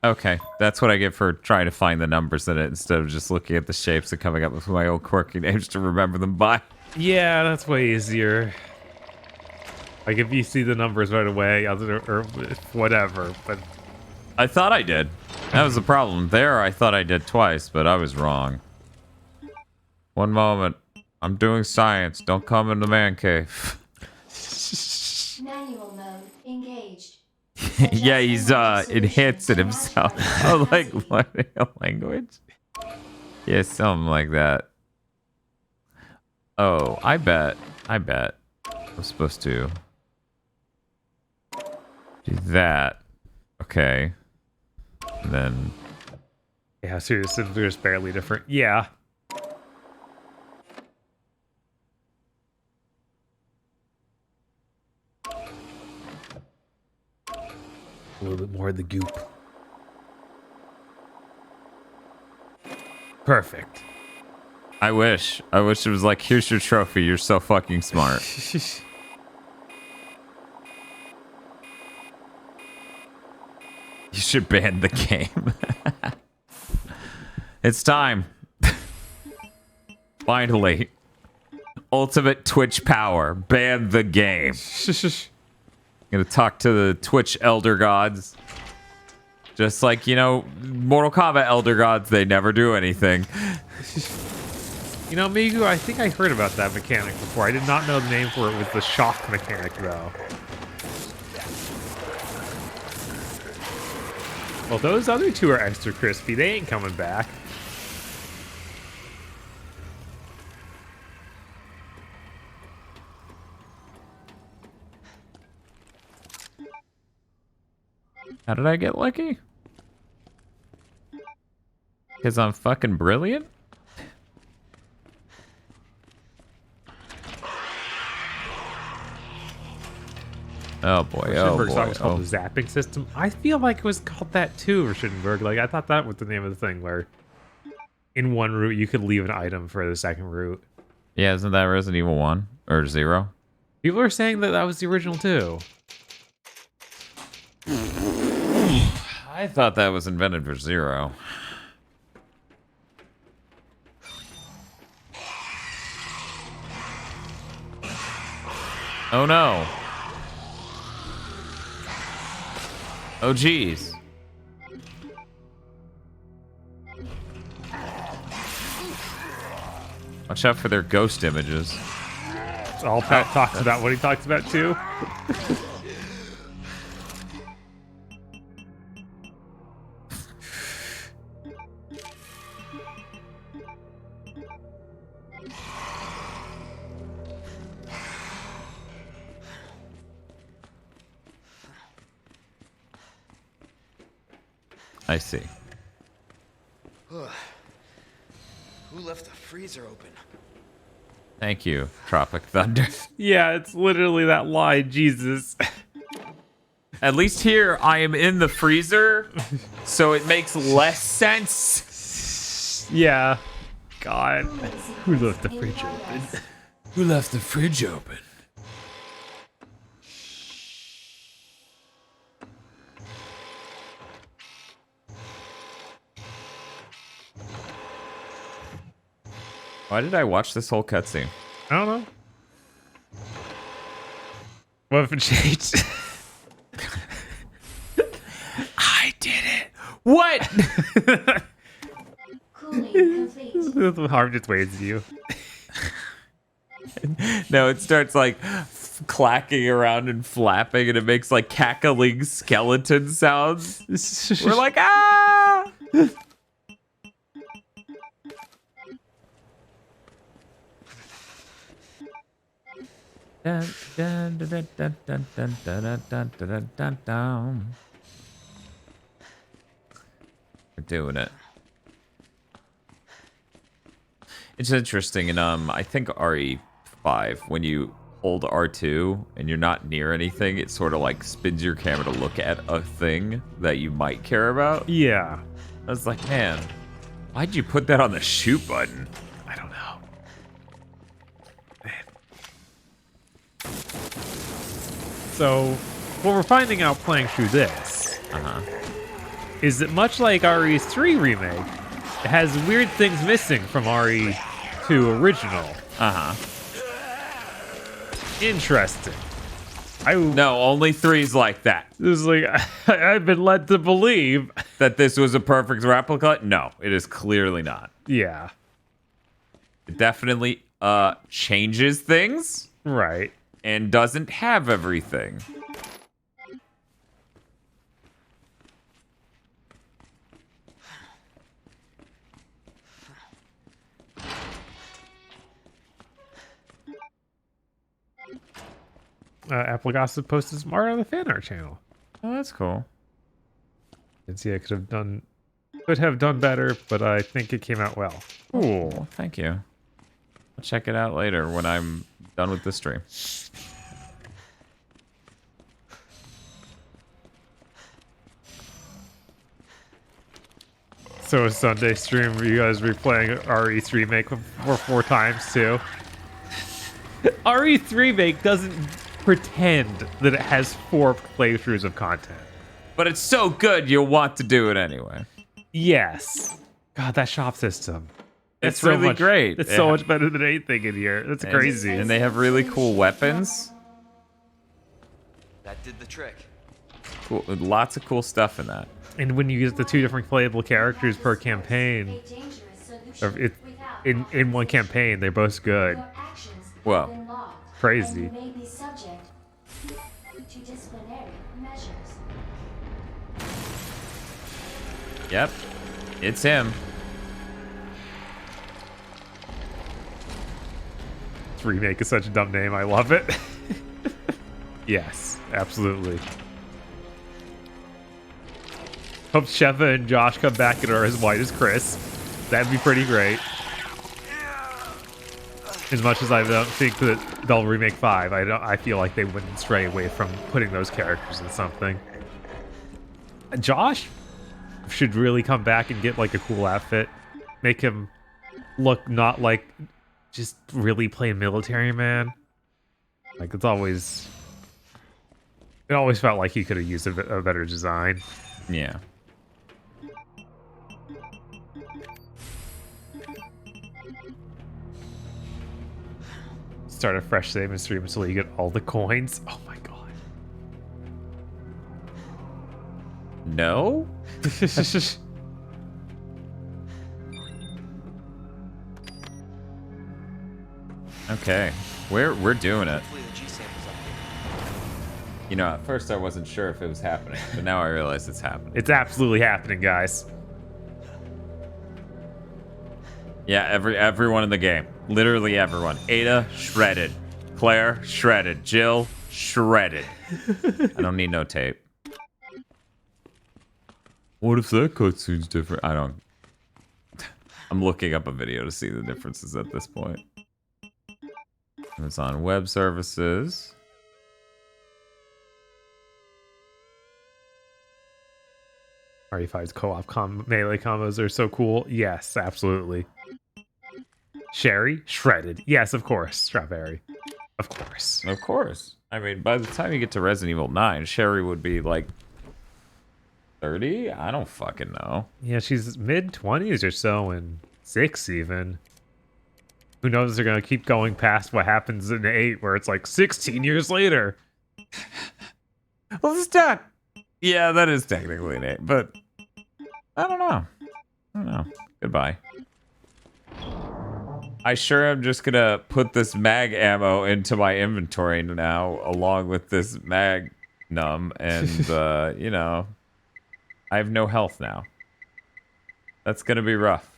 Okay, that's what I get for trying to find the numbers in it instead of just looking at the shapes and coming up with my own quirky names to remember them by. Yeah, that's way easier. Like if you see the numbers right away, or whatever. But I thought I did. That was the problem. There, I thought I did twice, but I was wrong. One moment. I'm doing science. Don't come in the man cave. Manual mode engaged. Yeah, he's enhancing himself. Oh, like learning a language. Yeah, something like that. Oh, I bet I'm supposed to do that. Okay. And then yeah, seriously, they're just barely different. Yeah. A little bit more of the goop. Perfect. I wish it was like, here's your trophy. You're so fucking smart. You should ban the game. It's time. Finally. Ultimate Twitch power. Ban the game. Gonna talk to the Twitch elder gods. Just like, you know, Mortal Kombat elder gods, they never do anything. You know, Migu, I think I heard about that mechanic before. I did not know the name for it was the shock mechanic, though. Well, those other two are extra crispy. They ain't coming back. How did I get lucky? Because I'm fucking brilliant? Oh boy, oh boy. Thought it was called the zapping system. I feel like it was called that too, Rauschenberg. Like, I thought that was the name of the thing where in one route you could leave an item for the second route. Yeah, isn't that Resident Evil 1 or 0? People are saying that that was the original too. I thought that was invented for 0. Oh no. Oh geez. Watch out for their ghost images. It's all Pat talks about what he talks about too. I see. Who left the freezer open? Thank you, Tropic Thunder. Yeah, it's literally that line, Jesus. At least here, I am in the freezer, so it makes less sense. Yeah. God. Who left the fridge open? Who left the fridge open? Why did I watch this whole cutscene? I don't know. What if it changed? I did it. What? Cooling complete. Harm just waves you. No, it starts like clacking around and flapping, and it makes like cackling skeleton sounds. We're like, ah! Dun, dun, dun, dun, dun, dun, dun, dun, dun, dun, dun. We're doing it. It's interesting, and I think RE5, when you hold R2 and you're not near anything, it sort of like spins your camera to look at a thing that you might care about. Yeah. I was like, man, why'd you put that on the shoot button? I don't know. So, what we're finding out playing through this is that much like RE3 remake, it has weird things missing from RE2 original. Interesting. No, only 3's like that. This is like I've been led to believe that this was a perfect replica. No, it is clearly not. Yeah. It definitely changes things. Right. And doesn't have everything. Apple Gossip posted some art on the fan art channel. Oh, that's cool. And see, I could have done better, but I think it came out well. Cool. Thank you. I'll check it out later when I'm done with the stream. So a Sunday stream where you guys replaying RE3make for 4 times too. RE3make doesn't pretend that it has 4 playthroughs of content. But it's so good you'll want to do it anyway. Yes. God, that shop system. It's really great. It's so much better than anything in here. That's crazy. And they have really cool weapons. That did the trick. Cool. Lots of cool stuff in that. And when you get the 2 different playable characters per campaign, in one campaign, they're both good. Whoa. Crazy. Yep. It's him. Remake is such a dumb name. I love it. Yes, absolutely. Hope Sheva and Josh come back and are as white as Chris. That'd be pretty great. As much as I don't think that they'll remake 5, I feel like they wouldn't stray away from putting those characters in something. Josh should really come back and get like a cool outfit. Make him look not like just really plain military man. Like it always felt like he could have used a better design. Yeah. Start a fresh saving stream until you get all the coins. Oh my god. No? Okay. We're doing it. You know, at first I wasn't sure if it was happening, but now I realize it's happening. It's absolutely happening, guys. Yeah, everyone in the game. Literally everyone. Ada, shredded. Claire, shredded. Jill, shredded. I don't need no tape. What if that cutscene's different? I don't... I'm looking up a video to see the differences at this point. It's on web services. RE5's co-op melee combos are so cool. Yes, absolutely. Sherry, shredded. Yes, of course. Strawberry. Of course. Of course. I mean, by the time you get to Resident Evil 9, Sherry would be like 30? I don't fucking know. Yeah, she's mid-20s or so, and 6 even. Who knows if they're going to keep going past what happens in 8, where it's like 16 years later. Well, it's not. Yeah, that is technically an 8, but I don't know. Goodbye. I sure am just gonna put this mag ammo into my inventory now, along with this magnum, and you know, I have no health now. That's gonna be rough.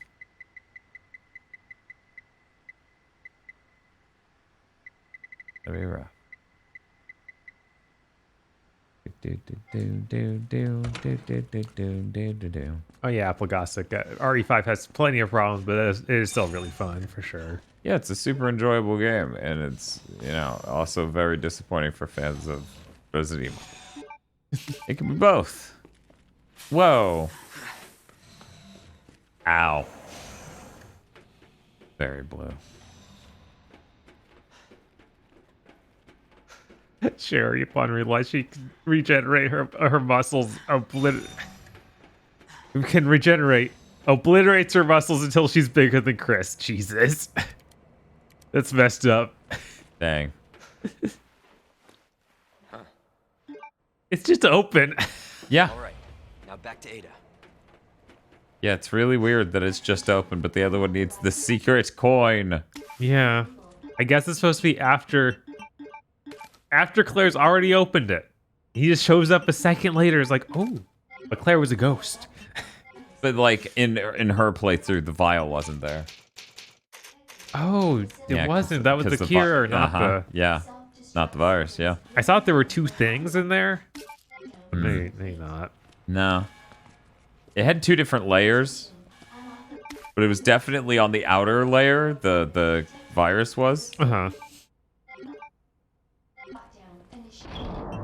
Gonna be rough. Oh yeah, Apple Gossip. RE5 has plenty of problems, but it is still really fun for sure. Yeah, it's a super enjoyable game, and it's, you know, also very disappointing for fans of Resident Evil. It can be both. Whoa. Ow. Very blue. Sherry, upon realize she can regenerate her muscles, can regenerate. Obliterates her muscles until she's bigger than Chris. Jesus. That's messed up. Dang. It's just open. Yeah. All right, now back to Ada. Yeah, it's really weird that it's just open, but the other one needs the secret coin. Yeah. I guess it's supposed to be after Claire's already opened it. He just shows up a second later. It's like, oh, but Claire was a ghost. But like in her playthrough, the vial wasn't there. Oh, it Yeah, wasn't. That was the cure, not the... Yeah, not the virus, yeah. I thought there were two things in there. But maybe not. No. It had 2 different layers. But it was definitely on the outer layer, the virus was. Uh-huh.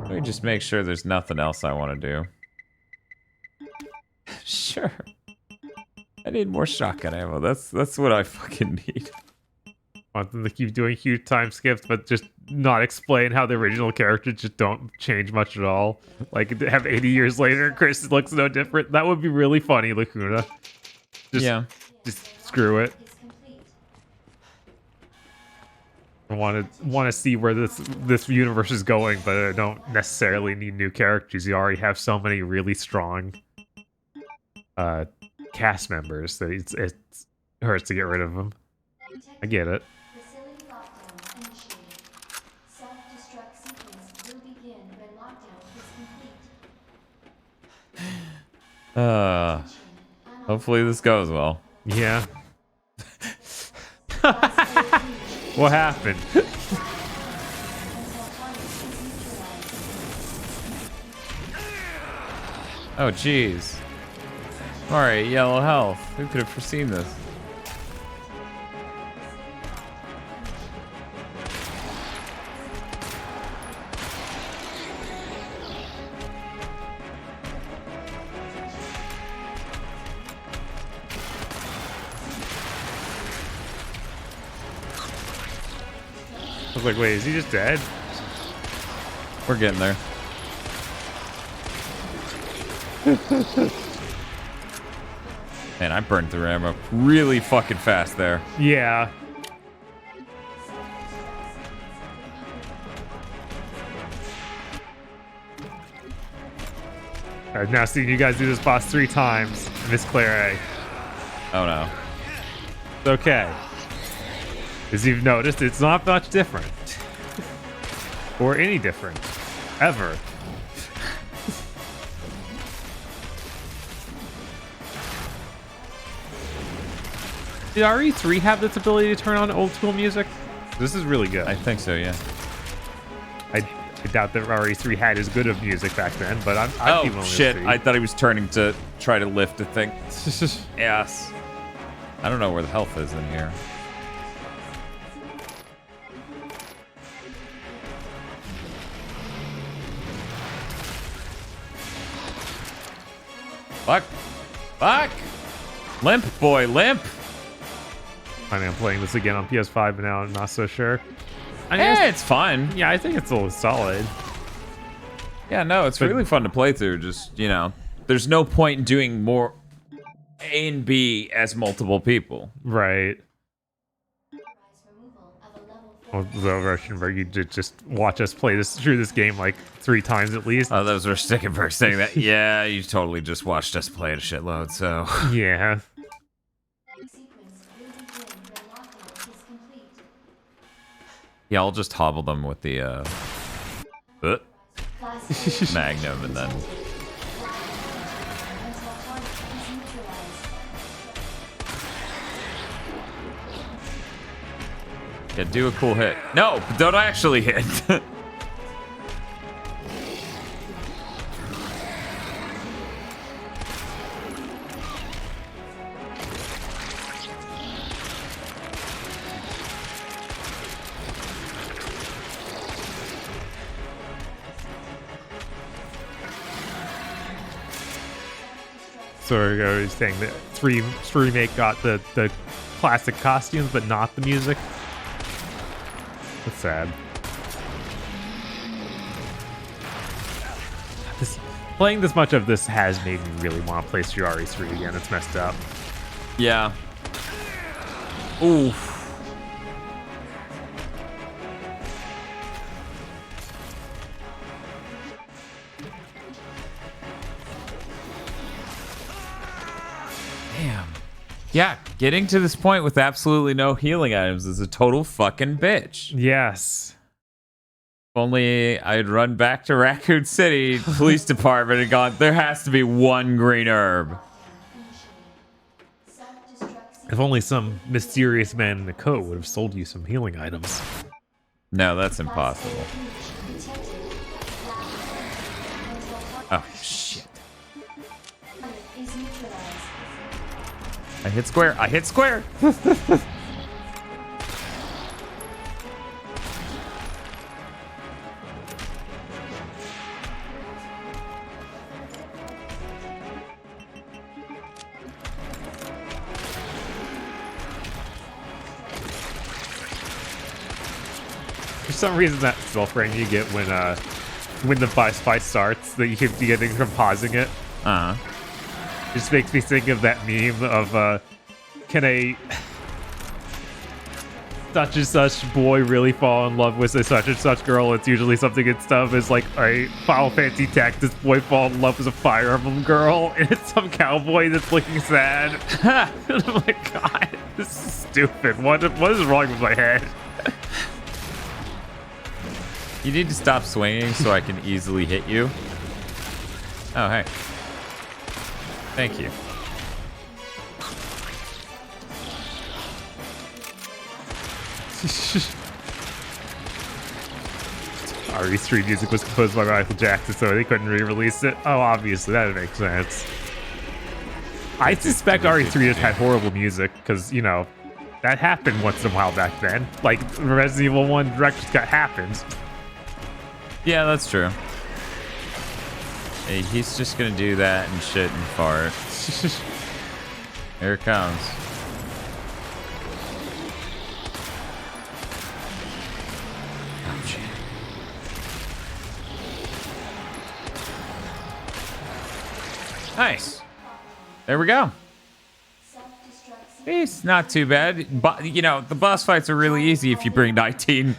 Let me just make sure there's nothing else I want to do. Sure. I need more shotgun ammo. That's what I fucking need. Want them to keep doing huge time skips, but just not explain how the original characters just don't change much at all. Like, have 80 years later, Chris looks no different. That would be really funny, Lacuna. Just screw it. I want to see where this universe is going, but I don't necessarily need new characters. You already have so many really strong cast members that it hurts to get rid of them. I get it. Facility lockdown initiated. Self-destruct sequence will begin when lockdown is complete. Hopefully this goes well. Yeah. What happened? Oh, jeez. Alright, yellow health. Who could have foreseen this? I was like, wait, is he just dead? We're getting there. Man, I burned through ammo really fucking fast there. Yeah. I've now seen you guys do this boss 3 times. Miss Claire A. Oh no. It's okay. As you've noticed, it's not much different. Or any different. Ever. Did RE3 have this ability to turn on old school music? This is really good. I think so, yeah. I doubt that RE3 had as good of music back then, but I'd be willing to shit. see. I thought he was turning to try to lift a thing. Yes. I don't know where the health is in here. Fuck. Fuck. Limp, boy, limp. I mean, I'm playing this again on PS5, but now I'm not so sure. I mean, It's fine. Yeah, I think it's a little solid. Yeah, no, it's really fun to play through. Just, you know, there's no point in doing more A and B as multiple people. Right. Well, the version where you just watch us play through this game like 3 times at least. Oh, those were Stickenberg saying that. Yeah, you totally just watched us play it a shitload, so. Yeah. Yeah, I'll just hobble them with the Magnum and then. Yeah, do a cool hit. No, don't actually hit. So I was saying that 3-remake got the classic costumes, but not the music. That's sad. Playing this much of this has made me really want to play through RE3 again. It's messed up. Yeah. Oof. Damn. Yeah, getting to this point with absolutely no healing items is a total fucking bitch. Yes. If only I'd run back to Raccoon City Police Department and gone, there has to be one green herb. If only some mysterious man in a coat would have sold you some healing items. No, that's impossible. Oh, shit. I hit square. I hit square. For some reason, that spell frame you get when the fight starts that you keep getting from pausing it. Just makes me think of that meme of can a such and such boy really fall in love with a such and such girl? It's usually something and stuff is like a Final Fantasy tech. This boy fall in love with a Fire Emblem girl, and it's some cowboy that's looking sad. Oh my god, this is stupid. What is wrong with my head? You need to stop swinging so I can easily hit you. Oh, hey. Thank you. RE3 music was composed by Michael Jackson, so they couldn't re-release it. Oh, obviously, that makes sense. I suspect RE3 just had horrible music, because, you know, that happened once in a while back then. Like, Resident Evil 1 Director's Cut happened. Yeah, that's true. Hey, he's just gonna do that and shit and fart. Here it comes. Oh, shit. Nice. There we go. It's not too bad. But, you know, the boss fights are really easy if you bring 19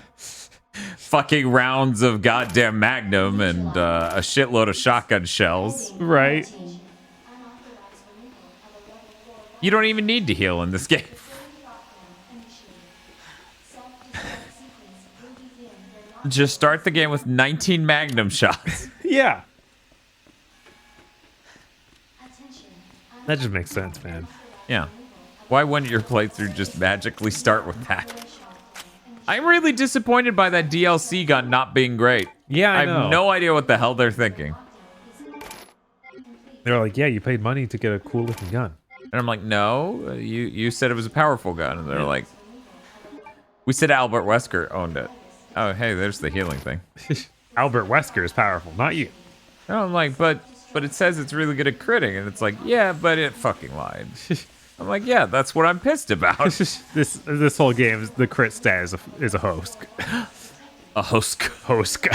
fucking rounds of goddamn Magnum and a shitload of shotgun shells. Right. You don't even need to heal in this game. Just start the game with 19 Magnum shots. Yeah. That just makes sense, man. Yeah. Why wouldn't your playthrough just magically start with that? I'm really disappointed by that DLC gun not being great. Yeah, I know. have no idea what the hell they're thinking. They're like, yeah, you paid money to get a cool looking gun. And I'm like, no, you said it was a powerful gun. And they're like, we said Albert Wesker owned it. Oh, hey, there's the healing thing. Albert Wesker is powerful, not you. And I'm like, but it says it's really good at critting. And it's like, yeah, but it fucking lied. I'm like, yeah, that's what I'm pissed about. This whole game, the crit stat is a husk. A husk. Husk.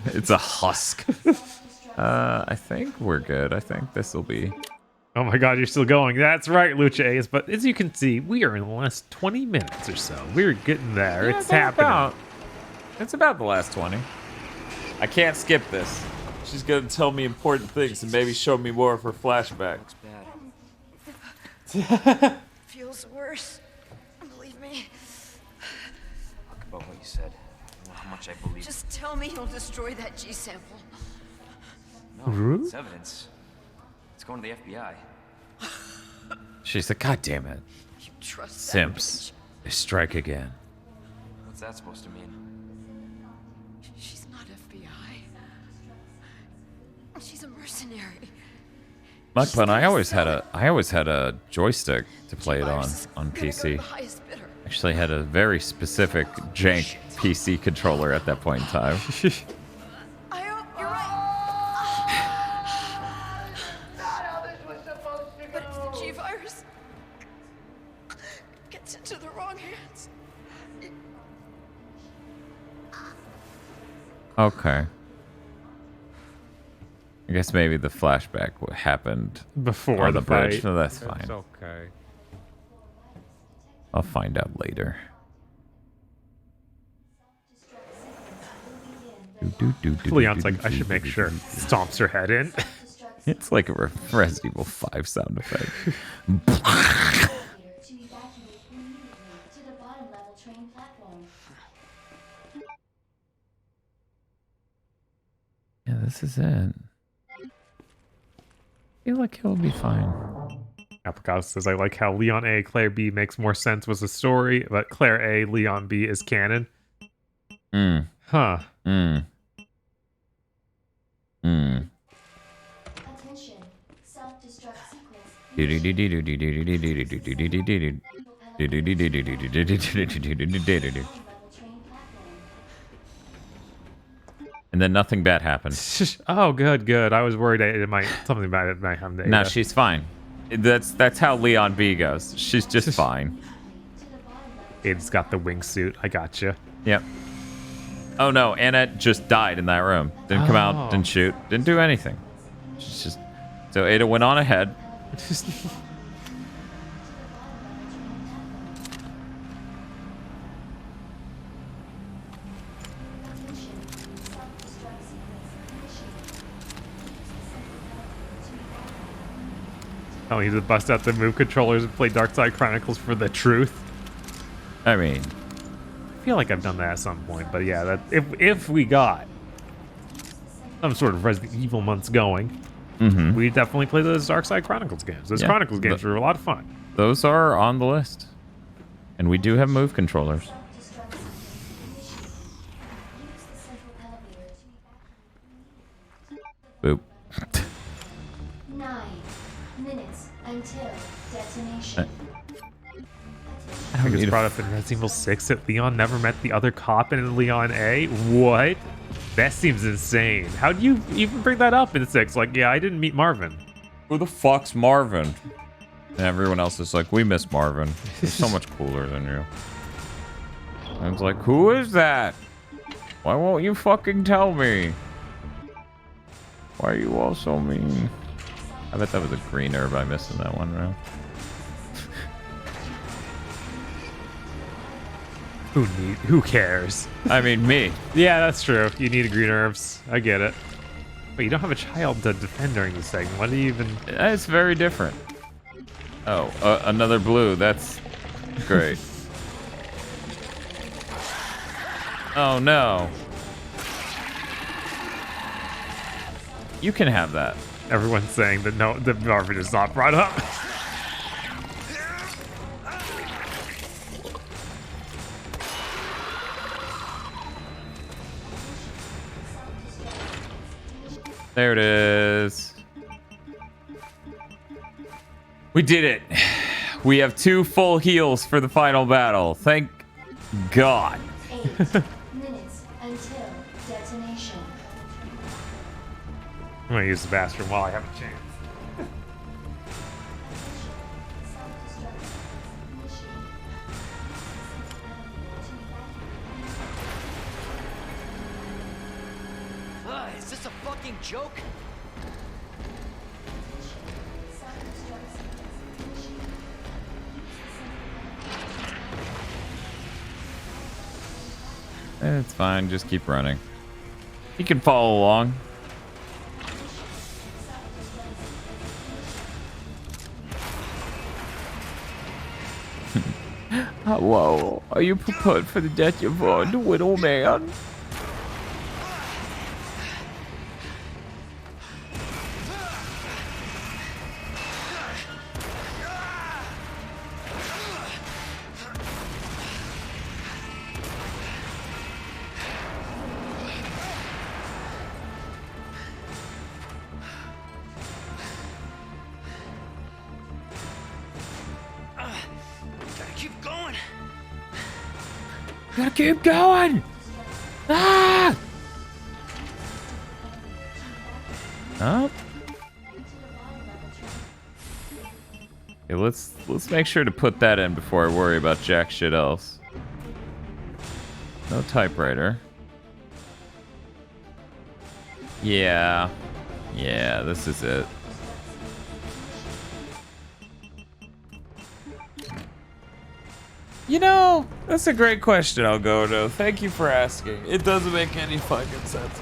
It's a husk. I think we're good. I think this will be... Oh my god, you're still going. That's right, Lucha Ace. But as you can see, we are in the last 20 minutes or so. We're getting there. Yeah, it's happening. It's about the last 20. I can't skip this. She's going to tell me important things and maybe show me more of her flashbacks. Feels worse. Believe me. Talk about what you said. I know how much I believe. Just tell me you'll destroy that G sample. No, it's evidence. It's going to the FBI. She's like, God damn it. You trust Simps. They strike again. What's that supposed to mean? She's not FBI. She's a mercenary. Muck Bun, I always had a joystick to play it on PC. Actually had a very specific jank PC controller at that point in time. I hope you're right. Not how this was supposed to go. But if the G-virus gets into the wrong hands. Okay. I guess maybe the flashback happened Before on the bridge. fight. No, that's fine. It's okay. I'll find out later. Leon's like, I should make sure. Stomps her head in. It's like a Resident Evil 5 sound effect. Yeah, this is it. I feel like he'll be fine. Apricot says, I like how Leon A, Claire B makes more sense was the story, but Claire A, Leon B is canon. Huh. Attention. Self-destruct sequence. And then nothing bad happened. Oh, good. I was worried something bad might happen to No, Ada. she's fine. That's how Leon B goes. She's just fine. Ada's got the wingsuit. I gotcha. Yep. Oh no, Annette just died in that room. Didn't come out, didn't shoot, didn't do anything. She's just... So Ada went on ahead. Oh, he just bust out the move controllers and play Dark Side Chronicles for the truth. I mean, I feel like I've done that at some point, but yeah, that if we got some sort of Resident Evil months going, we definitely play those Dark Side Chronicles games. Those Chronicles games were a lot of fun. Those are on the list. And we do have move controllers. Boop. 9 minutes until detonation. I think it's brought up in Resident Evil 6 that Leon never met the other cop in Leon A. What? That seems insane. How do you even bring that up in 6? Like, yeah, I didn't meet Marvin. Who the fuck's Marvin? And everyone else is like, we miss Marvin. He's so much cooler than you. And it's like, who is that? Why won't you fucking tell me? Why are you all so mean? I bet that was a green herb I missed in that one round. Who cares? I mean, me. Yeah, that's true. You need green herbs. I get it. But you don't have a child to defend during this segment. What do you even... It's very different. Oh, another blue. That's great. Oh, no. You can have that. Everyone's saying that no, that Marvin is not brought up. There it is. We did it. We have 2 full heals for the final battle. Thank God. 8 minutes until detonation. I'm gonna use the bathroom while I have a chance. Is this a fucking joke? It's fine. Just keep running. You can follow along. Whoa. Are you prepared for the death you've earned, Widow Man? Gotta keep going. Gotta keep going. Ah! Up. Okay, let's make sure to put that in before I worry about jack shit else. No typewriter. Yeah. Yeah, this is it. You know, that's a great question, Algodo. Thank you for asking. It doesn't make any fucking sense.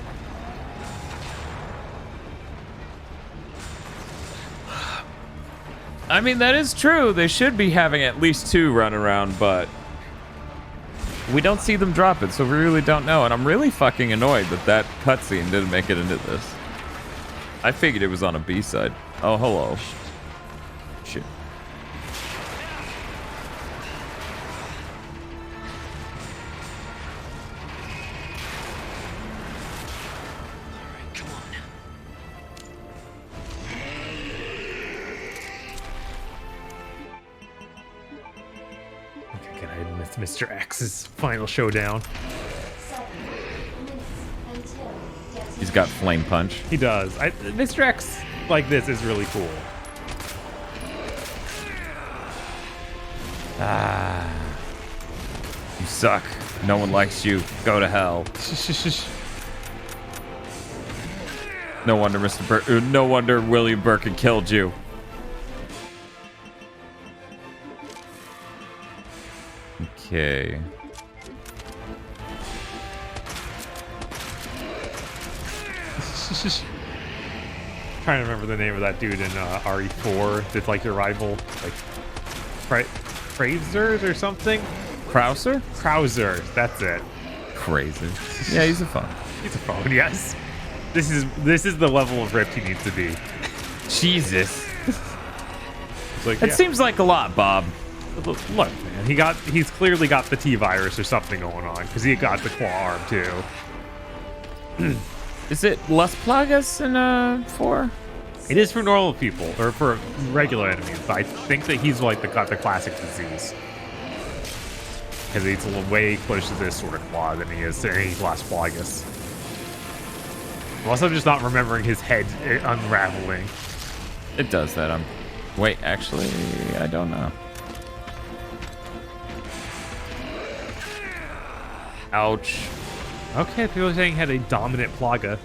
I mean, that is true. They should be having at least 2 run around, but we don't see them drop it, so we really don't know. And I'm really fucking annoyed that that cutscene didn't make it into this. I figured it was on a B-side. Oh, hello. Shit. Okay, can I miss Mr. X's final showdown? He's got flame punch. He does. Mr. X like this is really cool. Ah. You suck. No one likes you. Go to hell. No wonder no wonder William Birkin killed you. Okay. Trying to remember the name of that dude in RE4 that's like your rival, like Fraser or something. Krauser? Krauser, that's it. Crazy. Yeah, he's a phone. He's a phone. Yes. This is the level of ripped he needs to be. Jesus. Like, It seems like a lot, Bob. Look, man, he's clearly got the T virus or something going on because he got the claw arm too. Is it Las Plagas in 4? It is for normal people or for regular enemies, but I think that he's like got the classic disease because he's a little way closer to this sort of claw than he is to any Las Plagas. Unless I'm just not remembering his head unraveling. It does that. Wait, actually, I don't know. Ouch. Okay, people are saying he had a dominant Plaga.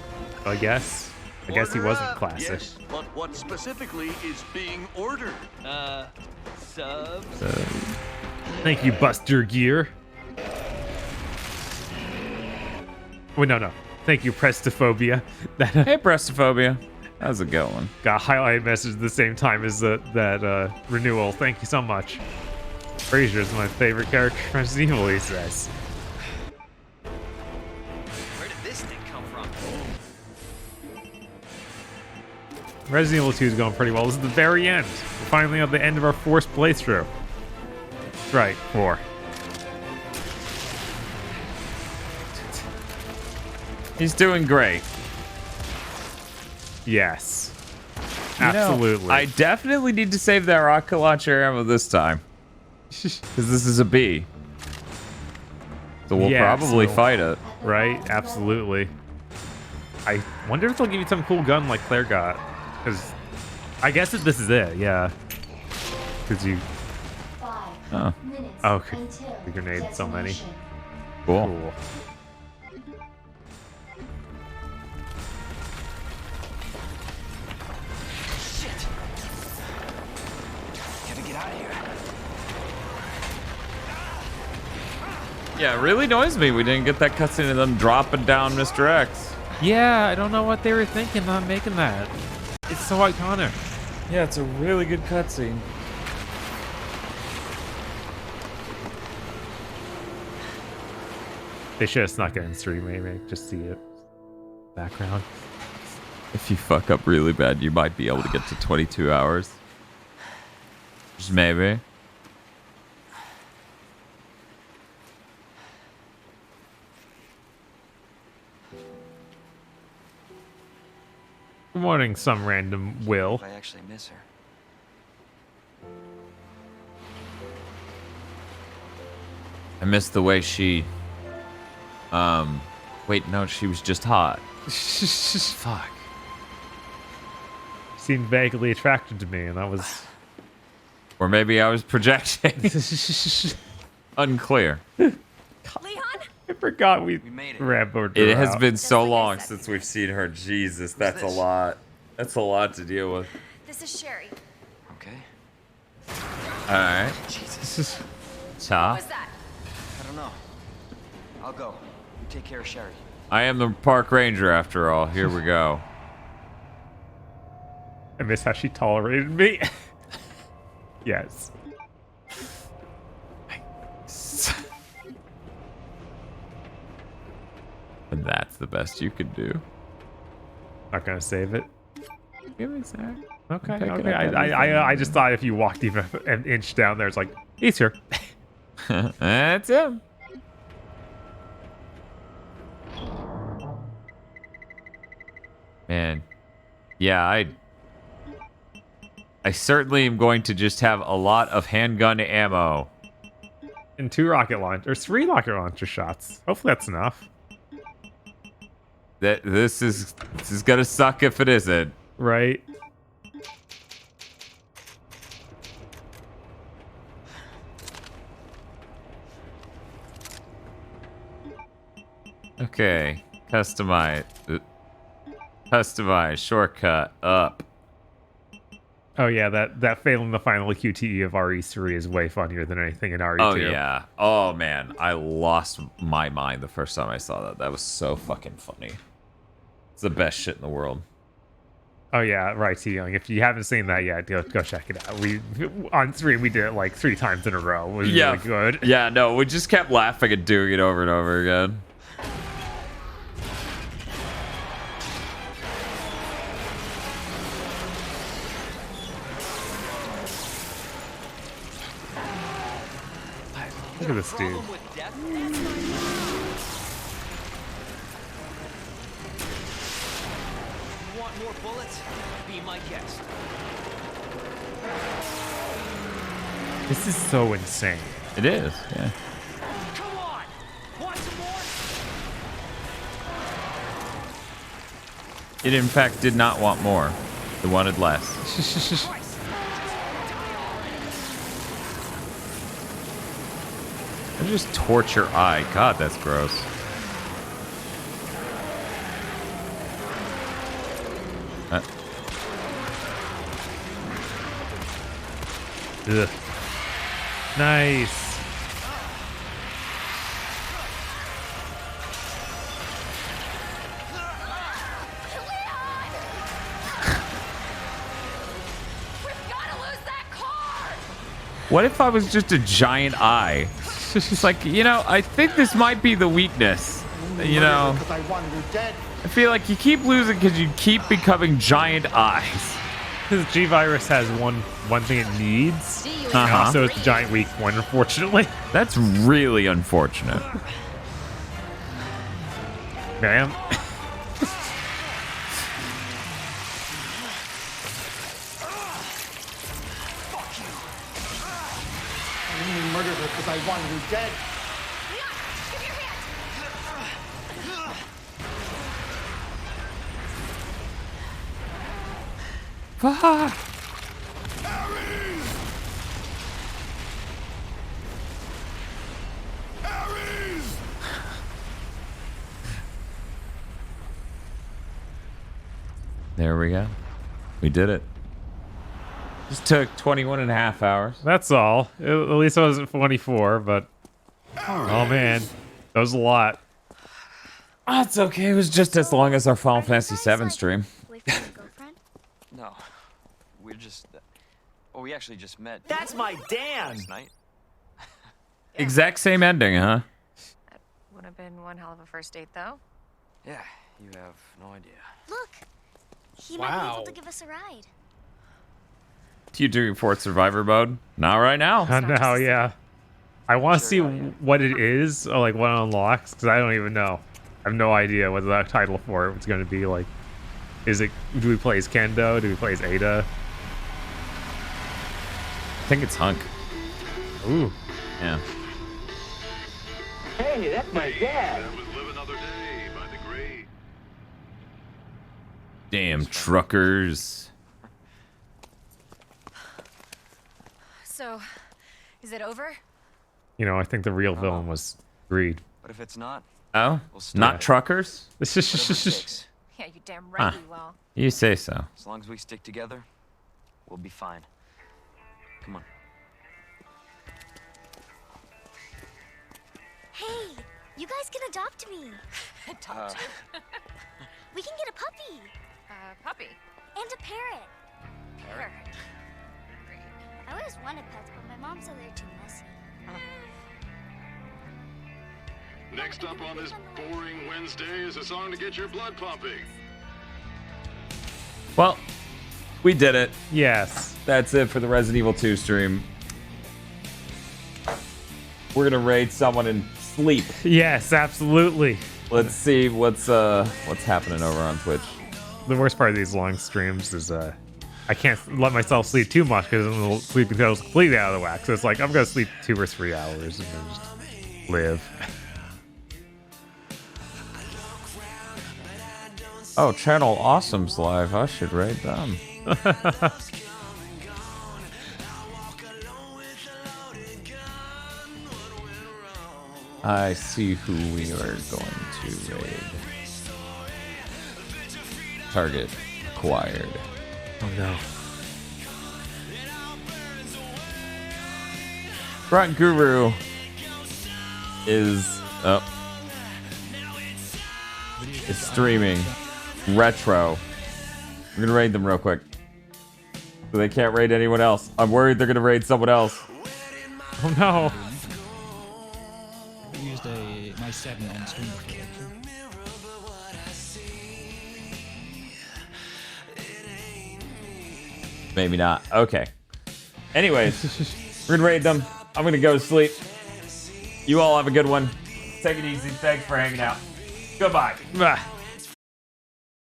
I guess he wasn't classic. Yes, but what specifically is being ordered? Subs. Thank you, Buster Gear. Wait, no. Thank you, Prestophobia. Hey, Prestophobia. How's it going? Got a highlight message at the same time as that renewal. Thank you so much. Fraser is my favorite character from Resident Evil, he says. Where did this thing come from? Resident Evil 2 is going pretty well. This is the very end. We're finally at the end of our 4th playthrough. That's right, 4. He's doing great. Yes. Absolutely. I definitely need to save that rocket launcher ammo this time. Because this is a B. So we'll probably fight it. Right? Absolutely. I wonder if they'll give you some cool gun like Claire got. Because I guess that this is it, yeah. Because you... Oh. Oh, the grenade, so many. Cool. Yeah, it really annoys me we didn't get that cutscene of them dropping down Mr. X. Yeah, I don't know what they were thinking not making that. It's so iconic. Yeah, it's a really good cutscene. They should have snuck it in stream, maybe. Just see it. Background. If you fuck up really bad, you might be able to get to 22 hours. Just maybe. Good morning, some random Will. I actually miss her. I missed the way she... Wait, no, she was just hot. Fuck. Seemed vaguely attracted to me, and that was... Or maybe I was projecting. Unclear. Leon? I forgot we made it. ramboed her It has out. been so long since we've seen her. Jesus, that's a lot. That's a lot to deal with. This is Sherry. Okay. All right. Jesus. Ta. What was that? I don't know. I'll go. You take care of Sherry. I am the park ranger after all. Here we go. I miss how she tolerated me. Yes. And that's the best you could do. Not gonna save it. Give me a sec. Okay, Pick it okay. up I just thought if you walked even an inch down there, it's like, he's here. That's him. Man. Yeah, I certainly am going to just have a lot of handgun ammo. And 2 rocket launchers, 3 rocket launcher shots. Hopefully that's enough. This is gonna suck if it isn't. Right. Okay. Customize. Customize. Shortcut. Up. Oh yeah, that failing the final QTE of RE3 is way funnier than anything in RE2. Oh yeah. Oh man, I lost my mind the first time I saw that. That was so fucking funny. It's the best shit in the world. Oh yeah, right, Young. If you haven't seen that yet, go check it out. We on stream we did it like 3 times in a row. It was really good. Yeah, no, we just kept laughing and doing it over and over again. Look at this dude. Want more bullets? Be my guest. This is so insane. It is, yeah. Come on! Want some more? It in fact did not want more. It wanted less. I just torture eye. God, that's gross. Ugh. Nice. What if I was just a giant eye? It's like, you know, I think this might be the weakness. You know, I feel like you keep losing because you keep becoming giant eyes. Because G-Virus has one thing it needs. Uh-huh. So it's the giant weak one, unfortunately. That's really unfortunate. Damn. You murdered her because I wanted her dead. Fuck. There we go. We did it. Just took 21 and a half hours. That's all. At least it wasn't 24, but... Oh, man. That was a lot. That's okay. It was just as long as our Final Fantasy VII stream. No. We're just... well, we actually just met. That's my Dan! Last night. Exact same ending, huh? That would have been one hell of a first date, though. Yeah, you have no idea. Look, he might be able to give us a ride. You doing Fort Survivor mode? Not right now. No, yeah. I want to see what it is, or like what it unlocks, because I don't even know. I have no idea what the title for it's going to be. Like, is it? Do we play as Kendo? Do we play as Ada? I think it's Hunk. Ooh. Yeah. Hey, that's my dad. Damn truckers. So, is it over? You know, I think the real villain was greed. But if it's not, Oh, we'll start. not truckers? Whatever it takes. Yeah, you damn right Huh. we will. You say so. As long as we stick together, we'll be fine. Come on. Hey, you guys can adopt me. Adopt you? We can get a puppy. Puppy. And a parrot. Parrot. I always wanted pets, but my mom said they're too messy. Next up on this boring Wednesday is a song to get your blood pumping. Well, we did it. Yes. That's it for the Resident Evil 2 stream. We're gonna raid someone and sleep. Yes, absolutely. Let's see what's happening over on Twitch. The worst part of these long streams is I can't let myself sleep too much because then the sleeping goes completely out of the whack. So it's like I'm gonna sleep 2 or 3 hours and then just live. Oh, Channel Awesome's live. I should raid them. I see who we are going to raid. Target acquired. Oh no. Grunt Guru is streaming retro. We're gonna raid them real quick. So they can't raid anyone else. I'm worried they're gonna raid someone else. Oh no. I used my 7 on stream before. Maybe not. Okay. Anyways, we're gonna raid them. I'm gonna go to sleep. You all have a good one. Take it easy. Thanks for hanging out. Goodbye. Bye.